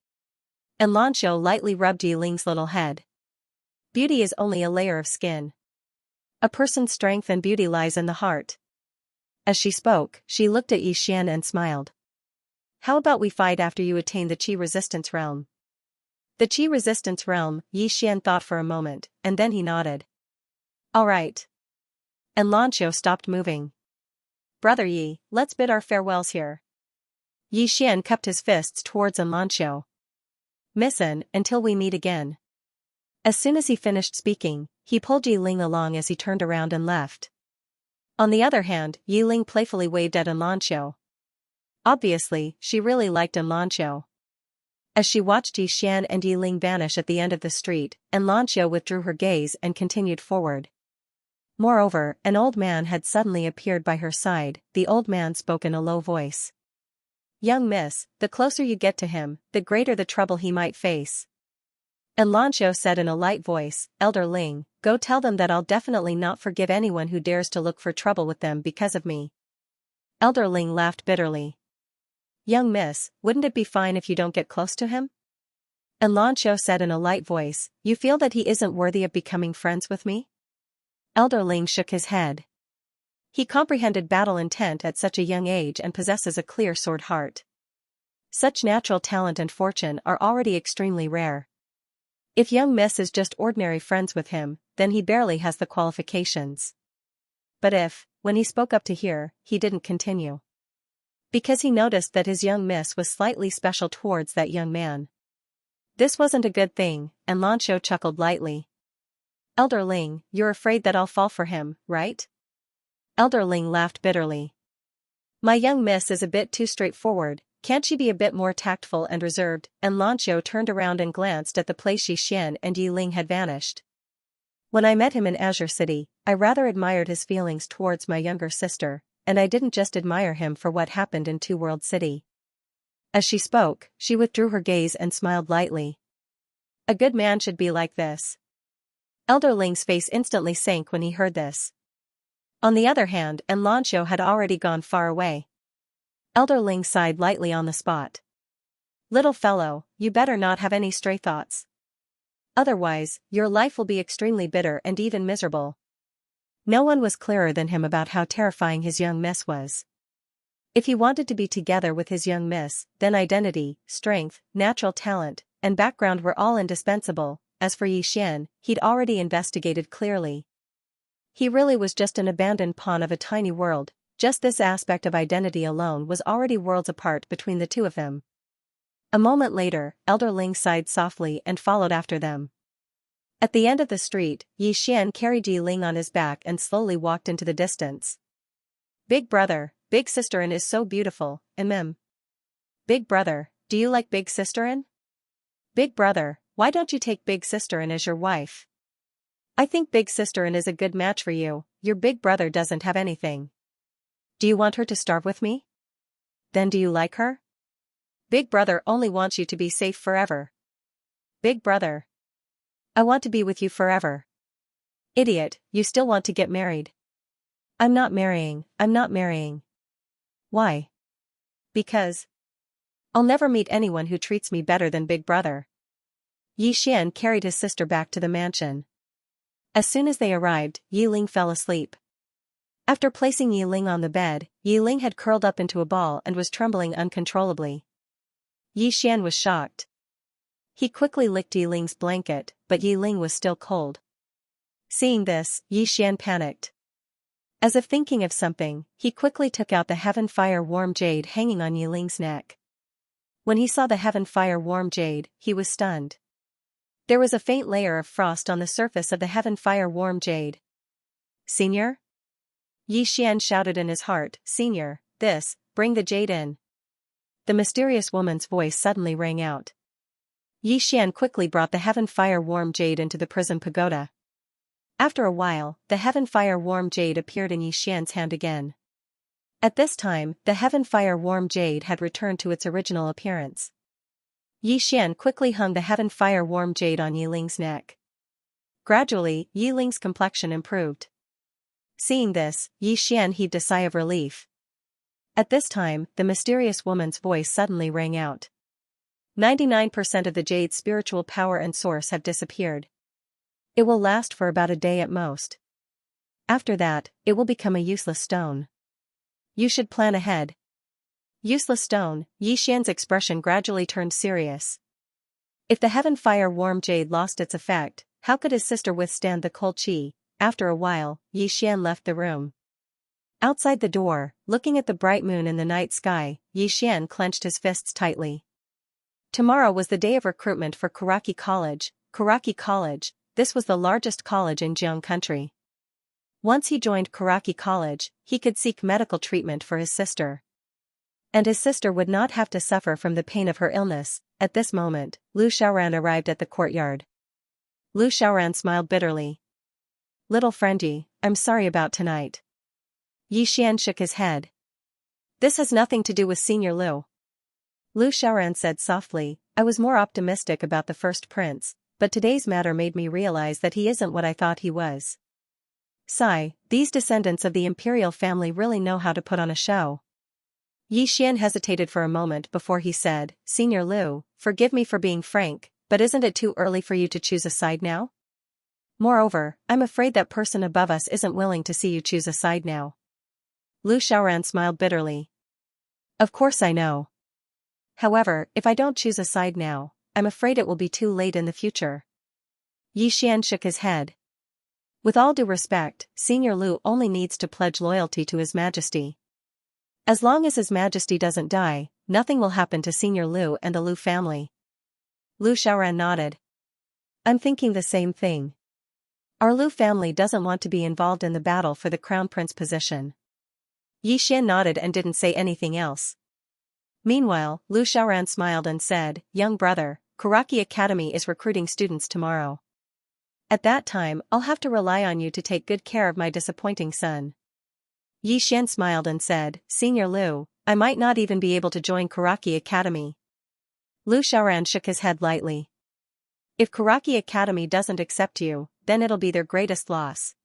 Speaker 1: And Lanqiu lightly rubbed Yi Ling's little head. Beauty is only a layer of skin. A person's strength and beauty lies in the heart. As she spoke, she looked at Yi Xian and smiled. How about we fight after you attain the Qi resistance realm? The Qi resistance realm, Yi Xian thought for a moment, and then he nodded. All right. And Lanqiu stopped moving. Brother Yi, let's bid our farewells here. Yi Xian cupped his fists towards Lanqiu. Missin, until we meet again. As soon as he finished speaking, he pulled Yi Ling along as he turned around and left. On the other hand, Yi Ling playfully waved at Lanqiu. Obviously, she really liked Lanqiu. As she watched Yi Xian and Yi Ling vanish at the end of the street, Lanqiu withdrew her gaze and continued forward. Moreover, an old man had suddenly appeared by her side. The old man spoke in a low voice. Young miss, the closer you get to him, the greater the trouble he might face. And Lanqiu said in a light voice, Elder Ling, go tell them that I'll definitely not forgive anyone who dares to look for trouble with them because of me. Elder Ling laughed bitterly. Young miss, wouldn't it be fine if you don't get close to him? And Lanqiu said in a light voice, you feel that he isn't worthy of becoming friends with me? Elder Ling shook his head. He comprehended battle intent at such a young age and possesses a clear sword heart. Such natural talent and fortune are already extremely rare. If young miss is just ordinary friends with him, then he barely has the qualifications. But if, when he spoke up to her, he didn't continue. Because he noticed that his young miss was slightly special towards that young man. This wasn't a good thing, and Lanqiu chuckled lightly. Elder Ling, you're afraid that I'll fall for him, right? Elder Ling laughed bitterly. My young miss is a bit too straightforward, can't she be a bit more tactful and reserved? And Lanqiu turned around and glanced at the place Yi Xian and Yi Ling had vanished. When I met him in Azure City, I rather admired his feelings towards my younger sister, and I didn't just admire him for what happened in Two World City. As she spoke, she withdrew her gaze and smiled lightly. A good man should be like this. Elder Ling's face instantly sank when he heard this. On the other hand, Lanqiu had already gone far away. Elder Ling sighed lightly on the spot. Little fellow, you better not have any stray thoughts. Otherwise, your life will be extremely bitter and even miserable. No one was clearer than him about how terrifying his young miss was. If he wanted to be together with his young miss, then identity, strength, natural talent, and background were all indispensable, as for Yi Xian, he'd already investigated clearly. He really was just an abandoned pawn of a tiny world, just this aspect of identity alone was already worlds apart between the two of them. A moment later, Elder Ling sighed softly and followed after them. At the end of the street, Yi Xian carried Yi Ling on his back and slowly walked into the distance. Big brother, big sisterin is so beautiful, Big brother, do you like big sisterin? Big brother, why don't you take big sisterin as your wife? I think big sisterin is a good match for you, your big brother doesn't have anything. Do you want her to starve with me? Then do you like her? Big brother only wants you to be safe forever. Big brother. I want to be with you forever. Idiot, you still want to get married. I'm not marrying. Why? Because I'll never meet anyone who treats me better than big brother. Yi Xian carried his sister back to the mansion. As soon as they arrived, Yi Ling fell asleep. After placing Yi Ling on the bed, Yi Ling had curled up into a ball and was trembling uncontrollably. Yi Xian was shocked. He quickly licked Yi Ling's blanket, but Yi Ling was still cold. Seeing this, Yi Xian panicked. As if thinking of something, he quickly took out the Heaven Fire Warm Jade hanging on Yi Ling's neck. When he saw the Heaven Fire Warm Jade, he was stunned. There was a faint layer of frost on the surface of the Heaven Fire Warm Jade. Senior? Yi Xian shouted in his heart, Senior, bring the jade in. The mysterious woman's voice suddenly rang out. Yi Xian quickly brought the Heaven Fire Warm Jade into the prison pagoda. After a while, the Heaven Fire Warm Jade appeared in Yi Xian's hand again. At this time, the Heaven Fire Warm Jade had returned to its original appearance. Yi Xian quickly hung the Heaven Fire Warm Jade on Yi Ling's neck. Gradually, Yi Ling's complexion improved. Seeing this, Yi Xian heaved a sigh of relief. At this time, the mysterious woman's voice suddenly rang out. 99% of the jade's spiritual power and source have disappeared. It will last for about a day at most. After that, it will become a useless stone. You should plan ahead. Useless stone, Yi Xian's expression gradually turned serious. If the Heaven Fire Warm Jade lost its effect, how could his sister withstand the cold qi? After a while, Yi Xian left the room. Outside the door, looking at the bright moon in the night sky, Yi Xian clenched his fists tightly. Tomorrow was the day of recruitment for Karaki College. Karaki College, this was the largest college in Jiang country. Once he joined Karaki College, he could seek medical treatment for his sister. And his sister would not have to suffer from the pain of her illness. At this moment, Lu Xiaoran arrived at the courtyard. Lu Xiaoran smiled bitterly. Little friendy, I'm sorry about tonight. Yi Xian shook his head. This has nothing to do with Senior Lu. Lu Xiaoran said softly, I was more optimistic about the first prince, but today's matter made me realize that he isn't what I thought he was. Sigh, these descendants of the imperial family really know how to put on a show. Yi Xian hesitated for a moment before he said, Senior Lu, forgive me for being frank, but isn't it too early for you to choose a side now? Moreover, I'm afraid that person above us isn't willing to see you choose a side now. Lu Xiaoran smiled bitterly. Of course I know. However, if I don't choose a side now, I'm afraid it will be too late in the future. Yi Xian shook his head. With all due respect, Senior Lu only needs to pledge loyalty to His Majesty. As long as His Majesty doesn't die, nothing will happen to Senior Lu and the Lu family. Lu Xiaoran nodded. I'm thinking the same thing. Our Lu family doesn't want to be involved in the battle for the crown prince position. Yi Xian nodded and didn't say anything else. Meanwhile, Lu Xiaoran smiled and said, Young brother, Karaki Academy is recruiting students tomorrow. At that time, I'll have to rely on you to take good care of my disappointing son. Yi Xian smiled and said, Senior Lu, I might not even be able to join Karaki Academy. Lu Xiaoran shook his head lightly. If Karaki Academy doesn't accept you, then it'll be their greatest loss.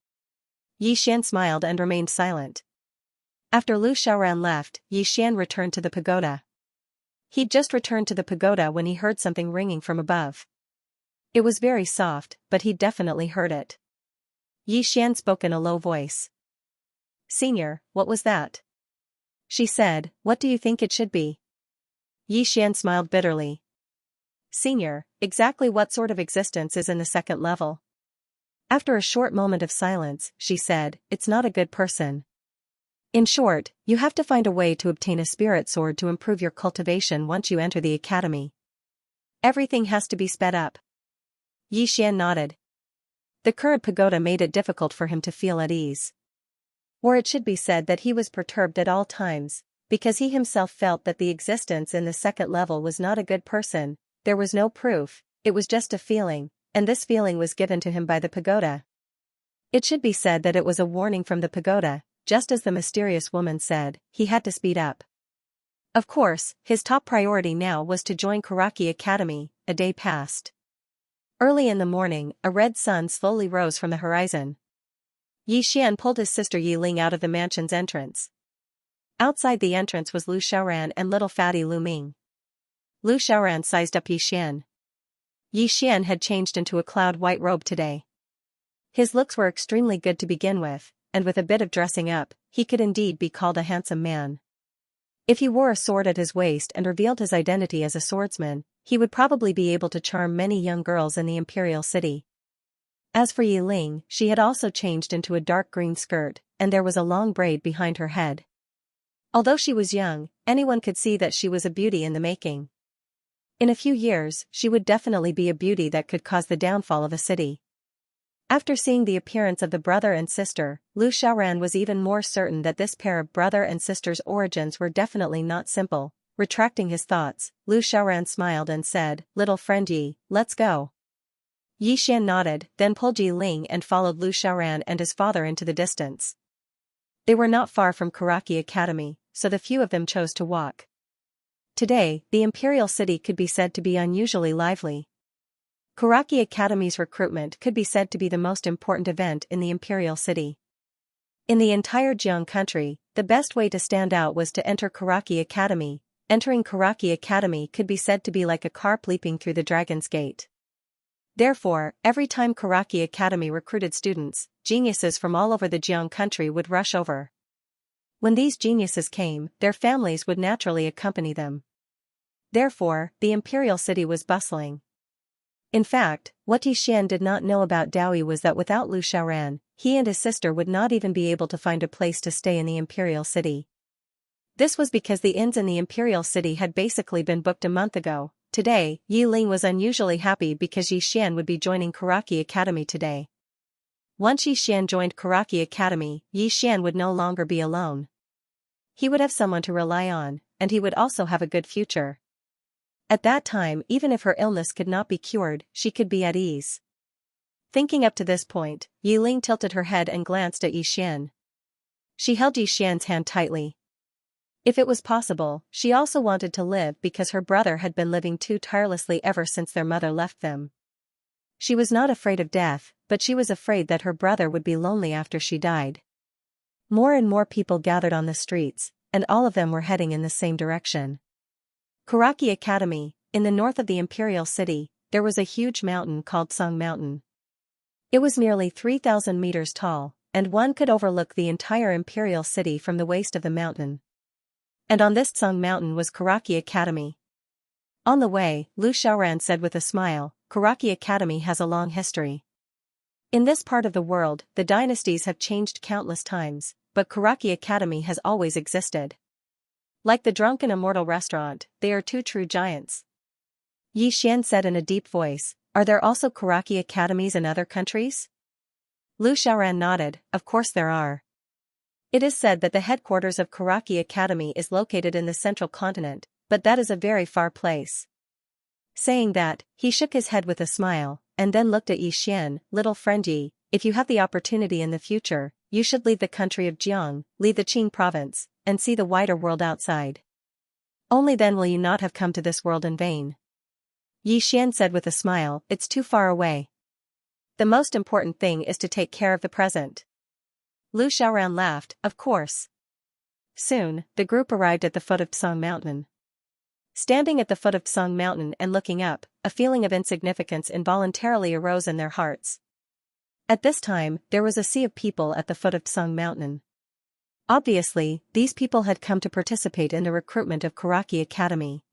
Speaker 1: Yi Xian smiled and remained silent. After Lu Xiaoran left, Yi Xian returned to the pagoda. He'd just returned to the pagoda when he heard something ringing from above. It was very soft, but he definitely heard it. Yi Xian spoke in a low voice. Senior, what was that? She said, What do you think it should be? Yi Xian smiled bitterly. Senior, exactly what sort of existence is in the second level? After a short moment of silence, she said, it's not a good person. In short, you have to find a way to obtain a spirit sword to improve your cultivation once you enter the academy. Everything has to be sped up. Xian nodded. The current pagoda made it difficult for him to feel at ease. Or it should be said that he was perturbed at all times, because he himself felt that the existence in the second level was not a good person. There was no proof, it was just a feeling, and this feeling was given to him by the pagoda. It should be said that it was a warning from the pagoda, just as the mysterious woman said, he had to speed up. Of course, his top priority now was to join Karaki Academy. A day passed. Early in the morning, a red sun slowly rose from the horizon. Xian pulled his sister Yiling out of the mansion's entrance. Outside the entrance was Lu Xiaoran and little fatty Lu Ming. Lu Xiaoran sized up Xian. Xian had changed into a cloud-white robe today. His looks were extremely good to begin with, and with a bit of dressing up, he could indeed be called a handsome man. If he wore a sword at his waist and revealed his identity as a swordsman, he would probably be able to charm many young girls in the imperial city. As for Yiling, she had also changed into a dark green skirt, and there was a long braid behind her head. Although she was young, anyone could see that she was a beauty in the making. In a few years, she would definitely be a beauty that could cause the downfall of a city. After seeing the appearance of the brother and sister, Lu Xiaoran was even more certain that this pair of brother and sister's origins were definitely not simple. Retracting his thoughts, Lu Xiaoran smiled and said, "Little friend Yi, let's go." Xian nodded, then pulled Yiling and followed Lu Xiaoran and his father into the distance. They were not far from Karaki Academy, so the few of them chose to walk. Today, the imperial city could be said to be unusually lively. Karaki Academy's recruitment could be said to be the most important event in the imperial city. In the entire Jiang country, the best way to stand out was to enter Karaki Academy. Entering Karaki Academy could be said to be like a carp leaping through the Dragon's Gate. Therefore, every time Karaki Academy recruited students, geniuses from all over the Jiang country would rush over. When these geniuses came, their families would naturally accompany them. Therefore, the imperial city was bustling. In fact, what Xian did not know about Daoyi was that without Lu Xiaoran, he and his sister would not even be able to find a place to stay in the imperial city. This was because the inns in the imperial city had basically been booked a month ago. Today, Yiling was unusually happy because Xian would be joining Karaki Academy today. Once Xian joined Karaki Academy, Xian would no longer be alone. He would have someone to rely on, and he would also have a good future. At that time, even if her illness could not be cured, she could be at ease. Thinking up to this point, Yiling tilted her head and glanced at Xian. She held Xian's hand tightly. If it was possible, she also wanted to live because her brother had been living too tirelessly ever since their mother left them. She was not afraid of death, but she was afraid that her brother would be lonely after she died. More and more people gathered on the streets, and all of them were heading in the same direction. Karaki Academy, in the north of the imperial city, there was a huge mountain called Song Mountain. It was nearly 3,000 meters tall, and one could overlook the entire imperial city from the waist of the mountain. And on this Song Mountain was Karaki Academy. On the way, Lu Xiaoran said with a smile, Karaki Academy has a long history. In this part of the world, the dynasties have changed countless times, but Karaki Academy has always existed. Like the drunken immortal restaurant, they are two true giants. Xian said in a deep voice, are there also Karaki Academies in other countries? Lu Xiaoran nodded, of course there are. It is said that the headquarters of Karaki Academy is located in the central continent, but that is a very far place. Saying that, he shook his head with a smile, and then looked at Xian, little friend Yi, if you have the opportunity in the future, you should leave the country of Jiang, leave the Qing province, and see the wider world outside. Only then will you not have come to this world in vain. Xian said with a smile, it's too far away. The most important thing is to take care of the present. Lu Xiaoran laughed, of course. Soon, the group arrived at the foot of Song Mountain. Standing at the foot of Song Mountain and looking up, a feeling of insignificance involuntarily arose in their hearts. At this time, there was a sea of people at the foot of Song Mountain. Obviously, these people had come to participate in the recruitment of Karaki Academy.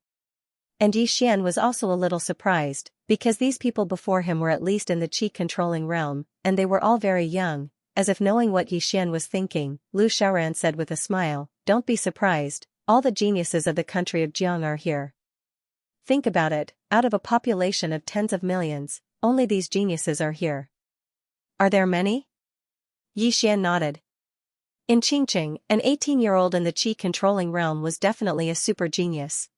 Speaker 1: And Yi Xian was also a little surprised, because these people before him were at least in the qi-controlling realm, and they were all very young. As if knowing what Yi Xian was thinking, Lu Xiaoran said with a smile, "Don't be surprised, all the geniuses of the country of Jiang are here. Think about it, out of a population of tens of millions, only these geniuses are here." "Are there many?" Yi Xian nodded. In Qingqing, an 18-year-old in the qi-controlling realm was definitely a super genius.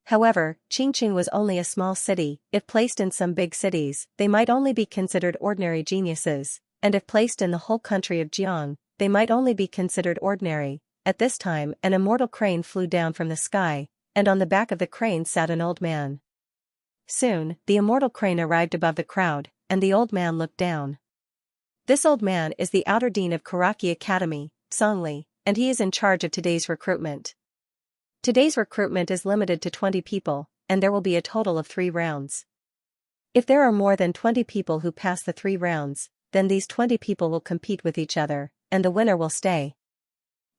Speaker 1: However, Qingqing was only a small city. If placed in some big cities, they might only be considered ordinary geniuses, and if placed in the whole country of Jiang, they might only be considered ordinary. At this time, an immortal crane flew down from the sky, and on the back of the crane sat an old man. Soon, the immortal crane arrived above the crowd, and the old man looked down. This old man is the outer dean of Karaki Academy, Songli, and he is in charge of today's recruitment. Today's recruitment is limited to 20 people, and there will be a total of 3 rounds. If there are more than 20 people who pass the 3 rounds, then these 20 people will compete with each other, and the winner will stay.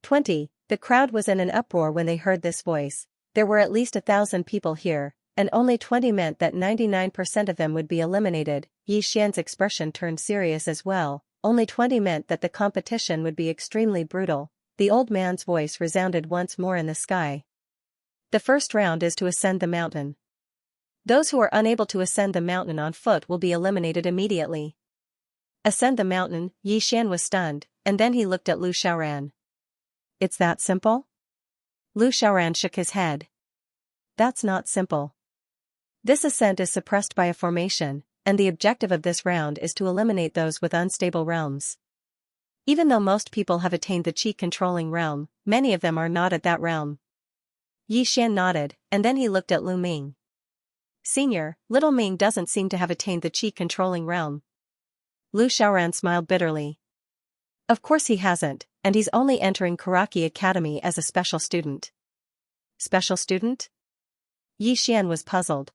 Speaker 1: 20. The crowd was in an uproar when they heard this voice. There were at least 1,000 people here, and only 20 meant that 99% of them would be eliminated. Yi Xian's expression turned serious as well. Only 20 meant that the competition would be extremely brutal. The old man's voice resounded once more in the sky. The first round is to ascend the mountain. Those who are unable to ascend the mountain on foot will be eliminated immediately. Ascend the mountain. Yi Xian was stunned, and then he looked at Lu Xiaoran. It's that simple? Lu Xiaoran shook his head. That's not simple. This ascent is suppressed by a formation, and the objective of this round is to eliminate those with unstable realms. Even though most people have attained the qi-controlling realm, many of them are not at that realm. Yi Xian nodded, and then he looked at Lu Ming. Senior, little Ming doesn't seem to have attained the qi-controlling realm. Lu Xiaoran smiled bitterly. Of course he hasn't, and he's only entering Karaki Academy as a special student. Special student? Yi Xian was puzzled.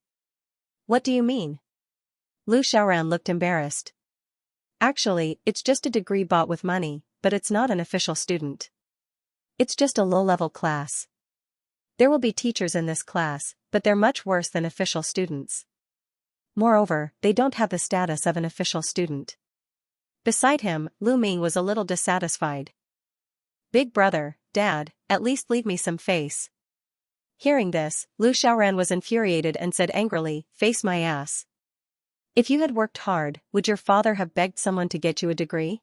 Speaker 1: What do you mean? Lu Xiaoran looked embarrassed. Actually, it's just a degree bought with money, but it's not an official student. It's just a low-level class. There will be teachers in this class, but they're much worse than official students. Moreover, they don't have the status of an official student. Beside him, Lu Ming was a little dissatisfied. Big brother, Dad, at least leave me some face. Hearing this, Lu Xiaoran was infuriated and said angrily, "Face my ass. If you had worked hard, would your father have begged someone to get you a degree?"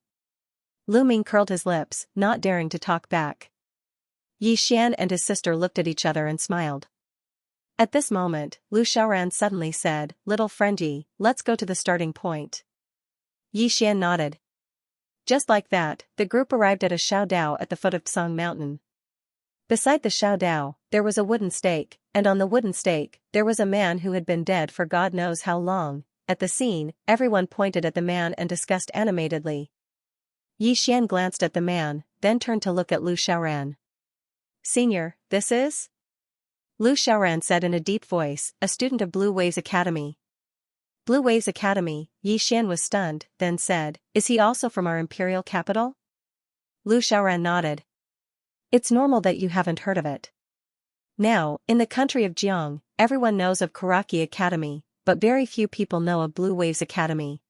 Speaker 1: Lu Ming curled his lips, not daring to talk back. Yi Xian and his sister looked at each other and smiled. At this moment, Lu Xiaoran suddenly said, "Little friend Yi, let's go to the starting point." Yi Xian nodded. Just like that, the group arrived at a Xiaodao at the foot of Psong Mountain. Beside the Xiaodao, there was a wooden stake, and on the wooden stake, there was a man who had been dead for God knows how long. At the scene, everyone pointed at the man and discussed animatedly. Yi Xian glanced at the man, then turned to look at Lu Xiaoran. Senior, this is? Lu Xiaoran said in a deep voice, a student of Blue Waves Academy. Blue Waves Academy. Yi Xian was stunned, then said, is he also from our imperial capital? Lu Xiaoran nodded. It's normal that you haven't heard of it. Now, in the country of Jiang, everyone knows of Karaki Academy, but very few people know of Blue Waves Academy.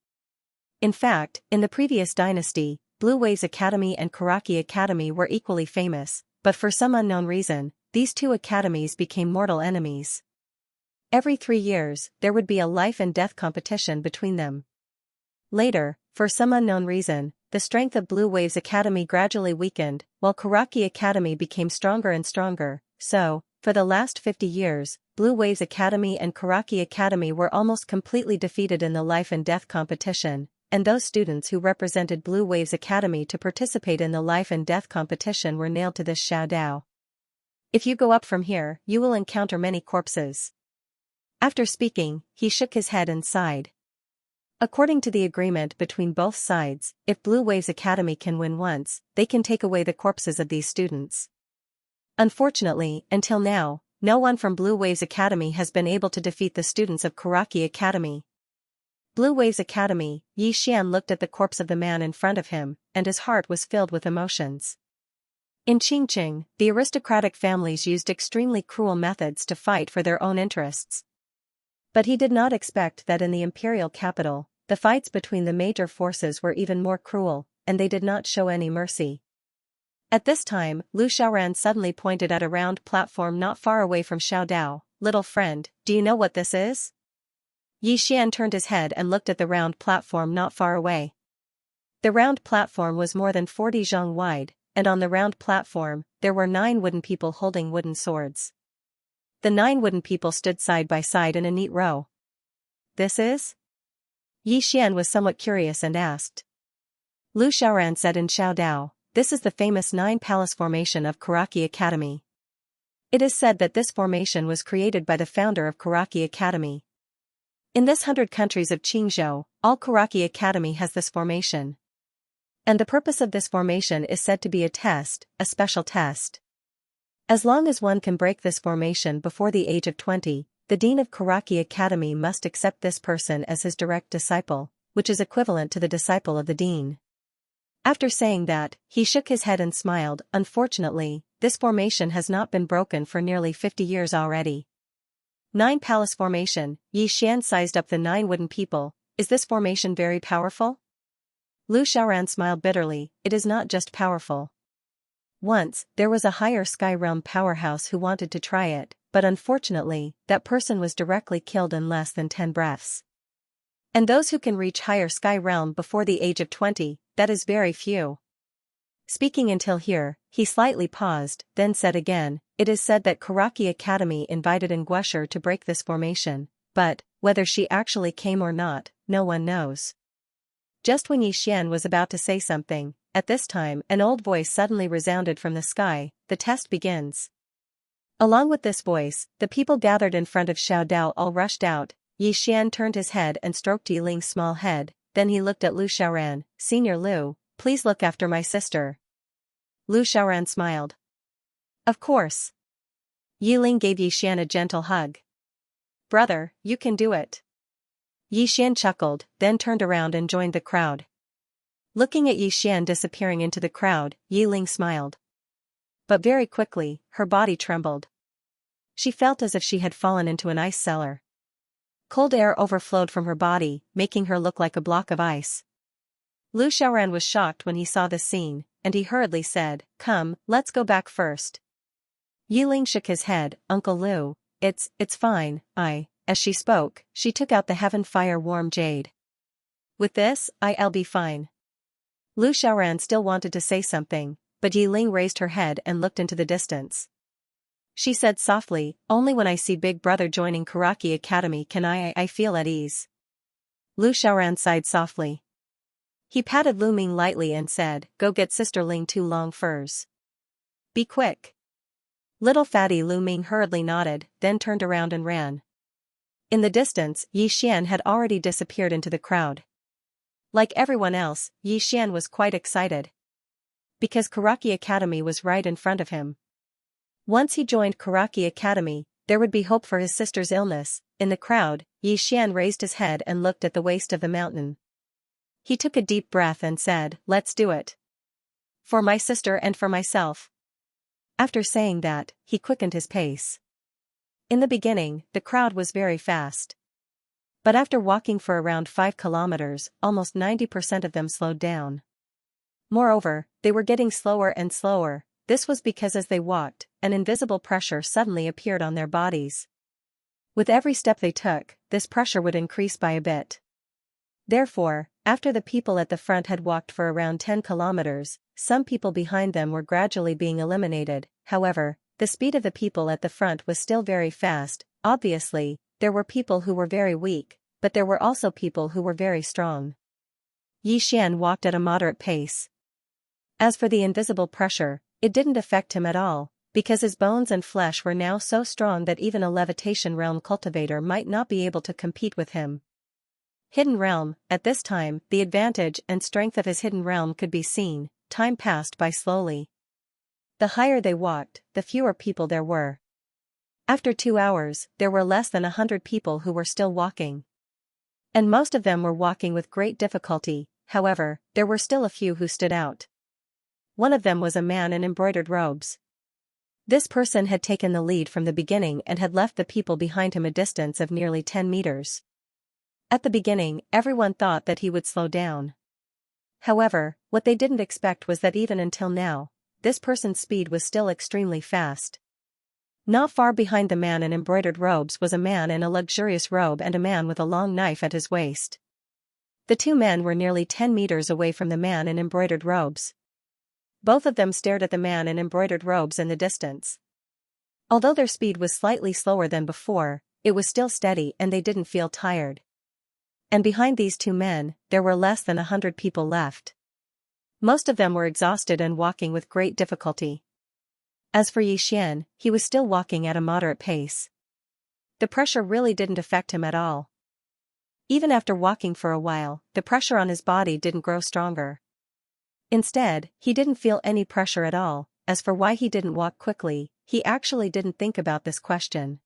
Speaker 1: In fact, in the previous dynasty, Blue Waves Academy and Karaki Academy were equally famous, but for some unknown reason, these two academies became mortal enemies. Every 3 years, there would be a life and death competition between them. Later, for some unknown reason, the strength of Blue Waves Academy gradually weakened, while Karaki Academy became stronger and stronger. So, for the last 50 years, Blue Waves Academy and Karaki Academy were almost completely defeated in the life and death competition, and those students who represented Blue Waves Academy to participate in the life and death competition were nailed to this Xiaodao. If you go up from here, you will encounter many corpses. After speaking, he shook his head and sighed. According to the agreement between both sides, if Blue Waves Academy can win once, they can take away the corpses of these students. Unfortunately, until now, no one from Blue Waves Academy has been able to defeat the students of Karaki Academy. Blue Waves Academy. Yi Xian looked at the corpse of the man in front of him, and his heart was filled with emotions. In Qingqing, the aristocratic families used extremely cruel methods to fight for their own interests. But he did not expect that in the imperial capital, the fights between the major forces were even more cruel, and they did not show any mercy. At this time, Lu Xiaoran suddenly pointed at a round platform not far away from Xiao Dao. "Little friend, do you know what this is?" Yi Xian turned his head and looked at the round platform not far away. The round platform was more than 40 zhang wide, and on the round platform, there were 9 wooden people holding wooden swords. The 9 wooden people stood side by side in a neat row. "This is?" Yi Xian was somewhat curious and asked. Lu Xiaoran said in Xiao Dao, "This is the famous 9-palace formation of Karaki Academy. It is said that this formation was created by the founder of Karaki Academy. In this 100 countries of Qingzhou, all Karaki Academy has this formation. And the purpose of this formation is said to be a test, a special test. As long as one can break this formation before the age of 20, the dean of Karaki Academy must accept this person as his direct disciple, which is equivalent to the disciple of the dean." After saying that, he shook his head and smiled. "Unfortunately, this formation has not been broken for nearly 50 years already." 9-palace formation, Yi Xian sized up the 9 wooden people. "Is this formation very powerful?" Lu Xiaoran smiled bitterly. "It is not just powerful. Once, there was a higher sky realm powerhouse who wanted to try it, but unfortunately, that person was directly killed in less than 10 breaths. And those who can reach higher sky realm before the age of 20, that is very few." Speaking until here, he slightly paused, then said again, "It is said that Karaki Academy invited Nguesher to break this formation, but, whether she actually came or not, no one knows." Just when Yi Xian was about to say something, at this time an old voice suddenly resounded from the sky. "The test begins." Along with this voice, the people gathered in front of Xiao Dao all rushed out. Yi Xian turned his head and stroked Yi Ling's small head, then he looked at Lu Xiaoran. "Senior Lu, please look after my sister." Lu Xiaoran smiled. "Of course." Yi Ling gave Yi Xian a gentle hug. "Brother, you can do it." Yi Xian chuckled, then turned around and joined the crowd. Looking at Yi Xian disappearing into the crowd, Yi Ling smiled. But very quickly, her body trembled. She felt as if she had fallen into an ice cellar. Cold air overflowed from her body, making her look like a block of ice. Lu Xiaoran was shocked when he saw this scene, and he hurriedly said, "Come, let's go back first." Yi Ling shook his head. "Uncle Lu, it's fine, As she spoke, she took out the heaven fire warm jade. "With this, I'll be fine." Lu Xiaoran still wanted to say something, but Yi Ling raised her head and looked into the distance. She said softly, "Only when I see Big Brother joining Karaki Academy can I feel at ease." Lu Xiaoran sighed softly. He patted Lu Ming lightly and said, "Go get Sister Ling 2 long furs. Be quick." Little fatty Lu Ming hurriedly nodded, then turned around and ran. In the distance, Yi Xian had already disappeared into the crowd. Like everyone else, Yi Xian was quite excited. Because Karaki Academy was right in front of him. Once he joined Karaki Academy, there would be hope for his sister's illness. In the crowd, Yi Xian raised his head and looked at the waist of the mountain. He took a deep breath and said, "Let's do it. For my sister and for myself." After saying that, he quickened his pace. In the beginning, the crowd was very fast. But after walking for around 5 kilometers, almost 90% of them slowed down. Moreover, they were getting slower and slower. This was because as they walked, an invisible pressure suddenly appeared on their bodies. With every step they took, this pressure would increase by a bit. Therefore, after the people at the front had walked for around 10 kilometers, some people behind them were gradually being eliminated. However, the speed of the people at the front was still very fast. Obviously, there were people who were very weak, but there were also people who were very strong. Yi Xian walked at a moderate pace. As for the invisible pressure, it didn't affect him at all, because his bones and flesh were now so strong that even a levitation realm cultivator might not be able to compete with him. Hidden realm, at this time, the advantage and strength of his hidden realm could be seen. Time passed by slowly. The higher they walked, the fewer people there were. After 2 hours, there were less than 100 people who were still walking. And most of them were walking with great difficulty. However, there were still a few who stood out. One of them was a man in embroidered robes. This person had taken the lead from the beginning and had left the people behind him a distance of nearly 10 meters. At the beginning, everyone thought that he would slow down. However, what they didn't expect was that even until now, this person's speed was still extremely fast. Not far behind the man in embroidered robes was a man in a luxurious robe and a man with a long knife at his waist. The two men were nearly 10 meters away from the man in embroidered robes. Both of them stared at the man in embroidered robes in the distance. Although their speed was slightly slower than before, it was still steady and they didn't feel tired. And behind these two men, there were less than 100 people left. Most of them were exhausted and walking with great difficulty. As for Xian, he was still walking at a moderate pace. The pressure really didn't affect him at all. Even after walking for a while, the pressure on his body didn't grow stronger. Instead, he didn't feel any pressure at all. As for why he didn't walk quickly, he actually didn't think about this question.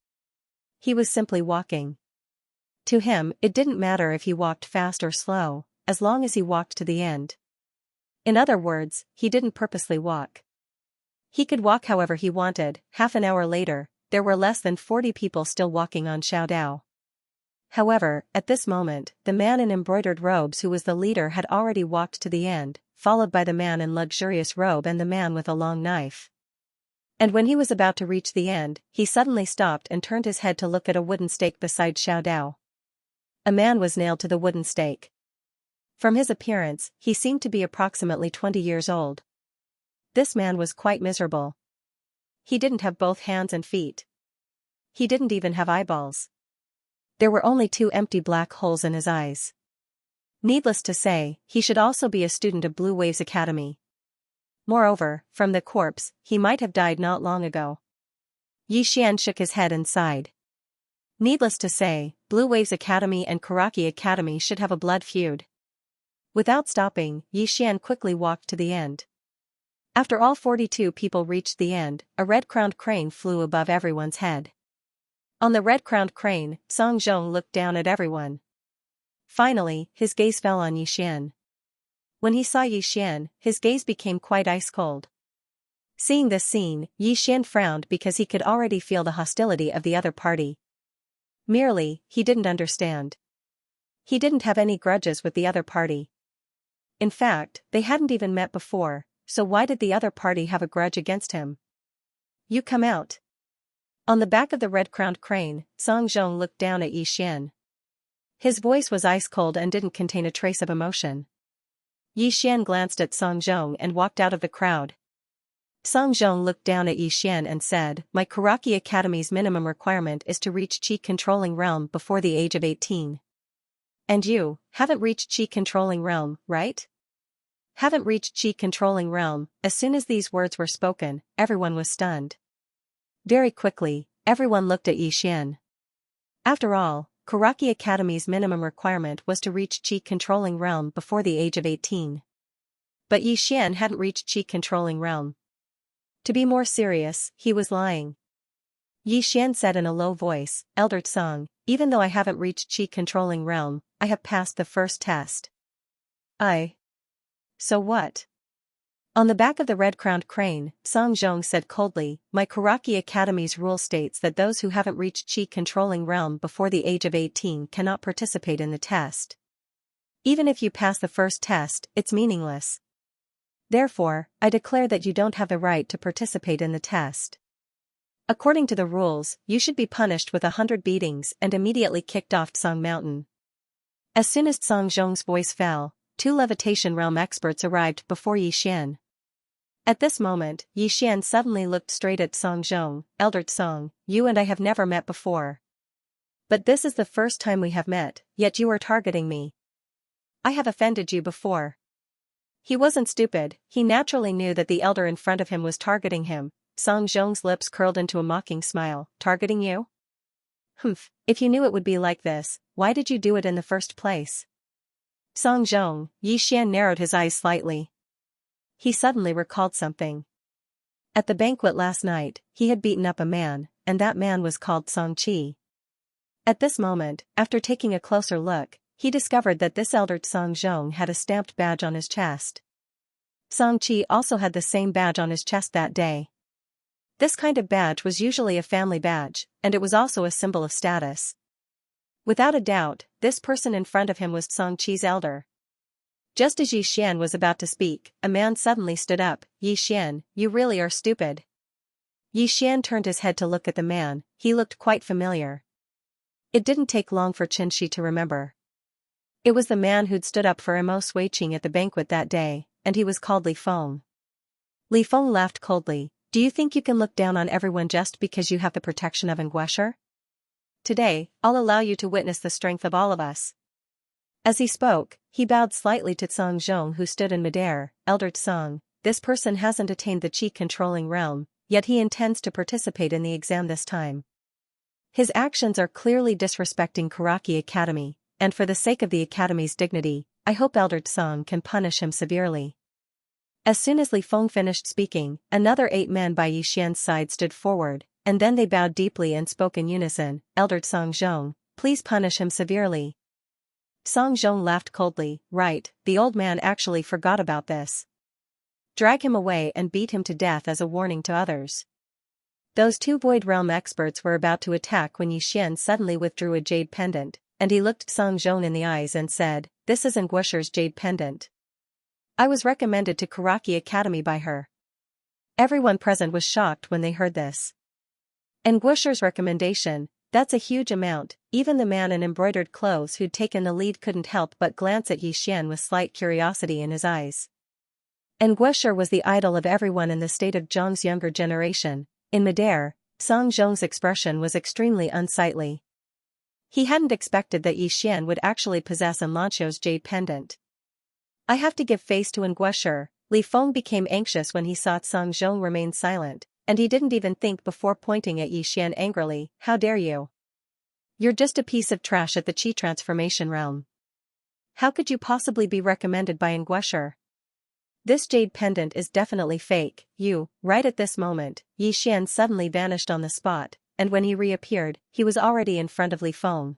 Speaker 1: He was simply walking. To him, it didn't matter if he walked fast or slow, as long as he walked to the end. In other words, he didn't purposely walk. He could walk however he wanted. Half an hour later, there were less than 40 people still walking on Xiaodao. However, at this moment, the man in embroidered robes who was the leader had already walked to the end, followed by the man in luxurious robe and the man with a long knife. And when he was about to reach the end, he suddenly stopped and turned his head to look at a wooden stake beside Xiaodao. A man was nailed to the wooden stake. From his appearance, he seemed to be approximately 20 years old. This man was quite miserable. He didn't have both hands and feet. He didn't even have eyeballs. There were only 2 empty black holes in his eyes. Needless to say, he should also be a student of Blue Waves Academy. Moreover, from the corpse, he might have died not long ago. Xian shook his head and sighed. Needless to say, Blue Waves Academy and Karaki Academy should have a blood feud. Without stopping, Xian quickly walked to the end. After all 42 people reached the end, a red-crowned crane flew above everyone's head. On the red-crowned crane, Song Zhong looked down at everyone. Finally, his gaze fell on Xian. When he saw Xian, his gaze became quite ice-cold. Seeing this scene, Xian frowned because he could already feel the hostility of the other party. Merely, he didn't understand. He didn't have any grudges with the other party. In fact, they hadn't even met before, so why did the other party have a grudge against him? You come out. On the back of the red-crowned crane, Song Zhong looked down at Xian. His voice was ice-cold and didn't contain a trace of emotion. Xian glanced at Song Zhong and walked out of the crowd. Song Zhong looked down at Xian and said, "My Karaki Academy's minimum requirement is to reach Qi-controlling realm before the age of 18. And you haven't reached Qi-controlling realm, right?" Haven't reached Qi-controlling realm. As soon as these words were spoken, everyone was stunned. Very quickly, everyone looked at Xian. After all, Karaki Academy's minimum requirement was to reach Qi-controlling realm before the age of 18. But Xian hadn't reached Qi-controlling realm. To be more serious, he was lying. Xian said in a low voice, "Elder Song, even though I haven't reached Qi-controlling realm, I have passed the first test." So what? On the back of the red-crowned crane, Song Zhong said coldly, "My Karaki Academy's rule states that those who haven't reached Qi-controlling realm before the age of 18 cannot participate in the test. Even if you pass the first test, it's meaningless. Therefore, I declare that you don't have the right to participate in the test. According to the rules, you should be punished with 100 beatings and immediately kicked off Song Mountain." As soon as Song Zhong's voice fell, 2 levitation realm experts arrived before Xian. At this moment, Xian suddenly looked straight at Song Zhong. "Elder Song, you and I have never met before. But this is the first time we have met, yet you are targeting me. I have offended you before." He wasn't stupid, he naturally knew that the elder in front of him was targeting him. Song Zhong's lips curled into a mocking smile. "Targeting you? Humph, if you knew it would be like this, why did you do it in the first place?" Song Zhong, Xian narrowed his eyes slightly. He suddenly recalled something. At the banquet last night, he had beaten up a man, and that man was called Song Qi. At this moment, after taking a closer look, he discovered that this elder Song Zhong had a stamped badge on his chest. Song Qi also had the same badge on his chest that day. This kind of badge was usually a family badge, and it was also a symbol of status. Without a doubt, this person in front of him was Song Qi's elder. Just as Yi Xian was about to speak, a man suddenly stood up. "Yi Xian, you really are stupid." Yi Xian turned his head to look at the man. He looked quite familiar. It didn't take long for Xianxia to remember. It was the man who'd stood up for Mo Suiqing at the banquet that day, and he was called Li Feng. Li Feng laughed coldly. "Do you think you can look down on everyone just because you have the protection of Nguesher? Today, I'll allow you to witness the strength of all of us." As he spoke, he bowed slightly to Song Zhong, who stood in midair. "Elder Song, this person hasn't attained the qi-controlling realm, yet he intends to participate in the exam this time. His actions are clearly disrespecting Karaki Academy, and for the sake of the Academy's dignity, I hope Elder Song can punish him severely." As soon as Li Feng finished speaking, another 8 men by Yi Xian's side stood forward, and then they bowed deeply and spoke in unison. "Elder Song Zhong, please punish him severely." Song Zhong laughed coldly. "Right, the old man actually forgot about this. Drag him away and beat him to death as a warning to others." Those 2 Void Realm experts were about to attack when Yi Xian suddenly withdrew a jade pendant, and he looked Song Zhong in the eyes and said, "This is Nguesher's jade pendant. I was recommended to Karaki Academy by her." Everyone present was shocked when they heard this. Nguesher's recommendation, that's a huge amount. Even the man in embroidered clothes who'd taken the lead couldn't help but glance at Yi Xian with slight curiosity in his eyes. Nguesher was the idol of everyone in the state of Zhong's younger generation. In midair, Song Zhong's expression was extremely unsightly. He hadn't expected that Yi Xian would actually possess Xianxia's jade pendant. "I have to give face to Nguesher." Li Feng became anxious when he saw Song Zhong remain silent, and he didn't even think before pointing at Yi Xian angrily. "How dare you? You're just a piece of trash at the Qi transformation realm. How could you possibly be recommended by Nguesher? This jade pendant is definitely fake." Right at this moment, Yi Xian suddenly vanished on the spot, and when he reappeared, he was already in front of Li Feng.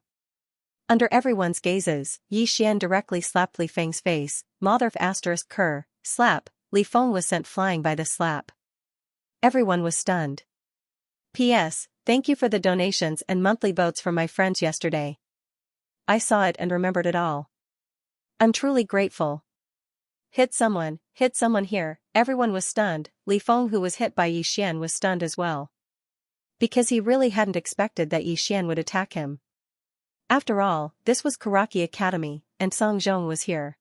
Speaker 1: Under everyone's gazes, Yi Xian directly slapped Li Feng's face. Mother ****, slap. Li Feng was sent flying by the slap. Everyone was stunned. "P.S. Thank you for the donations and monthly votes from my friends yesterday. I saw it and remembered it all. I'm truly grateful. Hit someone here." Everyone was stunned. Li Feng, who was hit by Yi Xian, was stunned as well. Because he really hadn't expected that Yi Xian would attack him. After all, this was Karaki Academy, and Song Zhong was here.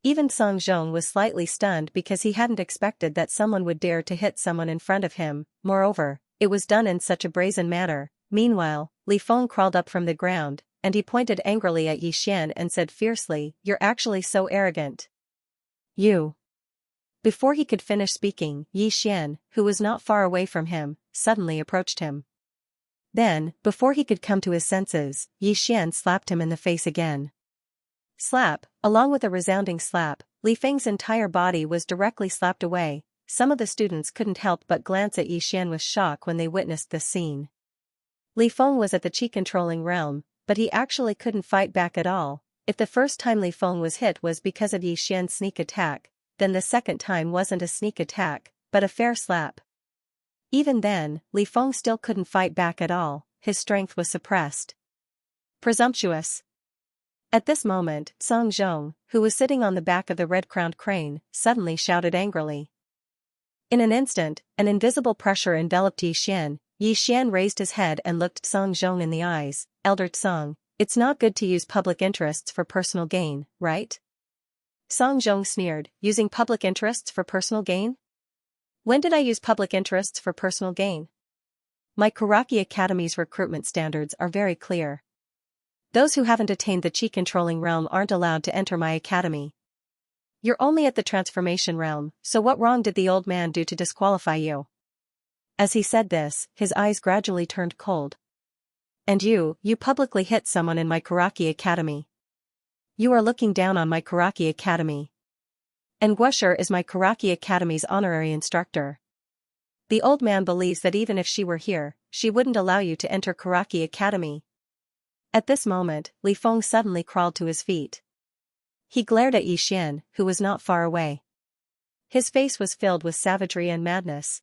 Speaker 1: Even Song Zhong was slightly stunned because he hadn't expected that someone would dare to hit someone in front of him. Moreover, it was done in such a brazen manner. Meanwhile, Li Feng crawled up from the ground, and he pointed angrily at Yi Xian and said fiercely, "You're actually so arrogant. You." Before he could finish speaking, Yi Xian, who was not far away from him, suddenly approached him. Then, before he could come to his senses, Yi Xian slapped him in the face again. Slap. Along with a resounding slap, Li Feng's entire body was directly slapped away. Some of the students couldn't help but glance at Yi Xian with shock when they witnessed this scene. Li Feng was at the qi-controlling realm, but he actually couldn't fight back at all. If the first time Li Feng was hit was because of Yi Xian's sneak attack, then the second time wasn't a sneak attack, but a fair slap. Even then, Li Feng still couldn't fight back at all. His strength was suppressed. Presumptuous. At this moment, Song Zhong, who was sitting on the back of the red-crowned crane, suddenly shouted angrily. In an instant, an invisible pressure enveloped Yi Xian. Yi Xian raised his head and looked Song Zhong in the eyes. "Elder Song, it's not good to use public interests for personal gain, right?" Song Zhong sneered. "Using public interests for personal gain? When did I use public interests for personal gain? My Karaki Academy's recruitment standards are very clear. Those who haven't attained the qi-controlling realm aren't allowed to enter my academy. You're only at the transformation realm, so what wrong did the old man do to disqualify you?" As he said this, his eyes gradually turned cold. "And you publicly hit someone in my Karaki Academy. You are looking down on my Karaki Academy. Nguesher is my Karaki Academy's honorary instructor. The old man believes that even if she were here, she wouldn't allow you to enter Karaki Academy." At this moment, Li Feng suddenly crawled to his feet. He glared at Yi Xian, who was not far away. His face was filled with savagery and madness.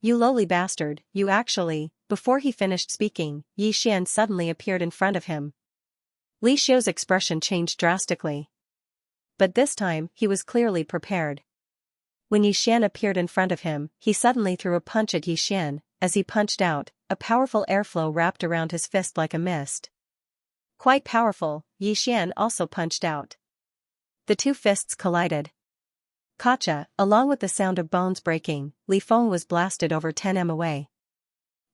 Speaker 1: "You lowly bastard, you actually..." Before he finished speaking, Xian suddenly appeared in front of him. Li Xiu's expression changed drastically. But this time, he was clearly prepared. When Xian appeared in front of him, he suddenly threw a punch at Xian. As he punched out, a powerful airflow wrapped around his fist like a mist. Quite powerful, Xian also punched out. The two fists collided. Gotcha! Along with the sound of bones breaking, Li Feng was blasted over 10 m away.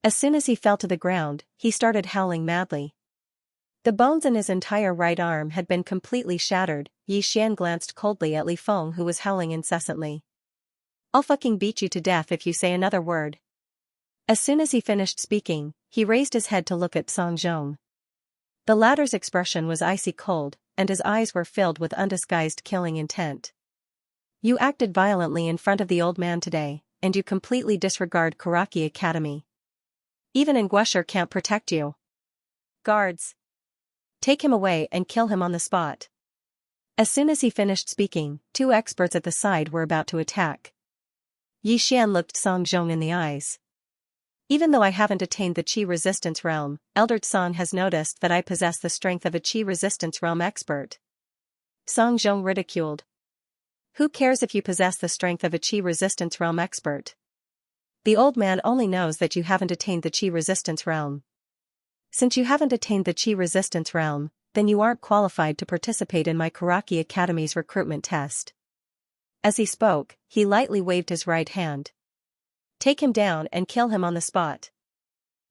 Speaker 1: As soon as he fell to the ground, he started howling madly. The bones in his entire right arm had been completely shattered. Xian glanced coldly at Li Feng, who was howling incessantly. "I'll fucking beat you to death if you say another word." As soon as he finished speaking, he raised his head to look at Song Zhong. The latter's expression was icy cold, and his eyes were filled with undisguised killing intent. "You acted violently in front of the old man today, and you completely disregard Karaki Academy. Even Nguesher can't protect you. Guards! Take him away and kill him on the spot." As soon as he finished speaking, two experts at the side were about to attack. Xian looked Song Zhong in the eyes. "Even though I haven't attained the Qi resistance realm, Elder Song has noticed that I possess the strength of a Qi resistance realm expert." Song Zhong ridiculed. "Who cares if you possess the strength of a Qi resistance realm expert? The old man only knows that you haven't attained the Qi resistance realm. Since you haven't attained the Qi resistance realm, then you aren't qualified to participate in my Karaki Academy's recruitment test." As he spoke, he lightly waved his right hand. "Take him down and kill him on the spot."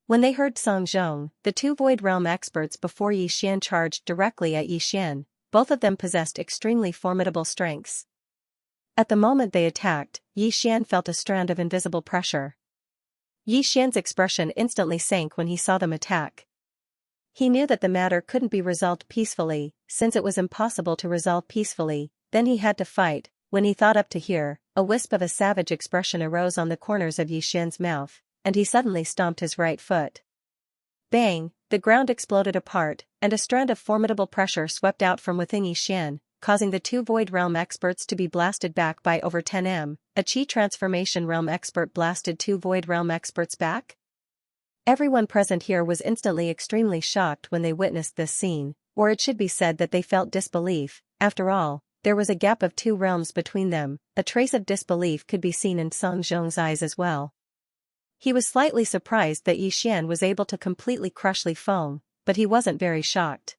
Speaker 1: When they heard Song Zhong, the two Void Realm experts before Xian charged directly at Xian. Both of them possessed extremely formidable strengths. At the moment they attacked, Xian felt a strand of invisible pressure. Xian's expression instantly sank when he saw them attack. He knew that the matter couldn't be resolved peacefully. Since it was impossible to resolve peacefully, then he had to fight. When he thought up to here, a wisp of a savage expression arose on the corners of Xian's mouth, and he suddenly stomped his right foot. Bang! The ground exploded apart, and a strand of formidable pressure swept out from within Xian, causing the two Void Realm experts to be blasted back by over 10 m. A Qi Transformation Realm expert blasted two Void Realm experts back? Everyone present here was instantly extremely shocked when they witnessed this scene, or it should be said that they felt disbelief. After all, there was a gap of 2 realms between them. A trace of disbelief could be seen in Song Zhong's eyes as well. He was slightly surprised that Xian was able to completely crush Li Feng, but he wasn't very shocked.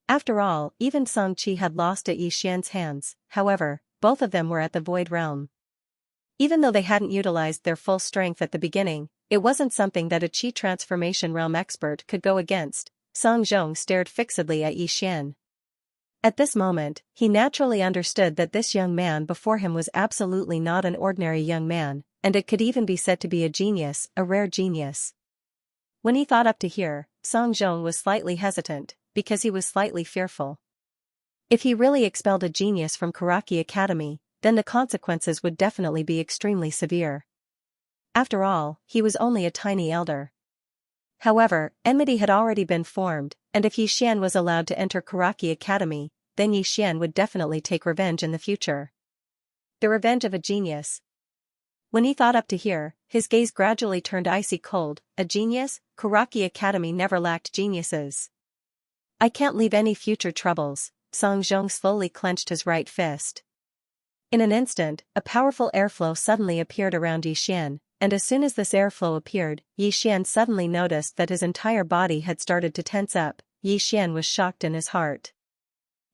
Speaker 1: After all, even Song Qi had lost at Xian's hands. However, both of them were at the Void Realm. Even though they hadn't utilized their full strength at the beginning, it wasn't something that a Qi Transformation Realm expert could go against. Song Zhong stared fixedly at Xian. At this moment, he naturally understood that this young man before him was absolutely not an ordinary young man, and it could even be said to be a genius, a rare genius. When he thought up to here, Song Zhong was slightly hesitant, because he was slightly fearful. If he really expelled a genius from Karaki Academy, then the consequences would definitely be extremely severe. After all, he was only a tiny elder. However, enmity had already been formed, and if Xian was allowed to enter Karaki Academy, then Xian would definitely take revenge in the future. The revenge of a genius. When he thought up to here, his gaze gradually turned icy cold. A genius? Karaki Academy never lacked geniuses. "I can't leave any future troubles." Song Zhong slowly clenched his right fist. In an instant, a powerful airflow suddenly appeared around Xian, and as soon as this airflow appeared, Xian suddenly noticed that his entire body had started to tense up. Xian was shocked in his heart.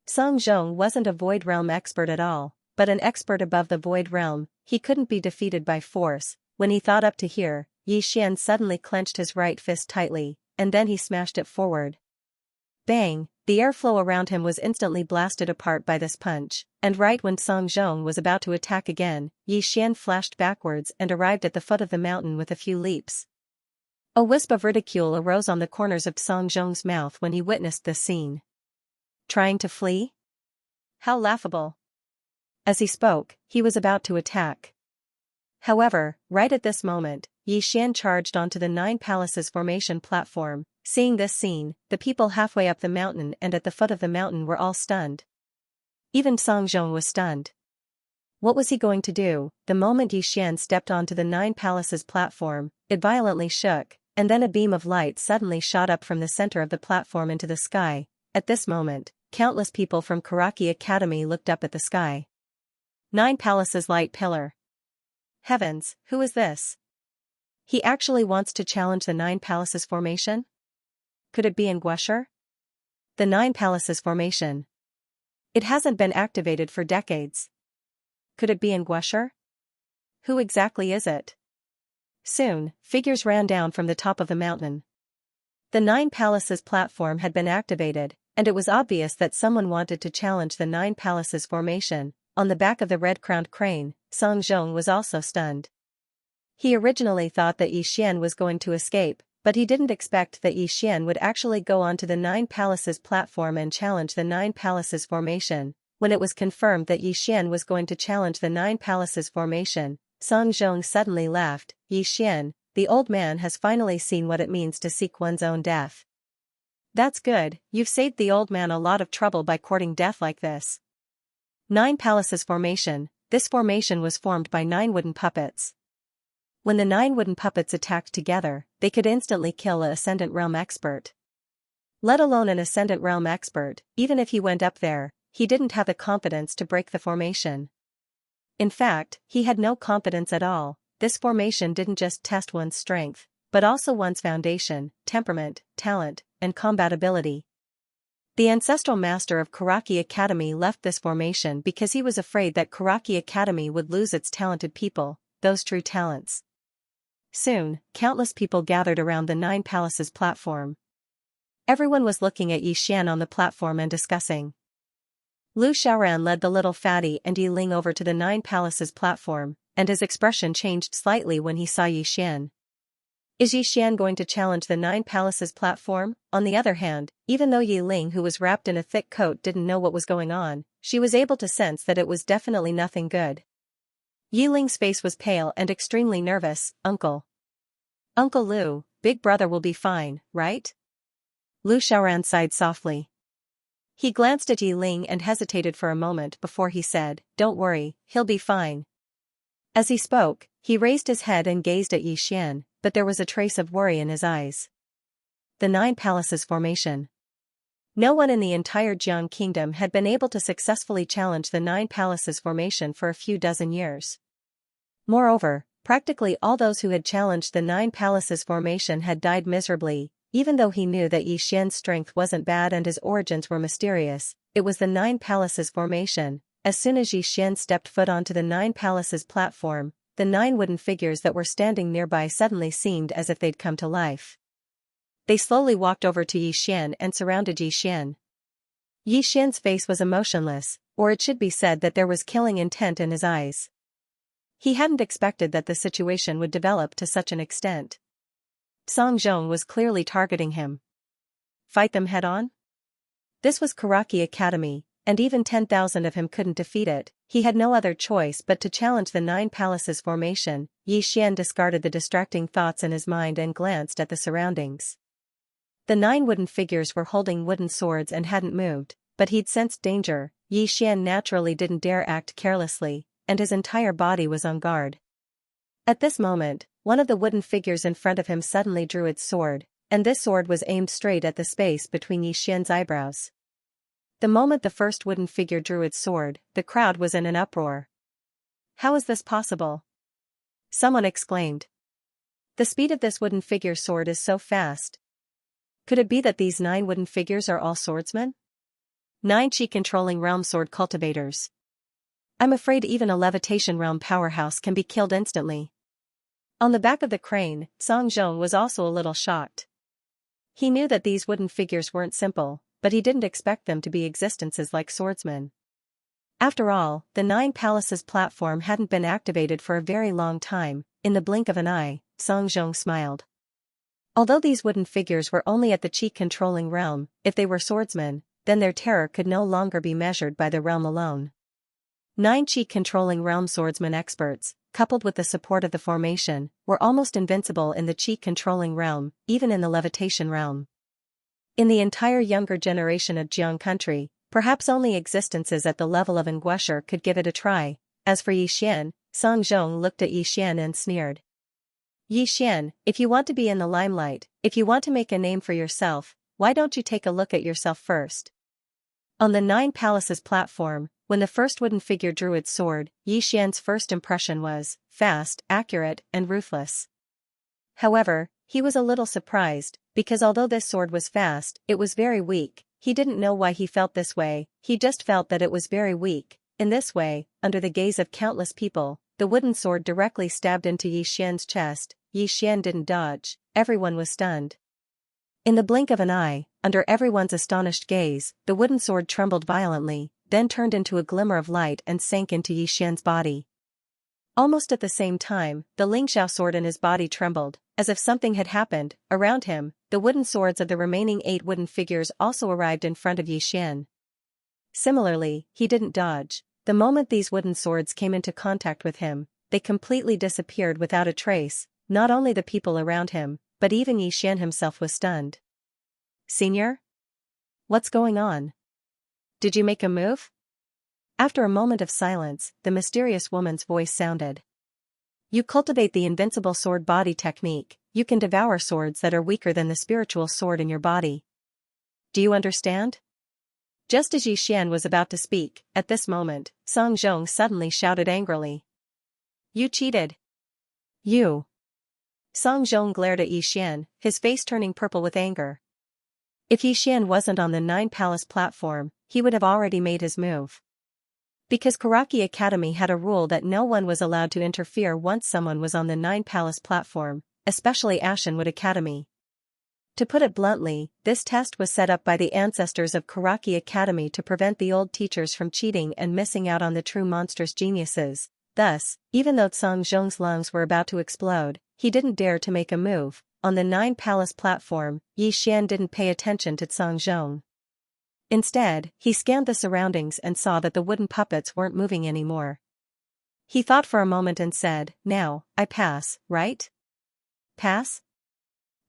Speaker 1: Song Zhong wasn't a Void Realm expert at all, but an expert above the Void Realm. He couldn't be defeated by force. When he thought up to here, Xian suddenly clenched his right fist tightly, and then he smashed it forward. Bang! The airflow around him was instantly blasted apart by this punch, and right when Song Zhong was about to attack again, Xian flashed backwards and arrived at the foot of the mountain with a few leaps. A wisp of ridicule arose on the corners of Song Zhong's mouth when he witnessed this scene. Trying to flee? How laughable! As he spoke, he was about to attack. However, right at this moment, Xian charged onto the 9 Palaces formation platform. Seeing this scene, the people halfway up the mountain and at the foot of the mountain were all stunned. Even Song Zhong was stunned. What was he going to do? The moment Yixian stepped onto the Nine Palaces platform, it violently shook, and then a beam of light suddenly shot up from the center of the platform into the sky. At this moment, countless people from Karaki Academy looked up at the sky. Nine Palaces light pillar. Heavens, who is this? He actually wants to challenge the Nine Palaces formation? Could it be Nguesher? The Nine Palaces formation. It hasn't been activated for decades. Could it be Nguesher? Who exactly is it? Soon, figures ran down from the top of the mountain. The Nine Palaces platform had been activated, and it was obvious that someone wanted to challenge the Nine Palaces formation. On the back of the red-crowned crane, Song Zhong was also stunned. He originally thought that Yixian was going to escape, but he didn't expect that Yixian would actually go onto the Nine Palaces platform and challenge the Nine Palaces formation. When it was confirmed that Yixian was going to challenge the Nine Palaces formation, Song Zhong suddenly laughed. Yixian, the old man has finally seen what it means to seek one's own death. That's good, you've saved the old man a lot of trouble by courting death like this. Nine Palaces formation. This formation was formed by 9 wooden puppets. When the 9 wooden puppets attacked together, they could instantly kill an Ascendant Realm expert. Let alone an Ascendant Realm expert, even if he went up there, he didn't have the confidence to break the formation. In fact, he had no confidence at all. This formation didn't just test one's strength, but also one's foundation, temperament, talent, and combatability. The ancestral master of Karaki Academy left this formation because he was afraid that Karaki Academy would lose its talented people, those true talents. Soon, countless people gathered around the Nine Palaces platform. Everyone was looking at Yixian on the platform and discussing. Lu Xiaoran led the little fatty and Yi Ling over to the Nine Palaces platform, and his expression changed slightly when he saw Yixian. Is Yixian going to challenge the Nine Palaces platform? On the other hand, even though Yi Ling, who was wrapped in a thick coat, didn't know what was going on, she was able to sense that it was definitely nothing good. Yi Ling's face was pale and extremely nervous. Uncle Lu, big brother will be fine, right? Lu Xiaoran sighed softly. He glanced at Yi Ling and hesitated for a moment before he said, "Don't worry, he'll be fine." As he spoke, he raised his head and gazed at Yixian, but there was a trace of worry in his eyes. The Nine Palaces formation. No one in the entire Jiang Kingdom had been able to successfully challenge the Nine Palaces formation for a few dozen years. Moreover, practically all those who had challenged the Nine Palaces formation had died miserably. Even though he knew that Yixian's strength wasn't bad and his origins were mysterious, it was the Nine Palaces formation. As soon as Yixian stepped foot onto the Nine Palaces platform, the 9 wooden figures that were standing nearby suddenly seemed as if they'd come to life. They slowly walked over to Yixian and surrounded Yixian. Yixian's face was emotionless, or it should be said that there was killing intent in his eyes. He hadn't expected that the situation would develop to such an extent. Song Zhong was clearly targeting him. Fight them head-on? This was Karaki Academy, and even 10,000 of him couldn't defeat it. He had no other choice but to challenge the Nine Palaces formation. Yixian discarded the distracting thoughts in his mind and glanced at the surroundings. The 9 wooden figures were holding wooden swords and hadn't moved, but he'd sensed danger. Yixian naturally didn't dare act carelessly, and his entire body was on guard. At this moment, one of the wooden figures in front of him suddenly drew its sword, and this sword was aimed straight at the space between Yixian's eyebrows. The moment the first wooden figure drew its sword, the crowd was in an uproar. How is this possible? Someone exclaimed. The speed of this wooden figure's sword is so fast. Could it be that these 9 wooden figures are all swordsmen? 9 chi-controlling realm sword cultivators. I'm afraid even a levitation realm powerhouse can be killed instantly. On the back of the crane, Song Zhong was also a little shocked. He knew that these wooden figures weren't simple, but he didn't expect them to be existences like swordsmen. After all, the Nine Palaces platform hadn't been activated for a very long time. In the blink of an eye, Song Zhong smiled. Although these wooden figures were only at the chi-controlling realm, if they were swordsmen, then their terror could no longer be measured by the realm alone. 9 chi-controlling realm swordsmen experts, coupled with the support of the formation, were almost invincible in the chi-controlling realm, even in the levitation realm. In the entire younger generation of Jiang country, perhaps only existences at the level of Nguesher could give it a try. As for Yi Xian, Song Zhong looked at Yi Xian and sneered. Yi Xian, if you want to be in the limelight, if you want to make a name for yourself, why don't you take a look at yourself first? On the Nine Palaces platform, when the first wooden figure drew its sword, Yi Xian's first impression was fast, accurate, and ruthless. However, he was a little surprised, because although this sword was fast, it was very weak. He didn't know why he felt this way, he just felt that it was very weak. In this way, under the gaze of countless people, the wooden sword directly stabbed into Yi Xian's chest. Yi Xian didn't dodge, everyone was stunned. In the blink of an eye, under everyone's astonished gaze, the wooden sword trembled violently, then turned into a glimmer of light and sank into Yi Xian's body. Almost at the same time, the Lingxiao sword in his body trembled, as if something had happened. Around him, the wooden swords of the remaining 8 wooden figures also arrived in front of Yi Xian. Similarly, he didn't dodge. The moment these wooden swords came into contact with him, they completely disappeared without a trace. Not only the people around him, but even Yi Xian himself was stunned. Senior? What's going on? Did you make a move? After a moment of silence, the mysterious woman's voice sounded. You cultivate the invincible sword body technique, you can devour swords that are weaker than the spiritual sword in your body. Do you understand? Just as Yi Xian was about to speak, at this moment, Song Zhong suddenly shouted angrily. You cheated! You! Song Zhong glared at Yi Xian, his face turning purple with anger. If Yi Xian wasn't on the Nine Palace platform, he would have already made his move. Because Karaki Academy had a rule that no one was allowed to interfere once someone was on the Nine Palace platform, especially Ashenwood Academy. To put it bluntly, this test was set up by the ancestors of Karaki Academy to prevent the old teachers from cheating and missing out on the true monstrous geniuses. Thus, even though Song Zhong's lungs were about to explode, he didn't dare to make a move. On the Nine Palace platform, Yi Xian didn't pay attention to Song Zhong. Instead, he scanned the surroundings and saw that the wooden puppets weren't moving anymore. He thought for a moment and said, now, I pass, right? Pass?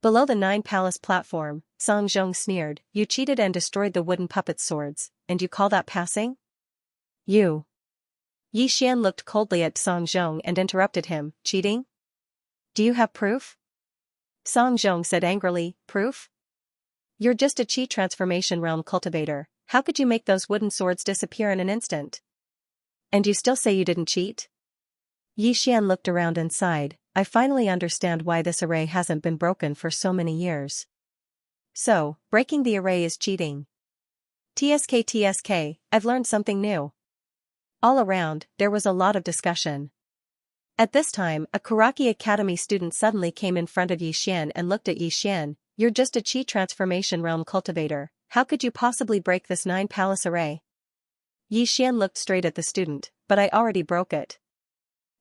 Speaker 1: Below the Nine Palace platform, Song Zhong sneered, you cheated and destroyed the wooden puppet swords, and you call that passing? You. Yi Xian looked coldly at Song Zhong and interrupted him, cheating? Do you have proof? Song Zhong said angrily, proof? You're just a chi transformation realm cultivator, how could you make those wooden swords disappear in an instant? And you still say you didn't cheat? Yi Xian looked around and sighed, I finally understand why this array hasn't been broken for so many years. So, breaking the array is cheating. TSK, I've learned something new. All around, there was a lot of discussion. At this time, a Karaki Academy student suddenly came in front of Yi Xian and looked at Yi Xian, you're just a chi transformation realm cultivator, how could you possibly break this Nine Palace array? Yi Xian looked straight at the student, but I already broke it.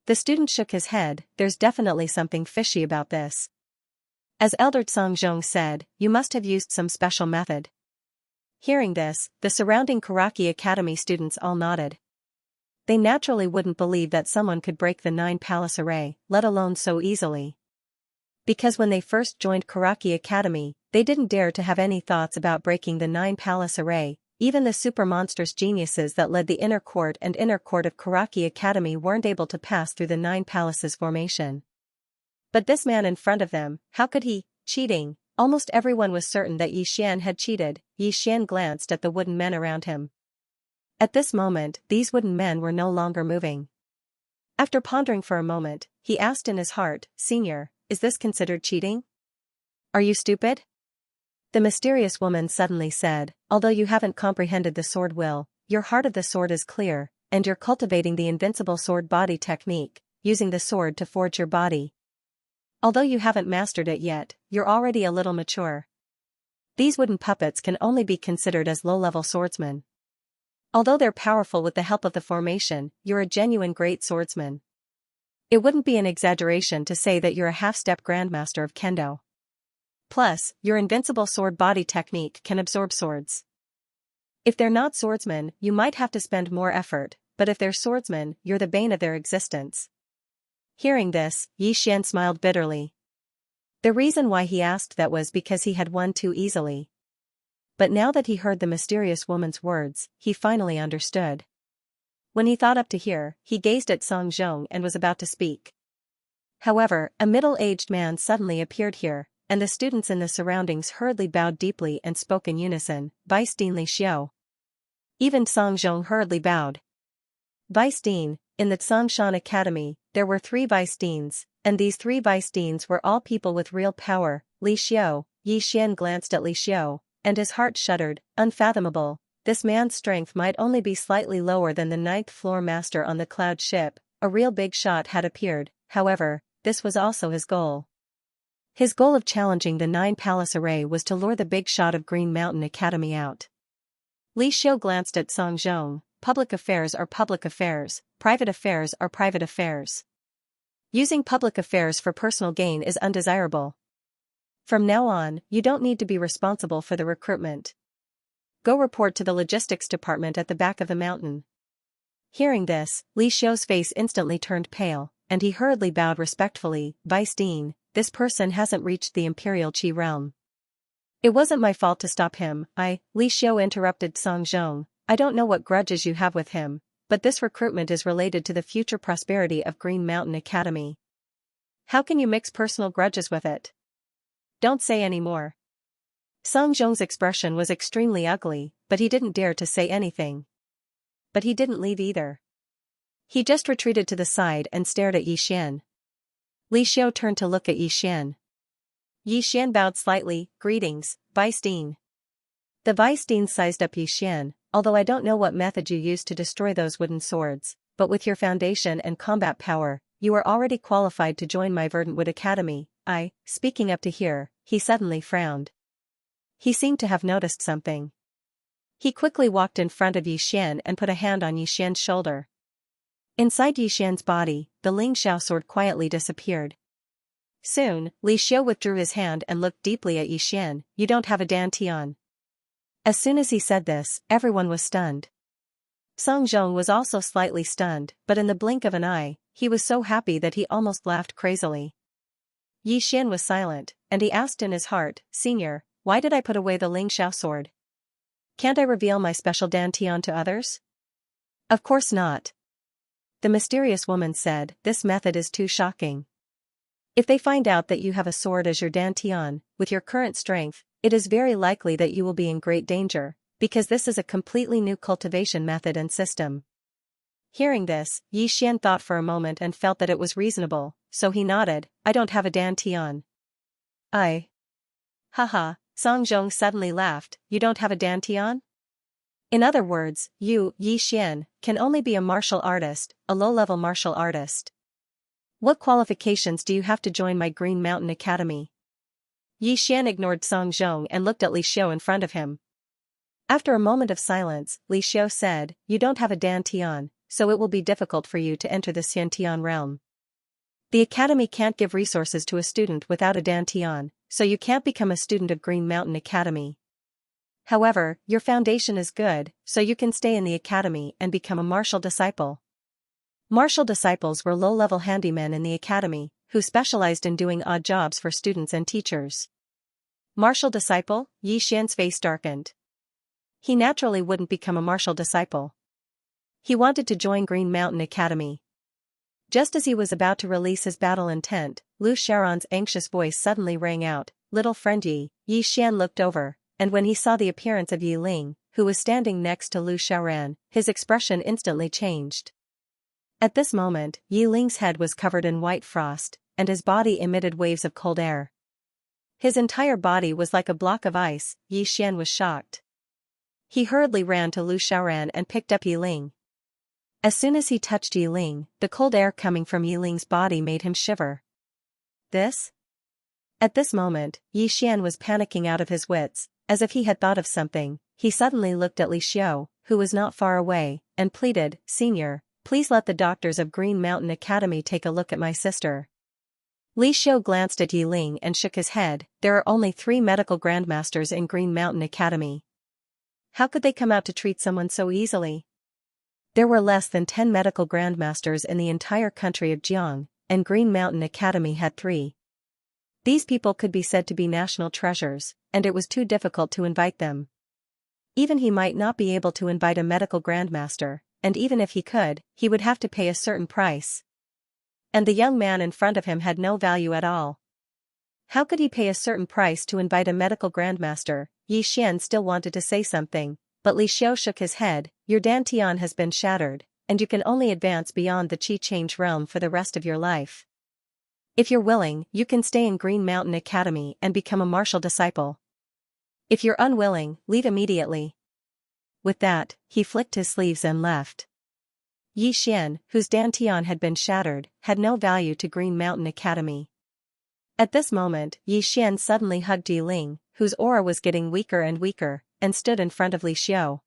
Speaker 1: The student shook his head, there's definitely something fishy about this. As Elder Song Zhong said, you must have used some special method. Hearing this, the surrounding Karaki Academy students all nodded. They naturally wouldn't believe that someone could break the Nine Palace array, let alone so easily. Because when they first joined Karaki Academy, they didn't dare to have any thoughts about breaking the Nine Palace array. Even the super monstrous geniuses that led the inner court and inner court of Karaki Academy weren't able to pass through the Nine Palaces formation. But this man in front of them, how could he? Cheating. Almost everyone was certain that Yi Xian had cheated. Yi Xian glanced at the wooden men around him. At this moment, these wooden men were no longer moving. After pondering for a moment, he asked in his heart, Senior, is this considered cheating? Are you stupid? The mysterious woman suddenly said, although you haven't comprehended the sword will, your heart of the sword is clear, and you're cultivating the invincible sword body technique, using the sword to forge your body. Although you haven't mastered it yet, you're already a little mature. These wooden puppets can only be considered as low-level swordsmen. Although they're powerful with the help of the formation, you're a genuine great swordsman. It wouldn't be an exaggeration to say that you're a half-step grandmaster of kendo. Plus, your invincible sword body technique can absorb swords. If they're not swordsmen, you might have to spend more effort, but if they're swordsmen, you're the bane of their existence. Hearing this, Yi Xian smiled bitterly. The reason why he asked that was because he had won too easily. But now that he heard the mysterious woman's words, he finally understood. When he thought up to here, he gazed at Song Zhong and was about to speak. However, a middle-aged man suddenly appeared here, and the students in the surroundings hurriedly bowed deeply and spoke in unison, Vice Dean Li Xiu. Even Song Zhong hurriedly bowed. Vice Dean, in the Tsongshan Academy, there were 3 vice deans, and these 3 vice deans were all people with real power. Li Xiu, Yi Xian glanced at Li Xiu, and his heart shuddered, unfathomable. This man's strength might only be slightly lower than the 9th floor master on the cloud ship. A real big shot had appeared, however, this was also his goal. His goal of challenging the 9 palace array was to lure the big shot of Green Mountain Academy out. Li Xiu glanced at Song Zhong. Public affairs are public affairs, private affairs are private affairs. Using public affairs for personal gain is undesirable. From now on, you don't need to be responsible for the recruitment. Go report to the logistics department at the back of the mountain. Hearing this, Li Xiu's face instantly turned pale, and he hurriedly bowed respectfully, Vice Dean, this person hasn't reached the Imperial Qi realm. It wasn't my fault to stop him, Li Xiu interrupted Song Zhong. I don't know what grudges you have with him, but this recruitment is related to the future prosperity of Green Mountain Academy. How can you mix personal grudges with it? Don't say any more. Song Zhong's expression was extremely ugly, but he didn't dare to say anything. But he didn't leave either. He just retreated to the side and stared at Yi Xian. Li Xiu turned to look at Yi Xian. Yi Xian bowed slightly, greetings, Vice Dean. The Vice Dean sized up Yi Xian. Although I don't know what method you used to destroy those wooden swords, but with your foundation and combat power, you are already qualified to join my Verdantwood Academy. Speaking up to here, he suddenly frowned. He seemed to have noticed something. He quickly walked in front of Yi Xian and put a hand on Yi Xian's shoulder. Inside Yi Xian's body, the Ling Xiao sword quietly disappeared. Soon, Li Xiu withdrew his hand and looked deeply at Yi Xian. You don't have a dantian. As soon as he said this, everyone was stunned. Song Zhong was also slightly stunned, but in the blink of an eye, he was so happy that he almost laughed crazily. Yi Xian was silent, and he asked in his heart, Senior, why did I put away the Ling Xiao sword? Can't I reveal my special dantian to others? Of course not. The mysterious woman said, this method is too shocking. If they find out that you have a sword as your dantian, with your current strength, it is very likely that you will be in great danger, because this is a completely new cultivation method and system. Hearing this, Yi Xian thought for a moment and felt that it was reasonable, so he nodded, I don't have a dantian. Haha, Song Zhong suddenly laughed, you don't have a dantian? In other words, you, Yi Xian, can only be a martial artist, a low-level martial artist. What qualifications do you have to join my Green Mountain Academy? Yi Xian ignored Song Zhong and looked at Li Xiu in front of him. After a moment of silence, Li Xiu said, you don't have a dantian, so it will be difficult for you to enter the Xiantian realm. The academy can't give resources to a student without a dantian, so you can't become a student of Green Mountain Academy. However, your foundation is good, so you can stay in the academy and become a martial disciple. Martial disciples were low-level handymen in the academy, who specialized in doing odd jobs for students and teachers. Martial disciple? Yi Xian's face darkened. He naturally wouldn't become a martial disciple. He wanted to join Green Mountain Academy. Just as he was about to release his battle intent, Lu Sharon's anxious voice suddenly rang out, Little friend Yi. Yi Xian looked over, and when he saw the appearance of Yi Ling, who was standing next to Lu Shaoran, his expression instantly changed. At this moment, Yi Ling's head was covered in white frost, and his body emitted waves of cold air. His entire body was like a block of ice. Yi Xian was shocked. He hurriedly ran to Lu Shaoran and picked up Yi Ling. As soon as he touched Yi Ling, the cold air coming from Yi Ling's body made him shiver. This? At this moment, Yi Xian was panicking out of his wits, as if he had thought of something. He suddenly looked at Li Xiu, who was not far away, and pleaded, Senior, please let the doctors of Green Mountain Academy take a look at my sister. Li Xiu glanced at Yi Ling and shook his head. There are only 3 medical grandmasters in Green Mountain Academy. How could they come out to treat someone so easily? There were less than 10 medical grandmasters in the entire country of Jiang, and Green Mountain Academy had 3. These people could be said to be national treasures, and it was too difficult to invite them. Even he might not be able to invite a medical grandmaster, and even if he could, he would have to pay a certain price. And the young man in front of him had no value at all. How could he pay a certain price to invite a medical grandmaster? Yi Xian still wanted to say something, but Li Xiu shook his head. Your dantian has been shattered, and you can only advance beyond the Qi Change realm for the rest of your life. If you're willing, you can stay in Green Mountain Academy and become a martial disciple. If you're unwilling, leave immediately. With that, he flicked his sleeves and left. Yi Xian, whose dantian had been shattered, had no value to Green Mountain Academy. At this moment, Yi Xian suddenly hugged Yi Ling, whose aura was getting weaker and weaker, and stood in front of Li Xiu.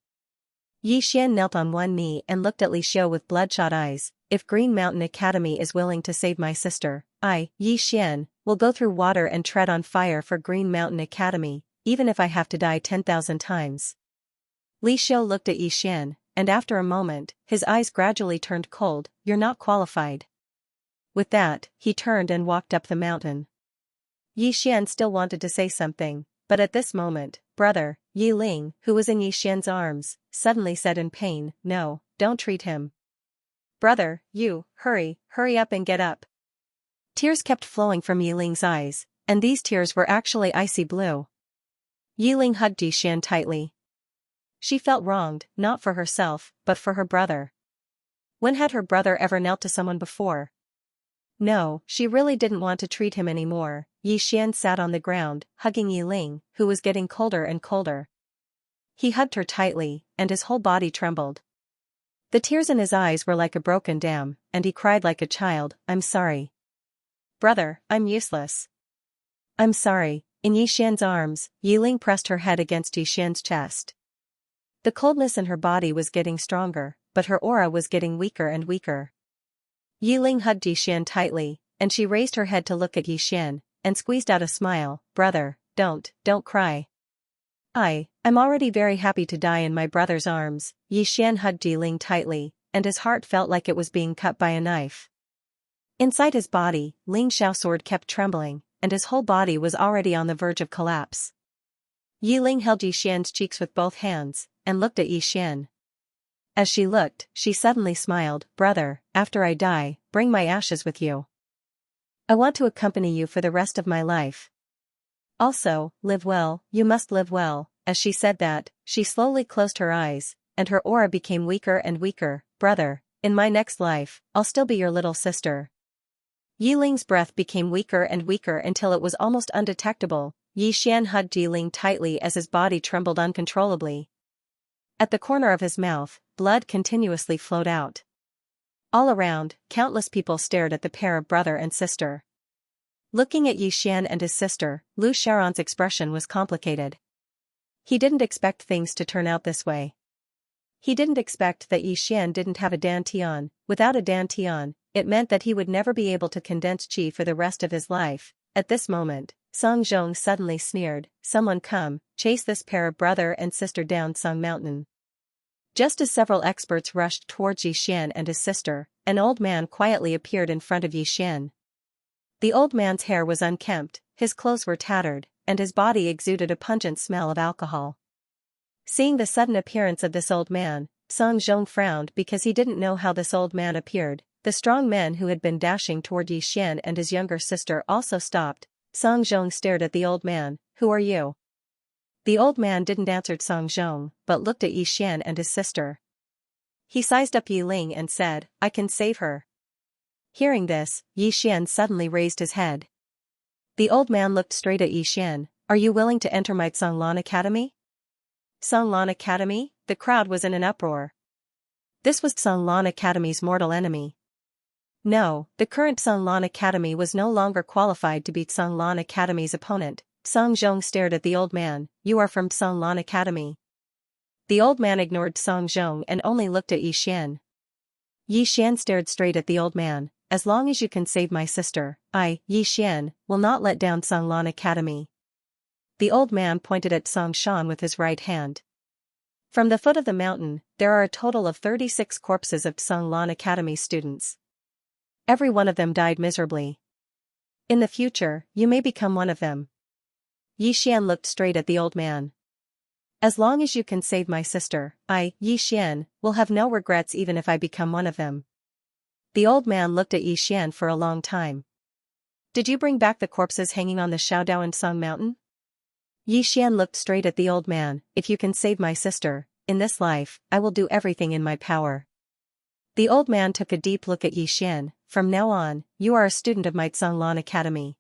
Speaker 1: Yi Xian knelt on one knee and looked at Li Xiu with bloodshot eyes. If Green Mountain Academy is willing to save my sister, I, Yi Xian, will go through water and tread on fire for Green Mountain Academy, even if I have to die 10,000 times. Li Xiu looked at Yi Xian, and after a moment, his eyes gradually turned cold. You're not qualified. With that, he turned and walked up the mountain. Yi Xian still wanted to say something, but at this moment, brother, Yi Ling, who was in Yi Xian's arms, suddenly said in pain, no, don't treat him. Brother, you, hurry up and get up. Tears kept flowing from Yi Ling's eyes, and these tears were actually icy blue. Yi Ling hugged Yi Xian tightly. She felt wronged, not for herself, but for her brother. When had her brother ever knelt to someone before? No, she really didn't want to treat him anymore. Yi Xian sat on the ground, hugging Yi Ling, who was getting colder and colder. He hugged her tightly, and his whole body trembled. The tears in his eyes were like a broken dam, and he cried like a child, I'm sorry. Brother, I'm useless. I'm sorry. In Yi Xian's arms, Yi Ling pressed her head against Yi Xian's chest. The coldness in her body was getting stronger, but her aura was getting weaker and weaker. Yi Ling hugged Yi Xian tightly, and she raised her head to look at Yi Xian, and squeezed out a smile. Brother, don't cry. I'm already very happy to die in my brother's arms. Yi Xian hugged Yi Ling tightly, and his heart felt like it was being cut by a knife. Inside his body, Ling Xiao's sword kept trembling, and his whole body was already on the verge of collapse. Yi Ling held Yi Xian's cheeks with both hands, and looked at Yi Xian. As she looked, she suddenly smiled. Brother, after I die, bring my ashes with you. I want to accompany you for the rest of my life. Also, live well, you must live well. As she said that, she slowly closed her eyes, and her aura became weaker and weaker. Brother, in my next life, I'll still be your little sister. Yi Ling's breath became weaker and weaker until it was almost undetectable. Yi Xian hugged Yi Ling tightly as his body trembled uncontrollably. At the corner of his mouth, blood continuously flowed out. All around, countless people stared at the pair of brother and sister. Looking at Yi Xian and his sister, Lu Sharon's expression was complicated. He didn't expect things to turn out this way. He didn't expect that Yi Xian didn't have a dantian. Without a dantian, it meant that he would never be able to condense qi for the rest of his life. At this moment, Song Zhong suddenly sneered, someone come, chase this pair of brother and sister down Song Mountain. Just as several experts rushed towards Yi Xian and his sister, an old man quietly appeared in front of Yi Xian. The old man's hair was unkempt, his clothes were tattered, and his body exuded a pungent smell of alcohol. Seeing the sudden appearance of this old man, Song Zhong frowned because he didn't know how this old man appeared. The strong men who had been dashing toward Yi Xian and his younger sister also stopped. Song Zhong stared at the old man. Who are you? The old man didn't answer Song Zhong, but looked at Yi Xian and his sister. He sized up Yi Ling and said, I can save her. Hearing this, Yi Xian suddenly raised his head. The old man looked straight at Yi Xian. Are you willing to enter my Songlan Academy? Songlan Academy? The crowd was in an uproar. This was Songlan Academy's mortal enemy. No, the current Songlan Academy was no longer qualified to beat Songlan Academy's opponent. Song Zhong stared at the old man. You are from Songlan Academy. The old man ignored Song Zhong and only looked at Yi Xian. Yi Xian stared straight at the old man. As long as you can save my sister, I, Yi Xian, will not let down Songlan Academy. The old man pointed at Song Shan with his right hand. From the foot of the mountain, there are a total of 36 corpses of Songlan Academy students. Every one of them died miserably. In the future, you may become one of them. Yi Xian looked straight at the old man. As long as you can save my sister, Xian, will have no regrets even if I become one of them. The old man looked at Xian for a long time. Did you bring back the corpses hanging on the Shaodao and Song Mountain? Xian looked straight at the old man. If you can save my sister, in this life, I will do everything in my power. The old man took a deep look at Xian. From now on, you are a student of my Zhonglan Academy.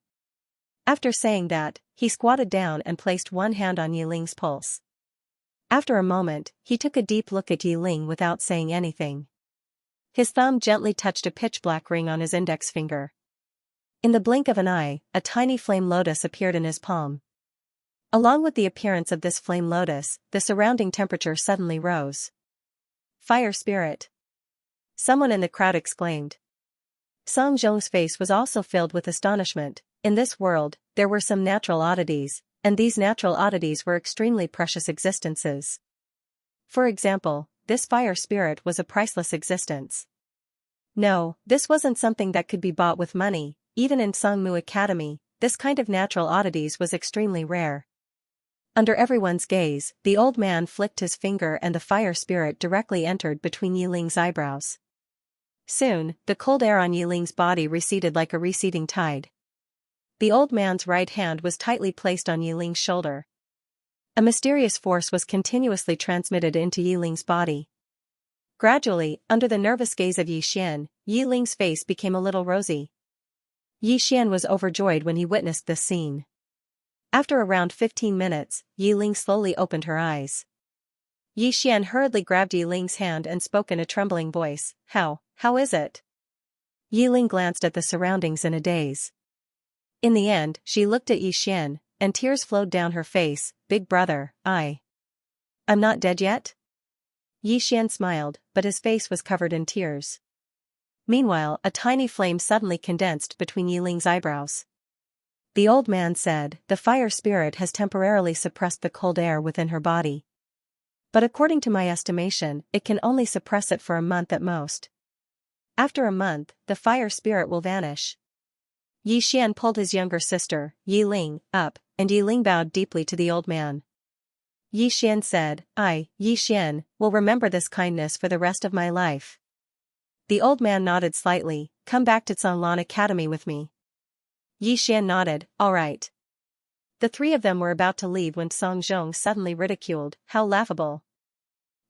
Speaker 1: After saying that, he squatted down and placed one hand on Yiling's pulse. After a moment, he took a deep look at Yiling without saying anything. His thumb gently touched a pitch-black ring on his index finger. In the blink of an eye, a tiny flame lotus appeared in his palm. Along with the appearance of this flame lotus, the surrounding temperature suddenly rose. Fire spirit! Someone in the crowd exclaimed. Song Zhong's face was also filled with astonishment. In this world, there were some natural oddities, and these natural oddities were extremely precious existences. For example, this fire spirit was a priceless existence. No, this wasn't something that could be bought with money. Even in Songmu Academy, this kind of natural oddities was extremely rare. Under everyone's gaze, the old man flicked his finger and the fire spirit directly entered between Yiling's eyebrows. Soon, the cold air on Yiling's body receded like a receding tide. The old man's right hand was tightly placed on Yiling's shoulder. A mysterious force was continuously transmitted into Yiling's body. Gradually, under the nervous gaze of Xian, Yiling's face became a little rosy. Xian was overjoyed when he witnessed this scene. After around 15 minutes, Yiling slowly opened her eyes. Xian hurriedly grabbed Yiling's hand and spoke in a trembling voice. How is it? Yiling glanced at the surroundings in a daze. In the end, she looked at Xian, and tears flowed down her face. Big brother, I'm not dead yet? Xian smiled, but his face was covered in tears. Meanwhile, a tiny flame suddenly condensed between Yiling's eyebrows. The old man said, the fire spirit has temporarily suppressed the cold air within her body. But according to my estimation, it can only suppress it for a month at most. After a month, the fire spirit will vanish. Xian pulled his younger sister, Yiling, up, and Yiling bowed deeply to the old man. Xian said, Xian, will remember this kindness for the rest of my life. The old man nodded slightly. Come back to Zhonglan Academy with me. Xian nodded, all right. The three of them were about to leave when Song Zhong suddenly ridiculed, how laughable.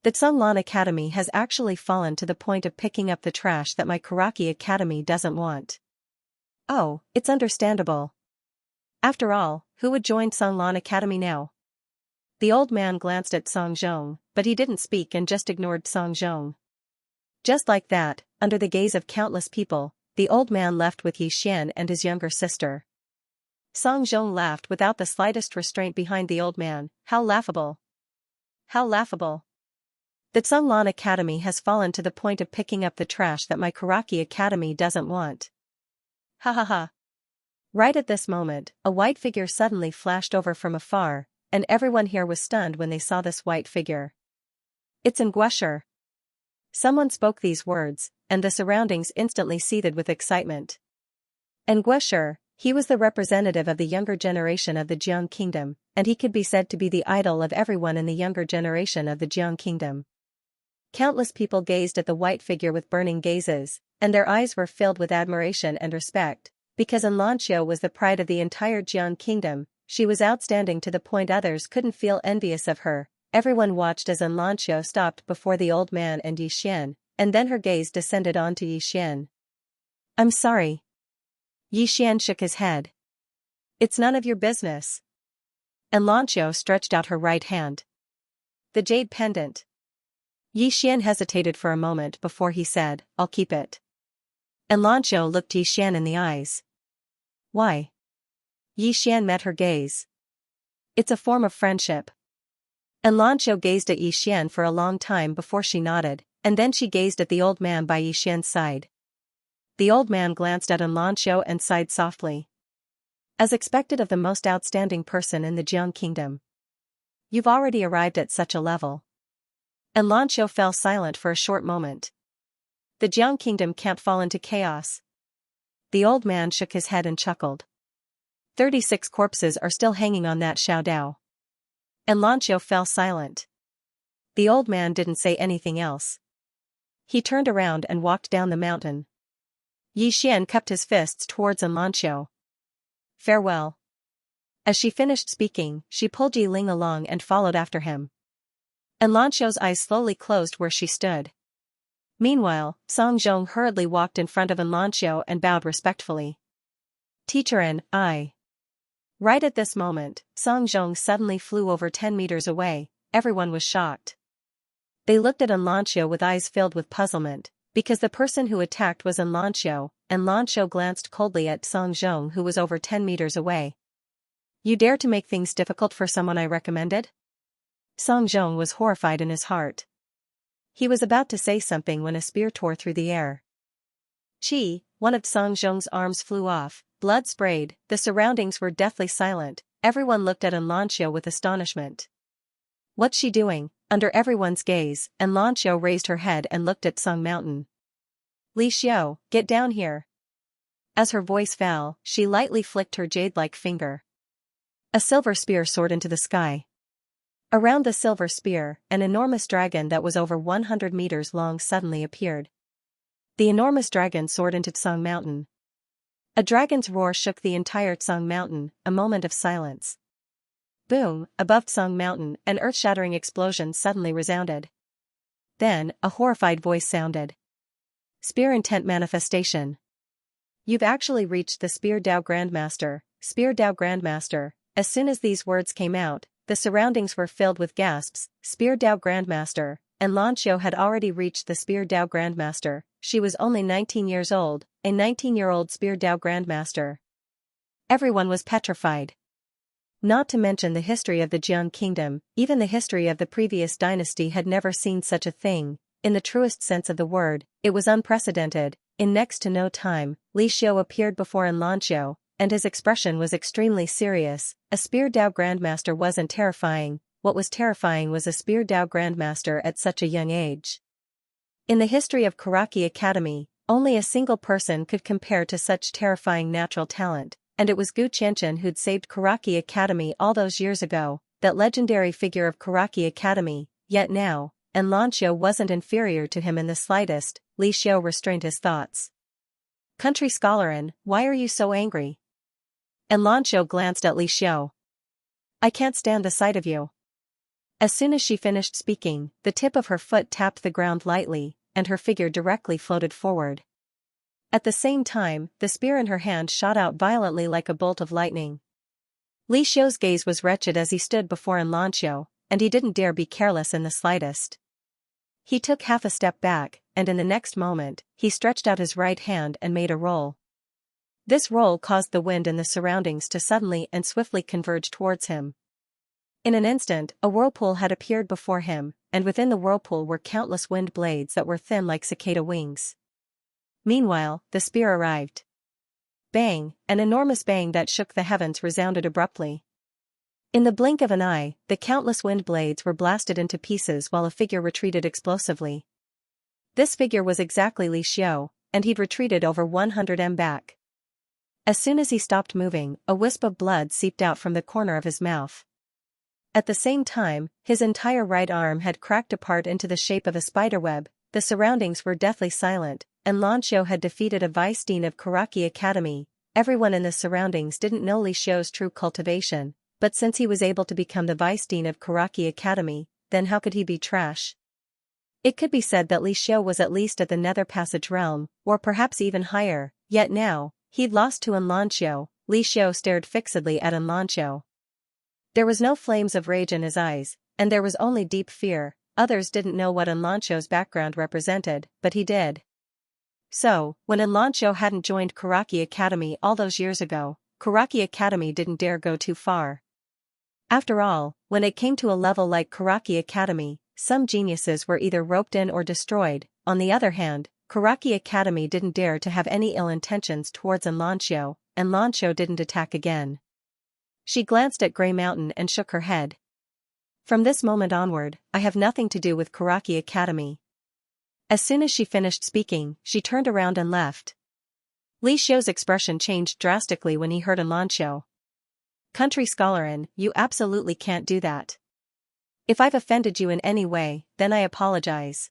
Speaker 1: The Zhonglan Academy has actually fallen to the point of picking up the trash that my Karaki Academy doesn't want. Oh, it's understandable. After all, who would join Zhonglan Academy now? The old man glanced at Song Zhong, but he didn't speak and just ignored Song Zhong. Just like that, under the gaze of countless people, the old man left with Xian and his younger sister. Song Zhong laughed without the slightest restraint behind the old man. How laughable. How laughable. The Zhonglan Academy has fallen to the point of picking up the trash that my Karaki Academy doesn't want. Ha ha ha. Right at this moment, a white figure suddenly flashed over from afar, and everyone here was stunned when they saw this white figure. It's Nguesher. Someone spoke these words, and the surroundings instantly seethed with excitement. Nguesher, he was the representative of the younger generation of the Jiang Kingdom, and he could be said to be the idol of everyone in the younger generation of the Jiang Kingdom. Countless people gazed at the white figure with burning gazes, and their eyes were filled with admiration and respect, because Xianxia was the pride of the entire Jiang Kingdom. She was outstanding to the point others couldn't feel envious of her. Everyone watched as Xianxia stopped before the old man and Xian, and then her gaze descended onto Xian. I'm sorry. Xian shook his head. It's none of your business. Xianxia stretched out her right hand. The jade pendant. Xian hesitated for a moment before he said, I'll keep it. Xianxia looked Xian in the eyes. Why? Xian met her gaze. It's a form of friendship. Xianxia gazed at Xian for a long time before she nodded, and then she gazed at the old man by Xian's side. The old man glanced at Xianxia and sighed softly. As expected of the most outstanding person in the Jiang Kingdom. You've already arrived at such a level. Xianxia fell silent for a short moment. The Jiang Kingdom can't fall into chaos. The old man shook his head and chuckled. 36 corpses are still hanging on that Shaodao. And Lancio fell silent. The old man didn't say anything else. He turned around and walked down the mountain. Xian cupped his fists towards Lancio. Farewell. As she finished speaking, she pulled Ling along and followed after him. Lancio's eyes slowly closed where she stood. Meanwhile, Song Zhong hurriedly walked in front of Lancio and bowed respectfully. Teacher I. Right at this moment, Song Zhong suddenly flew over 10 meters away. Everyone was shocked. They looked at Lancio with eyes filled with puzzlement, because the person who attacked was Lancio, and Lancio glanced coldly at Song Zhong, who was over 10 meters away. You dare to make things difficult for someone I recommended? Song Zhong was horrified in his heart. He was about to say something when a spear tore through the air. One of Song Zhong's arms flew off, blood sprayed, the surroundings were deathly silent, everyone looked at Lancio with astonishment. What's she doing? Under everyone's gaze, Lancio raised her head and looked at Song Mountain. Li Xiao, get down here. As her voice fell, she lightly flicked her jade-like finger. A silver spear soared into the sky. Around the silver spear, an enormous dragon that was over 100 meters long suddenly appeared. The enormous dragon soared into Song Mountain. A dragon's roar shook the entire Song Mountain, a moment of silence. Boom, above Song Mountain, an earth-shattering explosion suddenly resounded. Then, a horrified voice sounded. Spear intent manifestation. You've actually reached the Spear Dao Grandmaster, Spear Dao Grandmaster. As soon as these words came out, the surroundings were filled with gasps. Spear Dao Grandmaster, and Lancio had already reached the Spear Dao Grandmaster. She was only 19 years old, a 19-year-old Spear Dao Grandmaster. Everyone was petrified. Not to mention the history of the Jiang Kingdom, even the history of the previous dynasty had never seen such a thing. In the truest sense of the word, it was unprecedented. In next to no time, Li Xiao appeared before Lancio, and his expression was extremely serious. A Spear Dao Grandmaster wasn't terrifying, what was terrifying was a Spear Dao Grandmaster at such a young age. In the history of Karaki Academy, only a single person could compare to such terrifying natural talent, and it was Gu Qianqian who'd saved Karaki Academy all those years ago, that legendary figure of Karaki Academy, yet now, Lancio wasn't inferior to him in the slightest. Li Xiao restrained his thoughts. Country scholarin, why are you so angry? Lancio glanced at Li Xiao. I can't stand the sight of you. As soon as she finished speaking, the tip of her foot tapped the ground lightly, and her figure directly floated forward. At the same time, the spear in her hand shot out violently like a bolt of lightning. Li Xiao's gaze was wretched as he stood before Lancio, and he didn't dare be careless in the slightest. He took half a step back, and in the next moment, he stretched out his right hand and made a roll. This roll caused the wind in the surroundings to suddenly and swiftly converge towards him. In an instant, a whirlpool had appeared before him, and within the whirlpool were countless wind blades that were thin like cicada wings. Meanwhile, the spear arrived. Bang, an enormous bang that shook the heavens resounded abruptly. In the blink of an eye, the countless wind blades were blasted into pieces while a figure retreated explosively. This figure was exactly Li Xiao, and he'd retreated over 100 m back. As soon as he stopped moving, a wisp of blood seeped out from the corner of his mouth. At the same time, his entire right arm had cracked apart into the shape of a spiderweb. The surroundings were deathly silent, and Lancio had defeated a vice dean of Karaki Academy. Everyone in the surroundings didn't know Li Xiao's true cultivation, but since he was able to become the vice dean of Karaki Academy, then how could he be trash? It could be said that Li Xiao was at least at the Nether Passage realm, or perhaps even higher, yet now, he'd lost to Lancio. Li Xiao stared fixedly at Lancio. There was no flames of rage in his eyes, and there was only deep fear. Others didn't know what Lancio's background represented, but he did. So, when Lancio hadn't joined Karaki Academy all those years ago, Karaki Academy didn't dare go too far. After all, when it came to a level like Karaki Academy, some geniuses were either roped in or destroyed. On the other hand, Karaki Academy didn't dare to have any ill intentions towards Lancio, and Lancio didn't attack again. She glanced at Grey Mountain and shook her head. From this moment onward, I have nothing to do with Karaki Academy. As soon as she finished speaking, she turned around and left. Li Xiao's expression changed drastically when he heard Lancio. Country scholarin, you absolutely can't do that. If I've offended you in any way, then I apologize.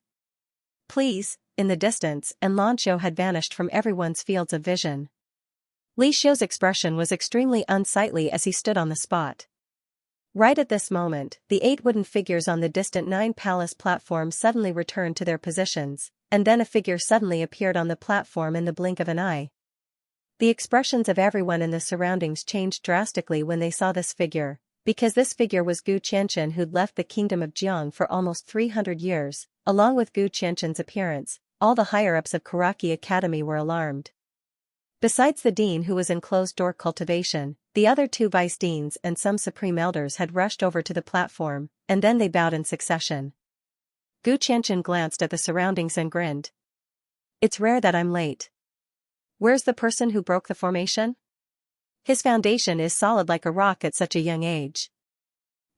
Speaker 1: Please. In the distance, and Xianxia had vanished from everyone's fields of vision. Li Xiu's expression was extremely unsightly as he stood on the spot. Right at this moment, the 8 wooden figures on the distant 9 palace platform suddenly returned to their positions, and then a figure suddenly appeared on the platform in the blink of an eye. The expressions of everyone in the surroundings changed drastically when they saw this figure, because this figure was Gu Qianqian, who'd left the kingdom of Jiang for almost 300 years. Along with Gu Qianqian's appearance, all the higher-ups of Karaki Academy were alarmed. Besides the dean who was in closed-door cultivation, the other 2 vice deans and some supreme elders had rushed over to the platform, and then they bowed in succession. Gu Qianqian glanced at the surroundings and grinned. It's rare that I'm late. Where's the person who broke the formation? His foundation is solid like a rock at such a young age.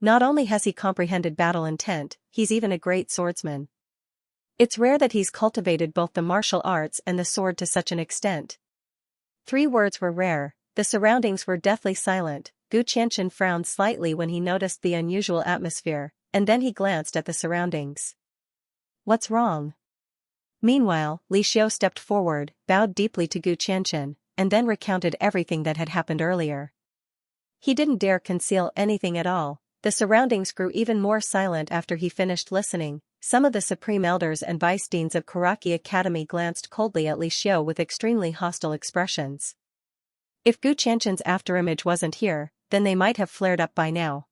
Speaker 1: Not only has he comprehended battle intent, he's even a great swordsman. It's rare that he's cultivated both the martial arts and the sword to such an extent. 3 words were rare. The surroundings were deathly silent. Gu Qianqian frowned slightly when he noticed the unusual atmosphere, and then he glanced at the surroundings. What's wrong? Meanwhile, Li Xiu stepped forward, bowed deeply to Gu Qianqian, and then recounted everything that had happened earlier. He didn't dare conceal anything at all. The surroundings grew even more silent after he finished listening. Some of the supreme elders and vice deans of Karaki Academy glanced coldly at Li Xiu with extremely hostile expressions. If Gu Qianqian's afterimage wasn't here, then they might have flared up by now.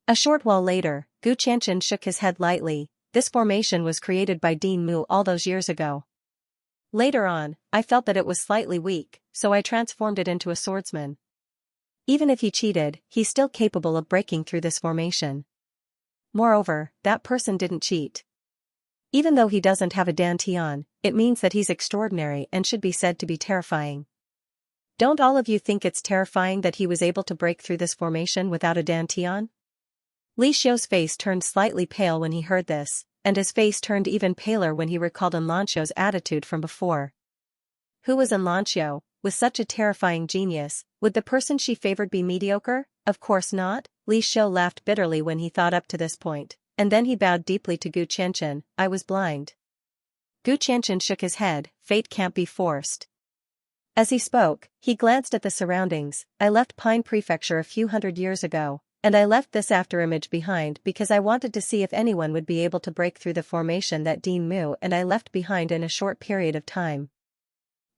Speaker 1: A short while later, Gu Qianqian shook his head lightly. This formation was created by Dean Mu all those years ago. Later on, I felt that it was slightly weak, so I transformed it into a swordsman. Even if he cheated, he's still capable of breaking through this formation. Moreover, that person didn't cheat. Even though he doesn't have a dantian, it means that he's extraordinary and should be said to be terrifying. Don't all of you think it's terrifying that he was able to break through this formation without a dantian? Li Xiu's face turned slightly pale when he heard this, and his face turned even paler when he recalled Xianxia's attitude from before. Who was Xianxia? With such a terrifying genius, would the person she favored be mediocre? Of course not. Li Xiu laughed bitterly when he thought up to this point, and then he bowed deeply to Gu Qianqian. I was blind. Gu Qianqian shook his head. Fate can't be forced. As he spoke, he glanced at the surroundings. I left Pine Prefecture a few hundred years ago, and I left this afterimage behind because I wanted to see if anyone would be able to break through the formation that Dean Mu and I left behind in a short period of time.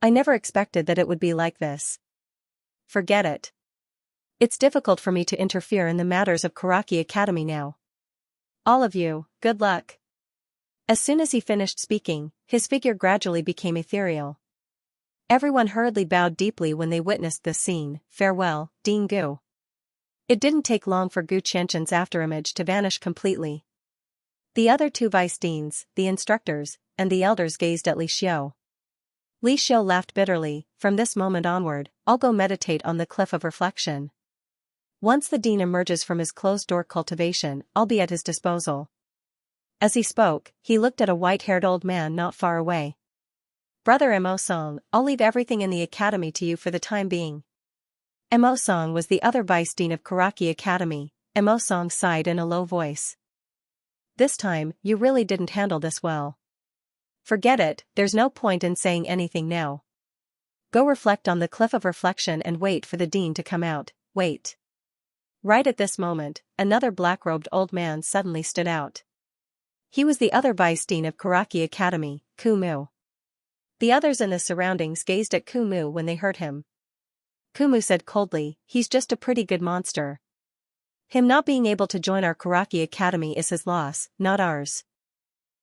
Speaker 1: I never expected that it would be like this. Forget it. It's difficult for me to interfere in the matters of Karaki Academy now. All of you, good luck. As soon as he finished speaking, his figure gradually became ethereal. Everyone hurriedly bowed deeply when they witnessed this scene. Farewell, Dean Gu. It didn't take long for Gu Qianqian's afterimage to vanish completely. The other 2 vice deans, the instructors, and the elders gazed at Li Xiu. Li Xiu laughed bitterly. From this moment onward, I'll go meditate on the cliff of reflection. Once the dean emerges from his closed-door cultivation, I'll be at his disposal. As he spoke, he looked at a white-haired old man not far away. Brother Mo Song, I'll leave everything in the academy to you for the time being. Mo Song was the other vice dean of Karaki Academy. Mo Song sighed in a low voice. This time, you really didn't handle this well. Forget it, there's no point in saying anything now. Go reflect on the cliff of reflection and wait for the dean to come out. Wait. Right at this moment, another black-robed old man suddenly stood out. He was the other vice dean of Karaki Academy, Ku Mu. The others in the surroundings gazed at Ku Mu when they heard him. Ku Mu said coldly, he's just a pretty good monster. Him not being able to join our Karaki Academy is his loss, not ours.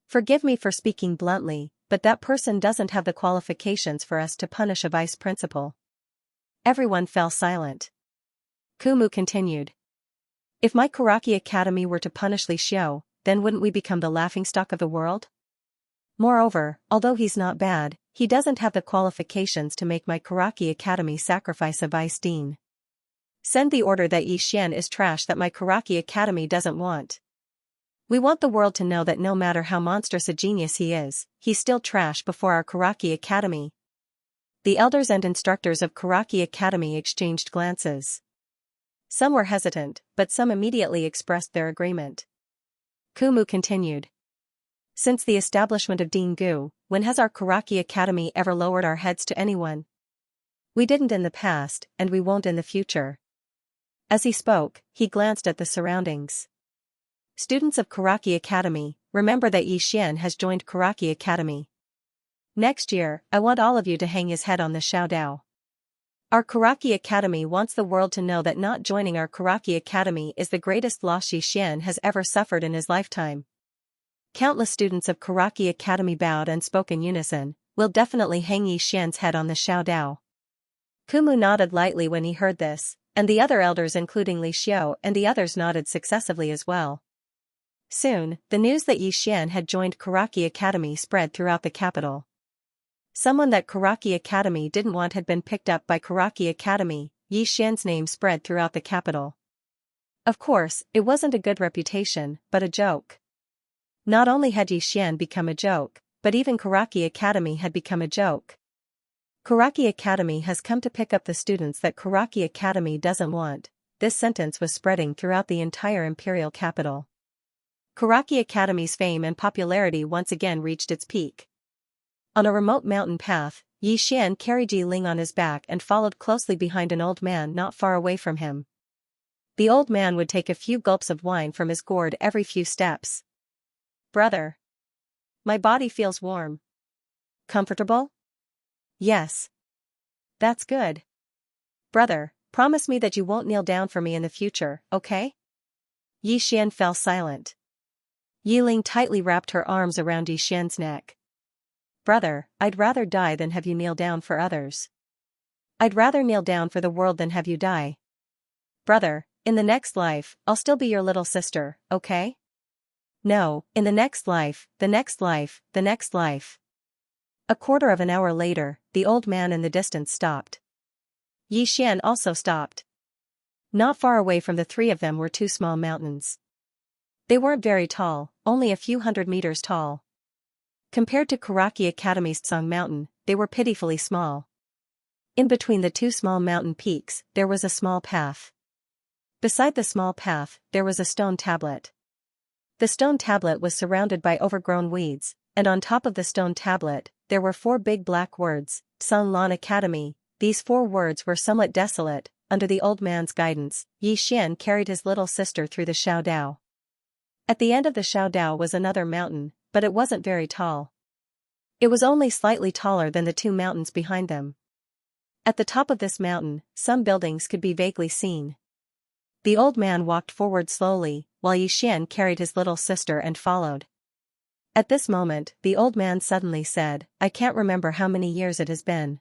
Speaker 1: Forgive me for speaking bluntly, but that person doesn't have the qualifications for us to punish a vice principal. Everyone fell silent. Ku Mu continued. If my Karaki Academy were to punish Li Xiu, then wouldn't we become the laughingstock of the world? Moreover, although he's not bad, he doesn't have the qualifications to make my Karaki Academy sacrifice a vice dean. Send the order that Yi Xian is trash that my Karaki Academy doesn't want. We want the world to know that no matter how monstrous a genius he is, he's still trash before our Karaki Academy. The elders and instructors of Karaki Academy exchanged glances. Some were hesitant, but some immediately expressed their agreement. Kumu continued. Since the establishment of Dingu, when has our Karaki Academy ever lowered our heads to anyone? We didn't in the past, and we won't in the future. As he spoke, he glanced at the surroundings. Students of Karaki Academy, remember that Yi Xian has joined Karaki Academy. Next year, I want all of you to hang his head on the Xiaodao. Our Karaki Academy wants the world to know that not joining our Karaki Academy is the greatest loss Yi Xian has ever suffered in his lifetime. Countless students of Karaki Academy bowed and spoke in unison, "We'll definitely hang Yi Xian's head on the Xiaodao." Kumu nodded lightly when he heard this, and the other elders including Li Xiu and the others nodded successively as well. Soon, the news that Yi Xian had joined Karaki Academy spread throughout the capital. Someone that Karaki Academy didn't want had been picked up by Karaki Academy. Yi Xian's name spread throughout the capital. Of course, it wasn't a good reputation, but a joke. Not only had Yi Xian become a joke, but even Karaki Academy had become a joke. Karaki Academy has come to pick up the students that Karaki Academy doesn't want. This sentence was spreading throughout the entire imperial capital. Karaki Academy's fame and popularity once again reached its peak. On a remote mountain path, Yi Xian carried Ji Ling on his back and followed closely behind an old man not far away from him. The old man would take a few gulps of wine from his gourd every few steps. "Brother. My body feels warm. Comfortable? Yes. That's good. Brother, promise me that you won't kneel down for me in the future, okay?" Yi Xian fell silent. Yi Ling tightly wrapped her arms around Yi Xian's neck. "Brother, I'd rather die than have you kneel down for others. I'd rather kneel down for the world than have you die. Brother, in the next life, I'll still be your little sister, okay? No, in the next life, the next life, the next life." A quarter of an hour later, the old man in the distance stopped. Yi Xian also stopped. Not far away from the three of them were two small mountains. They weren't very tall, only a few hundred meters tall. Compared to Karaki Academy's Tsang Mountain, they were pitifully small. In between the two small mountain peaks, there was a small path. Beside the small path, there was a stone tablet. The stone tablet was surrounded by overgrown weeds, and on top of the stone tablet, there were 4 big black words, Sun Lan Academy. These 4 words were somewhat desolate. Under the old man's guidance, Yi Xian carried his little sister through the Xiaodao. At the end of the Xiaodao was another mountain, but it wasn't very tall. It was only slightly taller than the 2 mountains behind them. At the top of this mountain, some buildings could be vaguely seen. The old man walked forward slowly, while Yi Xian carried his little sister and followed. At this moment, the old man suddenly said, "I can't remember how many years it has been.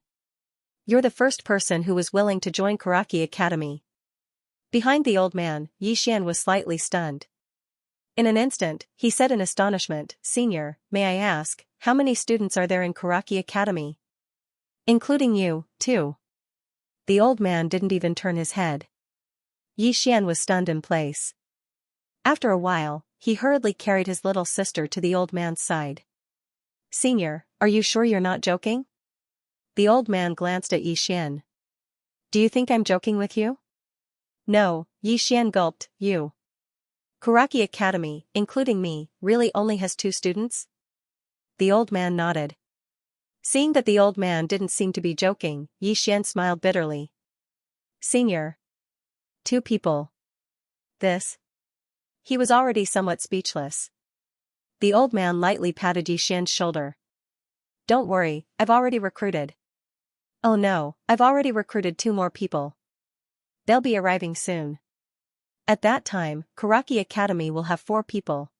Speaker 1: You're the first person who was willing to join Karaki Academy." Behind the old man, Yi Xian was slightly stunned. In an instant, he said in astonishment, "Senior, may I ask, how many students are there in Karaki Academy? Including you, too?" The old man didn't even turn his head. Yi Xian was stunned in place. After a while, he hurriedly carried his little sister to the old man's side. "Senior, are you sure you're not joking?" The old man glanced at Yi Xian. "Do you think I'm joking with you?" "No," Yi Xian gulped, "you. Karaki Academy, including me, really only has 2 students?" The old man nodded. Seeing that the old man didn't seem to be joking, Yi Xian smiled bitterly. "Senior. 2 people. This?" He was already somewhat speechless. The old man lightly patted Yi Xian's shoulder. "Don't worry, I've already recruited." "Oh no, I've already recruited 2 more people. They'll be arriving soon. At that time, Karaki Academy will have 4 people."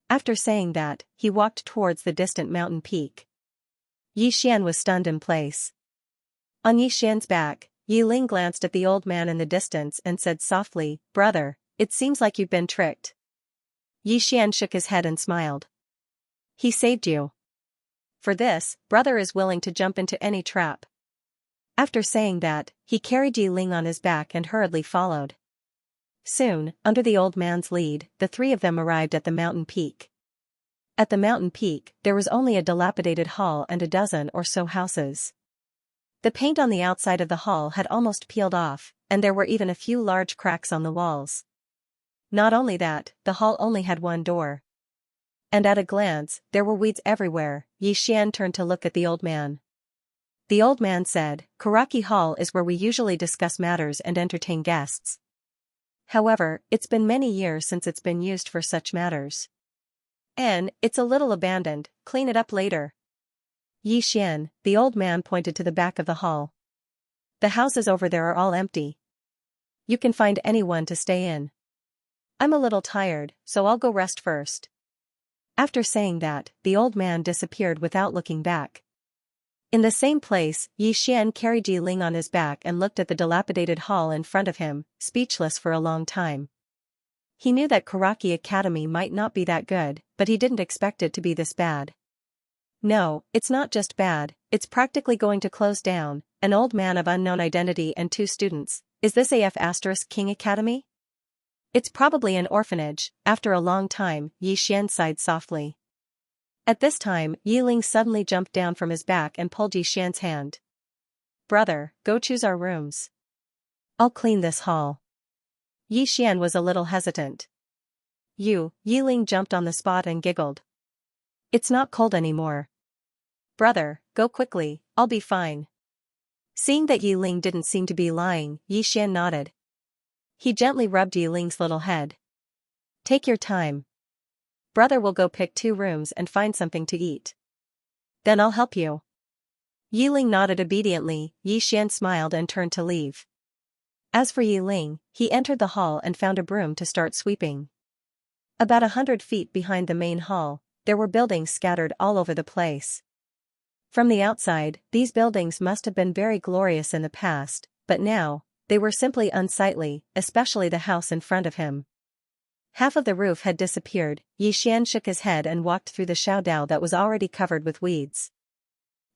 Speaker 1: After saying that, he walked towards the distant mountain peak. Yi Xian was stunned in place. On Yi Xian's back, Yi Ling glanced at the old man in the distance and said softly, "Brother, it seems like you've been tricked." Yi Xian shook his head and smiled. "He saved you. For this, brother is willing to jump into any trap." After saying that, he carried Yi Ling on his back and hurriedly followed. Soon, under the old man's lead, the 3 of them arrived at the mountain peak. At the mountain peak, there was only a dilapidated hall and a dozen or so houses. The paint on the outside of the hall had almost peeled off, and there were even a few large cracks on the walls. Not only that, the hall only had one door. And at a glance, there were weeds everywhere. Xian turned to look at the old man. The old man said, "Karaki Hall is where we usually discuss matters and entertain guests. However, it's been many years since it's been used for such matters. And it's a little abandoned, clean it up later." Xian, the old man pointed to the back of the hall. "The houses over there are all empty. You can find anyone to stay in. I'm a little tired, so I'll go rest first." After saying that, the old man disappeared without looking back. In the same place, Xian carried Yi Ling on his back and looked at the dilapidated hall in front of him, speechless for a long time. He knew that Karaki Academy might not be that good, but he didn't expect it to be this bad. "No, it's not just bad, it's practically going to close down." An old man of unknown identity and 2 students. "Is this AF** King Academy? It's probably an orphanage." After a long time, Xian sighed softly. At this time, Yi Ling suddenly jumped down from his back and pulled Xian's hand. "Brother, go choose our rooms. I'll clean this hall." Xian was a little hesitant. Yi Ling jumped on the spot and giggled. "It's not cold anymore. Brother, go quickly, I'll be fine." Seeing that Yi Ling didn't seem to be lying, Xian nodded. He gently rubbed Yi Ling's little head. "Take your time. Brother will go pick 2 rooms and find something to eat. Then I'll help you." Yi Ling nodded obediently. Xian smiled and turned to leave. As for Yi Ling, he entered the hall and found a broom to start sweeping. About 100 feet behind the main hall, there were buildings scattered all over the place. From the outside, these buildings must have been very glorious in the past, but now, they were simply unsightly, especially the house in front of him. Half of the roof had disappeared. Xian shook his head and walked through the xiaodao that was already covered with weeds.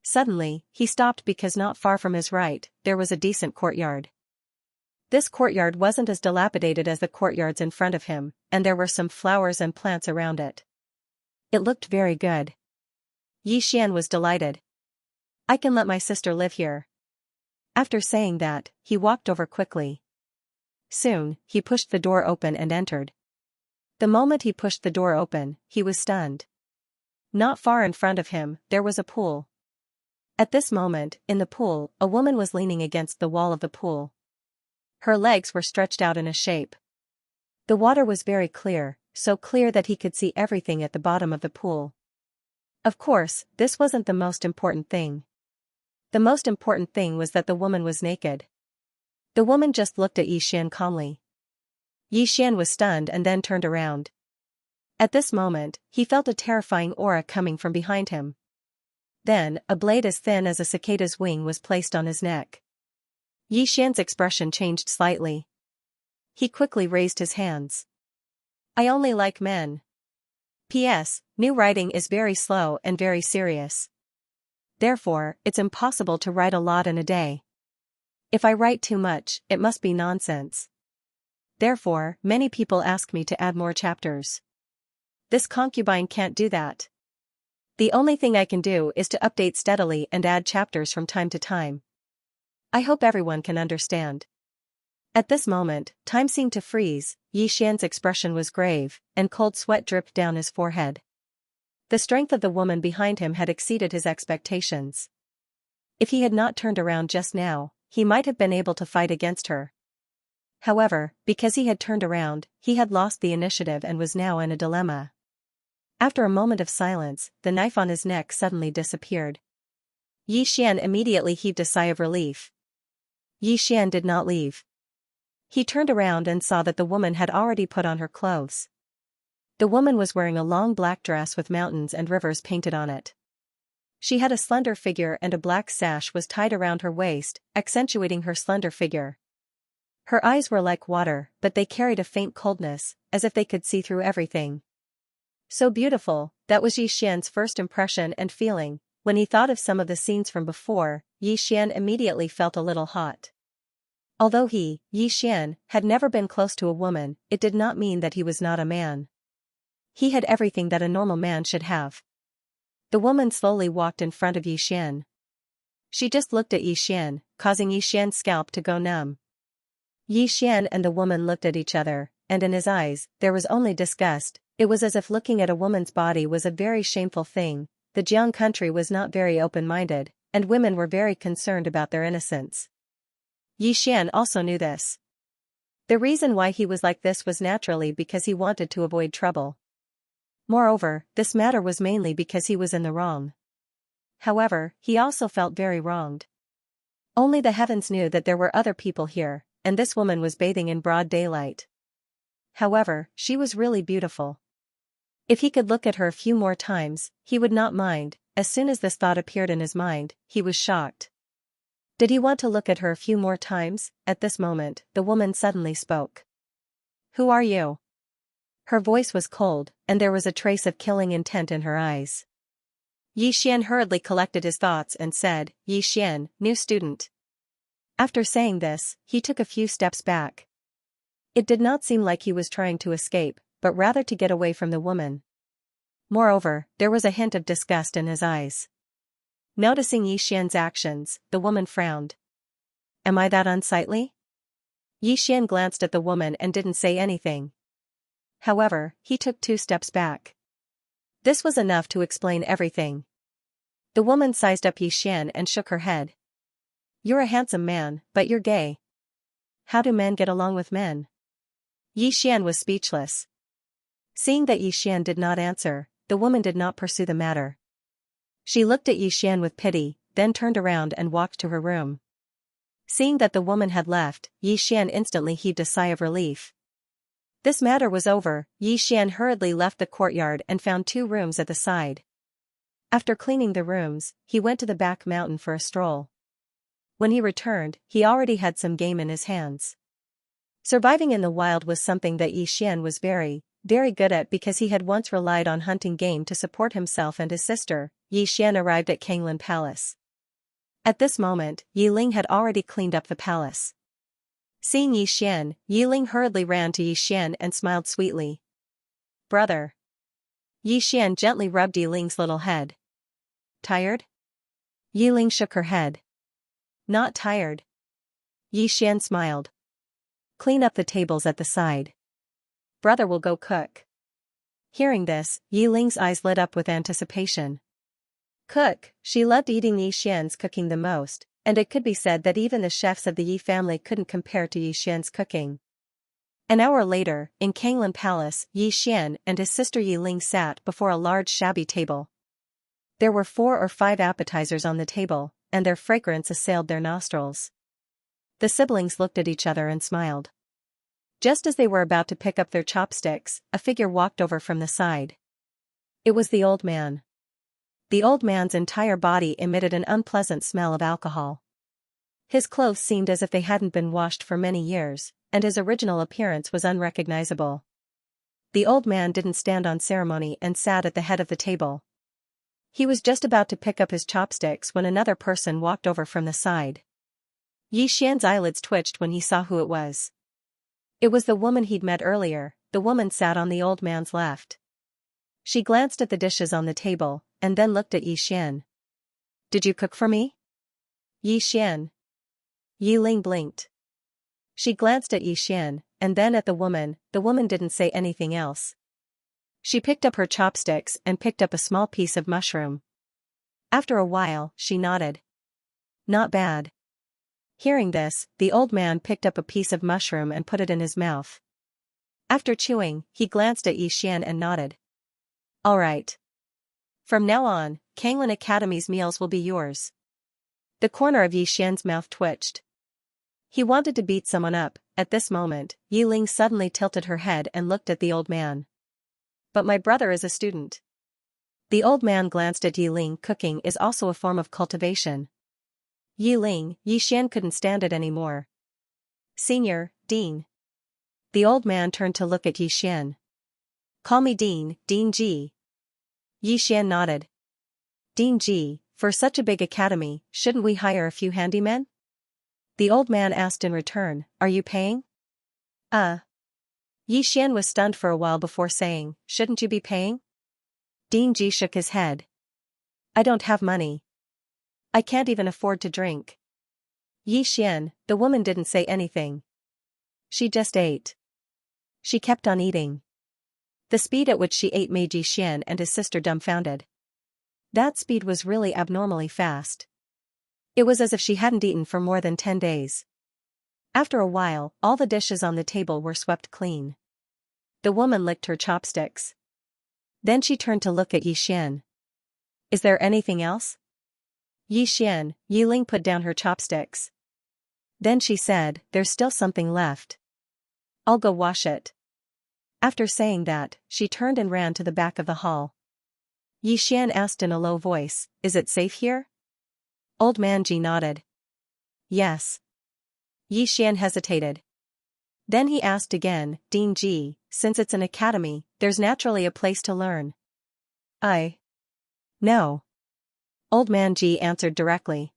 Speaker 1: Suddenly, he stopped because not far from his right, there was a decent courtyard. This courtyard wasn't as dilapidated as the courtyards in front of him, and there were some flowers and plants around it. It looked very good. Xian was delighted. "I can let my sister live here." After saying that, he walked over quickly. Soon, he pushed the door open and entered. The moment he pushed the door open, he was stunned. Not far in front of him, there was a pool. At this moment, in the pool, a woman was leaning against the wall of the pool. Her legs were stretched out in a shape. The water was very clear, so clear that he could see everything at the bottom of the pool. Of course, this wasn't the most important thing. The most important thing was that the woman was naked. The woman just looked at Xian calmly. Xian was stunned and then turned around. At this moment, he felt a terrifying aura coming from behind him. Then, a blade as thin as a cicada's wing was placed on his neck. Xian's expression changed slightly. He quickly raised his hands. "I only like men. P.S. New writing is very slow and very serious. Therefore, it's impossible to write a lot in a day. If I write too much, it must be nonsense. Therefore, many people ask me to add more chapters. This concubine can't do that. The only thing I can do is to update steadily and add chapters from time to time. I hope everyone can understand." At this moment, time seemed to freeze. Xian's expression was grave, and cold sweat dripped down his forehead. The strength of the woman behind him had exceeded his expectations. If he had not turned around just now, he might have been able to fight against her. However, because he had turned around, he had lost the initiative and was now in a dilemma. After a moment of silence, the knife on his neck suddenly disappeared. Xian immediately heaved a sigh of relief. Xian did not leave. He turned around and saw that the woman had already put on her clothes. The woman was wearing a long black dress with mountains and rivers painted on it. She had a slender figure and a black sash was tied around her waist, accentuating her slender figure. Her eyes were like water, but they carried a faint coldness, as if they could see through everything. So beautiful, that was Xian's first impression and feeling. When he thought of some of the scenes from before, Xian immediately felt a little hot. Although Xian, had never been close to a woman, it did not mean that he was not a man. He had everything that a normal man should have. The woman slowly walked in front of Xian. She just looked at Xian, causing Xian's scalp to go numb. Xian and the woman looked at each other, and in his eyes, there was only disgust. It was as if looking at a woman's body was a very shameful thing. The Jiang country was not very open-minded, and women were very concerned about their innocence. Yi Xian also knew this. The reason why he was like this was naturally because he wanted to avoid trouble. Moreover, this matter was mainly because he was in the wrong. However, he also felt very wronged. Only the heavens knew that there were other people here, and this woman was bathing in broad daylight. However, she was really beautiful. If he could look at her a few more times, he would not mind. As soon as this thought appeared in his mind, he was shocked. Did he want to look at her a few more times? At this moment, the woman suddenly spoke. "Who are you?" Her voice was cold, and there was a trace of killing intent in her eyes. Yi Xian hurriedly collected his thoughts and said, "Yi Xian, new student." After saying this, he took a few steps back. It did not seem like he was trying to escape, but rather to get away from the woman. Moreover, there was a hint of disgust in his eyes. Noticing Yi Xian's actions, the woman frowned. "Am I that unsightly?" Yi Xian glanced at the woman and didn't say anything. However, he took 2 steps back. This was enough to explain everything. The woman sized up Yi Xian and shook her head. "You're a handsome man, but you're gay. How do men get along with men?" Yi Xian was speechless. Seeing that Yi Xian did not answer, the woman did not pursue the matter. She looked at Yi Xian with pity, then turned around and walked to her room. Seeing that the woman had left, Yi Xian instantly heaved a sigh of relief. This matter was over. Yi Xian hurriedly left the courtyard and found 2 rooms at the side. After cleaning the rooms, he went to the back mountain for a stroll. When he returned, he already had some game in his hands. Surviving in the wild was something that Yi Xian was very good at because he had once relied on hunting game to support himself and his sister. Yi Xian arrived at Kanglan Palace. At this moment, Yi Ling had already cleaned up the palace. Seeing Yi Xian, Yi Ling hurriedly ran to Yi Xian and smiled sweetly. "Brother." Yi Xian gently rubbed Yi Ling's little head. "Tired?" Yi Ling shook her head. "Not tired." Yi Xian smiled. "Clean up the tables at the side. Brother will go cook." Hearing this, Yi Ling's eyes lit up with anticipation. Cook, she loved eating Yi Xian's cooking the most, and it could be said that even the chefs of the Yi family couldn't compare to Yi Xian's cooking. An hour later, in Kanglan Palace, Yi Xian and his sister Yi Ling sat before a large shabby table. There were 4 or 5 appetizers on the table, and their fragrance assailed their nostrils. The siblings looked at each other and smiled. Just as they were about to pick up their chopsticks, a figure walked over from the side. It was the old man. The old man's entire body emitted an unpleasant smell of alcohol. His clothes seemed as if they hadn't been washed for many years, and his original appearance was unrecognizable. The old man didn't stand on ceremony and sat at the head of the table. He was just about to pick up his chopsticks when another person walked over from the side. Yi Xian's eyelids twitched when he saw who it was. It was the woman he'd met earlier. The woman sat on the old man's left. She glanced at the dishes on the table, and then looked at Yi Xian. "Did you cook for me?" "Yi Xian." Yi Ling blinked. She glanced at Yi Xian, and then at the woman. The woman didn't say anything else. She picked up her chopsticks and picked up a small piece of mushroom. After a while, she nodded. "Not bad." Hearing this, the old man picked up a piece of mushroom and put it in his mouth. After chewing, he glanced at Yi Xian and nodded. "All right. From now on, Kanglan Academy's meals will be yours." The corner of Yi Xian's mouth twitched. He wanted to beat someone up. At this moment, Yi Ling suddenly tilted her head and looked at the old man. "But my brother is a student." The old man glanced at Yi Ling. "Cooking is also a form of cultivation." Yi Ling, Yi Xian couldn't stand it anymore. "Senior, Dean." The old man turned to look at Yi Xian. "Call me Dean, Dean Ji." Yi Xian nodded. "Dean Ji, for such a big academy, shouldn't we hire a few handymen?" The old man asked in return, "Are you paying?" Yi Xian was stunned for a while before saying, "Shouldn't you be paying?" Dean Ji shook his head. "I don't have money. I can't even afford to drink." Yi Xian, the woman didn't say anything. She just ate. She kept on eating. The speed at which she ate made Xian and his sister dumbfounded. That speed was really abnormally fast. It was as if she hadn't eaten for more than 10 days. After a while, all the dishes on the table were swept clean. The woman licked her chopsticks. Then she turned to look at Xian. Is there anything else? Xian, Yiling put down her chopsticks. Then she said, there's still something left. I'll go wash it. After saying that, she turned and ran to the back of the hall. Xian asked in a low voice, is it safe here? Old Man Ji nodded. Yes. Xian hesitated. Then he asked again, Dean Ji, since it's an academy, there's naturally a place to learn. No. Old Man Ji answered directly.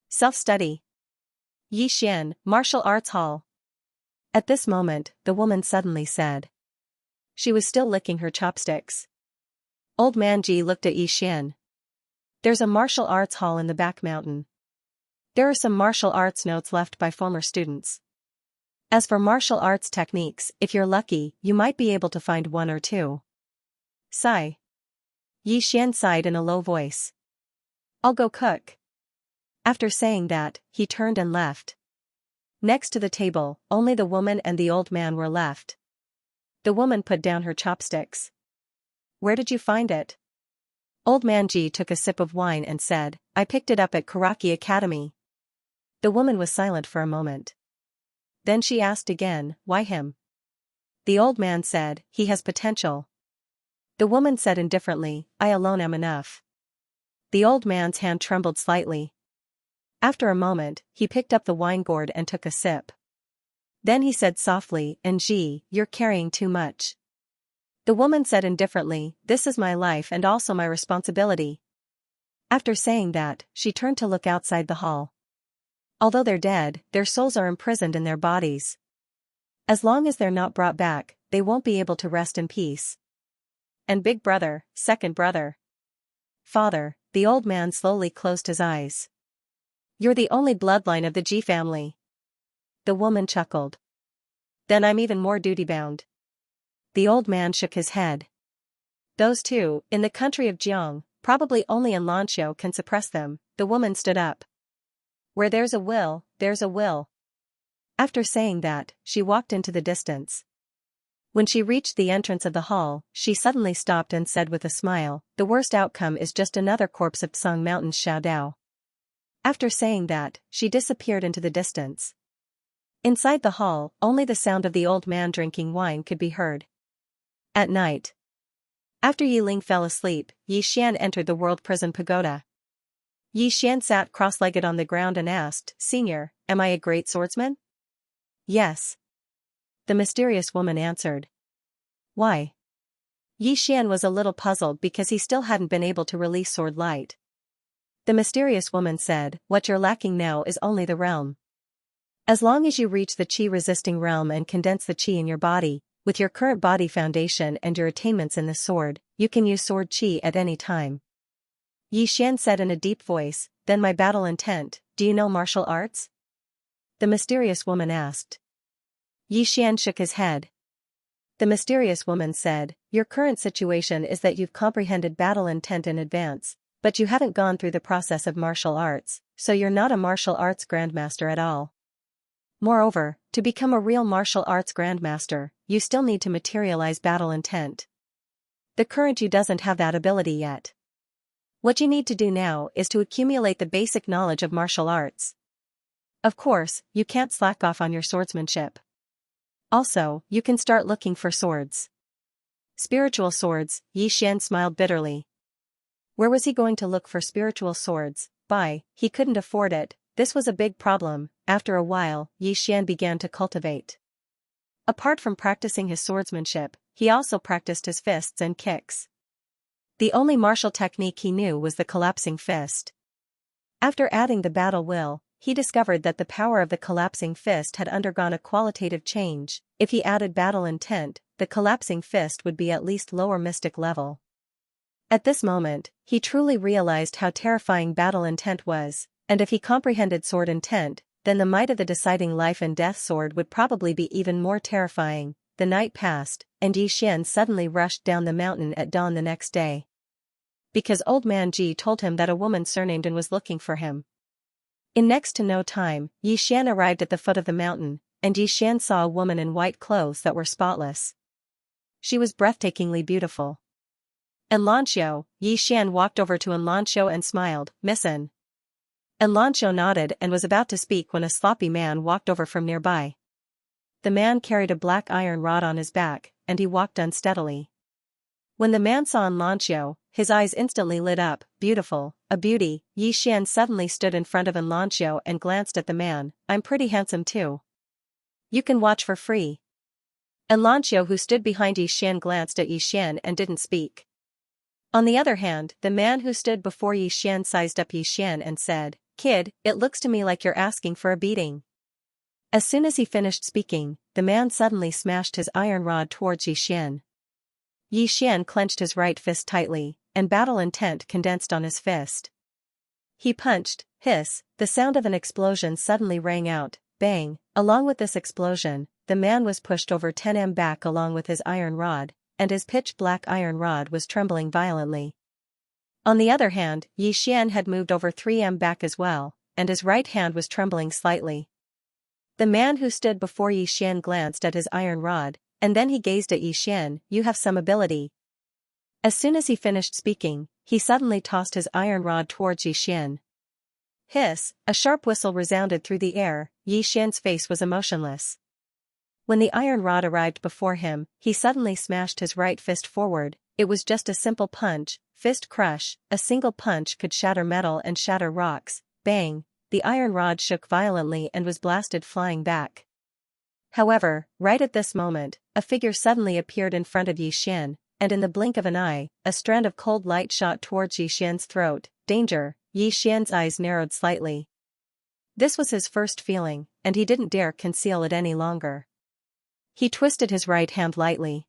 Speaker 1: Self-study. Xian, Martial Arts Hall. At this moment, the woman suddenly said. She was still licking her chopsticks. Old Man Ji looked at Xian. There's a martial arts hall in the back mountain. There are some martial arts notes left by former students. As for martial arts techniques, if you're lucky, you might be able to find one or two. Sigh. Xian sighed in a low voice. I'll go cook. After saying that, he turned and left. Next to the table, only the woman and the old man were left. The woman put down her chopsticks. Where did you find it? Old Man Ji took a sip of wine and said, I picked it up at Karaki Academy. The woman was silent for a moment. Then she asked again, why him? The old man said, he has potential. The woman said indifferently, I alone am enough. The old man's hand trembled slightly. After a moment, he picked up the wine gourd and took a sip. Then he said softly, Nji, you're carrying too much. The woman said indifferently, this is my life and also my responsibility. After saying that, she turned to look outside the hall. Although they're dead, their souls are imprisoned in their bodies. As long as they're not brought back, they won't be able to rest in peace. And big brother, second brother. Father, the old man slowly closed his eyes. You're the only bloodline of the Ji family. The woman chuckled. Then I'm even more duty-bound. The old man shook his head. Those two, in the country of Jiang, probably only in Lanxiao can suppress them. The woman stood up. Where there's a will, there's a will. After saying that, she walked into the distance. When she reached the entrance of the hall, she suddenly stopped and said with a smile, the worst outcome is just another corpse of Tsang Mountain's Xiaodao. After saying that, she disappeared into the distance. Inside the hall, only the sound of the old man drinking wine could be heard. At night. After Yiling fell asleep, Xian entered the World Prison Pagoda. Xian sat cross-legged on the ground and asked, Senior, am I a great swordsman? Yes. The mysterious woman answered. Why? Xian was a little puzzled because he still hadn't been able to release sword light. The mysterious woman said, what you're lacking now is only the realm. As long as you reach the qi-resisting realm and condense the qi in your body, with your current body foundation and your attainments in the sword, you can use sword qi at any time. Xian said in a deep voice, then my battle intent, do you know martial arts? The mysterious woman asked. Xian shook his head. The mysterious woman said, your current situation is that you've comprehended battle intent in advance, but you haven't gone through the process of martial arts, so you're not a martial arts grandmaster at all. Moreover, to become a real martial arts grandmaster, you still need to materialize battle intent. The current you doesn't have that ability yet. What you need to do now is to accumulate the basic knowledge of martial arts. Of course, you can't slack off on your swordsmanship. Also, you can start looking for swords. Spiritual swords, Xian smiled bitterly. Where was he going to look for spiritual swords? He couldn't afford it. This was a big problem. After a while, Xian began to cultivate. Apart from practicing his swordsmanship, he also practiced his fists and kicks. The only martial technique he knew was the collapsing fist. After adding the battle will, he discovered that the power of the collapsing fist had undergone a qualitative change. If he added battle intent, the collapsing fist would be at least lower mystic level. At this moment, he truly realized how terrifying battle intent was, and if he comprehended sword intent, then the might of the deciding life and death sword would probably be even more terrifying. the night passed, and Xian suddenly rushed down the mountain at dawn the next day. Because Old Man Ji told him that a woman surnamed An was looking for him. In next to no time, Xian arrived at the foot of the mountain, and Xian saw a woman in white clothes that were spotless. She was breathtakingly beautiful. And Lanxiu, Xian walked over to An Lanxiu and smiled, "Miss An." And Lanxiu nodded and was about to speak when a sloppy man walked over from nearby. The man carried a black iron rod on his back, and he walked unsteadily. When the man saw An Lanxiu, his eyes instantly lit up. "Beautiful, a beauty." Xian suddenly stood in front of An Lanxiu and glanced at the man. "I'm pretty handsome too. You can watch for free." An Lanxiu, who stood behind Xian, glanced at Xian and didn't speak. On the other hand, the man who stood before Xian sized up Xian and said, "Kid, it looks to me like you're asking for a beating." As soon as he finished speaking, the man suddenly smashed his iron rod towards Xian. Xian clenched his right fist tightly, and battle intent condensed on his fist. He punched. Hiss, the sound of an explosion suddenly rang out. Bang! Along with this explosion, the man was pushed over 10 m back along with his iron rod, and his pitch-black iron rod was trembling violently. On the other hand, Xian had moved over 3 m back as well, and his right hand was trembling slightly. The man who stood before Xian glanced at his iron rod, and then he gazed at Xian. "You have some ability." As soon as he finished speaking, he suddenly tossed his iron rod towards Xian. Hiss, a sharp whistle resounded through the air. Xian's face was emotionless. When the iron rod arrived before him, he suddenly smashed his right fist forward. It was just a simple punch, fist crush. A single punch could shatter metal and shatter rocks. Bang! The iron rod shook violently and was blasted flying back. However, right at this moment, a figure suddenly appeared in front of Xian, and in the blink of an eye, a strand of cold light shot towards Xian's throat. Danger! Xian's eyes narrowed slightly. This was his first feeling, and he didn't dare conceal it any longer. He twisted his right hand lightly.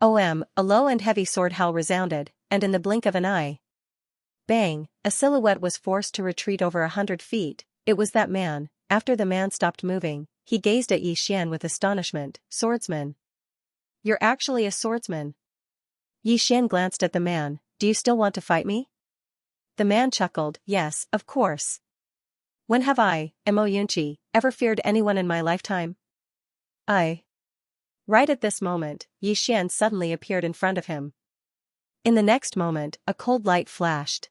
Speaker 1: A low and heavy sword howl resounded, and in the blink of an eye, bang! A silhouette was forced to retreat over 100 feet. It was that man. After the man stopped moving, he gazed at Xian with astonishment. "Swordsman. You're actually a swordsman." Xian glanced at the man. "Do you still want to fight me?" The man chuckled. "Yes, of course. When have I, Yunchi, ever feared anyone in my lifetime?" Right at this moment, Xian suddenly appeared in front of him. In the next moment, a cold light flashed.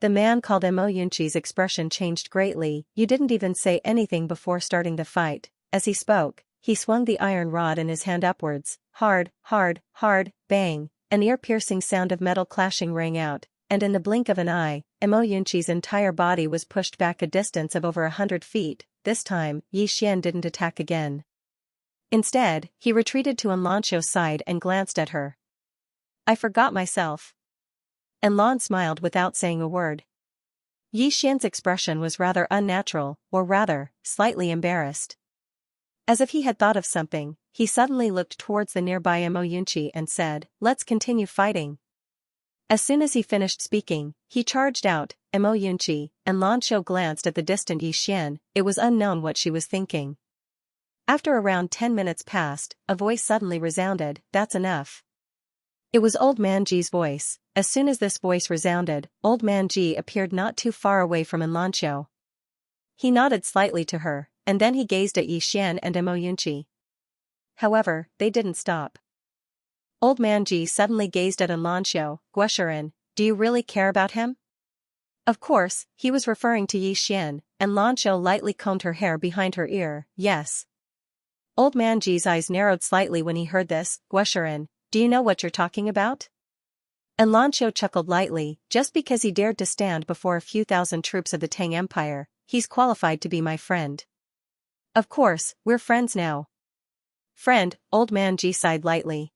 Speaker 1: The man called Yunchi's expression changed greatly. "You didn't even say anything before starting the fight." As he spoke, he swung the iron rod in his hand upwards. Hard, hard, hard, bang! An ear-piercing sound of metal clashing rang out, and in the blink of an eye, Yunchi's entire body was pushed back a distance of over 100 feet. This time, Xian didn't attack again. Instead, he retreated to An Lanxiu's side and glanced at her. "I forgot myself." And Lan smiled without saying a word. Xian's expression was rather unnatural, or rather, slightly embarrassed. As if he had thought of something, he suddenly looked towards the nearby Yunchi and said, "Let's continue fighting." As soon as he finished speaking, he charged out. Yunchi, and Lanxiu glanced at the distant Xian. It was unknown what she was thinking. After around 10 minutes passed, a voice suddenly resounded. "That's enough." It was Old Man Ji's voice. As soon as this voice resounded, Old Man Ji appeared not too far away from An Lanxiu. He nodded slightly to her, and then he gazed at Xian and Yunchi. However, they didn't stop. Old Man Ji suddenly gazed at An Lanxiu. "Gueshiren, do you really care about him?" Of course, he was referring to Xian, and Lanxiu lightly combed her hair behind her ear. "Yes." Old Man Ji's eyes narrowed slightly when he heard this. "Gueshiren, do you know what you're talking about?" And Lanxiu chuckled lightly. "Just because he dared to stand before a few thousand troops of the Tang Empire, he's qualified to be my friend. Of course, we're friends now." "Friend," Old Man Ji sighed lightly.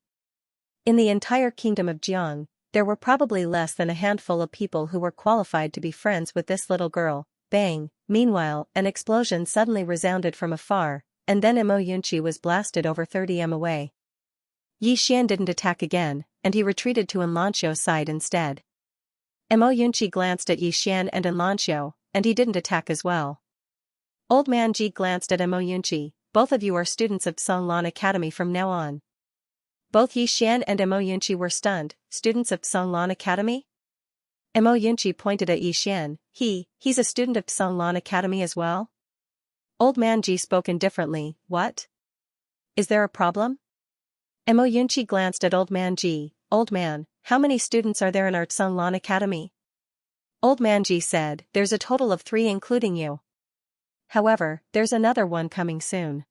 Speaker 1: In the entire kingdom of Jiang, there were probably less than a handful of people who were qualified to be friends with this little girl. Bang! Meanwhile, an explosion suddenly resounded from afar, and then Yunchi was blasted over 30 m away. Xian didn't attack again, and he retreated to An Lanxiu's side instead. Yunchi glanced at Xian and An Lanxiu, and he didn't attack as well. Old Man Ji glanced at Yunchi. both of you are students of Songlan Academy from now on. Both Yixian and Mo Yunqi were stunned. Students of Songlan Academy? Mo Yunqi pointed at Yixian. He's a student of Songlan Academy as well? Old man Ji spoke indifferently. What? Is there a problem? Mo Yunqi glanced at Old man Ji. Old man, how many students are there in our Songlan Academy? Old man Ji said, there's a total of 3 including you. However, there's another one coming soon.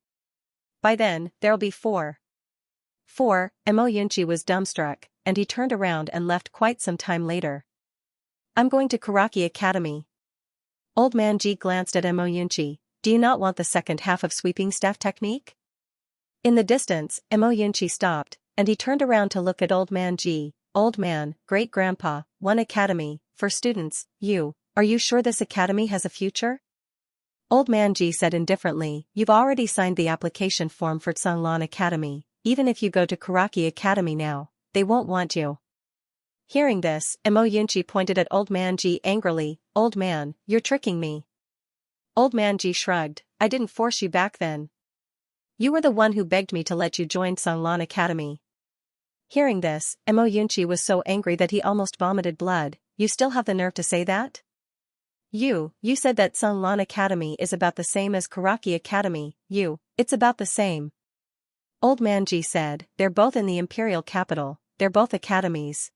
Speaker 1: By then, there'll be 4. 4, Mo Yunqi was dumbstruck, and he turned around and left quite some time later. I'm going to Karaki Academy. Old man Ji glanced at Mo Yunqi. Do you not want the second half of sweeping staff technique? In the distance, Mo Yunqi stopped, and he turned around to look at Old man Ji. Old man, great-grandpa, 1 academy, for students, are you sure this academy has a future? Old man Ji said indifferently, you've already signed the application form for Songlan Academy. Even if you go to Karaki Academy now, they won't want you. Hearing this, Mo Yunqi pointed at Old man Ji angrily. Old man, you're tricking me. Old man Ji shrugged. I didn't force you back then. You were the one who begged me to let you join Songlan Academy. Hearing this, Mo Yunqi was so angry that he almost vomited blood. You still have the nerve to say that? You said that Songlan Academy is about the same as Karaki Academy. It's about the same. Old man Ji said, they're both in the imperial capital, they're both academies.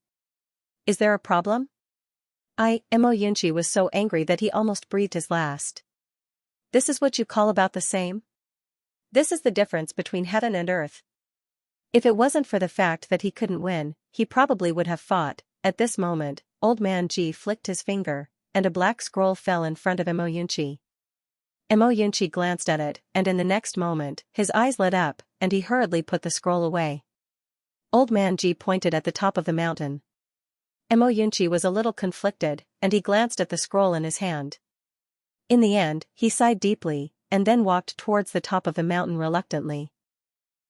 Speaker 1: Is there a problem? Mo Yunqi was so angry that he almost breathed his last. This is what you call about the same? This is the difference between heaven and earth. If it wasn't for the fact that he couldn't win, he probably would have fought. At this moment, Old man Ji flicked his finger, and a black scroll fell in front of Mo Yunqi. Mo Yunqi glanced at it, and in the next moment, his eyes lit up, and he hurriedly put the scroll away. Old man Ji pointed at the top of the mountain. Mo Yunqi was a little conflicted, and he glanced at the scroll in his hand. In the end, he sighed deeply, and then walked towards the top of the mountain reluctantly.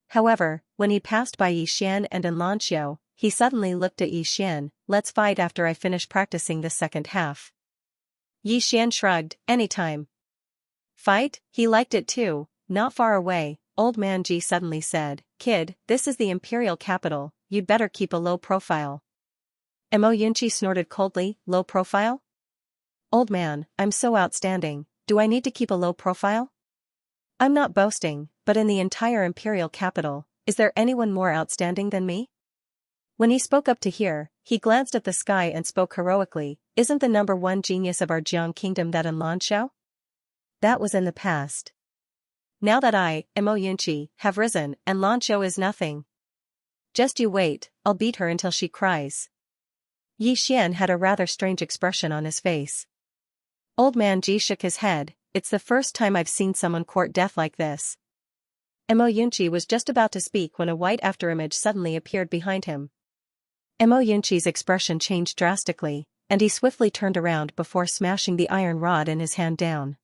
Speaker 1: However, when he passed by Yixian and Xianxia, he suddenly looked at Yixian. Let's fight after I finish practicing the second half. Yixian shrugged. Anytime. Fight? He liked it too. Not far away, Old man Ji suddenly said, Kid, this is the imperial capital, you'd better keep a low profile. Mo Yunqi snorted coldly. Low profile? Old man, I'm so outstanding, do I need to keep a low profile? I'm not boasting, but in the entire imperial capital, is there anyone more outstanding than me? When he spoke up to hear, he glanced at the sky and spoke heroically. Isn't the number 1 genius of our Jiang kingdom that in Xianxia? That was in the past. Now that I, Mo Yunqi, have risen, and Xianxia is nothing. Just you wait, I'll beat her until she cries. Yixian had a rather strange expression on his face. Old man Ji shook his head. It's the first time I've seen someone court death like this. Mo Yunqi was just about to speak when a white afterimage suddenly appeared behind him. Mo Yunqi's expression changed drastically, and he swiftly turned around before smashing the iron rod in his hand down.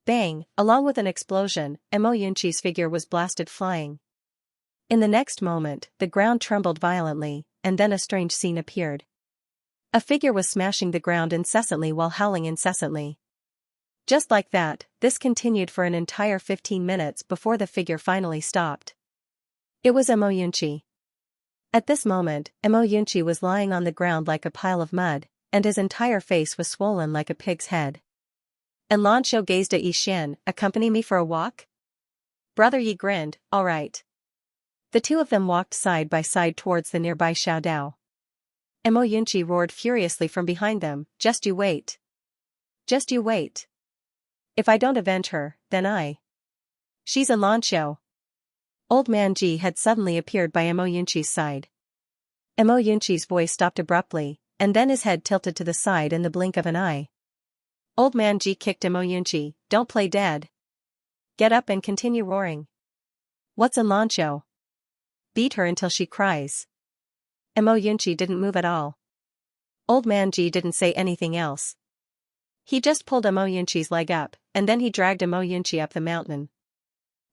Speaker 1: Bang! Along with an explosion, Mo Yunqi's figure was blasted flying. In the next moment, the ground trembled violently, and then a strange scene appeared. A figure was smashing the ground incessantly while howling incessantly. Just like that, this continued for an entire 15 minutes before the figure finally stopped. It was Mo Yunqi. At this moment, Mo Yunqi was lying on the ground like a pile of mud, and his entire face was swollen like a pig's head. And Xianxia gazed at Yixian. Accompany me for a walk? Brother Yi grinned. All right. The two of them walked side by side towards the nearby Xiaodao. Mo Yunqi roared furiously from behind them. Just you wait. Just you wait. If I don't avenge her, then She's a Xianxia. Old man Ji had suddenly appeared by Mo Yunqi's side. Mo Yunqi's voice stopped abruptly, and then his head tilted to the side in the blink of an eye. Old man Ji kicked Mo Yunqi. Don't play dead. Get up and continue roaring. What's a Xianxia? Beat her until she cries. Mo Yunqi didn't move at all. Old man Ji didn't say anything else. He just pulled Mo Yunqi's leg up, and then he dragged Mo Yunqi up the mountain.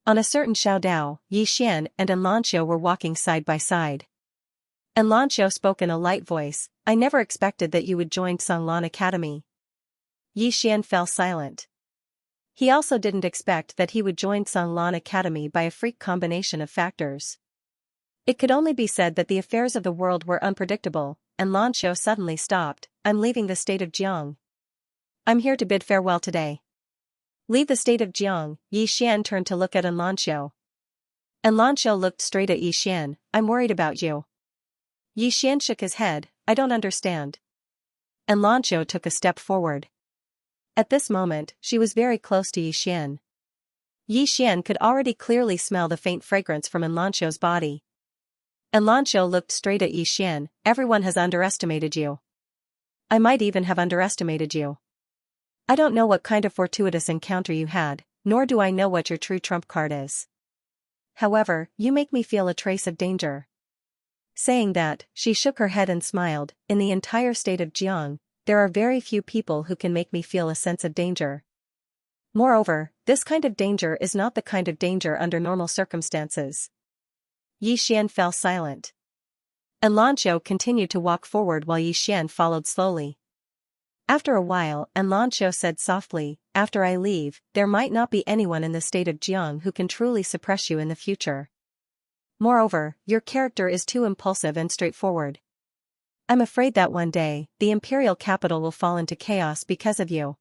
Speaker 1: On a certain Xiaodao, Yixian and Xianxia were walking side by side. Xianxia spoke in a light voice. I never expected that you would join Songlan Academy. Yixian fell silent. He also didn't expect that he would join Song Lan Academy by a freak combination of factors. It could only be said that the affairs of the world were unpredictable, and Lan Xiu suddenly stopped. I'm leaving the state of Jiang. I'm here to bid farewell today. Leave the state of Jiang. Yi Xian turned to look at Lan Xiu. And Lan Xiu looked straight at Yi Xian. I'm worried about you. Yi Xian shook his head. I don't understand. And Lan Xiu took a step forward. At this moment, she was very close to Yi Xian. Yi Xian could already clearly smell the faint fragrance from Lan Xiu's body. And Lan Xiu looked straight at Yi Xian. Everyone has underestimated you. I might even have underestimated you. I don't know what kind of fortuitous encounter you had, nor do I know what your true trump card is. However, you make me feel a trace of danger. Saying that, she shook her head and smiled. In the entire state of Jiang, there are very few people who can make me feel a sense of danger. Moreover, this kind of danger is not the kind of danger under normal circumstances. Yi Xian fell silent. And Lan Xiu continued to walk forward while Yi Xian followed slowly. After a while, and Lan Xiu said softly, after I leave, there might not be anyone in the state of Jiang who can truly suppress you in the future. Moreover, your character is too impulsive and straightforward. I'm afraid that one day, the imperial capital will fall into chaos because of you.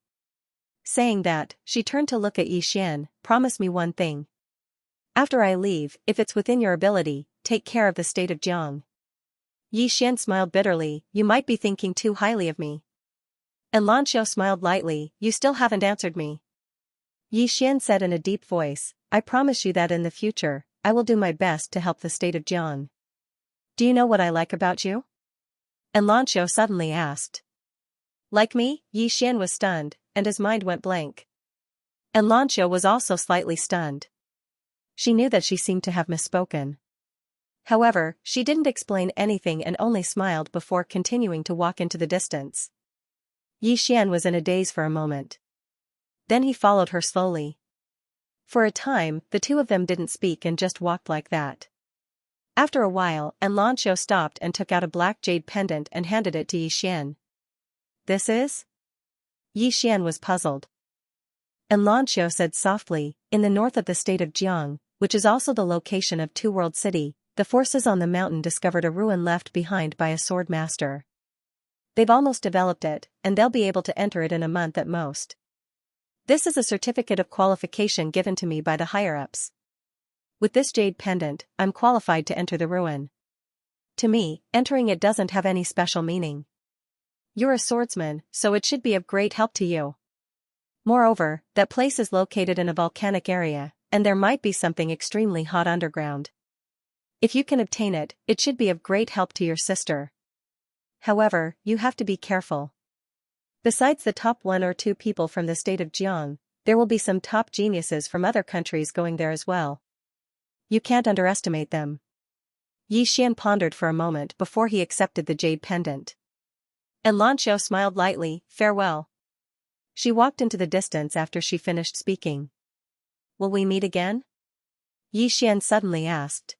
Speaker 1: Saying that, she turned to look at Yi Xian. Promise me one thing. After I leave, if it's within your ability, take care of the state of Jiang. Yi Xian smiled bitterly. You might be thinking too highly of me. And Lan Xiu smiled lightly. You still haven't answered me. Yi Xian said in a deep voice, I promise you that in the future, I will do my best to help the state of Jiang. Do you know what I like about you? And Lan Xiu suddenly asked. Like me? Yi Xian was stunned, and his mind went blank. And Lan Xiu was also slightly stunned. She knew that she seemed to have misspoken. However, she didn't explain anything and only smiled before continuing to walk into the distance. Yi Xian was in a daze for a moment. Then he followed her slowly. For a time, the two of them didn't speak and just walked like that. After a while, Lan Xiu stopped and took out a black jade pendant and handed it to Yi Xian. This is? Yi Xian was puzzled. And Lan Xiu said softly, in the north of the state of Jiang, which is also the location of Two World City, the forces on the mountain discovered a ruin left behind by a sword master. They've almost developed it, and they'll be able to enter it in a month at most. This is a certificate of qualification given to me by the higher-ups. With this jade pendant, I'm qualified to enter the ruin. To me, entering it doesn't have any special meaning. You're a swordsman, so it should be of great help to you. Moreover, that place is located in a volcanic area, and there might be something extremely hot underground. If you can obtain it, it should be of great help to your sister. However, you have to be careful. Besides the top 1 or 2 people from the state of Jiang, there will be some top geniuses from other countries going there as well. You can't underestimate them. Yi Xian pondered for a moment before he accepted the jade pendant. And Lan Xiu smiled lightly. Farewell. She walked into the distance after she finished speaking. Will we meet again? Yi Xian suddenly asked.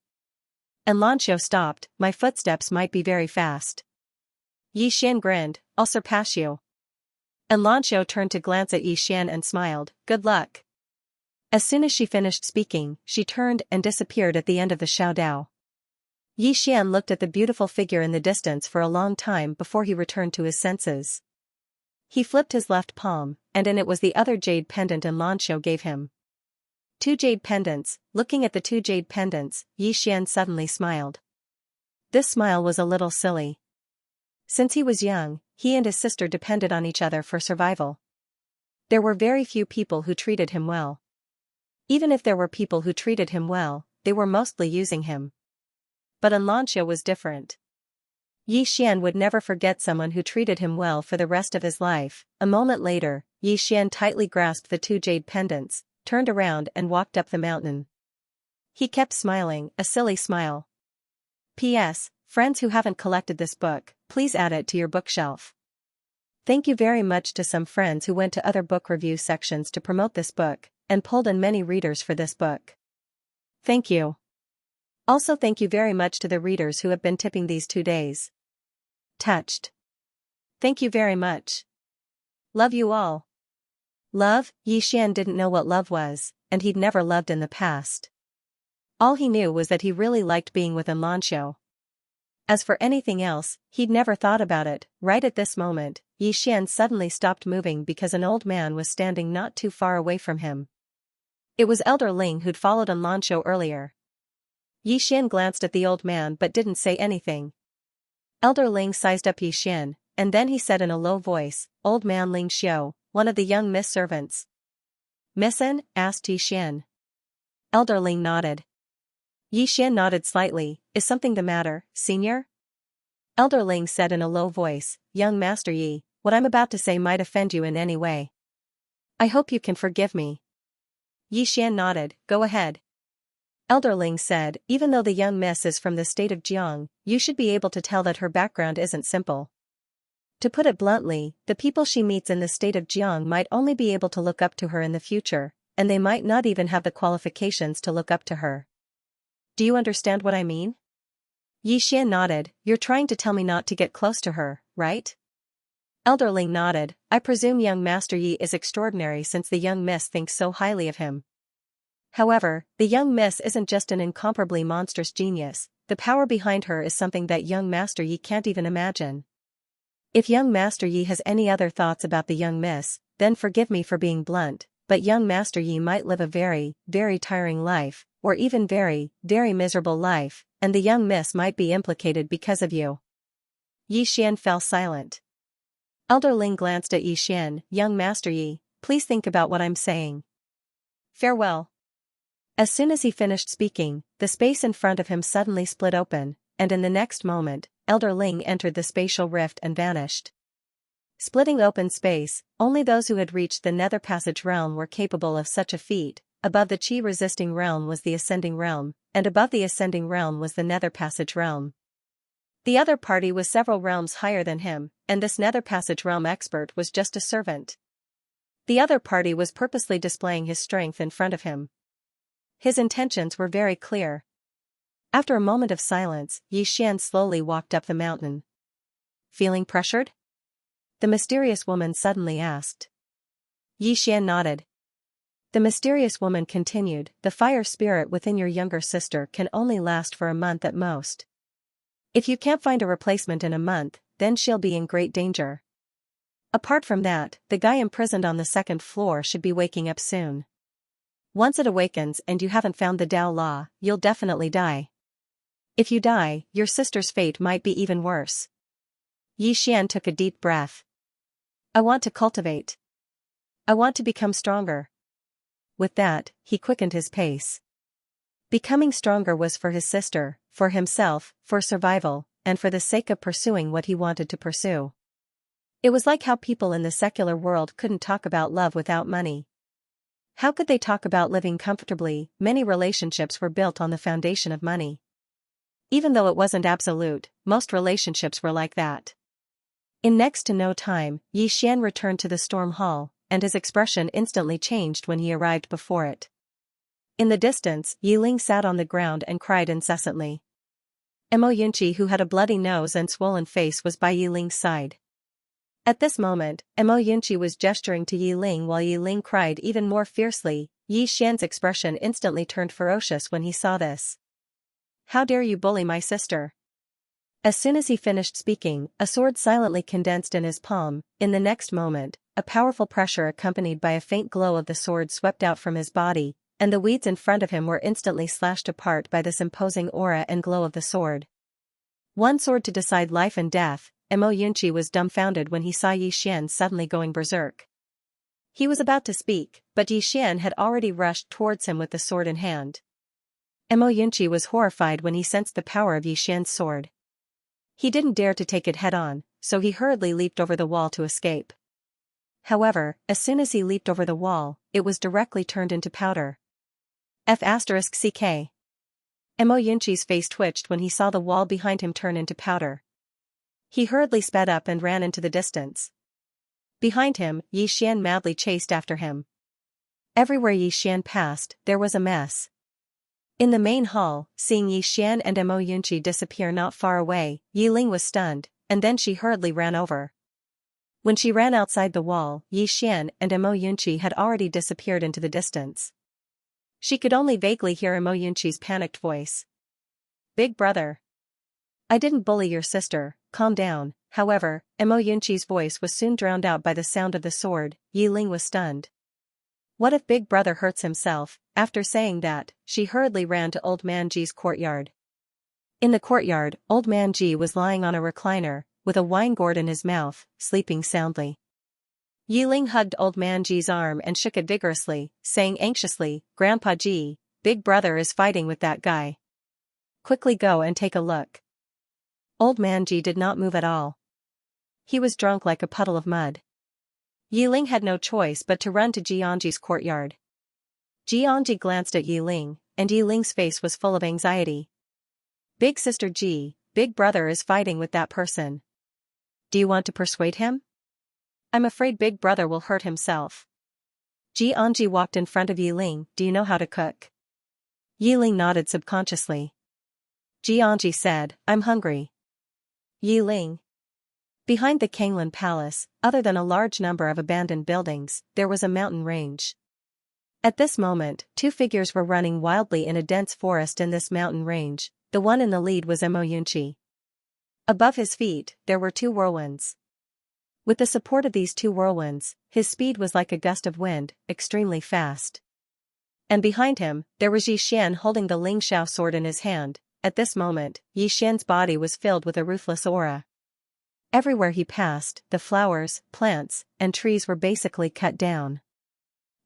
Speaker 1: And Lan Xiu stopped. My footsteps might be very fast. Yi Xian grinned. I'll surpass you. And Lan Xiu turned to glance at Yi Xian and smiled. Good luck. As soon as she finished speaking, she turned and disappeared at the end of the Xiaodao. Yi Xian looked at the beautiful figure in the distance for a long time before he returned to his senses. He flipped his left palm, and in it was the other jade pendant Lan Xiu gave him. 2 jade pendants. Looking at the 2 jade pendants, Yi Xian suddenly smiled. This smile was a little silly. Since he was young, he and his sister depended on each other for survival. There were very few people who treated him well. Even if there were people who treated him well, they were mostly using him. But Lan Xiu was different. Yi Xian would never forget someone who treated him well for the rest of his life. A moment later, Yi Xian tightly grasped the 2 jade pendants, turned around and walked up the mountain. He kept smiling, a silly smile. P.S. Friends who haven't collected this book, please add it to your bookshelf. Thank you very much to some friends who went to other book review sections to promote this book, and pulled in many readers for this book. Thank you. Also thank you very much to the readers who have been tipping these 2 days. Touched. Thank you very much. Love you all. Love? Yi Xian didn't know what love was, and he'd never loved in the past. All he knew was that he really liked being with Xianxia. As for anything else, he'd never thought about it. Right at this moment, Yi Xian suddenly stopped moving because an old man was standing not too far away from him. It was Elder Ling who'd followed Xianxia earlier. Yi Xian glanced at the old man but didn't say anything. Elder Ling sized up Yi Xian, and then he said in a low voice, "Old man Ling Xiao, one of the young Miss servants." "Missin?" asked Yi Xian. Elder Ling nodded. Yi Xian nodded slightly. "Is something the matter, senior?" Elder Ling said in a low voice, "Young Master Yi, what I'm about to say might offend you in any way. I hope you can forgive me." Yi Xian nodded. "Go ahead." Elder Ling said, "Even though the young miss is from the state of Jiang, you should be able to tell that her background isn't simple. To put it bluntly, the people she meets in the state of Jiang might only be able to look up to her in the future, and they might not even have the qualifications to look up to her. Do you understand what I mean?" Yi Xian nodded. "You're trying to tell me not to get close to her, right?" Elder Ling nodded. "I presume young Master Yi is extraordinary since the young miss thinks so highly of him. However, the young miss isn't just an incomparably monstrous genius, the power behind her is something that young Master Yi can't even imagine. If young Master Yi has any other thoughts about the young miss, then forgive me for being blunt, but young Master Yi might live a very, very tiring life, or even very, very miserable life, and the young miss might be implicated because of you." Yi Xian fell silent. Elder Ling glanced at Yi Xian. "Young Master Yi, please think about what I'm saying. Farewell." As soon as he finished speaking, the space in front of him suddenly split open, and in the next moment, Elder Ling entered the spatial rift and vanished. Splitting open space, only those who had reached the nether passage realm were capable of such a feat. Above the chi-resisting realm was the ascending realm, and above the ascending realm was the nether passage realm. The other party was several realms higher than him, and this nether passage realm expert was just a servant. The other party was purposely displaying his strength in front of him. His intentions were very clear. After a moment of silence, Yi Xian slowly walked up the mountain. "Feeling pressured?" the mysterious woman suddenly asked. Yi Xian nodded. The mysterious woman continued, "The fire spirit within your younger sister can only last for a month at most. If you can't find a replacement in a month, then she'll be in great danger. Apart from that, the guy imprisoned on the second floor should be waking up soon. Once it awakens and you haven't found the Tao Law, you'll definitely die. If you die, your sister's fate might be even worse." Yi Xian took a deep breath. "I want to cultivate. I want to become stronger." With that, he quickened his pace. Becoming stronger was for his sister, for himself, for survival, and for the sake of pursuing what he wanted to pursue. It was like how people in the secular world couldn't talk about love without money. How could they talk about living comfortably? Many relationships were built on the foundation of money. Even though it wasn't absolute, most relationships were like that. In next to no time, Yi Xian returned to the storm hall, and his expression instantly changed when he arrived before it. In the distance, Yi Ling sat on the ground and cried incessantly. Mo Yunqi, who had a bloody nose and swollen face, was by Yi Ling's side. At this moment, Mo Yunqi was gesturing to Yi Ling while Yi Ling cried even more fiercely. Yi Xian's expression instantly turned ferocious when he saw this. "How dare you bully my sister?" As soon as he finished speaking, a sword silently condensed in his palm. In the next moment, a powerful pressure accompanied by a faint glow of the sword swept out from his body, and the weeds in front of him were instantly slashed apart by this imposing aura and glow of the sword. One sword to decide life and death. Mo Yunqi was dumbfounded when he saw Yi Xian suddenly going berserk. He was about to speak, but Yi Xian had already rushed towards him with the sword in hand. Mo Yunqi was horrified when he sensed the power of Yi Xian's sword. He didn't dare to take it head-on, so he hurriedly leaped over the wall to escape. However, as soon as he leaped over the wall, it was directly turned into powder. F***ck. Mo Yunqi's face twitched when he saw the wall behind him turn into powder. He hurriedly sped up and ran into the distance. Behind him, Yi Xian madly chased after him. Everywhere Yi Xian passed, there was a mess. In the main hall, seeing Yi Xian and Mo Yunqi disappear not far away, Yi Ling was stunned, and then she hurriedly ran over. When she ran outside the wall, Yi Xian and Mo Yunqi had already disappeared into the distance. She could only vaguely hear Mo Yunqi's panicked voice. "Big brother. I didn't bully your sister, calm down." However, Mo Yunqi's voice was soon drowned out by the sound of the sword. Yi Ling was stunned. What if Big Brother hurts himself? After saying that, she hurriedly ran to Old Man Ji's courtyard. In the courtyard, Old Man Ji was lying on a recliner, with a wine gourd in his mouth, sleeping soundly. Yi Ling hugged Old Man Ji's arm and shook it vigorously, saying anxiously, "Grandpa Ji, Big Brother is fighting with that guy. Quickly go and take a look." Old Man Ji did not move at all. He was drunk like a puddle of mud. Yi Ling had no choice but to run to Xianxia's courtyard. Xianxia glanced at Yi Ling, and Yi Ling's face was full of anxiety. "Big sister Ji, Big Brother is fighting with that person. Do you want to persuade him? I'm afraid Big Brother will hurt himself." Xianxia walked in front of Yi Ling. "Do you know how to cook?" Yi Ling nodded subconsciously. Xianxia said, "I'm hungry." Yi Ling. Behind the Kanglan Palace, other than a large number of abandoned buildings, there was a mountain range. At this moment, two figures were running wildly in a dense forest in this mountain range. The one in the lead was Mo Yunqi. Above his feet, there were two whirlwinds. With the support of these two whirlwinds, his speed was like a gust of wind, extremely fast. And behind him, there was Yi Xian holding the Ling Xiao sword in his hand. At this moment, Yi Xian's body was filled with a ruthless aura. Everywhere he passed, the flowers, plants, and trees were basically cut down.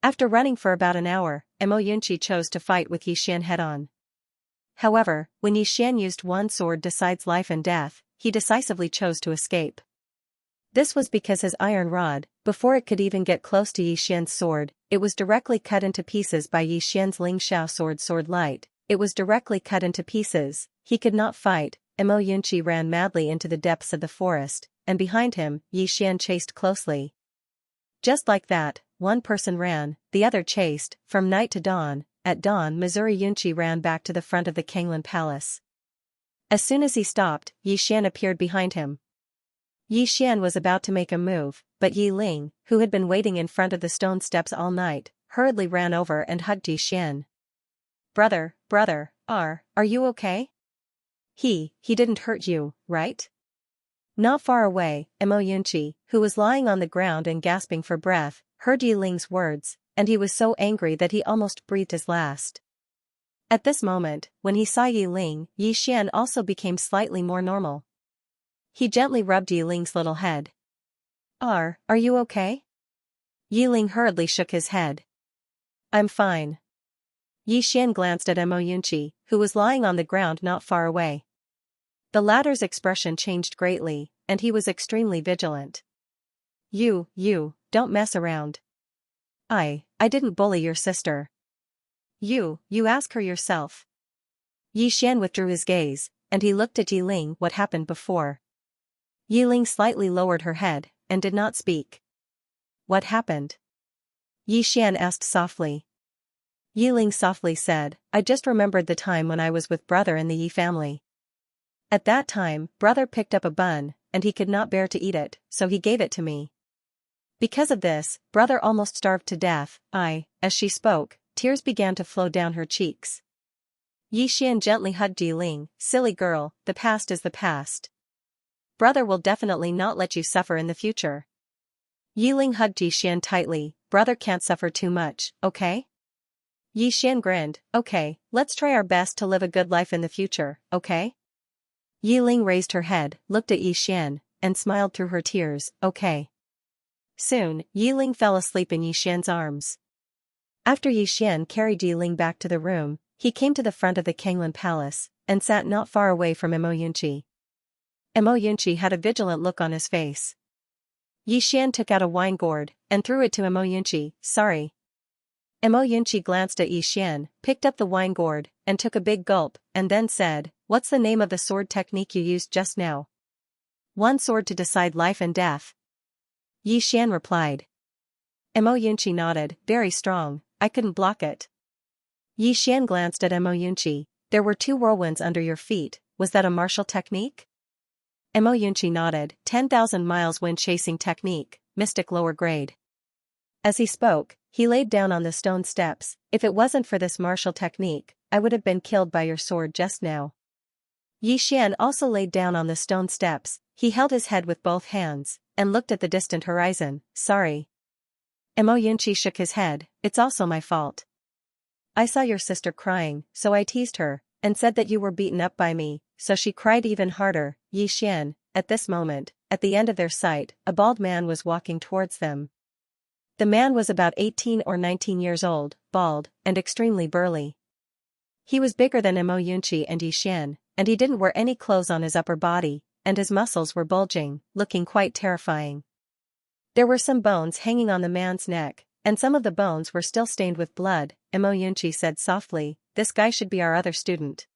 Speaker 1: After running for about an hour, Mo Yunqi chose to fight with Yi Xian head-on. However, when Yi Xian used one sword decides life and death, he decisively chose to escape. This was because his iron rod, before it could even get close to Yi Xian's sword, it was directly cut into pieces by Yi Xian's Ling Xiao sword light. It was directly cut into pieces. He could not fight. Mo Yunqi ran madly into the depths of the forest, and behind him, Yi Xian chased closely. Just like that, one person ran, the other chased, from night to dawn. At dawn, Missouri Yunqi ran back to the front of the Kanglan Palace. As soon as he stopped, Yi Xian appeared behind him. Yi Xian was about to make a move, but Yi Ling, who had been waiting in front of the stone steps all night, hurriedly ran over and hugged Yi Xian. Brother, are you okay? He didn't hurt you, right?" Not far away, Mo Yunqi, who was lying on the ground and gasping for breath, heard Yi Ling's words, and he was so angry that he almost breathed his last. At this moment, when he saw Yi Ling, Yi Xian also became slightly more normal. He gently rubbed Yi Ling's little head. Are you okay?" Yi Ling hurriedly shook his head. "I'm fine." Yi Xian glanced at Mo Yunqi, who was lying on the ground not far away. The latter's expression changed greatly, and he was extremely vigilant. You, don't mess around. I didn't bully your sister. You ask her yourself." Yi Xian withdrew his gaze, and he looked at Yi Ling. "What happened before?" Yi Ling slightly lowered her head, and did not speak. "What happened?" Yi Xian asked softly. Yi Ling softly said, "I just remembered the time when I was with brother in the Yi family. At that time, brother picked up a bun, and he could not bear to eat it, so he gave it to me. Because of this, brother almost starved to death." As she spoke, tears began to flow down her cheeks. Yi Xian gently hugged Yi Ling. "Silly girl, the past is the past. Brother will definitely not let you suffer in the future." Yi Ling hugged Yi Xian tightly. "Brother can't suffer too much, okay?" Yi Xian grinned. "Okay, let's try our best to live a good life in the future, okay?" Yi Ling raised her head, looked at Yi Xian, and smiled through her tears. "Okay." Soon, Yi Ling fell asleep in Yi Xian's arms. After Yi Xian carried Yi Ling back to the room, he came to the front of the Kanglan Palace, and sat not far away from Mo Yunqi. Mo Yunqi had a vigilant look on his face. Yi Xian took out a wine gourd, and threw it to Mo Yunqi. "Sorry." Mo Yunqi glanced at Yi Xian, picked up the wine gourd, and took a big gulp, and then said, "What's the name of the sword technique you used just now?" "One sword to decide life and death." Yi Xian replied. Mo Yunqi nodded. "Very strong, I couldn't block it." Yi Xian glanced at Mo Yunqi. "There were two whirlwinds under your feet, was that a martial technique?" Mo Yunqi nodded. 10,000 miles wind-chasing technique, mystic lower grade. As he spoke, he laid down on the stone steps. If it wasn't for this martial technique, I would have been killed by your sword just now. Yi Xian also laid down on the stone steps. He held his head with both hands, and looked at the distant horizon. Sorry. Mo Yunqi shook his head. It's also my fault. I saw your sister crying, so I teased her, and said that you were beaten up by me, so she cried even harder. Yi Xian, at this moment, at the end of their sight, a bald man was walking towards them. The man was about 18 or 19 years old, bald, and extremely burly. He was bigger than Mo Yunqi and Yi Xian, and he didn't wear any clothes on his upper body, and his muscles were bulging, looking quite terrifying. There were some bones hanging on the man's neck, and some of the bones were still stained with blood. Mo Yunqi said softly, "This guy should be our other student."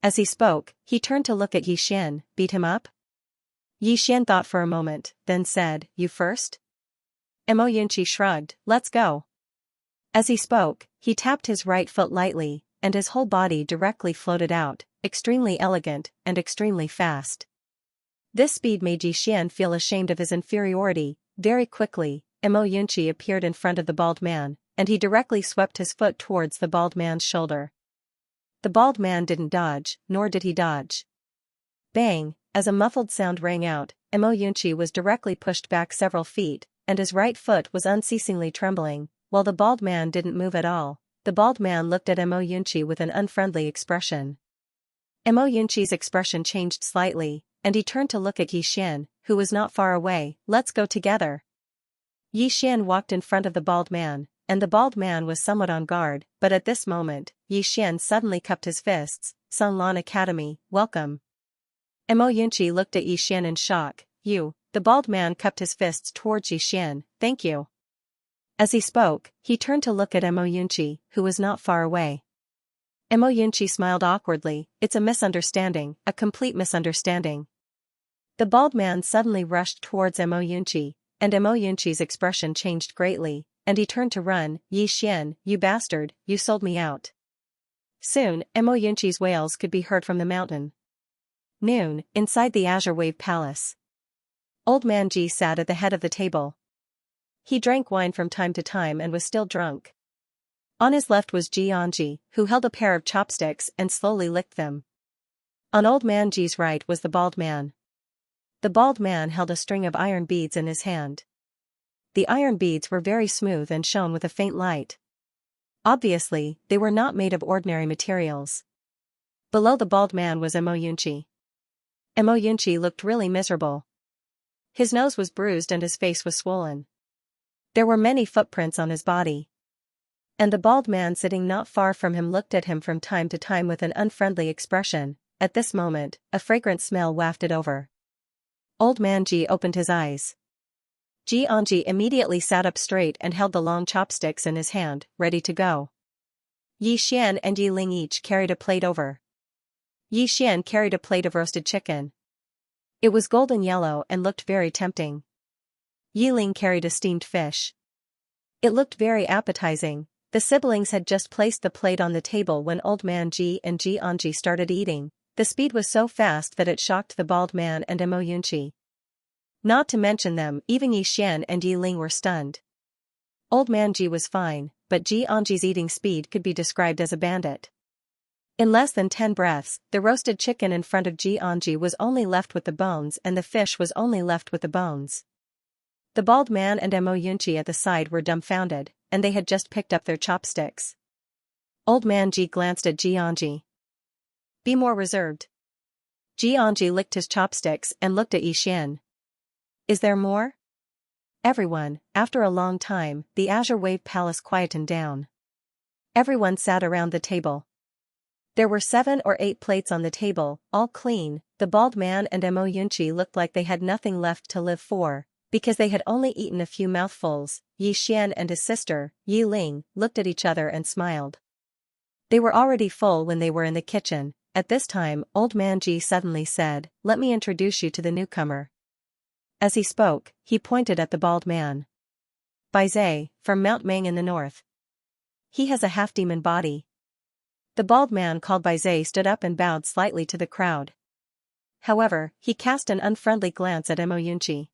Speaker 1: As he spoke, he turned to look at Yi Xian. Beat him up? Yi Xian thought for a moment, then said, "You first?" Mo Yunqi shrugged. "Let's go." As he spoke, he tapped his right foot lightly, and his whole body directly floated out, extremely elegant and extremely fast. This speed made Yi Xian feel ashamed of his inferiority. Very quickly, Mo Yunqi appeared in front of the bald man, and he directly swept his foot towards the bald man's shoulder. The bald man didn't dodge, nor did he dodge. Bang! As a muffled sound rang out, Mo Yunqi was directly pushed back several feet, and his right foot was unceasingly trembling, while the bald man didn't move at all. The bald man looked at Mo Yunqi with an unfriendly expression. Mo Yunqi's expression changed slightly, and he turned to look at Yi Xian, who was not far away. "Let's go together." Yi Xian walked in front of the bald man, and the bald man was somewhat on guard, but at this moment, Yi Xian suddenly cupped his fists. Sun Lan Academy, welcome. Mo Yunqi looked at Yi Xian in shock. You. The bald man cupped his fists towards Yi Xian. Thank you. As he spoke, he turned to look at Mo Yunqi, who was not far away. Mo Yunqi smiled awkwardly. It's a misunderstanding, a complete misunderstanding. The bald man suddenly rushed towards Mo Yunqi, and Mo Yunqi's expression changed greatly, and he turned to run. Yi Xian, you bastard, you sold me out. Soon, Mo Yunqi's wails could be heard from the mountain. Noon, inside the Azure Wave Palace. Old Man Ji sat at the head of the table. He drank wine from time to time and was still drunk. On his left was Xianxia, who held a pair of chopsticks and slowly licked them. On Old Man Ji's right was the bald man. The bald man held a string of iron beads in his hand. The iron beads were very smooth and shone with a faint light. Obviously, they were not made of ordinary materials. Below the bald man was Mo Yunqi. Mo Yunqi looked really miserable. His nose was bruised and his face was swollen. There were many footprints on his body. And the bald man sitting not far from him looked at him from time to time with an unfriendly expression. At this moment, a fragrant smell wafted over. Old Man Ji opened his eyes. Xianxia immediately sat up straight and held the long chopsticks in his hand, ready to go. Yi Xian and Yi Ling each carried a plate over. Yi Xian carried a plate of roasted chicken. It was golden yellow and looked very tempting. Yi Ling carried a steamed fish. It looked very appetizing. The siblings had just placed the plate on the table when Old Man Ji and Xianxia started eating. The speed was so fast that it shocked the bald man and Mo Yunqi. Not to mention them, even Yi Xian and Yi Ling were stunned. Old Man Ji was fine, but Xianxia's eating speed could be described as a bandit. In less than 10 breaths, the roasted chicken in front of Xianxia was only left with the bones and the fish was only left with the bones. The bald man and Mo Yunqi at the side were dumbfounded, and they had just picked up their chopsticks. Old Man Ji glanced at Xianxia. Be more reserved. Xianxia licked his chopsticks and looked at Yi Xian. Is there more? Everyone, after a long time, the Azure Wave Palace quietened down. Everyone sat around the table. There were 7 or 8 plates on the table, all clean. The bald man and Mo Yunqi looked like they had nothing left to live for, because they had only eaten a few mouthfuls. Yi Xian and his sister, Yi Ling, looked at each other and smiled. They were already full when they were in the kitchen. At this time, Old Man Ji suddenly said, "Let me introduce you to the newcomer." As he spoke, he pointed at the bald man. Bai Zhe, from Mount Mang in the north. He has a half-demon body. The bald man called Bai Zhe stood up and bowed slightly to the crowd. However, he cast an unfriendly glance at Mo Yunqi.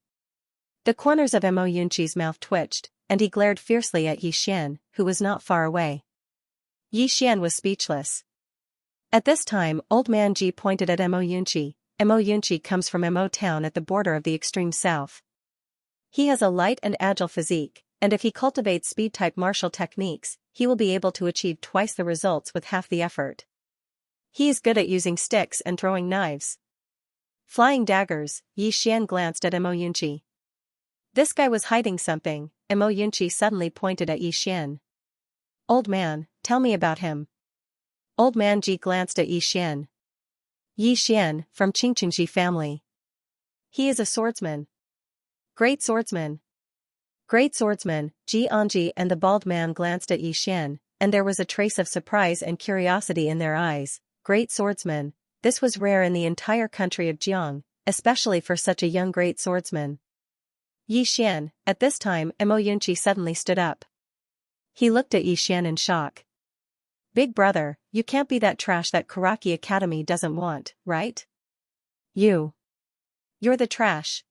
Speaker 1: The corners of Mo Yunqi's mouth twitched, and he glared fiercely at Yi Xian, who was not far away. Yi Xian was speechless. At this time, Old Man Ji pointed at Mo Yunqi. Mo Yunqi comes from Mo town at the border of the extreme south. He has a light and agile physique, and if he cultivates speed-type martial techniques, he will be able to achieve twice the results with half the effort. He is good at using sticks and throwing knives. Flying daggers. Yi Xian glanced at Mo Yunqi. This guy was hiding something. Mo Yunqi suddenly pointed at Yi Xian. Old man, tell me about him. Old Man Ji glanced at Yi Xian. Yi Xian, from Qingqingji family. He is a swordsman. Great swordsman. Great swordsman. Xianxia and the bald man glanced at Yi Xian, and there was a trace of surprise and curiosity in their eyes. Great swordsman. This was rare in the entire country of Jiang, especially for such a young great swordsman. Yi Xian, at this time, Mo Yunqi suddenly stood up. He looked at Yi Xian in shock. Big brother, you can't be that trash that Karaki Academy doesn't want, right? You're the trash.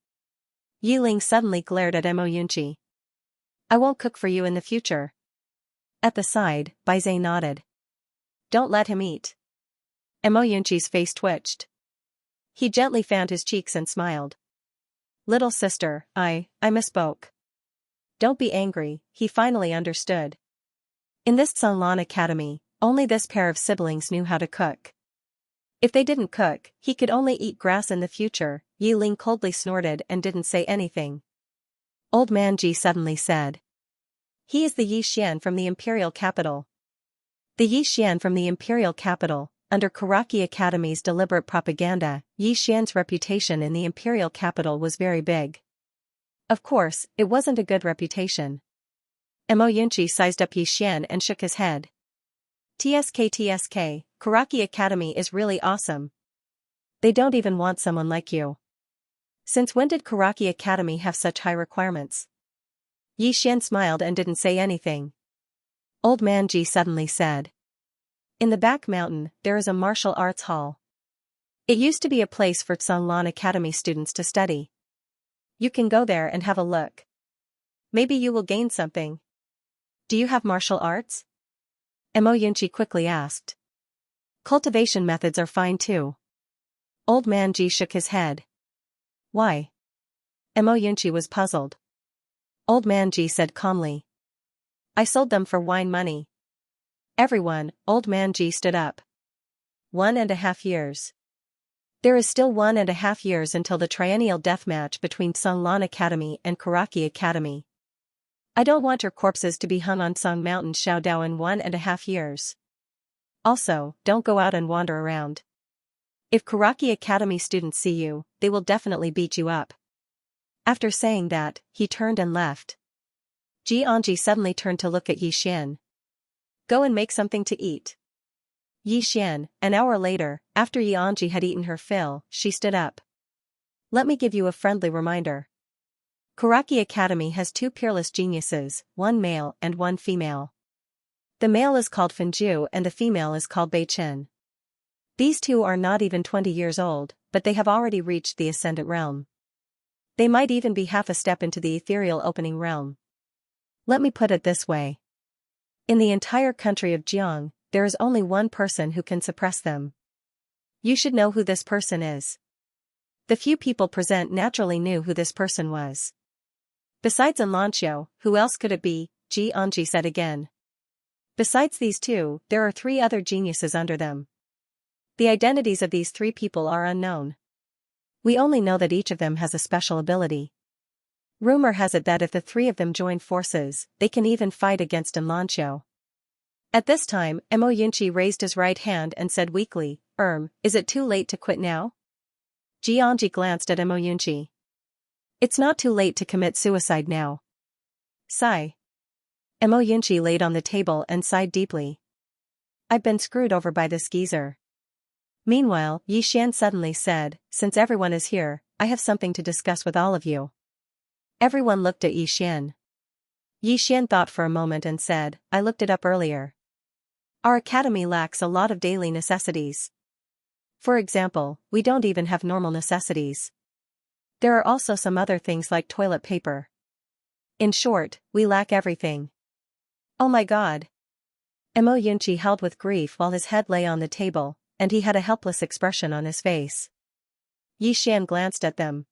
Speaker 1: Yi Ling suddenly glared at Mo Yunqi. I won't cook for you in the future. At the side, Baize nodded. Don't let him eat. Mo Yunqi's face twitched. He gently fanned his cheeks and smiled. Little sister, I misspoke. Don't be angry, he finally understood. In this Sunlan Academy, only this pair of siblings knew how to cook. If they didn't cook, he could only eat grass in the future. Yi Ling coldly snorted and didn't say anything. Old Man Ji suddenly said. He is the Yi Xian from the imperial capital. The Yi Xian from the imperial capital. Under Karaki Academy's deliberate propaganda, Yi Xian's reputation in the imperial capital was very big. Of course, it wasn't a good reputation. Mo Yunqi sized up Yi Xian and shook his head. TSK, Karaki Academy is really awesome. They don't even want someone like you. Since when did Karaki Academy have such high requirements? Yi Xian smiled and didn't say anything. Old Man Ji suddenly said. In the back mountain, there is a martial arts hall. It used to be a place for Sunlan Academy students to study. You can go there and have a look. Maybe you will gain something. Do you have martial arts? Mo Yunqi quickly asked. Cultivation methods are fine too. Old Man Ji shook his head. Why? Mo Yunqi was puzzled. Old Man Ji said calmly. I sold them for wine money. Everyone, Old Man Ji stood up. 1.5 years. There is still 1.5 years until the triennial deathmatch between Sunlan Academy and Karaki Academy. I don't want your corpses to be hung on Song Mountain Xiaodao in 1.5 years. Also, don't go out and wander around. If Karaki Academy students see you, they will definitely beat you up. After saying that, he turned and left. Xianxia suddenly turned to look at Yi Xian. Go and make something to eat. Yi Xian, an hour later, after Xianxia had eaten her fill, she stood up. Let me give you a friendly reminder. Karaki Academy has 2 peerless geniuses, one male and one female. The male is called Fenju and the female is called Bei Chen. These two are not even 20 years old, but they have already reached the ascendant realm. They might even be half a step into the ethereal opening realm. Let me put it this way. In the entire country of Jiang, there is only one person who can suppress them. You should know who this person is. The few people present naturally knew who this person was. Besides Anlanxiao, who else could it be? Xianxia said again. Besides these two, there are 3 other geniuses under them. The identities of these 3 people are unknown. We only know that each of them has a special ability. Rumor has it that if the 3 of them join forces, they can even fight against Anlanxiao. At this time, Mo Yunqi raised his right hand and said weakly, is it too late to quit now? Xianxia glanced at Mo Yunqi. It's not too late to commit suicide now. Sigh. Mo Yunqi laid on the table and sighed deeply. I've been screwed over by this geezer. Meanwhile, Yi Xian suddenly said, since everyone is here, I have something to discuss with all of you. Everyone looked at Yi Xian. Yi Xian thought for a moment and said, I looked it up earlier. Our academy lacks a lot of daily necessities. For example, we don't even have normal necessities. There are also some other things like toilet paper. In short, we lack everything. Oh my god. Mo Yunqi held with grief while his head lay on the table, and he had a helpless expression on his face. Yi Xian glanced at them.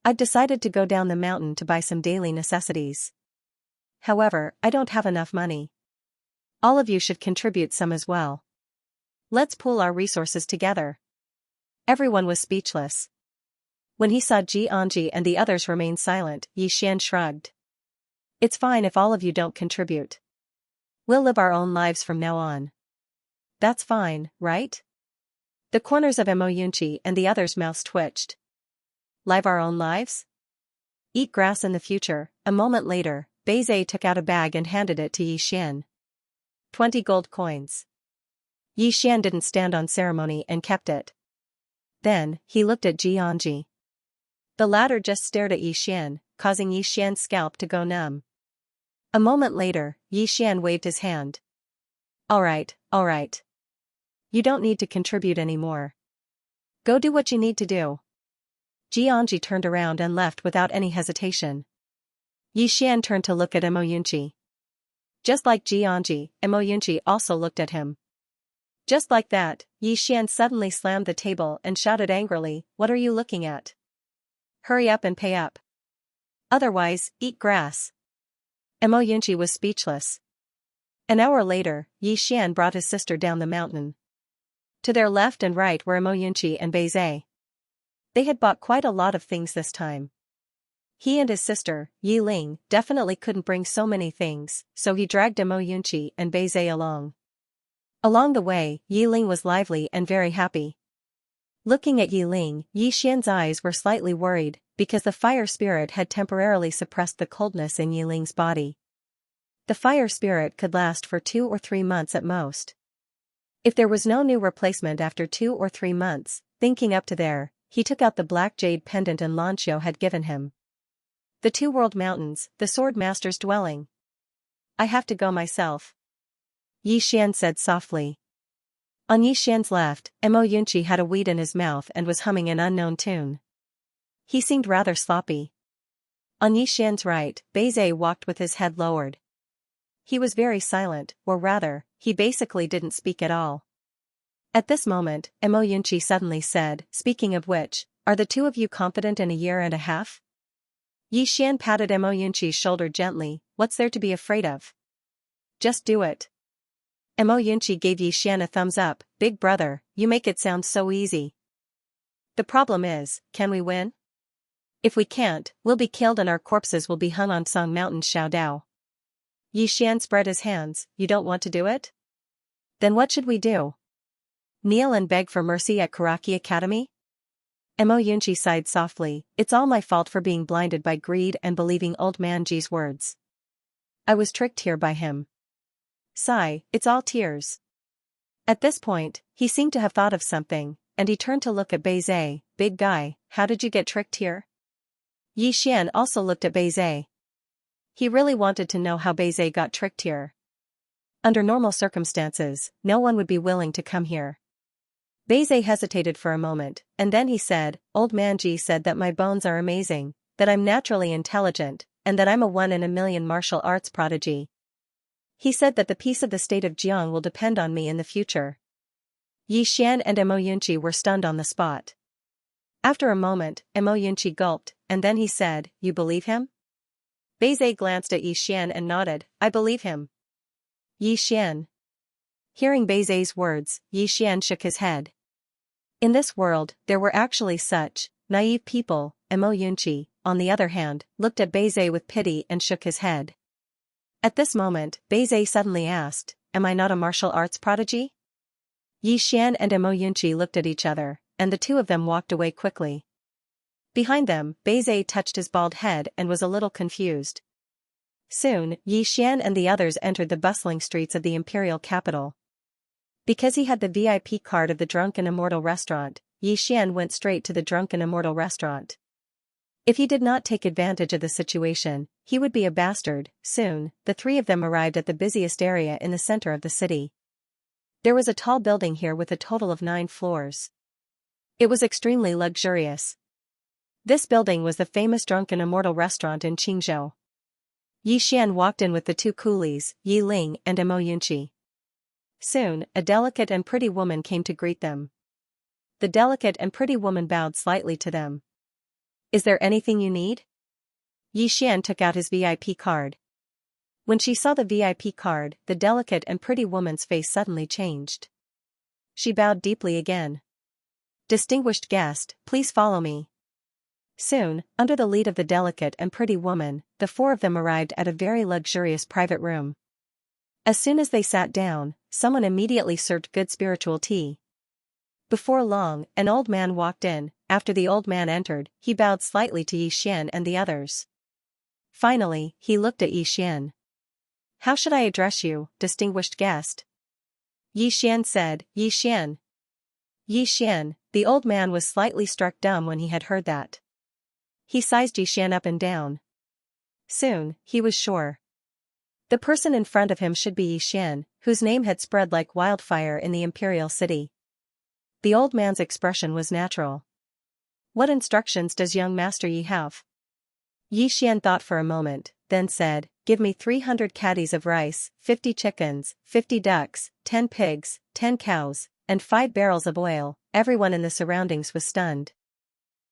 Speaker 1: I've decided to go down the mountain to buy some daily necessities. However, I don't have enough money. All of you should contribute some as well. Let's pool our resources together. Everyone was speechless. When he saw Xianxia and the others remain silent, Yi Xian shrugged. It's fine if all of you don't contribute. We'll live our own lives from now on. That's fine, right? The corners of Mo Yunqi and the others' mouths twitched. Live our own lives? Eat grass in the future. A moment later, Beizhe took out a bag and handed it to Yi Xian. 20 gold coins. Yi Xian didn't stand on ceremony and kept it. Then, he looked at Xianxia. The latter just stared at Yi Xian, causing Yi Xian's scalp to go numb. A moment later, Yi Xian waved his hand. Alright. You don't need to contribute anymore. Go do what you need to do. Xianxia turned around and left without any hesitation. Yi Xian turned to look at Mo Yunqi. Just like Xianxia, Mo Yunqi also looked at him. Just like that, Yi Xian suddenly slammed the table and shouted angrily, "What are you looking at? Hurry up and pay up. Otherwise, eat grass." Mo Yunqi was speechless. An hour later, Yi Xian brought his sister down the mountain. To their left and right were Mo Yunqi and Beizhe. They had bought quite a lot of things this time. He and his sister, Yi Ling, definitely couldn't bring so many things, so he dragged Mo Yunqi and Beizhe along. Along the way, Yi Ling was lively and very happy. Looking at Yi Ling, Yi Xian's eyes were slightly worried, because the fire spirit had temporarily suppressed the coldness in Yi Ling's body. The fire spirit could last for 2 or 3 months at most. If there was no new replacement after 2 or 3 months, thinking up to there, he took out the black jade pendant and Lanqiu had given him. The 2 world mountains, the sword master's dwelling. I have to go myself. Yi Xian said softly. On Yi Xian's left, Mo Yunqi had a weed in his mouth and was humming an unknown tune. He seemed rather sloppy. On Yi Xian's right, Beizhe walked with his head lowered. He was very silent, or rather, he basically didn't speak at all. At this moment, Mo Yunqi suddenly said, "Speaking of which, are the 2 of you confident in a year and a half?" Yi Xian patted Mo Yunqi's shoulder gently. "What's there to be afraid of? Just do it." Mo Yunqi gave Yi Xian a thumbs up. "Big brother, you make it sound so easy. The problem is, can we win? If we can't, we'll be killed and our corpses will be hung on Song Mountain's Xiaodao." Yi Xian spread his hands. "You don't want to do it? Then what should we do? Kneel and beg for mercy at Karaki Academy?" Mo Yunqi sighed softly. "It's all my fault for being blinded by greed and believing old man Ji's words. I was tricked here by him. Sigh, it's all tears." At this point, he seemed to have thought of something, and he turned to look at Beizhe. "Big guy, how did you get tricked here?" Yi Xian also looked at Beizhe. He really wanted to know how Beizhe got tricked here. Under normal circumstances, no one would be willing to come here. Beizhe hesitated for a moment, and then he said, "Old man Ji said that my bones are amazing, that I'm naturally intelligent, and that I'm a 1 in a million martial arts prodigy. He said that the peace of the state of Jiang will depend on me in the future." Yi Xian and Mo Yunqi were stunned on the spot. After a moment, Mo Yunqi gulped, and then he said, "You believe him?" Beizhe glanced at Yi Xian and nodded. "I believe him." Yi Xian. Hearing Beizhe's words, Yi Xian shook his head. In this world, there were actually such naive people. Mo Yunqi, on the other hand, looked at Beizhe with pity and shook his head. At this moment, Beizhe suddenly asked, "Am I not a martial arts prodigy?" Yi Xian and Mo Yunqi looked at each other, and the 2 of them walked away quickly. Behind them, Beizhe touched his bald head and was a little confused. Soon, Yi Xian and the others entered the bustling streets of the imperial capital. Because he had the VIP card of the Drunken Immortal restaurant, Yi Xian went straight to the Drunken Immortal restaurant. If he did not take advantage of the situation, he would be a bastard. Soon, the 3 of them arrived at the busiest area in the center of the city. There was a tall building here with a total of 9 floors. It was extremely luxurious. This building was the famous Drunken Immortal restaurant in Qingzhou. Yi Xian walked in with the two coolies, Yi Ling and Mo Yunqi. Soon, a delicate and pretty woman came to greet them. The delicate and pretty woman bowed slightly to them. "Is there anything you need?" Yi Xian took out his VIP card. When she saw the VIP card, the delicate and pretty woman's face suddenly changed. She bowed deeply again. "Distinguished guest, please follow me." Soon, under the lead of the delicate and pretty woman, the four of them arrived at a very luxurious private room. As soon as they sat down, someone immediately served good spiritual tea. Before long, an old man walked in. After the old man entered, he bowed slightly to Yi Xian and the others. Finally, he looked at Yi Xian. "How should I address you, distinguished guest?" Yi Xian said, "Yi Xian." Yi Xian, the old man was slightly struck dumb when he had heard that. He sized Yi Xian up and down. Soon, he was sure. The person in front of him should be Yi Xian, whose name had spread like wildfire in the imperial city. The old man's expression was natural. "What instructions does young Master Yi have?" Yi Xian thought for a moment, then said, "Give me 300 caddies of rice, 50 chickens, 50 ducks, 10 pigs, 10 cows, and 5 barrels of oil." Everyone in the surroundings was stunned.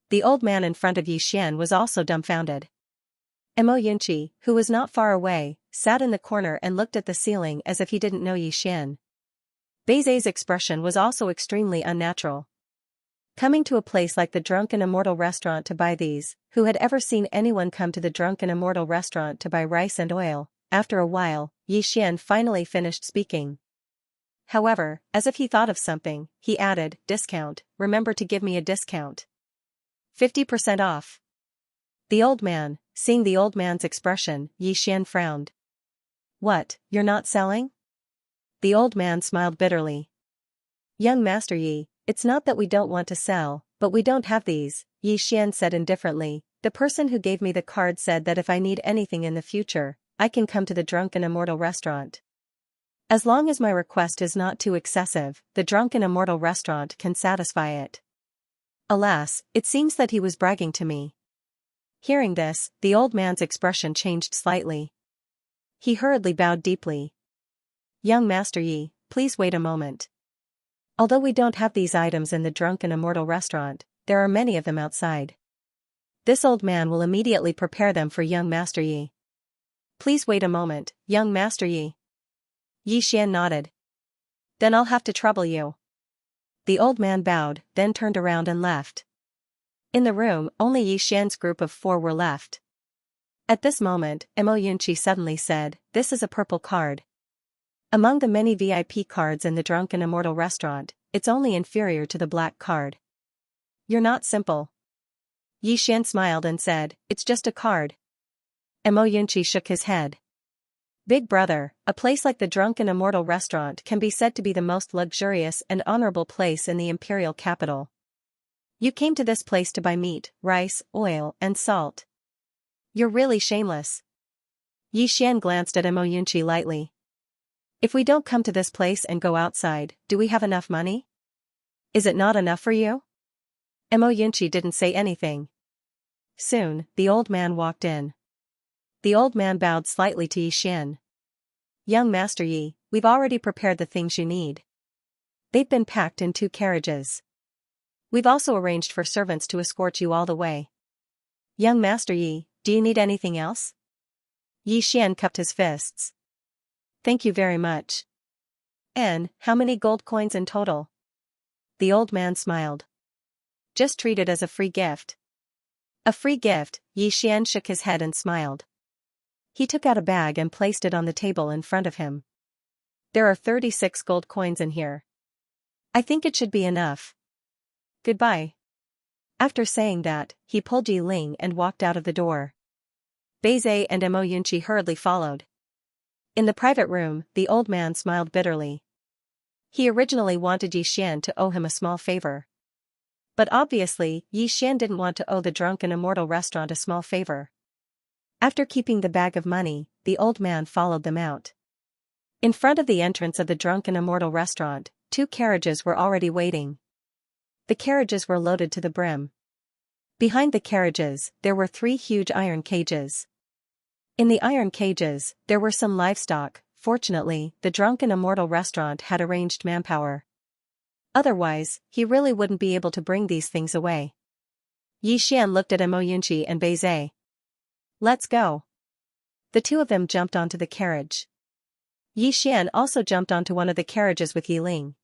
Speaker 1: The old man in front of Yi Xian was also dumbfounded. Mo Yunqi, who was not far away, sat in the corner and looked at the ceiling as if he didn't know Yi Xian. Beizai's expression was also extremely unnatural. Coming to a place like the Drunken Immortal restaurant to buy these, who had ever seen anyone come to the Drunken Immortal restaurant to buy rice and oil? After a while, Yi Xian finally finished speaking. However, as if he thought of something, he added, "Discount, remember to give me a discount. 50% off." The old man, seeing the old man's expression, Yi Xian frowned. "What, you're not selling?" The old man smiled bitterly. "Young Master Yi, it's not that we don't want to sell, but we don't have these," Yi Xian said indifferently. "The person who gave me the card said that if I need anything in the future, I can come to the Drunken Immortal restaurant. As long as my request is not too excessive, the Drunken Immortal restaurant can satisfy it." Alas, it seems that he was bragging to me. Hearing this, the old man's expression changed slightly. He hurriedly bowed deeply. "Young Master Yi, please wait a moment. Although we don't have these items in the Drunken Immortal restaurant, there are many of them outside. This old man will immediately prepare them for young Master Yi. Please wait a moment, young Master Yi." Yi Xian nodded. "Then I'll have to trouble you." The old man bowed, then turned around and left. In the room, only Yi Xian's group of four were left. At this moment, Mo Yunqi suddenly said, "This is a purple card. Among the many VIP cards in the Drunken Immortal restaurant, it's only inferior to the black card." "You're not simple." Yi Xian smiled and said, "It's just a card." Mo Yunqi shook his head. "Big brother, a place like the Drunken Immortal restaurant can be said to be the most luxurious and honorable place in the imperial capital. You came to this place to buy meat, rice, oil, and salt. You're really shameless." Yi Xian glanced at Mo Yunqi lightly. "If we don't come to this place and go outside, do we have enough money? Is it not enough for you?" Mo Yunqi didn't say anything. Soon, the old man walked in. The old man bowed slightly to Yi Xian. "Young Master Yi, we've already prepared the things you need. They've been packed in 2 carriages. We've also arranged for servants to escort you all the way. Young Master Yi, do you need anything else?" Yi Xian cupped his fists. "Thank you very much." "And how many gold coins in total?" The old man smiled. "Just treat it as a free gift." "A free gift?" Yi Xian shook his head and smiled. He took out a bag and placed it on the table in front of him. "There are 36 gold coins in here. I think it should be enough. Goodbye." After saying that, he pulled Yi Ling and walked out of the door. Beizai and Mo Yunqi hurriedly followed. In the private room, the old man smiled bitterly. He originally wanted Yi Xian to owe him a small favor. But obviously, Yi Xian didn't want to owe the Drunken Immortal restaurant a small favor. After keeping the bag of money, the old man followed them out. In front of the entrance of the Drunken Immortal restaurant, 2 carriages were already waiting. The carriages were loaded to the brim. Behind the carriages, there were 3 huge iron cages. In the iron cages, there were some livestock. Fortunately, the drunken immortal restaurant had arranged manpower. Otherwise, he really wouldn't be able to bring these things away. Yi Xian looked at Xianxia and Beizhe. Let's go. The two of them jumped onto the carriage. Yi Xian also jumped onto one of the carriages with Yi Ling.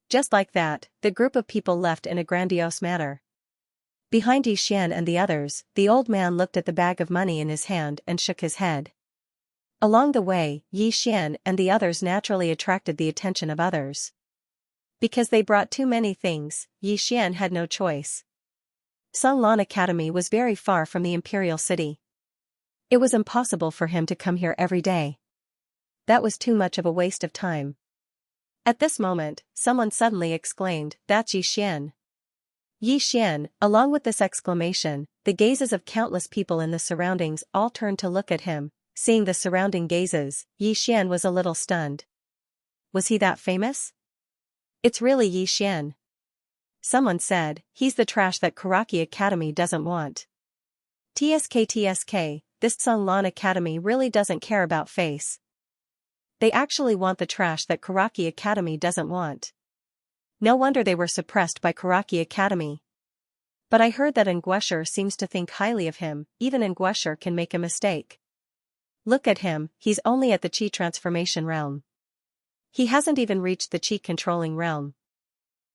Speaker 1: Just like that, the group of people left in a grandiose manner. Behind Yi Xian and the others, the old man looked at the bag of money in his hand and shook his head. Along the way, Yi Xian and the others naturally attracted the attention of others. Because they brought too many things, Yi Xian had no choice. Songlan Academy was very far from the imperial city. It was impossible for him to come here every day. That was too much of a waste of time. At this moment, someone suddenly exclaimed, "That's Yi Xian." Yi Xian, along with this exclamation, the gazes of countless people in the surroundings all turned to look at him. Seeing the surrounding gazes, Yi Xian was a little stunned. Was he that famous? It's really Yi Xian. Someone said, he's the trash that Karaki Academy doesn't want. TSK, this Songlan Academy really doesn't care about face. They actually want the trash that Karaki Academy doesn't want. No wonder they were suppressed by Karaki Academy. But I heard that Nguesher seems to think highly of him. Even Nguesher can make a mistake. Look at him, he's only at the Qi transformation realm. He hasn't even reached the Qi controlling realm.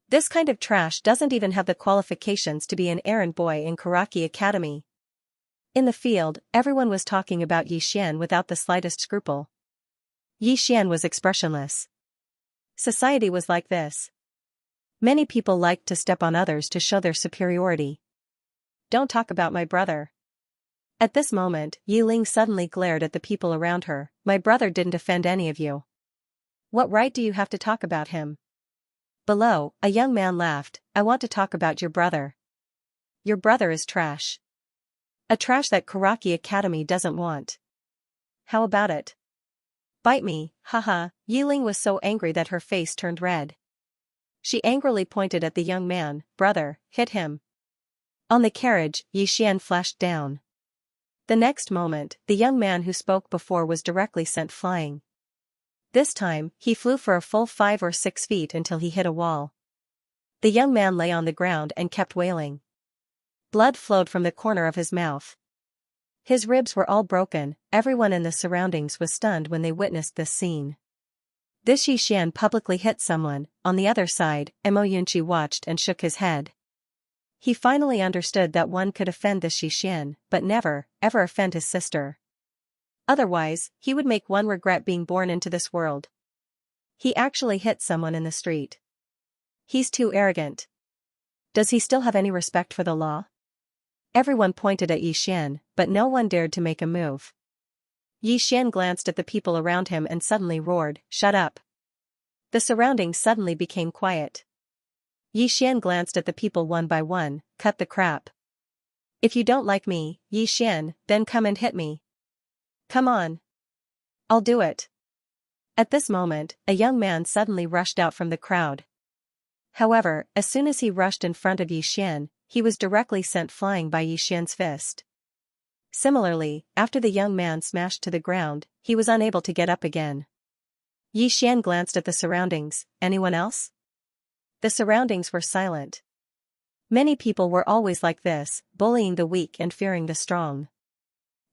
Speaker 1: This kind of trash doesn't even have the qualifications to be an errand boy in Karaki Academy. In the field, everyone was talking about Yi Xian without the slightest scruple. Yi Xian was expressionless. Society was like this. Many people liked to step on others to show their superiority. Don't talk about my brother. At this moment, Yi Ling suddenly glared at the people around her. My brother didn't offend any of you. What right do you have to talk about him? Below, a young man laughed. I want to talk about your brother. Your brother is trash. A trash that Karaki Academy doesn't want. How about it? Bite me, haha. Yi Ling was so angry that her face turned red. She angrily pointed at the young man. Brother, hit him. On the carriage, Yi Xian flashed down. The next moment, the young man who spoke before was directly sent flying. This time, he flew for a full 5 or 6 feet until he hit a wall. The young man lay on the ground and kept wailing. Blood flowed from the corner of his mouth. His ribs were all broken. Everyone in the surroundings was stunned when they witnessed this scene. This Yi Xian publicly hit someone. On the other side, Xianxia watched and shook his head. He finally understood that one could offend this Yi Xian, but never, ever offend his sister. Otherwise, he would make one regret being born into this world. He actually hit someone in the street. He's too arrogant. Does he still have any respect for the law? Everyone pointed at Yi Xian, but no one dared to make a move. Yi Xian glanced at the people around him and suddenly roared, "Shut up." The surroundings suddenly became quiet. Yi Xian glanced at the people one by one. Cut the crap. If you don't like me, Yi Xian, then come and hit me. Come on. I'll do it. At this moment, a young man suddenly rushed out from the crowd. However, as soon as he rushed in front of Yi Xian, he was directly sent flying by Yi Xian's fist. Similarly, after the young man smashed to the ground, he was unable to get up again. Yi Xian glanced at the surroundings. Anyone else? The surroundings were silent. Many people were always like this, bullying the weak and fearing the strong.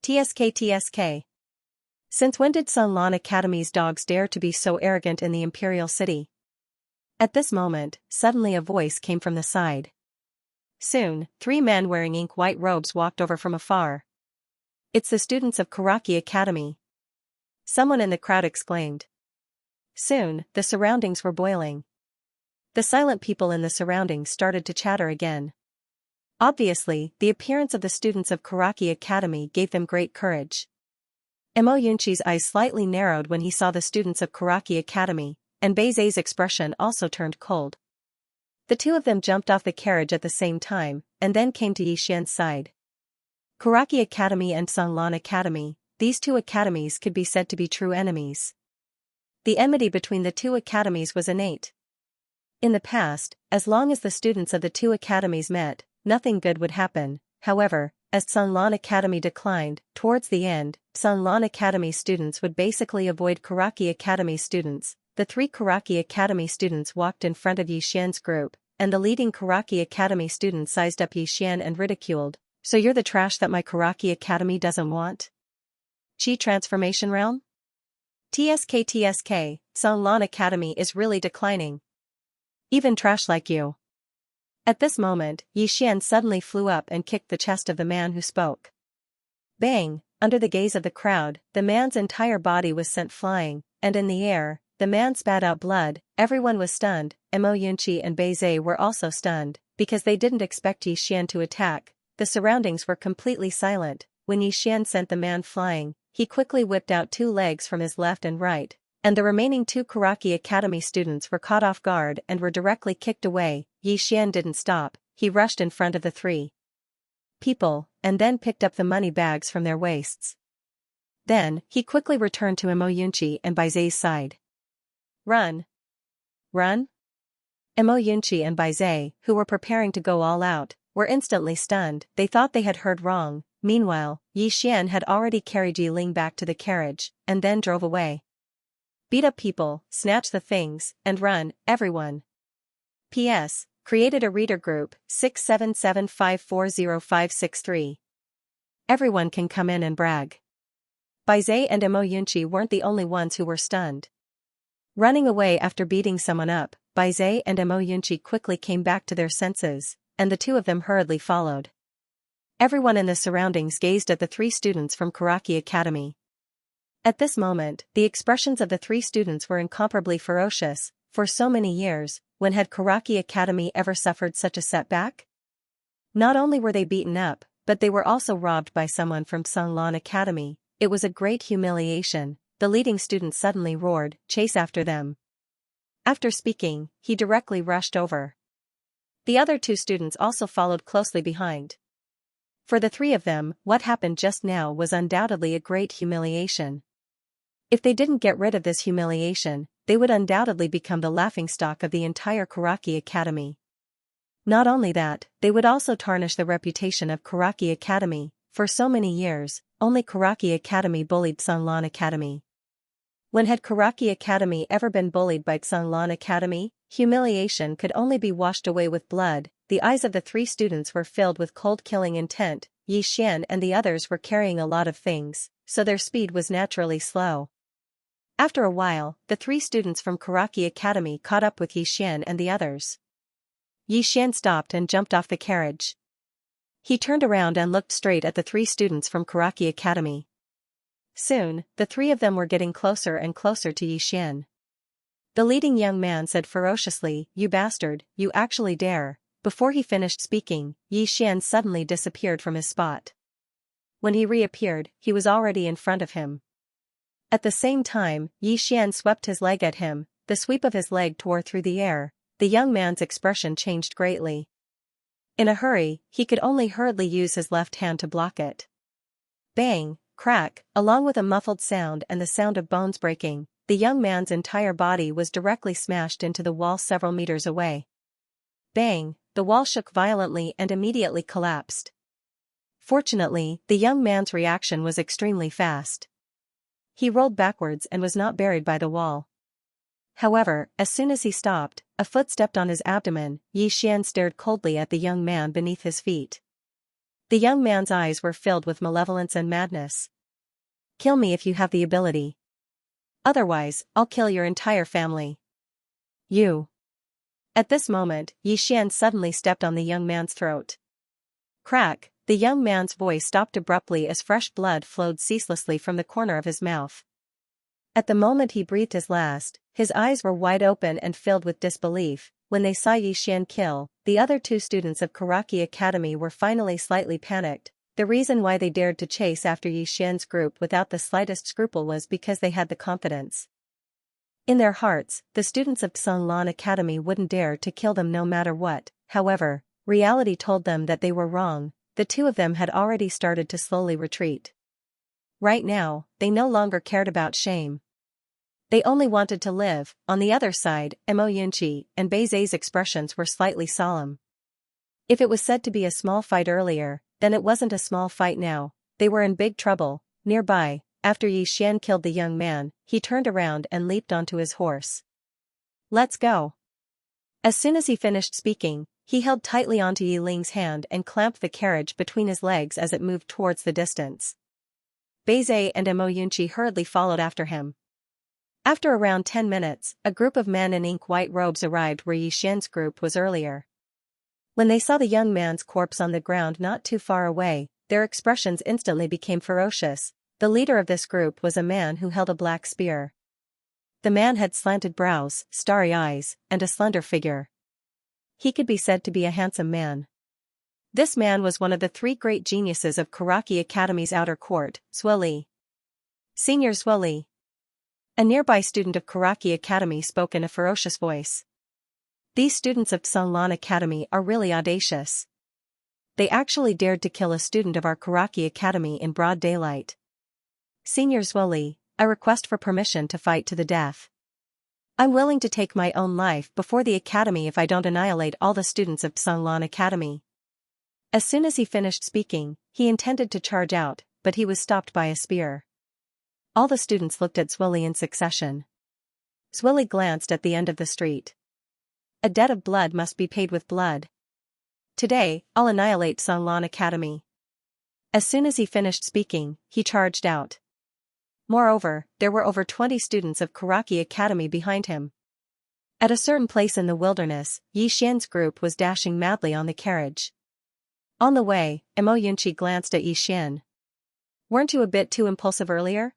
Speaker 1: TSK. Since when did Songlan Academy's dogs dare to be so arrogant in the imperial city? At this moment, suddenly a voice came from the side. Soon, 3 men wearing ink-white robes walked over from afar. It's the students of Karaki Academy. Someone in the crowd exclaimed. Soon, the surroundings were boiling. The silent people in the surroundings started to chatter again. Obviously, the appearance of the students of Karaki Academy gave them great courage. Xianxia's eyes slightly narrowed when he saw the students of Karaki Academy, and Beizhe's expression also turned cold. The two of them jumped off the carriage at the same time, and then came to Yi Xian's side. Karaki Academy and Songlan Academy, these 2 academies could be said to be true enemies. The enmity between the 2 academies was innate. In the past, as long as the students of the two academies met, nothing good would happen. However, as Sunlan Academy declined, towards the end, Sunlan Academy students would basically avoid Karaki Academy students. The three Karaki Academy students walked in front of Yixian's group, and the leading Karaki Academy student sized up Yixian and ridiculed. So you're the trash that my Karaki Academy doesn't want? Chi Transformation Realm? TSK, Sunlan Academy is really declining. Even trash like you. At this moment, Yixian suddenly flew up and kicked the chest of the man who spoke. Bang! Under the gaze of the crowd, the man's entire body was sent flying, and in the air, the man spat out blood. Everyone was stunned. Mo Yunqi and Beizhe were also stunned, because they didn't expect Yixian to attack. The surroundings were completely silent. When Yixian sent the man flying, he quickly whipped out two legs from his left and right, and the remaining two Karaki Academy students were caught off guard and were directly kicked away. Yixian didn't stop. He rushed in front of the three people, and then picked up the money bags from their waists. Then, he quickly returned to Mo Yunqi and Beizhe's side. Run! Run? Mo Yunqi and Beizhe, who were preparing to go all out, were instantly stunned. They thought they had heard wrong. Meanwhile, Yixian had already carried Yiling back to the carriage, and then drove away. Beat up people, snatch the things, and run, everyone. P.S. Created a reader group, 677540563. Everyone can come in and brag. Beizhe and Mo Yunqi weren't the only ones who were stunned. Running away after beating someone up, Beizhe and Mo Yunqi quickly came back to their senses, and the two of them hurriedly followed. Everyone in the surroundings gazed at the three students from Karaki Academy. At this moment, the expressions of the three students were incomparably ferocious. For so many years, when had Karaki Academy ever suffered such a setback? Not only were they beaten up, but they were also robbed by someone from Sunlan Academy. It was a great humiliation. The leading student suddenly roared, "Chase after them." After speaking, he directly rushed over. The other two students also followed closely behind. For the three of them, what happened just now was undoubtedly a great humiliation. If they didn't get rid of this humiliation, they would undoubtedly become the laughingstock of the entire Karaki Academy. Not only that, they would also tarnish the reputation of Karaki Academy. For so many years, only Karaki Academy bullied Sunlan Academy. When had Karaki Academy ever been bullied by Sunlan Academy? Humiliation could only be washed away with blood. The eyes of the three students were filled with cold killing intent. Yixian and the others were carrying a lot of things, so their speed was naturally slow. After a while, the three students from Karaki Academy caught up with Yixian and the others. Yixian stopped and jumped off the carriage. He turned around and looked straight at the three students from Karaki Academy. Soon, the three of them were getting closer and closer to Yixian. The leading young man said ferociously, "You bastard, you actually dare." Before he finished speaking, Yixian suddenly disappeared from his spot. When he reappeared, he was already in front of him. At the same time, Yixian swept his leg at him. The sweep of his leg tore through the air. The young man's expression changed greatly. In a hurry, he could only hurriedly use his left hand to block it. Bang, crack, along with a muffled sound and the sound of bones breaking, the young man's entire body was directly smashed into the wall several meters away. Bang, the wall shook violently and immediately collapsed. Fortunately, the young man's reaction was extremely fast. He rolled backwards and was not buried by the wall. However, as soon as he stopped, a foot stepped on his abdomen. Yixian stared coldly at the young man beneath his feet. The young man's eyes were filled with malevolence and madness. "Kill me if you have the ability. Otherwise, I'll kill your entire family. You." At this moment, Yixian suddenly stepped on the young man's throat. Crack, the young man's voice stopped abruptly as fresh blood flowed ceaselessly from the corner of his mouth. At the moment he breathed his last, his eyes were wide open and filled with disbelief. When they saw Yixian kill, the other two students of Karaki Academy were finally slightly panicked. The reason why they dared to chase after Yixian's group without the slightest scruple was because they had the confidence. In their hearts, the students of Sunlan Academy wouldn't dare to kill them no matter what. However, reality told them that they were wrong. The two of them had already started to slowly retreat. Right now, they no longer cared about shame. They only wanted to live. On the other side, Mo Yunqi and Bei Zai's expressions were slightly solemn. If it was said to be a small fight earlier, then it wasn't a small fight now. They were in big trouble. Nearby, after Yi Xian killed the young man, he turned around and leaped onto his horse. "Let's go." As soon as he finished speaking, he held tightly onto Yi Ling's hand and clamped the carriage between his legs as it moved towards the distance. Bei Zai and Mo Yunqi hurriedly followed after him. After around 10 minutes, a group of men in ink-white robes arrived where Yi Xian's group was earlier. When they saw the young man's corpse on the ground not too far away, their expressions instantly became ferocious. The leader of this group was a man who held a black spear. The man had slanted brows, starry eyes, and a slender figure. He could be said to be a handsome man. This man was one of the 3 great geniuses of Karaki Academy's outer court, Zhuo Li. Senior Zhuo Li. A nearby student of Karaki Academy spoke in a ferocious voice. These students of Sanlan Academy are really audacious. They actually dared to kill a student of our Karaki Academy in broad daylight. Senior Zhuo Li, I request for permission to fight to the death. I'm willing to take my own life before the academy if I don't annihilate all the students of Sanlan Academy. As soon as he finished speaking, he intended to charge out, but he was stopped by a spear. All the students looked at Zhuo Li in succession. Zhuo Li glanced at the end of the street. A debt of blood must be paid with blood. Today, I'll annihilate Sanlan Academy. As soon as he finished speaking, he charged out. Moreover, there were over 20 students of Karaki Academy behind him. At a certain place in the wilderness, Yi Xian's group was dashing madly on the carriage. On the way, Mo Yunqi glanced at Yi Xian. Weren't you a bit too impulsive earlier?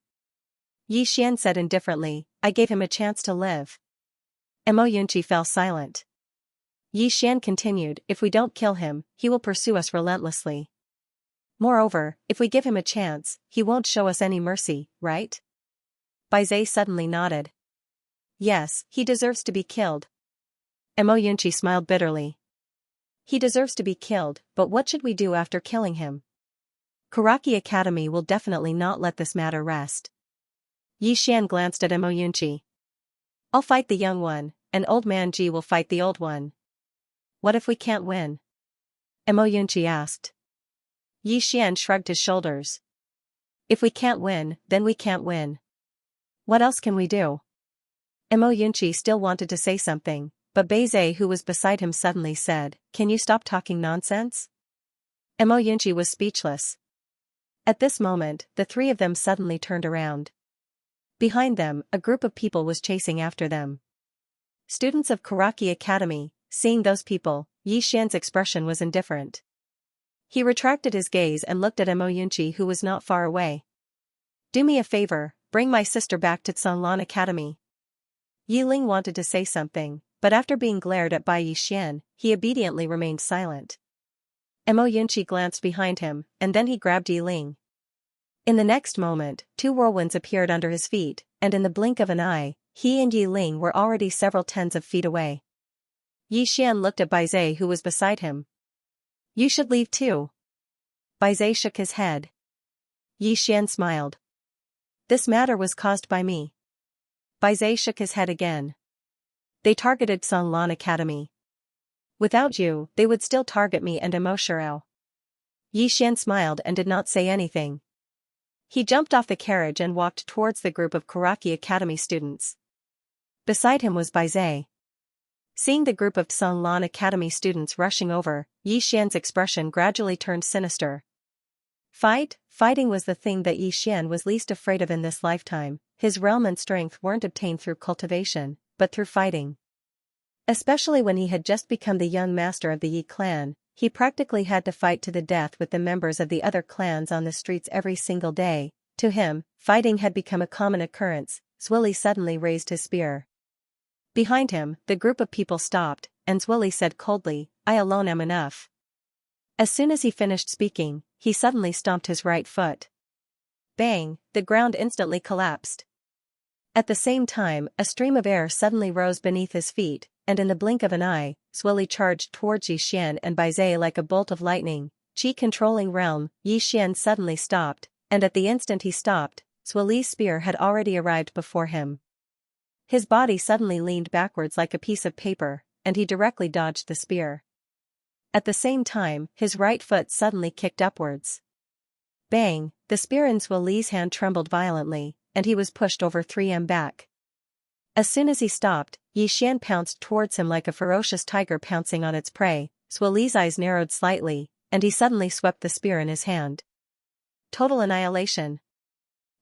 Speaker 1: Yi Xian said indifferently, I gave him a chance to live. Mo Yunqi fell silent. Yi Xian continued, if we don't kill him, he will pursue us relentlessly. Moreover, if we give him a chance, he won't show us any mercy, right? Bei Zai suddenly nodded. Yes, he deserves to be killed. Mo Yunqi smiled bitterly. He deserves to be killed, but what should we do after killing him? Karaki Academy will definitely not let this matter rest. Yi Xian glanced at Mo Yunqi. I'll fight the young one, and old man Ji will fight the old one. What if we can't win? Mo Yunqi asked. Yi Xian shrugged his shoulders. If we can't win, then we can't win. What else can we do? Mo Yunqi still wanted to say something, but Bei Zai, who was beside him, suddenly said, Can you stop talking nonsense? Mo Yunqi was speechless. At this moment, the 3 of them suddenly turned around. Behind them, a group of people was chasing after them. Students of Karaki Academy. Seeing those people, Yi Xian's expression was indifferent. He retracted his gaze and looked at Mo Yunqi, who was not far away. Do me a favor, bring my sister back to Sanlan Academy. Yi Ling wanted to say something, but after being glared at by Yi Xian, he obediently remained silent. Mo Yunqi glanced behind him, and then he grabbed Yi Ling. In the next moment, 2 whirlwinds appeared under his feet, and in the blink of an eye, he and Yi Ling were already several tens of feet away. Yi Xian looked at Bei Zai, who was beside him. You should leave too. Bei Zai shook his head. Yi Xian smiled. This matter was caused by me. Bei Zai shook his head again. They targeted Sanlan Academy. Without you, they would still target me and Mo Shirao. Yi Xian smiled and did not say anything. He jumped off the carriage and walked towards the group of Karaki Academy students. Beside him was Bei Zai. Seeing the group of Sanlan Academy students rushing over, Yi Xian's expression gradually turned sinister. Fighting was the thing that Yi Xian was least afraid of in this lifetime. His realm and strength weren't obtained through cultivation, but through fighting. Especially when he had just become the young master of the Yi clan, he practically had to fight to the death with the members of the other clans on the streets every single day. To him, fighting had become a common occurrence. Zhuo Li suddenly raised his spear. Behind him, the group of people stopped, and Zhuo Li said coldly, I alone am enough. As soon as he finished speaking, he suddenly stomped his right foot. Bang, the ground instantly collapsed. At the same time, a stream of air suddenly rose beneath his feet, and in the blink of an eye, Zhuo Li charged towards Yi Xian and Bei Zai like a bolt of lightning. Qi-controlling realm, Yi Xian suddenly stopped, and at the instant he stopped, Zhuo Li's spear had already arrived before him. His body suddenly leaned backwards like a piece of paper, and he directly dodged the spear. At the same time, his right foot suddenly kicked upwards. Bang! The spear in Zhuo Li's hand trembled violently, and he was pushed over 3m back. As soon as he stopped, Xian pounced towards him like a ferocious tiger pouncing on its prey. Zhuo Li's eyes narrowed slightly, and he suddenly swept the spear in his hand. Total annihilation.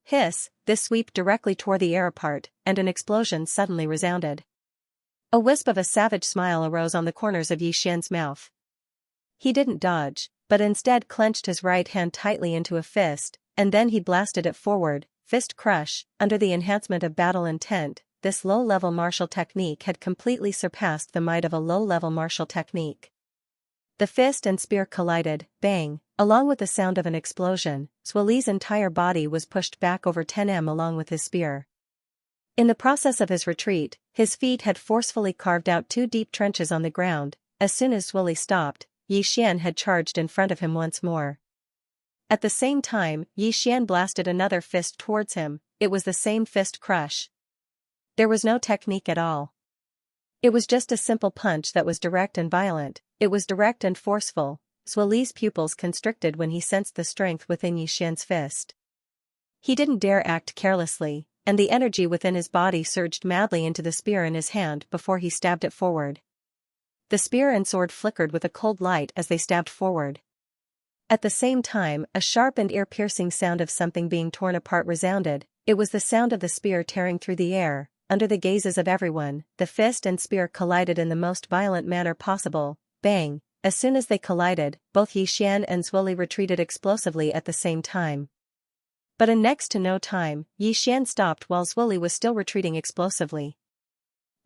Speaker 1: Hiss! This sweep directly tore the air apart, and an explosion suddenly resounded. A wisp of a savage smile arose on the corners of Xian's mouth. He didn't dodge, but instead clenched his right hand tightly into a fist, and then he blasted it forward, fist crush. Under the enhancement of battle intent, this low-level martial technique had completely surpassed the might of a low-level martial technique. The fist and spear collided, bang, along with the sound of an explosion. Zhuo Li's entire body was pushed back over 10m along with his spear. In the process of his retreat, his feet had forcefully carved out 2 deep trenches on the ground. As soon as Zhuo Li stopped, Xian had charged in front of him once more. At the same time, Xian blasted another fist towards him. It was the same fist crush. There was no technique at all. It was just a simple punch that was direct and violent. It was direct and forceful. Zhuo Li's pupils constricted when he sensed the strength within Xian's fist. He didn't dare act carelessly, and the energy within his body surged madly into the spear in his hand before he stabbed it forward. The spear and sword flickered with a cold light as they stabbed forward. At the same time, a sharp and ear-piercing sound of something being torn apart resounded. It was the sound of the spear tearing through the air. Under the gazes of everyone, the fist and spear collided in the most violent manner possible. Bang! As soon as they collided, both Xian and Zhuo Li retreated explosively at the same time. But in next to no time, Xian stopped while Zhuo Li was still retreating explosively.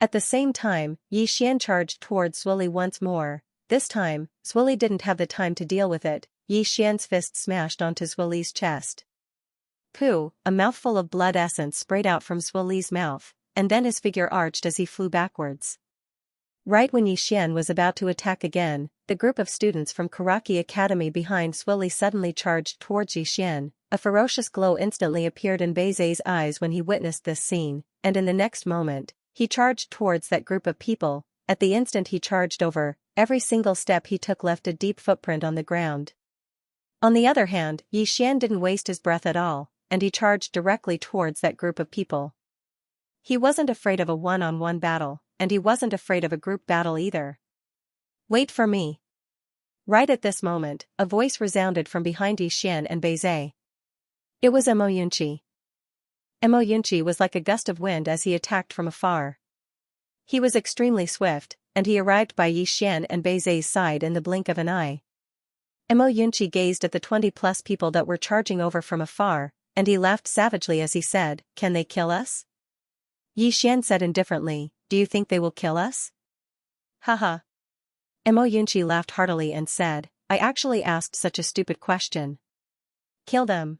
Speaker 1: At the same time, Xian charged towards Zhuo Li once more. This time, Zhuo Li didn't have the time to deal with it. Xian's fist smashed onto Zhuo Li's chest. Pooh! A mouthful of blood essence sprayed out from Zhuo Li's mouth, and then his figure arched as he flew backwards. Right when Xian was about to attack again, the group of students from Karaki Academy behind Zhuo Li suddenly charged towards Xian. A ferocious glow instantly appeared in Beizei's eyes when he witnessed this scene, and in the next moment, he charged towards that group of people. At the instant he charged over, every single step he took left a deep footprint on the ground. On the other hand, Xian didn't waste his breath at all, and he charged directly towards that group of people. He wasn't afraid of a one-on-one battle, and he wasn't afraid of a group battle either. Wait for me. Right at this moment, a voice resounded from behind Xian and Beizei. It was Mo Yunqi. Mo Yunqi was like a gust of wind as he attacked from afar. He was extremely swift, and he arrived by Xian and Beizei's side in the blink of an eye. Mo Yunqi gazed at the 20+ people that were charging over from afar, and he laughed savagely as he said, "Can they kill us?" Xian said indifferently, "Do you think they will kill us?" Haha. Mo Yunqi laughed heartily and said, "I actually asked such a stupid question. Kill them.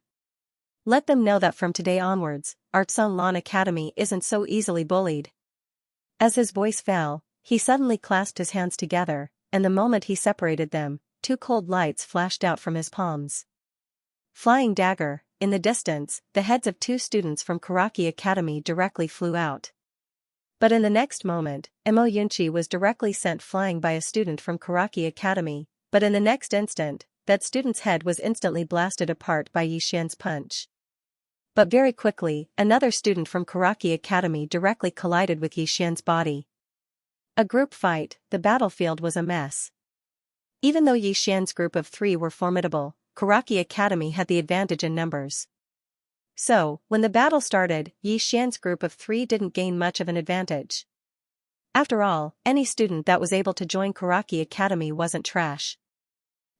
Speaker 1: Let them know that from today onwards, Artsun Lan Academy isn't so easily bullied." As his voice fell, he suddenly clasped his hands together, and the moment he separated them, 2 cold lights flashed out from his palms. Flying dagger. In the distance, the heads of 2 students from Karaki Academy directly flew out. But in the next moment, Mo Yunqi was directly sent flying by a student from Karaki Academy, but in the next instant, that student's head was instantly blasted apart by Xian's punch. But very quickly, another student from Karaki Academy directly collided with Xian's body. A group fight. The battlefield was a mess. Even though Xian's group of 3 were formidable, Karaki Academy had the advantage in numbers. So, when the battle started, Xian's group of 3 didn't gain much of an advantage. After all, any student that was able to join Karaki Academy wasn't trash.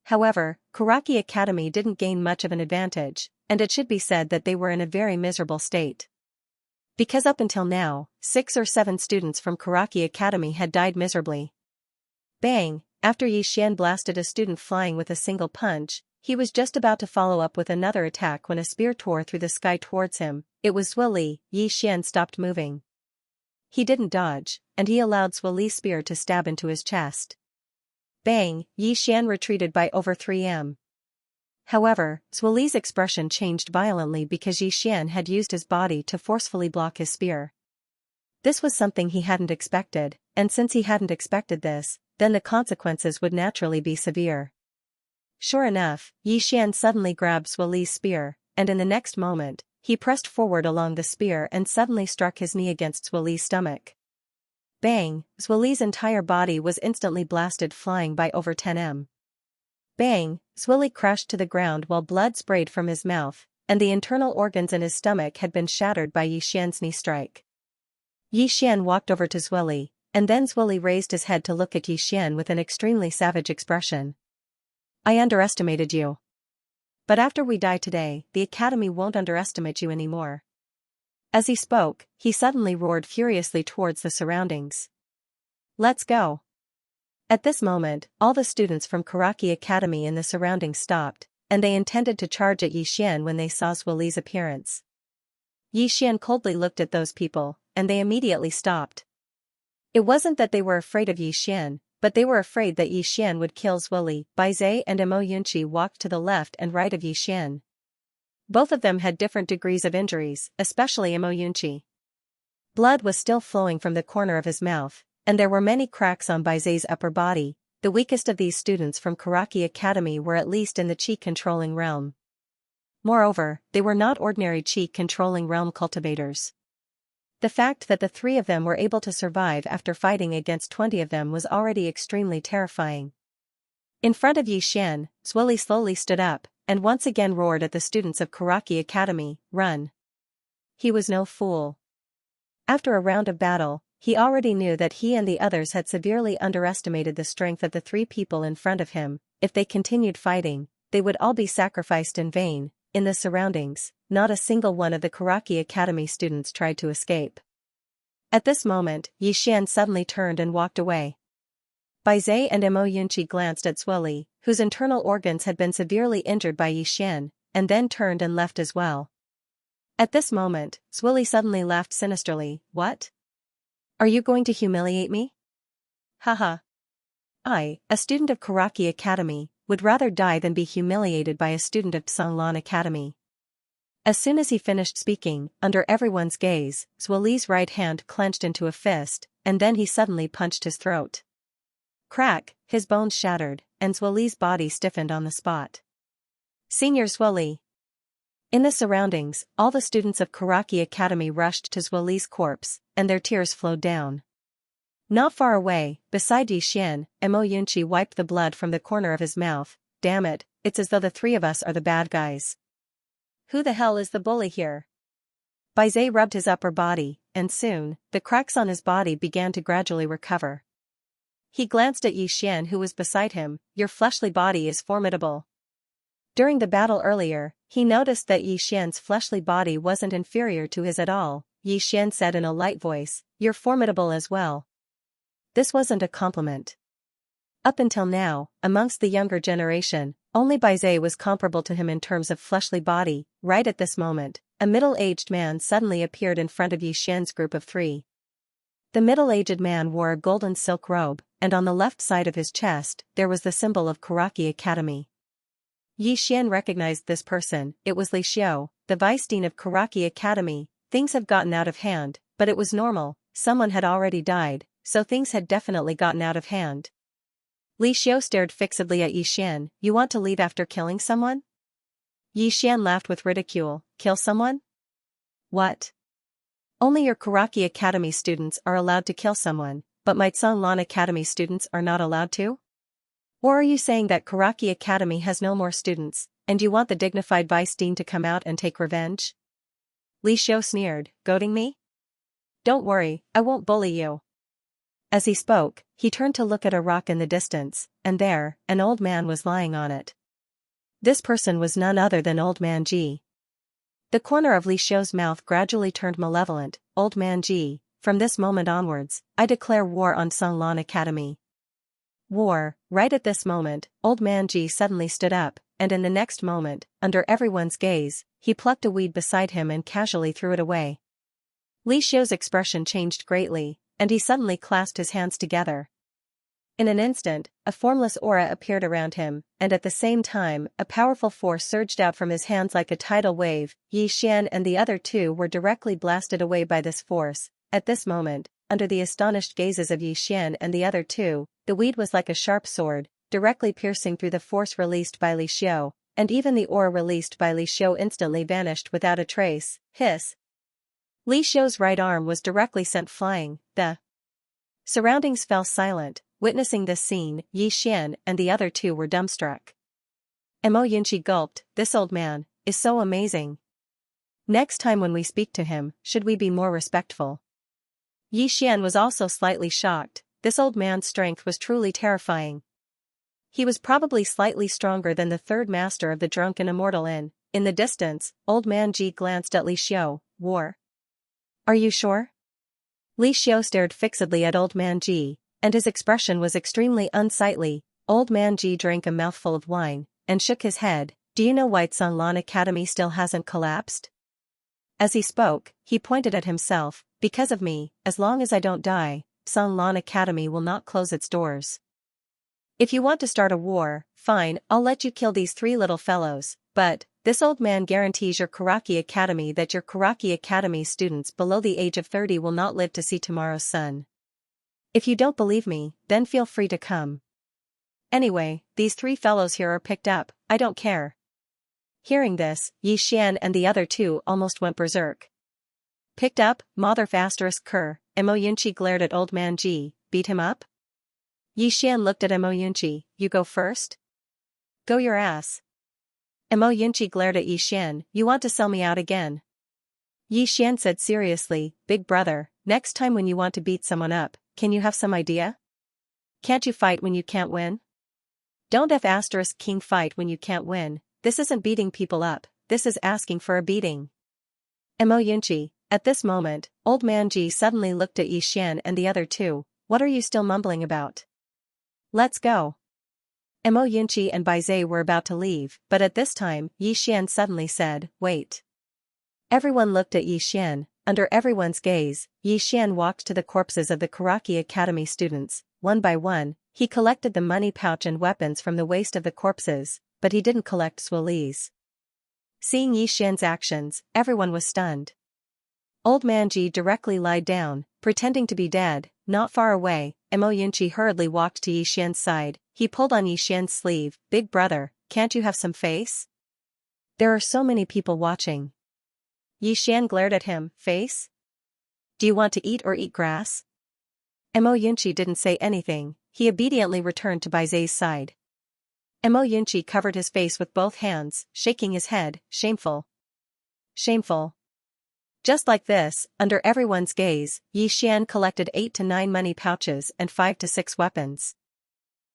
Speaker 1: However, Karaki Academy didn't gain much of an advantage, and it should be said that they were in a very miserable state. Because up until now, 6 or 7 students from Karaki Academy had died miserably. Bang! After Xian blasted a student flying with a single punch, he was just about to follow up with another attack when a spear tore through the sky towards him. It was Zhuo Li. Xian stopped moving. He didn't dodge, and he allowed Zhuo Li's spear to stab into his chest. Bang! Xian retreated by over 3m. However, Zhuo Li's expression changed violently because Xian had used his body to forcefully block his spear. This was something he hadn't expected, and since he hadn't expected this, then the consequences would naturally be severe. Sure enough, Xian suddenly grabbed Zuoli's spear, and in the next moment, he pressed forward along the spear and suddenly struck his knee against Zuoli's stomach. Bang! Zuoli's entire body was instantly blasted, flying by over 10 m. Bang! Zuoli crashed to the ground while blood sprayed from his mouth, and the internal organs in his stomach had been shattered by Xian's knee strike. Xian walked over to Zuoli, and then Zuoli raised his head to look at Xian with an extremely savage expression. I underestimated you. But after we die today, the Academy won't underestimate you anymore. As he spoke, he suddenly roared furiously towards the surroundings. Let's go. At this moment, all the students from Karaki Academy in the surroundings stopped, and they intended to charge at Xian when they saw Zuoli's appearance. Xian coldly looked at those people, and they immediately stopped. It wasn't that they were afraid of Xian, but they were afraid that Xian would kill Zuoli. Baizhe and Emo Yunqi walked to the left and right of Xian. Both of them had different degrees of injuries, especially Emo Yunqi. Blood was still flowing from the corner of his mouth, and there were many cracks on Baizhe's upper body. The weakest of these students from Karaki Academy were at least in the chi-controlling realm. Moreover, they were not ordinary chi-controlling realm cultivators. The fact that the 3 of them were able to survive after fighting against 20 of them was already extremely terrifying. In front of Xian, Zuoli slowly stood up, and once again roared at the students of Karaki Academy, "Run!" He was no fool. After a round of battle, he already knew that he and the others had severely underestimated the strength of the 3 people in front of him. If they continued fighting, they would all be sacrificed in vain. In the surroundings, not a single one of the Karaki Academy students tried to escape. At this moment, Xian suddenly turned and walked away. Baizhe and Emo Yunqi glanced at Zuoli, whose internal organs had been severely injured by Xian, and then turned and left as well. At this moment, Zuoli suddenly laughed sinisterly. What? Are you going to humiliate me? Haha. I, a student of Karaki Academy, would rather die than be humiliated by a student of Xianxia Academy. As soon as he finished speaking, under everyone's gaze, Zuoli's right hand clenched into a fist, and then he suddenly punched his throat. Crack, his bones shattered, and Zuoli's body stiffened on the spot. Senior Zuoli. In the surroundings, all the students of Karaki Academy rushed to Zuoli's corpse, and their tears flowed down. Not far away, beside Xian, Emo Yunqi wiped the blood from the corner of his mouth. Damn it, it's as though the 3 of us are the bad guys. Who the hell is the bully here? Baizhe rubbed his upper body, and soon, the cracks on his body began to gradually recover. He glanced at Xian, who was beside him. Your fleshly body is formidable. During the battle earlier, he noticed that Xian's fleshly body wasn't inferior to his at all. Xian said in a light voice, "You're formidable as well." This wasn't a compliment. Up until now, amongst the younger generation, only Baizhe was comparable to him in terms of fleshly body. Right at this moment, a middle-aged man suddenly appeared in front of Xian's group of 3. The middle-aged man wore a golden silk robe, and on the left side of his chest, there was the symbol of Karaki Academy. Xian recognized this person. It was Li Xiao, the vice dean of Karaki Academy. Things have gotten out of hand, but it was normal. Someone had already died, so things had definitely gotten out of hand. Li Xiao stared fixedly at Xian. You want to leave after killing someone? Xian laughed with ridicule. Kill someone? What? Only your Karaki Academy students are allowed to kill someone, but my Xianxia Academy students are not allowed to? Or are you saying that Karaki Academy has no more students, and you want the dignified vice dean to come out and take revenge? Li Xiao sneered, goading me? Don't worry, I won't bully you. As he spoke, he turned to look at a rock in the distance, and there, an old man was lying on it. This person was none other than Old Man Ji. The corner of Li Xiao's mouth gradually turned malevolent. Old Man Ji, from this moment onwards, I declare war on Xianxia Academy. War. Right at this moment, Old Man Ji suddenly stood up, and in the next moment, under everyone's gaze, he plucked a weed beside him and casually threw it away. Li Xiao's expression changed greatly, and he suddenly clasped his hands together. In an instant, a formless aura appeared around him, and at the same time, a powerful force surged out from his hands like a tidal wave. Xian and the other 2 were directly blasted away by this force, at this moment, under the astonished gazes of Xian and the other two, the weed was like a sharp sword, directly piercing through the force released by Li Xiu, and even the aura released by Li Xiu instantly vanished without a trace. Hiss! Li Xiu's right arm was directly sent flying. The surroundings fell silent. Witnessing this scene, Xian and the other two were dumbstruck. Mo Yunqi gulped, "This old man is so amazing. Next time when we speak to him, should we be more respectful?" Xian was also slightly shocked. This old man's strength was truly terrifying. He was probably slightly stronger than the third master of the Drunken Immortal Inn. In the distance, old man Ji glanced at Li Xiu. "War? Are you sure?" Li Xiu stared fixedly at old man Ji, and his expression was extremely unsightly. Old man Ji drank a mouthful of wine, and shook his head. "Do you know why Sanlan Academy still hasn't collapsed?" As he spoke, he pointed at himself. "Because of me, as long as I don't die, Sanlan Academy will not close its doors. If you want to start a war, fine, I'll let you kill these three little fellows, but this old man guarantees your Karaki Academy that your Karaki Academy students below the age of 30 will not live to see tomorrow's sun. If you don't believe me, then feel free to come. Anyway, these three fellows here are picked up, I don't care." Hearing this, Xian and the other two almost went berserk. "Picked up, motherf asterisk cur." Mo Yunqi glared at old man Ji. "Beat him up?" Xian looked at Mo Yunqi. "You go first?" "Go your ass." Mo Yunqi glared at Xian. "You want to sell me out again?" Xian said seriously, "Big brother, next time when you want to beat someone up, can you have some idea? Can't you fight when you can't win? Don't king fight when you can't win. This isn't beating people up, this is asking for a beating." Mo Yunqi. At this moment, old man Ji suddenly looked at Xian and the other two. "What are you still mumbling about? Let's go." Mo Yunqi and Baizai were about to leave, but at this time, Xian suddenly said, "Wait." Everyone looked at Xian. Under everyone's gaze, Xian walked to the corpses of the Karaki Academy students. One by one, he collected the money pouch and weapons from the waist of the corpses, but he didn't collect Swali's. Seeing Xian's actions, everyone was stunned. Old man Ji directly lied down, pretending to be dead. Not far away, Mo Yunqi hurriedly walked to Xian's side. He pulled on Xian's sleeve. "Big brother, can't you have some face? There are so many people watching." Xian glared at him. "Face? Do you want to eat or eat grass?" Mo Yunqi didn't say anything. He obediently returned to Baizai's side. Mo Yunqi covered his face with both hands, shaking his head. "Shameful. Shameful." Just like this, under everyone's gaze, Xian collected 8 to 9 money pouches and 5 to 6 weapons.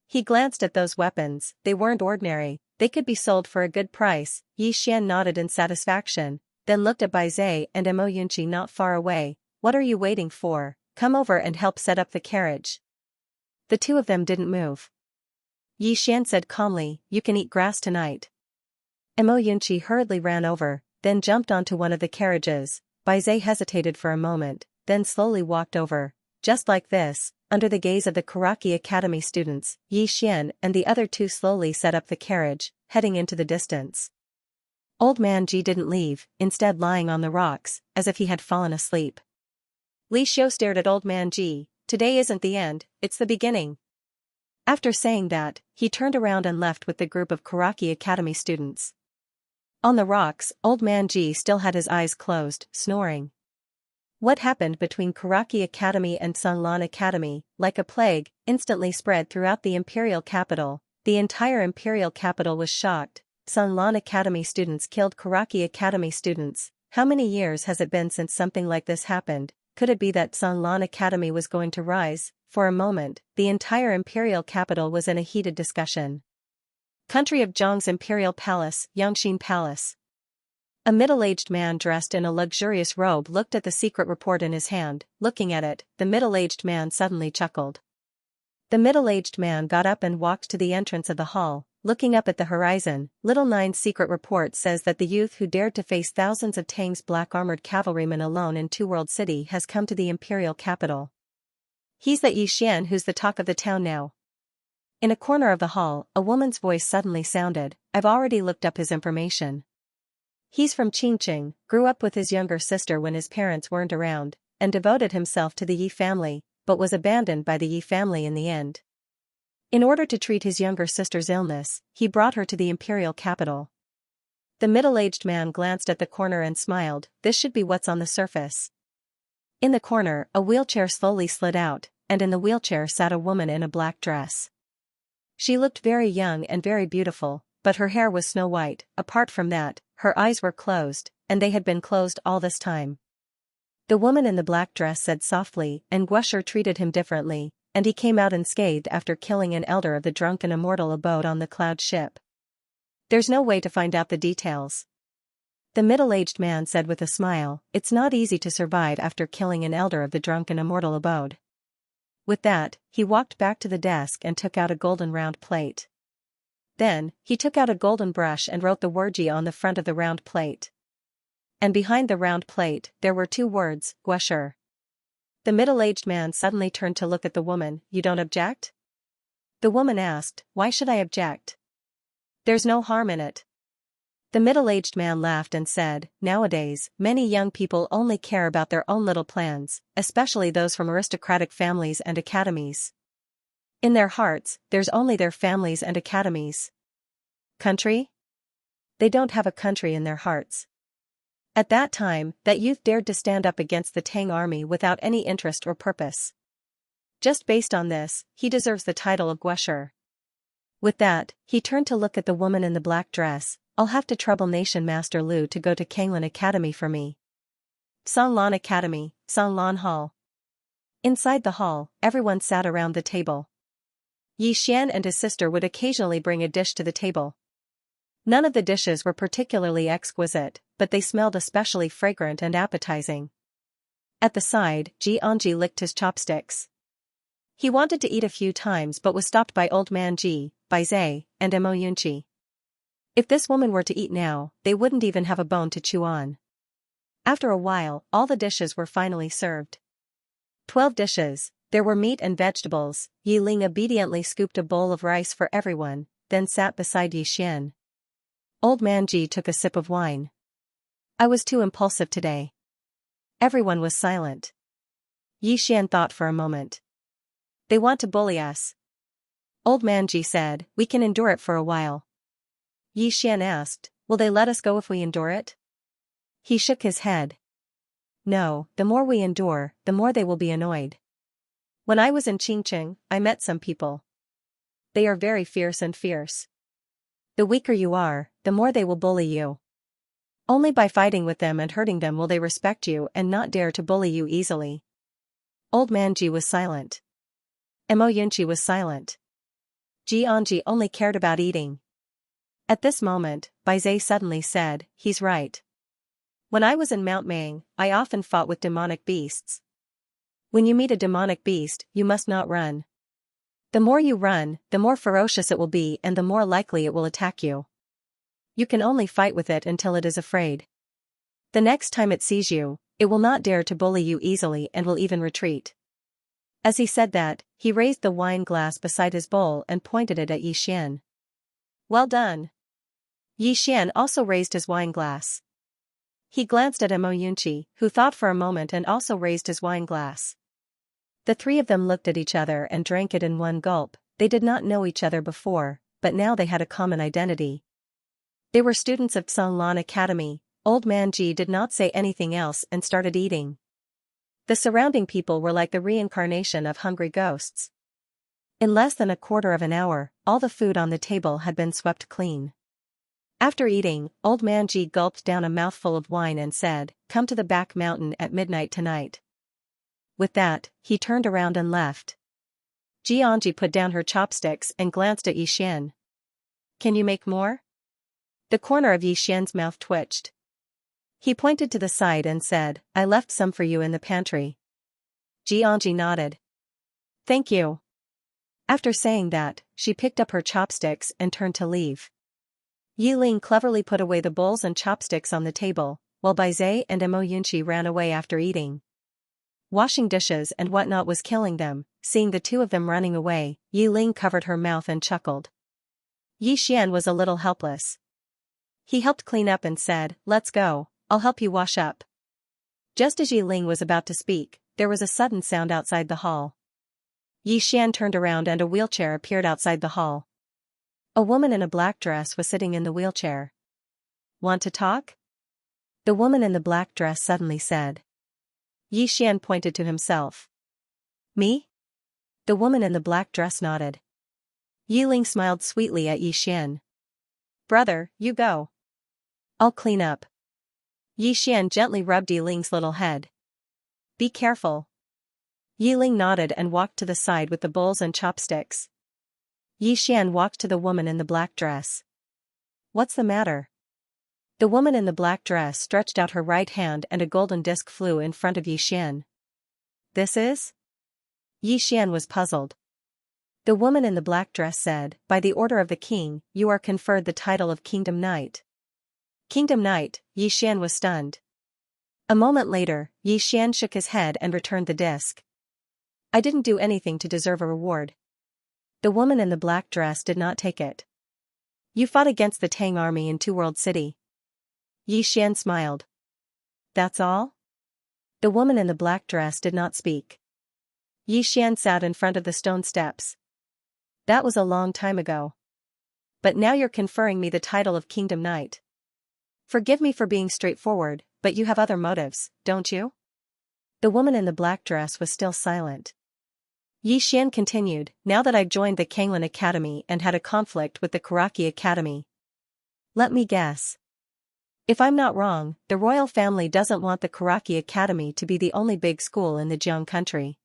Speaker 1: He glanced at those weapons. They weren't ordinary, they could be sold for a good price. Xian nodded in satisfaction, then looked at Baizai and Mo Yunqi not far away. "What are you waiting for? Come over and help set up the carriage." The two of them didn't move. Xian said calmly, "You can eat grass tonight." Mo Yunqi hurriedly ran over, then jumped onto one of the carriages. Baizai hesitated for a moment, then slowly walked over. Just like this, under the gaze of the Karaki Academy students, Xian and the other two slowly set up the carriage, heading into the distance. Old man Ji didn't leave, instead lying on the rocks, as if he had fallen asleep. Li Xiu stared at old man Ji. "Today isn't the end, it's the beginning." After saying that, he turned around and left with the group of Karaki Academy students. On the rocks, old man Ji still had his eyes closed, snoring. What happened between Karaki Academy and Sanlan Academy, like a plague, instantly spread throughout the imperial capital. The entire imperial capital was shocked. Sanlan Academy students killed Karaki Academy students. How many years has it been since something like this happened? Could it be that Sanlan Academy was going to rise? For a moment, the entire imperial capital was in a heated discussion. Country of Zhong's imperial palace, Yangxin Palace. A middle-aged man dressed in a luxurious robe looked at the secret report in his hand. Looking at it, the middle-aged man suddenly chuckled. The middle-aged man got up and walked to the entrance of the hall, looking up at the horizon. Little Nine's secret report says that the youth who dared to face thousands of Tang's black-armored cavalrymen alone in Two World City has come to the imperial capital. He's that Xian who's the talk of the town now. In a corner of the hall, a woman's voice suddenly sounded. "I've already looked up his information. He's from Qingqing, grew up with his younger sister when his parents weren't around. and devoted himself to the Yi family, but was abandoned by the Yi family in the end. In order to treat his younger sister's illness, he brought her to the imperial capital. The middle-aged man glanced at the corner and smiled. This should be what's on the surface. In the corner, a wheelchair slowly slid out, and in the wheelchair sat a woman in a black dress. She looked very young and very beautiful, but her hair was snow white. Apart from that, her eyes were closed, and they had been closed all this time. The woman in the black dress said softly, and Guesher treated him differently, and he came out unscathed after killing an elder of the drunken immortal abode on the cloud ship. There's no way to find out the details. The middle-aged man said with a smile, it's not easy to survive after killing an elder of the drunken immortal abode. With that, he walked back to the desk and took out a golden round plate. Then, he took out a golden brush and wrote the word G on the front of the round plate. And behind the round plate, there were 2 words, Guesher. The middle-aged man suddenly turned to look at the woman. You don't object? The woman asked, why should I object? There's no harm in it. The middle-aged man laughed and said, nowadays, many young people only care about their own little plans, especially those from aristocratic families and academies. In their hearts, there's only their families and academies. Country? They don't have a country in their hearts. At that time, that youth dared to stand up against the Tang army without any interest or purpose. Just based on this, he deserves the title of Guesher. With that, he turned to look at the woman in the black dress. I'll have to trouble Nation Master Lu to go to Kanglan Academy for me. Songlan Academy, Songlan Hall. Inside the hall, everyone sat around the table. Yi Xian and his sister would occasionally bring a dish to the table. None of the dishes were particularly exquisite, but they smelled especially fragrant and appetizing. At the side, Xianxia licked his chopsticks. He wanted to eat a few times but was stopped by Old Man Ji, Bai Zai, and Mo Yunqi. If this woman were to eat now, they wouldn't even have a bone to chew on. After a while, all the dishes were finally served. 12 dishes, there were meat and vegetables. Yi Ling obediently scooped a bowl of rice for everyone, then sat beside Yi Xian. Old Man Ji took a sip of wine. I was too impulsive today. Everyone was silent. Yi Xian thought for a moment. They want to bully us. Old Man Ji said, we can endure it for a while. Yi Xian asked, will they let us go if we endure it? He shook his head. No, the more we endure, the more they will be annoyed. When I was in Qingqing, I met some people. They are very fierce and fierce. The weaker you are, the more they will bully you. Only by fighting with them and hurting them will they respect you and not dare to bully you easily. Old Man Ji was silent. Mo Yunqi was silent. Xianxia only cared about eating. At this moment, Bai Zai suddenly said, he's right. When I was in Mount Mang, I often fought with demonic beasts. When you meet a demonic beast, you must not run. The more you run, the more ferocious it will be and the more likely it will attack you. You can only fight with it until it is afraid. The next time it sees you, it will not dare to bully you easily and will even retreat. As he said that, he raised the wine glass beside his bowl and pointed it at Yi Xian. Well done. Yi Xian also raised his wine glass. He glanced at Mo Yunqi, who thought for a moment and also raised his wine glass. The 3 of them looked at each other and drank it in one gulp. They did not know each other before, but now they had a common identity. They were students of Songlan Academy. Old Man Ji did not say anything else and started eating. The surrounding people were like the reincarnation of hungry ghosts. In less than a quarter of an hour, all the food on the table had been swept clean. After eating, Old Man Ji gulped down a mouthful of wine and said, come to the back mountain at midnight tonight. With that, he turned around and left. Xianxia put down her chopsticks and glanced at Yi Xian. Can you make more? The corner of Yi Xian's mouth twitched. He pointed to the side and said, I left some for you in the pantry. Xianxia nodded. Thank you. After saying that, she picked up her chopsticks and turned to leave. Yi Ling cleverly put away the bowls and chopsticks on the table, while Bai Zai and Mo Yunqi ran away after eating. Washing dishes and whatnot was killing them. Seeing the 2 of them running away, Yi Ling covered her mouth and chuckled. Yi Xian was a little helpless. He helped clean up and said, let's go, I'll help you wash up. Just as Yi Ling was about to speak, there was a sudden sound outside the hall. Yi Xian turned around and a wheelchair appeared outside the hall. A woman in a black dress was sitting in the wheelchair. "Want to talk?" the woman in the black dress suddenly said. Yi Xian pointed to himself. "Me?" the woman in the black dress nodded. Yi Ling smiled sweetly at Yi Xian. "Brother, you go. I'll clean up." Yi Xian gently rubbed Yi Ling's little head. "Be careful." Yi Ling nodded and walked to the side with the bowls and chopsticks. Yi Xian walked to the woman in the black dress. "What's the matter?" The woman in the black dress stretched out her right hand and a golden disc flew in front of Yi Xian. "This is?" Yi Xian was puzzled. The woman in the black dress said, "By the order of the king, you are conferred the title of Kingdom Knight." Kingdom Knight, Yi Xian was stunned. A moment later, Yi Xian shook his head and returned the disc. "I didn't do anything to deserve a reward." The woman in the black dress did not take it. "You fought against the Tang army in Two World City." Yi Xian smiled. "That's all?" The woman in the black dress did not speak. Yi Xian sat in front of the stone steps. "That was a long time ago. But now you're conferring me the title of Kingdom Knight. Forgive me for being straightforward, but you have other motives, don't you?" The woman in the black dress was still silent. Yi Xian continued, "Now that I've joined the Kanglin Academy and had a conflict with the Karaki Academy. Let me guess. If I'm not wrong, the royal family doesn't want the Karaki Academy to be the only big school in the Jiang country.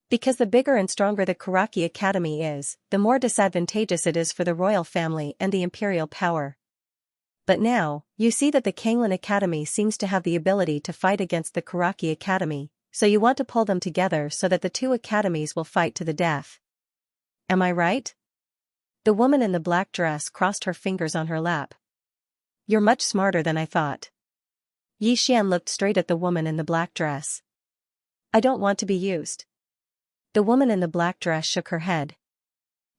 Speaker 1: Because the bigger and stronger the Karaki Academy is, the more disadvantageous it is for the royal family and the imperial power. But now, you see that the Kanglin Academy seems to have the ability to fight against the Karaki Academy, so you want to pull them together so that the two academies will fight to the death. Am I right?" The woman in the black dress crossed her fingers on her lap. "You're much smarter than I thought." Yi Xian looked straight at the woman in the black dress. "I don't want to be used." The woman in the black dress shook her head.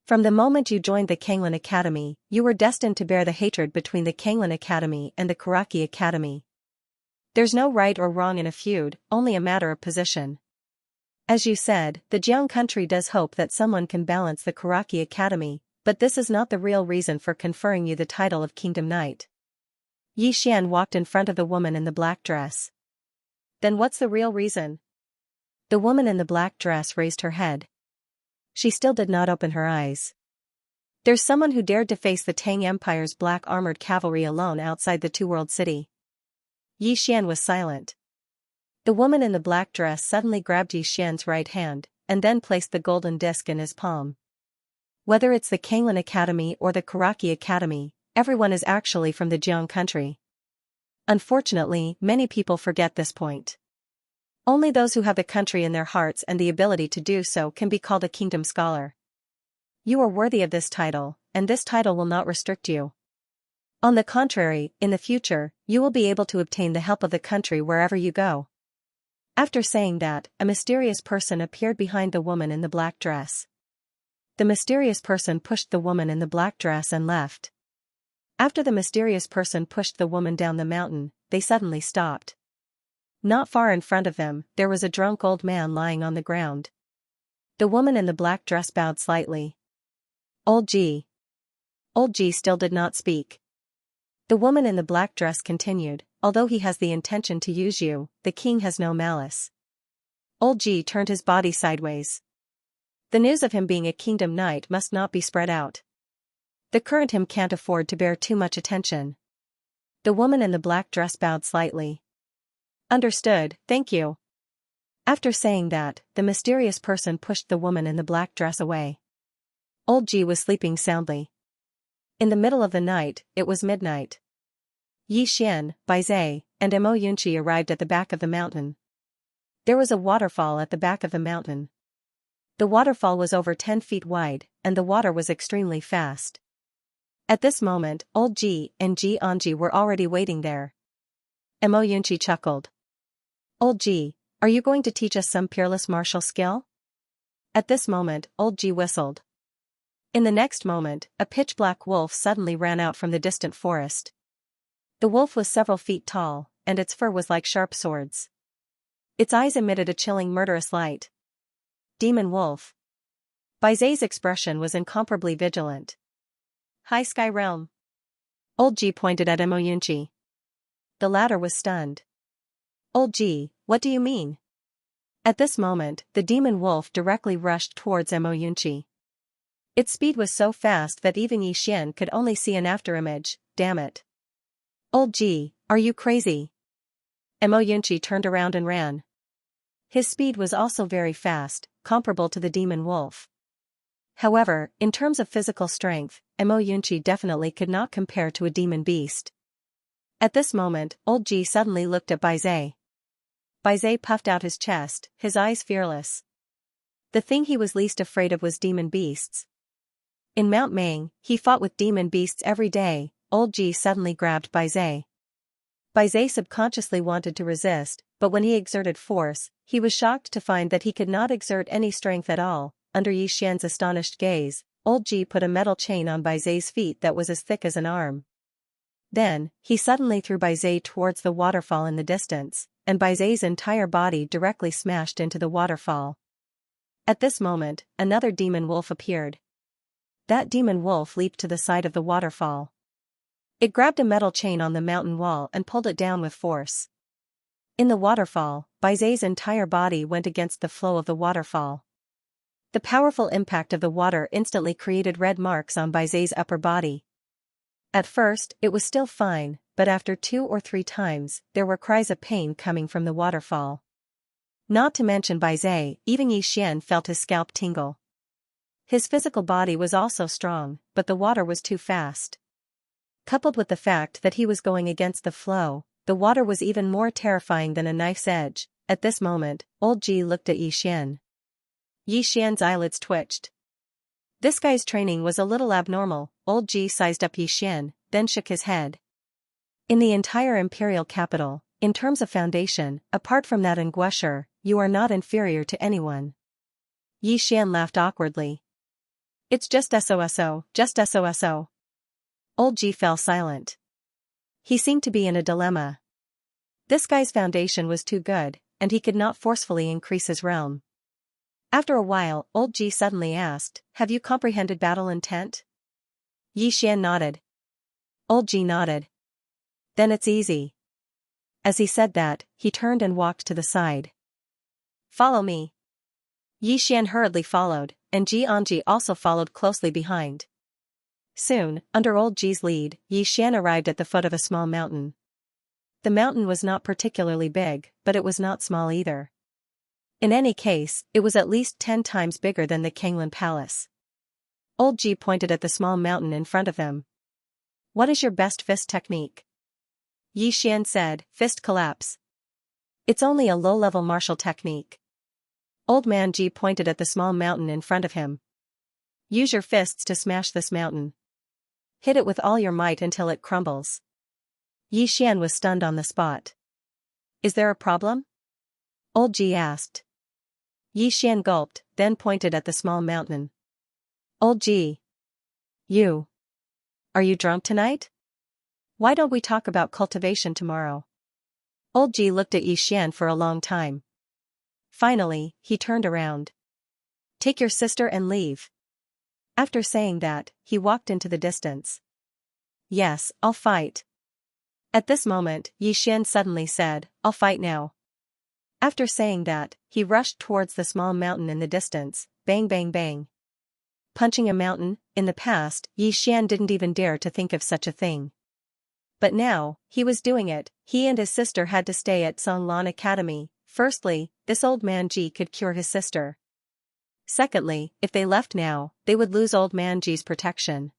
Speaker 1: "From the moment you joined the Kanglin Academy, you were destined to bear the hatred between the Kanglin Academy and the Karaki Academy. There's no right or wrong in a feud, only a matter of position. As you said, the Jiang country does hope that someone can balance the Karaki Academy, but this is not the real reason for conferring you the title of Kingdom Knight." Yi Xian walked in front of the woman in the black dress. "Then what's the real reason?" The woman in the black dress raised her head. She still did not open her eyes. "There's someone who dared to face the Tang Empire's black armored cavalry alone outside the Two World City." Yi Xian was silent. The woman in the black dress suddenly grabbed Yi Xian's right hand, and then placed the golden disc in his palm. "Whether it's the Kanglin Academy or the Karaki Academy, everyone is actually from the Jiang country. Unfortunately, many people forget this point. Only those who have the country in their hearts and the ability to do so can be called a kingdom scholar. You are worthy of this title, and this title will not restrict you. On the contrary, in the future, you will be able to obtain the help of the country wherever you go." After saying that, a mysterious person appeared behind the woman in the black dress. The mysterious person pushed the woman in the black dress and left. After the mysterious person pushed the woman down the mountain, they suddenly stopped. Not far in front of them, there was a drunk old man lying on the ground. The woman in the black dress bowed slightly. "Old Ji." Old Ji still did not speak. The woman in the black dress continued, "Although he has the intention to use you, the king has no malice." Old Ji turned his body sideways. The news of him being a kingdom knight must not be spread out. The current him can't afford to bear too much attention. The woman in the black dress bowed slightly. "Understood, thank you." After saying that, the mysterious person pushed the woman in the black dress away. Old Ji was sleeping soundly. In the middle of the night, it was midnight. Yi Xian, Bai Zhe, and Mo Yunqi arrived at the back of the mountain. There was a waterfall at the back of the mountain. The waterfall was over 10 feet wide, and the water was extremely fast. At this moment, Old Ji and Ji Anji were already waiting there. Mo Yunqi chuckled. "Old Ji, are you going to teach us some peerless martial skill?" At this moment, Old Ji whistled. In the next moment, a pitch-black wolf suddenly ran out from the distant forest. The wolf was several feet tall, and its fur was like sharp swords. Its eyes emitted a chilling murderous light. Demon Wolf. Baizé's expression was incomparably vigilant. High Sky Realm. Old Ji pointed at Emoyunchi. The latter was stunned. Old Ji, what do you mean? At this moment, the demon wolf directly rushed towards Emoyunchi. Its speed was so fast that even Yi Xian could only see an afterimage. Damn it. Old Ji, are you crazy? Emoyunchi turned around and ran. His speed was also very fast, comparable to the demon wolf. However, in terms of physical strength, Emoyunchi definitely could not compare to a demon beast. At this moment, Old Ji suddenly looked at Baizé. Baizé puffed out his chest, his eyes fearless. The thing he was least afraid of was demon beasts. In Mount Mang, he fought with demon beasts every day. Old Ji suddenly grabbed Baizé. Baizé subconsciously wanted to resist, but when he exerted force, he was shocked to find that he could not exert any strength at all. Under Yi Xian's astonished gaze, Old Ji put a metal chain on Baizé's feet that was as thick as an arm. Then, he suddenly threw Baizé towards the waterfall in the distance, and Baizé's entire body directly smashed into the waterfall. At this moment, another demon wolf appeared. That demon wolf leaped to the side of the waterfall. It grabbed a metal chain on the mountain wall and pulled it down with force. In the waterfall, Baizé's entire body went against the flow of the waterfall. The powerful impact of the water instantly created red marks on Baizé's upper body. At first, it was still fine, but after 2 or 3 times, there were cries of pain coming from the waterfall. Not to mention Baizé, even Yi Xian felt his scalp tingle. His physical body was also strong, but the water was too fast. Coupled with the fact that he was going against the flow, the water was even more terrifying than a knife's edge. At this moment, Old Ji looked at Yi Xian. Yi Xian's eyelids twitched. This guy's training was a little abnormal. Old Ji sized up Yi Xian, then shook his head. In the entire imperial capital, in terms of foundation, apart from that in Guesher, you are not inferior to anyone. Yi Xian laughed awkwardly. It's just SOSO, just SOSO. Old Ji fell silent. He seemed to be in a dilemma. This guy's foundation was too good, and he could not forcefully increase his realm. After a while, Old Ji suddenly asked, "Have you comprehended battle intent?" Yi Xian nodded. Old Ji nodded. Then it's easy. As he said that, he turned and walked to the side. Follow me. Yi Xian hurriedly followed, and Xianxia also followed closely behind. Soon, under Old Ji's lead, Yi Xian arrived at the foot of a small mountain. The mountain was not particularly big, but it was not small either. In any case, it was at least 10 times bigger than the Kanglan Palace. Old Ji pointed at the small mountain in front of him. What is your best fist technique? Yi Xian said, fist collapse. It's only a low-level martial technique. Old Man Ji pointed at the small mountain in front of him. Use your fists to smash this mountain. Hit it with all your might until it crumbles. Yi Xian was stunned on the spot. Is there a problem? Old Ji asked. Yi Xian gulped, then pointed at the small mountain. Old Ji. You. Are you drunk tonight? Why don't we talk about cultivation tomorrow? Old Ji looked at Yi Xian for a long time. Finally, he turned around. Take your sister and leave. After saying that, he walked into the distance. Yes, I'll fight. At this moment, Yi Xian suddenly said, I'll fight now. After saying that, he rushed towards the small mountain in the distance. Bang bang bang. Punching a mountain. In the past, Yi Xian didn't even dare to think of such a thing. But now, he was doing it. He and his sister had to stay at Songlan Academy. Firstly, this old man Ji could cure his sister. Secondly, if they left now, they would lose old man Ji's protection.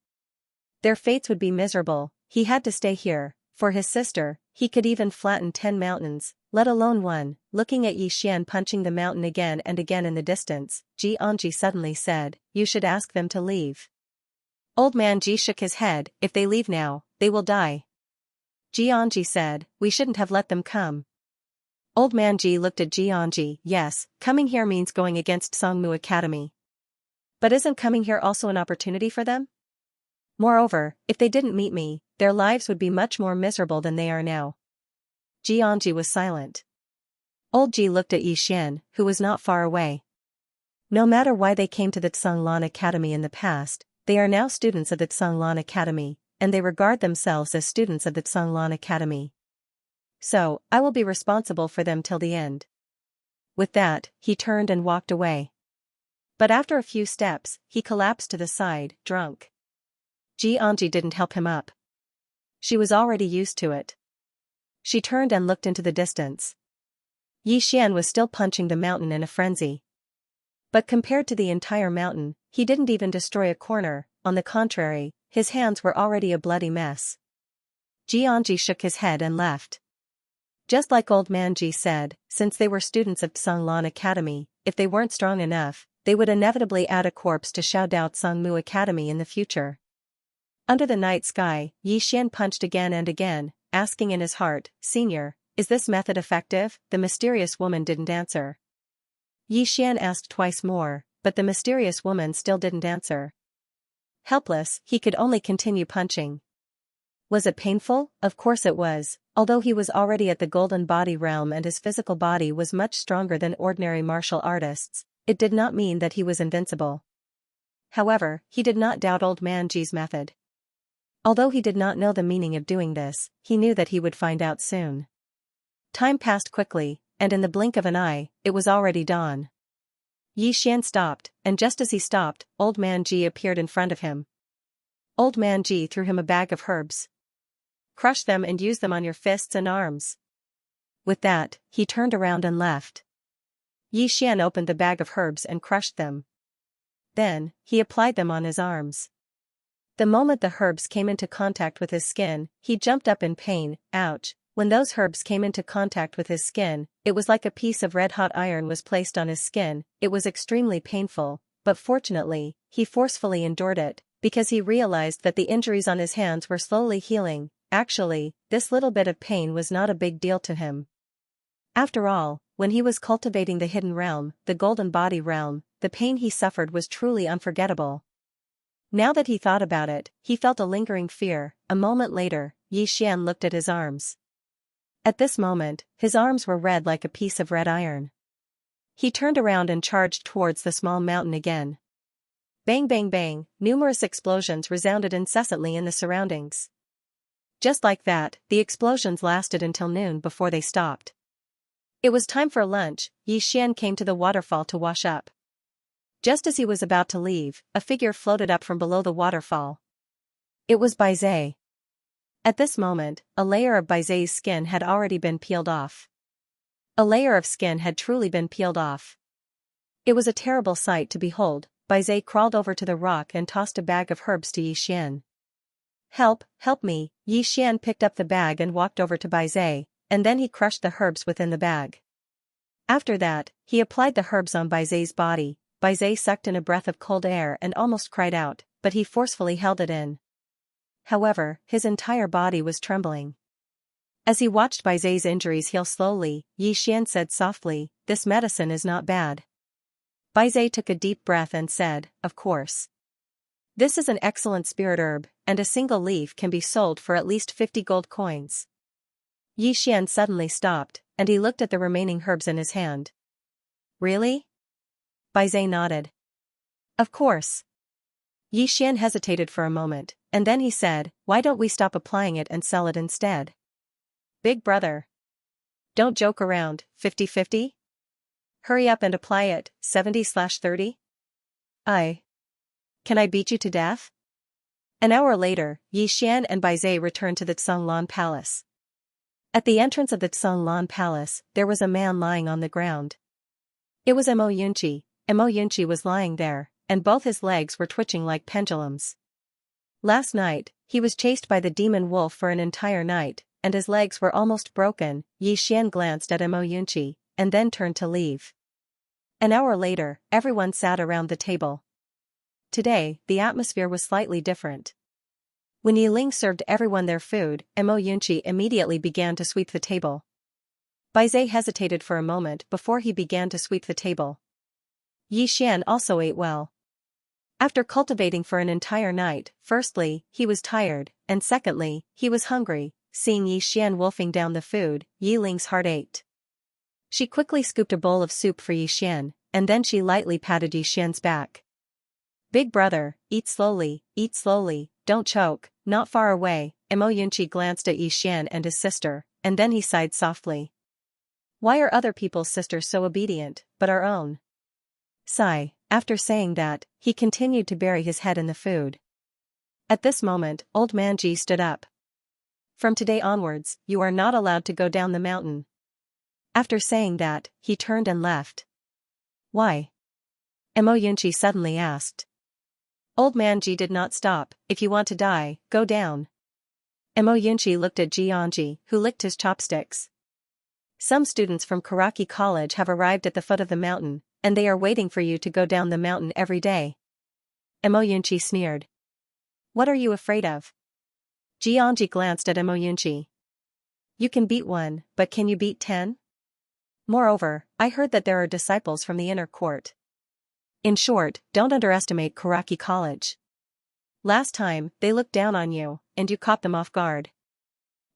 Speaker 1: Their fates would be miserable. He had to stay here. For his sister, he could even flatten 10 mountains, let alone one. Looking at Yi Xian punching the mountain again and again in the distance, Xianxia suddenly said, you should ask them to leave. Old man Ji shook his head, if they leave now, they will die. Xianxia said, we shouldn't have let them come. Old man Ji looked at Xianxia, yes, coming here means going against Songmu Academy. But isn't coming here also an opportunity for them? Moreover, if they didn't meet me, their lives would be much more miserable than they are now. Xianxia was silent. Old Ji looked at Yi Xian, who was not far away. No matter why they came to the Tsanglan Academy in the past, they are now students of the Tsanglan Academy, and they regard themselves as students of the Tsanglan Academy. So, I will be responsible for them till the end. With that, he turned and walked away. But after a few steps, he collapsed to the side, drunk. Xianxia didn't help him up. She was already used to it. She turned and looked into the distance. Yi Xian was still punching the mountain in a frenzy. But compared to the entire mountain, he didn't even destroy a corner, on the contrary, his hands were already a bloody mess. Xianxia shook his head and left. Just like Old Man Ji said, since they were students of Tsanglan Academy, if they weren't strong enough, they would inevitably add a corpse to Xiao Dao Tsangmu Academy in the future. Under the night sky, Yi Xian punched again and again, asking in his heart, "Senior, is this method effective?" The mysterious woman didn't answer. Yi Xian asked twice more, but the mysterious woman still didn't answer. Helpless, he could only continue punching. Was it painful? Of course it was, although he was already at the golden body realm and his physical body was much stronger than ordinary martial artists, it did not mean that he was invincible. However, he did not doubt Old Man Ji's method. Although he did not know the meaning of doing this, he knew that he would find out soon. Time passed quickly, and in the blink of an eye, it was already dawn. Yi Xian stopped, and just as he stopped, Old Man Ji appeared in front of him. Old Man Ji threw him a bag of herbs. "Crush them and use them on your fists and arms." With that, he turned around and left. Yi Xian opened the bag of herbs and crushed them. Then, he applied them on his arms. The moment the herbs came into contact with his skin, he jumped up in pain. Ouch! When those herbs came into contact with his skin, it was like a piece of red-hot iron was placed on his skin. It was extremely painful, but fortunately, he forcefully endured it, because he realized that the injuries on his hands were slowly healing. Actually, this little bit of pain was not a big deal to him. After all, when he was cultivating the hidden realm, the golden body realm, the pain he suffered was truly unforgettable. Now that he thought about it, he felt a lingering fear. A moment later, Yi Xian looked at his arms. At this moment, his arms were red like a piece of red iron. He turned around and charged towards the small mountain again. Bang bang bang, numerous explosions resounded incessantly in the surroundings. Just like that, the explosions lasted until noon before they stopped. It was time for lunch. Yi Xian came to the waterfall to wash up. Just as he was about to leave, a figure floated up from below the waterfall. It was Bai Zai. At this moment, a layer of Bai Zai's skin had already been peeled off. A layer of skin had truly been peeled off. It was a terrible sight to behold. Bai Zai crawled over to the rock and tossed a bag of herbs to Yi Xian. "Help, help me!" Yi Xian picked up the bag and walked over to Bai Zai, and then he crushed the herbs within the bag. After that, he applied the herbs on Bai Zai's body. Bai Zai sucked in a breath of cold air and almost cried out, but he forcefully held it in. However, his entire body was trembling. As he watched Bai Zai's injuries heal slowly, Yi Xian said softly, "This medicine is not bad." Bai Zai took a deep breath and said, "Of course. This is an excellent spirit herb, and a single leaf can be sold for at least 50 gold coins." Yi Xian suddenly stopped, and he looked at the remaining herbs in his hand. "Really?" Bai Zai nodded. "Of course." Yi Xian hesitated for a moment, and then he said, "Why don't we stop applying it and sell it instead?" "Big brother. Don't joke around. 50-50? Hurry up and apply it. 70/30? Can I beat you to death?" An hour later, Yi Xian and Bai Zai returned to the Tsanglan Palace. At the entrance of the Tsanglan Palace, there was a man lying on the ground. It was Mo Yunqi. Mo Yunqi was lying there, and both his legs were twitching like pendulums. Last night, he was chased by the demon wolf for an entire night, and his legs were almost broken. Yi Xian glanced at Mo Yunqi, and then turned to leave. An hour later, everyone sat around the table. Today, the atmosphere was slightly different. When Yi Ling served everyone their food, Mo Yunqi immediately began to sweep the table. Bai Zai hesitated for a moment before he began to sweep the table. Yi Xian also ate well. After cultivating for an entire night, firstly, he was tired, and secondly, he was hungry. Seeing Yi Xian wolfing down the food, Yi Ling's heart ached. She quickly scooped a bowl of soup for Yixian, and then she lightly patted Yixian's back. Big brother, eat slowly, don't choke. Not far away, Mo Yunqi glanced at Yixian and his sister, and then he sighed softly. Why are other people's sisters so obedient, but our own? Sigh. After saying that, he continued to bury his head in the food. At this moment, old man Ji stood up. From today onwards, you are not allowed to go down the mountain. After saying that, he turned and left. Why? Mo Yunqi suddenly asked. Old man Ji did not stop. If you want to die, go down. Mo Yunqi looked at Xianxia, who licked his chopsticks. Some students from Karaki College have arrived at the foot of the mountain, and they are waiting for you to go down the mountain every day. Mo Yunqi sneered. What are you afraid of? Xianxia glanced at Mo Yunqi. You can beat one, but can you beat 10? Moreover, I heard that there are disciples from the inner court. In short, don't underestimate Karaki College. Last time, they looked down on you, and you caught them off guard.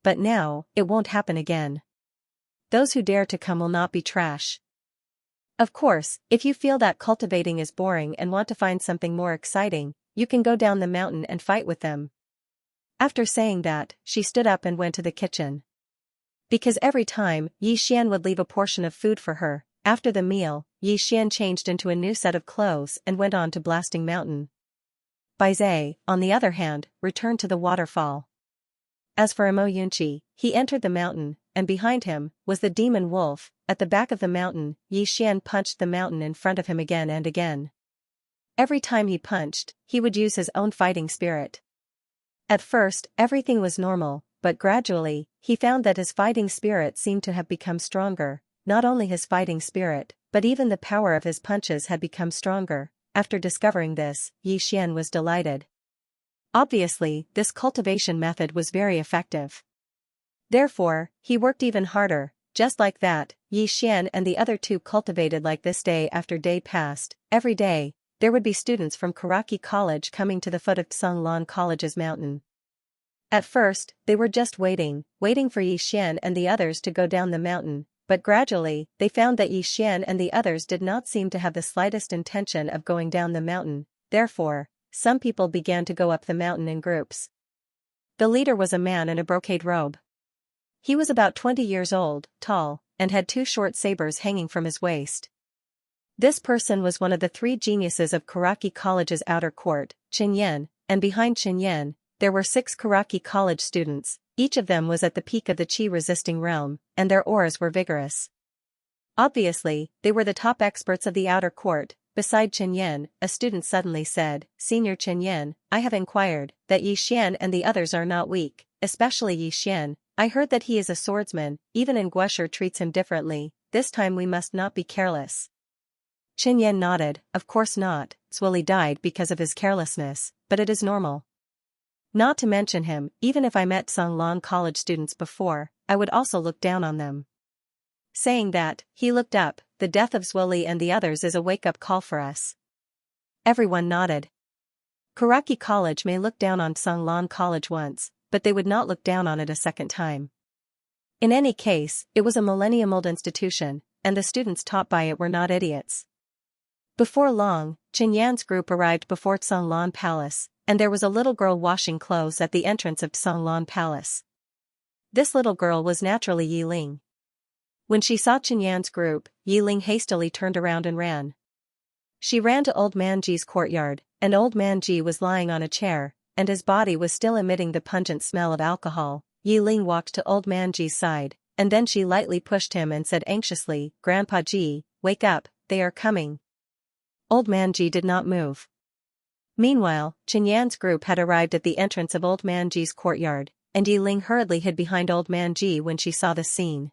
Speaker 1: But now, it won't happen again. Those who dare to come will not be trash. Of course, if you feel that cultivating is boring and want to find something more exciting, you can go down the mountain and fight with them. After saying that, she stood up and went to the kitchen. Because every time, Yixian would leave a portion of food for her. After the meal, Yixian changed into a new set of clothes and went on to Blasting Mountain. Baizhe, on the other hand, returned to the waterfall. As for Mo Yunqi, he entered the mountain, and behind him was the demon wolf. At the back of the mountain, Yixian punched the mountain in front of him again and again. Every time he punched, he would use his own fighting spirit. At first, everything was normal, but gradually, he found that his fighting spirit seemed to have become stronger. Not only his fighting spirit, but even the power of his punches had become stronger. After discovering this, Yixian was delighted. Obviously, this cultivation method was very effective. Therefore, he worked even harder. Just like that, Yixian and the other two cultivated like this day after day passed. Every day, there would be students from Karaki College coming to the foot of Tsanglan College's mountain. At first, they were just waiting for Yixian and the others to go down the mountain. But gradually, they found that Yixian and the others did not seem to have the slightest intention of going down the mountain. Therefore, some people began to go up the mountain in groups. The leader was a man in a brocade robe. He was about 20 years old, tall, and had 2 short sabers hanging from his waist. This person was one of the 3 geniuses of Karaki College's outer court, Qinyan, and behind Qinyan, there were 6 Karaki College students. Each of them was at the peak of the qi-resisting realm, and their auras were vigorous. Obviously, they were the top experts of the outer court. Beside Qinyan, a student suddenly said, Senior Qinyan, I have inquired that Yixian and the others are not weak, especially Yixian. I heard that he is a swordsman, even in Guesher treats him differently. This time we must not be careless. Qinyan nodded, Of course not, Zwili died because of his carelessness, but it is normal. Not to mention him, even if I met Tsanglan College students before, I would also look down on them. Saying that, he looked up. The death of Zwili and the others is a wake-up call for us. Everyone nodded. Karaki College may look down on Tsanglan College once, but they would not look down on it a second time. In any case, it was a millennium-old institution, and the students taught by it were not idiots. Before long, Qinyan's group arrived before Tsanglan Palace, and there was a little girl washing clothes at the entrance of Tsanglan Palace. This little girl was naturally Yi Ling. When she saw Qinyan's group, Yi Ling hastily turned around and ran. She ran to Old Man Ji's courtyard, and Old Man Ji was lying on a chair, and his body was still emitting the pungent smell of alcohol. Yi Ling walked to Old Man Ji's side, and then she lightly pushed him and said anxiously, Grandpa Ji, wake up, they are coming. Old Man Ji did not move. Meanwhile, Qinyan's group had arrived at the entrance of Old Man Ji's courtyard, and Yi Ling hurriedly hid behind Old Man Ji when she saw the scene.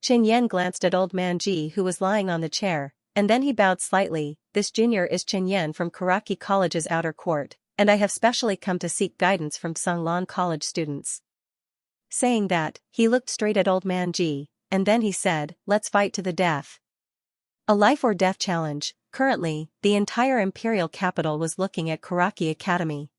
Speaker 1: Qinyan glanced at Old Man Ji who was lying on the chair, and then he bowed slightly. This junior is Qinyan from Karaki College's outer court, and I have specially come to seek guidance from Tsanglan College students. Saying that, he looked straight at Old Man Ji, and then he said, Let's fight to the death. A life or death challenge. Currently, the entire imperial capital was looking at Karaki Academy.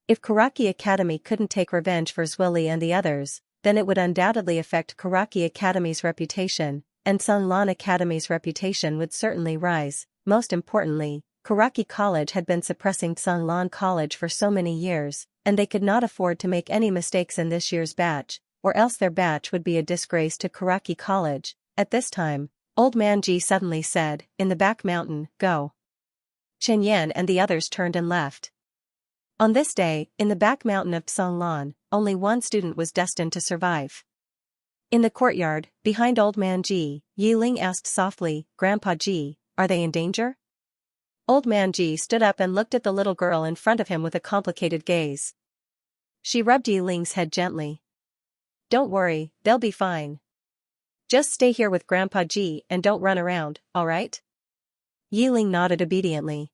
Speaker 1: If Karaki Academy couldn't take revenge for Zwili and the others, then it would undoubtedly affect Karaki Academy's reputation, and Sun Lan Academy's reputation would certainly rise. Most importantly, Karaki College had been suppressing Sun Lan College for so many years, and they could not afford to make any mistakes in this year's batch, or else their batch would be a disgrace to Karaki College. At this time, Old Man Ji suddenly said, "In the back mountain, go." Chen Yan and the others turned and left. On this day, in the back mountain of Sun Lan, only one student was destined to survive. In the courtyard, behind Old Man Ji, Yi Ling asked softly, "Grandpa Ji, are they in danger?" Old Man Ji stood up and looked at the little girl in front of him with a complicated gaze. She rubbed Yi Ling's head gently. "Don't worry, they'll be fine. Just stay here with Grandpa Ji and don't run around, alright?" Yi Ling nodded obediently.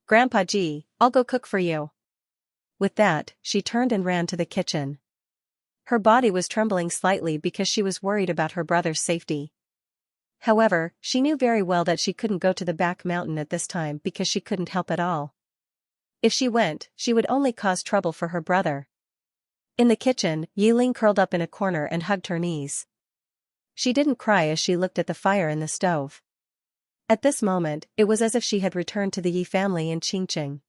Speaker 1: "Grandpa Ji, I'll go cook for you." With that, she turned and ran to the kitchen. Her body was trembling slightly because she was worried about her brother's safety. However, she knew very well that she couldn't go to the back mountain at this time because she couldn't help at all. If she went, she would only cause trouble for her brother. In the kitchen, Yi Ling curled up in a corner and hugged her knees. She didn't cry as she looked at the fire in the stove. At this moment, it was as if she had returned to the Yi family in Qingqing.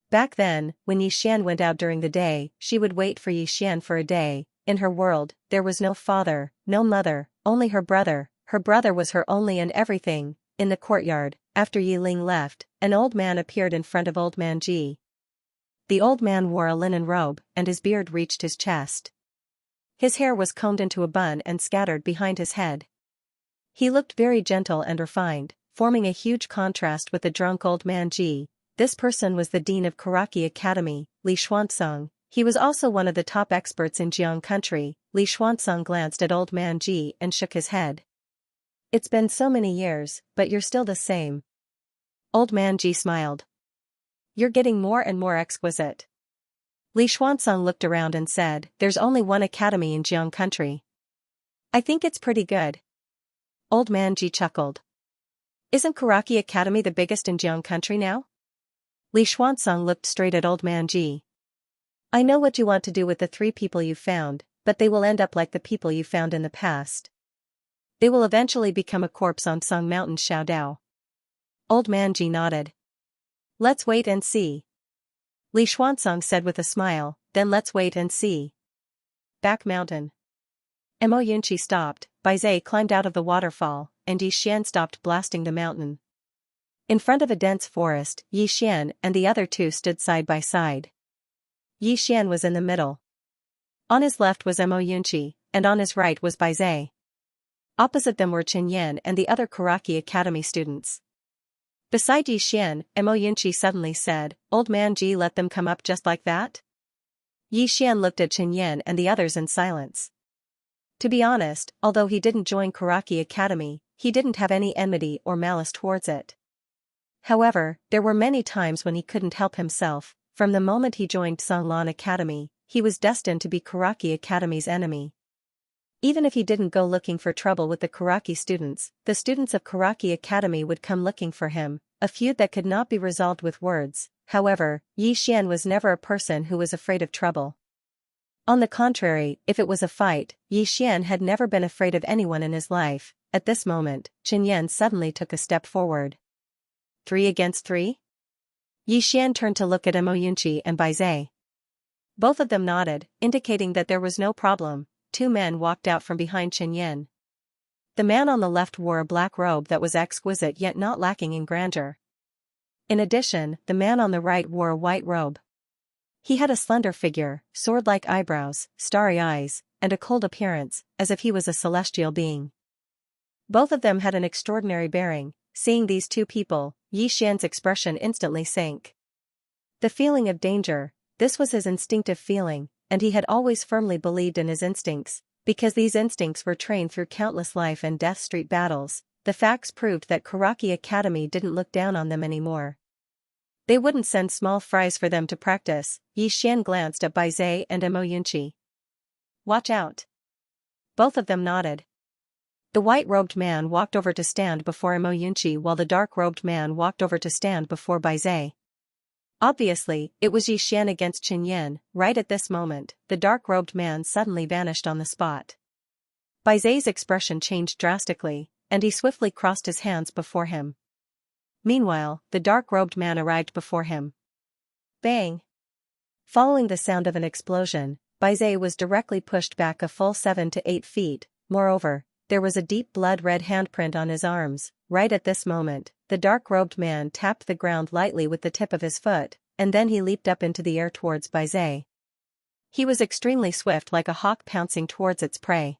Speaker 1: Back then, when Yi Xian went out during the day, she would wait for Yi Xian for a day. In her world, there was no father, no mother, only her brother. Her brother was her only and everything. In the courtyard, after Yi Ling left, an old man appeared in front of Old Man Ji. The old man wore a linen robe, and his beard reached his chest. His hair was combed into a bun and scattered behind his head. He looked very gentle and refined, forming a huge contrast with the drunk Old Man Ji. This person was the dean of Karaki Academy, Li Xuanzong. He was also one of the top experts in Jiang country. Li Xuanzong glanced at Old Man Ji and shook his head. "It's been so many years, but you're still the same." Old Man Ji smiled. "You're getting more and more exquisite." Li Xuanzong looked around and said, "There's only one academy in Jiang country. I think it's pretty good." Old Man Ji chuckled. "Isn't Karaki Academy the biggest in Jiang country now?" Li Xuanzong looked straight at Old Man Ji. "I know what you want to do with the 3 people you found, but they will end up like the people you found in the past. They will eventually become a corpse on Song Mountain Xiaodao." Old Man Ji nodded. "Let's wait and see." Li Xuanzong said with a smile, "Then let's wait and see." Back mountain. Mo Yunqi stopped, Bai Zai climbed out of the waterfall, and Yi Xian stopped blasting the mountain. In front of a dense forest, Yi Xian and the other 2 stood side by side. Yi Xian was in the middle. On his left was Mo Yunqi, and on his right was Bai Zai. Opposite them were Chen Yan and the other Karaki Academy students. Beside Yi Xian, Mo Yunqi suddenly said, "Old Man Ji, let them come up just like that?" Yi Xian looked at Chen Yan and the others in silence. To be honest, although he didn't join Karaki Academy, he didn't have any enmity or malice towards it. However, there were many times when he couldn't help himself. From the moment he joined Song Lan Academy, he was destined to be Karaki Academy's enemy. Even if he didn't go looking for trouble with the Karaki students, the students of Karaki Academy would come looking for him, a feud that could not be resolved with words. However, Yi Xian was never a person who was afraid of trouble. On the contrary, if it was a fight, Yi Xian had never been afraid of anyone in his life. At this moment, Chen Yan suddenly took a step forward. 3 against 3? Yi Xian turned to look at Mo Yunqi and Bai Zai. Both of them nodded, indicating that there was no problem. 2 men walked out from behind Chen Yan. The man on the left wore a black robe that was exquisite yet not lacking in grandeur. In addition, the man on the right wore a white robe. He had a slender figure, sword-like eyebrows, starry eyes, and a cold appearance, as if he was a celestial being. Both of them had an extraordinary bearing. Seeing these 2 people, Yi Xian's expression instantly sank. The feeling of danger, this was his instinctive feeling, and he had always firmly believed in his instincts, because these instincts were trained through countless life and death street battles. The facts proved that Karaki Academy didn't look down on them anymore. They wouldn't send small fries for them to practice. Yi Xian glanced at Bai Zai and Mo Yunqi. "Watch out." Both of them nodded. The white-robed man walked over to stand before Mo Yunqi while the dark-robed man walked over to stand before Bai Zai. Obviously, it was Yi Xian against Chen Yan. Right at this moment, the dark-robed man suddenly vanished on the spot. Bai Zai's expression changed drastically, and he swiftly crossed his hands before him. Meanwhile, the dark-robed man arrived before him. Bang! Following the sound of an explosion, Bai Zai was directly pushed back a full 7 to 8 feet. Moreover, there was a deep blood-red handprint on his arms. Right at this moment, the dark-robed man tapped the ground lightly with the tip of his foot, and then he leaped up into the air towards Bai Zai. He was extremely swift, like a hawk pouncing towards its prey.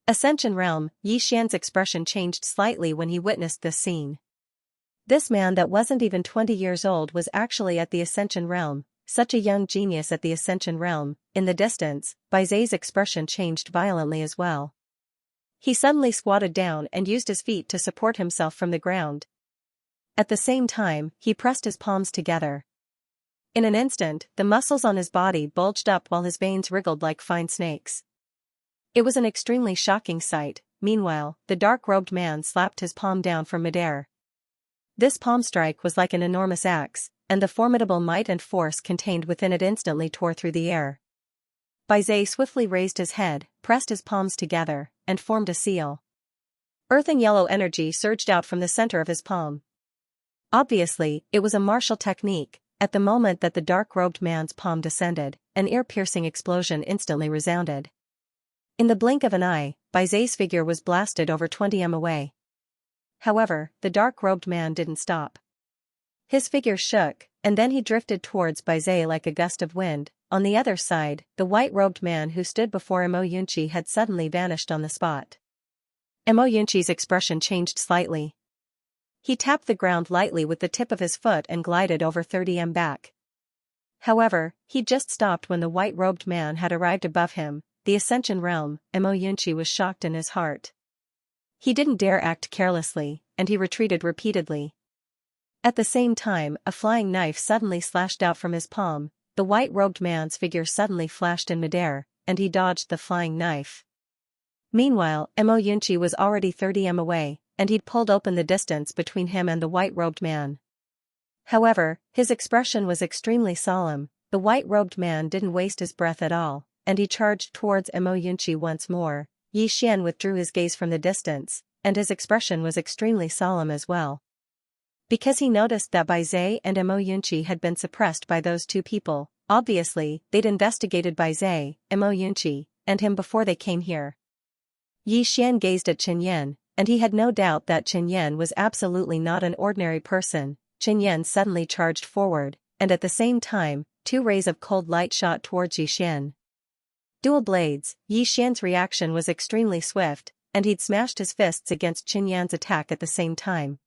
Speaker 1: Ascension Realm. Xian's expression changed slightly when he witnessed this scene. This man that wasn't even 20 years old was actually at the Ascension Realm, such a young genius at the Ascension Realm. In the distance, Bai Zai's expression changed violently as well. He suddenly squatted down and used his feet to support himself from the ground. At the same time, he pressed his palms together. In an instant, the muscles on his body bulged up while his veins wriggled like fine snakes. It was an extremely shocking sight. Meanwhile, the dark-robed man slapped his palm down from midair. This palm strike was like an enormous axe, and the formidable might and force contained within it instantly tore through the air. Bai Zai swiftly raised his head, pressed his palms together, and formed a seal. Earthing yellow energy surged out from the center of his palm. Obviously, it was a martial technique. At the moment that the dark-robed man's palm descended, an ear-piercing explosion instantly resounded. In the blink of an eye, Bai Zai's figure was blasted over 20 m away. However, the dark-robed man didn't stop. His figure shook, and then he drifted towards Bai Zai like a gust of wind. On the other side, the white-robed man who stood before Mo Yunqi had suddenly vanished on the spot. Mo Yunqi's expression changed slightly. He tapped the ground lightly with the tip of his foot and glided over 30 m back. However, he just stopped when the white-robed man had arrived above him. The Ascension Realm. Mo Yunqi was shocked in his heart. He didn't dare act carelessly, and he retreated repeatedly. At the same time, a flying knife suddenly slashed out from his palm. The white-robed man's figure suddenly flashed in midair, and he dodged the flying knife. Meanwhile, Mo Yunqi was already 30 m away, and he'd pulled open the distance between him and the white-robed man. However, his expression was extremely solemn. The white-robed man didn't waste his breath at all, and he charged towards Mo Yunqi once more. Xian withdrew his gaze from the distance, and his expression was extremely solemn as well. Because he noticed that Bai Zai and Mo Yunqi had been suppressed by those two people. Obviously, they'd investigated Bai Zai, Mo Yunqi, and him before they came here. Xian gazed at Qinyan, and he had no doubt that Qinyan was absolutely not an ordinary person. Qinyan suddenly charged forward, and at the same time, 2 rays of cold light shot towards Xian. Dual blades. Xian's reaction was extremely swift, and he'd smashed his fists against Qinyan's attack at the same time.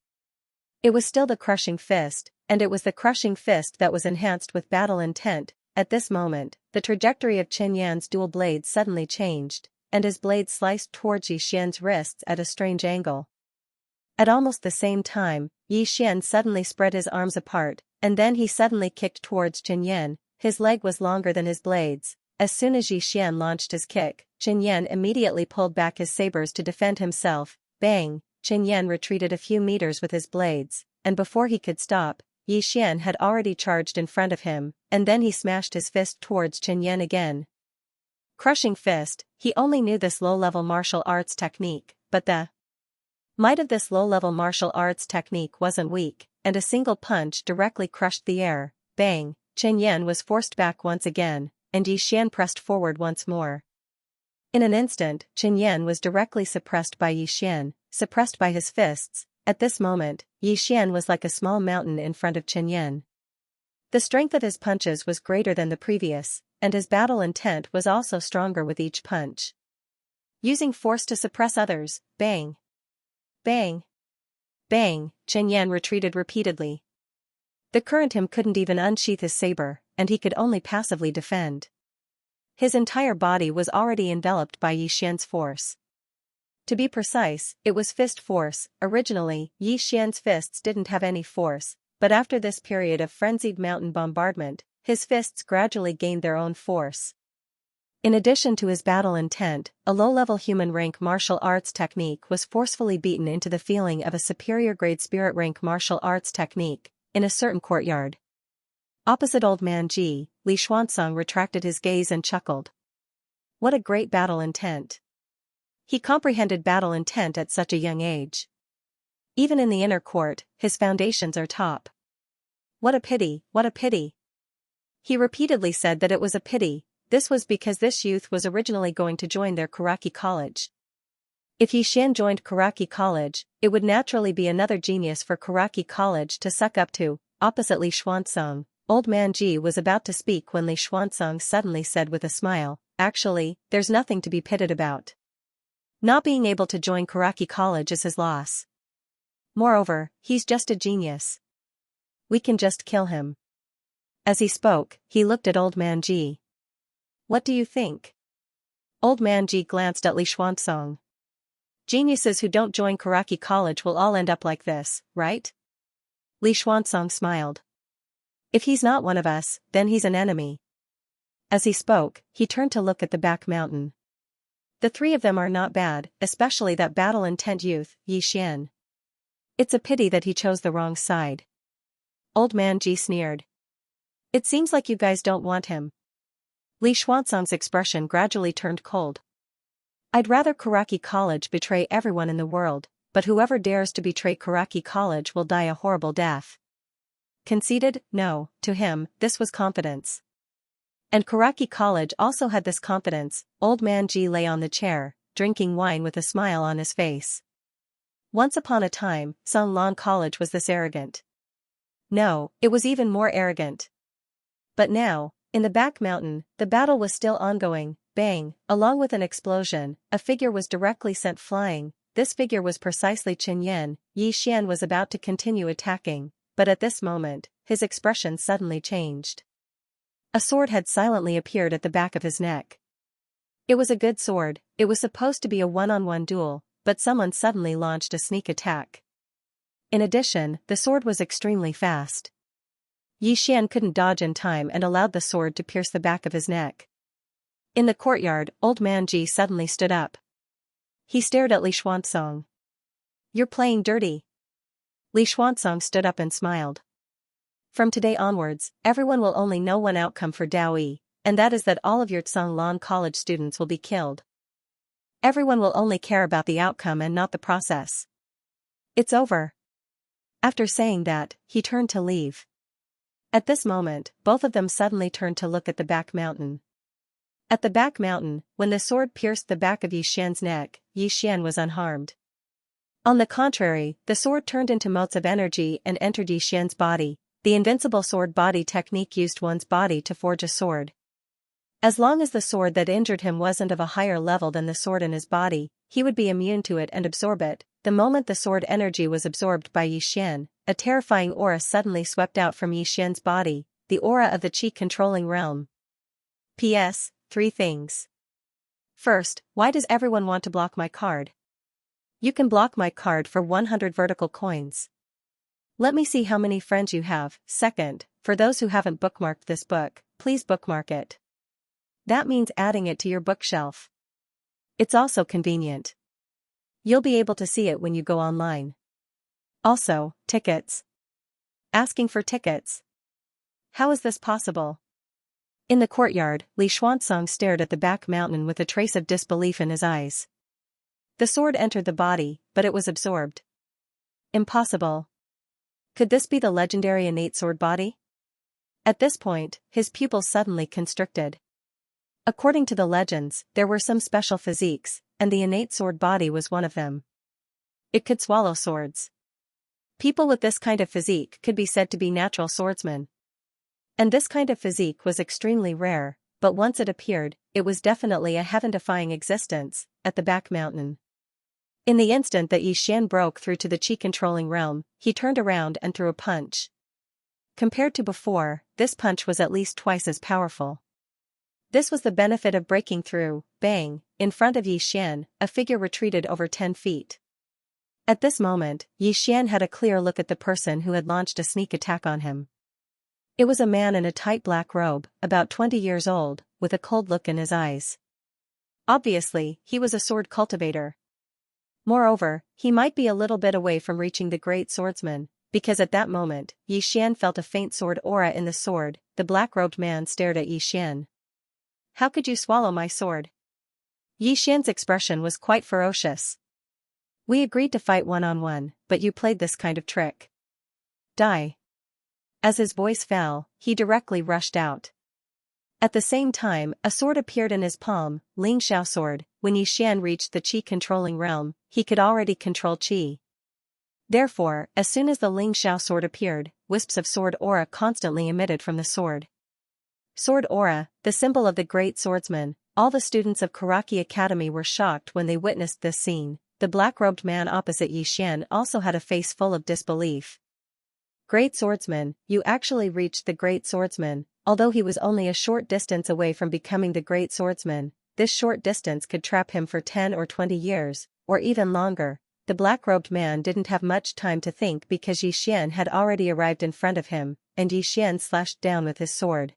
Speaker 1: It was still the crushing fist, and it was the crushing fist that was enhanced with battle intent. At this moment, the trajectory of Qinyan's dual blades suddenly changed, and his blade sliced towards Xian's wrists at a strange angle. At almost the same time, Xian suddenly spread his arms apart, and then he suddenly kicked towards Qinyan. His leg was longer than his blades. As soon as Xian launched his kick, Qinyan immediately pulled back his sabers to defend himself. Bang! Qinyan retreated a few meters with his blades, and before he could stop, Xian had already charged in front of him, and then he smashed his fist towards Qinyan again. Crushing fist. He only knew this low-level martial arts technique, but the might of this low-level martial arts technique wasn't weak, and a single punch directly crushed the air. Bang! Qinyan was forced back once again, and Xian pressed forward once more. In an instant, Qinyan was directly suppressed by Xian, suppressed by his fists. At this moment, Xian was like a small mountain in front of Qinyan. The strength of his punches was greater than the previous, and his battle intent was also stronger with each punch. Using force to suppress others. Bang! Bang! Bang! Qinyan retreated repeatedly. The current him couldn't even unsheath his saber, and he could only passively defend. His entire body was already enveloped by Xian's force. To be precise, it was fist force. Originally, Xian's fists didn't have any force, but after this period of frenzied mountain bombardment, his fists gradually gained their own force. In addition to his battle intent, a low-level human rank martial arts technique was forcefully beaten into the feeling of a superior grade spirit rank martial arts technique, in a certain courtyard. Opposite Old Man Ji, Li Xuanzong retracted his gaze and chuckled. What a great battle intent! He comprehended battle intent at such a young age. Even in the inner court, his foundations are top. What a pity, what a pity. He repeatedly said that it was a pity. This was because this youth was originally going to join their Karaki college. If Xian joined Karaki college, it would naturally be another genius for Karaki college to suck up to. Opposite Li Xuanzong, old man Ji was about to speak when Li Xuanzong suddenly said with a smile, "Actually, there's nothing to be pitted about. Not being able to join Karaki college is his loss. Moreover, he's just a genius. We can just kill him." As he spoke, he looked at old man Ji. "What do you think?" Old man Ji glanced at Li Xuanzong. "Geniuses who don't join Karaki college will all end up like this, right?" Li Xuanzong smiled. "If he's not one of us, then he's an enemy." As he spoke, he turned to look at the back mountain. The three of them are not bad, especially that battle-intent youth, Yi Xian. It's a pity that he chose the wrong side. Old man Ji sneered. "It seems like you guys don't want him." Li Xuanzong's expression gradually turned cold. "I'd rather Karaki College betray everyone in the world, but whoever dares to betray Karaki College will die a horrible death." Conceited? No, to him, this was confidence. And Karaki College also had this confidence. Old man Ji lay on the chair, drinking wine with a smile on his face. Once upon a time, Songlan College was this arrogant. No, it was even more arrogant. But now, in the back mountain, the battle was still ongoing. Bang, along with an explosion, a figure was directly sent flying. This figure was precisely Qin Yan. Yi Xian was about to continue attacking, but at this moment, his expression suddenly changed. A sword had silently appeared at the back of his neck. It was a good sword. It was supposed to be a one-on-one duel, but someone suddenly launched a sneak attack. In addition, the sword was extremely fast. Yi Xian couldn't dodge in time and allowed the sword to pierce the back of his neck. In the courtyard, old man Ji suddenly stood up. He stared at Li Xuanzong. "You're playing dirty." Li Xuanzong stood up and smiled. "From today onwards, everyone will only know one outcome for Daoyi, and that is that all of your Songlan College students will be killed. Everyone will only care about the outcome and not the process. It's over." After saying that, he turned to leave. At this moment, both of them suddenly turned to look at the back mountain. At the back mountain, when the sword pierced the back of Yi Xian's neck, Yi Xian was unharmed. On the contrary, the sword turned into motes of energy and entered Yi Xian's body. The invincible sword body technique used one's body to forge a sword. As long as the sword that injured him wasn't of a higher level than the sword in his body, he would be immune to it and absorb it. The moment the sword energy was absorbed by Yi Xian, a terrifying aura suddenly swept out from Yi Xian's body, the aura of the chi-controlling realm. P.S. 3 things. First, why does everyone want to block my card? You can block my card for 100 vertical coins. Let me see how many friends you have. Second, for those who haven't bookmarked this book, please bookmark it. That means adding it to your bookshelf. It's also convenient. You'll be able to see it when you go online. Also, tickets. Asking for tickets. How is this possible? In the courtyard, Li Xuanzong stared at the back mountain with a trace of disbelief in his eyes. The sword entered the body, but it was absorbed. Impossible. Could this be the legendary innate sword body? At this point, his pupils suddenly constricted. According to the legends, there were some special physiques, and the innate sword body was one of them. It could swallow swords. People with this kind of physique could be said to be natural swordsmen. And this kind of physique was extremely rare, but once it appeared, it was definitely a heaven-defying existence, at the back mountain. In the instant that Yi Xian broke through to the chi-controlling realm, he turned around and threw a punch. Compared to before, this punch was at least twice as powerful. This was the benefit of breaking through. Bang, in front of Yi Xian, a figure retreated over 10 feet. At this moment, Yi Xian had a clear look at the person who had launched a sneak attack on him. It was a man in a tight black robe, about 20 years old, with a cold look in his eyes. Obviously, he was a sword cultivator. Moreover, he might be a little bit away from reaching the great swordsman, because at that moment, Yi Xian felt a faint sword aura in the sword. The black-robed man stared at Yi Xian. "How could you swallow my sword?" Yi Xian's expression was quite ferocious. We agreed to fight one-on-one, but you played this kind of trick. Die. As his voice fell, he directly rushed out. At the same time, a sword appeared in his palm, Ling Xiao sword. When Yi Xian reached the qi-controlling realm, he could already control qi. Therefore, as soon as the Ling Xiao sword appeared, wisps of sword aura constantly emitted from the sword. Sword aura, the symbol of the great swordsman. All the students of Karaki Academy were shocked when they witnessed this scene. The black-robed man opposite Yi Xian also had a face full of disbelief. Great swordsman, you actually reached the great swordsman. Although he was only a short distance away from becoming the great swordsman, this short distance could trap him for 10 or 20 years, or even longer. The black-robed man didn't have much time to think because Yi Xian had already arrived in front of him, and Yi Xian slashed down with his sword.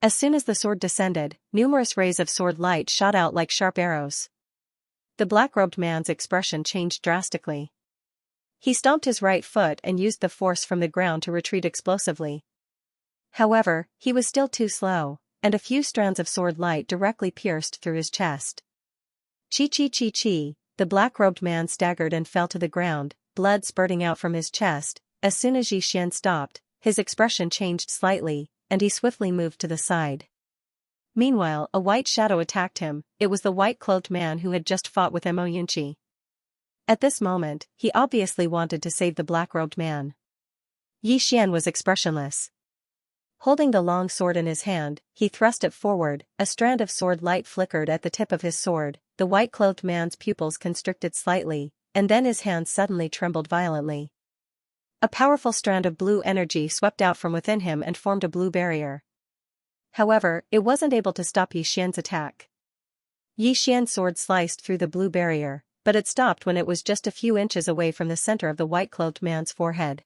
Speaker 1: As soon as the sword descended, numerous rays of sword light shot out like sharp arrows. The black-robed man's expression changed drastically. He stomped his right foot and used the force from the ground to retreat explosively. However, he was still too slow, and a few strands of sword light directly pierced through his chest. Chi. The black-robed man staggered and fell to the ground, blood spurting out from his chest. As soon as Yi Xian stopped, his expression changed slightly, and he swiftly moved to the side. Meanwhile, a white shadow attacked him. It was the white-clothed man who had just fought with Mo Yunqi. At this moment, he obviously wanted to save the black-robed man. Yi Xian was expressionless. Holding the long sword in his hand, he thrust it forward. A strand of sword light flickered at the tip of his sword. The white-clothed man's pupils constricted slightly, and then his hand suddenly trembled violently. A powerful strand of blue energy swept out from within him and formed a blue barrier. However, it wasn't able to stop Yi Xian's attack. Yi Xian's sword sliced through the blue barrier, but it stopped when it was just a few inches away from the center of the white-clothed man's forehead.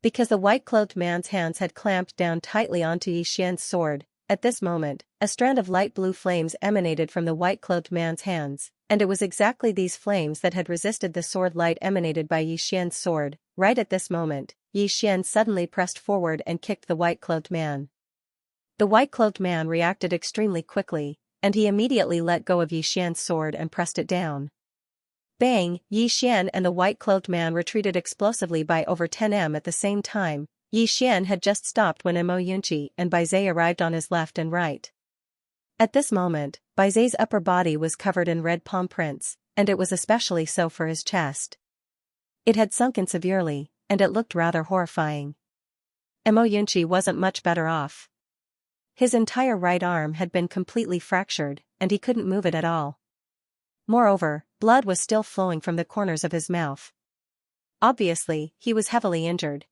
Speaker 1: Because the white-clothed man's hands had clamped down tightly onto Yi Xian's sword, at this moment, a strand of light blue flames emanated from the white-clothed man's hands, and it was exactly these flames that had resisted the sword light emanated by Yi Xian's sword. Right at this moment, Yi Xian suddenly pressed forward and kicked the white-clothed man. The white-clothed man reacted extremely quickly, and he immediately let go of Yi Xian's sword and pressed it down. Bang! Yi Xian and the white-clothed man retreated explosively by over 10 m at the same time. Yi Xian had just stopped when Mo Yunqi and Baizhe arrived on his left and right. At this moment, Baizhe's upper body was covered in red palm prints, and it was especially so for his chest. It had sunken severely, and it looked rather horrifying. Mo Yunqi wasn't much better off. His entire right arm had been completely fractured, and he couldn't move it at all. Moreover, blood was still flowing from the corners of his mouth. Obviously, he was heavily injured.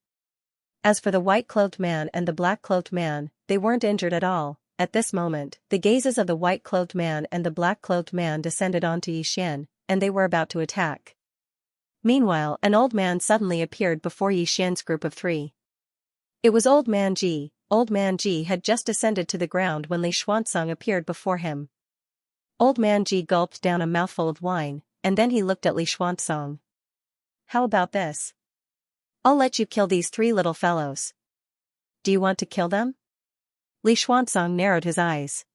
Speaker 1: As for the white-clothed man and the black-clothed man, they weren't injured at all. At this moment, the gazes of the white-clothed man and the black-clothed man descended onto Yi Xian, and they were about to attack. Meanwhile, an old man suddenly appeared before Yi Xian's group of 3. It was Old Man Ji. Old Man Ji had just descended to the ground when Li Xuanzong appeared before him. Old Man Ji gulped down a mouthful of wine, and then he looked at Li Xuanzong. How about this? I'll let you kill these 3 little fellows. Do you want to kill them? Li Xuanzong narrowed his eyes.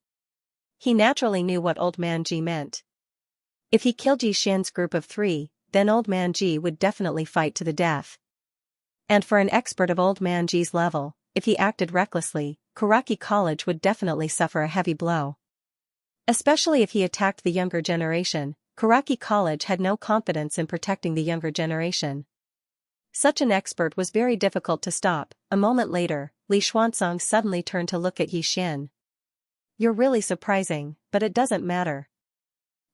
Speaker 1: He naturally knew what Old Man Ji meant. If he killed Yi Xian's group of 3, then Old Man Ji would definitely fight to the death. And for an expert of Old Man Ji's level, if he acted recklessly, Karaki College would definitely suffer a heavy blow. Especially if he attacked the younger generation, Karaki College had no confidence in protecting the younger generation. Such an expert was very difficult to stop. A moment later, Li Xuanzong suddenly turned to look at Yi Xian. You're really surprising, but it doesn't matter.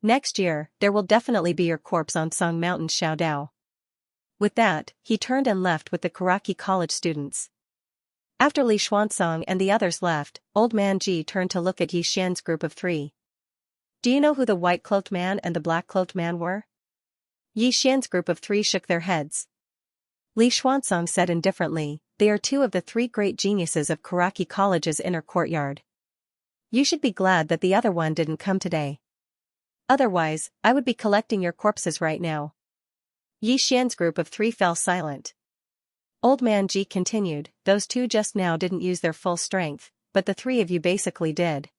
Speaker 1: Next year, there will definitely be your corpse on Song Mountain Xiaodao. With that, he turned and left with the Karaki College students. After Li Xuanzong and the others left, Old Man Ji turned to look at Yi Xian's group of 3. Do you know who the white-cloaked man and the black-cloaked man were? Yi Xian's group of 3 shook their heads. Li Xuanzong said indifferently, they are 2 of the 3 great geniuses of Karaki College's inner courtyard. You should be glad that the other one didn't come today. Otherwise, I would be collecting your corpses right now. Yi Xian's group of 3 fell silent. Old Man Ji continued, those 2 just now didn't use their full strength, but the 3 of you basically did.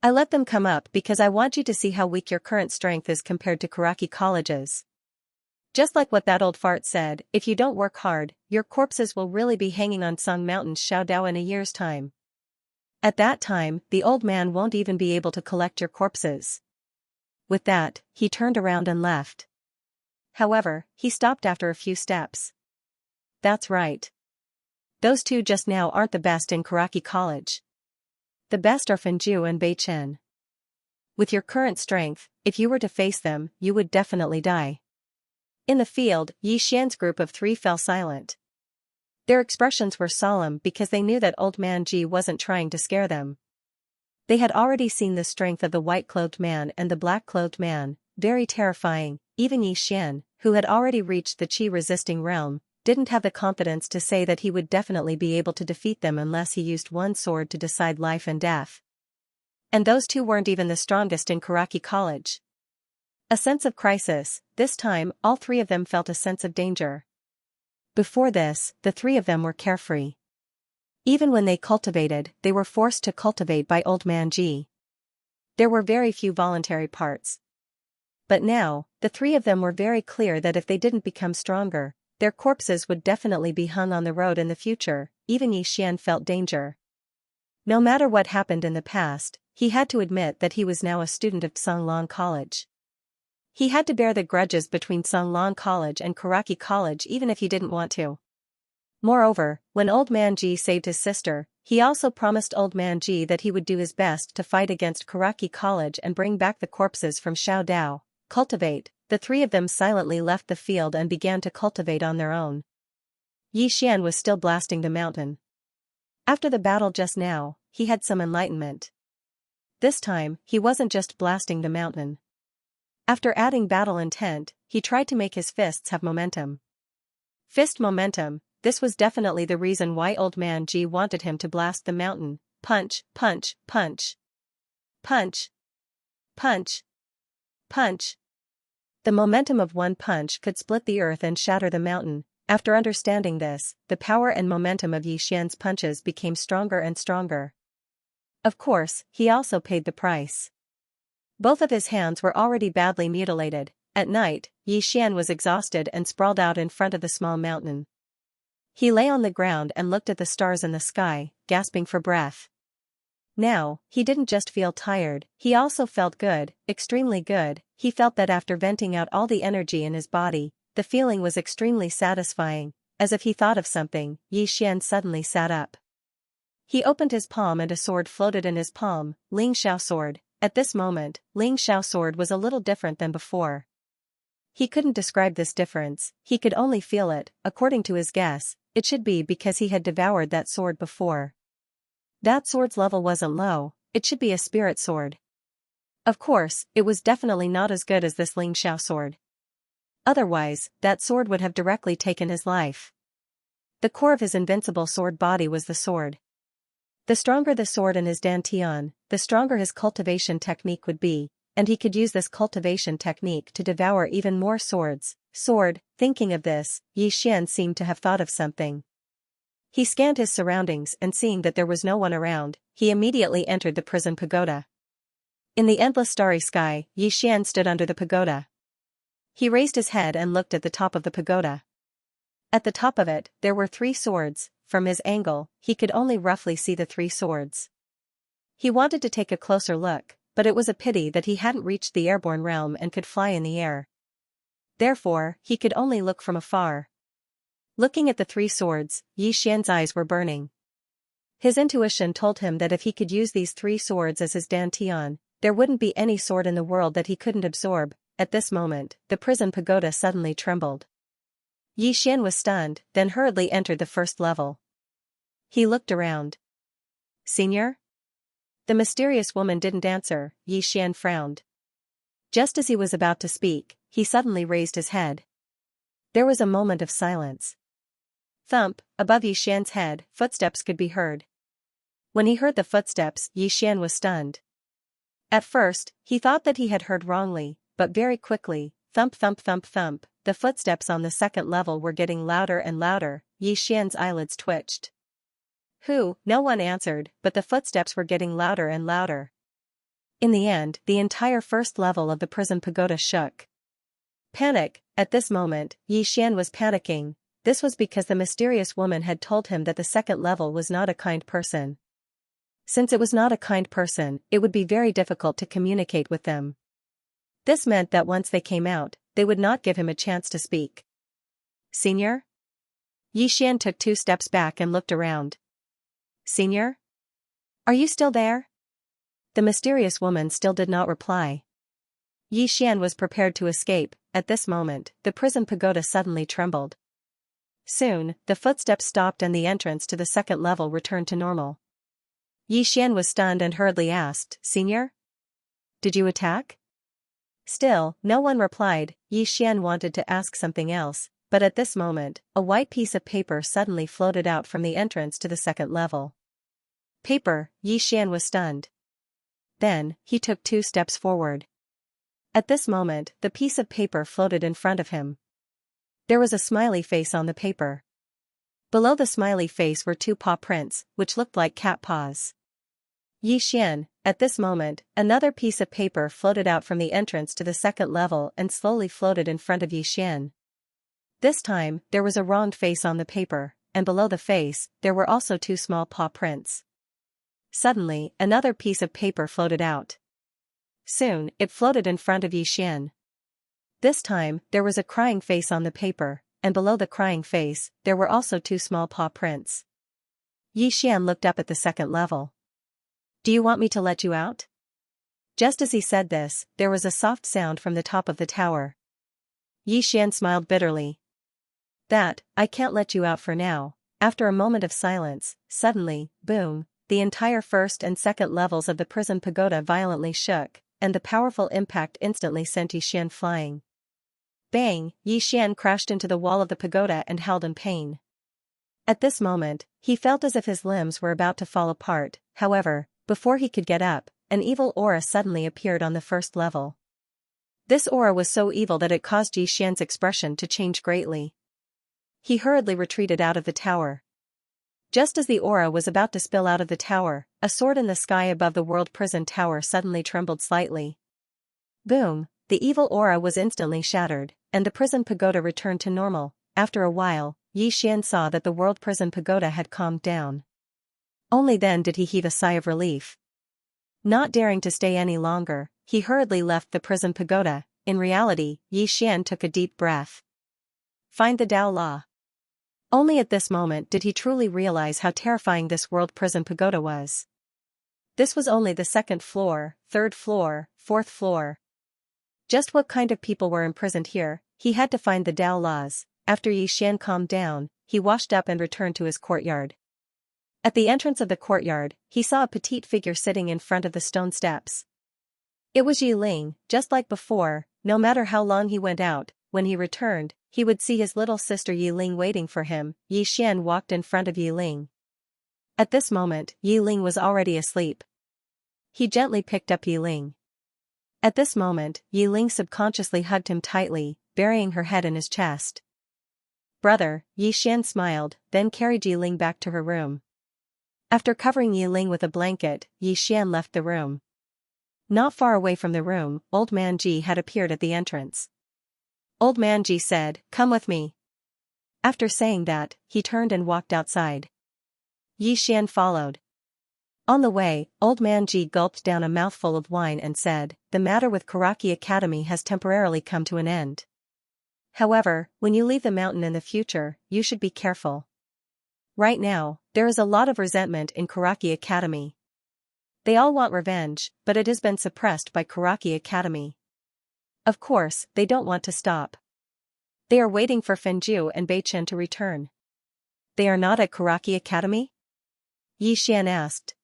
Speaker 1: I let them come up because I want you to see how weak your current strength is compared to Karaki colleges. Just like what that old fart said, if you don't work hard, your corpses will really be hanging on Song Mountain's Xiaodao in a year's time. At that time, the old man won't even be able to collect your corpses. With that, he turned around and left. However, he stopped after a few steps. That's right. Those two just now aren't the best in Karaki College. The best are Fenju and Bei Chen. With your current strength, if you were to face them, you would definitely die. In the field, Yi Xian's group of 3 fell silent. Their expressions were solemn because they knew that old man Ji wasn't trying to scare them. They had already seen the strength of the white-clothed man and the black-clothed man, very terrifying. Even Yi Xian, who had already reached the qi-resisting realm, didn't have the confidence to say that he would definitely be able to defeat them unless he used one sword to decide life and death. And those two weren't even the strongest in Karaki College. A sense of crisis. This time, all 3 of them felt a sense of danger. Before this, the 3 of them were carefree. Even when they cultivated, they were forced to cultivate by old man Ji. There were very few voluntary parts. But now, the 3 of them were very clear that if they didn't become stronger, their corpses would definitely be hung on the road in the future. Even Yi Xian felt danger. No matter what happened in the past, he had to admit that he was now a student of Songlong College. He had to bear the grudges between Songlong College and Karaki College even if he didn't want to. Moreover, when old man Ji saved his sister, he also promised old man Ji that he would do his best to fight against Karaki College and bring back the corpses from Xiaodao. Cultivate. The 3 of them silently left the field and began to cultivate on their own. Yi Xian was still blasting the mountain. After the battle just now, he had some enlightenment. This time, he wasn't just blasting the mountain. After adding battle intent, he tried to make his fists have momentum. Fist momentum. This was definitely the reason why old man Ji wanted him to blast the mountain. Punch, punch, punch. Punch. Punch. Punch. The momentum of one punch could split the earth and shatter the mountain. After understanding this, the power and momentum of Yi Xian's punches became stronger and stronger. Of course, he also paid the price. Both of his hands were already badly mutilated. At night, Yi Xian was exhausted and sprawled out in front of the small mountain. He lay on the ground and looked at the stars in the sky, gasping for breath. Now, he didn't just feel tired, he also felt good, extremely good. He felt that after venting out all the energy in his body, the feeling was extremely satisfying. As if he thought of something, Yi Xian suddenly sat up. He opened his palm and a sword floated in his palm, Ling Xiao sword. At this moment, Ling Xiao sword was a little different than before. He couldn't describe this difference, he could only feel it. According to his guess, it should be because he had devoured that sword before. That sword's level wasn't low, it should be a spirit sword. Of course, it was definitely not as good as this Ling Xiao sword. Otherwise, that sword would have directly taken his life. The core of his invincible sword body was the sword. The stronger the sword in his dantian, the stronger his cultivation technique would be, and he could use this cultivation technique to devour even more swords. Sword. Thinking of this, Yi Xian seemed to have thought of something. He scanned his surroundings and seeing that there was no one around, he immediately entered the prison pagoda. In the endless starry sky, Yi Xian stood under the pagoda. He raised his head and looked at the top of the pagoda. At the top of it, there were 3 swords. From his angle, he could only roughly see the 3 swords. He wanted to take a closer look, but it was a pity that he hadn't reached the airborne realm and could fly in the air. Therefore, he could only look from afar. Looking at the 3 swords, Yi Xian's eyes were burning. His intuition told him that if he could use these 3 swords as his dantian, there wouldn't be any sword in the world that he couldn't absorb. At this moment, the prison pagoda suddenly trembled. Yi Xian was stunned, then hurriedly entered the first level. He looked around. "Senior?" The mysterious woman didn't answer. Yi Xian frowned. Just as he was about to speak, he suddenly raised his head. There was a moment of silence. Thump, above Yi Xian's head, footsteps could be heard. When he heard the footsteps, Yi Xian was stunned. At first, he thought that he had heard wrongly, but very quickly, thump thump thump thump, the footsteps on the second level were getting louder and louder. Yi Xian's eyelids twitched. Who? No one answered, but the footsteps were getting louder and louder. In the end, the entire first level of the prison pagoda shook. Panic. At this moment, Xian was panicking. This was because the mysterious woman had told him that the second level was not a kind person. Since it was not a kind person, it would be very difficult to communicate with them. This meant that once they came out, they would not give him a chance to speak. Senior? Xian took 2 steps back and looked around. Senior? Are you still there? The mysterious woman still did not reply. Xian was prepared to escape. At this moment, the prison pagoda suddenly trembled. Soon, the footsteps stopped and the entrance to the second level returned to normal. Xian was stunned and hurriedly asked, Senior? Did you attack? Still, no one replied. Xian wanted to ask something else, but at this moment, a white piece of paper suddenly floated out from the entrance to the second level. Paper. Xian was stunned. Then, he took 2 steps forward. At this moment, the piece of paper floated in front of him. There was a smiley face on the paper. Below the smiley face were 2 paw prints, which looked like cat paws. Xian, at this moment, another piece of paper floated out from the entrance to the second level and slowly floated in front of Xian. This time, there was a round face on the paper, and below the face, there were also 2 small paw prints. Suddenly, another piece of paper floated out. Soon, it floated in front of Xian. This time, there was a crying face on the paper, and below the crying face, there were also 2 small paw prints. Xian looked up at the second level. Do you want me to let you out? Just as he said this, there was a soft sound from the top of the tower. Xian smiled bitterly. I can't let you out for now. After a moment of silence, suddenly, boom, the entire first and second levels of the prison pagoda violently shook, and the powerful impact instantly sent Xian flying. Bang! Xian crashed into the wall of the pagoda and howled in pain. At this moment, he felt as if his limbs were about to fall apart. However, before he could get up, an evil aura suddenly appeared on the first level. This aura was so evil that it caused Xian's expression to change greatly. He hurriedly retreated out of the tower. Just as the aura was about to spill out of the tower, a sword in the sky above the world prison tower suddenly trembled slightly. Boom! The evil aura was instantly shattered, and the prison pagoda returned to normal. After a while, Xian saw that the world prison pagoda had calmed down. Only then did he heave a sigh of relief. Not daring to stay any longer, he hurriedly left the prison pagoda. In reality, Xian took a deep breath. Find the Tao Law. Only at this moment did he truly realize how terrifying this world prison pagoda was. This was only the 2nd floor, 3rd floor, 4th floor. Just what kind of people were imprisoned here? He had to find the Tao laws. After Xian calmed down, he washed up and returned to his courtyard. At the entrance of the courtyard, he saw a petite figure sitting in front of the stone steps. It was Yiling, just like before. No matter how long he went out, when he returned, he would see his little sister Yiling waiting for him. Xian walked in front of Yiling. At this moment, Yiling was already asleep. He gently picked up Yiling. At this moment, Yiling subconsciously hugged him tightly, burying her head in his chest. Brother, Xian smiled, then carried Yiling back to her room. After covering Yiling with a blanket, Xian left the room. Not far away from the room, Old Man Ji had appeared at the entrance. Old Man Ji said, "Come with me." After saying that, he turned and walked outside. Xian followed. On the way, Old Man Ji gulped down a mouthful of wine and said, "The matter with Karaki Academy has temporarily come to an end. However, when you leave the mountain in the future, you should be careful. Right now, there is a lot of resentment in Karaki Academy. They all want revenge, but it has been suppressed by Karaki Academy. Of course, they don't want to stop. They are waiting for Fenju and Beichen to return." "They are not at Karaki Academy?" Xian asked.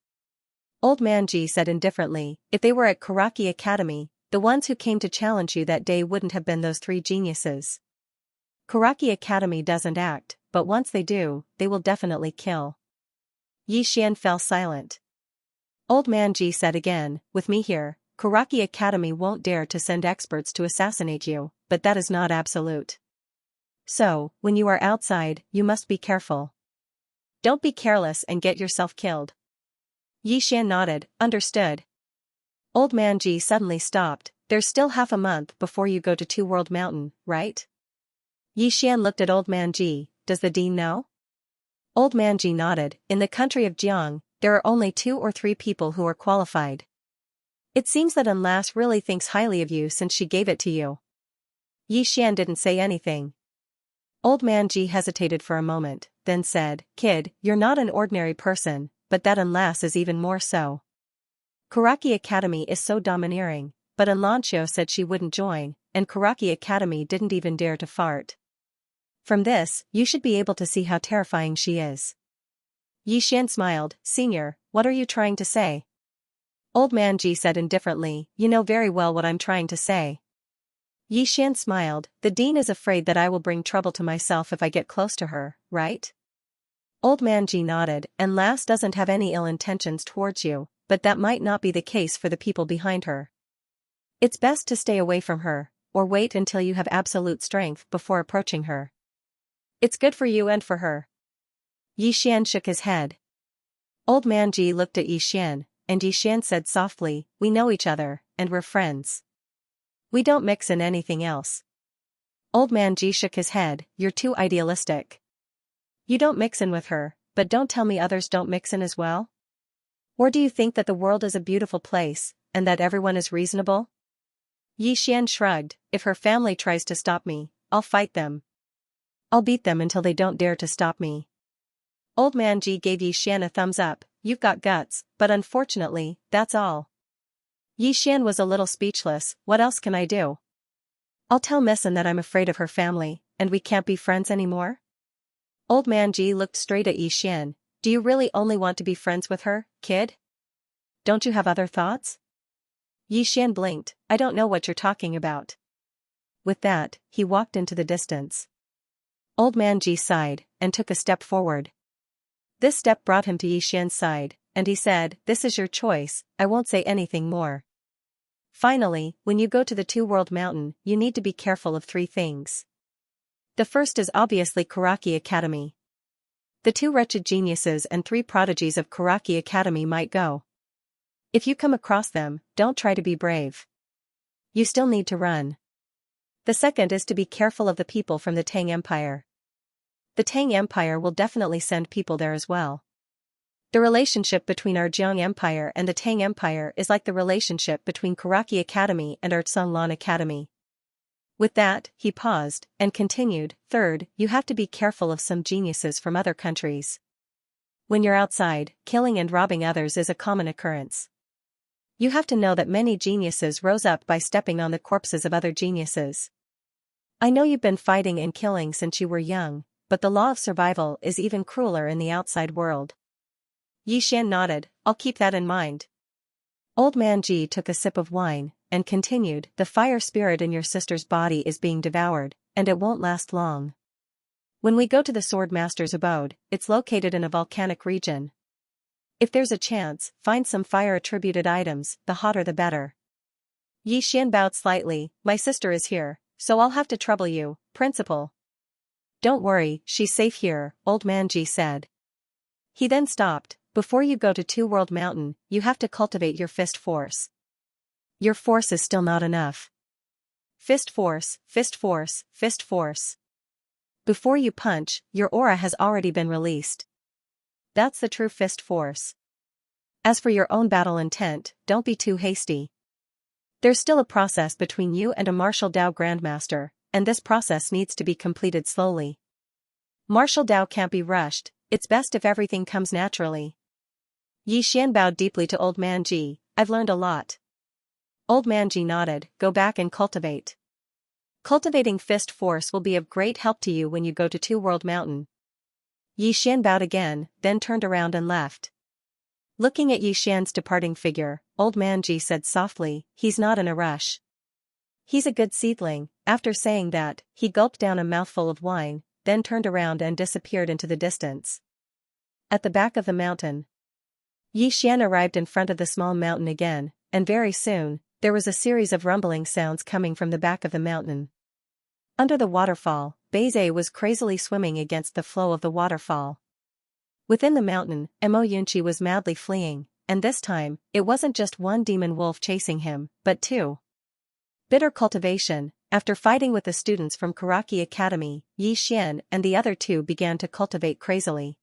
Speaker 1: Old Man Ji said indifferently, "If they were at Karaki Academy, the ones who came to challenge you that day wouldn't have been those 3 geniuses. Karaki Academy doesn't act, but once they do, they will definitely kill." Xian fell silent. Old Man Ji said again, "With me here, Karaki Academy won't dare to send experts to assassinate you, but that is not absolute. So, when you are outside, you must be careful. Don't be careless and get yourself killed." Xian nodded, "Understood." Old Man Ji suddenly stopped. There's still half a month before you go to Two World Mountain, right? Xian looked at Old Man Ji. Does the dean know? Old Man Ji nodded. In the country of Jiang, there are only 2 or 3 people who are qualified. It seems that Lass really thinks highly of you since she gave it to you. Xian didn't say anything. Old Man Ji hesitated for a moment, then said, Kid, you're not an ordinary person, but that Lass is even more so. Karaki Academy is so domineering, but Lancio said she wouldn't join, and Karaki Academy didn't even dare to fart. From this, you should be able to see how terrifying she is. Xian smiled. Senior, what are you trying to say? Old Man Ji said indifferently, you know very well what I'm trying to say. Xian smiled. The dean is afraid that I will bring trouble to myself if I get close to her, right? Old Man Ji nodded. And Lass doesn't have any ill intentions towards you, but that might not be the case for the people behind her. It's best to stay away from her, or wait until you have absolute strength before approaching her. It's good for you and for her. Xian shook his head. Old Man Ji looked at Xian, and Xian said softly, we know each other, and we're friends. We don't mix in anything else. Old Man Ji shook his head. You're too idealistic. You don't mix in with her, but don't tell me others don't mix in as well? Or do you think that the world is a beautiful place, and that everyone is reasonable? Xian shrugged. If her family tries to stop me, I'll fight them. I'll beat them until they don't dare to stop me. Old Man Ji gave Xian a thumbs up. You've got guts, but unfortunately, that's all. Xian was a little speechless. What else can I do? I'll tell Missin that I'm afraid of her family, and we can't be friends anymore? Old Man Ji looked straight at Xian. Do you really only want to be friends with her, kid? Don't you have other thoughts? Xian blinked. I don't know what you're talking about. With that, he walked into the distance. Old Man Ji sighed, and took a step forward. This step brought him to Xian's side, and he said, this is your choice, I won't say anything more. Finally, when you go to the Two World Mountain, you need to be careful of 3 things. The first is obviously Karaki Academy. The 2 wretched geniuses and 3 prodigies of Karaki Academy might go. If you come across them, don't try to be brave. You still need to run. The second is to be careful of the people from the Tang Empire. The Tang Empire will definitely send people there as well. The relationship between our Jiang Empire and the Tang Empire is like the relationship between Karaki Academy and our Tsunglan Academy. With that, he paused, and continued, third, you have to be careful of some geniuses from other countries. When you're outside, killing and robbing others is a common occurrence. You have to know that many geniuses rose up by stepping on the corpses of other geniuses. I know you've been fighting and killing since you were young, but the law of survival is even crueler in the outside world. Xian nodded. I'll keep that in mind. Old Man Ji took a sip of wine, and continued, the fire spirit in your sister's body is being devoured, and it won't last long. When we go to the Sword Master's abode, it's located in a volcanic region. If there's a chance, find some fire-attributed items, the hotter the better. Xian bowed slightly. My sister is here, so I'll have to trouble you, Principal. Don't worry, she's safe here, Old Man Ji said. He then stopped. Before you go to Two World Mountain, you have to cultivate your fist force. Your force is still not enough. Fist force, fist force, fist force. Before you punch, your aura has already been released. That's the true fist force. As for your own battle intent, don't be too hasty. There's still a process between you and a Martial Dao Grandmaster, and this process needs to be completed slowly. Martial Dao can't be rushed, it's best if everything comes naturally. Xian bowed deeply to Old Man Ji. I've learned a lot. Old Man Ji nodded. Go back and cultivate. Cultivating fist force will be of great help to you when you go to Two World Mountain. Xian bowed again, then turned around and left. Looking at Xian's departing figure, Old Man Ji said softly, he's not in a rush. He's a good seedling. After saying that, he gulped down a mouthful of wine, then turned around and disappeared into the distance. At the back of the mountain, Xian arrived in front of the small mountain again, and very soon, there was a series of rumbling sounds coming from the back of the mountain. Under the waterfall, Beize was crazily swimming against the flow of the waterfall. Within the mountain, Mo Yunqi was madly fleeing, and this time, it wasn't just one demon wolf chasing him, but two. Bitter Cultivation. After fighting with the students from Karaki Academy, Xian and the other two began to cultivate crazily.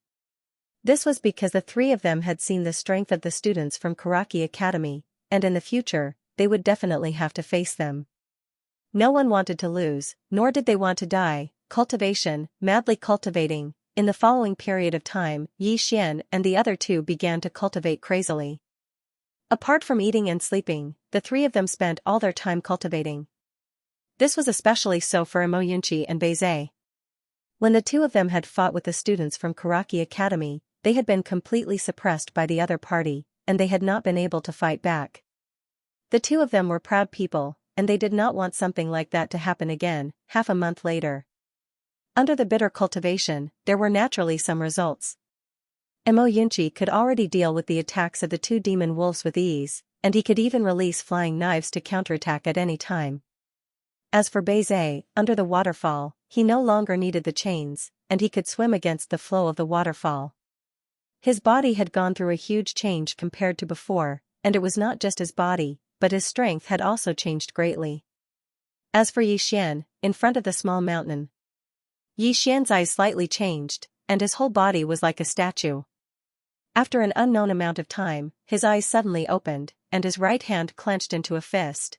Speaker 1: This was because the three of them had seen the strength of the students from Karaki Academy, and in the future, they would definitely have to face them. No one wanted to lose, nor did they want to die. Cultivation, madly cultivating. In the following period of time, Xian and the other two began to cultivate crazily. Apart from eating and sleeping, the three of them spent all their time cultivating. This was especially so for Imoyunchi and Beize. When the two of them had fought with the students from Karaki Academy, they had been completely suppressed by the other party, and they had not been able to fight back. The two of them were proud people, and they did not want something like that to happen again. Half a month later, under the bitter cultivation, there were naturally some results. Imoyunchi could already deal with the attacks of the two demon wolves with ease, and he could even release flying knives to counterattack at any time. As for Beize, under the waterfall, he no longer needed the chains, and he could swim against the flow of the waterfall. His body had gone through a huge change compared to before, and it was not just his body, but his strength had also changed greatly. As for Xian, in front of the small mountain, Xian's eyes slightly changed, and his whole body was like a statue. After an unknown amount of time, his eyes suddenly opened, and his right hand clenched into a fist.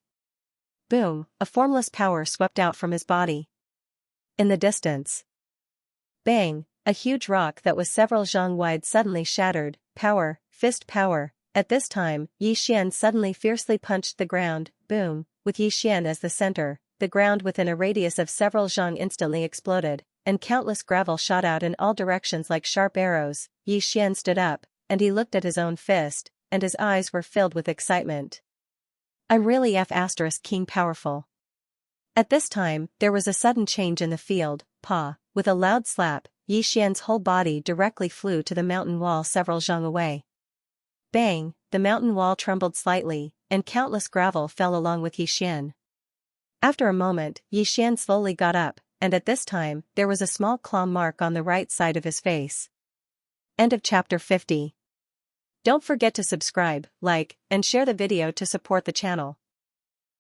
Speaker 1: Boom, a formless power swept out from his body. In the distance, bang, a huge rock that was several zhang wide suddenly shattered. Power, fist power. At this time, Xian suddenly fiercely punched the ground. Boom, with Xian as the center, the ground within a radius of several zhang instantly exploded, and countless gravel shot out in all directions like sharp arrows. Xian stood up, and he looked at his own fist, and his eyes were filled with excitement. I'm really King powerful. At this time, there was a sudden change in the field. Pa, with a loud slap, Xian's whole body directly flew to the mountain wall several zhang away. Bang, the mountain wall trembled slightly, and countless gravel fell along with Xian. After a moment, Xian slowly got up, and at this time, there was a small claw mark on the right side of his face. End of chapter 50. Don't forget to subscribe, like, and share the video to support the channel.